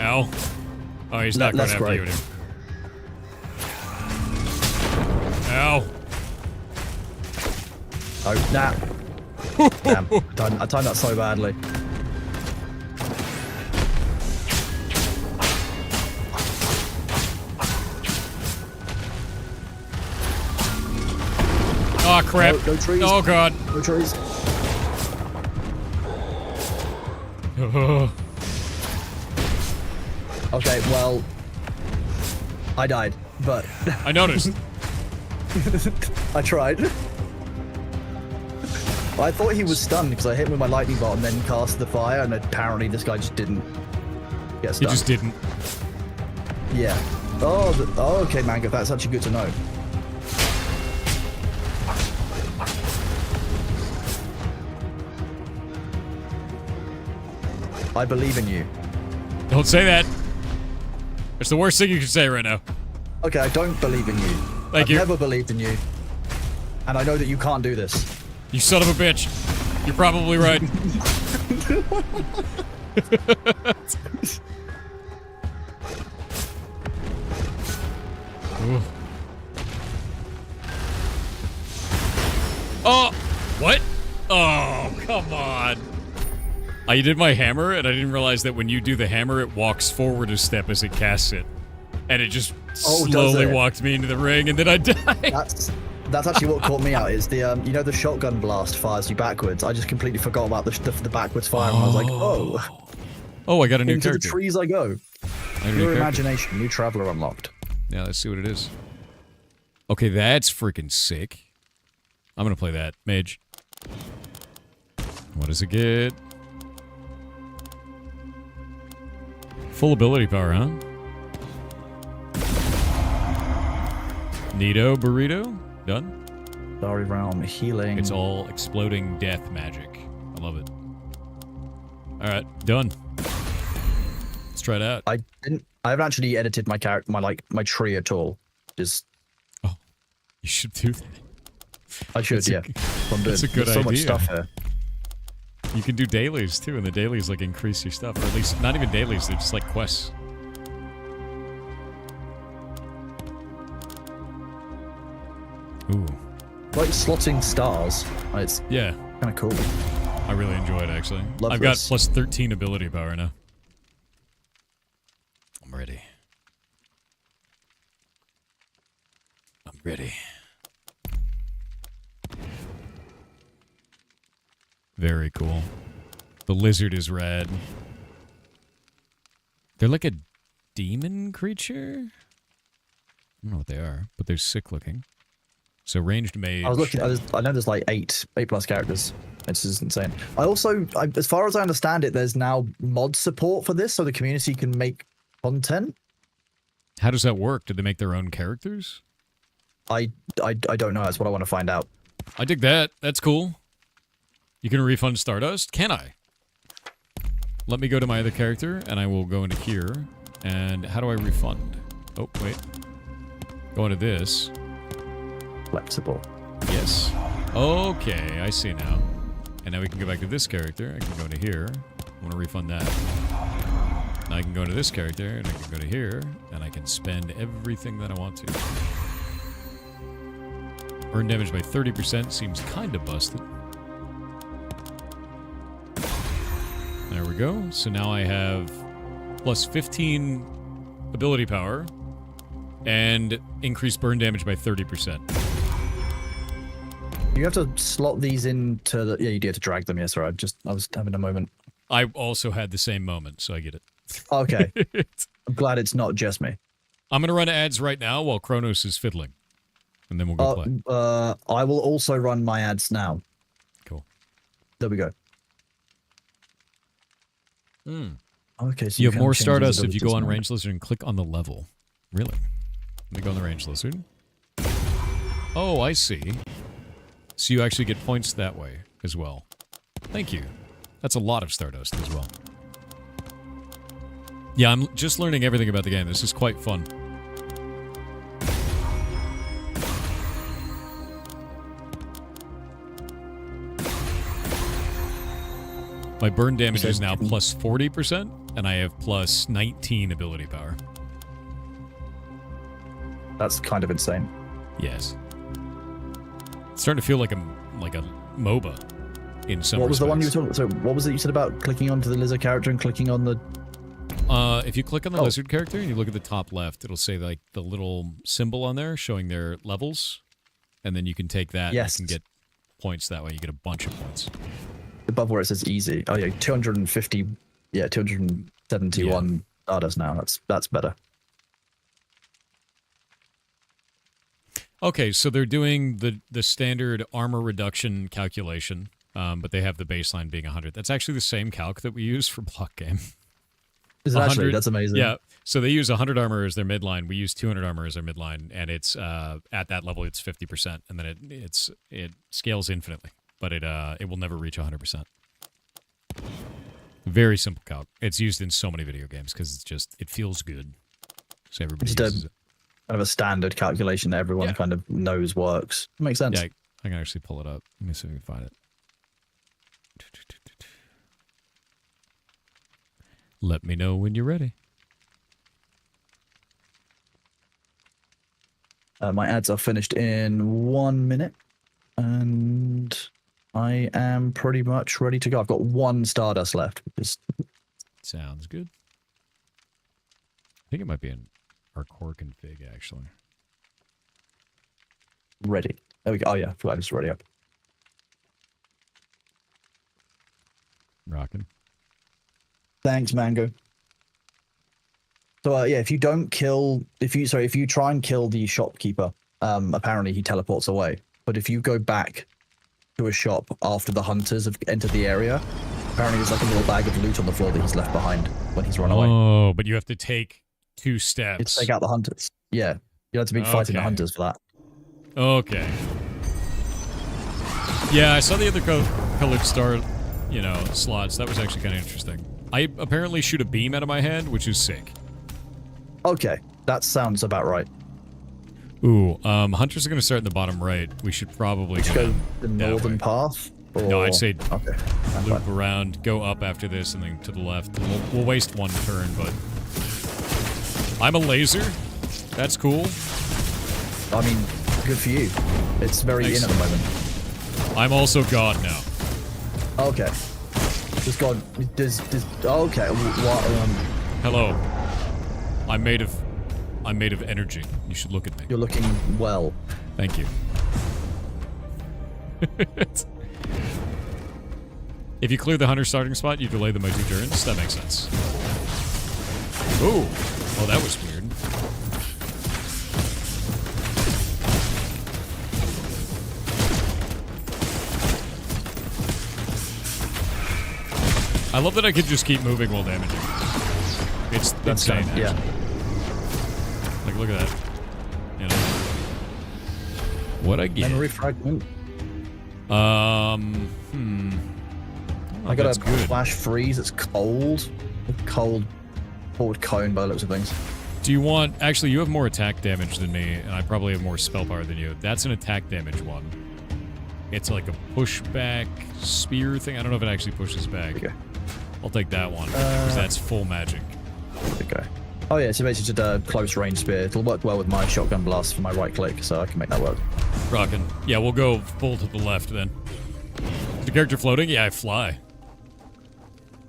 Ow. Oh, he's not going after you anymore. Ow. Oh, nah. Damn. I timed that so badly. Oh, crap. No trees. Oh, God. No trees. Okay, well, I died, but I noticed. I tried. I thought he was stunned because I hit him with my lightning bolt and then cast the fire, and apparently this guy just didn't get stunned. He just didn't. Yeah. Oh, okay, Manga. That's actually good to know. I believe in you. Don't say that. It's the worst thing you can say right now. Okay, I don't believe in you. I've never believed in you. And I know that you can't do this. You son of a bitch. You're probably right. Oh, what? Oh, come on. I did my hammer, and I didn't realize that when you do the hammer, it walks forward a step as it casts it. And it just slowly walked me into the ring, and then I died. That's actually what caught me out, is the, you know, the shotgun blast fires you backwards. I just completely forgot about the backwards fire, and I was like, oh. Oh, I got a new Into character. the trees I go. Your imagination, new traveler unlocked. Yeah, let's see what it is. Okay, that's freaking sick. I'm gonna play that. Mage. What does it get? Full ability power, huh? Neato burrito? Done? Starry Realm, healing. It's all exploding death magic. I love it. Alright, done. Let's try it out. I haven't actually edited my character, my tree at all. Just. Oh, you should do that. I should, That's yeah. That's a good There's idea. so much stuff here. You can do dailies too, and the dailies like increase your stuff, or at least not even dailies, they're just like quests. Ooh. Like slotting stars. It's yeah, kind of cool. I really enjoy it actually. Love I've got this. plus 13 ability power now. I'm ready. I'm ready. Very cool. The lizard is rad. They're like a demon creature? I don't know what they are, but they're sick looking. So ranged mage. I was looking. I know there's like eight plus characters. It's just insane. I also, as far as I understand it, there's now mod support for this, so the community can make content. How does that work? Do they make their own characters? I don't know. That's what I want to find out. I dig that. That's cool. You can refund Stardust? Can I? Let me go to my other character, and I will go into here. And how do I refund? Oh, wait. Go into this. Flexible. Yes. Okay, I see now. And now we can go back to this character. I can go into here. I want to refund that. Now I can go into this character, and I can go to here, and I can spend everything that I want to. Burn damage by 30% seems kind of busted. There we go. So now I have plus 15 ability power and increased burn damage by 30%. You have to slot these into the... Yeah, you do have to drag them. Yes, right. I was having a moment. I also had the same moment, so I get it. Okay. I'm glad it's not just me. I'm going to run ads right now while Kronos is fiddling. And then we'll go play. I will also run my ads now. Cool. There we go. Okay, so you have more can change Stardust those if you go on abilities Range Lizard and click on the level. Really? Let me go on the Range Lizard. Oh, I see. So you actually get points that way as well. Thank you. That's a lot of Stardust as well. Yeah, I'm just learning everything about the game. This is quite fun. My burn damage is now plus 40%, and I have plus 19 ability power. That's kind of insane. Yes. It's starting to feel like a MOBA in some What was the one you were respects. talking? So what was it you said about clicking onto the lizard character and clicking on the? If you click on the lizard character and you look at the top left, it'll say like the little symbol on there showing their levels, and then you can take that Yes. and you can get points that way. You get a bunch of points. Above where it says easy. Oh yeah, 250. Yeah, 271 Stardust now. That's better. Okay, so they're doing the standard armor reduction calculation, but they have the baseline being 100. That's actually the same calc that we use for block game. Is it actually? That's amazing. Yeah, so they use 100 armor as their midline. We use 200 armor as our midline, and it's at that level it's 50%, and then it scales infinitely, but it will never reach 100%. Very simple calc. It's used in so many video games because it feels good. So everybody uses it. Kind of a standard calculation that everyone kind of knows works. Makes sense. Yeah, I can actually pull it up. Let me see if we can find it. Let me know when you're ready. My ads are finished in 1 minute, and I am pretty much ready to go. I've got 1 Stardust left. Sounds good. I think it might be in our core config, actually. Ready. There we go. Oh, yeah. I forgot it's ready up. Rocking. Thanks, Mango. So, yeah, if you try and kill the shopkeeper, apparently he teleports away. But if you go back to a shop after the hunters have entered the area, apparently there's like a little bag of loot on the floor that he's left behind when he's run away. Oh, but you have to take 2 steps. It's take out the hunters. Yeah. You have to be fighting the hunters for that. Okay. Yeah, I saw the other colored star, slots. That was actually kind of interesting. I apparently shoot a beam out of my hand, which is sick. Okay, that sounds about right. Ooh, hunters are going to start in the bottom right. We should probably go the northern path? Or... No, I'd say okay. Loop around, go up after this, and then to the left. We'll waste 1 turn, but... I'm a laser. That's cool. I mean, good for you. It's very in at the moment. I'm also God now. Okay. Just God. Okay. Hello. I'm made of energy. You should look at me. You're looking well. Thank you. If you clear the hunter starting spot, you delay them by 2 turns. That makes sense. Ooh. Oh, that was weird. I love that I could just keep moving while damaging. It's insane, actually. Yeah. Like, look at that. What I get? Memory fragment. I got a flash freeze. It's cold. Cold forward cone by the looks of things. Do you want... Actually, you have more attack damage than me, and I probably have more spell power than you. That's an attack damage one. It's like a pushback spear thing. I don't know if it actually pushes back. Okay. I'll take that one, because that's full magic. Okay. Oh yeah, so basically just a close range spear. It'll work well with my shotgun blast for my right click, so I can make that work. Rockin'. Yeah, we'll go full to the left then. Is the character floating? Yeah, I fly.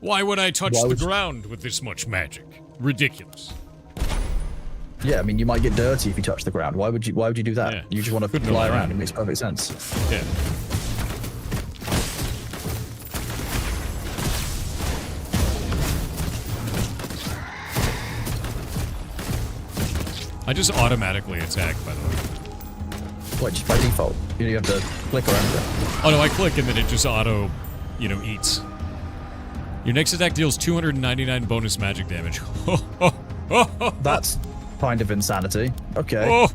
Why would I touch the ground with this much magic? Ridiculous. Yeah, I mean, you might get dirty if you touch the ground. Why would you do that? Yeah. You just want to fly around. It makes perfect sense. Yeah. I just automatically attack, by the way. What, just by default? You have to click around it. Oh no, I click and then it just auto, eats. Your next attack deals 299 bonus magic damage. That's kind of insanity. Okay.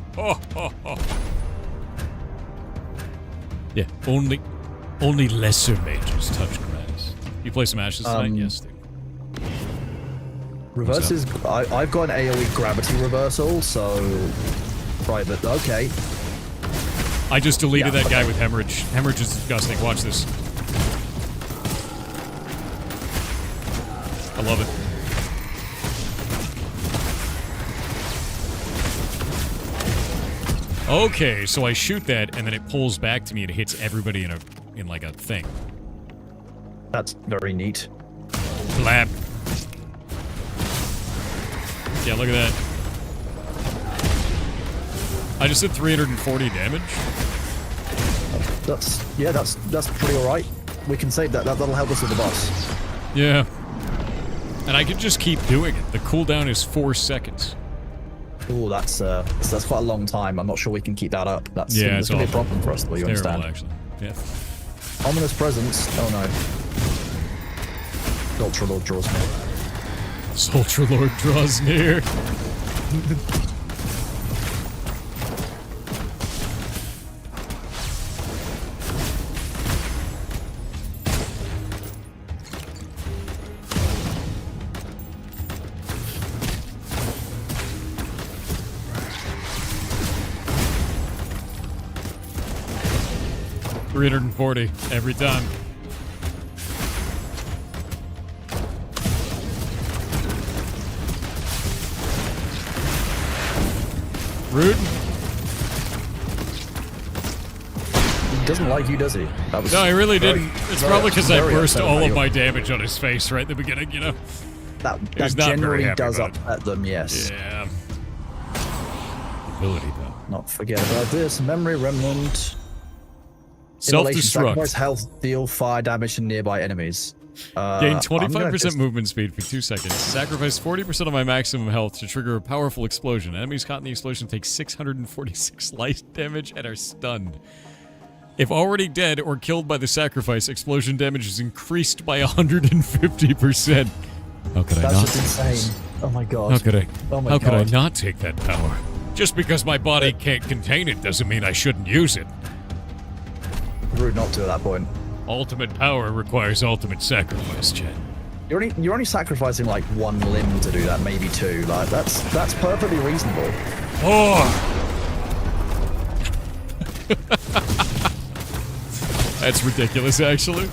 Yeah, only lesser mages touch grass. You play some Ashes tonight? Yes, dude. Reverses. I've got an AoE gravity reversal, so right, but okay. I just deleted that guy with hemorrhage. Hemorrhage is disgusting. Watch this. I love it. Okay, so I shoot that, and then it pulls back to me and it hits everybody in like a thing. That's very neat. Blab. Yeah, look at that. I just did 340 damage. that's pretty alright. We can save that. That'll help us with the boss. Yeah. And I can just keep doing it. The cooldown is 4 seconds. Oh, that's quite a long time. I'm not sure we can keep that up. That's yeah, it's gonna be a problem for us, though, you terrible, understand? Actually. Yeah. Ominous presence. Oh no. Ultra Lord draws near. Ultra Lord draws near. $340 every time. Rude. He doesn't like you, does he? That was no, he really very, didn't. It's probably because I burst all of you. my damage on his face right at the beginning, you know? That He's not very generally happy does about it. upset them, yes. Yeah. Ability, though. Not forget about this. Memory remnant. Self-destruct. Sacrifice health, deal fire damage to nearby enemies. Gain 25% movement speed for 2 seconds. Sacrifice 40% of my maximum health to trigger a powerful explosion. Enemies caught in the explosion take 646 light damage and are stunned. If already dead or killed by the sacrifice, explosion damage is increased by 150%. How could I That's not? just insane. Oh my god. How could I? Oh my how god. could I not take that power? Just because my body can't contain it doesn't mean I shouldn't use it. Rude not to at that point. Ultimate power requires ultimate sacrifice, Chad. You're only sacrificing like one limb to do that, maybe two. Like that's perfectly reasonable. Oh. That's ridiculous, actually.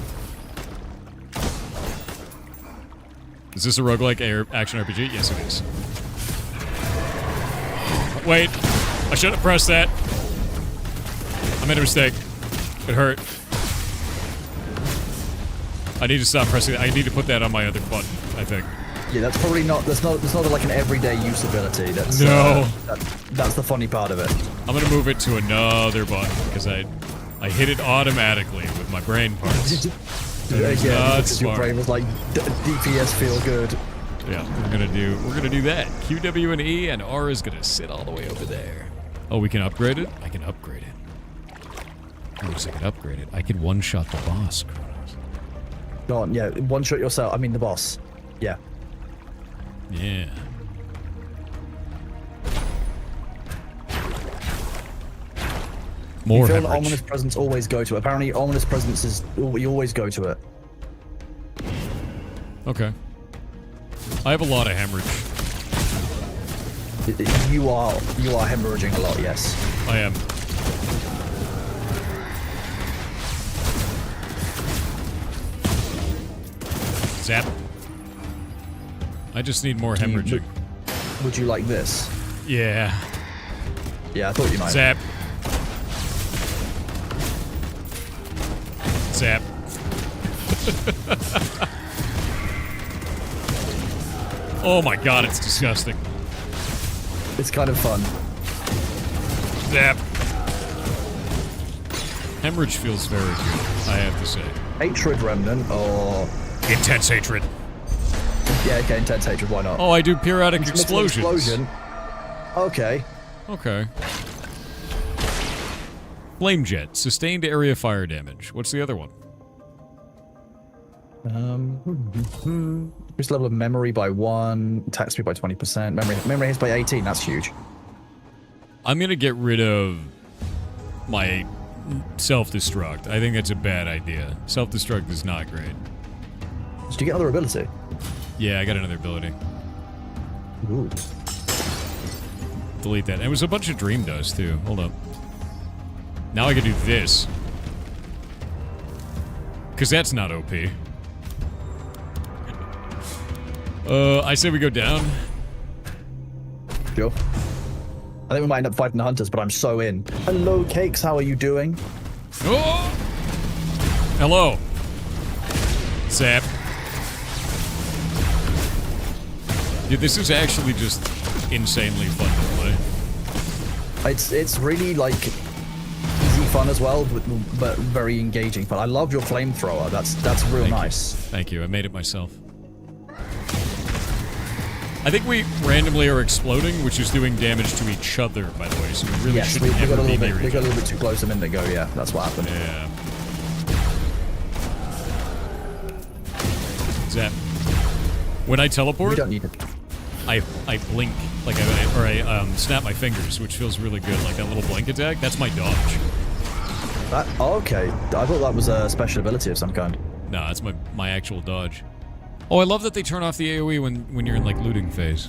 Is this a roguelike action RPG? Yes, it is. Wait, I shouldn't have pressed that. I made a mistake. It hurt. I need to stop pressing it. I need to put that on my other button, I think. Yeah, that's probably not. That's not like an everyday usability. That's no. That's the funny part of it. I'm gonna move it to another button because I hit it automatically with my brain parts. Yeah, because your smart. brain was like DPS feel good. Yeah, we're gonna do that. Q, W, and E, and R is gonna sit all the way over there. Oh, we can upgrade it? I can upgrade it. I wish I could upgrade it. I could one-shot the boss, Kronos. Go on, yeah, one shot yourself. I mean the boss. Yeah. Yeah. More you feel hemorrhage. that ominous presence always go to it. Apparently, ominous presence is you always go to it. Okay. I have a lot of hemorrhage. You are hemorrhaging a lot. Yes. I am. Zap. I just need more hemorrhaging. Would you like this? Yeah. Yeah, I thought you might. Zap. Zap. Oh my god, it's disgusting. It's kind of fun. Zap. Hemorrhage feels very good, I have to say. Hatred remnant or intense hatred. Yeah, okay, intense hatred. Why not? Oh, I do periodic explosions. Explosion. Okay. Okay. Flame jet, sustained area fire damage. What's the other one? Increase level of memory by 1, attack speed by 20%, memory hits by 18. That's huge. I'm gonna get rid of my self-destruct. I think that's a bad idea. Self-destruct is not great. Did you get another ability? Yeah, I got another ability. Ooh. Delete that. It was a bunch of dream dust too. Hold up. Now I can do this. Because that's not OP. I say we go down. Sure. I think we might end up fighting the hunters, but I'm so in. Hello, Cakes. How are you doing? Oh! Hello. Zap. Dude, this is actually just insanely fun to play. It's really like easy fun as well, but very engaging fun. I love your flamethrower. That's real nice. Thank you. I made it myself. I think we randomly are exploding, which is doing damage to each other, by the way. So we really Yes, shouldn't we ever got a be little near bit. We each got a other. little bit too close a minute ago. Yeah, that's what happened. Yeah. Zap. When I teleport, We don't need it. I blink, like I snap my fingers, which feels really good. Like that little blink attack. That's my dodge. Okay. I thought that was a special ability of some kind. No, that's my actual dodge. Oh, I love that they turn off the AoE when you're in like looting phase.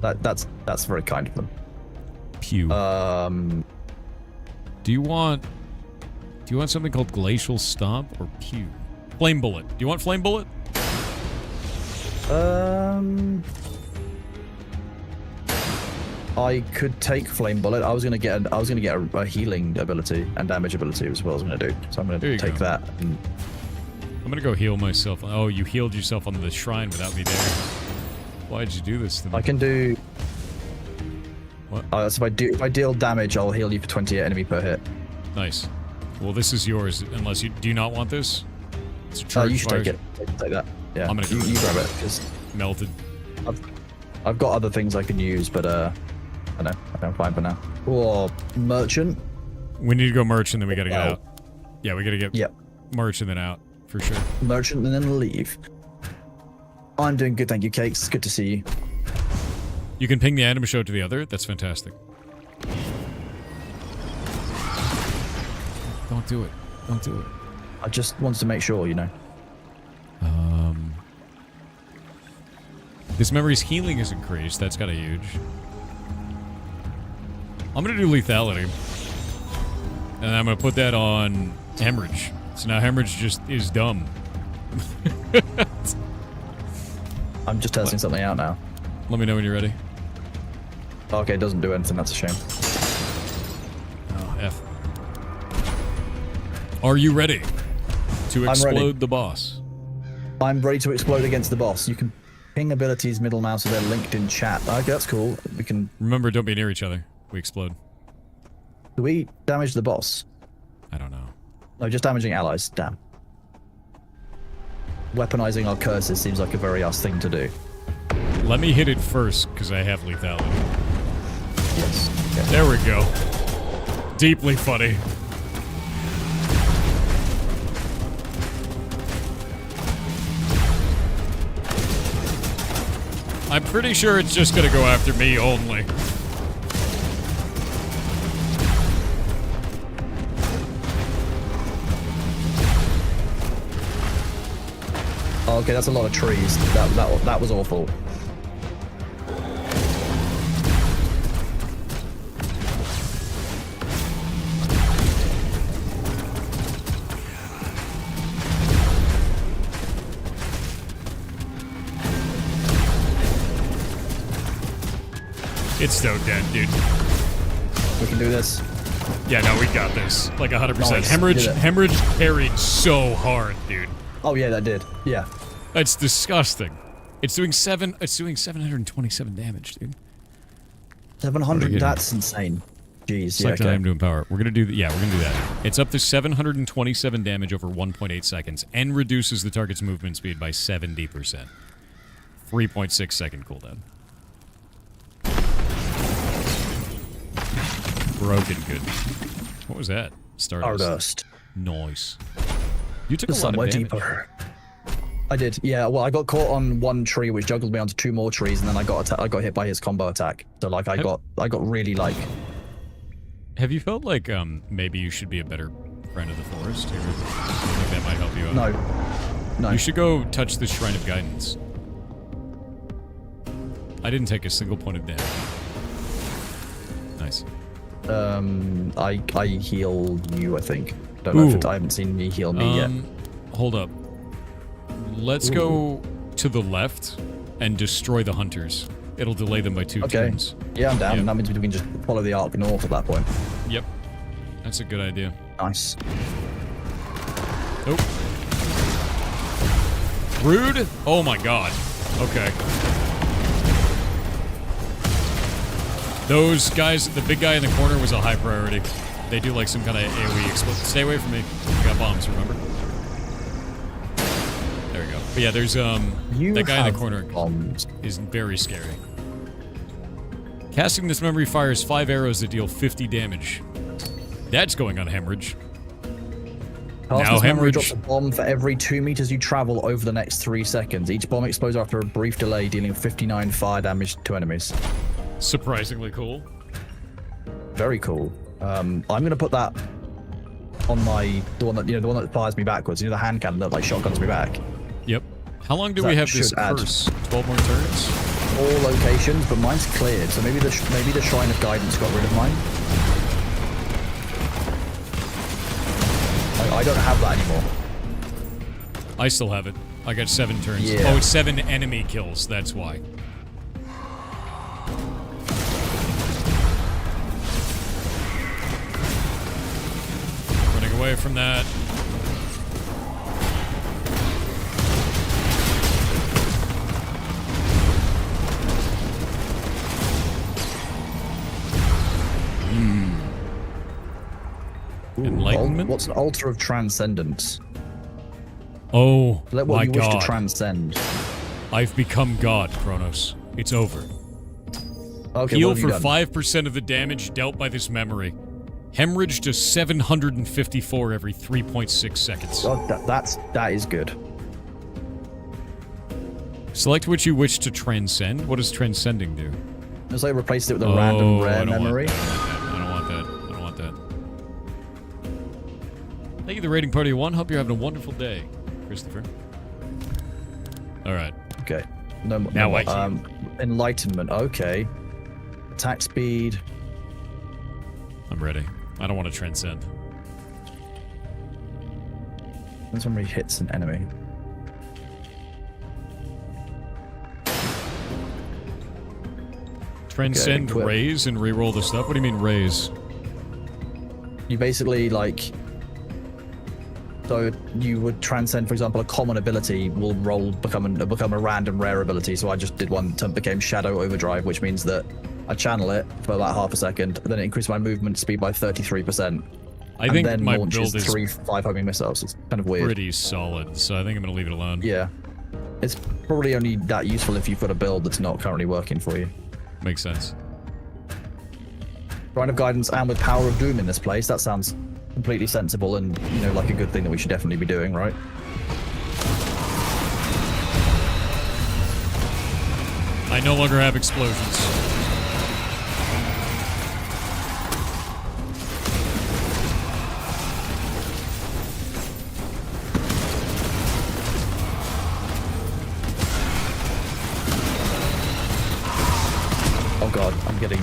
That's very kind of them. Pew. Do you want something called Glacial Stomp or Pew? Flame Bullet. Do you want Flame Bullet? I could take Flame Bullet. I was gonna get a healing ability and damage ability as well. I was gonna do. So I'm gonna take that. And I'm gonna go heal myself. Oh, you healed yourself on the shrine without me there. Why'd you do this to me? I can do. What? So if I deal damage, I'll heal you for 28 enemy per hit. Nice. Well, this is yours. Unless you do you not want this? It's a charge You should fire. take it. Take that. Yeah. I'm gonna you grab it because melted. I've got other things I can use, but I know I'm fine for now. Or merchant. We need to go merch and then we gotta get out. Yeah, we gotta get merch and then out for sure. Merchant and then leave. I'm doing good, thank you, Cakes. It's good to see you. You can ping the item show to the other. That's fantastic. Don't do it. Don't do it. I just wanted to make sure, you know. This memory's healing is increased. That's kind of huge. I'm gonna do lethality, and I'm gonna put that on hemorrhage. So now hemorrhage just is dumb. I'm just testing something out now. Let me know when you're ready. Okay, it doesn't do anything. That's a shame. Oh, F. Are you ready to explode the boss? I'm ready to explode against the boss. You can ping abilities middle mouse, so they're linked in chat. Okay, that's cool. We can... Remember, don't be near each other. We explode. Do we damage the boss? I don't know. No, just damaging allies. Damn. Weaponizing our curses seems like a very us thing to do. Let me hit it first, because I have lethality. Yes. Okay. There we go. Deeply funny. I'm pretty sure it's just gonna go after me only. Oh, okay, that's a lot of trees. That was awful. It's so dead, dude. We can do this. Yeah, no, we got this. Like 100%. Nice. Hemorrhage carried so hard, dude. Oh yeah, that did. Yeah. That's disgusting. It's doing 727 damage, dude. 700. That's insane. Jeez. Select an item to empower. We're gonna do we're gonna do that. It's up to 727 damage over 1.8 seconds and reduces the target's movement speed by 70%. 3.6 second cooldown. Broken good. What was that? Stardust. Nice. You took a lot of somewhere damage. deeper. I did. Yeah. Well, I got caught on one tree, which juggled me onto two more trees, and then I got hit by his combo attack. So like I got really like. Have you felt like maybe you should be a better friend of the forest? Or do you think that might help you out? No. You should go touch the Shrine of Guidance. I didn't take a single point of damage. Nice. I heal you, I think. Don't know if I haven't seen me heal me yet. Hold up. Let's go to the left and destroy the hunters. It'll delay them by 2 turns. Yeah, I'm down. That means we can just follow the arc north at that point. Yep. That's a good idea. Nice. Nope. Rude? Oh my god. Okay. Those guys, the big guy in the corner was a high priority. they do like some kind of AoE explosive. Stay away from me. We got bombs, remember? There we go. But yeah, there's that guy in the corner bombs. is very scary. Casting this memory fires 5 arrows that deal 50 damage. That's going on hemorrhage. Now memory drops a bomb for every 2 meters you travel over the next 3 seconds. Each bomb explodes after a brief delay, dealing 59 fire damage to enemies. Surprisingly cool. Very cool. I'm gonna put that on the one that fires me backwards. You know, the hand cannon that like shotguns me back. Yep. How long do we have this curse? 12 more turns? 4 locations, but mine's cleared. So maybe the Shrine of Guidance got rid of mine. I don't have that anymore. I still have it. I got 7 turns. Yeah. Oh, it's 7 enemy kills. That's why. Running away from that. Enlightenment? What's an altar of transcendence? Oh, Let what my you wish God. to transcend. I've become God, Kronos. It's over. Okay, Heal what have for you done? 5% of the damage dealt by this memory. Hemorrhage to 754 every 3.6 seconds. Oh, that is good. Select which you wish to transcend. What does transcending do? It's like replaced it with a random I rare don't memory. I don't want that. I don't want that. Thank you, the rating party 1. Hope you're having a wonderful day, Christopher. All right. Okay. Now I heal. Enlightenment. Okay. Attack speed. I'm ready. I don't want to transcend. When somebody hits an enemy. Transcend, Okay, raise, and re-roll the stuff. What do you mean raise? You basically like. So you would transcend, for example, a common ability will become a random rare ability. So I just did one that became Shadow Overdrive, which means that I channel it for about half a second, then it increases my movement speed by 33%. I think then my launches build is 3 5-homing missiles. It's kind of weird. pretty solid, so I think I'm going to leave it alone. Yeah. It's probably only that useful if you've got a build that's not currently working for you. Makes sense. Shrine of Guidance and with Power of Doom in this place, that sounds completely sensible and, you know, like a good thing that we should definitely be doing, right? I no longer have explosions. Oh god, I'm getting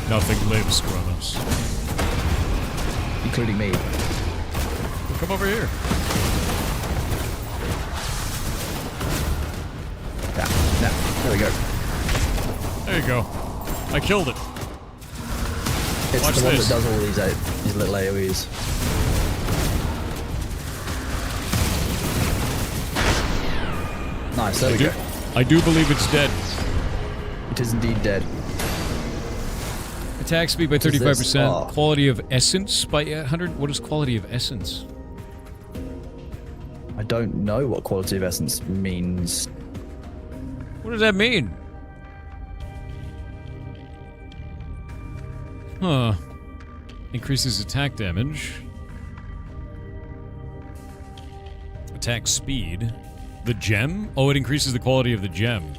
Nothing lives, Kronos. including me. Come over here. Yeah, there we go. There you go. I killed it. It's Watch the one this. that does all these little AoEs. Nice, there we go. I do believe it's dead. It is indeed dead. Attack speed by What is this? 35%. Oh. Quality of essence by 100. What is quality of essence? I don't know what quality of essence means. What does that mean? Huh. Increases attack damage. Attack speed. The gem? Oh, it increases the quality of the gem.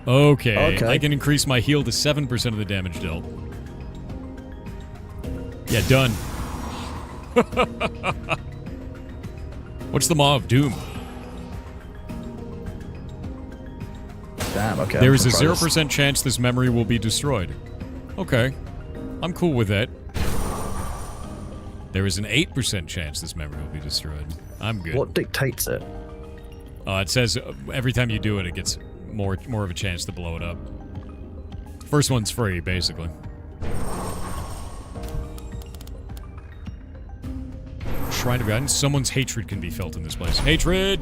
Okay. I can increase my heal to 7% of the damage dealt. Yeah, done. What's the Maw of Doom? Damn, okay. There is a I'm gonna try 0% chance this memory will be destroyed. Okay. I'm cool with that. There is an 8% chance this memory will be destroyed. I'm good. What dictates it? It says every time you do it, it gets more of a chance to blow it up. First one's free, basically. Shrine of Guidance. Someone's hatred can be felt in this place. Hatred!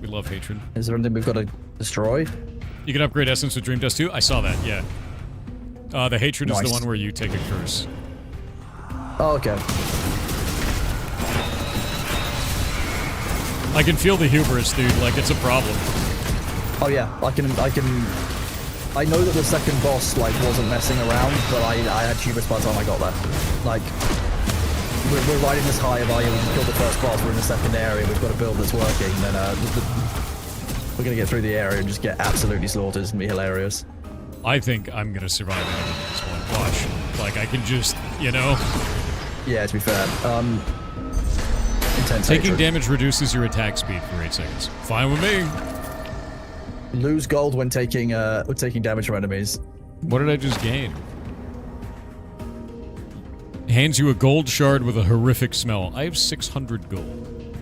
We love hatred. Is there anything we've got to Destroy? You can upgrade Essence with Dream Dust too? I saw that, yeah. The Hatred is Nice. the one where you take a curse. Oh, okay. I can feel the hubris, dude. Like, it's a problem. Oh yeah, I know that the second boss, like, wasn't messing around, but I had hubris by the time I got there. Like, we're riding this high of, we can kill the first boss, we're in the second area, we've got a build that's working, then we're gonna get through the area and just get absolutely slaughtered. It's gonna be hilarious. I think I'm gonna survive anything at this point. Watch. Like, I can just, you know... Yeah, to be fair. Intense Taking hatred. damage reduces your attack speed for 8 seconds. Fine with me. Lose gold when taking damage from enemies. What did I just gain? Hands you a gold shard with a horrific smell. I have 600 gold.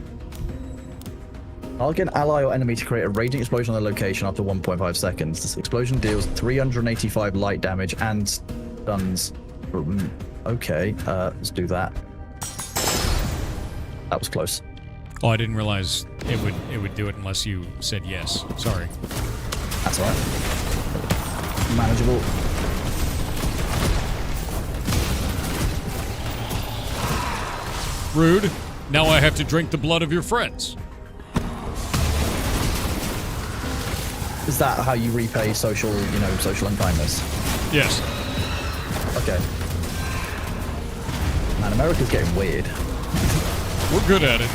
Target an ally or enemy to create a raging explosion on their location after 1.5 seconds. This explosion deals 385 light damage and stuns. Okay, let's do that. That was close. Oh, I didn't realize it would do it unless you said yes. Sorry. That's alright. Manageable. Rude. Now I have to drink the blood of your friends. Is that how you repay social unkindness? Yes. Okay. Man, America's getting weird. We're good at it.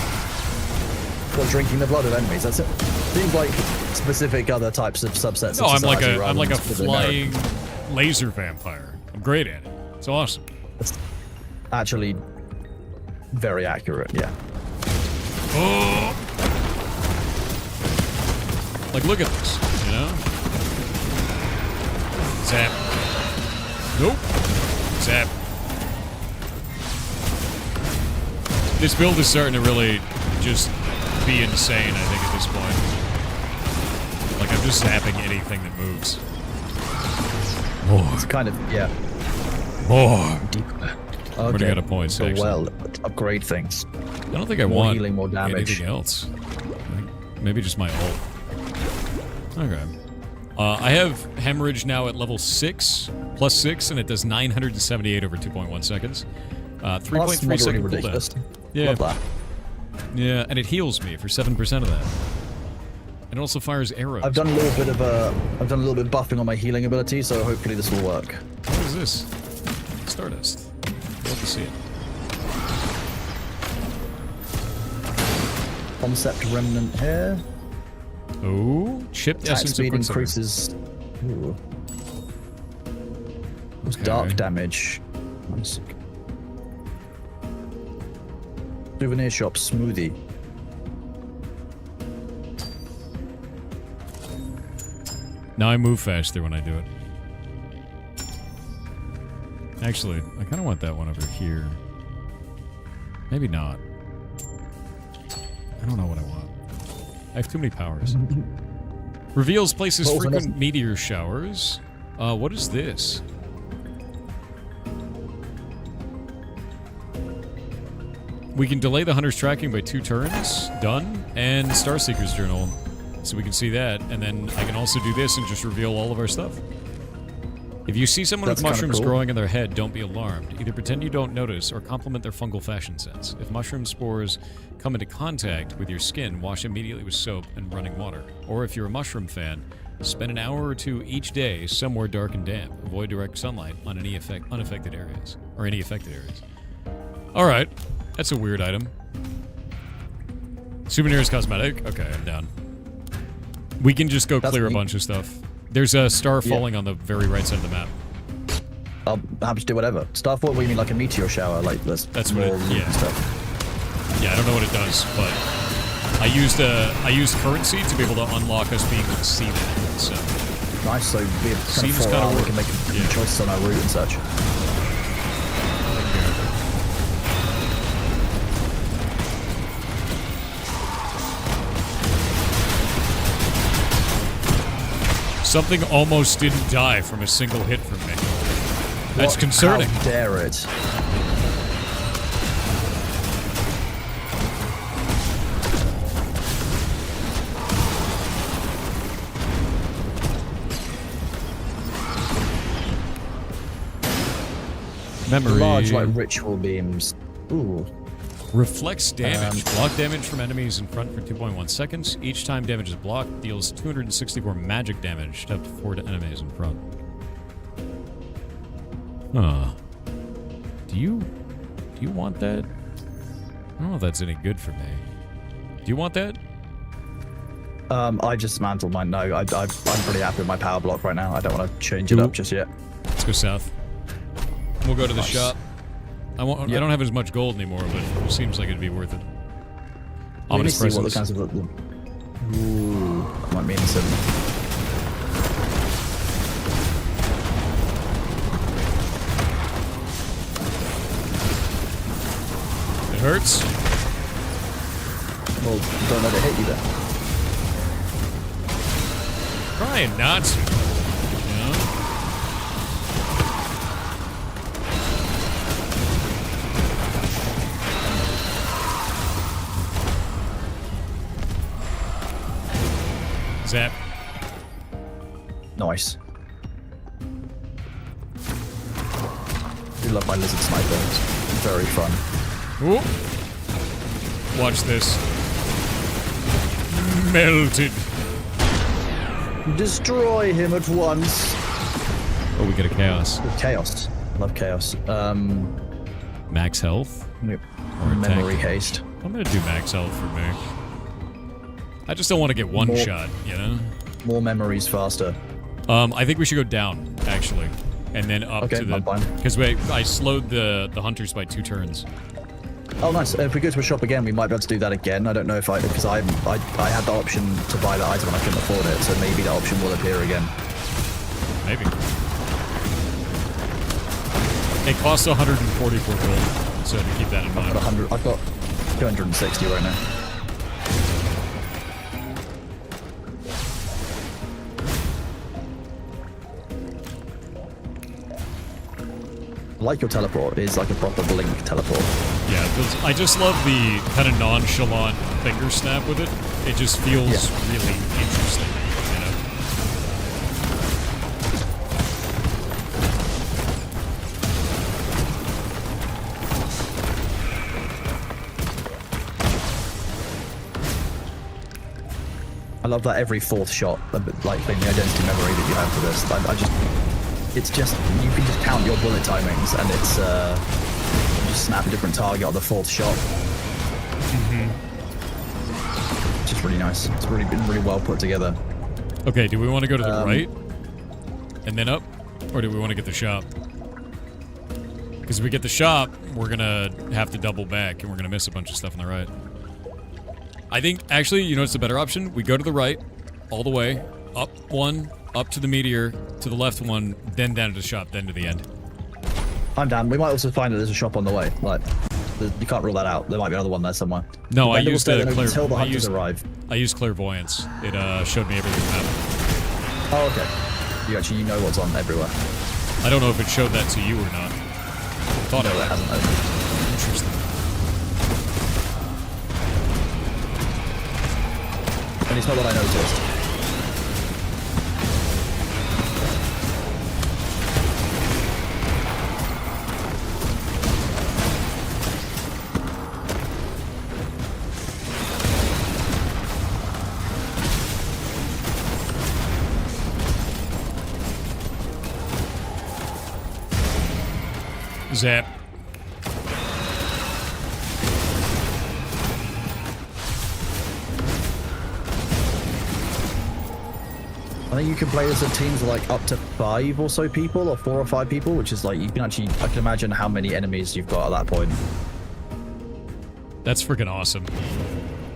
Well, drinking the blood of enemies, that's it. Seems like specific other types of subsets No, of I'm like society a rather than flying American. laser vampire. I'm great at it. It's awesome. That's actually very accurate, yeah. Oh. Like, look at this, you know? Zap. Nope. Zap. This build is starting to really just be insane, I think, at this point. Like, I'm just zapping anything that moves. More. It's kind of, yeah. More. Deeper. Already Okay. got a point, So, section. well, upgrade things. I don't think I more want healing, more damage. anything else. Like, maybe just my ult. Okay. I have Hemorrhage now at level 6, plus 6, and it does 978 over 2.1 seconds. 3.3 second ridiculous. cooldown. Yeah. Love that. Yeah, and it heals me for 7% of that. And it also fires arrows. I've done a little bit of buffing on my healing ability, so hopefully this will work. What is this? Stardust. Love to see it. Concept remnant here. Oh, chipped Attack essence of speed Quicksilver. increases. Ooh. Okay. Dark damage. Nice. Souvenir shop smoothie. Now I move faster when I do it. Actually, I kind of want that one over here. Maybe not. I don't know what I want. I have too many powers. Reveals places What was frequent enough? meteor showers. What is this? We can delay the hunter's tracking by 2 turns. Done. And Starseeker's Journal. So we can see that. And then I can also do this and just reveal all of our stuff. If you see someone That's with kinda mushrooms cool. growing in their head, don't be alarmed. Either pretend you don't notice or compliment their fungal fashion sense. If mushroom spores come into contact with your skin, wash immediately with soap and running water. Or if you're a mushroom fan, spend an hour or 2 each day somewhere dark and damp. Avoid direct sunlight on any unaffected areas. Or any affected areas. Alright. That's a weird item. Souvenirs cosmetic? Okay, I'm down. We can just go That's clear a neat. bunch of stuff. There's a star Yeah. falling on the very right side of the map. I'll happy to do whatever. Starfall, what do you mean, like a meteor shower? Like that's what it- more yeah. stuff. Yeah, I don't know what it does, but I used currency to be able to unlock us being able to see that. So Nice, so we have kind Seems of kinda forearm, we work. can make Yeah. choices on our route and such. something almost didn't die from a single hit from me. That's concerning. How dare it? Memory. Large, like, ritual beams. Ooh. Reflects damage. Block damage from enemies in front for 2.1 seconds. Each time damage is blocked, deals 264 magic damage to up to 4 enemies in front. Huh. Do you want that? I don't know if that's any good for me. Do you want that? I just dismantled mine. No, I'm pretty happy with my power block right now. I don't want to change it up just yet. Let's go south. We'll go to the shop. I don't have as much gold anymore, but it seems like it'd be worth it. Let me see what the kinds of... Ooh, that might mean some... It hurts. Well, don't let it hit you then. Trying not to. You know? Zap. Nice. I love my lizard sniper. It's very fun. Ooh. Watch this. Melted. Destroy him at once. Oh, we get a chaos. Chaos. Love chaos. Max health? Yep. Or memory attack? haste. I'm gonna do max health for me. I just don't want to get one shot, you know? More memories faster. I think we should go down, actually. And then up to the... Because I slowed the hunters by 2 turns. Oh, nice. If we go to a shop again, we might be able to do that again. I don't know if because I had the option to buy that item and I couldn't afford it, so maybe that option will appear again. Maybe. It costs 144 gold, so to keep that in mind. I've got 260 right now. I like your teleport. It's like a proper blink teleport. Yeah, I just love the kind of nonchalant finger snap with it. It just feels really interesting, you know? I love that every 4th shot, like the identity memory that you have for this. It's just, you can just count your bullet timings and it's, you just snap a different target on the 4th shot. It's just really nice. It's really been really well put together. Okay, do we want to go to the right and then up? Or do we want to get the shop? Because if we get the shop, we're going to have to double back and we're going to miss a bunch of stuff on the right. I think, actually, you know what's the better option? We go to the right, all the way, up 1, up to the meteor, to the left 1, then down to the shop, then to the end. I'm down. We might also find that there's a shop on the way. Like, you can't rule that out. There might be another one there somewhere. No, I used until the hunters arrive. I used clairvoyance. It showed me everything that happened. Oh, okay. You know what's on everywhere. I don't know if it showed that to you or not. Thought no, it hasn't. Interesting. And it's not what I noticed. Zap. I think you can play this in teams of like up to 5 or so people, or 4 or 5 people, which is like, you can actually, I can imagine how many enemies you've got at that point. That's freaking awesome.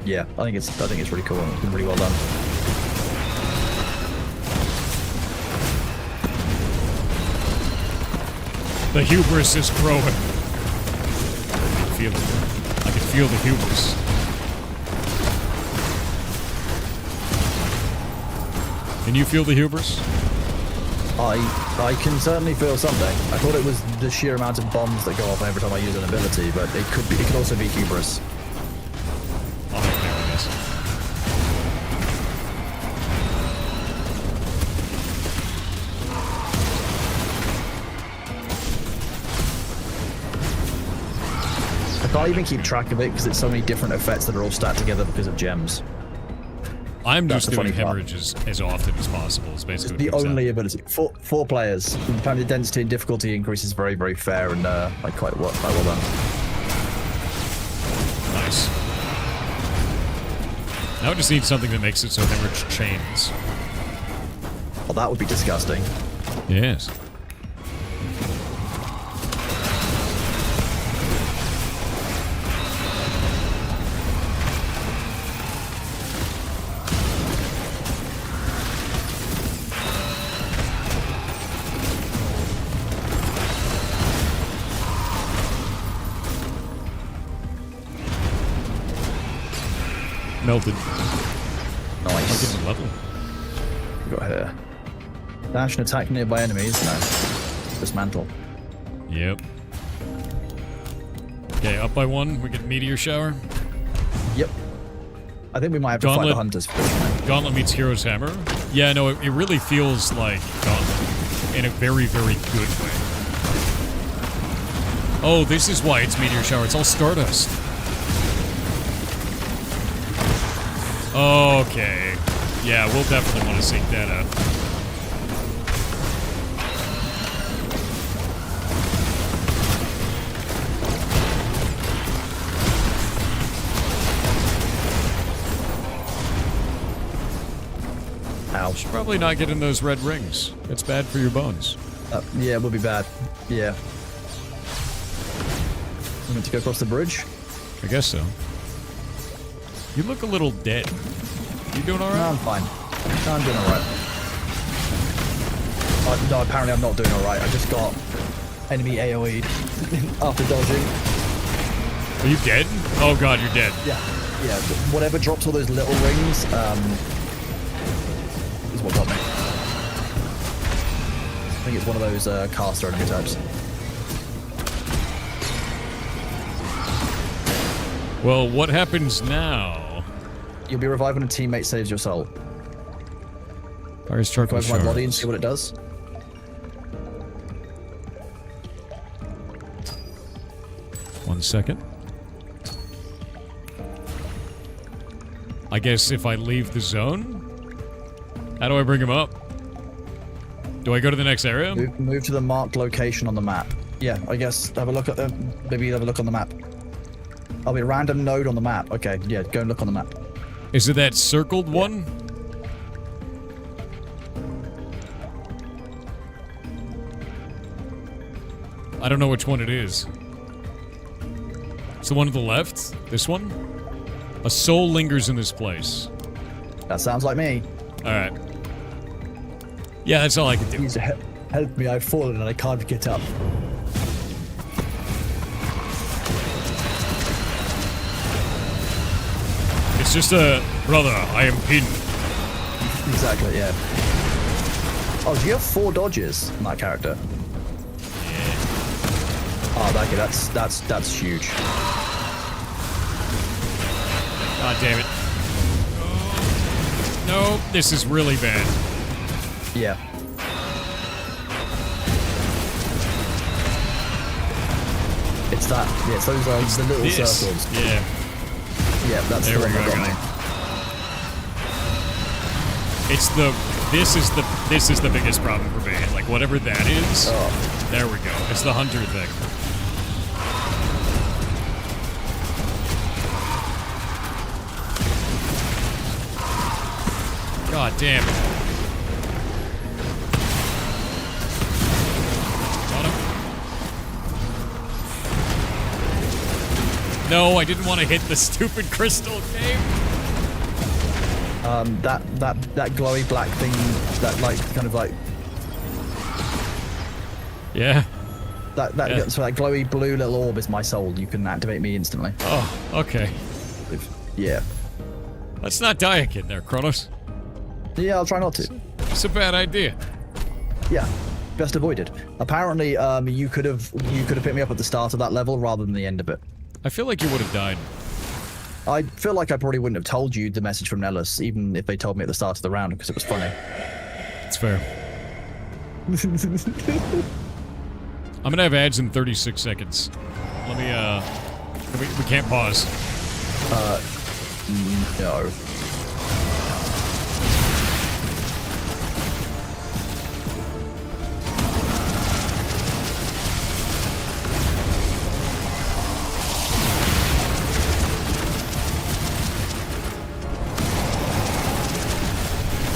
Yeah, I think it's really cool. It's been really well done. The hubris is growing. I can feel it. I can feel the hubris. Can you feel the hubris? I can certainly feel something. I thought it was the sheer amount of bombs that go off every time I use an ability, but it could also be hubris. I'll make that, I guess. I can't even keep track of it because it's so many different effects that are all stacked together because of gems. I'm That's just the doing funny part. hemorrhage as often as possible. Is basically The what it comes only down ability. Four players. Apparently the density and difficulty increase is very, very fair and like quite well done. to. Nice. Now I just need something that makes it so hemorrhage chains. Well, that would be disgusting. Yes. Melted. Nice. I'll level. We got here. Dash and attack nearby enemies. No. Dismantle. Yep. Okay, up by one. We get meteor shower. Yep. I think we might have to fight the hunters first. Gauntlet meets Hero's Hammer. Yeah, no, it really feels like Gauntlet in a very, very good way. Oh, this is why it's meteor shower. It's all Stardust. Okay. Yeah, we'll definitely want to sync that up. Ow. Should probably not get in those red rings. It's bad for your bones. Yeah, it would be bad. Yeah. You meant to go across the bridge? I guess so. You look a little dead. You doing alright? No, I'm fine. No, I'm doing alright. No, apparently I'm not doing alright. I just got enemy AoE'd after dodging. Are you dead? Oh god, you're dead. Yeah. Yeah, whatever drops all those little rings, is what got me. I think it's one of those caster enemy types. Well, what happens now? You'll be revived when a teammate saves your soul. Fires charcoal Revive my body and shards. see what it does. One second. I guess if I leave the zone? How do I bring him up? Do I go to the next area? Move to the marked location on the map. Yeah, I guess have a look at maybe have a look on the map. I'll be a random node on the map. Okay, yeah, go and look on the map. Is it that circled one? I don't know which one it is. It's the one to the left? This one? A soul lingers in this place. That sounds like me. Alright. Yeah, that's all I can do. Please help me, I've fallen and I can't get up. It's just a... Brother, I am pinned. Exactly, yeah. Oh, do you have 4 dodges on that character? Yeah. Oh, okay, that's huge. God damn it. No, this is really bad. Yeah. It's that. Yeah, it's those the little this. circles. Yeah. Yeah, that's There the we one that go, got got me. It's the... This is the biggest problem for me. Like, whatever that is... Oh. There we go. It's the hunter thing. God damn it. Got him. No, I didn't want to hit the stupid crystal game. That glowy black thing, that like kind of like Yeah. that so that glowy blue little orb is my soul. You can activate me instantly. Oh, okay. Yeah. Let's not die again there, Kronos. Yeah, I'll try not to. It's a bad idea. Yeah, best avoided. Apparently, you could have picked me up at the start of that level rather than the end of it. I feel like you would have died. I feel like I probably wouldn't have told you the message from Nellis, even if they told me at the start of the round, because it was funny. It's fair. I'm gonna have ads in 36 seconds. Let me We can't pause. No.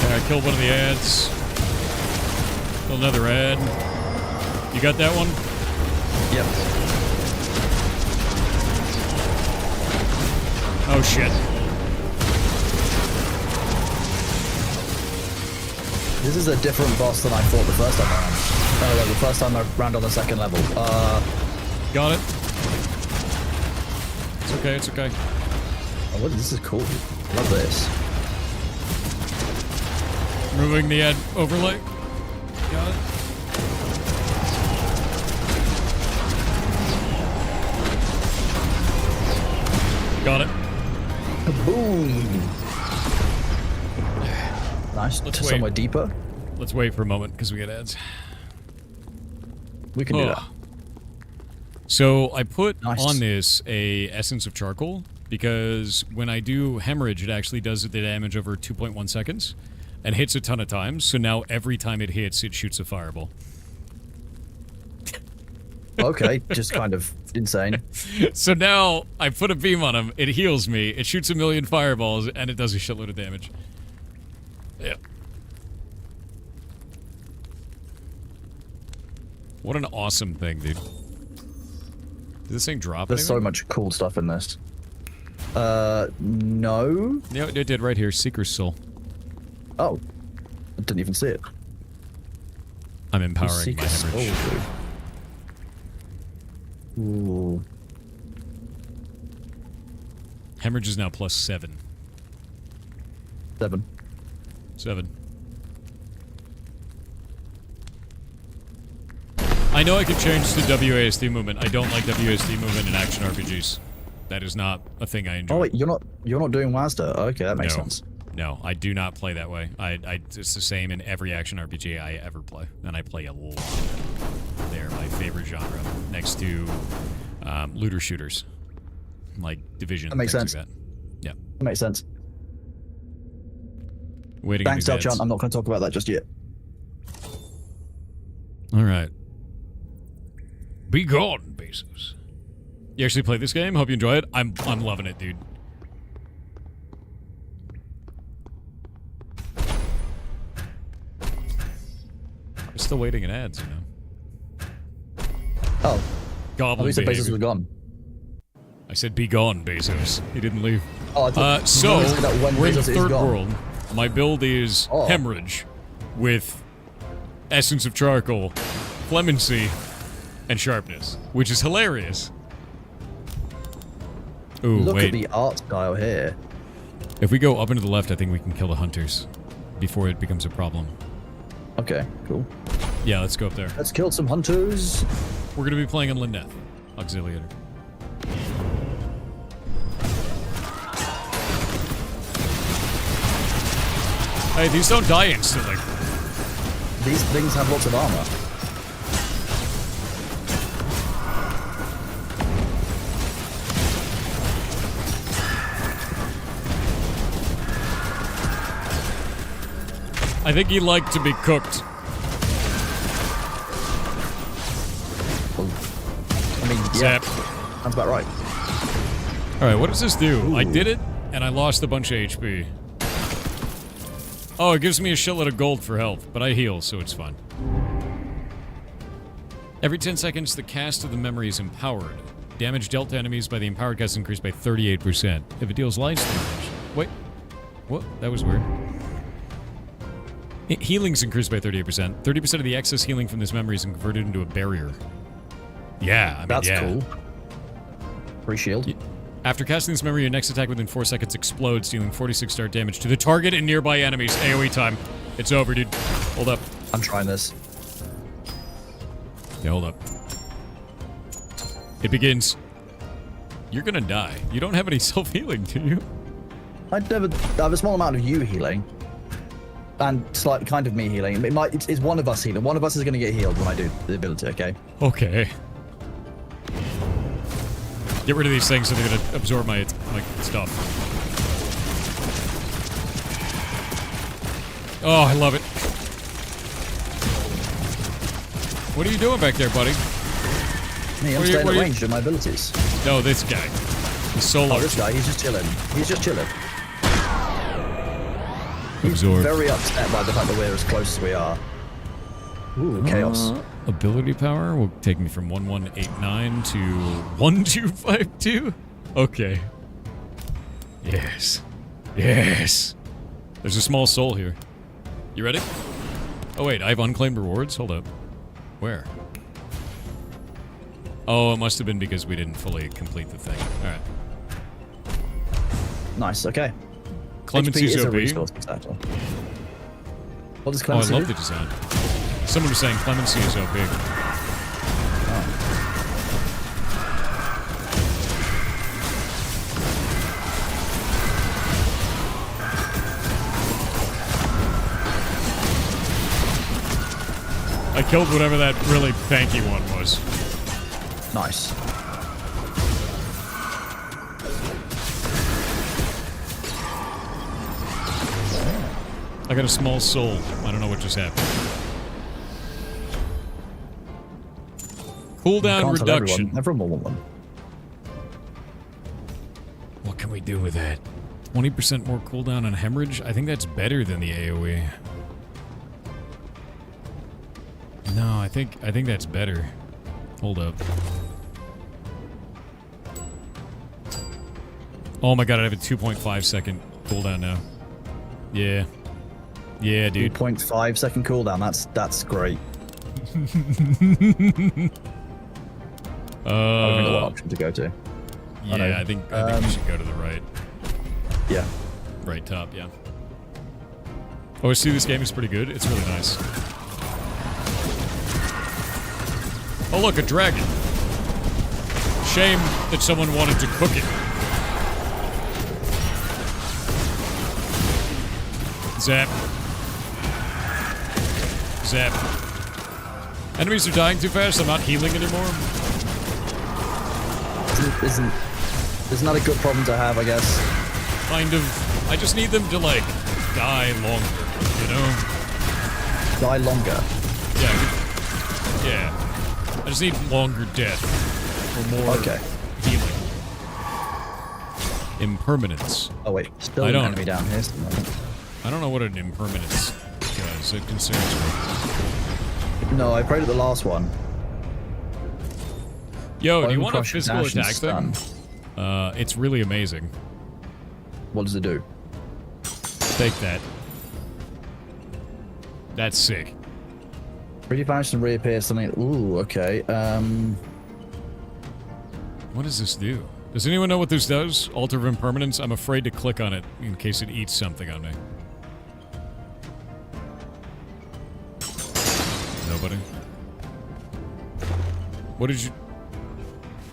I killed one of the ads. Killed another ad. You got that one? Yep. Oh shit. This is a different boss than I thought the first time around. Oh, well, the first time I ran on the second level. Got it. It's okay, it's okay. Oh, this is cool. I love this. Removing the ad overlay. Got it. Got it. Boom. Nice. Let's Somewhere wait. deeper. Let's wait for a moment because we get ads. We can do that. So I put Nice. on this a essence of charcoal because when I do hemorrhage, it actually does the damage over 2.1 seconds and hits a ton of times. So now every time it hits, it shoots a fireball. Okay, just kind of insane. So now I put a beam on him, it heals me, it shoots a million fireballs, and it does a shitload of damage. Yeah. What an awesome thing, dude. Did this thing drop There's so anything? much cool stuff in this. No. Yeah, it did right here. Seeker's Soul. Oh. I didn't even see it. I'm empowering my Seeker's hemorrhage. Soul, dude. Ooh. Hemorrhage is now plus 7. 7. 7. I know I could change to WASD movement. I don't like WASD movement in action RPGs. That is not a thing I enjoy. Oh wait, you're not doing WASD? Okay, that makes sense. No, I do not play that way. It's the same in every action RPG I ever play, and I play a lot. They're my favorite genre, next to looter shooters, like Division. That makes things sense. Like that. Yeah. That makes sense. Waiting. Thanks, Elchan. I'm not going to talk about that just yet. All right. Be gone, Bezos. You actually play this game? Hope you enjoy it. I'm loving it, dude. We're still waiting in ads, you know. Oh. Goblin At least behavior. Bezos was gone. I said be gone, Bezos. He didn't leave. Oh, I thought so, you said that when we're in the Bezos is third gone. world. My build is hemorrhage with essence of charcoal, clemency, and sharpness, which is hilarious. Ooh, Look wait. at the art style here. If we go up and to the left, I think we can kill the hunters before it becomes a problem. Okay, cool. Yeah, let's go up there. Let's kill some hunters. We're going to be playing on Lyneth, Auxiliator. Hey, these don't die instantly. These things have lots of armor. I think he liked to be cooked. I mean, yeah. Zap. Sounds about right. Alright, what does this do? Ooh. I did it, and I lost a bunch of HP. Oh, it gives me a shitload of gold for health, but I heal, so it's fine. Every 10 seconds, the cast of the memory is empowered. Damage dealt to enemies by the empowered cast is increased by 38%. If it deals light damage... Wait. What? That was weird. Healing's increased by 38%. 30% of the excess healing from this memory is converted into a barrier. Yeah, I mean, That's yeah. cool. Free shield. After casting this memory, your next attack within 4 seconds explodes, dealing 46 start damage to the target and nearby enemies. AoE time. It's over, dude. Hold up. I'm trying this. Yeah, hold up. It begins. You're gonna die. You don't have any self-healing, do you? I have a small amount of you healing. And slight kind of me healing. It's one of us healing. One of us is going to get healed when I do the ability, okay? Okay. Get rid of these things so they're gonna absorb my stuff. Oh, I love it. What are you doing back there, buddy? Me, I'm staying at range of my abilities. No, this guy. He's solo. Oh, this guy, he's just chilling. He's just chilling. Absorb. Very upset by the fact that we're as close as we are. Ooh, chaos. Ability power will take me from 1189 to 1252. Okay. Yes. Yes. There's a small soul here. You ready? Oh wait, I have unclaimed rewards? Hold up. Where? Oh, it must have been because we didn't fully complete the thing. Alright. Nice, okay. Clemency's HP is a OP. resource, exactly. What does Oh, I Clemency love do? the design. Someone was saying Clemency is OP. I killed whatever that really tanky one was. Nice. I got a small soul. I don't know what just happened. Cooldown Can't tell reduction. Everyone will want one. What can we do with that? 20% more cooldown on hemorrhage? I think that's better than the AoE. No, I think that's better. Hold up. Oh my god, I have a 2.5 second cooldown now. Yeah. Yeah, dude. 2.5 second cooldown. That's great. I don't know what option to go to. Yeah, I think we should go to the right. Yeah. Right top, yeah. Oh, see, this game is pretty good. It's really nice. Oh, look, a dragon. Shame that someone wanted to cook it. Zap. Zap. Enemies are dying too fast. I'm not healing anymore. Isn't that a good problem to have, I guess? Kind of. I just need them to, like, die longer, you know? Die longer? Yeah. Yeah. I just need longer death. Or more healing. Impermanence. Oh, wait. Still an enemy down here. I don't know what an impermanence does. It concerns me. No, I prayed at the last one. Yo, do you want a Crush, physical dash, and attack thing? It's really amazing. What does it do? Take that. That's sick. Pretty fast and reappear something. Ooh, okay. What does this do? Does anyone know what this does? Altar of Impermanence? I'm afraid to click on it in case it eats something on me. Nobody? What did you...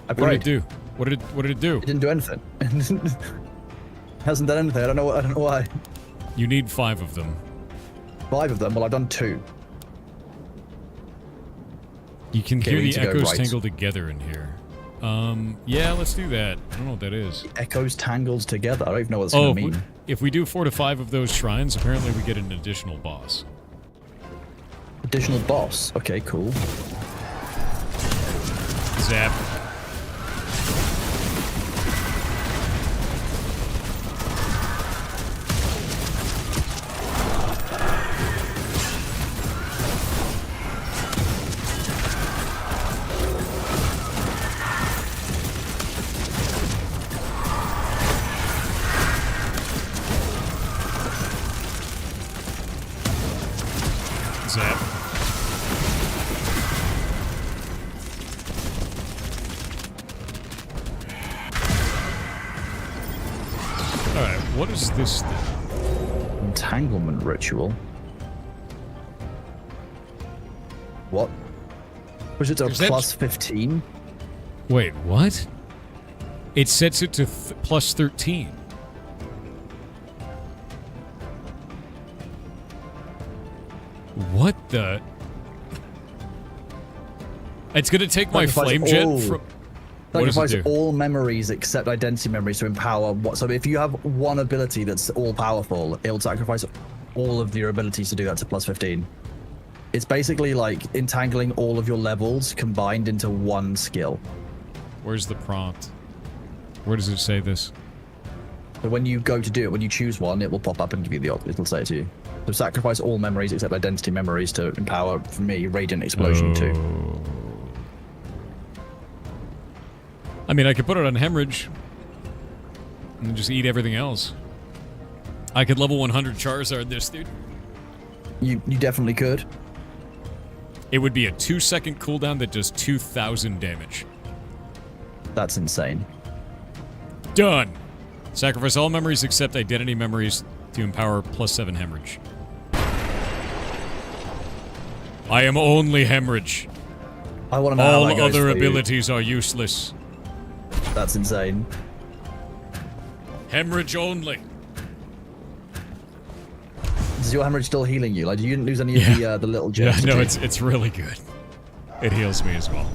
What did it do? What did it do? It didn't do anything. Hasn't done anything. I don't know why. You need 5 of them. 5 of them? Well, I've done 2. You can Okay, hear we need the to go echoes right. tangle together in here. Yeah, let's do that. I don't know what that is. Echoes tangled together. I don't even know what it's going to mean. If we do 4 to 5 of those shrines, apparently we get an additional boss. Additional boss. Okay, cool. Zap. Zap. Alright, what is this thing? Entanglement ritual. What? Was it to Is that- plus 15? Wait, what? It sets it to plus 13. What the? It's gonna take my Sacrifice flame jet all. from... What does it Sacrifice do? all memories except identity memories to empower what. So if you have one ability that's all powerful, it'll sacrifice all of your abilities to do that to plus 15. It's basically like entangling all of your levels combined into one skill. Where's the prompt? Where does it say this? So when you go to do it, when you choose one, it will pop up and give you the option. It'll say it to you. So sacrifice all memories except identity memories to empower, for me, Radiant Explosion 2. I mean, I could put it on hemorrhage and just eat everything else. I could level 100 Charizard this, dude. You definitely could. It would be a 2-second cooldown that does 2,000 damage. That's insane. Done. Sacrifice all memories except identity memories to empower plus 7 hemorrhage. I am only hemorrhage. I want to know all how that goes other for you. abilities are useless. That's insane. Hemorrhage only. Is your hemorrhage still healing you? Like, you didn't lose any of the little Yeah, gems? no, did you? it's really good. It heals me as well.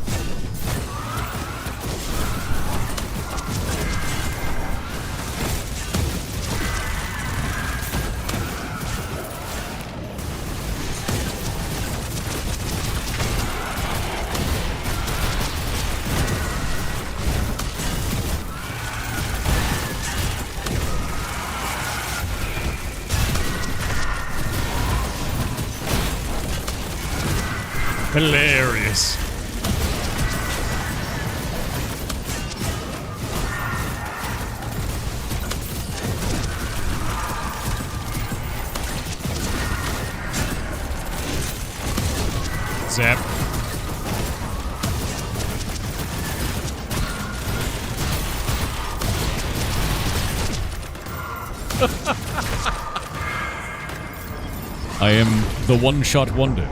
Hilarious. Zap. I am the one-shot wonder.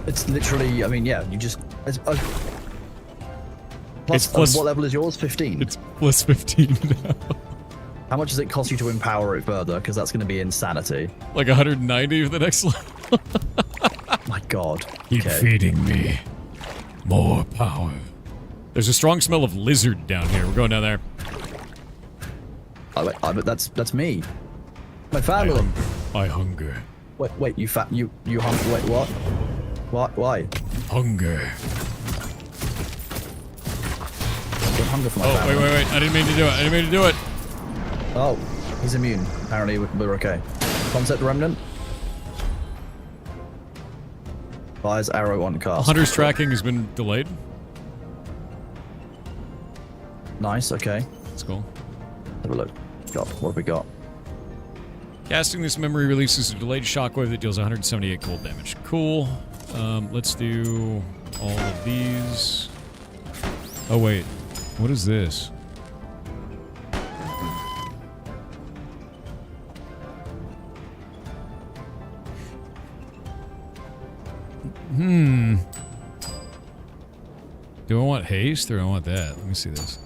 It's literally, I mean, yeah, you just... It's It's plus- what level is yours? 15? It's plus 15 now. How much does it cost you to empower it further? Because that's going to be insanity. Like 190 for the next level. My god. Keep feeding me more power. There's a strong smell of lizard down here. We're going down there. But that's me. My family. I hunger. Wait, you hunger? Wait, what? What? Why? Hunger. I don't hunger for my Oh, family. wait. I didn't mean to do it. I didn't mean to do it. Oh, he's immune. Apparently, we're okay. Concept Remnant. Fires arrow on cast. Hunter's tracking has been delayed. Nice, okay. That's cool. Have a look. What have we got? Casting this memory releases a delayed shockwave that deals 178 cold damage. Cool. Let's do all of these. Oh, wait. What is this? Do I want haste or do I want that? Let me see this.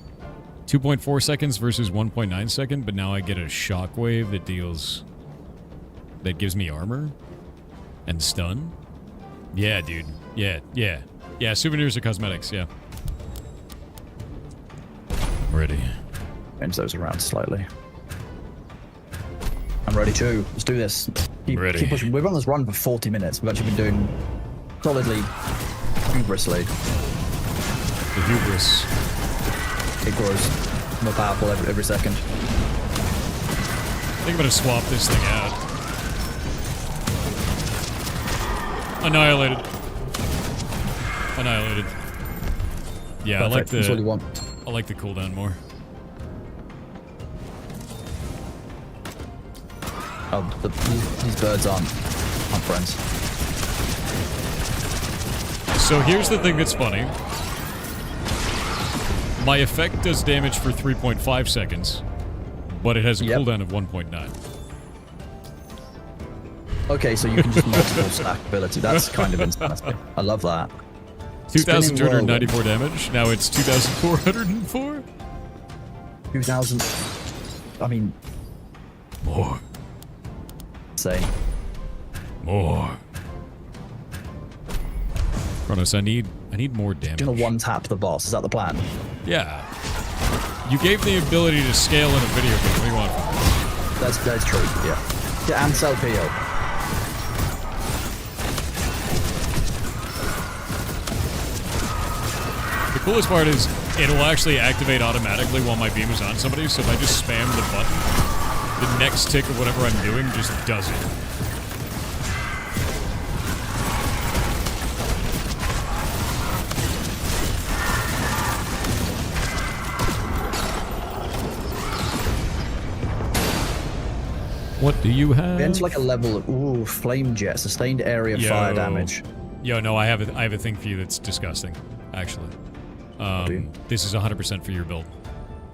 2.4 seconds versus 1.9 second, but now I get a shockwave that deals... that gives me armor? And stun? Yeah, dude. Yeah. Yeah, souvenirs are cosmetics, yeah. Ready. Change those around slightly. I'm ready too. Let's do this. Ready. Keep pushing. We've been on this run for 40 minutes. We've actually been doing solidly, hubrisly. The hubris. It grows more powerful every second. I think I'm gonna swap this thing out. Annihilated. Yeah, Perfect. That's what you want. I like the cooldown more. Oh, these birds aren't friends. So here's the thing that's funny. My effect does damage for 3.5 seconds, but it has a cooldown of 1.9. Okay, so you can just multiple stack ability. That's kind of insanity. I love that. 2,294 damage. Now it's 2,404. 2,000. I mean, more. Insane. More. Kronos, I need I need more damage. You're gonna one-tap the boss. Is that the plan? Yeah. You gave the ability to scale in a video game. What do you want from me? That's true, yeah. Yeah, and self-heal. The coolest part is it'll actually activate automatically while my beam is on somebody, so if I just spam the button, the next tick of whatever I'm doing just does it. What do you have? Into like a level of flame jet, sustained area fire damage. Yo, no, I have a thing for you that's disgusting, actually. This is 100% for your build.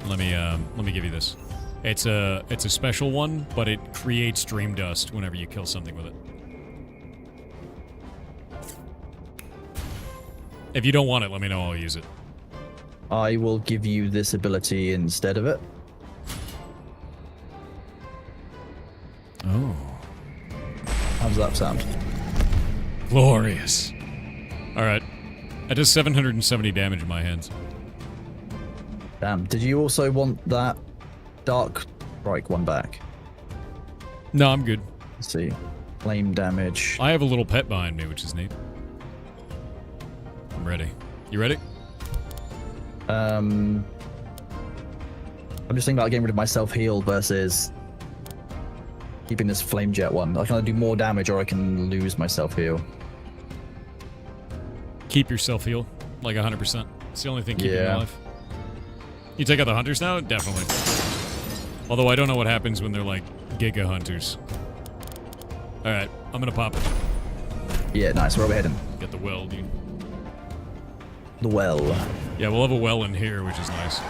Let me give you this. It's a special one, but it creates dream dust whenever you kill something with it. If you don't want it, let me know. I'll use it. I will give you this ability instead of it. Oh. How does that sound? Glorious. Alright. I does 770 damage in my hands. Damn. Did you also want that Dark Strike one back? No, I'm good. Let's see. Flame damage. I have a little pet behind me, which is neat. I'm ready. You ready? I'm just thinking about getting rid of my self-heal versus keeping this flame jet one. I can either do more damage or I can lose my self-heal. Keep your self-heal, like 100%. It's the only thing keeping you alive. You take out the hunters now? Definitely. Although I don't know what happens when they're like Giga Hunters. Alright, I'm gonna pop it. Yeah, nice. Where are we heading? Get the well, dude. The well. Yeah, we'll have a well in here, which is nice.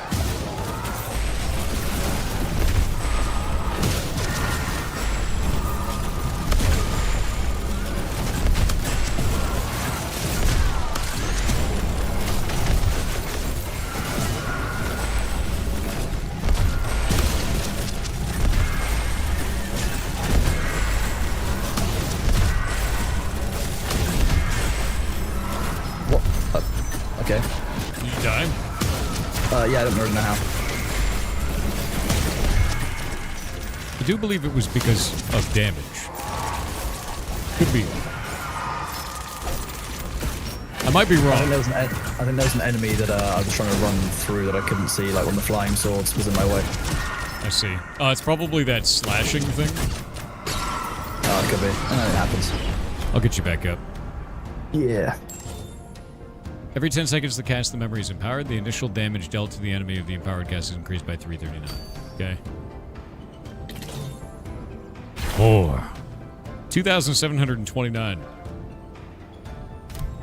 Okay. Did you die? Yeah, I don't really know how. I do believe it was because of damage. Could be. I might be wrong. I think there was an enemy that I was trying to run through that I couldn't see, like when the flying swords was in my way. I see. It's probably that slashing thing. Oh, it could be. I know it happens. I'll get you back up. Yeah. Every 10 seconds the cast the memory is empowered, the initial damage dealt to the enemy of the empowered cast is increased by 339. Okay. 2,729.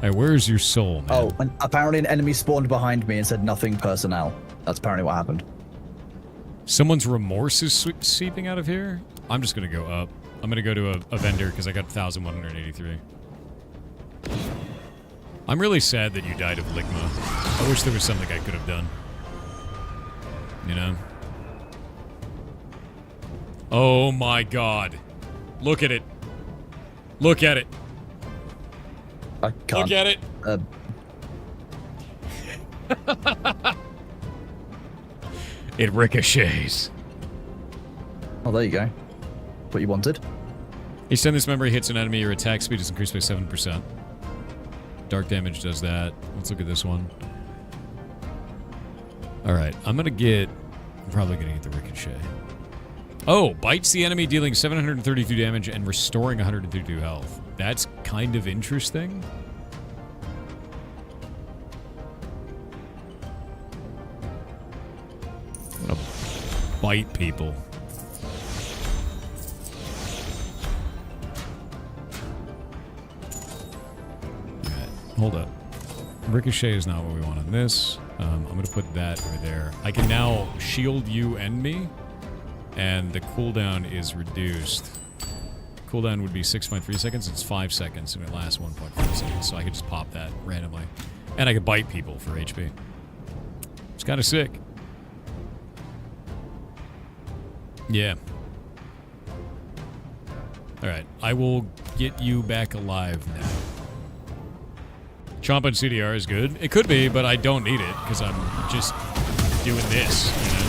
Hey, where's your soul, man? Oh, and apparently an enemy spawned behind me and said nothing personnel. That's apparently what happened. Someone's remorse is seeping out of here? I'm just gonna go up. I'm gonna go to a vendor because I got 1,183. I'm really sad that you died of Ligma. I wish there was something I could have done. You know? Oh my god. Look at it. Look at it. I can't. Look at it. It ricochets. Oh, there you go. What you wanted. Each time this memory hits an enemy, your attack speed is increased by 7%. Dark damage does that. Let's look at this one. Alright, I'm probably gonna get the ricochet. Oh, bites the enemy, dealing 732 damage and restoring 132 health. That's kind of interesting. I'm gonna bite people. Hold up. Ricochet is not what we want on this. I'm going to put that over there. I can now shield you and me, and the cooldown is reduced. Cooldown would be 6.3 seconds. It's 5 seconds, and it lasts 1.5 seconds, so I could just pop that randomly. And I could bite people for HP. It's kind of sick. Yeah. Alright, I will get you back alive now. Chomp on CDR is good. It could be, but I don't need it because I'm just doing this, you know?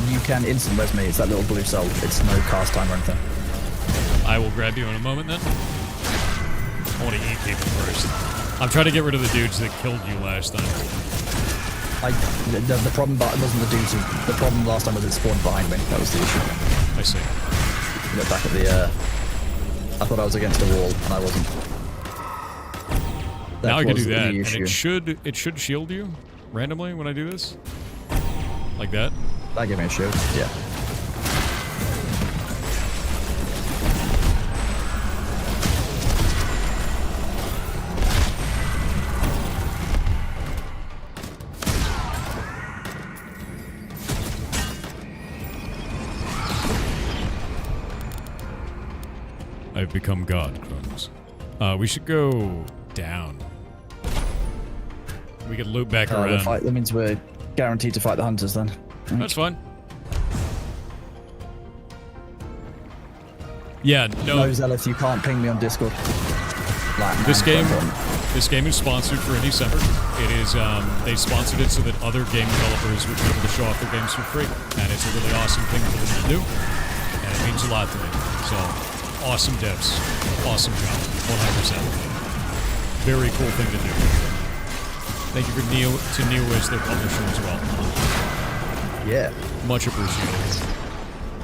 You can instant res me. It's that little blue cell. It's no cast time or anything. I will grab you in a moment then. I want to eat people first. I'm trying to get rid of the dudes that killed you last time. The problem wasn't the dudes. The problem last time was it spawned behind me. That was the issue. I see. Look back at the. I thought I was against the wall, and I wasn't. Now I can do that, and issue. it should shield you randomly when I do this, like that. That gave me a shield. Yeah. I've become God, Crumbs. We should go down. We could loop back around. That means we're guaranteed to fight the hunters then. That's fine. Yeah, no. No, Zelith, you can't ping me on Discord. This game is sponsored for December. It is, they sponsored it so that other game developers would be able to show off their games for free. And it's a really awesome thing for them to do. And it means a lot to me. So, awesome devs. Awesome job. 100%. Very cool thing to do. Thank you to Neo as their publisher as well. Yeah. Much appreciated.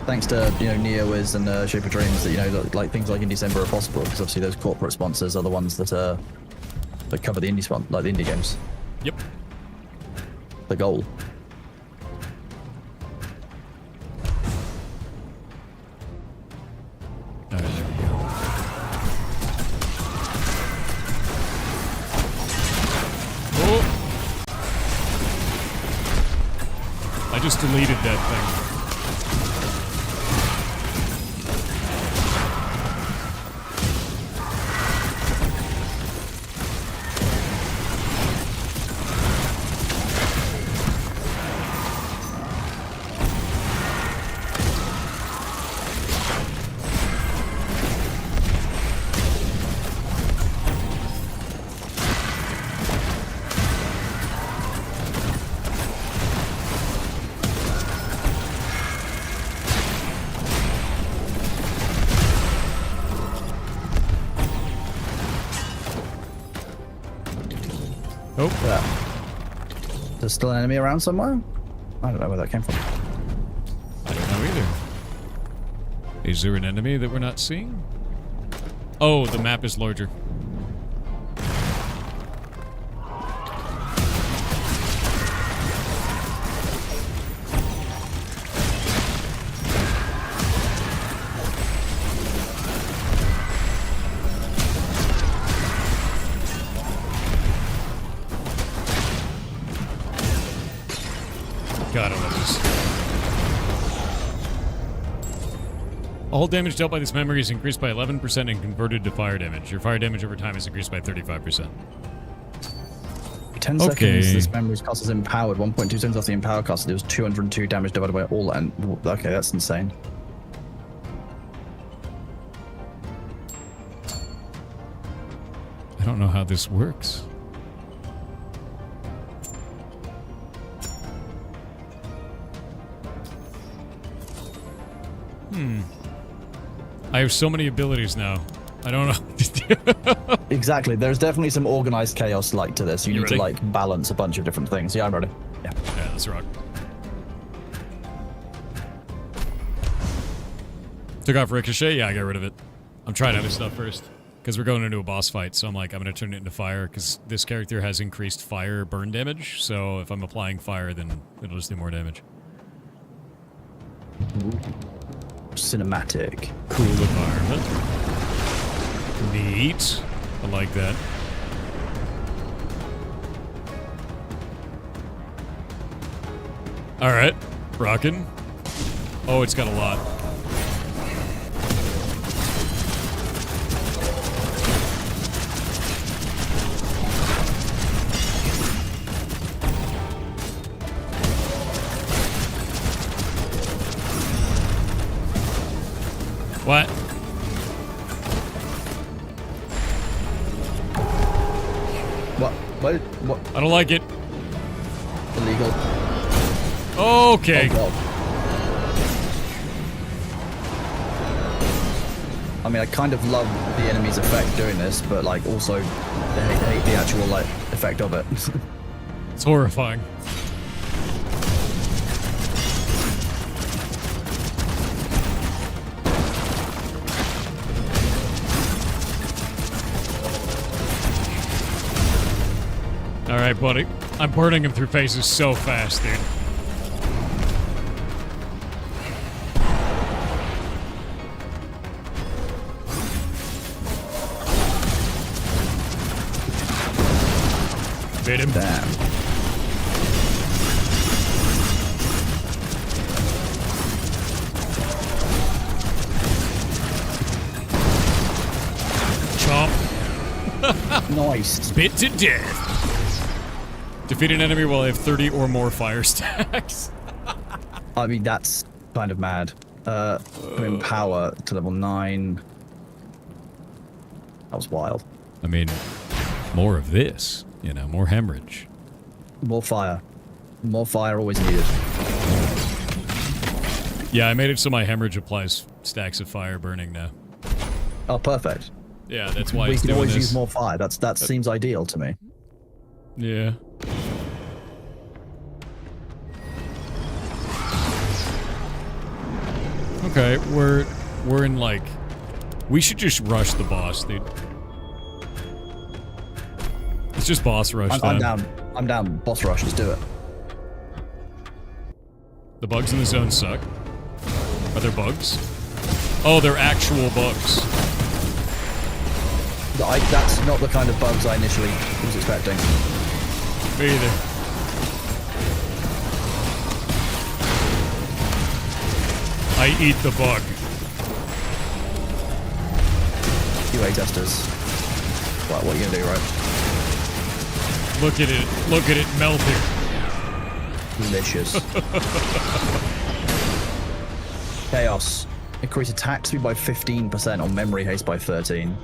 Thanks to NeoWiz and Shape of Dreams that like things like in December are possible because obviously those corporate sponsors are the ones that cover the indie like the indie games. Yep. The goal. Alright, there we go. Oh! I just deleted that thing. Oh, yeah. There's still an enemy around somewhere? I don't know where that came from. I don't know either. Is there an enemy that we're not seeing? Oh, the map is larger. God, I love this. All damage dealt by this memory is increased by 11% and converted to fire damage. Your fire damage over time is increased by 35%. 10 seconds, this memory's cost is empowered. 1.2 seconds off the empower cost, it was 202 damage divided by all, and okay, that's insane. I don't know how this works. I have so many abilities now. I don't know. Exactly. There's definitely some organized chaos like to this. You need ready? to like balance a bunch of different things. Yeah, I'm ready. Yeah. Yeah, let's rock. Took off Ricochet? Yeah, I got rid of it. I'm trying other stuff first. Because we're going into a boss fight, so I'm like, I'm going to turn it into fire, because this character has increased fire burn damage, so if I'm applying fire, then it'll just do more damage. Cinematic. Cool environment. Neat. I like that. Alright. Rockin'. Oh, it's got a lot. What? I don't like it. Illegal. Okay. Oh, God. I mean, I kind of love the enemy's effect doing this, but like also hate the actual like effect of it. It's horrifying. All right, buddy. I'm burning him through faces so fast, dude. Bit him. Damn. Chomp. Nice. Bit to death. Defeat an enemy while I have 30 or more fire stacks. I mean, that's kind of mad. Putting power to level 9. That was wild. I mean, more of this, you know, more hemorrhage. More fire. More fire always needed. Yeah, I made it so my hemorrhage applies stacks of fire burning now. Oh, perfect. Yeah, that's why we it's can doing always this. use more fire. That seems ideal to me. Yeah. Okay, we're in like, we should just rush the boss, dude. It's just boss rush I'm down. I'm down. Boss rush. Let's do it. The bugs in the zone suck. Are there bugs? Oh, they're actual bugs. That's not the kind of bugs I initially was expecting. Me either. I eat the bug. QA testers. What are you gonna do, right? Look at it. Look at it melting. Delicious. Chaos. Increase attack speed by 15% on memory haste by 13.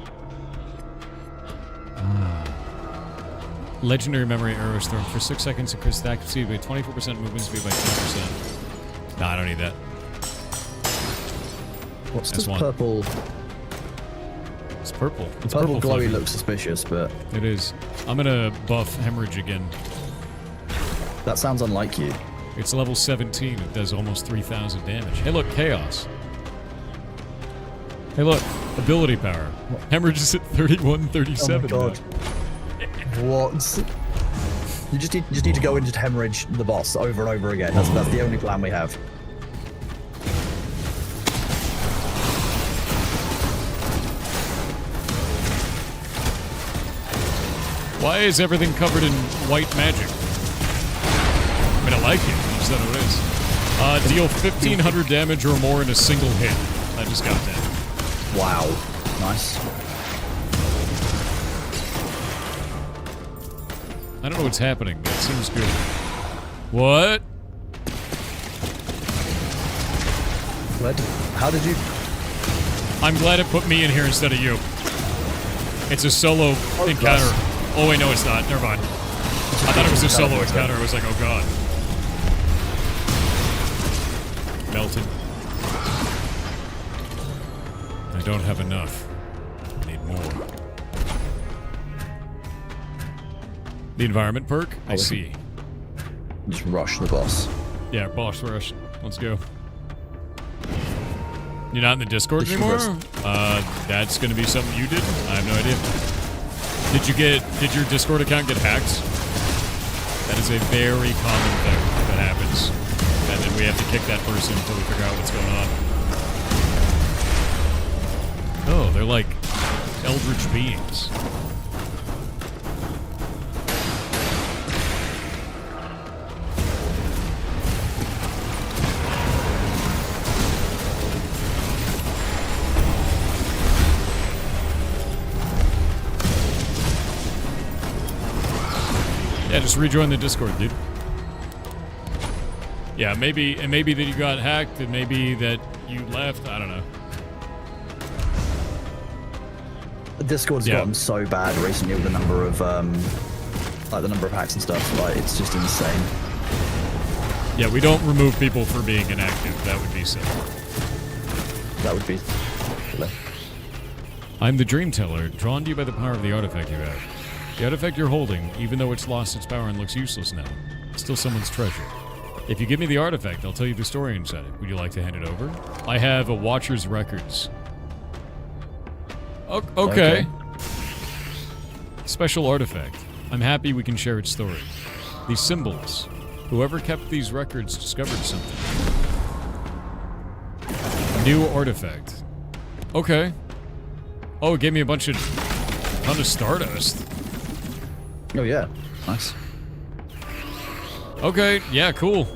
Legendary memory arrows thrown for 6 seconds. Increase attack speed by 24%. Movement speed by 10%. Nah, I don't need that. What's this S1. purple? It's purple. It's Purple glowy flavor. looks suspicious, but It is. I'm gonna buff hemorrhage again. that sounds unlike you. It's level 17. It does almost 3,000 damage. Hey, look, chaos. Hey, look, ability power. Hemorrhage is at 3137. Oh my god. What? You just need to go and just hemorrhage the boss over and over again. That's the only plan we have. Why is everything covered in white magic? I mean, I like it. I just don't know what it is. Deal 1,500 damage or more in a single hit. I just got that. Wow. Nice. I don't know what's happening, but it seems good. What? What? How did you... I'm glad it put me in here instead of you. It's a solo encounter. Bless. Oh wait, no it's not. Never mind. I thought it was a solo encounter. I was like, oh god. Melted. I don't have enough. I need more. The environment perk? I see. Just rush the boss. Yeah, boss rush. Let's go. You're not in the Discord anymore? That's gonna be something you did? I have no idea. Did your Discord account get hacked? That is a very common thing that happens. And then we have to kick that person until we figure out what's going on. Oh, they're like eldritch beings. Yeah, just rejoin the Discord, dude. Yeah, maybe that you got hacked, and maybe that you left. I don't know. Discord's gotten so bad recently with the number of like the number of hacks and stuff. Like it's just insane. Yeah, we don't remove people for being inactive. That would be silly. That would be silly. I'm the Dream Teller, drawn to you by the power of the artifact you have. The artifact you're holding, even though it's lost its power and looks useless now, it's still someone's treasure. If you give me the artifact, I'll tell you the story inside it. Would you like to hand it over? I have a Watcher's Records. Okay. Special artifact. I'm happy we can share its story. These symbols. Whoever kept these records discovered something. New artifact. Okay. Oh, it gave me a ton of stardust. Oh yeah, nice. Okay, yeah, cool.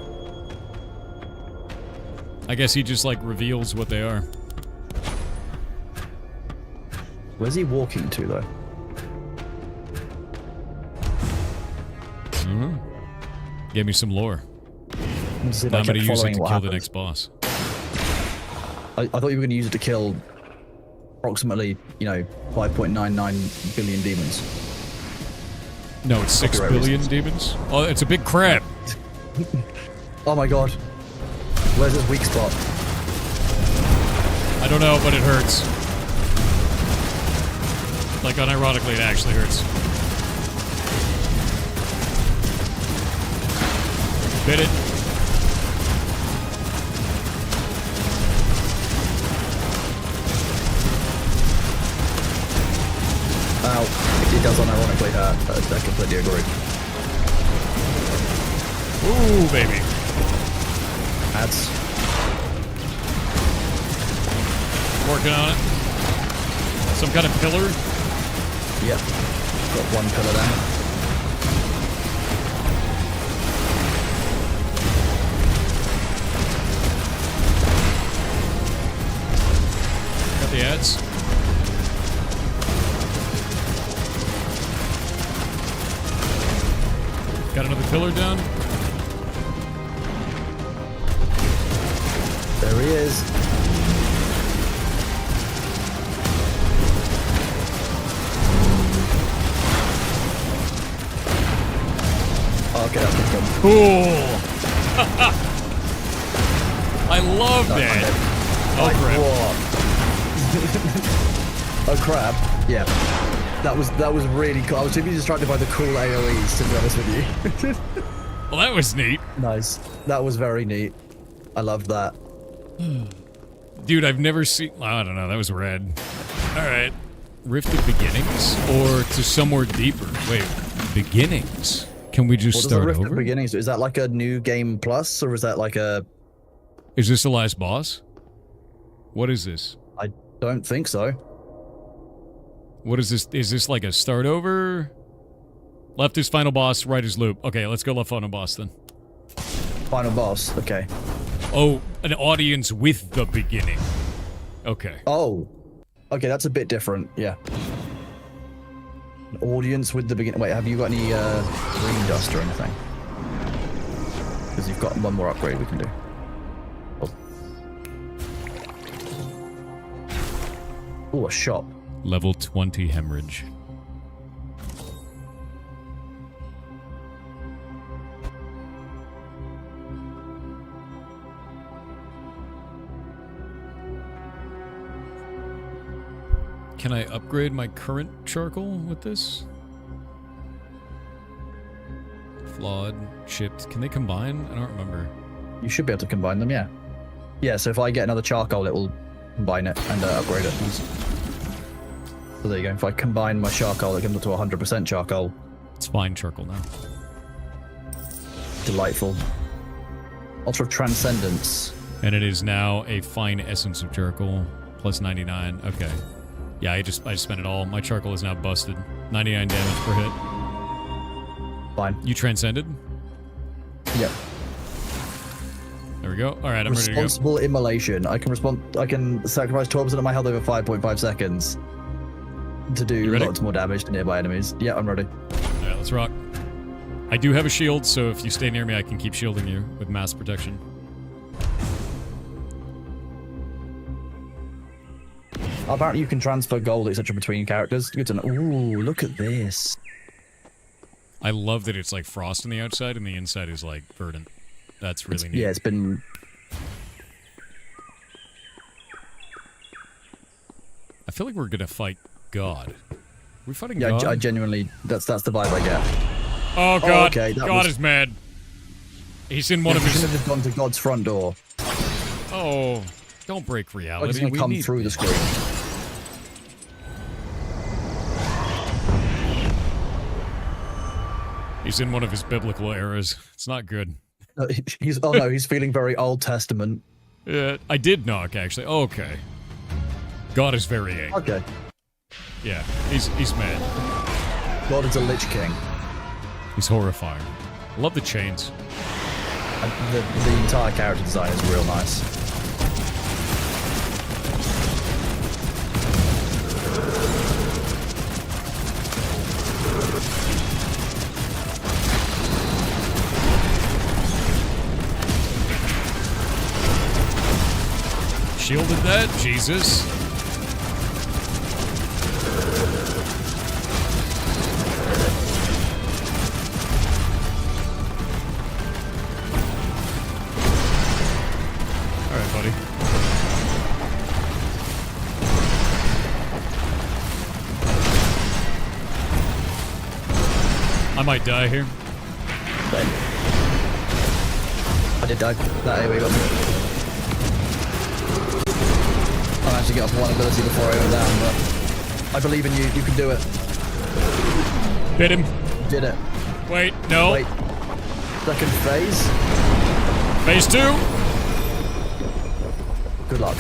I guess he just like reveals what they are. Where's he walking to though? Gave me some lore. See if Now I I'm gonna kept use it following to what kill the happens. next boss. I thought you were going to use it to kill approximately, 5.99 billion demons. No, it's 6 Copyright billion reasons. demons. Oh, it's a big crab. Oh my god. Where's his weak spot? I don't know, but it hurts. Like, unironically, it actually hurts. Bit it. Ow. It does unironically hurt. I completely agree. Ooh, baby. Ads. Working on it. Some kind of pillar? Yep. Got one pillar down. Got the ads. Got another pillar down. There he is. Okay, that's pretty good. Cool. I love that. Oh, crap. Oh crap! Yeah, that was really cool. I was just trying to find the cool AOE's, to be honest with you. Well, that was neat. Nice. That was very neat. I loved that. Dude, I've never seen... I don't know, that was rad. Alright. Rift of Beginnings? Or to somewhere deeper? Wait, Beginnings? Can we just What does start the Rift over? of Beginnings do? Is that like a new game plus, or is that like a... Is this the last boss? What is this? I don't think so. What is this? Is this like a start over? Left is final boss, right is loop. Okay, let's go left final boss then. Final boss, okay. Oh, an audience with the beginning. Okay. Oh. Okay, that's a bit different, yeah. An audience with the beginning. Wait, have you got any green dust or anything? Because you've got one more upgrade we can do. Oh, a shop. Level 20 hemorrhage. Can I upgrade my current charcoal with this? Flawed, chipped. Can they combine? I don't remember. You should be able to combine them, yeah. Yeah, so if I get another charcoal, it will combine it and upgrade it. So there you go. If I combine my charcoal, it comes up to 100% charcoal. It's fine charcoal now. Delightful. Ultra Transcendence. And it is now a fine essence of charcoal. Plus 99. Okay. Yeah, I just spent it all. My charcoal is now busted. 99 damage per hit. Fine. You transcended? Yep. There we go. All right, I'm ready to go. Responsible immolation. I can sacrifice 12% of my health over 5.5 seconds to do lots more damage to nearby enemies. Yeah, I'm ready. All right, let's rock. I do have a shield, so if you stay near me, I can keep shielding you with mass protection. Apparently you can transfer gold, etc. between characters. Good to know. Ooh, look at this. I love that it's like frost on the outside and the inside is like verdant. That's really neat. Yeah, it's been... I feel like we're gonna fight God. We're fighting Yeah, God? I genuinely... That's the vibe I get. Oh God! okay, God is mad. He's in one of his... He should have gone to God's front door. Oh, don't break Like reality. he's gonna come through the screen. He's in one of his biblical eras. It's not good. He's feeling very Old Testament. Yeah, I did knock actually. Oh, okay. God is very angry. Okay. Yeah, he's mad. God is a Lich King. He's horrifying. I love the chains. And the entire character design is real nice. Shielded that, Jesus. All right, buddy. I might die here. I did die. Here we go. I managed to get off one ability before I went down, but I believe in you. You can do it. Bit him. Did it. Wait, no. Wait. Second phase. Phase 2. Good luck.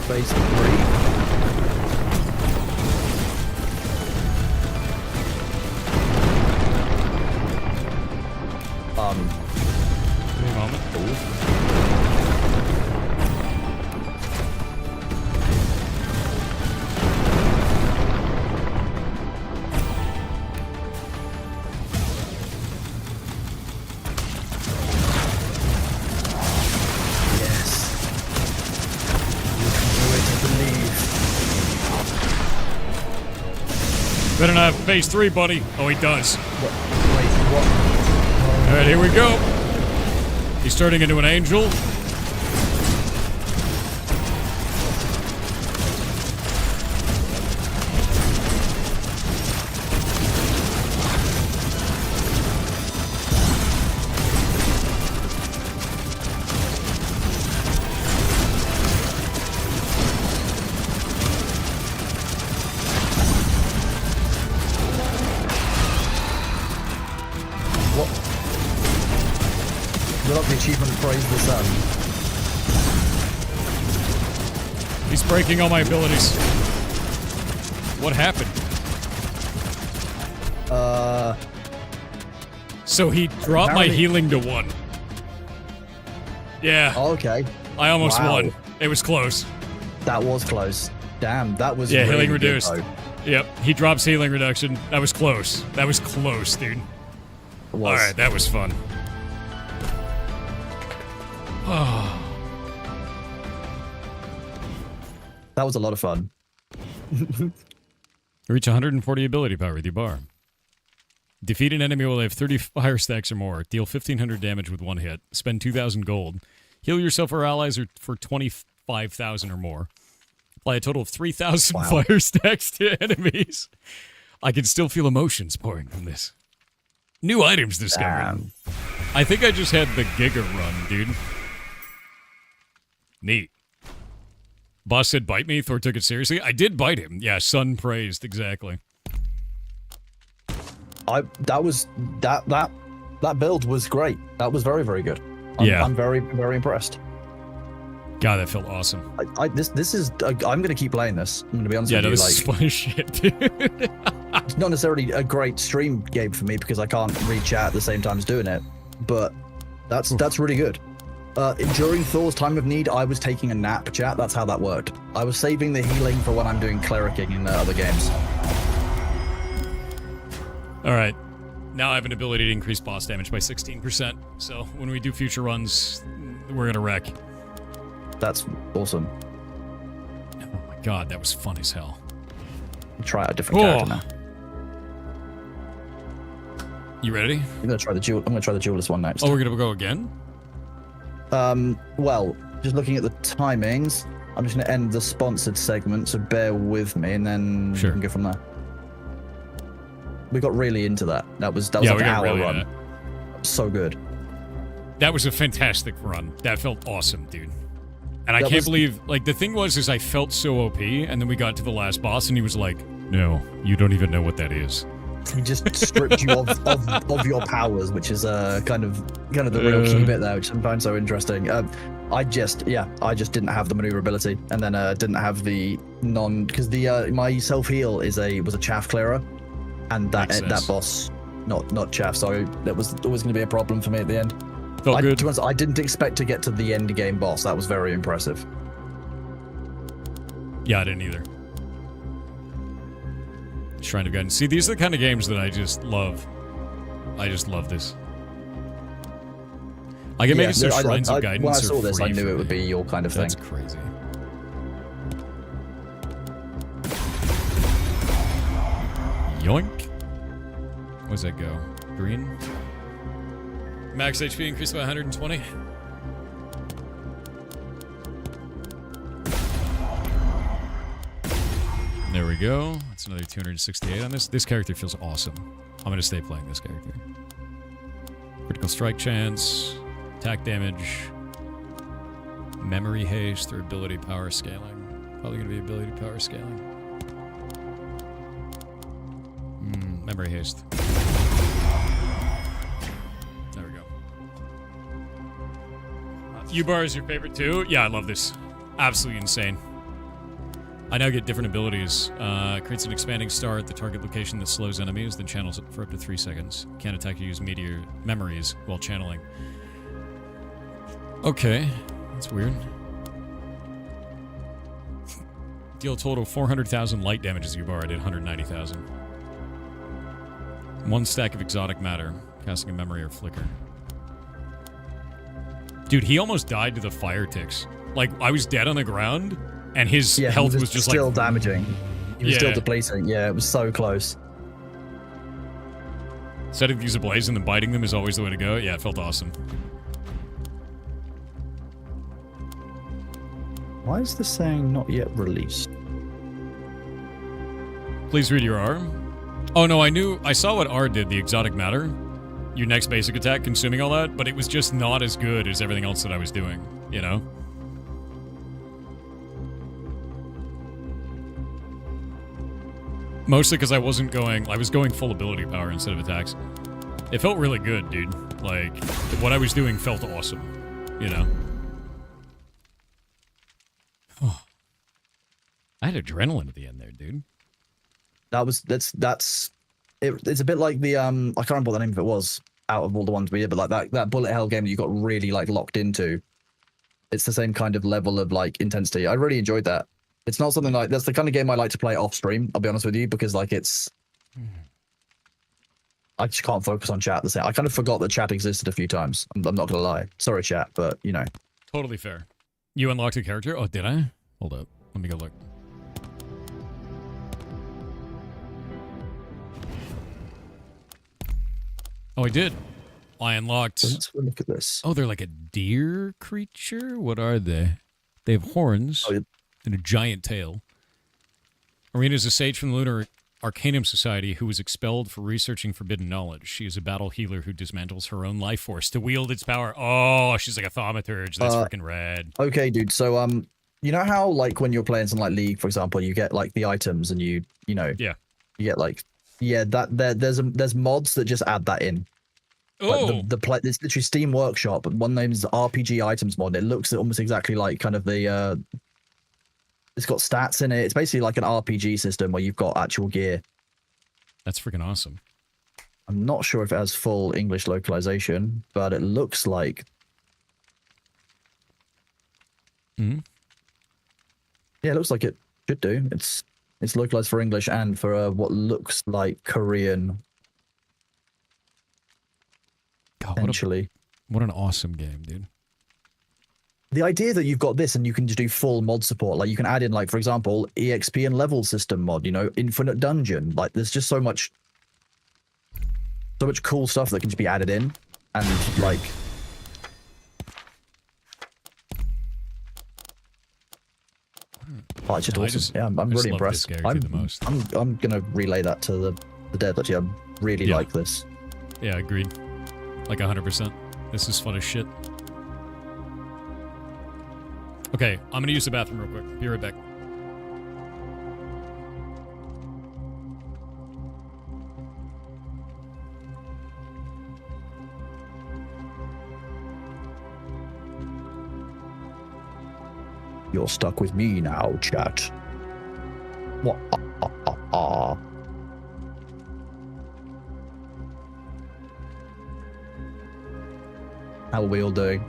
Phase 3. Give me a moment. Better not have phase 3, buddy. Oh, he does. Wait, what? All right, here we go. He's turning into an angel. Achievement Praise the Sun. He's breaking all my abilities. What happened? So he dropped my healing to 1. Yeah. Oh, okay. I almost Wow. won. It was close. That was close. Damn, that was Yeah, really healing good, reduced. though. Yep, he drops healing reduction. That was close. That was close, dude. It was. Alright, that was fun. That was a lot of fun. Reach 140 ability power with your bar. Defeat an enemy while they have 30 fire stacks or more. Deal 1,500 damage with 1 hit. Spend 2,000 gold. Heal yourself or allies for 25,000 or more. Apply a total of 3,000 fire stacks to enemies. I can still feel emotions pouring from this. New items discovered. I think I just had the Giga run, dude. Neat. Boss said bite me. Thor took it seriously. I did bite him. Yeah, sun praised. Exactly. That that build was great. That was very, very good. I'm very, very impressed. God, that felt awesome. This is. I'm gonna keep playing this. I'm gonna be honest with no, you. This is fun as shit, dude. It's not necessarily a great stream game for me because I can't read chat at the same time as doing it, but that's really good. During Thor's time of need, I was taking a nap, chat. That's how that worked. I was saving the healing for when I'm doing clericing in other games. All right. Now I have an ability to increase boss damage by 16%. So when we do future runs, we're going to wreck. That's awesome. Oh my god, that was fun as hell. Try out a different character now. You ready? I'm gonna try the duelist one next. Oh, we're gonna go again? Well, just looking at the timings, I'm just gonna end the sponsored segment, so bear with me, and then we can go from there. We got really into that. That was like an hour really run. So good. That was a fantastic run. That felt awesome, dude. And I can't believe, like, the thing was I felt so OP, and then we got to the last boss, and he was like, no, you don't even know what that is. He just stripped you of your powers, which is kind of the real key bit there, which I find so interesting. I just didn't have the maneuverability, and then didn't have the because my self heal was a chaff clearer, and that boss not chaff, so that was always going to be a problem for me at the end. Felt good. To be honest, I didn't expect to get to the end game boss. That was very impressive. Yeah, I didn't either. Shrine of Guidance. See, these are the kind of games that I just love. I just love this. I can make it so Shrines of Guidance when I saw this, I knew it would me. be your kind of thing. That's crazy. Yoink. Where's that go? Green? Max HP increased by 120. There we go. That's another 268 on this. This character feels awesome. I'm going to stay playing this character. Critical strike chance, attack damage, memory haste, or ability power scaling. Probably going to be ability power scaling. Memory haste. There we go. U-Bar is your favorite too? Yeah, I love this. Absolutely insane. I now get different abilities. Creates an expanding star at the target location that slows enemies, then channels it for up to 3 seconds. Can't attack or use memories while channeling. Okay, that's weird. Deal total 400,000 light damage as U-Bar. I did 190,000. 1 stack of exotic matter. Casting a memory or flicker. Dude, he almost died to the fire ticks. Like, I was dead on the ground, and his health was just still like... damaging. He was still depleting. Yeah, it was so close. Setting to use a blaze and then biting them is always the way to go. Yeah, it felt awesome. Why is this saying not yet released? Please read your R. Oh no, I saw what R did, the exotic matter. Your next basic attack, consuming all that, but it was just not as good as everything else that I was doing, you know? Mostly because I was going full ability power instead of attacks. It felt really good, dude. Like, what I was doing felt awesome, you know? Oh. I had adrenaline at the end there, dude. It's a bit like the I can't remember what the name of it was out of all the ones we did, but like that bullet hell game that you got really like locked into. It's the same kind of level of like intensity. I really enjoyed that. It's not something like that's the kind of game I like to play off stream. I'll be honest with you, because like I just can't focus on chat the same. I kind of forgot that chat existed a few times. I'm not gonna lie. Sorry, chat, but you know. Totally fair. You unlocked a character? Oh, did I? Hold up. Let me go look. Oh, I did. I unlocked... Let's look at this. Oh, they're like a deer creature? What are they? They have horns and a giant tail. Arena is a sage from the Lunar Arcanum Society who was expelled for researching forbidden knowledge. She is a battle healer who dismantles her own life force to wield its power. Oh, she's like a thaumaturge. That's freaking rad. Okay, dude. So, you know how like when you're playing something like League, for example, you get like the items and you know, yeah, you get like, yeah, that there's mods that just add that in. Oh, It's literally Steam Workshop, but one name's RPG Items mod. It looks almost exactly like kind of the. It's got stats in it. It's basically like an RPG system where you've got actual gear. that's freaking awesome. I'm not sure if it has full English localization, but it looks like. Hmm. Yeah, it looks like it should do. It's localized for English and for what looks like Korean. God, Essentially. What an awesome game, dude. The idea that you've got this and you can just do full mod support, like you can add in, like, for example, EXP and level system mod, you know, infinite dungeon. Like, there's just so much cool stuff that can just be added in. And, like... Oh, it's just awesome. I'm really impressed. I'm gonna relay that to the dev. Actually, I really like this. Yeah, agreed. Like 100%. This is fun as shit. Okay, I'm gonna use the bathroom real quick. Be right back. You're stuck with me now, chat. What? How are we all doing?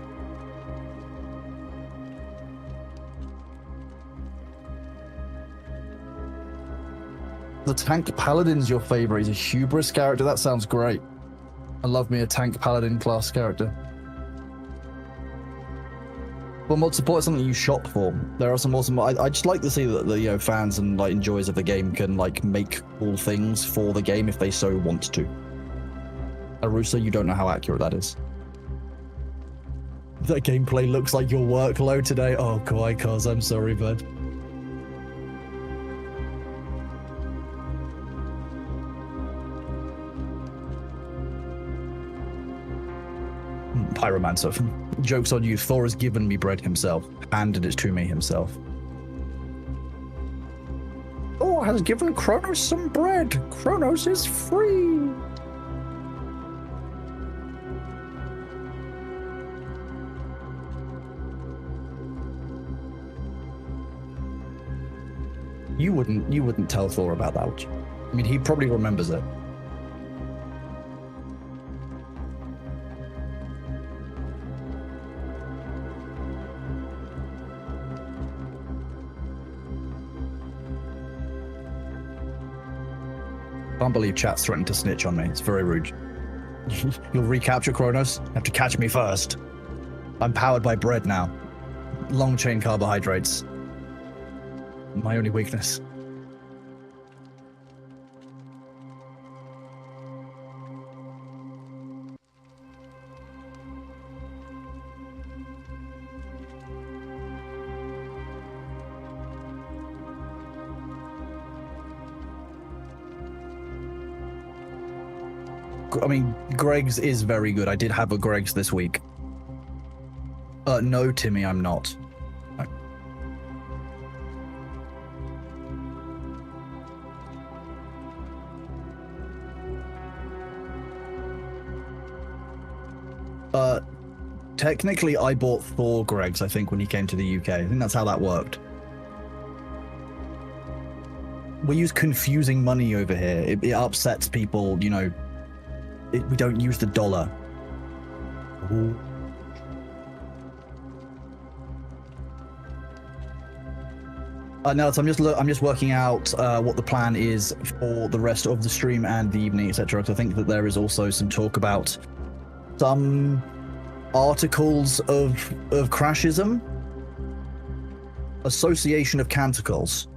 The tank paladin's your favorite. He's a hubris character. That sounds great. I love me a tank paladin class character. Well, mod support is something you shop for. There are some awesome. I just like to see that the fans and like enjoyers of the game can like make cool things for the game if they so want to. Arusa, you don't know how accurate that is. That gameplay looks like your workload today. Oh, Kawhi Cos, I'm sorry, bud. Pyromancer. Joke's on you. Thor has given me bread himself. Handed it to me himself. Thor has given Kronos some bread. Kronos is free. You wouldn't tell Thor about that, would you? I mean, he probably remembers it. Can't believe chat's threatened to snitch on me. It's very rude. You'll recapture Kronos? Have to catch me first. I'm powered by bread now. Long chain carbohydrates. My only weakness. I mean, Greg's is very good. I did have a Greg's this week. No, Timmy, I'm not. Technically, I bought 4 Gregs, I think, when he came to the UK. I think that's how that worked. We use confusing money over here. It upsets people, you know. We don't use the dollar. Ooh. No, so I'm just working out what the plan is for the rest of the stream and the evening, etc. Because I think that there is also some talk about some articles of crashism, association of canticles,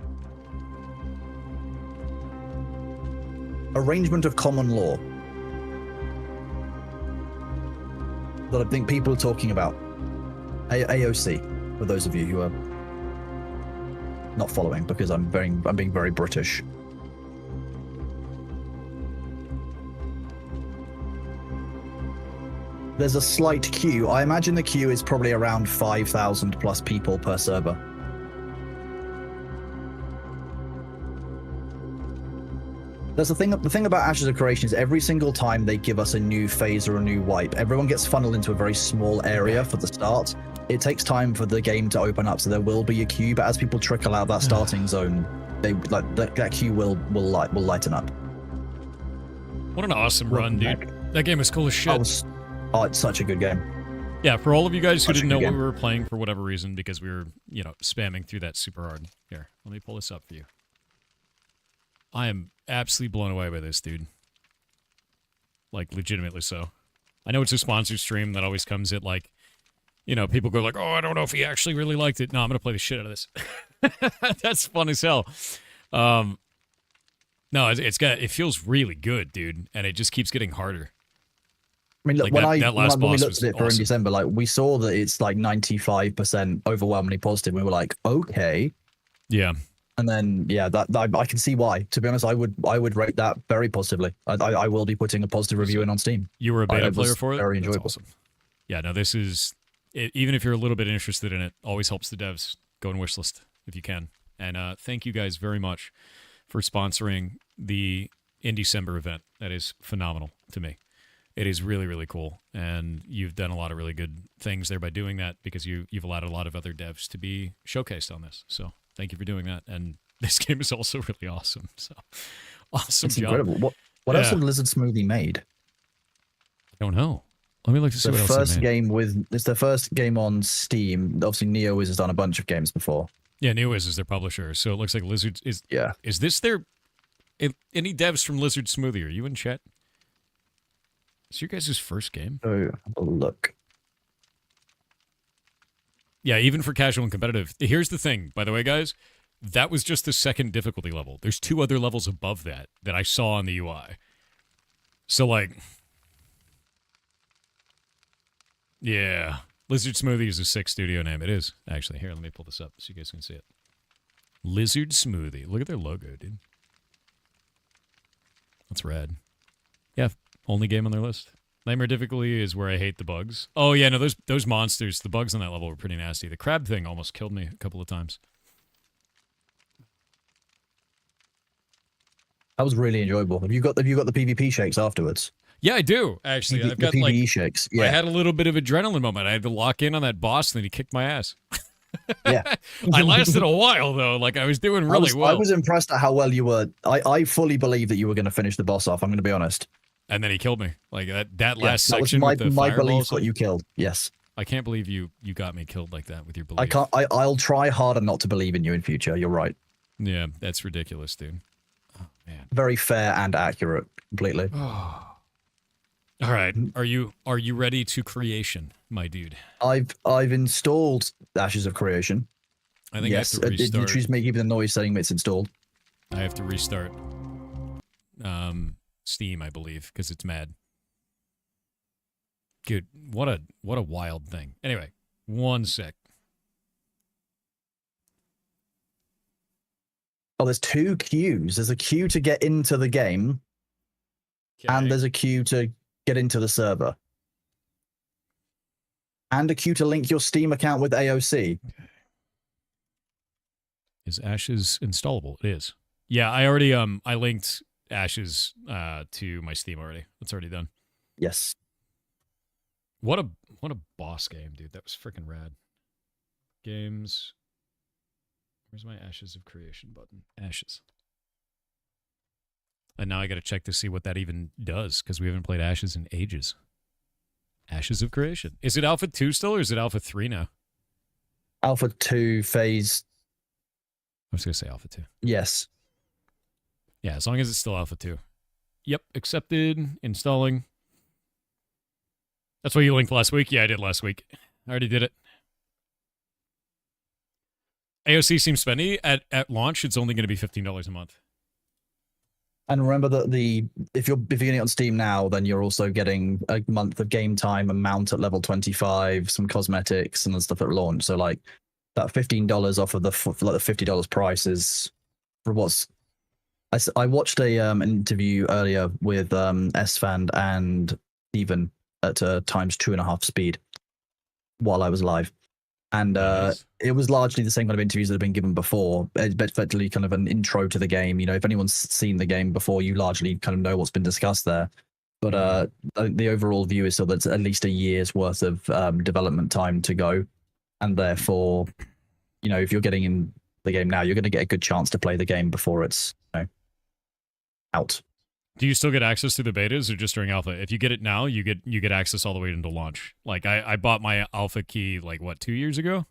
arrangement of common law that I think people are talking about. AOC, for those of you who are not following, because I'm being very British. There's a slight queue. I imagine the queue is probably around 5,000 plus people per server. That's the thing. The thing about Ashes of Creation is every single time they give us a new phase or a new wipe, everyone gets funneled into a very small area for the start. It takes time for the game to open up, so there will be a queue. But as people trickle out that starting zone, they like that queue will lighten up. What an awesome run, dude! That game was cool as shit. It's such a good game. Yeah, for all of you guys who Such a didn't know good what game. we were playing for whatever reason, because we were, spamming through that super hard. Here, let me pull this up for you. I am absolutely blown away by this, dude. Like, legitimately so. I know it's a sponsored stream that always comes at, like, people go like, oh, I don't know if he actually really liked it. No, I'm going to play the shit out of this. That's fun as hell. No, it feels really good, dude, and it just keeps getting harder. I mean, look, Like when that last when we boss looked was at it for in awesome. December, like we saw that it's like 95% overwhelmingly positive. We were like, okay, yeah. And then that I can see why. To be honest, I would rate that very positively. I will be putting a positive review in on Steam. You were a beta It player was for it? Very That's enjoyable. awesome. Yeah, no, this is even if you're a little bit interested in it, always helps the devs. Go and wishlist if you can. And thank you guys very much for sponsoring the in December event. That is phenomenal to me. It is really, really cool, and you've done a lot of really good things there by doing that because you've allowed a lot of other devs to be showcased on this. So thank you for doing that. And this game is also really awesome. So awesome It's job. incredible. What else have Lizard Smoothie made? I don't know. Let me look to see The what else they first made. game it's the first game on Steam. Obviously, NeoWiz has done a bunch of games before. Yeah, NeoWiz is their publisher, so it looks like Lizard is. Yeah. Is this their? Any devs from Lizard Smoothie? Are you in chat? Is your guys' first game? Oh, have a look. Yeah, even for casual and competitive. Here's the thing, by the way, guys. That was just the second difficulty level. There's 2 other levels above that I saw on the UI. So, like, yeah, Lizard Smoothie is a sick studio name. It is, actually. Here, let me pull this up so you guys can see it. Lizard Smoothie. Look at their logo, dude. That's rad. Yeah, only game on their list. Nightmare difficulty is where I hate the bugs. Oh, yeah, no, those monsters, the bugs on that level were pretty nasty. The crab thing almost killed me a couple of times. That was really enjoyable. Have you got the PvP shakes afterwards? Yeah, I do, actually. I've got, the PvE like, shakes. I had a little bit of adrenaline moment. I had to lock in on that boss, and then he kicked my ass. Yeah. I lasted a while, though. Like, I was doing really well. I was impressed at how well you were. I fully believe that you were going to finish the boss off. I'm going to be honest. And then he killed me. Like, that last that was section my with the belief fireballs. got you killed. Yes. I can't believe you got me killed like that with your belief. I can't. I'll try harder not to believe in you in future. You're right. Yeah, that's ridiculous, dude. Oh, man. Very fair and accurate. Completely. All right. Are you ready to creation, my dude? I've installed Ashes of Creation. I think yes, I have to restart. Choose me keeping the noise setting it's installed. I have to restart Steam, I believe, because it's mad. Dude, what a wild thing. Anyway, one sec. Oh, there's 2 queues. There's a queue to get into the game, and there's a queue to get into the server, and a queue to link your Steam account with AOC. Is Ashes installable? It is. Yeah, I already I linked Ashes to my Steam already. It's already done. Yes. What a boss game, dude. That was freaking rad. Games. Where's my Ashes of Creation button? Ashes. And now I got to check to see what that even does, because we haven't played Ashes in ages. Ashes of Creation. Is it Alpha 2 still, or is it Alpha 3 now? Alpha 2 phase. I was going to say Alpha 2. Yes. Yeah, as long as it's still Alpha 2. Yep, accepted, installing. That's what you linked last week? Yeah, I did last week. I already did it. AOC seems spendy. At launch, it's only going to be $15 a month. And remember that if you're getting it on Steam now, then you're also getting a month of game time, a mount at level 25, some cosmetics and stuff at launch. So like that $15 off of the $50 price is for what's. I watched an interview earlier with SFand and Steven at times 2.5 speed while I was live. And Nice. it was largely the same kind of interviews that have been given before, but effectively kind of an intro to the game. You know, if anyone's seen the game before, you largely kind of know what's been discussed there. But the overall view is still that it's at least a year's worth of development time to go, and therefore, you know, if you're getting in the game now, you're going to get a good chance to play the game before it's out. Do you still get access to the betas or just during alpha? If you get it now, you get access all the way into launch. Like I bought my alpha key like 2 years ago,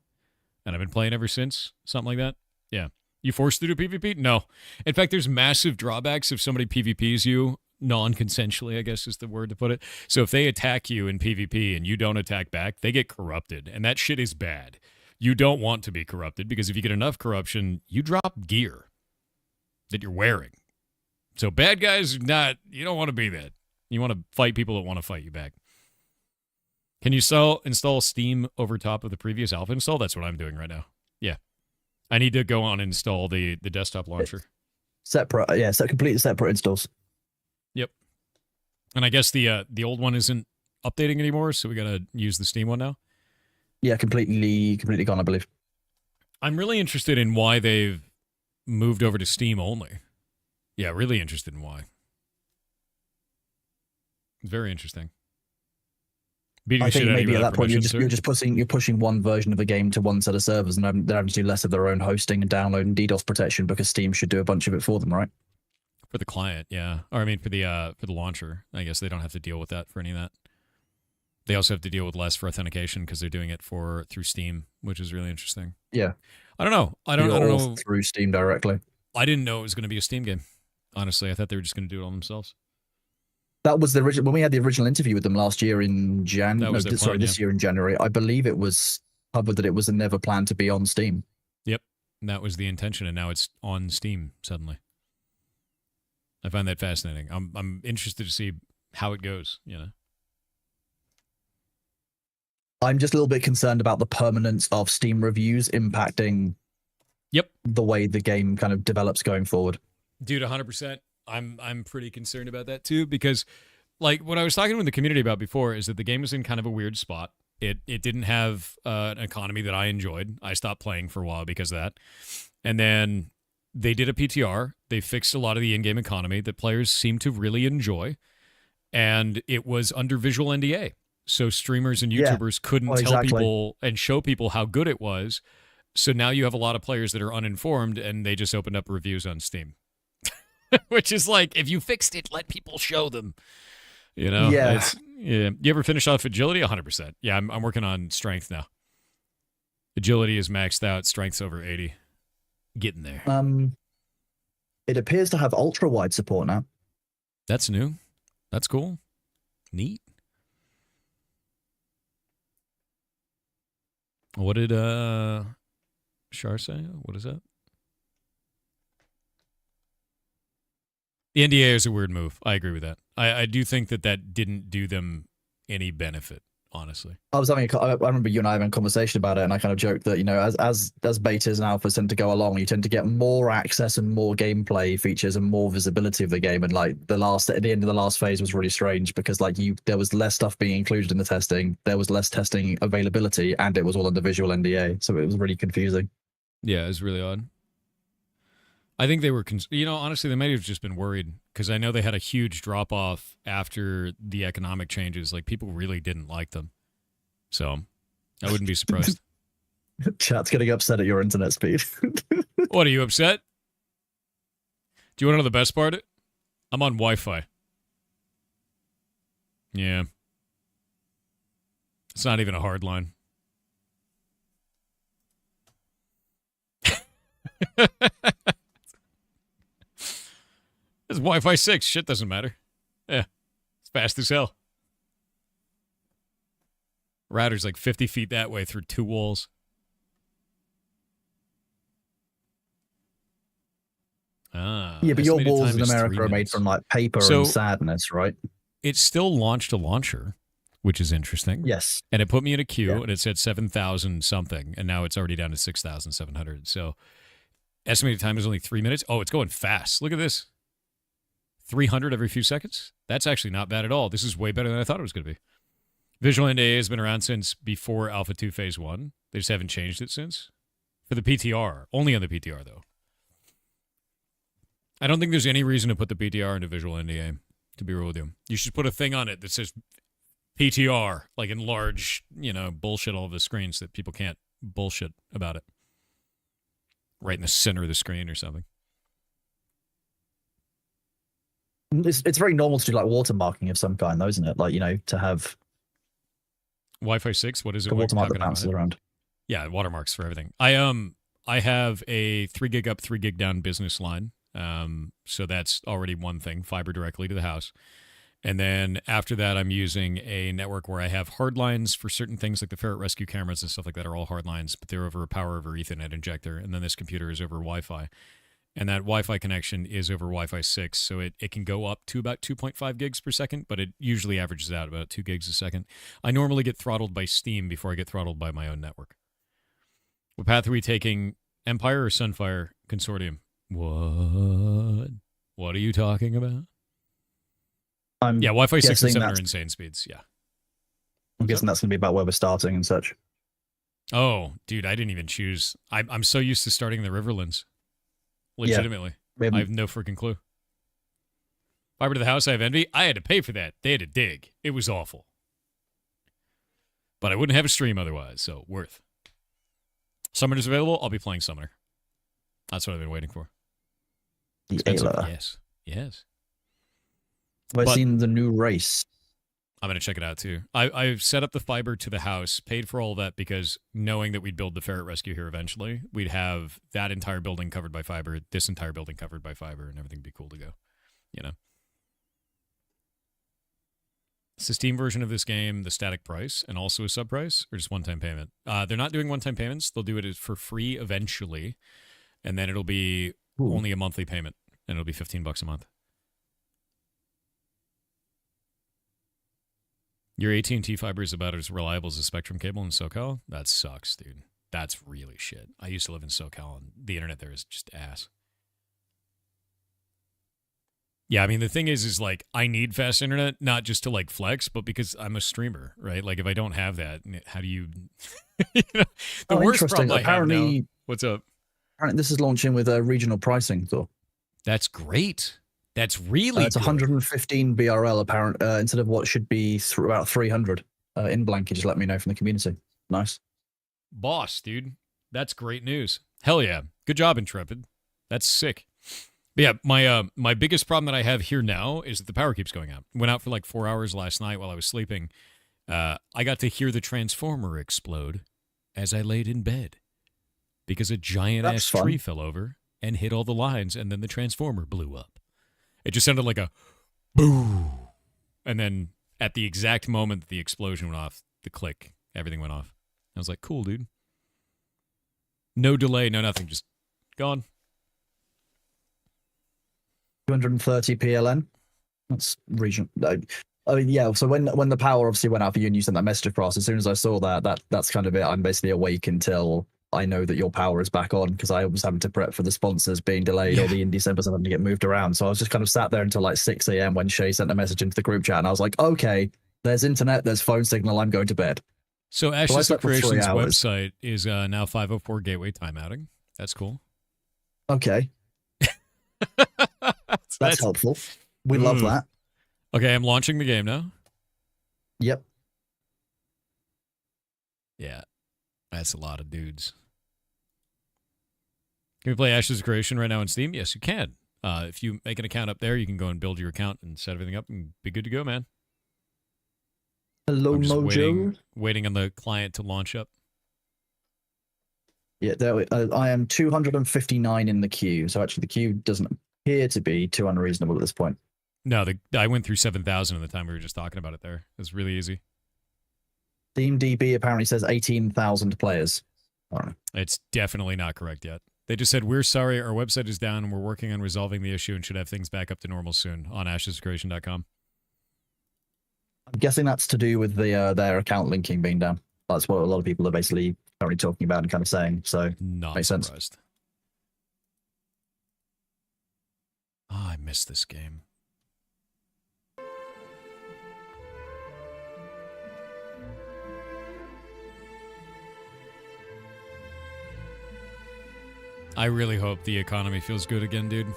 and I've been playing ever since. Something like that. Yeah. You forced to do PvP? No. In fact, there's massive drawbacks if somebody PvPs you non-consensually, I guess is the word to put it. So if they attack you in PvP and you don't attack back, they get corrupted, and that shit is bad. You don't want to be corrupted because if you get enough corruption, you drop gear that you're wearing. So bad guys, you don't want to be that. You want to fight people that want to fight you back. Can you install Steam over top of the previous alpha install? That's what I'm doing right now. Yeah. I need to go on and install the desktop launcher. Separate, yeah, so completely separate installs. Yep. And I guess the old one isn't updating anymore, so we got to use the Steam one now? Yeah, completely gone, I believe. I'm really interested in why they've moved over to Steam only. Yeah, really interested in why. Very interesting. Beating I the think shit out of maybe you at without that point permission, you're pushing one version of the game to one set of servers, and they're having to do less of their own hosting and download and DDoS protection because Steam should do a bunch of it for them, right? For the client, yeah. Or I mean for the launcher. I guess they don't have to deal with that for any of that. They also have to deal with less for authentication because they're doing it through Steam, which is really interesting. Yeah. I don't know. I don't know through Steam directly. I didn't know it was going to be a Steam game. Honestly, I thought they were just going to do it all themselves. That was the original when we had the original interview with them last year in this year in January. I believe it was covered that it was never planned to be on Steam. Yep, that was the intention, and now it's on Steam suddenly. I find that fascinating. I'm interested to see how it goes. You know, I'm just a little bit concerned about the permanence of Steam reviews impacting. Yep. The way the game kind of develops going forward. Dude, 100%. I'm pretty concerned about that too because, like, what I was talking with the community about before is that the game was in kind of a weird spot. It didn't have an economy that I enjoyed. I stopped playing for a while because of that. And then they did a PTR. They fixed a lot of the in-game economy that players seemed to really enjoy. And it was under visual NDA. So streamers and YouTubers couldn't tell people and show people how good it was. So now you have a lot of players that are uninformed and they just opened up reviews on Steam. Which is like, if you fixed it, let people show them. You know? Yeah. You ever finish off agility? 100%. Yeah, I'm working on strength now. Agility is maxed out. Strength's over 80. Getting there. It appears to have ultra-wide support now. That's new. That's cool. Neat. What did Shar say? What is that? The NDA is a weird move. I agree with that. I do think that didn't do them any benefit, honestly. I remember you and I having a conversation about it, and I kind of joked that, you know, as betas and alphas tend to go along, you tend to get more access and more gameplay features and more visibility of the game. And like at the end of the last phase was really strange because like there was less stuff being included in the testing, there was less testing availability, and it was all under visual NDA, so it was really confusing. Yeah, it was really odd. I think they were, honestly, they might have just been worried because I know they had a huge drop off after the economic changes. Like, people really didn't like them. So, I wouldn't be surprised. Chat's getting upset at your internet speed. What, are you upset? Do you want to know the best part? I'm on Wi-Fi. Yeah. It's not even a hard line. It's Wi-Fi 6. Shit doesn't matter. Yeah. It's fast as hell. Router's like 50 feet that way through 2 walls. Yeah, but your walls in America are made from like paper and sadness, right? It still launched a launcher, which is interesting. Yes. And it put me in a queue, and it said 7,000 something, and now it's already down to 6,700. So estimated time is only 3 minutes. Oh, it's going fast. Look at this. 300 every few seconds. That's actually not bad at all. This is way better than I thought it was going to be. Visual NDA has been around since before Alpha 2 Phase 1. They just haven't changed it since. For the PTR. Only on the PTR, though. I don't think there's any reason to put the PTR into Visual NDA, to be real with you. You should put a thing on it that says PTR, like in large, bullshit all over the screen so that people can't bullshit about it. Right in the center of the screen or something. It's very normal to do like watermarking of some kind, though, isn't it? Like, to have Wi-Fi 6, what is it? the watermark that Talking about bounces it? around. Yeah, watermarks for everything. I have a 3 gig up, 3 gig down business line. So that's already one thing, fiber directly to the house. And then after that, I'm using a network where I have hard lines for certain things like the Ferret rescue cameras and stuff like that are all hard lines, but they're over a power over Ethernet injector. And then this computer is over Wi-Fi. And that Wi-Fi connection is over Wi-Fi 6, so it can go up to about 2.5 gigs per second, but it usually averages out about 2 gigs a second. I normally get throttled by Steam before I get throttled by my own network. What path are we taking, Empire or Sunfire Consortium? What? What are you talking about? Yeah, Wi-Fi 6 and 7 are insane speeds, yeah. I'm guessing that's going to be about where we're starting and such. Oh, dude, I didn't even choose. I'm so used to starting in the Riverlands. Legitimately. Yeah. I have no freaking clue. Fiber to the house, I have envy. I had to pay for that. They had to dig. It was awful. But I wouldn't have a stream otherwise, so worth. Summoner's available. I'll be playing Summoner. That's what I've been waiting for. Expensive. Yes. Yes. Have I seen the new race? I'm going to check it out, too. I've set up the fiber to the house, paid for all of that because knowing that we'd build the Ferret Rescue here eventually, we'd have that entire building covered by fiber, this entire building covered by fiber, and everything would be cool to go. It's the Steam version of this game, the static price, and also a sub price, or just one-time payment? They're not doing one-time payments. They'll do it for free eventually, and then it'll be only a monthly payment, and it'll be $15 a month. Your AT&T fiber is about as reliable as a Spectrum cable in SoCal? That sucks, dude. That's really shit. I used to live in SoCal, and the internet there is just ass. Yeah, I mean, the thing is like, I need fast internet, not just to, like, flex, but because I'm a streamer, right? Like, if I don't have that, how do you... the worst problem I have now... What's up? Apparently this is launching with regional pricing, though. That's great. That's really it's 115 BRL apparent instead of what should be about 300 in Blanky. Just let me know from the community. Nice. Boss, dude. That's great news. Hell yeah. Good job, Intrepid. That's sick. But yeah, my biggest problem that I have here now is that the power keeps going out. Went out for like 4 hours last night while I was sleeping. I got to hear the transformer explode as I laid in bed because a giant-ass tree fell over and hit all the lines, and then the transformer blew up. It just sounded like a boom. And then at the exact moment that the explosion went off, the click, everything went off. I was like, cool, dude. No delay, no nothing, just gone. 230 PLN. That's region. I mean, yeah. So when the power obviously went out for you and you sent that message across, as soon as I saw that's kind of it. I'm basically awake until I know that your power is back on because I was having to prep for the sponsors being delayed or the indie samples having to get moved around. So I was just kind of sat there until like 6 a.m. when Shay sent a message into the group chat, and I was like, okay, there's internet, there's phone signal, I'm going to bed. So Ashes of Creation's website is now 504 gateway timeouting. That's cool. Okay. That's helpful. We love that. Okay, I'm launching the game now. Yep. Yeah. That's a lot of dudes. Can we play Ashes of Creation right now on Steam? Yes, you can. If you make an account up there, you can go and build your account and set everything up and be good to go, man. Hello, Mojo. Waiting on the client to launch up. Yeah, I am 259 in the queue. So actually, the queue doesn't appear to be too unreasonable at this point. No, I went through 7,000 in the time we were just talking about it there. It was really easy. SteamDB apparently says 18,000 players. I don't know. It's definitely not correct yet. They just said, we're sorry, our website is down, and we're working on resolving the issue and should have things back up to normal soon on ashescreation.com. I'm guessing that's to do with their account linking being down. That's what a lot of people are basically currently talking about and kind of saying. So not makes surprised. Sense. Oh, I miss this game. I really hope the economy feels good again, dude.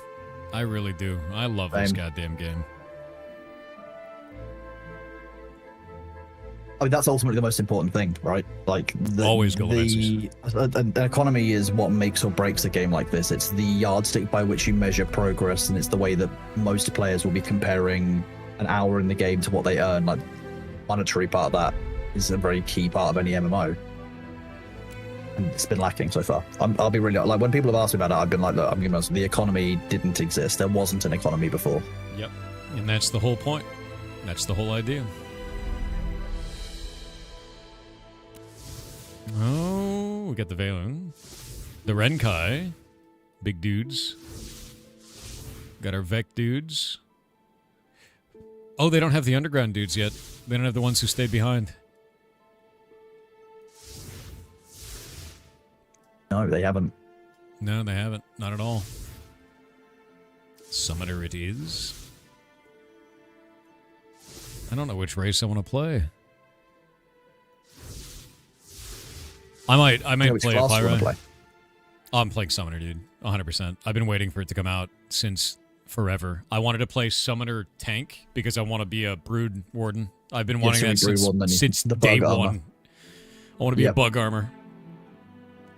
I really do. I love this Same. goddamn game. I mean, that's ultimately the most important thing, right? Like, Always goal an economy is what makes or breaks a game like this. It's the yardstick by which you measure progress, and it's the way that most players will be comparing an hour in the game to what they earn. Like, monetary part of that is a very key part of any MMO. And it's been lacking so far. I'll be really, like, when people have asked me about it, I've been like, look, I'm gonna, the economy didn't exist. There wasn't an economy before. Yep. And that's the whole point. That's the whole idea. Oh, we got the Valen. The Renkai. Big dudes. Got our Vec dudes. Oh, they don't have the underground dudes yet. They don't have the ones who stayed behind. No, they haven't. No, they haven't. Not at all. Summoner it is. I don't know which race I want to play. I might play a Pyro. Oh, I'm playing Summoner, dude. 100%. I've been waiting for it to come out since forever. I wanted to play Summoner Tank because I want to be a Brood Warden. I've been wanting that since day one. I want to be a Bug Armor.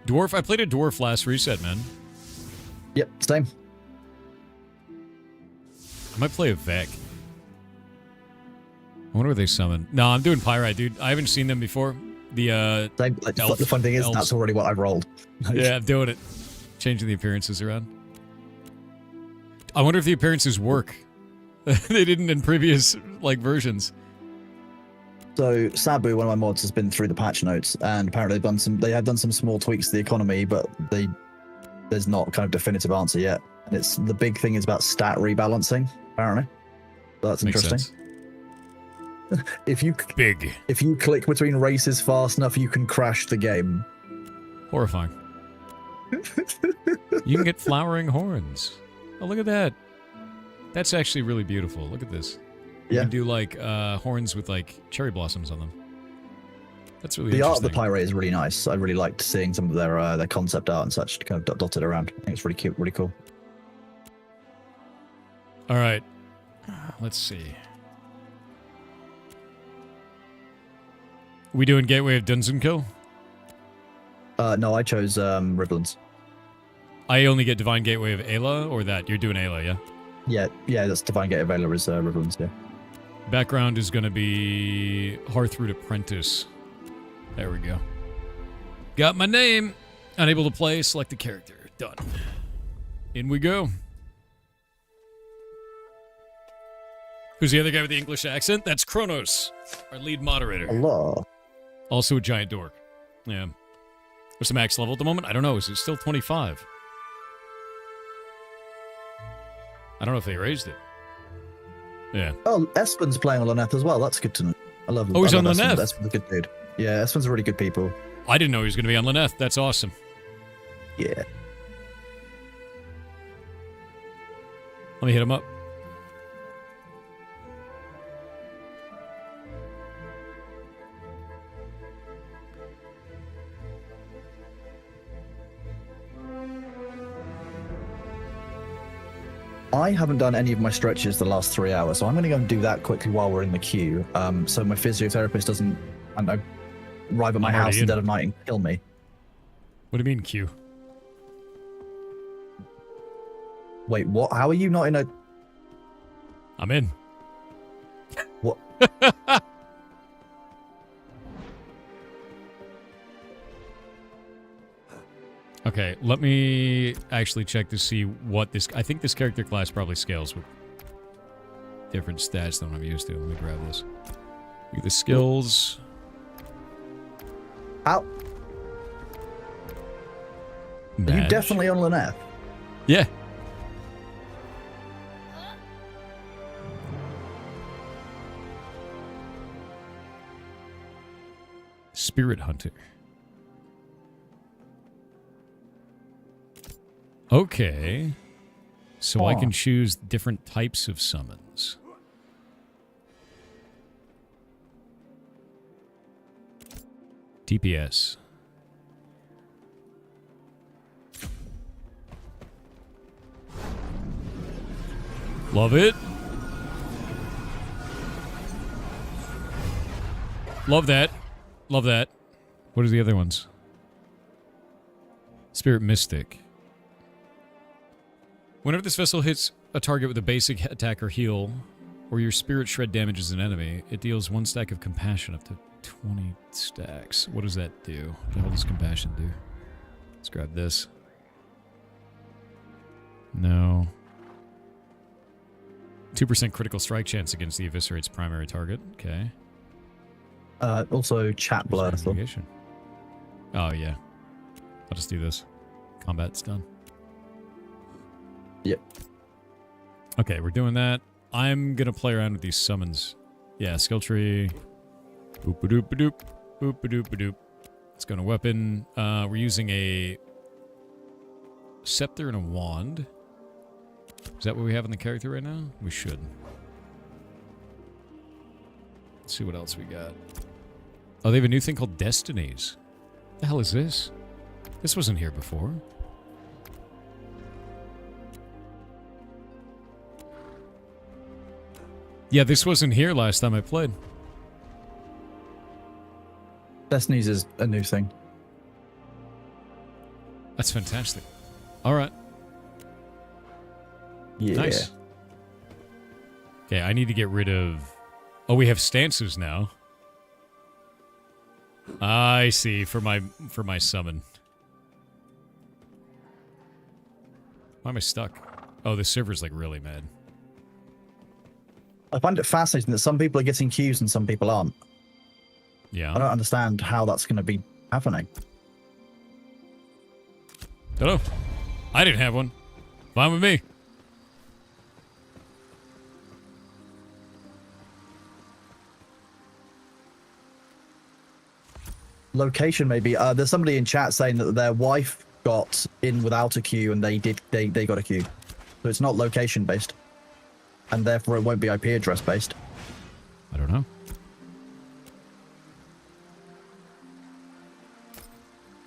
Dwarf, I played a Dwarf last reset, man. Yep, same. I might play a Vec. I wonder what they summon. No, I'm doing Pyrite, dude. I haven't seen them before. The fun thing is, that's already what I've rolled. Yeah, I'm doing it. Changing the appearances around. I wonder if the appearances work. They didn't in previous versions. So Sabu, one of my mods, has been through the patch notes, and apparently they have done some small tweaks to the economy, but there's not kind of definitive answer yet. And it's the big thing is about stat rebalancing, apparently. So that's Makes interesting. sense. If you click between races fast enough, you can crash the game. Horrifying. You can get flowering horns. Oh, look at that. That's actually really beautiful. Look at this. You can do horns with cherry blossoms on them. That's really The art of interesting. the Pyre is really nice. I really liked seeing some of their concept art and such kind of dotted around. I think it's really cute, really cool. All right. Let's see. We doing Gateway of Dunzenkill? No, I chose Ribblands. I only get Divine Gateway of Ayla, or that? You're doing Ayla, yeah? Yeah, that's Divine Gate of Valor is Ribblands, yeah. Background is going to be Hearthroot Apprentice. There we go. Got my name. Unable to play, select a character. Done. In we go. Who's the other guy with the English accent? That's Kronos, our lead moderator. Hello. Also a giant dork. Yeah. What's the max level at the moment? I don't know. Is it still 25? I don't know if they raised it. Yeah. Oh, Espen's playing on Laneth as well. That's good to know. I love him. Oh, he's on Espen. Laneth. Espen's a good dude. Yeah, Espen's a really good people. I didn't know he was going to be on Laneth. That's awesome. Yeah. Let me hit him up. I haven't done any of my stretches the last 3 hours, so I'm going to go and do that quickly while we're in the queue. So my physiotherapist doesn't, I don't know, arrive at my house in the dead of night and kill me. What do you mean, Q? Wait, what? How are you not in a... I'm in. What? Okay, let me actually check to see what this... I think this character class probably scales with different stats than I'm used to. Let me grab this. Look at the skills. Ow. Are you definitely on Laneth? Yeah. Spirit Hunter. Okay. So I can choose different types of summons. TPS. Love it. Love that. Love that. What are the other ones? Spirit Mystic. Whenever this vessel hits a target with a basic attack or heal, or your spirit shred damages an enemy, it deals 1 stack of compassion up to 20 stacks. What does that do? What the hell does compassion do? Let's grab this. No. 2% critical strike chance against the eviscerate's primary target. Okay. Also chat blur. Oh, yeah. I'll just do this. Combat's done. Yep. Okay, we're doing that. I'm gonna play around with these summons. Yeah, skill tree. Boop-a-doop-a-doop. Boop-a-doop-a-doop. Let's go to weapon. We're using a scepter and a wand. Is that what we have on the character right now? We should. Let's see what else we got. Oh, they have a new thing called Destinies. What the hell is this? This wasn't here before. Yeah, this wasn't here last time I played. Destinies is a new thing. That's fantastic. All right. Yeah. Nice. Okay, I need to get rid of... Oh, we have stances now. I see, for my summon. Why am I stuck? Oh, the server's like really mad. I find it fascinating that some people are getting queues and some people aren't. Yeah. I don't understand how that's going to be happening. Dunno. I didn't have one. Fine with me. Location maybe. There's somebody in chat saying that their wife got in without a queue and they got a queue. So it's not location based. And therefore it won't be IP address based. I don't know.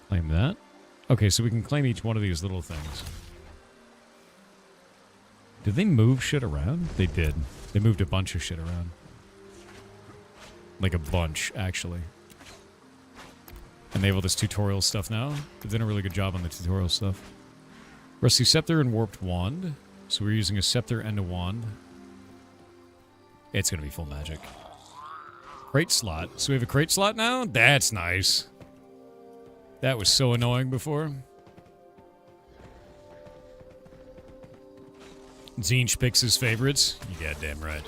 Claim that. Okay, so we can claim each one of these little things. Did they move shit around? They did. They moved a bunch of shit around. Like a bunch, actually. And they have all this tutorial stuff now. They've done a really good job on the tutorial stuff. Rusty Scepter and Warped Wand. So we're using a Scepter and a Wand. It's going to be full magic. Crate slot. So we have a crate slot now? That's nice. That was so annoying before. Zinch picks his favorites. You goddamn right.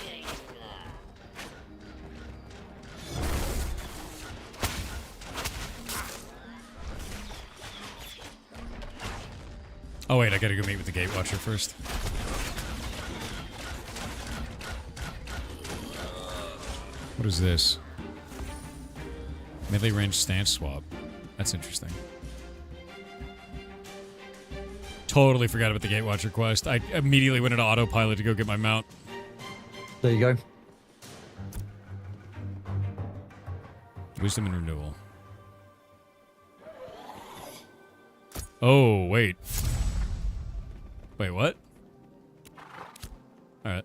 Oh wait, I gotta go meet with the Gatewatcher first. What is this? Melee range stance swap. That's interesting. Totally forgot about the Gatewatcher quest. I immediately went into autopilot to go get my mount. There you go. Wisdom and renewal. Oh, wait. Wait, what? Alright.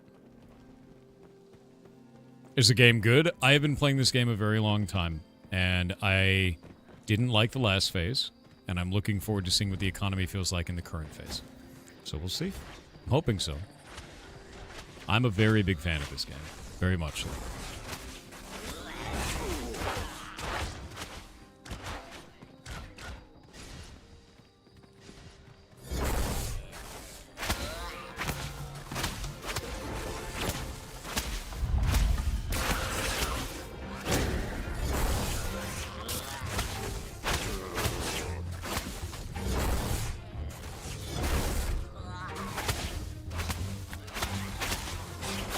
Is the game good? I have been playing this game a very long time, and I didn't like the last phase, and I'm looking forward to seeing what the economy feels like in the current phase. So we'll see. I'm hoping so. I'm a very big fan of this game. Very much so.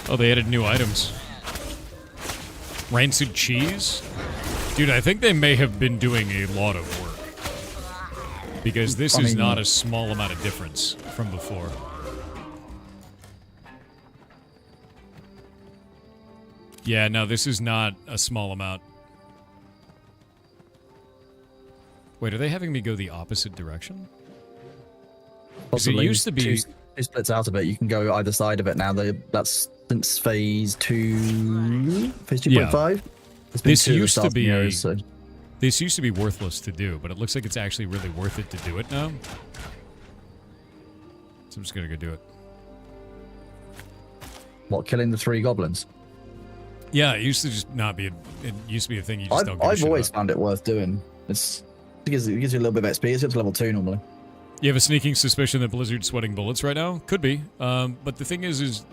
Oh, they added new items. Rancid cheese? Dude, I think they may have been doing a lot of work. Because this is not a small amount of difference from before. Yeah, no, this is not a small amount. Wait, are they having me go the opposite direction? Because it used to be... It splits out of it. You can go either side of it now. That's since phase 2, phase 2.5. This used to be this used to be worthless to do, but it looks like it's actually really worth it to do it now. So I'm just gonna go do it. What, killing the 3 goblins? Yeah, it used to just not be. It used to be a thing you just don't. Give a I've shit always about. found it worth doing. It gives you a little bit of XP. It's up to level 2 normally. You have a sneaking suspicion that Blizzard's sweating bullets right now? Could be. But the thing is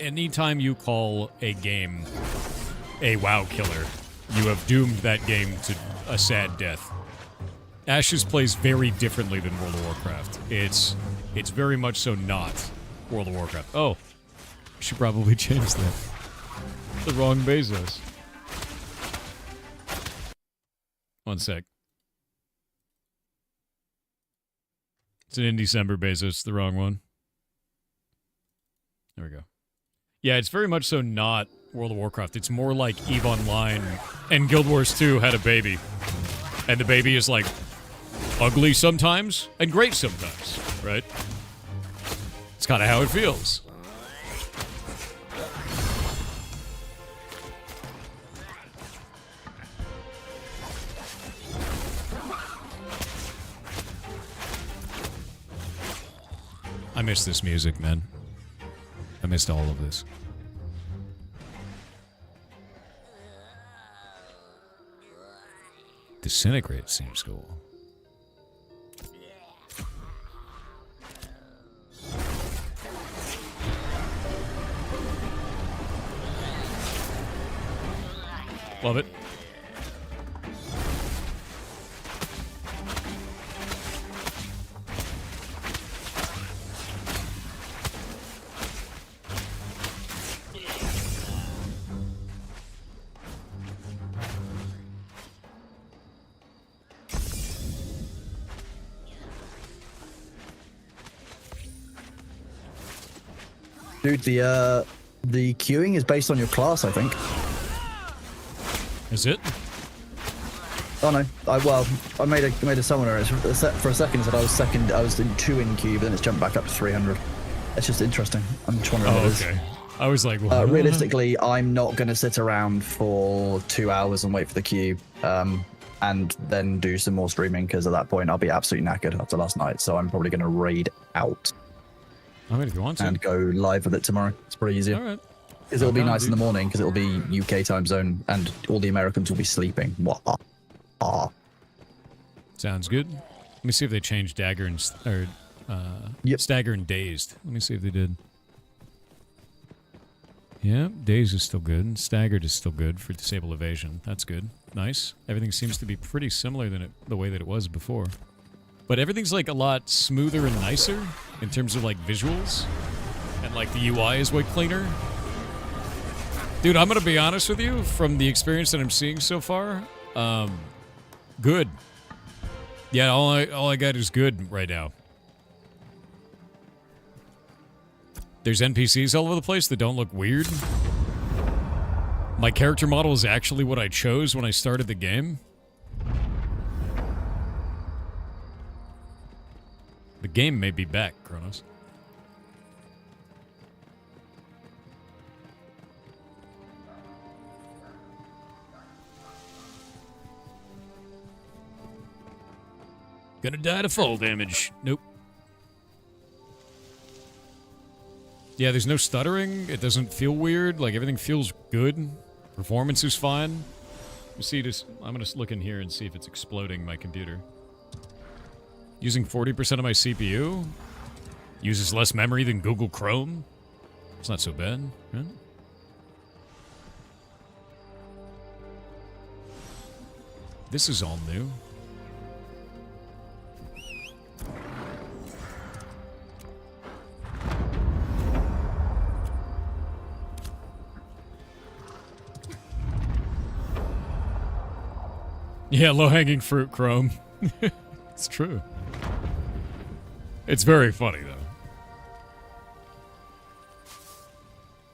anytime you call a game a WoW killer, you have doomed that game to a sad death. Ashes plays very differently than World of Warcraft. It's very much so not World of Warcraft. Oh, I should probably change that. The wrong Bezos. One sec. It's an in December Bezos, the wrong one. There we go. Yeah, it's very much so not World of Warcraft. It's more like EVE Online and Guild Wars 2 had a baby. And the baby is like ugly sometimes and great sometimes, right? It's kind of how it feels. I miss this music, man. I missed all of this. Disintegrate seems cool. Love it. Dude, the queuing is based on your class, I think. Is it? Oh no! I made a summoner. For a second, it said I was second. I was in 2 in queue, but then it's jumped back up to 300. It's just interesting. I'm just wondering what it is. Okay. I was like, what? Realistically, I'm not going to sit around for 2 hours and wait for the queue, and then do some more streaming, because at that point I'll be absolutely knackered after last night. So I'm probably going to raid out. I mean, if you want to. And go live with it tomorrow. It's pretty easier. All right. Because it'll be nice in the morning, because it'll be UK time zone, and all the Americans will be sleeping. Sounds good. Let me see if they changed Dagger and Stagger and Dazed. Let me see if they did. Yeah, Dazed is still good. Staggered is still good for disable evasion. That's good. Nice. Everything seems to be pretty similar than the way that it was before. But everything's like a lot smoother and nicer in terms of like visuals. And like the UI is way cleaner. Dude, I'm gonna be honest with you, from the experience that I'm seeing so far, good. Yeah, all I got is good right now. There's NPCs all over the place that don't look weird. My character model is actually what I chose when I started the game. The game may be back, Kronos. Gonna die to fall damage. Nope. Yeah, there's no stuttering. It doesn't feel weird. Like, everything feels good. Performance is fine. You see this? I'm gonna look in here and see if it's exploding my computer. Using 40% of my CPU? Uses less memory than Google Chrome? It's not so bad, right? This is all new. Yeah, low-hanging fruit, Chrome. It's true. It's very funny, though.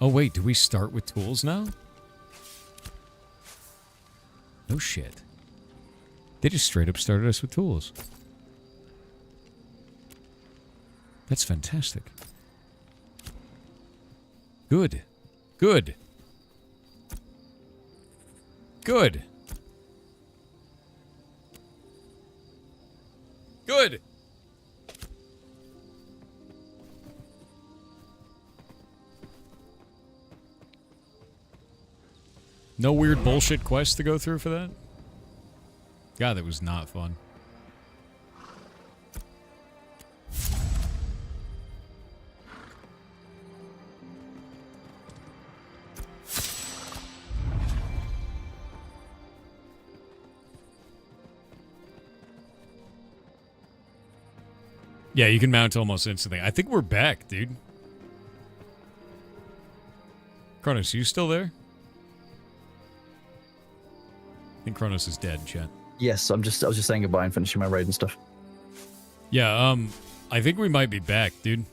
Oh, wait, do we start with tools now? No shit. They just straight up started us with tools. That's fantastic. Good. Good. Good. Good. No weird bullshit quest to go through for that? God, that was not fun. Yeah, you can mount almost instantly. I think we're back, dude. Kronos, you still there? I think Kronos is dead, chat. Yes, I was just saying goodbye and finishing my raid and stuff. Yeah, I think we might be back, dude.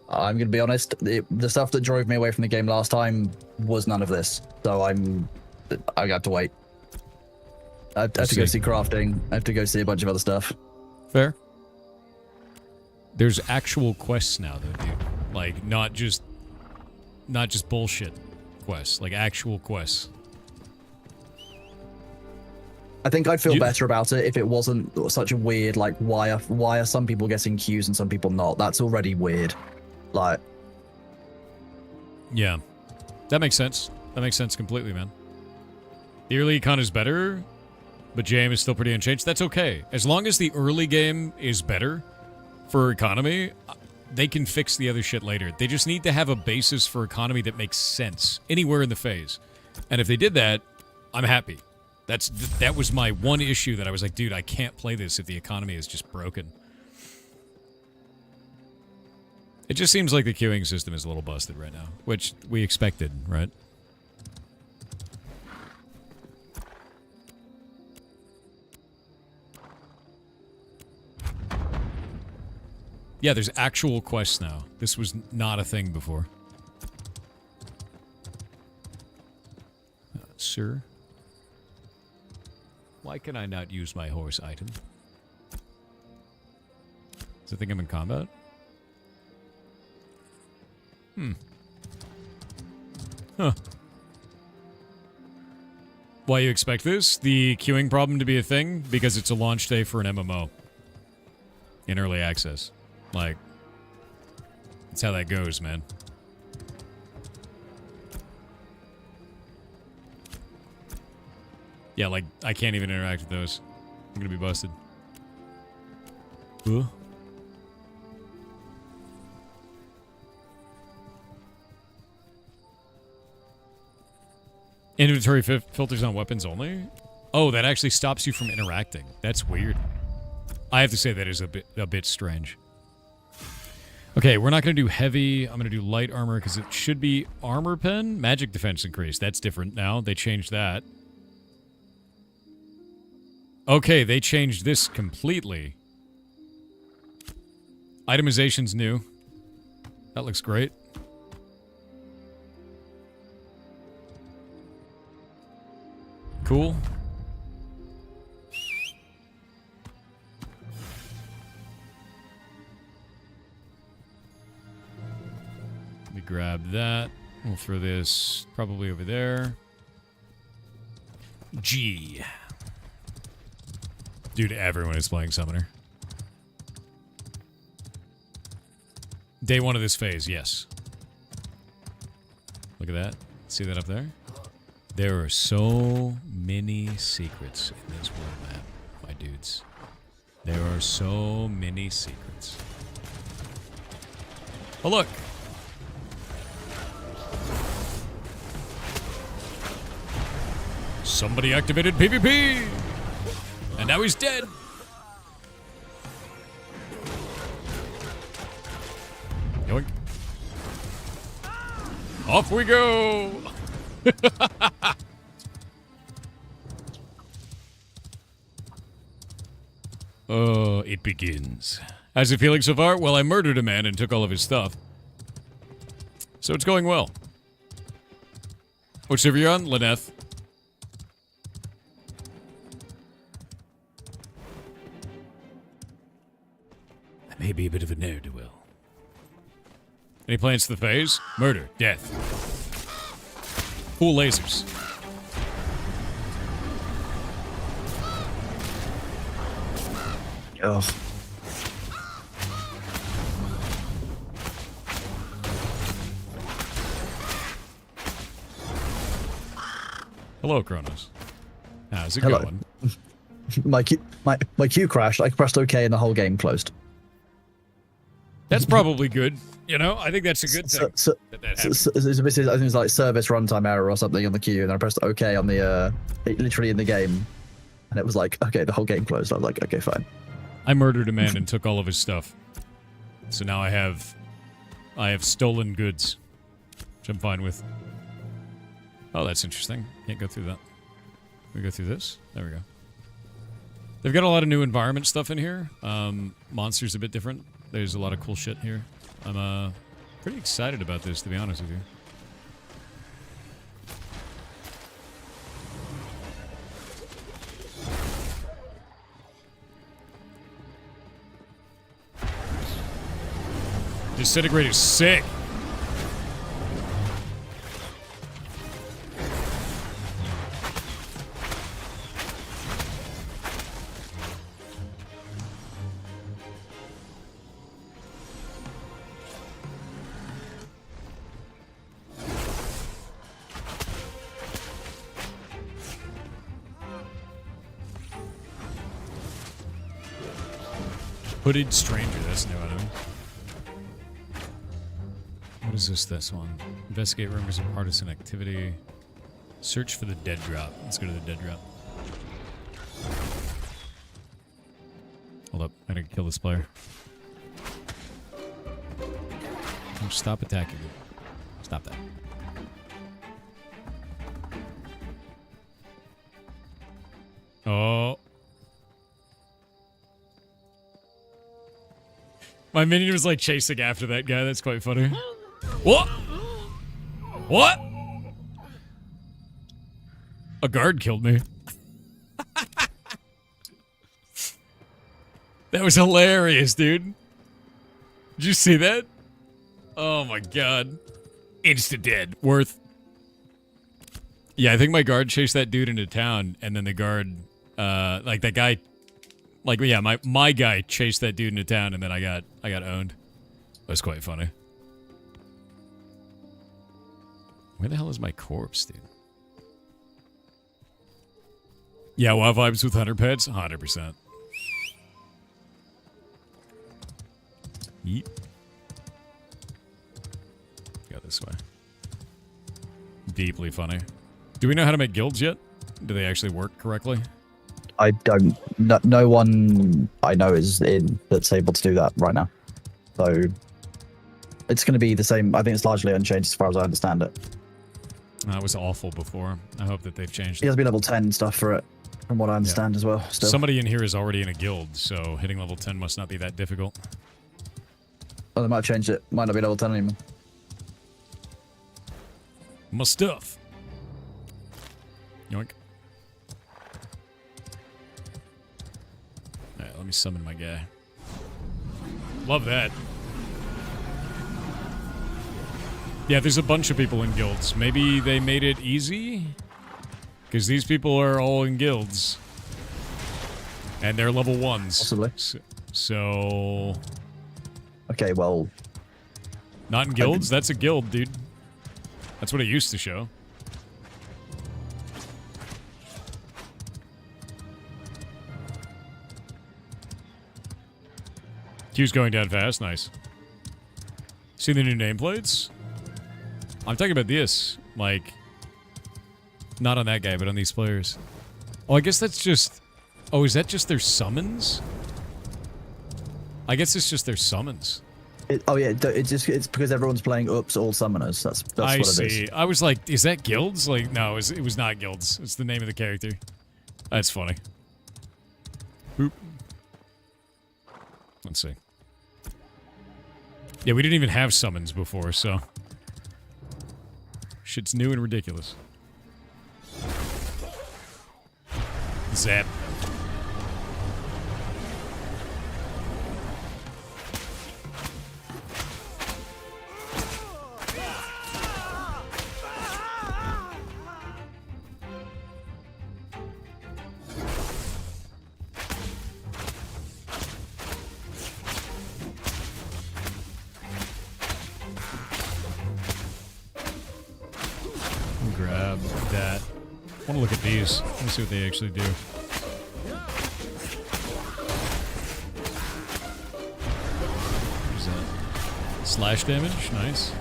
I'm gonna be honest. The stuff that drove me away from the game last time was none of this, so I got to wait. I have to go see crafting. I have to go see a bunch of other stuff. Fair. There's actual quests now, though, dude. Like, not just bullshit quests. Like, actual quests. I think I'd feel better about it if it wasn't such a weird, like, why are some people getting queues and some people not? That's already weird. Like... Yeah. That makes sense. That makes sense completely, man. The early econ is better, but JM is still pretty unchanged. That's okay. As long as the early game is better for economy, they can fix the other shit later. They just need to have a basis for economy that makes sense anywhere in the phase. And if they did that, I'm happy. That was my one issue that I was like, dude, I can't play this if the economy is just broken. It just seems like the queuing system is a little busted right now, which we expected, right? Yeah, there's actual quests now. This was not a thing before. Sir? Why can I not use my horse item? Does it think I'm in combat? Huh. Why you expect this? The queuing problem to be a thing? Because it's a launch day for an MMO. In early access. Like, that's how that goes, man. Yeah, like, I can't even interact with those. I'm gonna be busted. Huh? Inventory filters on weapons only? Oh, that actually stops you from interacting. That's weird. I have to say that is a bit strange. Okay, we're not going to do heavy. I'm going to do light armor because it should be armor pen. Magic defense increase. That's different now. They changed that. Okay, they changed this completely. Itemization's new. That looks great. Cool. Let me grab that. We'll throw this probably over there. G. Dude, everyone is playing Summoner. Day one of this phase, yes. Look at that. See that up there? There are so many secrets in this world map, my dudes. There are so many secrets. Oh, look. Somebody activated PvP! And now he's dead! Yoink. Off we go! Oh, it begins. How's it feeling so far? Well, I murdered a man and took all of his stuff. So it's going well. Which server you on? Lyneth. Any plans to the phase? Murder, death. Cool lasers. Ugh. Hello, Kronos. How's it Hello. going? my queue crashed. I pressed OK and the whole game closed. That's probably good. You know, I think that's a good thing. That happens. I think it was like service runtime error or something on the queue, and I pressed OK on the literally in the game, and it was like, okay, the whole game closed. I was like, okay, fine. I murdered a man and took all of his stuff. So now I have stolen goods, which I'm fine with. Oh, that's interesting. Can't go through that. We go through this? There we go. They've got a lot of new environment stuff in here. Monsters a bit different. There's a lot of cool shit here. I'm pretty excited about this, to be honest with you. Disintegrator's sick. Hooded Stranger, that's new item. What is this one? Investigate rumors of partisan activity. Search for the dead drop. Let's go to the dead drop. Hold up, I gotta kill this player. Oh, stop attacking me. Stop that. Oh. My minion was like chasing after that guy. That's quite funny. What? What? A guard killed me. That was hilarious, dude. Did you see that? Oh my god. Insta dead. Worth. Yeah, I think my guard chased that dude into town, and then the guard, like that guy, like, yeah, my guy chased that dude into town, and then I got owned. That was quite funny. Where the hell is my corpse, dude? Yeah, WoW vibes with hunter pets? 100%. Yeet. Go this way. Deeply funny. Do we know how to make guilds yet? Do they actually work correctly? I don't. No one I know is in that's able to do that right now. So it's going to be the same. I think it's largely unchanged as far as I understand it. That was awful before. I hope that they've changed it. It has to be level 10 stuff for it, from what I understand as well. Still. Somebody in here is already in a guild, so hitting level 10 must not be that difficult. Oh, they might have changed it. Might not be level 10 anymore. My stuff. Yoink. Alright, let me summon my guy. Love that. Yeah, there's a bunch of people in guilds. Maybe they made it easy? Because these people are all in guilds. And they're level 1s. Possibly. So... Okay, well... Not in guilds? That's a guild, dude. That's what it used to show. Queue's going down fast. Nice. See the new nameplates? I'm talking about this. Like, not on that guy, but on these players. Oh, I guess that's just... Oh, is that just their summons? I guess it's just their summons. Oh yeah, it's because everyone's playing Oops all summoners. That's what it is. I see. I was like, is that guilds? Like, no, it was not guilds. It's the name of the character. That's funny. Boop. Let's see. Yeah, we didn't even have summons before, so... Shit's new and ridiculous. Zap. that. I want to look at these. Let me see what they actually do. What's that? Slash damage, nice.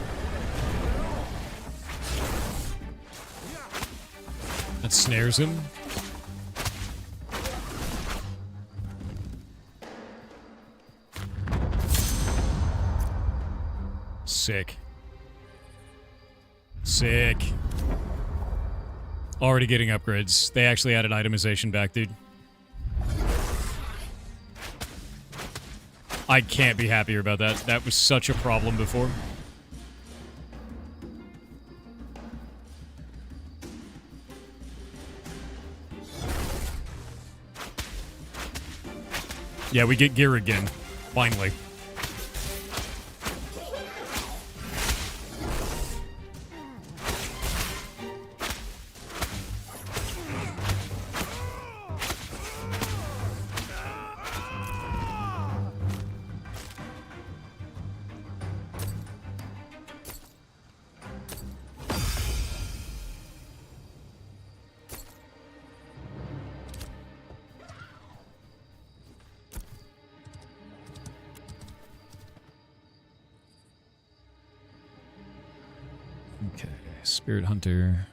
That snares him. Sick. Sick. Already getting upgrades. They actually added itemization back, dude. I can't be happier about that. That was such a problem before. Yeah, we get gear again. Finally. Okay, Spirit Hunter.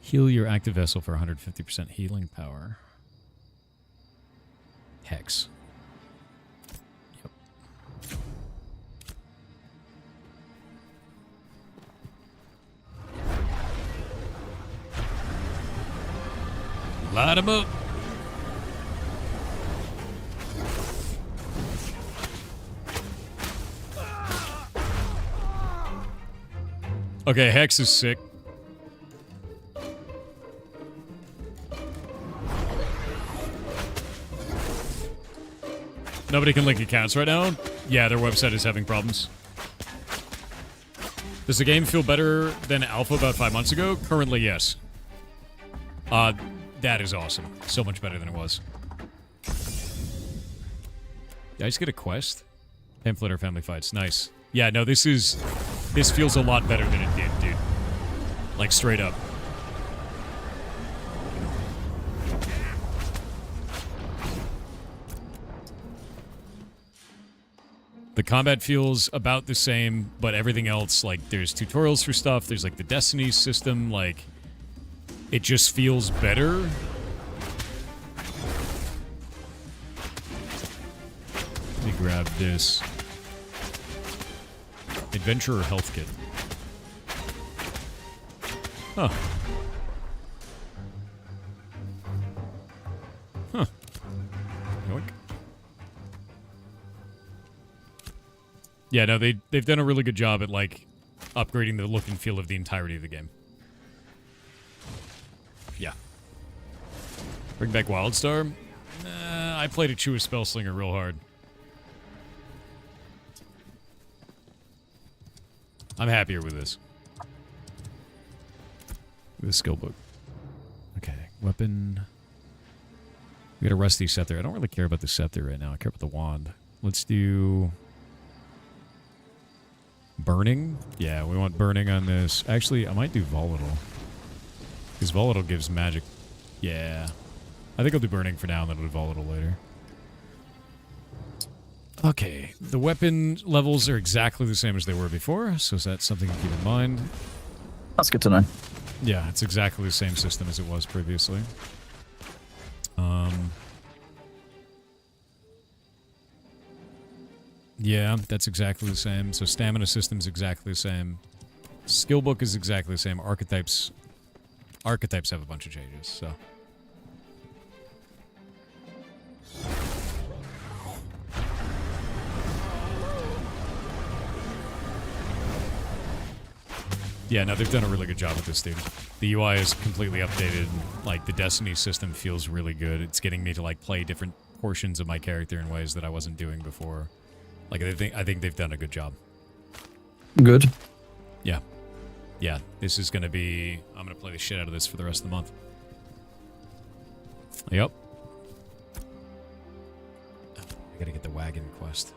Heal your active vessel for 150% healing power. Hex. Yep. Light 'em up. Okay, Hex is sick. Nobody can link accounts right now? Yeah, their website is having problems. Does the game feel better than Alpha about 5 months ago? Currently, yes. That is awesome. So much better than it was. Did I just get a quest? Pamphlet or family fights. Nice. Yeah, no, this feels a lot better than it did, dude. Like, straight up. The combat feels about the same, but everything else, like, there's tutorials for stuff, there's, like, the Destiny system, like, it just feels better. Let me grab this. Adventurer health kit. Huh. Huh. Yoink. Yeah, no, they've done a really good job at, like, upgrading the look and feel of the entirety of the game. Yeah. Bring back Wildstar? I played a Chew Spellslinger real hard. I'm happier with this. With the skill book. Okay, weapon. We got a rusty scepter. I don't really care about the scepter right now. I care about the wand. Let's do burning. Yeah, we want burning on this. Actually, I might do volatile. Because volatile gives magic. Yeah. I think I'll do burning for now and then I'll do volatile later. Okay, the weapon levels are exactly the same as they were before, so that's something to keep in mind. That's good to know. Yeah, it's exactly the same system as it was previously. Yeah, that's exactly the same. So stamina system's exactly the same. Skill book is exactly the same. Archetypes have a bunch of changes, so. Yeah, no, they've done a really good job with this, dude. The UI is completely updated. Like, the Destiny system feels really good. It's getting me to, like, play different portions of my character in ways that I wasn't doing before. Like, I think they've done a good job. Good. Yeah. Yeah, this is gonna be... I'm gonna play the shit out of this for the rest of the month. Yep. I gotta get the wagon quest.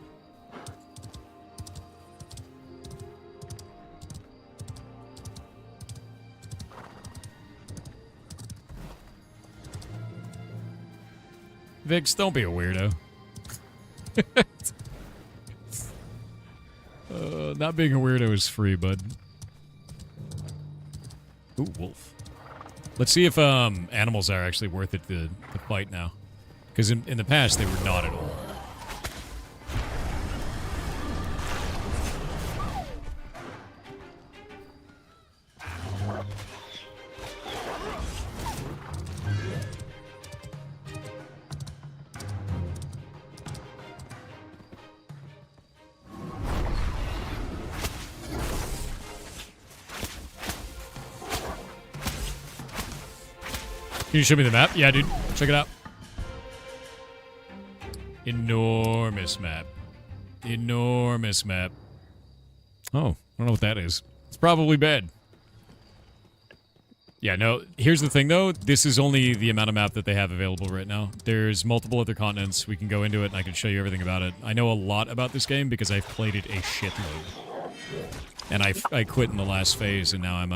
Vix, don't be a weirdo. Not being a weirdo is free, bud. Ooh, wolf. Let's see if animals are actually worth it to fight now. Because in the past, they were not at all. Can you show me the map? Yeah, dude. Check it out. Enormous map. Enormous map. Oh, I don't know what that is. It's probably bad. Yeah, no. Here's the thing, though. This is only the amount of map that they have available right now. There's multiple other continents. We can go into it, and I can show you everything about it. I know a lot about this game because I've played it a shitload. And I quit in the last phase, and now I'm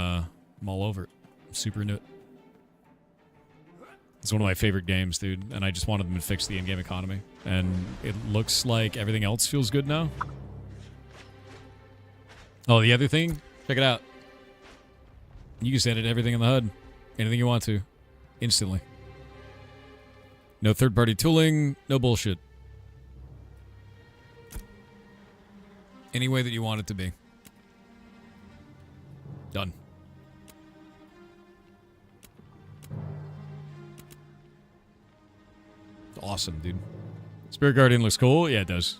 all over it. I'm super into it. It's one of my favorite games, dude, and I just wanted them to fix the in-game economy. And it looks like everything else feels good now. Oh, the other thing? Check it out. You can edit everything in the HUD. Anything you want to. Instantly. No third-party tooling, no bullshit. Any way that you want it to be. Done. Awesome, dude. Spirit Guardian looks cool. Yeah, it does.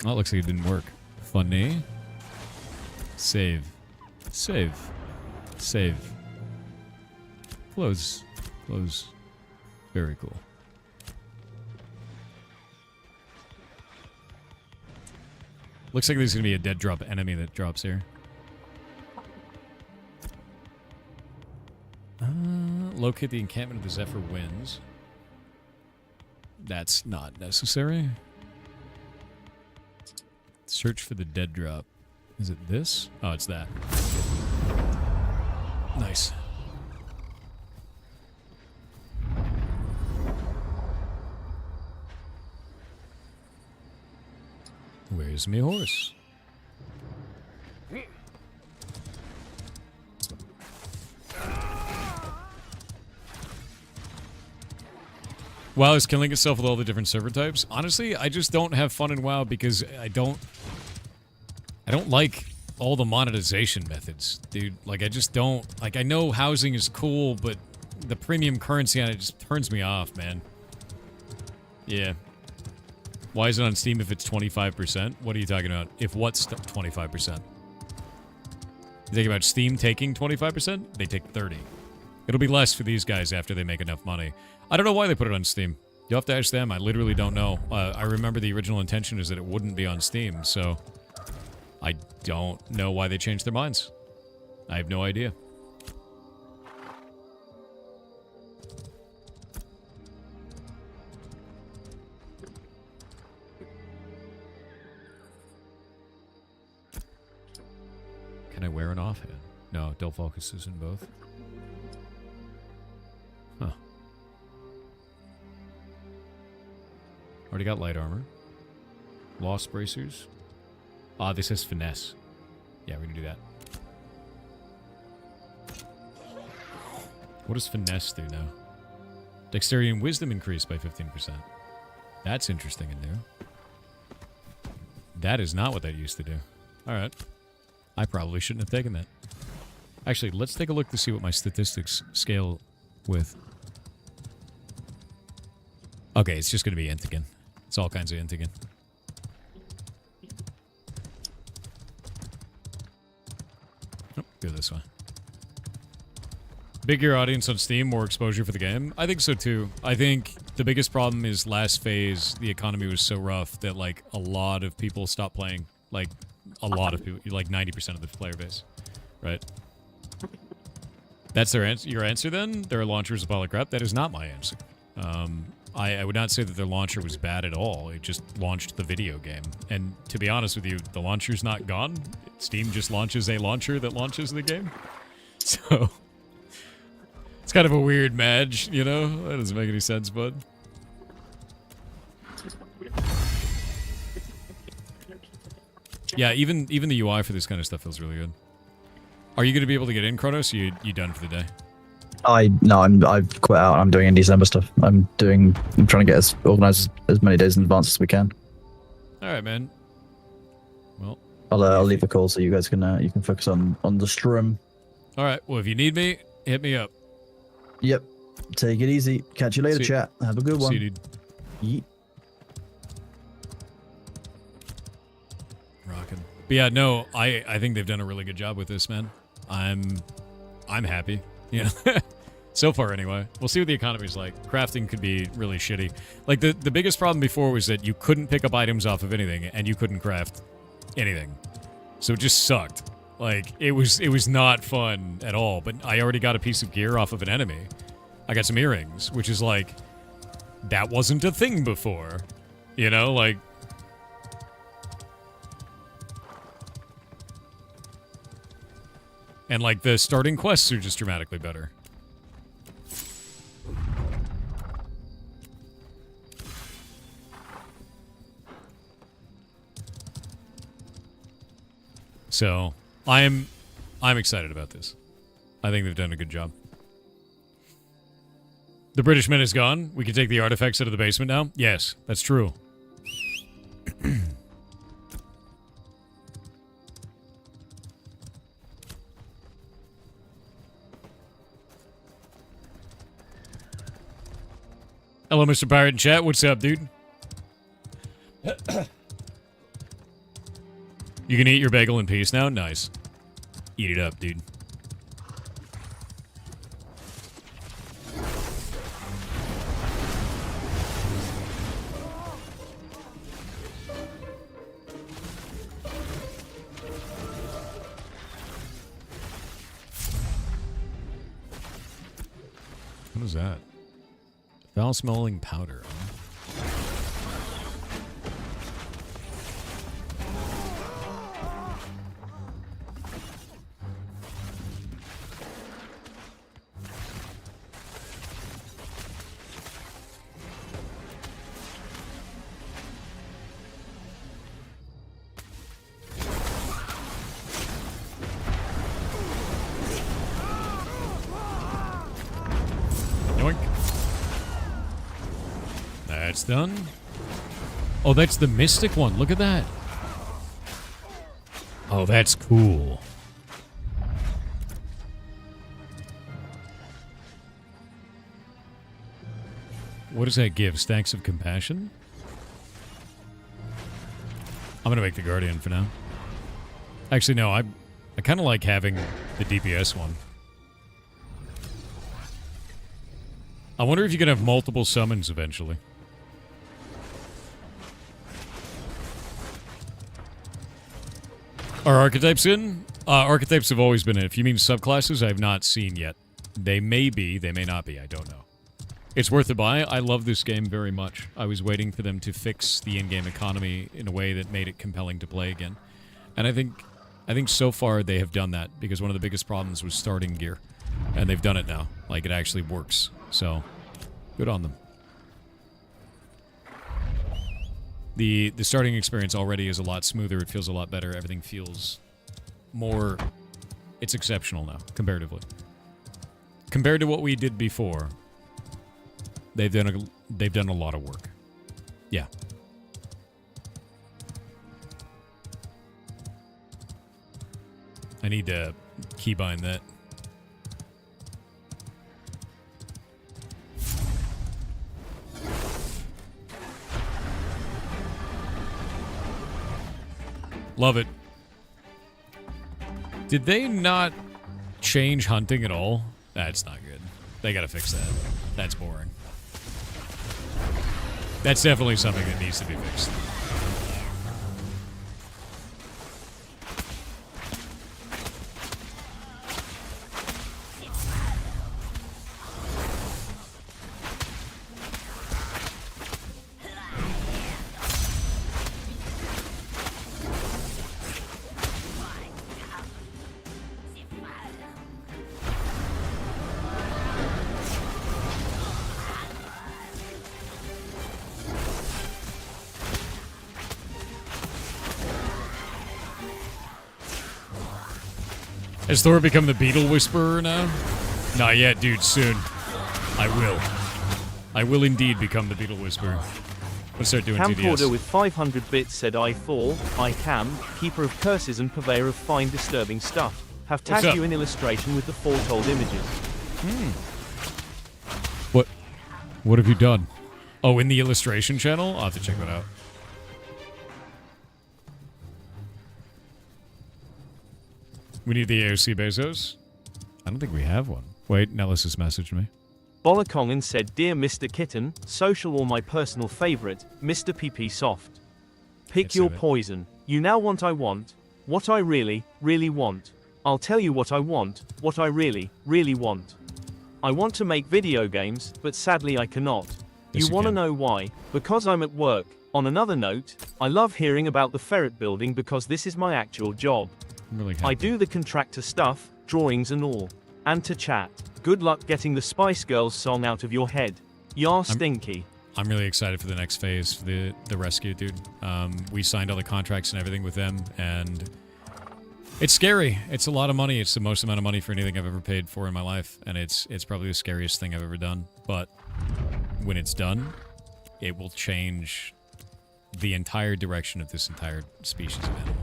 Oh, it looks like it didn't work. Funny. Save. Save. Save. Close. Close. Very cool. Looks like there's going to be a dead drop enemy that drops here. Locate the encampment of the Zephyr Winds. That's not necessary. Search for the dead drop. Is it this? Oh, it's that. Nice. Where's me horse? WoW is killing itself with all the different server types. Honestly, I just don't have fun in WoW because I don't like all the monetization methods, dude. Like, I just don't... Like, I know housing is cool, but the premium currency on it just turns me off, man. Yeah. Why is it on Steam if it's 25%? What are you talking about? If what's 25%? You think about Steam taking 25%? They take 30. It'll be less for these guys after they make enough money. I don't know why they put it on Steam. You'll have to ask them. I literally don't know. I remember the original intention is that it wouldn't be on Steam, so... I don't know why they changed their minds. I have no idea. Can I wear an offhand? No, Del Focus is in both. Huh. Already got light armor. Lost bracers. Ah, this is finesse. Yeah, we're gonna do that. What does finesse do now? Dexterity and wisdom increased by 15%. That's interesting and new. That is not what that used to do. Alright. I probably shouldn't have taken that. Actually, let's take a look to see what my statistics scale with. Okay, it's just gonna be int again. It's all kinds of int again. Oh, go this way. Bigger audience on Steam, more exposure for the game. I think so too. I think the biggest problem is last phase, the economy was so rough that like a lot of people stopped playing. Like a lot of people, like 90% of the player base, right? That's their answer. Your answer then? Their launcher is a pile of crap. That is not my answer. I would not say that their launcher was bad at all. It just launched the video game. And to be honest with you, the launcher's not gone. Steam just launches a launcher that launches the game. So it's kind of a weird match, you know? That doesn't make any sense, bud. Yeah, even the UI for this kind of stuff feels really good. Are you going to be able to get in, Kronos? Or you done for the day? I've quit out. I'm doing in December stuff. I'm trying to get us organized as many days in advance as we can. All right, man. Well, I'll leave the call so you guys can focus on the stream. All right. Well, if you need me, hit me up. Yep. Take it easy. Catch you later, See chat. Have a good one. See you, dude. Yeet. Rockin'. But yeah, no, I think they've done a really good job with this, man. I'm happy. You know, so far anyway. We'll see what the economy's like. Crafting could be really shitty. Like the biggest problem before was that you couldn't pick up items off of anything and you couldn't craft anything. So it just sucked. Like it was not fun at all. But I already got a piece of gear off of an enemy. I got some earrings, which is like that wasn't a thing before. You know, like and like the starting quests are just dramatically better. So I'm excited about this. I think they've done a good job. The British Mint is gone. We can take the artifacts out of the basement now. Yes, that's true. Hello, Mr. Pirate in chat. What's up, dude? You can eat your bagel in peace now? Nice. Eat it up, dude. What is that? Foul-smelling powder. That's done. Oh, that's the mystic one. Look at that. Oh, that's cool. What does that give? Stacks of compassion? I'm gonna make the Guardian for now. Actually, no, I kind of like having the DPS one. I wonder if you can have multiple summons eventually. Are archetypes in? Archetypes have always been in. If you mean subclasses, I have not seen yet. They may be, they may not be, I don't know. It's worth a buy. I love this game very much. I was waiting for them to fix the in-game economy in a way that made it compelling to play again. And I think so far they have done that, because one of the biggest problems was starting gear. And they've done it now. Like, it actually works. So, good on them. The starting experience already is a lot smoother. It feels a lot better. Everything feels more... It's exceptional now, comparatively. Compared to what we did before, they've done a lot of work. Yeah. I need to keybind that. Love it. Did they not change hunting at all? That's not good. They gotta fix that. That's boring. That's definitely something that needs to be fixed. Has Thor become the Beetle Whisperer now? Not yet, dude. Soon. I will. I will indeed become the Beetle Whisperer. Let's start doing Camcorder TTS. with 500 bits said I Thor, I Cam, keeper of curses and purveyor of fine disturbing stuff, have What's tagged up? you in illustration with the foretold images. What have you done? Oh, in the illustration channel? I'll have to check that out. We need the AOC Bezos? I don't think we have one. Wait, Nellis has messaged me. Bolakongan said, Dear Mr. Kitten, social or my personal favorite, Mr. PP Soft. Pick Can't your say that. poison. You now want I want. What I really, really want. I'll tell you what I want, what I really, really want. I want to make video games, but sadly I cannot. Yes, You you want to can. know why? Because I'm at work. On another note, I love hearing about the ferret building because this is my actual job. I'm really I happy. do the contractor stuff, drawings and all. And to chat. Good luck getting the Spice Girls song out of your head. Yar stinky. I'm really excited for the next phase, for the rescue, dude. We signed all the contracts and everything with them, and it's scary. It's a lot of money. It's the most amount of money for anything I've ever paid for in my life, and it's probably the scariest thing I've ever done. But when it's done, it will change the entire direction of this entire species of animal.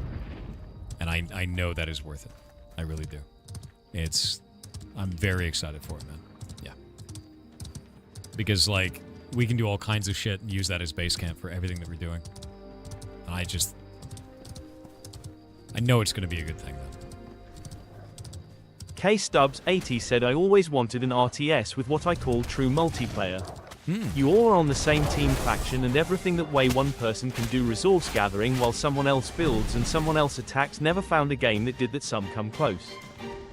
And I know that is worth it. I really do. I'm very excited for it, man. Yeah. Because, like, we can do all kinds of shit and use that as base camp for everything that we're doing. And I know it's going to be a good thing, though. K Stubbs 80 said I always wanted an RTS with what I call true multiplayer. You all are on the same team faction and everything that way one person can do resource gathering while someone else builds and someone else attacks. Never found a game that did that. Some come close.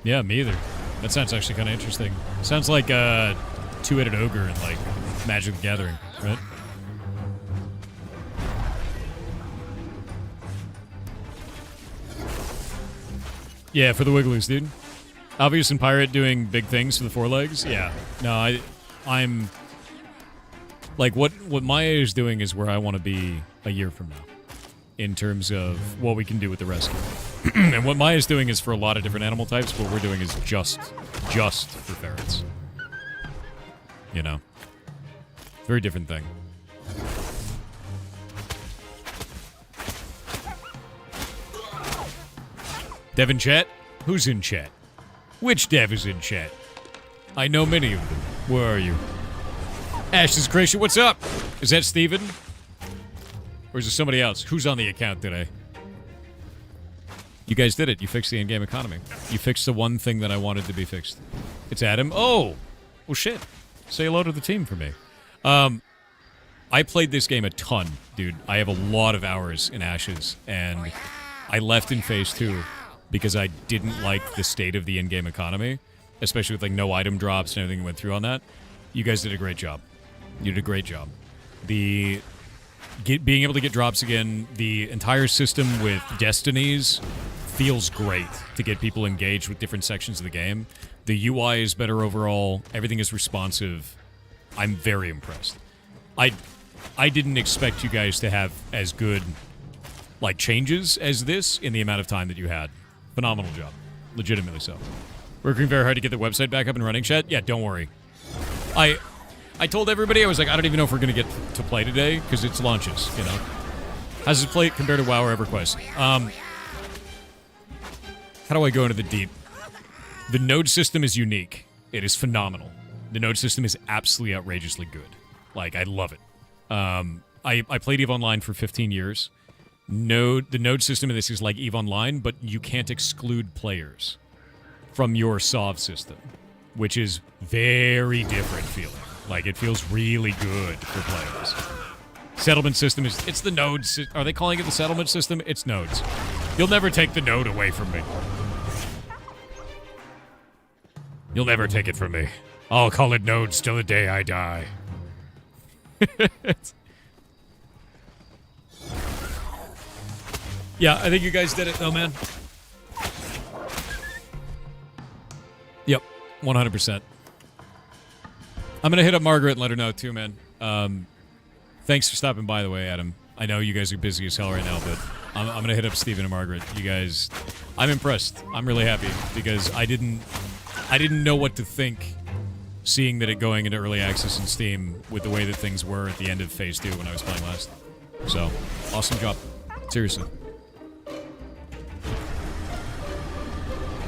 Yeah, me either. That sounds actually kind of interesting. Sounds like a two-headed ogre in, like, Magic the Gathering, right? Yeah, for the Wigglies, dude. Obvious and Pirate doing big things for the four legs? Yeah. No, I'm... Like, what Maya is doing is where I want to be a year from now. In terms of what we can do with the rescue. And what Maya's doing is for a lot of different animal types. What we're doing is just for ferrets. You know? Very different thing. Dev in chat? Who's in chat? Which Dev is in chat? I know many of them. Where are you? Ash's Creation, what's up? Is that Steven? Or is it somebody else? Who's on the account today? You guys did it. You fixed the in-game economy. You fixed the one thing that I wanted to be fixed. It's Adam. Oh! Well, shit. Say hello to the team for me. I played this game a ton, dude. I have a lot of hours in Ashes, and I left in Phase 2 because I didn't like the state of the in-game economy, especially with, like, no item drops and everything that went through on that. You guys did a great job. You did a great job. Being able to get drops again, the entire system with destinies feels great to get people engaged with different sections of the game. The UI is better overall. Everything is responsive. I'm very impressed. I didn't expect you guys to have as good, like, changes as this in the amount of time that you had. Phenomenal job. Legitimately so. Working very hard to get the website back up and running, chat? Yeah, don't worry. I told everybody, I was like, I don't even know if we're going to get to play today, because it's launches, you know? How's it play compared to WoW or EverQuest? How do I go into the deep? The node system is unique. It is phenomenal. The node system is absolutely outrageously good. Like, I love it. I played EVE Online for 15 years. The node system in this is like EVE Online, but you can't exclude players from your SOV system, which is very different feeling. Like, it feels really good for players. Settlement system it's the nodes. Are they calling it the settlement system? It's nodes. You'll never take the node away from me. You'll never take it from me. I'll call it nodes till the day I die. Yeah, I think you guys did it though, man. Yep, 100%. I'm gonna hit up Margaret and let her know too, man. Thanks for stopping by the way, Adam. I know you guys are busy as hell right now, but I'm going to hit up Steven and Margaret. You guys, I'm impressed. I'm really happy because I didn't know what to think seeing that it going into early access in Steam with the way that things were at the end of Phase 2 when I was playing last. So, awesome job. Seriously.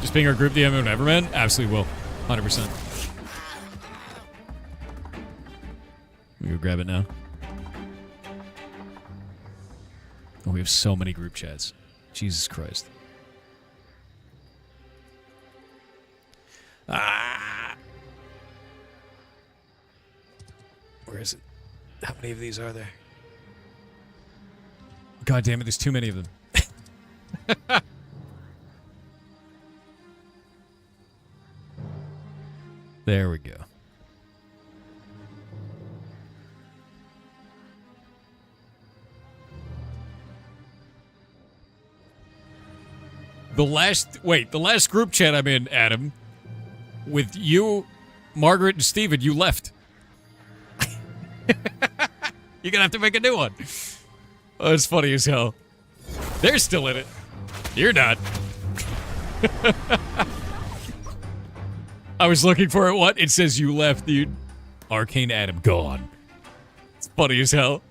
Just being our group DM whenever, man? Absolutely will. 100%. We go grab it now. Oh, we have so many group chats. Jesus Christ. Ah! Where is it? How many of these are there? God damn it, there's too many of them. There we go. The last group chat I'm in, Adam, with you, Margaret, and Steven, you left. You're gonna have to make a new one. Oh, it's funny as hell. They're still in it. You're not. I was looking for it. What? It says you left, dude. Arcane Adam gone. It's funny as hell.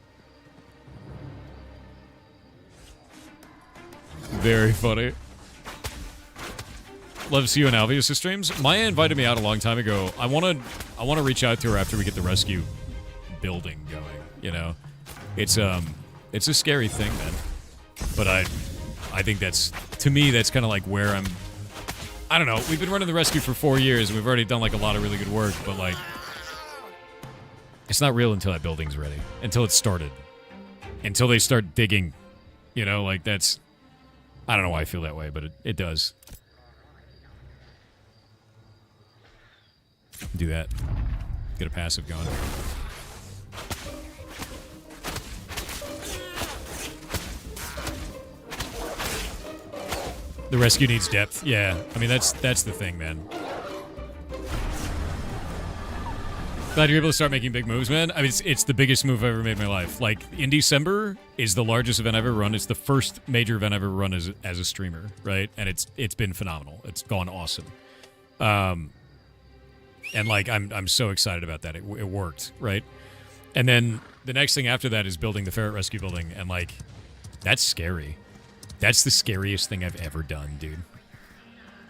Very funny. Love to see you on Alvius' streams. Maya invited me out a long time ago. I wanna reach out to her after we get the rescue building going. You know, it's a scary thing, man. But I think that's, to me, that's kind of like where I'm. I don't know. We've been running the rescue for 4 years, and we've already done like a lot of really good work. But like, it's not real until that building's ready, until it's started, until they start digging. You know, like that's. I don't know why I feel that way, but it does. Do that. Get a passive going. The rescue needs depth. Yeah, I mean that's the thing, man. Glad you're able to start making big moves, man. I mean, it's the biggest move I've ever made in my life. Like, in December is the largest event I've ever run. It's the first major event I've ever run as a streamer, right? And it's been phenomenal. It's gone awesome. And like I'm so excited about that. It worked, right? And then the next thing after that is building the Ferret Rescue building, and like that's scary. That's the scariest thing I've ever done, dude.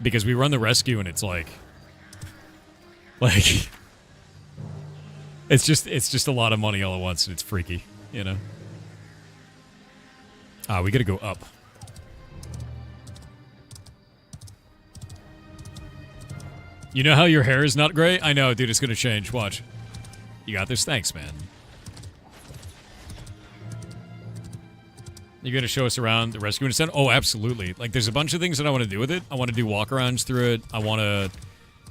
Because we run the rescue and it's like it's just a lot of money all at once and it's freaky, you know? We gotta go up. You know how your hair is not gray? I know, dude, it's gonna change. Watch. You got this? Thanks, man. You gonna show us around the rescue center? Oh, absolutely. Like, there's a bunch of things that I want to do with it. I want to do walk-arounds through it.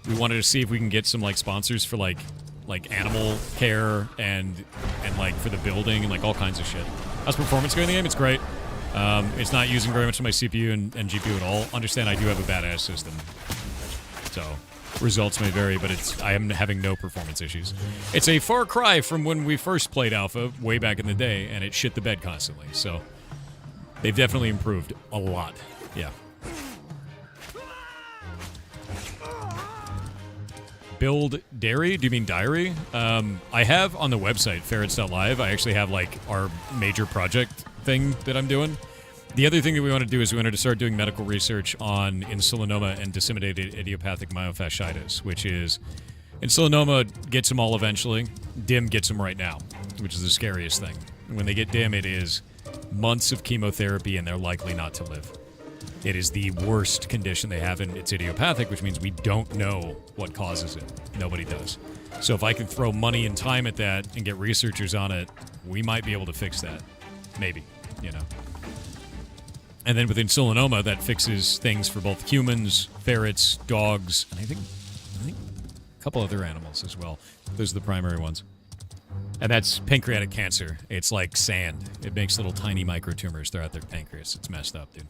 We wanted to see if we can get some, like, sponsors for, like animal care and like, for the building and, like, all kinds of shit. How's performance going in the game? It's great. It's not using very much of my CPU and GPU at all. Understand I do have a badass system. So, results may vary, but I am having no performance issues. It's a far cry from when we first played Alpha way back in the day, and it shit the bed constantly, so they've definitely improved a lot. Yeah. Build dairy? Do you mean diary? I have on the website, ferrets.live, I actually have, like, our major project thing that I'm doing. The other thing that we want to do is we wanted to start doing medical research on insulinoma and disseminated idiopathic myofasciitis, which is, insulinoma gets them all eventually. DIM gets them right now, which is the scariest thing. When they get DIM, it is months of chemotherapy and they're likely not to live. It is the worst condition they have, and it's idiopathic, which means we don't know what causes it. Nobody does. So if I can throw money and time at that and get researchers on it, we might be able to fix that. Maybe, you know. And then with insulinoma, that fixes things for both humans, ferrets, dogs, and I think a couple other animals as well. Those are the primary ones. And that's pancreatic cancer. It's like sand. It makes little tiny microtumors throughout their pancreas. It's messed up, dude.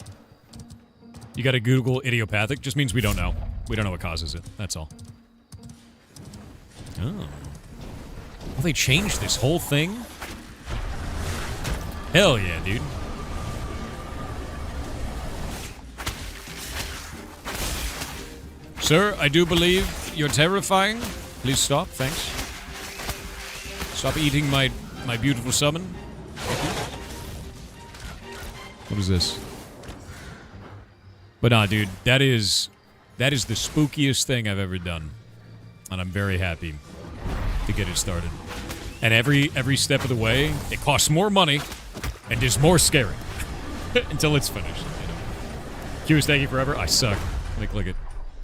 You gotta Google idiopathic. Just means we don't know. We don't know what causes it. That's all. Oh. Well, they changed this whole thing? Hell yeah, dude. Sir, I do believe you're terrifying. Please stop, thanks. Stop eating my beautiful summon. What is this? But nah, dude, that is the spookiest thing I've ever done. And I'm very happy to get it started. And every step of the way, it costs more money and is more scary until it's finished. You know? Q's, thank you forever. I suck. Let me click it.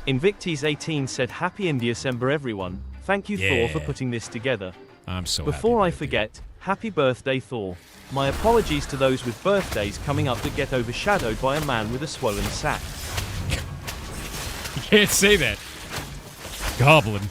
Invictis18 said, Happy Indie-December, everyone. Thank you, Thor, for putting this together. I'm so Before happy. I forget, happy birthday, Thor. My apologies to those with birthdays coming up that get overshadowed by a man with a swollen sack. You can't say that. Goblin.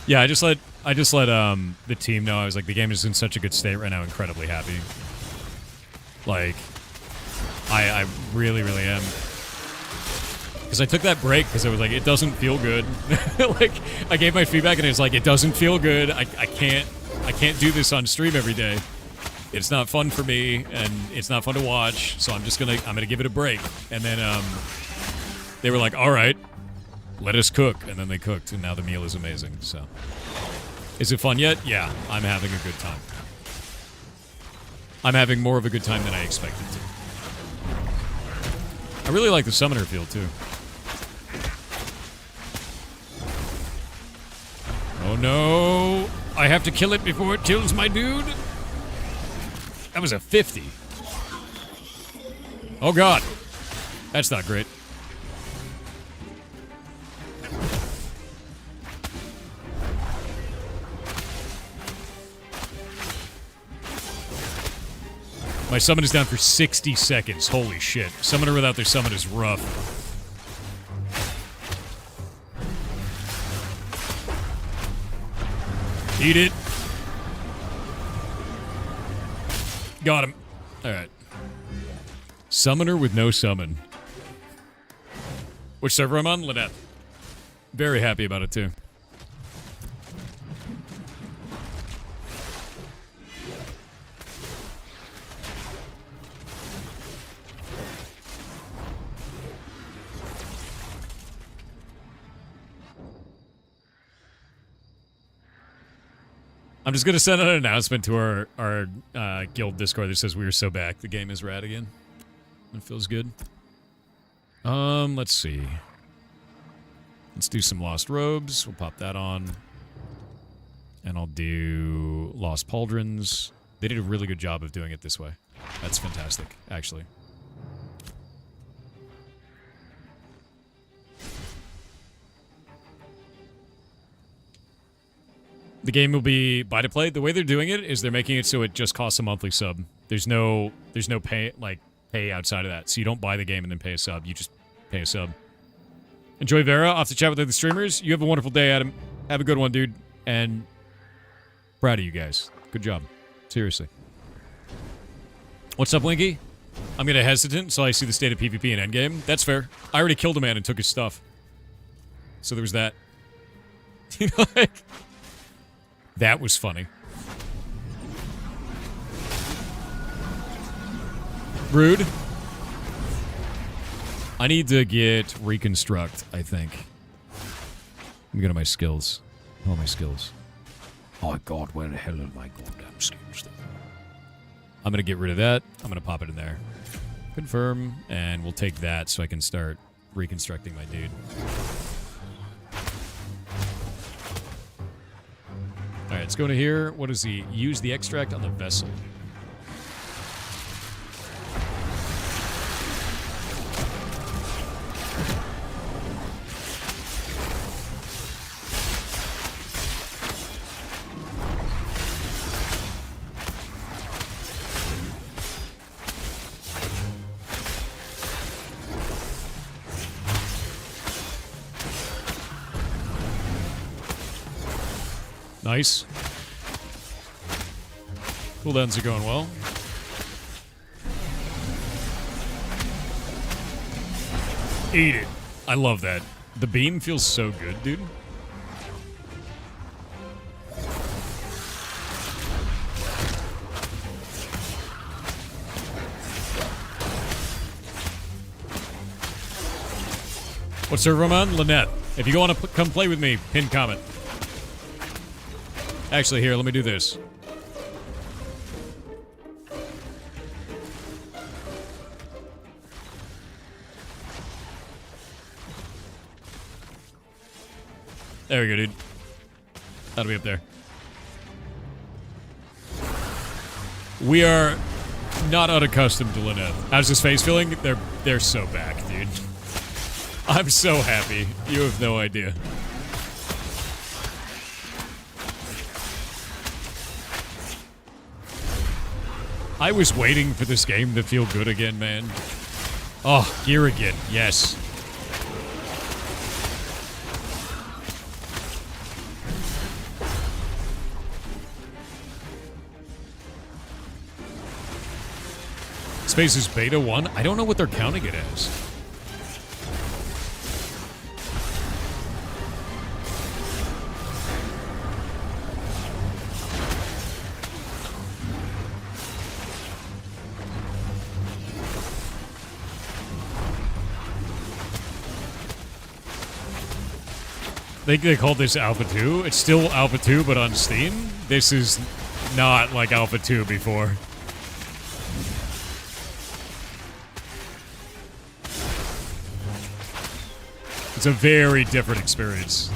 Yeah, I just let the team know. I was like, the game is in such a good state right now. Incredibly happy. Like, I really, really am. Because I took that break because I was like, it doesn't feel good. Like, I gave my feedback and it's like, it doesn't feel good. I can't do this on stream every day. It's not fun for me and it's not fun to watch. So I'm gonna give it a break. And then they were like, all right, let us cook. And then they cooked and now the meal is amazing. So is it fun yet? Yeah, I'm having a good time. I'm having more of a good time than I expected to. I really like the summoner field too. Oh no! I have to kill it before it kills my dude? That was a 50. Oh god. That's not great. My summon is down for 60 seconds. Holy shit. Summoner without their summon is rough. Eat it. Got him. Alright. Summoner with no summon. Which server I'm on? Lynette. Very happy about it too. I'm just going to send out an announcement to our guild Discord that says we are so back. The game is rad again. It feels good. Let's see. Let's do some Lost Robes. We'll pop that on. And I'll do Lost Pauldrons. They did a really good job of doing it this way. That's fantastic, actually. The game will be buy to play. The way they're doing it is they're making it so it just costs a monthly sub. There's no pay outside of that. So you don't buy the game and then pay a sub. You just pay a sub. Enjoy Vera. Off to chat with other streamers. You have a wonderful day, Adam. Have a good one, dude. And proud of you guys. Good job. Seriously. What's up, Winky? I'm gonna hesitant until I see the state of PvP in endgame. That's fair. I already killed a man and took his stuff. So there was that. You know, like... That was funny. Rude. I need to get Reconstruct, I think. Let me go to my skills. All my skills. Oh god, where the hell are my goddamn skills? I'm going to get rid of that. I'm going to pop it in there. Confirm, and we'll take that so I can start reconstructing my dude. Alright, let's go to here. What is he? Use the extract on the vessel. Nice. Cooldowns are going well. Eat it. I love that. The beam feels so good, dude. What server I'm on? Lynette. If you want to come play with me, pin comment. Actually, here, let me do this. There we go, dude. That'll be up there. We are not unaccustomed to Lynette. How's his face feeling? They're so back, dude. I'm so happy. You have no idea. I was waiting for this game to feel good again, man. Oh, gear again. Yes. Space is beta 1? I don't know what they're counting it as. I think they called this Alpha 2. It's still Alpha 2, but on Steam. This is not like Alpha 2 before. It's a very different experience.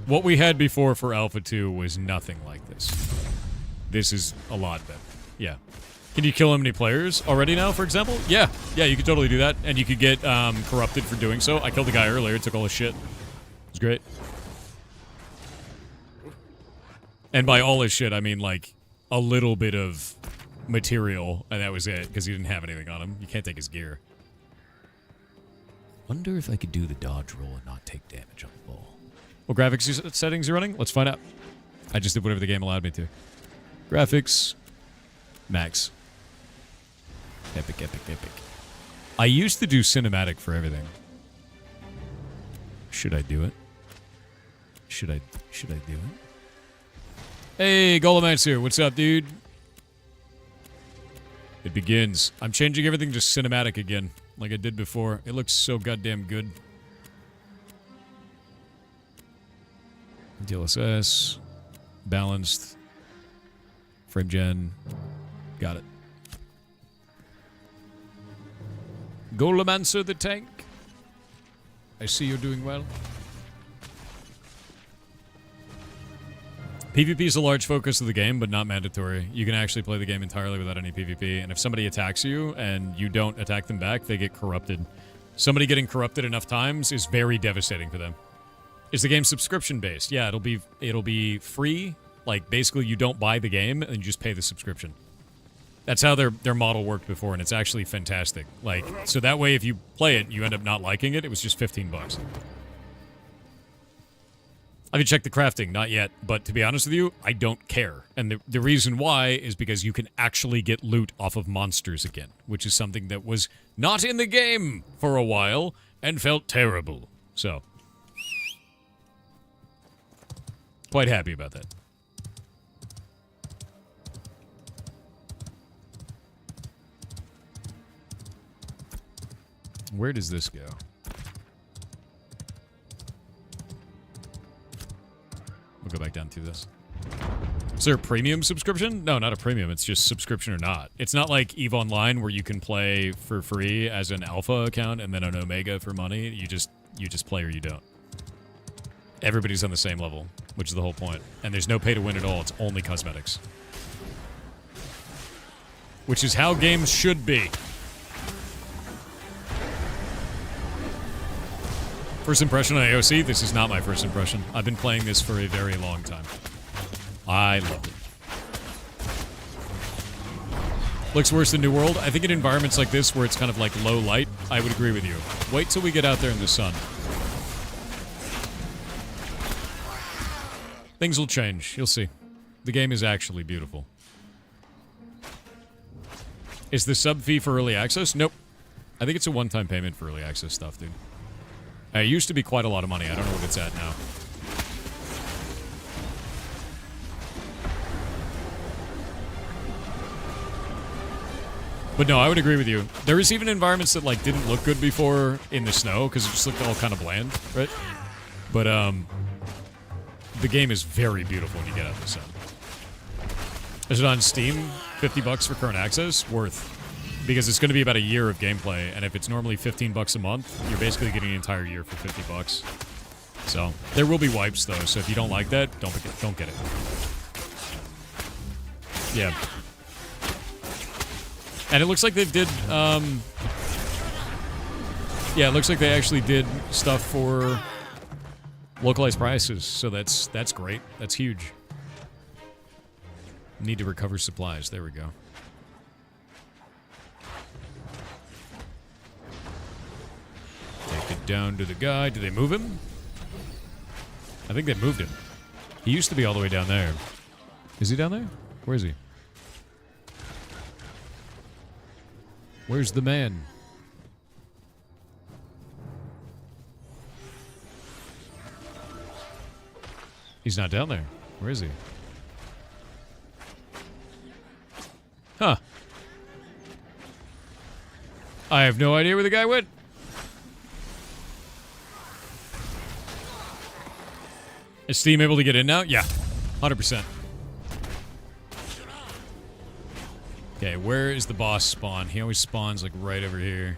What we had before for Alpha 2 was nothing like this. This is a lot better. Yeah. Can you kill how many players already now, for example? Yeah. Yeah, you could totally do that. And you could get corrupted for doing so. I killed a guy earlier. Took all his shit. It was great. And by all his shit, I mean, like, a little bit of material, and that was it, because he didn't have anything on him. You can't take his gear. Wonder if I could do the dodge roll and not take damage on the ball. What graphics settings are running? Let's find out. I just did whatever the game allowed me to. Graphics. Max. Epic, epic, epic. I used to do cinematic for everything. Should I do it? Should I do it? Hey, Golomancer, what's up, dude? It begins. I'm changing everything to cinematic again, like I did before. It looks so goddamn good. DLSS. Balanced. Frame gen. Got it. Golomancer the tank. I see you're doing well. PvP is a large focus of the game, but not mandatory. You can actually play the game entirely without any PvP, and if somebody attacks you and you don't attack them back, they get corrupted. Somebody getting corrupted enough times is very devastating for them. Is the game subscription-based? Yeah, it'll be free. Like, basically, you don't buy the game, and you just pay the subscription. That's how their model worked before, and it's actually fantastic. Like, so that way, if you play it, you end up not liking it, it was just $15. Have you checked the crafting? Not yet, but to be honest with you, I don't care. And the reason why is because you can actually get loot off of monsters again, which is something that was not in the game for a while and felt terrible. So, quite happy about that. Where does this go? We'll go back down through this. Is there a premium subscription? No, not a premium. It's just subscription or not. It's not like EVE Online where you can play for free as an alpha account and then an omega for money. You just play or you don't. Everybody's on the same level, which is the whole point. And there's no pay to win at all. It's only cosmetics. Which is how games should be. First impression on AOC? This is not my first impression. I've been playing this for a very long time. I loved it. Looks worse than New World. I think in environments like this where it's kind of like low light, I would agree with you. Wait till we get out there in the sun. Things will change. You'll see. The game is actually beautiful. Is the sub fee for early access? Nope. I think it's a one-time payment for early access stuff, dude. It used to be quite a lot of money. I don't know what it's at now. But no, I would agree with you. There was even environments that like didn't look good before in the snow because it just looked all kind of bland, right? But the game is very beautiful when you get out of the sun. Is it on Steam? $50 for current access? Worth. Because it's going to be about a year of gameplay, and if it's normally $15 a month, you're basically getting an entire year for $50. So there will be wipes though. So if you don't like that, don't get it. Yeah. And it looks like they did, yeah, it looks like they actually did stuff for localized prices, so that's great. That's huge. Need to recover supplies. There we go. Take it down to the guy. Did they move him? I think they moved him. He used to be all the way down there. Is he down there? Where is he? Where's the man? He's not down there. Where is he? Huh. I have no idea where the guy went. Is Steam able to get in now? Yeah. 100%. Okay, where is the boss spawn? He always spawns like right over here.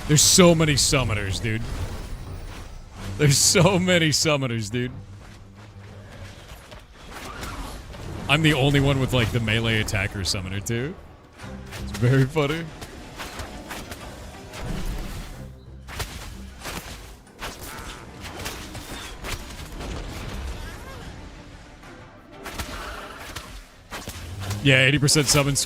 There's so many summoners, dude. There's so many summoners, dude. I'm the only one with, like, the melee attacker summoner, too. It's very funny. Yeah, 80% summons, 20%